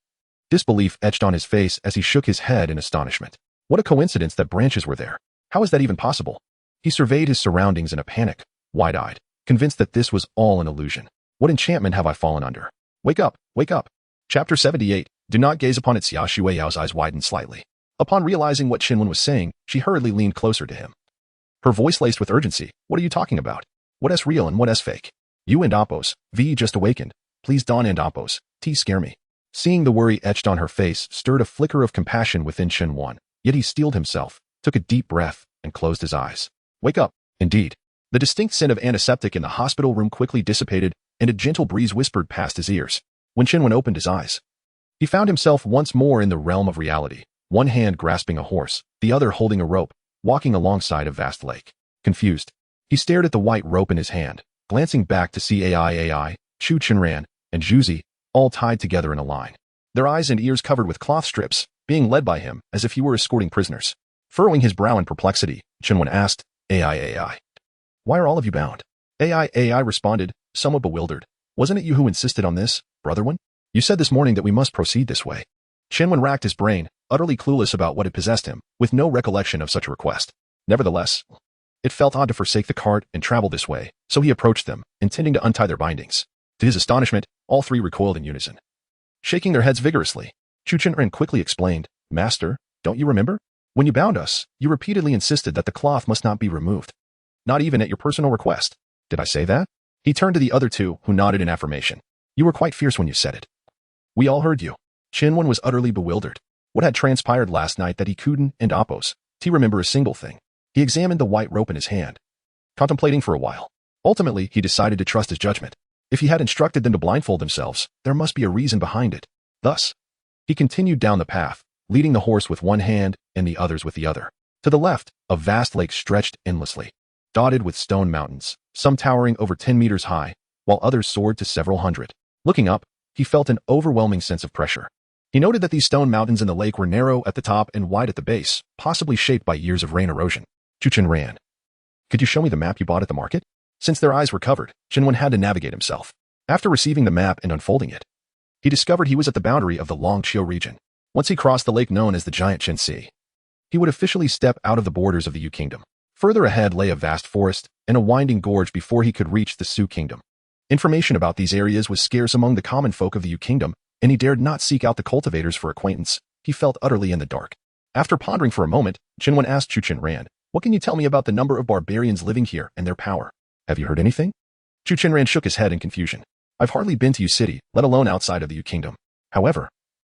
Speaker 2: Disbelief etched on his face as he shook his head in astonishment. What a coincidence that branches were there. How is that even possible? He surveyed his surroundings in a panic, wide-eyed, convinced that this was all an illusion. What enchantment have I fallen under? Wake up, wake up. Chapter 78. Do not gaze upon it. Xia Shueyao's eyes widened slightly. Upon realizing what Chenwen was saying, she hurriedly leaned closer to him. Her voice laced with urgency. What are you talking about? What is real and what is fake? You and Appos, V just awakened. Please dawn and Appos, T scare me. Seeing the worry etched on her face stirred a flicker of compassion within Chenwen, yet he steeled himself, took a deep breath, and closed his eyes. Wake up. Indeed. The distinct scent of antiseptic in the hospital room quickly dissipated, and a gentle breeze whispered past his ears. When Chenwen opened his eyes, he found himself once more in the realm of reality, one hand grasping a horse, the other holding a rope, walking alongside a vast lake. Confused, he stared at the white rope in his hand, glancing back to see AI, Chu Chenran, and Juzi, all tied together in a line. Their eyes and ears covered with cloth strips, being led by him as if he were escorting prisoners. Furrowing his brow in perplexity, Chenwen asked, AI. Why are all of you bound? AI responded, somewhat bewildered. Wasn't it you who insisted on this, brother one? You said this morning that we must proceed this way. Chenwen racked his brain, utterly clueless about what had possessed him, with no recollection of such a request. Nevertheless, it felt odd to forsake the cart and travel this way, so he approached them, intending to untie their bindings. To his astonishment, all three recoiled in unison. Shaking their heads vigorously, Chu Chenran quickly explained, Master, don't you remember? When you bound us, you repeatedly insisted that the cloth must not be removed. Not even at your personal request. Did I say that? He turned to the other two, who nodded in affirmation. You were quite fierce when you said it. We all heard you. Chenwen was utterly bewildered. What had transpired last night that he couldn't and Appos, to remember a single thing. He examined the white rope in his hand, contemplating for a while. Ultimately, he decided to trust his judgment. If he had instructed them to blindfold themselves, there must be a reason behind it. Thus, he continued down the path, leading the horse with one hand and the others with the other. To the left, a vast lake stretched endlessly, dotted with stone mountains, some towering over 10 meters high, while others soared to several hundred. Looking up, he felt an overwhelming sense of pressure. He noted that these stone mountains in the lake were narrow at the top and wide at the base, possibly shaped by years of rain erosion. Chu Chenran. Could you show me the map you bought at the market? Since their eyes were covered, Chenwen had to navigate himself. After receiving the map and unfolding it, he discovered he was at the boundary of the Longqiu region. Once he crossed the lake known as the Giant Chen Sea, he would officially step out of the borders of the Yu Kingdom. Further ahead lay a vast forest and a winding gorge before he could reach the Su Kingdom. Information about these areas was scarce among the common folk of the Yu Kingdom, and he dared not seek out the cultivators for acquaintance. He felt utterly in the dark. After pondering for a moment, Chenwen asked Chu Chenran, what can you tell me about the number of barbarians living here and their power? Have you heard anything? Chu Chenran shook his head in confusion. I've hardly been to Yu City, let alone outside of the Yu Kingdom. However,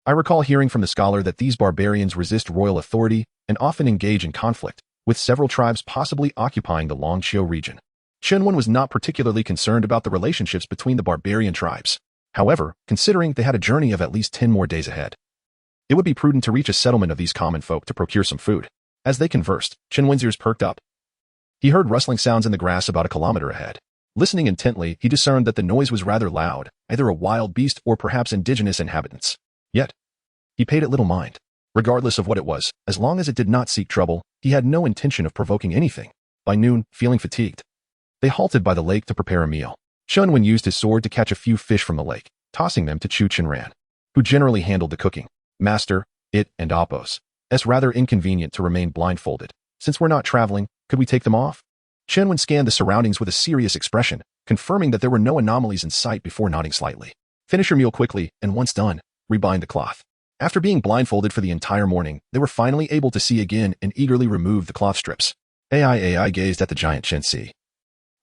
Speaker 2: I recall hearing from the scholar that these barbarians resist royal authority and often engage in conflict, with several tribes possibly occupying the Longqiu region. Chenwen was not particularly concerned about the relationships between the barbarian tribes. However, considering they had a journey of at least 10 more days ahead, it would be prudent to reach a settlement of these common folk to procure some food. As they conversed, Chenwen's ears perked up. He heard rustling sounds in the grass about a kilometer ahead. Listening intently, he discerned that the noise was rather loud, either a wild beast or perhaps indigenous inhabitants. Yet, he paid it little mind. Regardless of what it was, as long as it did not seek trouble, he had no intention of provoking anything. By noon, feeling fatigued, they halted by the lake to prepare a meal. Chenwen used his sword to catch a few fish from the lake, tossing them to Chu Chenran, who generally handled the cooking. Master, it and Appos. It's rather inconvenient to remain blindfolded. Since we're not traveling, could we take them off? Chenwen scanned the surroundings with a serious expression, confirming that there were no anomalies in sight before nodding slightly. Finish your meal quickly, and once done, rebind the cloth. After being blindfolded for the entire morning, they were finally able to see again and eagerly removed the cloth strips. AI gazed at the giant Chen Sea,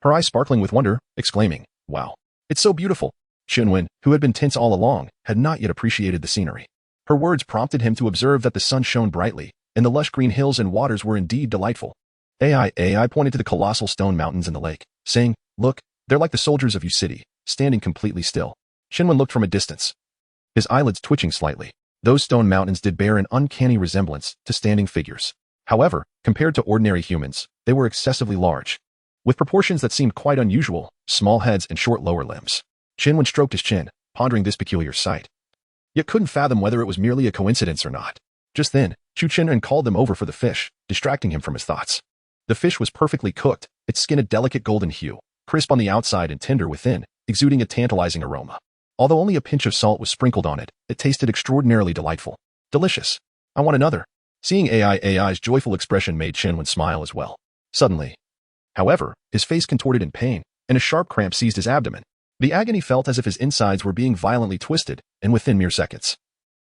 Speaker 2: her eyes sparkling with wonder, exclaiming, wow, it's so beautiful. Chenwen, who had been tense all along, had not yet appreciated the scenery. Her words prompted him to observe that the sun shone brightly, and the lush green hills and waters were indeed delightful. AI pointed to the colossal stone mountains in the lake, saying, look, they're like the soldiers of Yu City, standing completely still. Chenwen looked from a distance, his eyelids twitching slightly. Those stone mountains did bear an uncanny resemblance to standing figures. However, compared to ordinary humans, they were excessively large, with proportions that seemed quite unusual small heads and short lower limbs. Chinwen stroked his chin, pondering this peculiar sight, yet couldn't fathom whether it was merely a coincidence or not. Just then, Chu Chinwen called them over for the fish, distracting him from his thoughts. The fish was perfectly cooked, its skin a delicate golden hue, crisp on the outside and tender within, exuding a tantalizing aroma. Although only a pinch of salt was sprinkled on it, it tasted extraordinarily delightful. Delicious. I want another. Seeing AI's joyful expression made Chinwen smile as well. Suddenly, however, his face contorted in pain, and a sharp cramp seized his abdomen. The agony felt as if his insides were being violently twisted, and within mere seconds.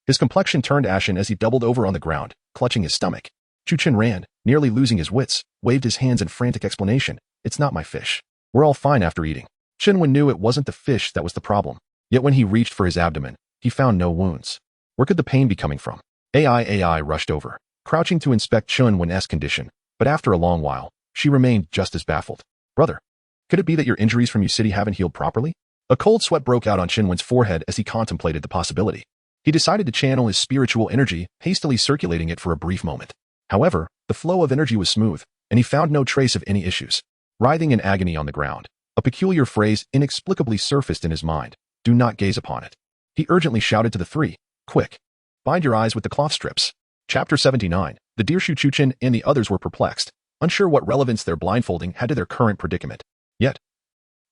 Speaker 2: His complexion turned ashen as he doubled over on the ground, clutching his stomach. Chu Chin ran, nearly losing his wits, waved his hands in frantic explanation. It's not my fish. We're all fine after eating. Chinwen knew it wasn't the fish that was the problem. Yet when he reached for his abdomen, he found no wounds. Where could the pain be coming from? AI rushed over, crouching to inspect Chinwen's condition, but after a long while, she remained just as baffled. Brother, could it be that your injuries from City haven't healed properly? A cold sweat broke out on Chinwen's forehead as he contemplated the possibility. He decided to channel his spiritual energy, hastily circulating it for a brief moment. However, the flow of energy was smooth, and he found no trace of any issues. Writhing in agony on the ground, a peculiar phrase inexplicably surfaced in his mind. Do not gaze upon it. He urgently shouted to the three. Quick. Bind your eyes with the cloth strips. Chapter 79. The Dirshu Chuchin and the others were perplexed, unsure what relevance their blindfolding had to their current predicament. Yet,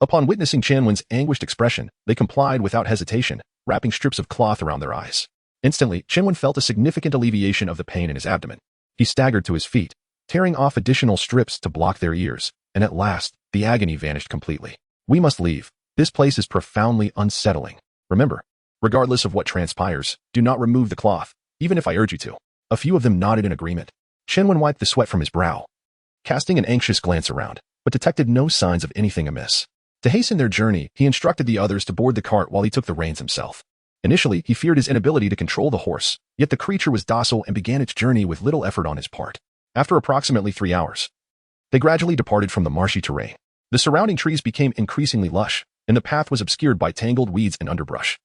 Speaker 2: upon witnessing Chinwen's anguished expression, they complied without hesitation, wrapping strips of cloth around their eyes. Instantly, Chinwen felt a significant alleviation of the pain in his abdomen. He staggered to his feet, tearing off additional strips to block their ears, and at last, the agony vanished completely. We must leave. This place is profoundly unsettling. Remember, regardless of what transpires, do not remove the cloth, even if I urge you to. A few of them nodded in agreement. Chinwen wiped the sweat from his brow, casting an anxious glance around, but detected no signs of anything amiss. To hasten their journey, he instructed the others to board the cart while he took the reins himself. Initially, he feared his inability to control the horse, yet the creature was docile and began its journey with little effort on his part. After approximately 3 hours, they gradually departed from the marshy terrain. The surrounding trees became increasingly lush, and the path was obscured by tangled weeds and underbrush,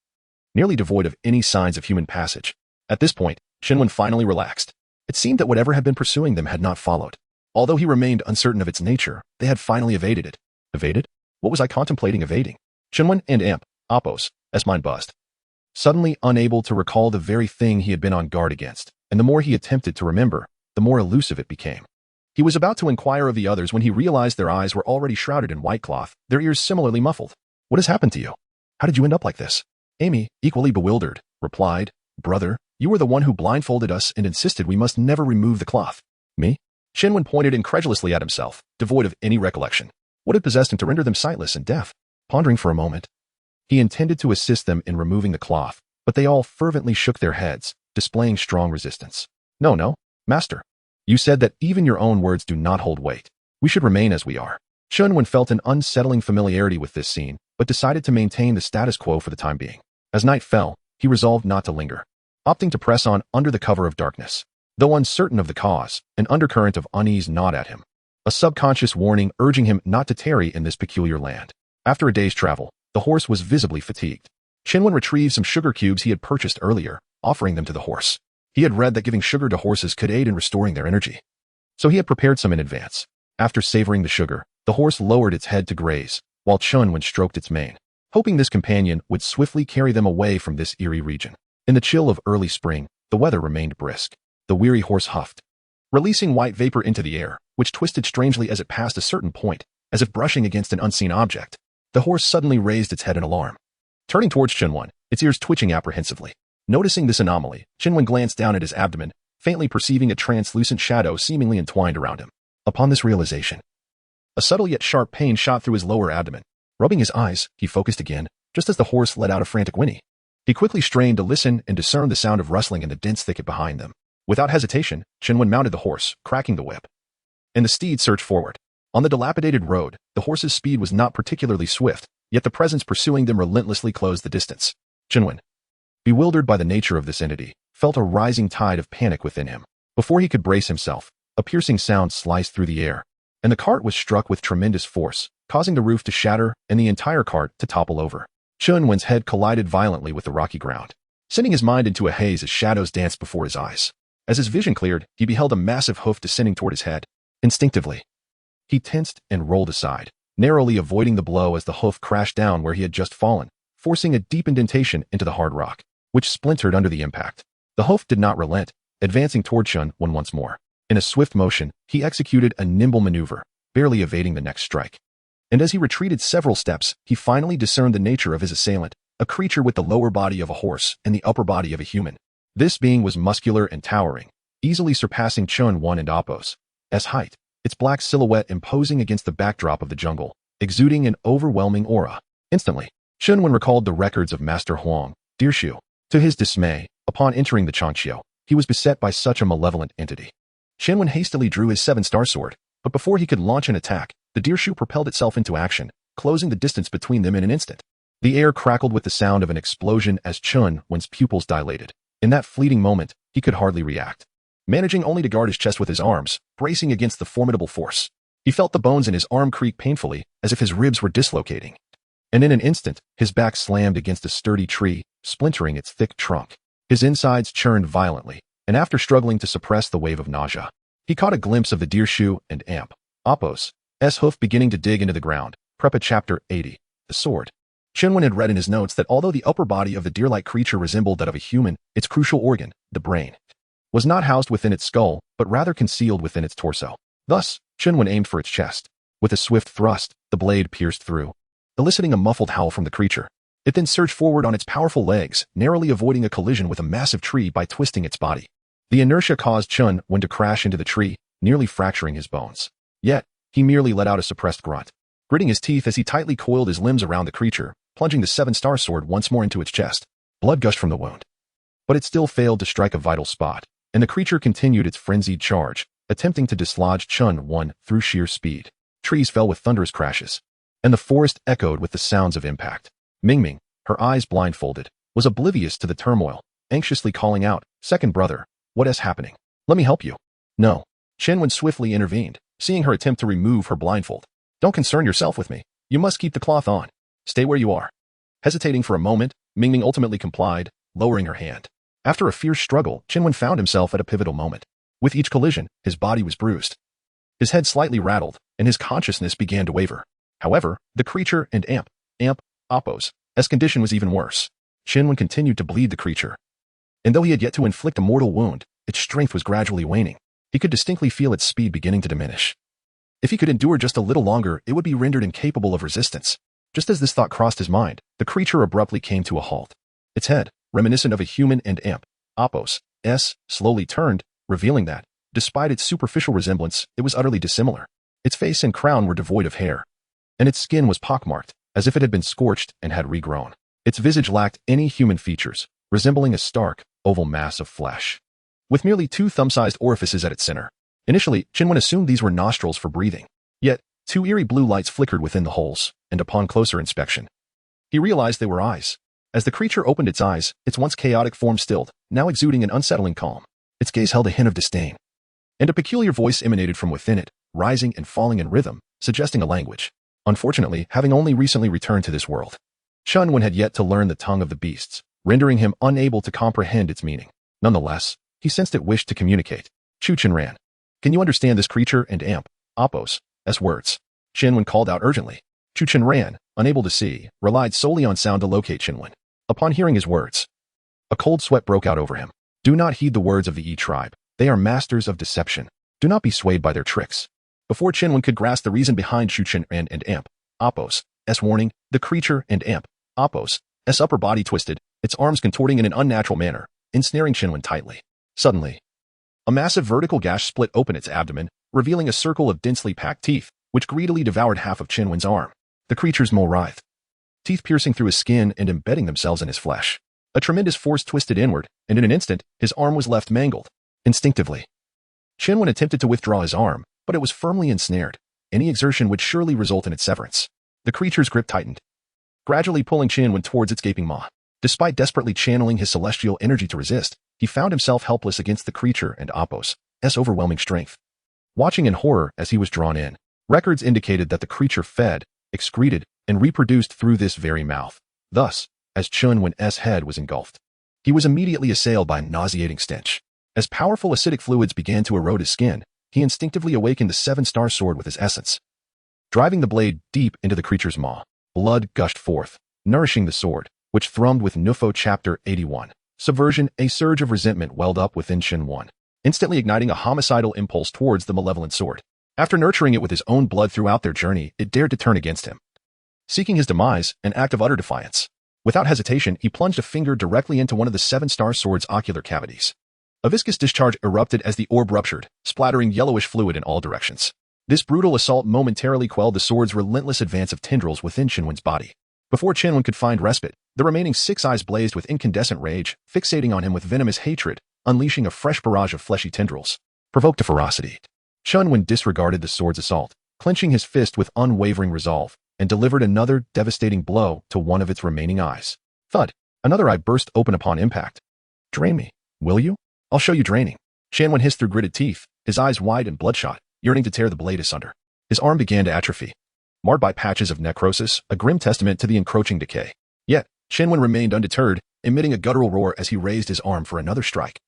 Speaker 2: nearly devoid of any signs of human passage. At this point, Chinwen finally relaxed. It seemed that whatever had been pursuing them had not followed. Although he remained uncertain of its nature, they had finally evaded it. Evaded? What was I contemplating evading? Chinwen and Appos, as mind buzzed, suddenly unable to recall the very thing he had been on guard against, and the more he attempted to remember, the more elusive it became. He was about to inquire of the others when he realized their eyes were already shrouded in white cloth, their ears similarly muffled. What has happened to you? How did you end up like this? Amy, equally bewildered, replied, Brother, you were the one who blindfolded us and insisted we must never remove the cloth. Me? Chinwen pointed incredulously at himself, devoid of any recollection. What had possessed him to render them sightless and deaf? Pondering for a moment, he intended to assist them in removing the cloth, but they all fervently shook their heads, displaying strong resistance. No, Master. You said that even your own words do not hold weight. We should remain as we are. Chinwen felt an unsettling familiarity with this scene, but decided to maintain the status quo for the time being. As night fell, he resolved not to linger, opting to press on under the cover of darkness. Though uncertain of the cause, an undercurrent of unease gnawed at him, a subconscious warning urging him not to tarry in this peculiar land. After a day's travel, the horse was visibly fatigued. Chinwen retrieved some sugar cubes he had purchased earlier, offering them to the horse. He had read that giving sugar to horses could aid in restoring their energy, so he had prepared some in advance. After savoring the sugar, the horse lowered its head to graze, while Chinwen stroked its mane, hoping this companion would swiftly carry them away from this eerie region. In the chill of early spring, the weather remained brisk. The weary horse huffed, releasing white vapor into the air, which twisted strangely as it passed a certain point, as if brushing against an unseen object. The horse suddenly raised its head in alarm, turning towards Chinwen, its ears twitching apprehensively. Noticing this anomaly, Chinwen glanced down at his abdomen, faintly perceiving a translucent shadow seemingly entwined around him. Upon this realization, a subtle yet sharp pain shot through his lower abdomen. Rubbing his eyes, he focused again, just as the horse let out a frantic whinny. He quickly strained to listen and discern the sound of rustling in the dense thicket behind them. Without hesitation, Chinwen mounted the horse, cracking the whip, and the steed surged forward. On the dilapidated road, the horse's speed was not particularly swift, yet the presence pursuing them relentlessly closed the distance. Chinwen, bewildered by the nature of this entity, felt a rising tide of panic within him. Before he could brace himself, a piercing sound sliced through the air, and the cart was struck with tremendous force, causing the roof to shatter and the entire cart to topple over. Chinwen's head collided violently with the rocky ground, sending his mind into a haze as shadows danced before his eyes. As his vision cleared, he beheld a massive hoof descending toward his head. Instinctively, he tensed and rolled aside, narrowly avoiding the blow as the hoof crashed down where he had just fallen, forcing a deep indentation into the hard rock, which splintered under the impact. The hoof did not relent, advancing toward Chun once more. In a swift motion, he executed a nimble maneuver, barely evading the next strike. And as he retreated several steps, he finally discerned the nature of his assailant, a creature with the lower body of a horse and the upper body of a human. This being was muscular and towering, easily surpassing Chun and Appo's height, its black silhouette imposing against the backdrop of the jungle, exuding an overwhelming aura. Instantly, Chun recalled the records of Master Huang, Deershu. To his dismay, upon entering the Changqiu, he was beset by such a malevolent entity. Chun hastily drew his 7-star sword, but before he could launch an attack, the Deershu propelled itself into action, closing the distance between them in an instant. The air crackled with the sound of an explosion as Chun's pupils dilated. In that fleeting moment, he could hardly react, managing only to guard his chest with his arms, bracing against the formidable force. He felt the bones in his arm creak painfully, as if his ribs were dislocating. And in an instant, his back slammed against a sturdy tree, splintering its thick trunk. His insides churned violently, and after struggling to suppress the wave of nausea, he caught a glimpse of the Deershu and Appo's hoof beginning to dig into the ground. Prepa Chapter 80. The Sword. Chun had read in his notes that although the upper body of the deer-like creature resembled that of a human, its crucial organ, the brain, was not housed within its skull, but rather concealed within its torso. Thus, Chun aimed for its chest. With a swift thrust, the blade pierced through, eliciting a muffled howl from the creature. It then surged forward on its powerful legs, narrowly avoiding a collision with a massive tree by twisting its body. The inertia caused Chun to crash into the tree, nearly fracturing his bones. Yet, he merely let out a suppressed grunt, gritting his teeth as he tightly coiled his limbs around the creature, plunging the 7-star sword once more into its chest. Blood gushed from the wound, but it still failed to strike a vital spot, and the creature continued its frenzied charge, attempting to dislodge Chun through sheer speed. Trees fell with thunderous crashes, and the forest echoed with the sounds of impact. Mingming, her eyes blindfolded, was oblivious to the turmoil, anxiously calling out, "Second brother, what is happening? Let me help you." "No." Chun swiftly intervened, seeing her attempt to remove her blindfold. "Don't concern yourself with me. You must keep the cloth on. Stay where you are." Hesitating for a moment, Mingming ultimately complied, lowering her hand. After a fierce struggle, Chun Wen found himself at a pivotal moment. With each collision, his body was bruised. His head slightly rattled, and his consciousness began to waver. However, the creature and Appo's condition was even worse. Chun Wen continued to bleed the creature, and though he had yet to inflict a mortal wound, its strength was gradually waning. He could distinctly feel its speed beginning to diminish. If he could endure just a little longer, it would be rendered incapable of resistance. Just as this thought crossed his mind, the creature abruptly came to a halt. Its head, reminiscent of a human and Appo's, slowly turned, revealing that, despite its superficial resemblance, it was utterly dissimilar. Its face and crown were devoid of hair, and its skin was pockmarked, as if it had been scorched and had regrown. Its visage lacked any human features, resembling a stark, oval mass of flesh, with merely 2 thumb-sized orifices at its center. Initially, Chun assumed these were nostrils for breathing. Yet, 2 eerie blue lights flickered within the holes, and upon closer inspection, he realized they were eyes. As the creature opened its eyes, its once chaotic form stilled, now exuding an unsettling calm. Its gaze held a hint of disdain, and a peculiar voice emanated from within it, rising and falling in rhythm, suggesting a language. Unfortunately, having only recently returned to this world, Chun had yet to learn the tongue of the beasts, rendering him unable to comprehend its meaning. Nonetheless, he sensed it wished to communicate. Chun ran. "Can you understand this creature and Appo's words?" Chun called out urgently. Chun ran, unable to see, relied solely on sound to locate Chun. Upon hearing his words, a cold sweat broke out over him. Do not heed the words of the Yi tribe. They are masters of deception. Do not be swayed by their tricks. Before Chun could grasp the reason behind Chun and Appo's warning, the creature and Appo's upper body twisted, its arms contorting in an unnatural manner, ensnaring Chun tightly. Suddenly, a massive vertical gash split open its abdomen, revealing a circle of densely packed teeth, which greedily devoured half of Chun arm. The creature's maw writhed, teeth piercing through his skin and embedding themselves in his flesh. A tremendous force twisted inward, and in an instant, his arm was left mangled. Instinctively, Chun attempted to withdraw his arm, but it was firmly ensnared. Any exertion would surely result in its severance. The creature's grip tightened, gradually pulling Chun towards its gaping maw. Despite desperately channeling his celestial energy to resist, he found himself helpless against the creature and Appo's overwhelming strength. Watching in horror as he was drawn in, records indicated that the creature fed, excreted, and reproduced through this very mouth. Thus, as Chun's head was engulfed, he was immediately assailed by a nauseating stench. As powerful acidic fluids began to erode his skin, he instinctively awakened the 7-star sword with his essence. driving the blade deep into the creature's maw. Blood gushed forth, nourishing the sword, which thrummed with Nufo Chapter 81. Subversion. A surge of resentment welled up within Shenwen, instantly igniting a homicidal impulse towards the malevolent sword. After nurturing it with his own blood throughout their journey, it dared to turn against him. Seeking his demise, an act of utter defiance. Without hesitation, he plunged a finger directly into one of the seven-star sword's ocular cavities. A viscous discharge erupted as the orb ruptured, splattering yellowish fluid in all directions. This brutal assault momentarily quelled the sword's relentless advance of tendrils within Shenwen's body. Before Shenwen could find respite, the remaining 6 eyes blazed with incandescent rage, fixating on him with venomous hatred, unleashing a fresh barrage of fleshy tendrils. Provoked to ferocity, Shenwen disregarded the sword's assault, clenching his fist with unwavering resolve, and delivered another devastating blow to one of its remaining eyes. Thud! Another eye burst open upon impact. Drain me, will you? I'll show you draining. Shenwen hissed through gritted teeth, his eyes wide and bloodshot, yearning to tear the blade asunder. His arm began to atrophy, marred by patches of necrosis, a grim testament to the encroaching decay. Yet, Shenwen remained undeterred, emitting a guttural roar as he raised his arm for another strike.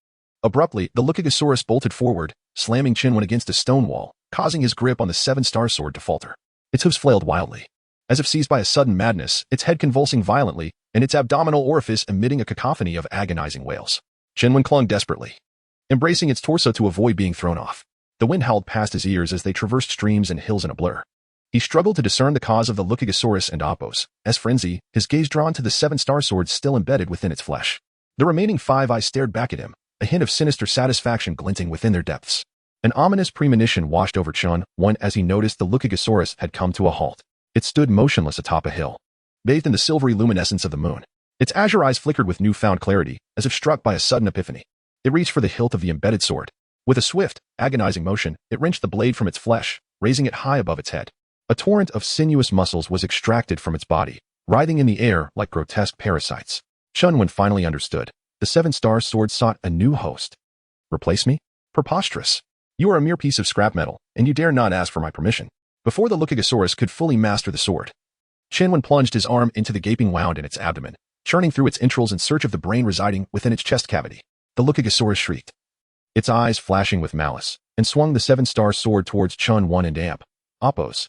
Speaker 2: Abruptly, the Lukigasaurus bolted forward, slamming Shenwen against a stone wall, causing his grip on the seven-star sword to falter. Its hooves flailed wildly. As if seized by a sudden madness, its head convulsing violently, and its abdominal orifice emitting a cacophony of agonizing wails. Shenwen clung desperately, embracing its torso to avoid being thrown off. The wind howled past his ears as they traversed streams and hills in a blur. He struggled to discern the cause of the Lukigasaurus and Apos, as frenzy, his gaze drawn to the seven-star sword still embedded within its flesh. The remaining 5 eyes stared back at him, a hint of sinister satisfaction glinting within their depths. An ominous premonition washed over Shenwen as he noticed the Lukigasaurus had come to a halt. It stood motionless atop a hill, bathed in the silvery luminescence of the moon. Its azure eyes flickered with newfound clarity, as if struck by a sudden epiphany. It reached for the hilt of the embedded sword. With a swift, agonizing motion, it wrenched the blade from its flesh, raising it high above its head. A torrent of sinuous muscles was extracted from its body, writhing in the air like grotesque parasites. Shenwen finally understood. The seven-star sword sought a new host. Replace me? Preposterous. You are a mere piece of scrap metal, and you dare not ask for my permission. Before the Lukigasaurus could fully master the sword, Shenwen plunged his arm into the gaping wound in its abdomen, churning through its entrails in search of the brain residing within its chest cavity. The Lukigasaurus shrieked, its eyes flashing with malice, and swung the seven-star sword towards Shenwen and Apos'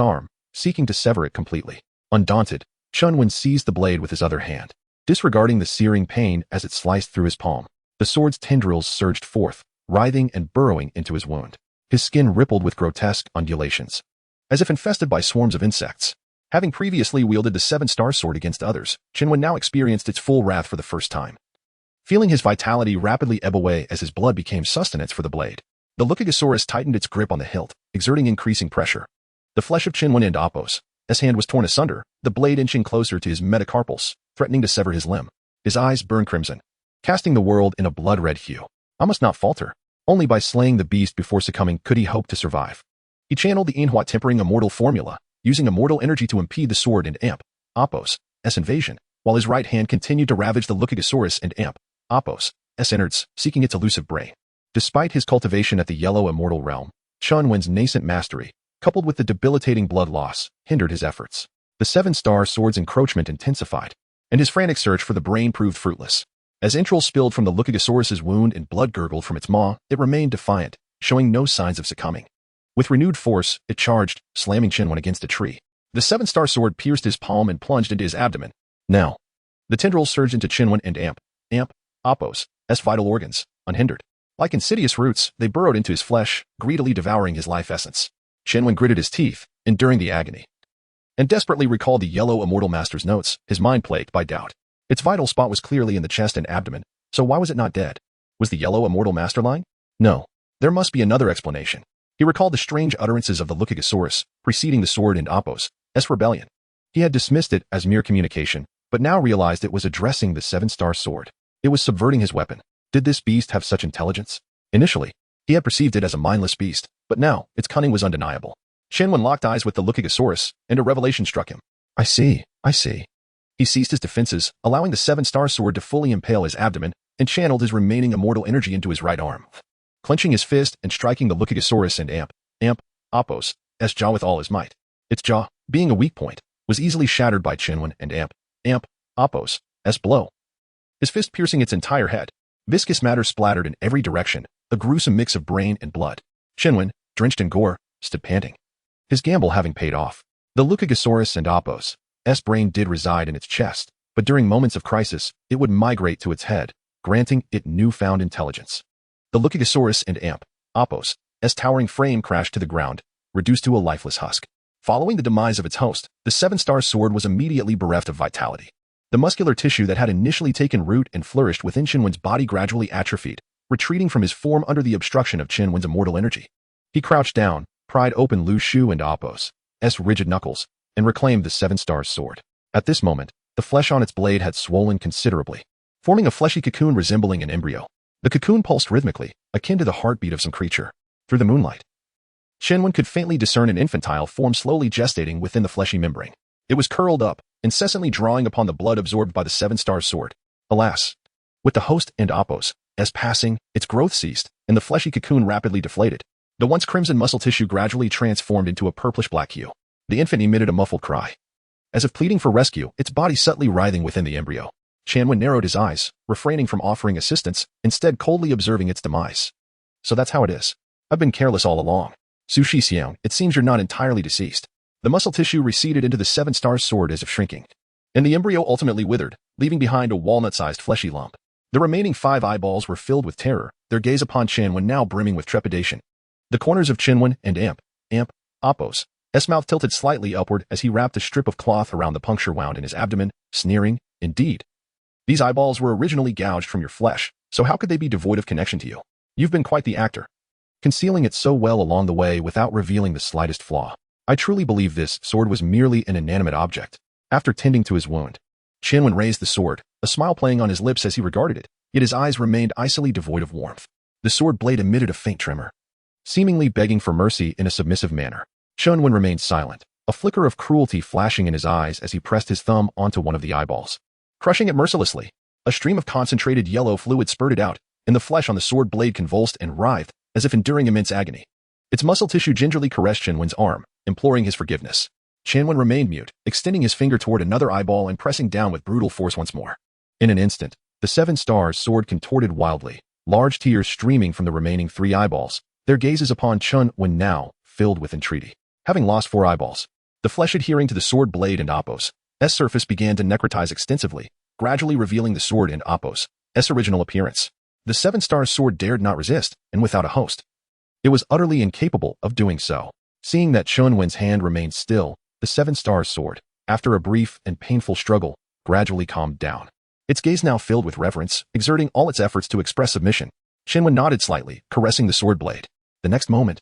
Speaker 2: arm, seeking to sever it completely. Undaunted, Shenwen seized the blade with his other hand, disregarding the searing pain as it sliced through his palm. The sword's tendrils surged forth, writhing and burrowing into his wound. His skin rippled with grotesque undulations, as if infested by swarms of insects. Having previously wielded the seven-star sword against others, Shenwen now experienced its full wrath for the first time. Feeling his vitality rapidly ebb away as his blood became sustenance for the blade, the Lukigasaurus tightened its grip on the hilt, exerting increasing pressure. The flesh of Shenwen and Apos' hand was torn asunder, the blade inching closer to his metacarpals, threatening to sever his limb. His eyes burned crimson, casting the world in a blood-red hue. I must not falter. Only by slaying the beast before succumbing could he hope to survive. He channeled the Inhua tempering immortal formula, using immortal energy to impede the sword and Apos' invasion, while his right hand continued to ravage the Lukigasaurus and Apos' innards, seeking its elusive brain. Despite his cultivation at the yellow immortal realm, Shenwen's nascent mastery, coupled with the debilitating blood loss, hindered his efforts. The seven-star sword's encroachment intensified, and his frantic search for the brain proved fruitless. As entrails spilled from the Lukigasaurus's wound and blood gurgled from its maw, it remained defiant, showing no signs of succumbing. With renewed force, it charged, slamming Shenwen against a tree. The seven-star sword pierced his palm and plunged into his abdomen. Now, the tendrils surged into Shenwen and Apos' vital organs, unhindered. Like insidious roots, they burrowed into his flesh, greedily devouring his life essence. Shenwen gritted his teeth, enduring the agony, and desperately recalled the yellow immortal master's notes, his mind plagued by doubt. Its vital spot was clearly in the chest and abdomen, so why was it not dead? Was the yellow immortal master lying? No. There must be another explanation. He recalled the strange utterances of the Lukigasaurus, preceding the sword and Apos' rebellion. He had dismissed it as mere communication, but now realized it was addressing the seven-star sword. It was subverting his weapon. Did this beast have such intelligence? Initially, he had perceived it as a mindless beast, but now its cunning was undeniable. Shenwen locked eyes with the Lukigasaurus, and a revelation struck him. I see. He ceased his defenses, allowing the seven-star sword to fully impale his abdomen, and channeled his remaining immortal energy into his right arm. Clenching his fist and striking the Lukigasaurus and Apos' jaw with all his might. Its jaw, being a weak point, was easily shattered by Shenwen and Apos' blow. His fist piercing its entire head. Viscous matter splattered in every direction, a gruesome mix of brain and blood. Shenwen, drenched in gore, stood panting. his gamble having paid off. The Lucagosaurus and Apos' brain did reside in its chest, but during moments of crisis, it would migrate to its head, granting it newfound intelligence. The Lucagosaurus and Apos' towering frame crashed to the ground, reduced to a lifeless husk. Following the demise of its host, the seven-star sword was immediately bereft of vitality. The muscular tissue that had initially taken root and flourished within Qinwen's body gradually atrophied, retreating from his form under the obstruction of Qinwen's immortal energy. He crouched down, pried open Lu Shu and Apos' rigid knuckles, and reclaimed the seven-star sword. At this moment, the flesh on its blade had swollen considerably, forming a fleshy cocoon resembling an embryo. The cocoon pulsed rhythmically, akin to the heartbeat of some creature. Through the moonlight, Qinwen could faintly discern an infantile form slowly gestating within the fleshy membrane. It was curled up, incessantly drawing upon the blood absorbed by the seven-star sword. Alas! With the host and Apos' passing, its growth ceased, and the fleshy cocoon rapidly deflated. The once crimson muscle tissue gradually transformed into a purplish-black hue. The infant emitted a muffled cry. As if pleading for rescue, its body subtly writhing within the embryo. Qinwen narrowed his eyes, refraining from offering assistance, instead coldly observing its demise. So that's how it is. I've been careless all along. Su Shixiang, it seems you're not entirely deceased. The muscle tissue receded into the seven-star sword as if shrinking, and the embryo ultimately withered, leaving behind a walnut-sized fleshy lump. The remaining 5 eyeballs were filled with terror, their gaze upon Qinwen now brimming with trepidation. The corners of Qinwen and Apos' mouth tilted slightly upward as he wrapped a strip of cloth around the puncture wound in his abdomen, sneering, "Indeed. These eyeballs were originally gouged from your flesh, so how could they be devoid of connection to you? You've been quite the actor, concealing it so well along the way without revealing the slightest flaw. I truly believe this sword was merely an inanimate object." After tending to his wound, Qinwen raised the sword, a smile playing on his lips as he regarded it, yet his eyes remained icily devoid of warmth. The sword blade emitted a faint tremor, seemingly begging for mercy in a submissive manner. Qinwen remained silent, a flicker of cruelty flashing in his eyes as he pressed his thumb onto one of the eyeballs. Crushing it mercilessly, a stream of concentrated yellow fluid spurted out, and the flesh on the sword blade convulsed and writhed, as if enduring immense agony. Its muscle tissue gingerly caressed Qinwen's arm, imploring his forgiveness. Qinwen remained mute, extending his finger toward another eyeball and pressing down with brutal force once more. In an instant, the seven-star sword contorted wildly, large tears streaming from the remaining 3 eyeballs, their gazes upon Qinwen now filled with entreaty. Having lost 4 eyeballs, the flesh adhering to the sword blade and Apos' surface began to necrotize extensively, gradually revealing the sword and Apos' original appearance. The seven-star sword dared not resist, and without a host, it was utterly incapable of doing so. Seeing that Qinwen's hand remained still, the seven-star sword, after a brief and painful struggle, gradually calmed down. Its gaze now filled with reverence, exerting all its efforts to express submission. Qinwen nodded slightly, caressing the sword blade. The next moment,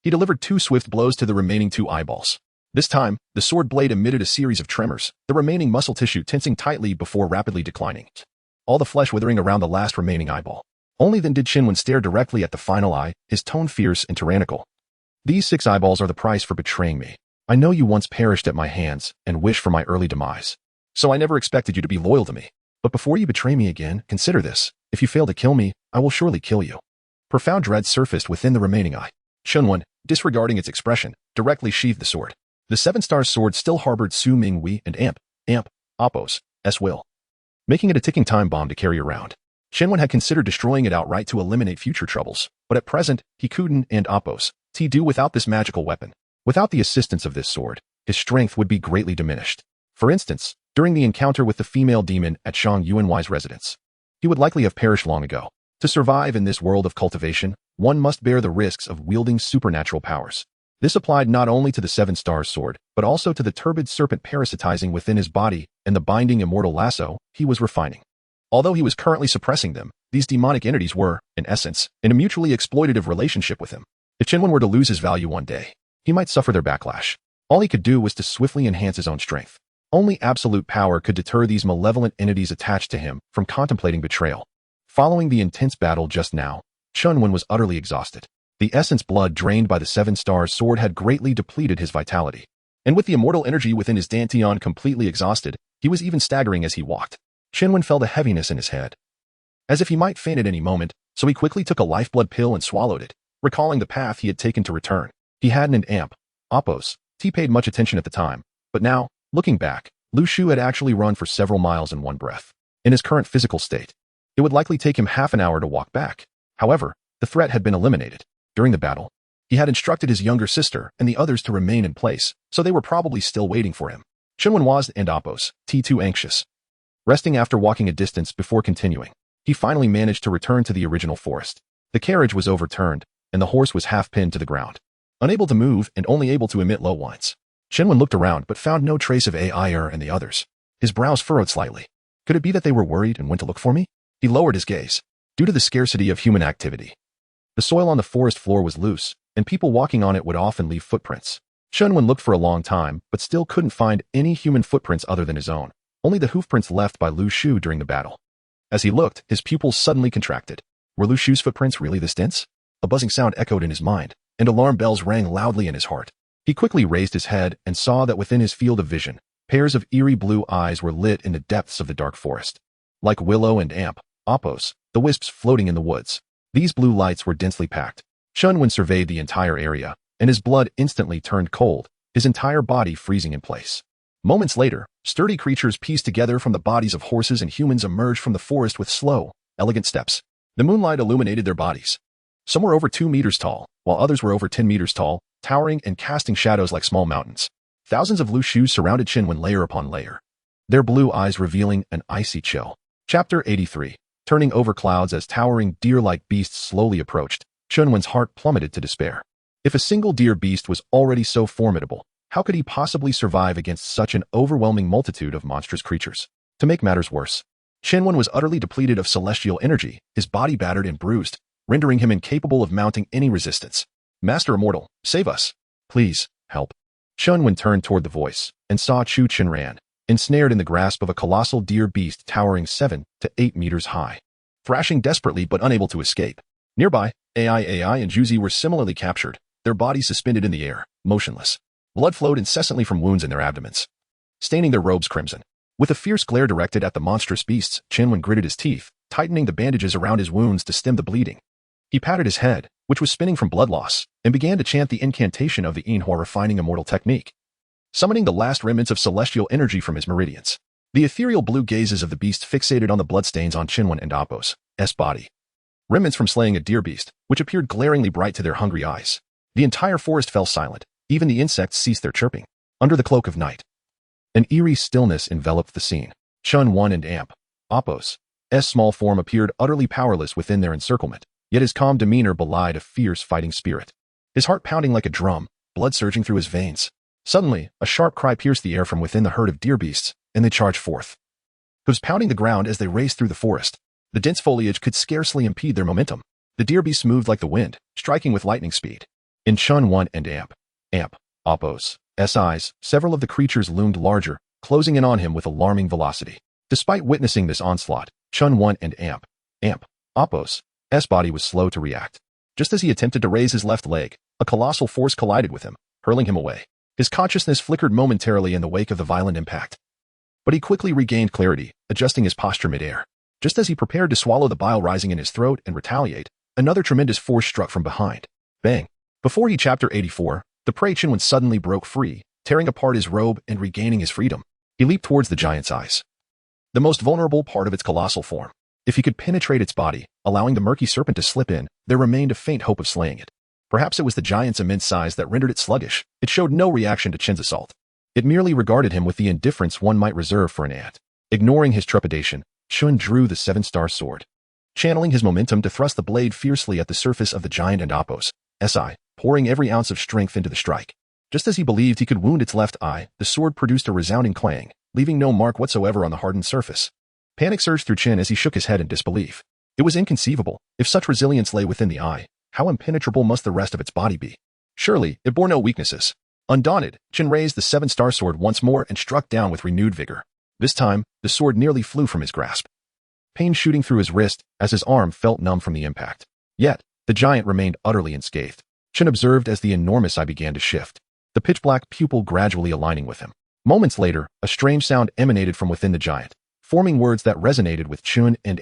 Speaker 2: he delivered 2 swift blows to the remaining 2 eyeballs. This time, the sword blade emitted a series of tremors, the remaining muscle tissue tensing tightly before rapidly declining, all the flesh withering around the last remaining eyeball. Only then did Qinwen stare directly at the final eye, his tone fierce and tyrannical. "These 6 eyeballs are the price for betraying me. I know you once perished at my hands and wished for my early demise. So I never expected you to be loyal to me. But before you betray me again, consider this. If you fail to kill me, I will surely kill you." Profound dread surfaced within the remaining eye. Qinwen, disregarding its expression, directly sheathed the sword. The seven-star sword still harbored Su Mingwei and Apos' will, making it a ticking time bomb to carry around. Qinwen had considered destroying it outright to eliminate future troubles, but at present, he couldn't and Apos' do without this magical weapon. Without the assistance of this sword, his strength would be greatly diminished. For instance, during the encounter with the female demon at Shang Yuanwei's residence, he would likely have perished long ago. To survive in this world of cultivation, one must bear the risks of wielding supernatural powers. This applied not only to the seven-star sword, but also to the turbid serpent parasitizing within his body and the binding immortal lasso he was refining. Although he was currently suppressing them, these demonic entities were, in essence, in a mutually exploitative relationship with him. If Qinwen were to lose his value one day, he might suffer their backlash. All he could do was to swiftly enhance his own strength. Only absolute power could deter these malevolent entities attached to him from contemplating betrayal. Following the intense battle just now, Qinwen was utterly exhausted. The essence blood drained by the seven-star sword had greatly depleted his vitality. And with the immortal energy within his dantian completely exhausted, he was even staggering as he walked. Qinwen felt a heaviness in his head, as if he might faint at any moment, so he quickly took a lifeblood pill and swallowed it, recalling the path he had taken to return. He hadn't an Apos' paid much attention at the time, but now, looking back, Lu Shu had actually run for several miles in one breath. In his current physical state, it would likely take him half an hour to walk back. However, the threat had been eliminated. During the battle, He had instructed his younger sister and the others to remain in place, so they were probably still waiting for him. Chenwen was and Appos, T2 anxious. Resting after walking a distance before continuing, he finally managed to return to the original forest. The carriage was overturned, and the horse was half pinned to the ground. Unable to move and only able to emit low whines, Chenwen looked around but found no trace of Air and the others. His brows furrowed slightly. Could it be that they were worried and went to look for me? He lowered his gaze. Due to the scarcity of human activity, the soil on the forest floor was loose, and people walking on it would often leave footprints. Chenwen looked for a long time, but still couldn't find any human footprints other than his own, only the hoofprints left by Lu Shu during the battle. As he looked, his pupils suddenly contracted. Were Lu Shu's footprints really this dense? A buzzing sound echoed in his mind, and alarm bells rang loudly in his heart. He quickly raised his head and saw that within his field of vision, pairs of eerie blue eyes were lit in the depths of the dark forest. Like Willow and Appos, the wisps floating in the woods. These blue lights were densely packed. Chenwen surveyed the entire area, and his blood instantly turned cold, his entire body freezing in place. Moments later, sturdy creatures pieced together from the bodies of horses and humans emerged from the forest with slow, elegant steps. The moonlight illuminated their bodies. Some were over 2 meters tall, while others were over 10 meters tall, towering and casting shadows like small mountains. Thousands of Lu Shus surrounded Chenwen layer upon layer, their blue eyes revealing an icy chill. Chapter 83. Turning over clouds as towering deer-like beasts slowly approached, Chenwen's heart plummeted to despair. If a single deer beast was already so formidable, how could he possibly survive against such an overwhelming multitude of monstrous creatures? To make matters worse, Chenwen was utterly depleted of celestial energy, his body battered and bruised, rendering him incapable of mounting any resistance. Master Immortal, save us. Please, help. Chenwen turned toward the voice and saw Chu Chenran, ensnared in the grasp of a colossal deer beast towering 7 to 8 meters high, thrashing desperately but unable to escape. Nearby, AI and Juzi were similarly captured, their bodies suspended in the air, motionless. Blood flowed incessantly from wounds in their abdomens, staining their robes crimson. With a fierce glare directed at the monstrous beasts, Chenwen gritted his teeth, tightening the bandages around his wounds to stem the bleeding. He patted his head, which was spinning from blood loss, and began to chant the incantation of the Inhua refining immortal technique, summoning the last remnants of celestial energy from his meridians. The ethereal blue gazes of the beast fixated on the bloodstains on Chenwen and Appos' body, remnants from slaying a deer beast, which appeared glaringly bright to their hungry eyes. The entire forest fell silent, even the insects ceased their chirping. Under the cloak of night, an eerie stillness enveloped the scene. Chenwen and Appos' small form appeared utterly powerless within their encirclement, yet his calm demeanor belied a fierce fighting spirit. His heart pounding like a drum, blood surging through his veins. Suddenly, a sharp cry pierced the air from within the herd of deer beasts, and they charged forth. Hooves pounding the ground as they raced through the forest. The dense foliage could scarcely impede their momentum. The deer beasts moved like the wind, striking with lightning speed. In Chenwen and Appos' eyes, several of the creatures loomed larger, closing in on him with alarming velocity. Despite witnessing this onslaught, Chenwen and Appos' body was slow to react. Just as he attempted to raise his left leg, a colossal force collided with him, hurling him away. His consciousness flickered momentarily in the wake of the violent impact, but he quickly regained clarity, adjusting his posture midair. Just as he prepared to swallow the bile rising in his throat and retaliate, another tremendous force struck from behind. Bang! Before he Chapter 84, the prey Chenwen suddenly broke free, tearing apart his robe and regaining his freedom. He leaped towards the giant's eyes, the most vulnerable part of its colossal form. If he could penetrate its body, allowing the murky serpent to slip in, there remained a faint hope of slaying it. Perhaps it was the giant's immense size that rendered it sluggish. It showed no reaction to Chen's assault. It merely regarded him with the indifference one might reserve for an ant. Ignoring his trepidation, Chen drew the 7-star sword, channeling his momentum to thrust the blade fiercely at the surface of the giant and Appos' eye, pouring every ounce of strength into the strike. Just as he believed he could wound its left eye, the sword produced a resounding clang, leaving no mark whatsoever on the hardened surface. Panic surged through Chen as he shook his head in disbelief. It was inconceivable. If such resilience lay within the eye, how impenetrable must the rest of its body be? Surely, it bore no weaknesses. Undaunted, Chen raised the 7-star sword once more and struck down with renewed vigor. This time, the sword nearly flew from his grasp, pain shooting through his wrist as his arm felt numb from the impact. Yet, the giant remained utterly unscathed. Chen observed as the enormous eye began to shift, the pitch-black pupil gradually aligning with him. Moments later, a strange sound emanated from within the giant, forming words that resonated with Chen and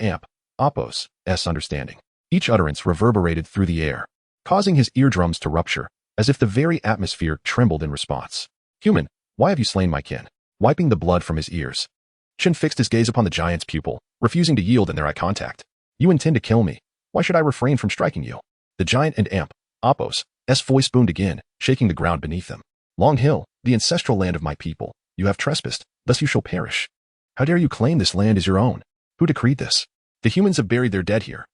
Speaker 2: Appos' understanding. Each utterance reverberated through the air, causing his eardrums to rupture, as if the very atmosphere trembled in response. Human, why have you slain my kin? Wiping the blood from his ears, Chen fixed his gaze upon the giant's pupil, refusing to yield in their eye contact. You intend to kill me. Why should I refrain from striking you? The giant and Appos' voice boomed again, shaking the ground beneath them. Long Hill, the ancestral land of my people, you have trespassed, thus you shall perish. How dare you claim this land as your own? Who decreed this? The humans have buried their dead here.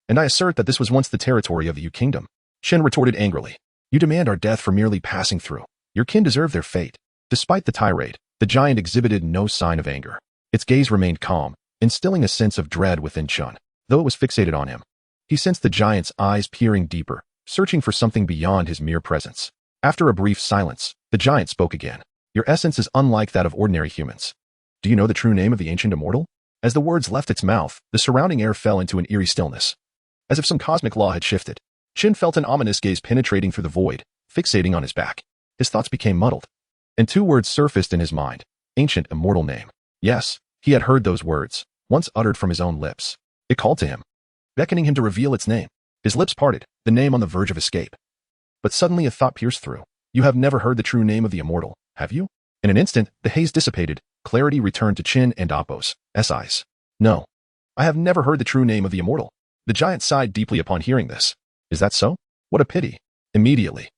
Speaker 2: And I assert that this was once the territory of the Yu kingdom. Shen retorted angrily. You demand our death for merely passing through. Your kin deserve their fate. Despite the tirade, the giant exhibited no sign of anger. Its gaze remained calm, instilling a sense of dread within Chun, though it was fixated on him. He sensed the giant's eyes peering deeper, searching for something beyond his mere presence. After a brief silence, the giant spoke again. Your essence is unlike that of ordinary humans. Do you know the true name of the ancient immortal? As the words left its mouth, the surrounding air fell into an eerie stillness. As if some cosmic law had shifted, Chin felt an ominous gaze penetrating through the void, fixating on his back. His thoughts became muddled, and two words surfaced in his mind. Ancient immortal name. Yes, he had heard those words, once uttered from his own lips. It called to him, beckoning him to reveal its name. His lips parted, the name on the verge of escape. But suddenly a thought pierced through. You have never heard the true name of the immortal, have you? In an instant, the haze dissipated, clarity returned to Chin and Appo's eyes. No, I have never heard the true name of the immortal. The giant sighed deeply upon hearing this. Is that so? What a pity. Immediately,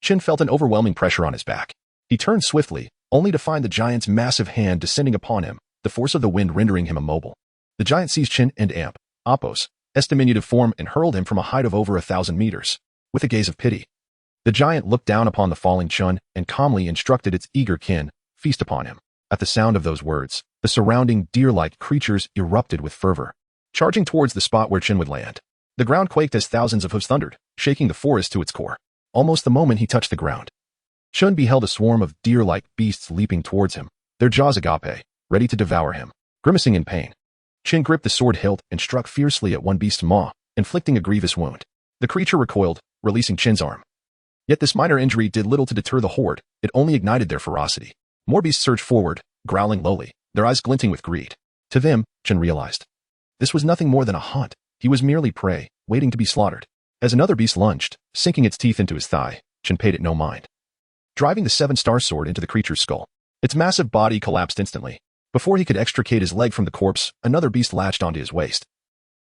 Speaker 2: Chin felt an overwhelming pressure on his back. He turned swiftly, only to find the giant's massive hand descending upon him, the force of the wind rendering him immobile. The giant seized Chin and Appo's diminutive form and hurled him from a height of over 1,000 meters, with a gaze of pity. The giant looked down upon the falling Chun and calmly instructed its eager kin, feast upon him. At the sound of those words, the surrounding deer-like creatures erupted with fervor, charging towards the spot where Chin would land. The ground quaked as thousands of hooves thundered, shaking the forest to its core. Almost the moment he touched the ground, Chun beheld a swarm of deer-like beasts leaping towards him, their jaws agape, ready to devour him. Grimacing in pain, Chin gripped the sword hilt and struck fiercely at one beast's maw, inflicting a grievous wound. The creature recoiled, releasing Chin's arm. Yet this minor injury did little to deter the horde, it only ignited their ferocity. More beasts surged forward, growling lowly, their eyes glinting with greed. To them, Chin realized, this was nothing more than a hunt. He was merely prey, waiting to be slaughtered. As another beast lunged, sinking its teeth into his thigh, Chin paid it no mind, driving the seven-star sword into the creature's skull. Its massive body collapsed instantly. Before he could extricate his leg from the corpse, another beast latched onto his waist,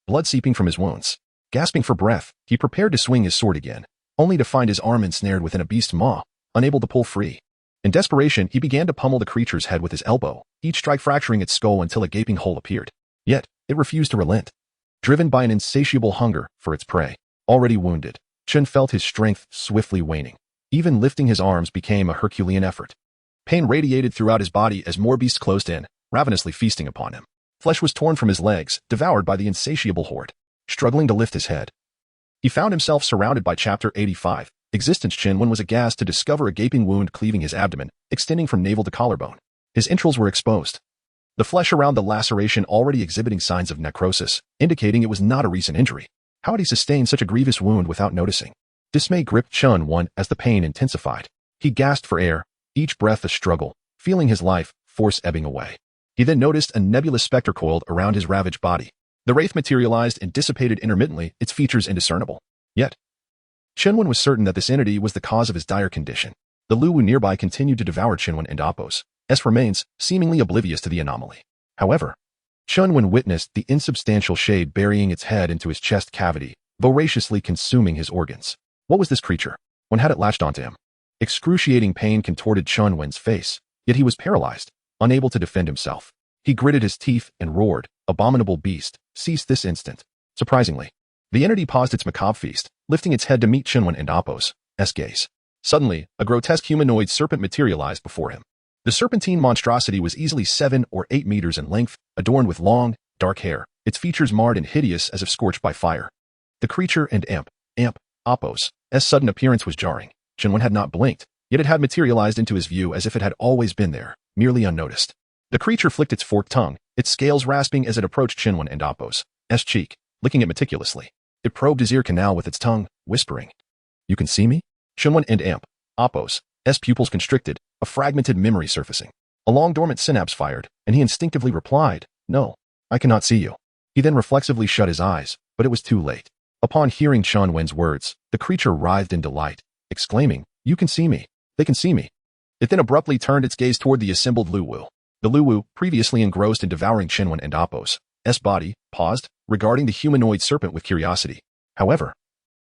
Speaker 2: blood seeping from his wounds. Gasping for breath, he prepared to swing his sword again, only to find his arm ensnared within a beast's maw, unable to pull free. In desperation, he began to pummel the creature's head with his elbow, each strike fracturing its skull until a gaping hole appeared. Yet, it refused to relent. Driven by an insatiable hunger for its prey, already wounded, Chin felt his strength swiftly waning. Even lifting his arms became a Herculean effort. Pain radiated throughout his body as more beasts closed in, ravenously feasting upon him. Flesh was torn from his legs, devoured by the insatiable horde. Struggling to lift his head, he found himself surrounded by Chapter 85. Existence. Chin was aghast to discover a gaping wound cleaving his abdomen, extending from navel to collarbone. His entrails were exposed, the flesh around the laceration already exhibiting signs of necrosis, indicating it was not a recent injury. How had he sustained such a grievous wound without noticing? Dismay gripped Chun as the pain intensified. He gasped for air, each breath a struggle, feeling his life force ebbing away. He then noticed a nebulous specter coiled around his ravaged body. The wraith materialized and dissipated intermittently, its features indiscernible. Yet, Chinwen was certain that this entity was the cause of his dire condition. The Luwu nearby continued to devour Chinwen and Appo's remains, seemingly oblivious to the anomaly. However, Chunwen witnessed the insubstantial shade burying its head into his chest cavity, voraciously consuming his organs. What was this creature? When had it latched onto him? Excruciating pain contorted Chunwen's face, yet he was paralyzed, unable to defend himself. He gritted his teeth and roared, "Abominable beast, cease this instant." Surprisingly, the entity paused its macabre feast, lifting its head to meet Chinwen and Appo's gaze. Suddenly, a grotesque humanoid serpent materialized before him. The serpentine monstrosity was easily 7 or 8 meters in length, adorned with long, dark hair, its features marred and hideous as if scorched by fire. The creature and Appo's sudden appearance was jarring. Chinwen had not blinked, yet it had materialized into his view as if it had always been there, merely unnoticed. The creature flicked its forked tongue, its scales rasping as it approached Chinwen and Appo's cheek, licking it meticulously. It probed his ear canal with its tongue, whispering, "You can see me?" Chinwen and Appo's pupils constricted, a fragmented memory surfacing. A long dormant synapse fired, and he instinctively replied, "No, I cannot see you." He then reflexively shut his eyes, but it was too late. Upon hearing Chunwen's words, the creature writhed in delight, exclaiming, "You can see me. They can see me." It then abruptly turned its gaze toward the assembled Luwu. The Luwu, previously engrossed in devouring Chinwen and Appo's body, paused, regarding the humanoid serpent with curiosity. However,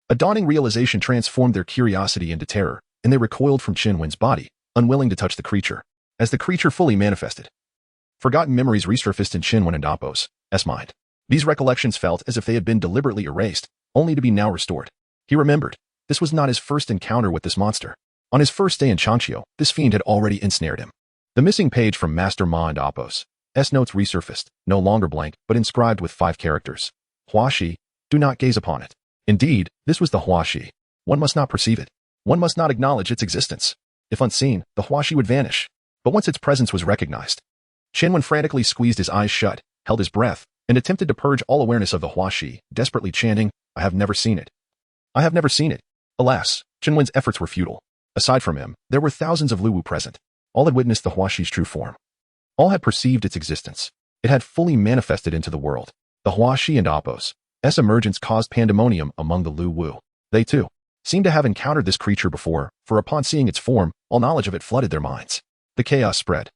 Speaker 2: A dawning realization transformed their curiosity into terror, and they recoiled from Qinwen's body, unwilling to touch the creature. As the creature fully manifested, forgotten memories resurfaced in Qinwen and Appo's mind. These recollections felt as if they had been deliberately erased, only to be now restored. He remembered. This was not his first encounter with this monster. On his first day in Changqiu, this fiend had already ensnared him. The missing page from Master Ma and Appo's notes resurfaced, no longer blank, but inscribed with 5 characters. Huaxi, do not gaze upon it. Indeed, this was the Huaxi. One must not perceive it. One must not acknowledge its existence. If unseen, the Huaxi would vanish. But once its presence was recognized, Qinwen frantically squeezed his eyes shut, held his breath, and attempted to purge all awareness of the Huaxi, desperately chanting, I have never seen it. I have never seen it. Alas, Qinwen's efforts were futile. Aside from him, there were thousands of Luwu present. All had witnessed the Huaxi's true form. All had perceived its existence. It had fully manifested into the world. The Huaxi and Appo's emergence caused pandemonium among the Luwu. They, too, seemed to have encountered this creature before, for upon seeing its form, all knowledge of it flooded their minds. The chaos spread.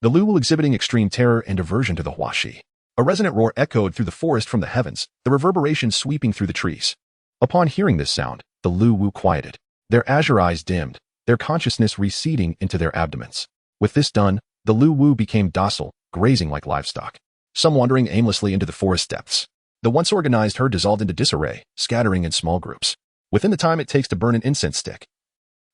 Speaker 2: The Luwu exhibiting extreme terror and aversion to the Huaxi. A resonant roar echoed through the forest from the heavens, the reverberation sweeping through the trees. Upon hearing this sound, the Luwu quieted. Their azure eyes dimmed, their consciousness receding into their abdomens. With this done, the Luwu became docile, grazing like livestock. Some wandering aimlessly into the forest depths. The once organized herd dissolved into disarray, scattering in small groups. Within the time it takes to burn an incense stick.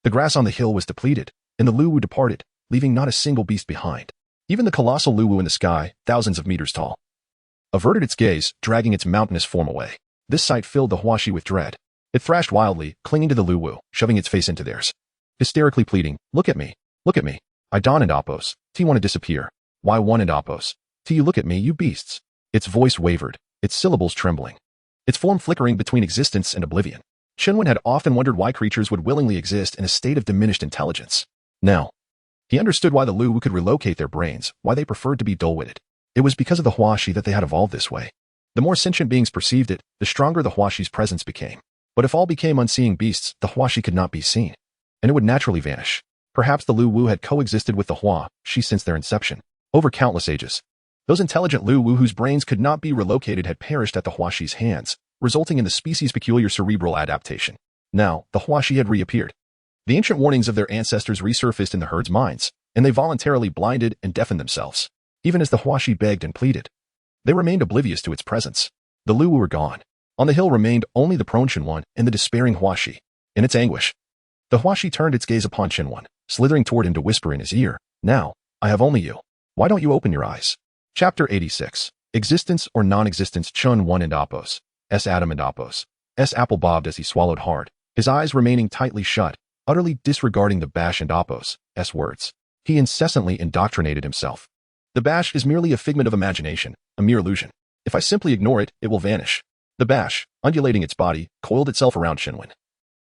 Speaker 2: The grass on the hill was depleted, and the Luwu departed, leaving not a single beast behind. Even the colossal Luwu in the sky, thousands of meters tall, averted its gaze, dragging its mountainous form away. This sight filled the Huaxi with dread. It thrashed wildly, clinging to the Luwu, shoving its face into theirs. Hysterically pleading, look at me, look at me. I Don and Appo's. T want to disappear. Why one and Appo's? T you look at me, you beasts. Its voice wavered, its syllables trembling. Its form flickering between existence and oblivion. Qinwen had often wondered why creatures would willingly exist in a state of diminished intelligence. Now, he understood why the Luwu could relocate their brains, why they preferred to be dull-witted. It was because of the Huaxi that they had evolved this way. The more sentient beings perceived it, the stronger the Huaxi's presence became. But if all became unseeing beasts, the Huaxi could not be seen, and it would naturally vanish. Perhaps the Luwu had coexisted with the Huaxi since their inception, over countless ages. Those intelligent Luwu whose brains could not be relocated had perished at the Huaxi's hands, resulting in the species' peculiar cerebral adaptation. Now, the Huaxi had reappeared. The ancient warnings of their ancestors resurfaced in the herd's minds, and they voluntarily blinded and deafened themselves, even as the Huaxi begged and pleaded. They remained oblivious to its presence. The Luwu were gone. On the hill remained only the prone Qinwen and the despairing Huaxi. In its anguish, the Huaxi turned its gaze upon Qinwen, slithering toward him to whisper in his ear, Now, I have only you. Why don't you open your eyes? Chapter 86. Existence or non-existence. Qinwen and Appo's Adam and Appo's apple bobbed as he swallowed hard, his eyes remaining tightly shut, utterly disregarding the Bash and Appo's words. He incessantly indoctrinated himself. The Bash is merely a figment of imagination, a mere illusion. If I simply ignore it, it will vanish. The Bash, undulating its body, coiled itself around Qinwen,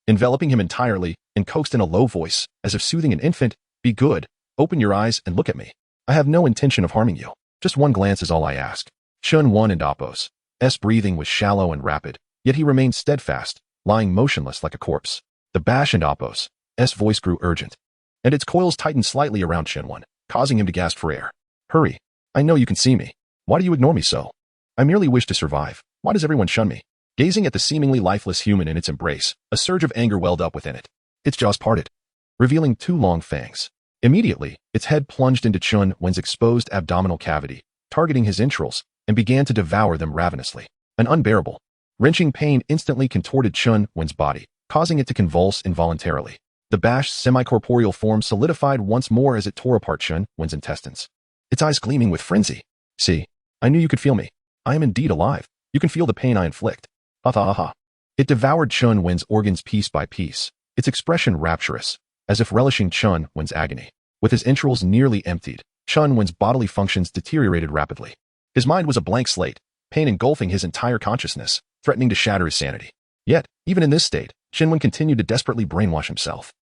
Speaker 2: enveloping him entirely, and coaxed in a low voice, as if soothing an infant, Be good, open your eyes and look at me. I have no intention of harming you. Just one glance is all I ask. Qinwen and Appo's breathing was shallow and rapid, yet he remained steadfast, lying motionless like a corpse. The Bash and Appo's voice grew urgent, and its coils tightened slightly around Qinwen, causing him to gasp for air. Hurry. I know you can see me. Why do you ignore me so? I merely wish to survive. Why does everyone shun me? Gazing at the seemingly lifeless human in its embrace, a surge of anger welled up within it. Its jaws parted, revealing 2 long fangs. Immediately, its head plunged into Qinwen's exposed abdominal cavity, targeting his entrails, and began to devour them ravenously. An unbearable, wrenching pain instantly contorted Qinwen's body, causing it to convulse involuntarily. The Bash's semi-corporeal form solidified once more as it tore apart Qinwen's intestines, its eyes gleaming with frenzy. See, I knew you could feel me. I am indeed alive. You can feel the pain I inflict. Ha. It devoured Qinwen's organs piece by piece, its expression rapturous, as if relishing Qinwen's agony. With his entrails nearly emptied, Qinwen's bodily functions deteriorated rapidly. His mind was a blank slate, pain engulfing his entire consciousness, threatening to shatter his sanity. Yet, even in this state, Qinwen continued to desperately brainwash himself.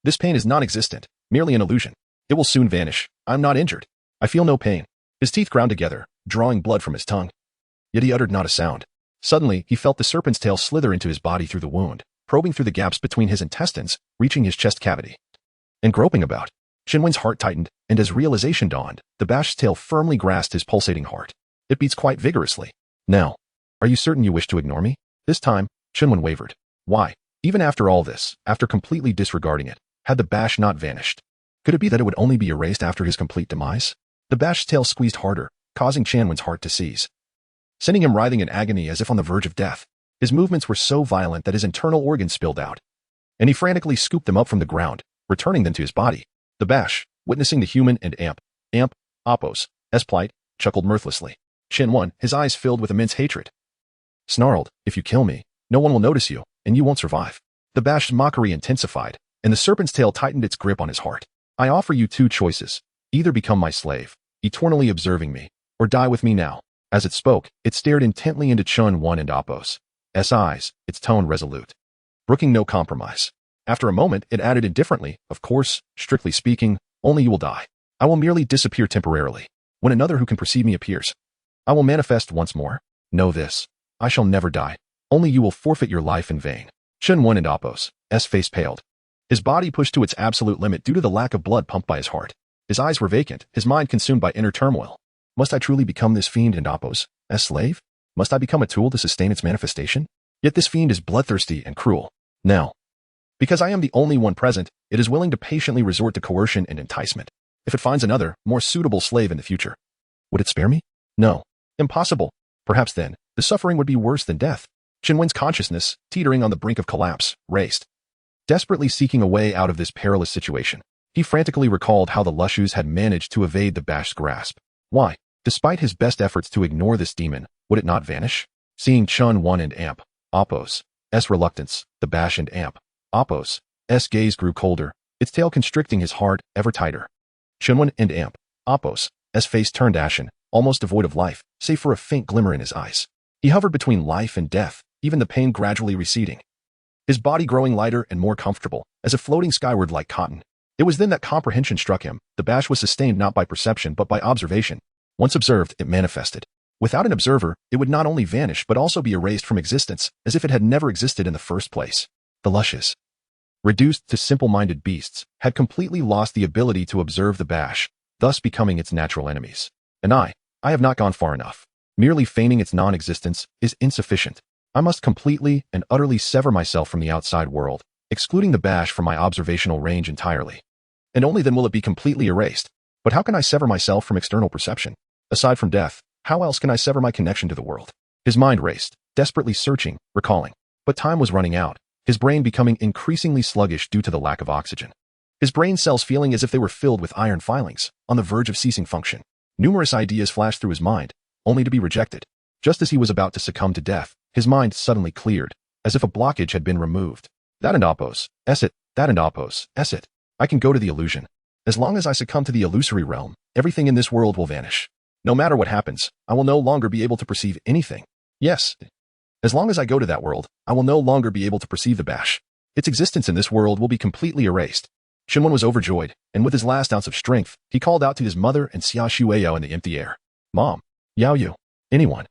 Speaker 2: This pain is non-existent, merely an illusion. It will soon vanish. I'm not injured. I feel no pain. His teeth ground together, drawing blood from his tongue. Yet he uttered not a sound. Suddenly, he felt the serpent's tail slither into his body through the wound, probing through the gaps between his intestines, reaching his chest cavity, and groping about. Qinwen's heart tightened, and as realization dawned, the Bash's tail firmly grasped his pulsating heart. It beats quite vigorously. Now, are you certain you wish to ignore me? This time, Qinwen wavered. Why? Even after all this, after completely disregarding it, had the bash not vanished? Could it be that it would only be erased after his complete demise? The bash's tail squeezed harder, causing Chanwen's heart to seize, sending him writhing in agony as if on the verge of death. His movements were so violent that his internal organs spilled out, and he frantically scooped them up from the ground, returning them to his body. The bash, witnessing the human and Apos' plight, chuckled mirthlessly. Shinwen, his eyes filled with immense hatred, snarled, "If you kill me, no one will notice you, and you won't survive." The bash's mockery intensified, and the serpent's tail tightened its grip on his heart. "I offer you two choices. Either become my slave, eternally observing me, or die with me now." As it spoke, it stared intently into Chun-Wan and Apos' eyes, its tone resolute, brooking no compromise. After a moment, it added indifferently, "Of course, strictly speaking, only you will die. I will merely disappear temporarily. When another who can perceive me appears, I will manifest once more. Know this, I shall never die. Only you will forfeit your life in vain." Chun-Wan and Apos' face paled. His body pushed to its absolute limit due to the lack of blood pumped by his heart. His eyes were vacant, his mind consumed by inner turmoil. Must I truly become this fiend and Apos' slave? Must I become a tool to sustain its manifestation? Yet this fiend is bloodthirsty and cruel. Now, because I am the only one present, it is willing to patiently resort to coercion and enticement. If it finds another, more suitable slave in the future, would it spare me? No. Impossible. Perhaps then, the suffering would be worse than death. Shinwen's consciousness, teetering on the brink of collapse, raced, desperately seeking a way out of this perilous situation. He frantically recalled how the Lushus had managed to evade the bash's grasp. Why, despite his best efforts to ignore this demon, would it not vanish? Seeing Chun-Wan and Apos' reluctance, the bash and Apos' gaze grew colder, its tail constricting his heart ever tighter. Chun-Wan and Apos' face turned ashen, almost devoid of life, save for a faint glimmer in his eyes. He hovered between life and death, even the pain gradually receding, his body growing lighter and more comfortable, as if floating skyward like cotton. It was then that comprehension struck him. The bash was sustained not by perception but by observation. Once observed, it manifested. Without an observer, it would not only vanish but also be erased from existence, as if it had never existed in the first place. The Lushus, reduced to simple-minded beasts, had completely lost the ability to observe the bash, thus becoming its natural enemies. And I have not gone far enough. Merely feigning its non-existence is insufficient. I must completely and utterly sever myself from the outside world, excluding the bash from my observational range entirely. And only then will it be completely erased. But how can I sever myself from external perception? Aside from death, how else can I sever my connection to the world? His mind raced, desperately searching, recalling. But time was running out, his brain becoming increasingly sluggish due to the lack of oxygen. His brain cells feeling as if they were filled with iron filings, on the verge of ceasing function. Numerous ideas flashed through his mind, only to be rejected. Just as he was about to succumb to death, his mind suddenly cleared, as if a blockage had been removed. That and Apos' it. I can go to the illusion. As long as I succumb to the illusory realm, everything in this world will vanish. No matter what happens, I will no longer be able to perceive anything. Yes. As long as I go to that world, I will no longer be able to perceive the bash. Its existence in this world will be completely erased. Shinwen was overjoyed, and with his last ounce of strength, he called out to his mother and Xia Shueyo in the empty air. "Mom, Yao Yu, anyone.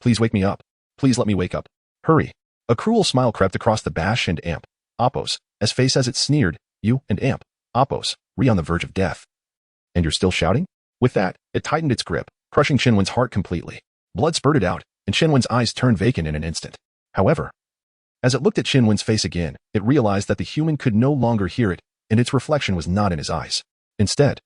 Speaker 2: Please wake me up. Please let me wake up. Hurry." A cruel smile crept across the bash and Apos' face as it sneered. "You and Apos, on the verge of death. And you're still shouting?" With that, it tightened its grip, crushing Shinwen's heart completely. Blood spurted out, and Shinwen's eyes turned vacant in an instant. However, as it looked at Shinwen's face again, it realized that the human could no longer hear it, and its reflection was not in his eyes. Instead,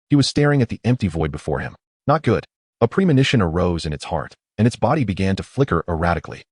Speaker 2: he was staring at the empty void before him. Not good. A premonition arose in its heart, and its body began to flicker erratically.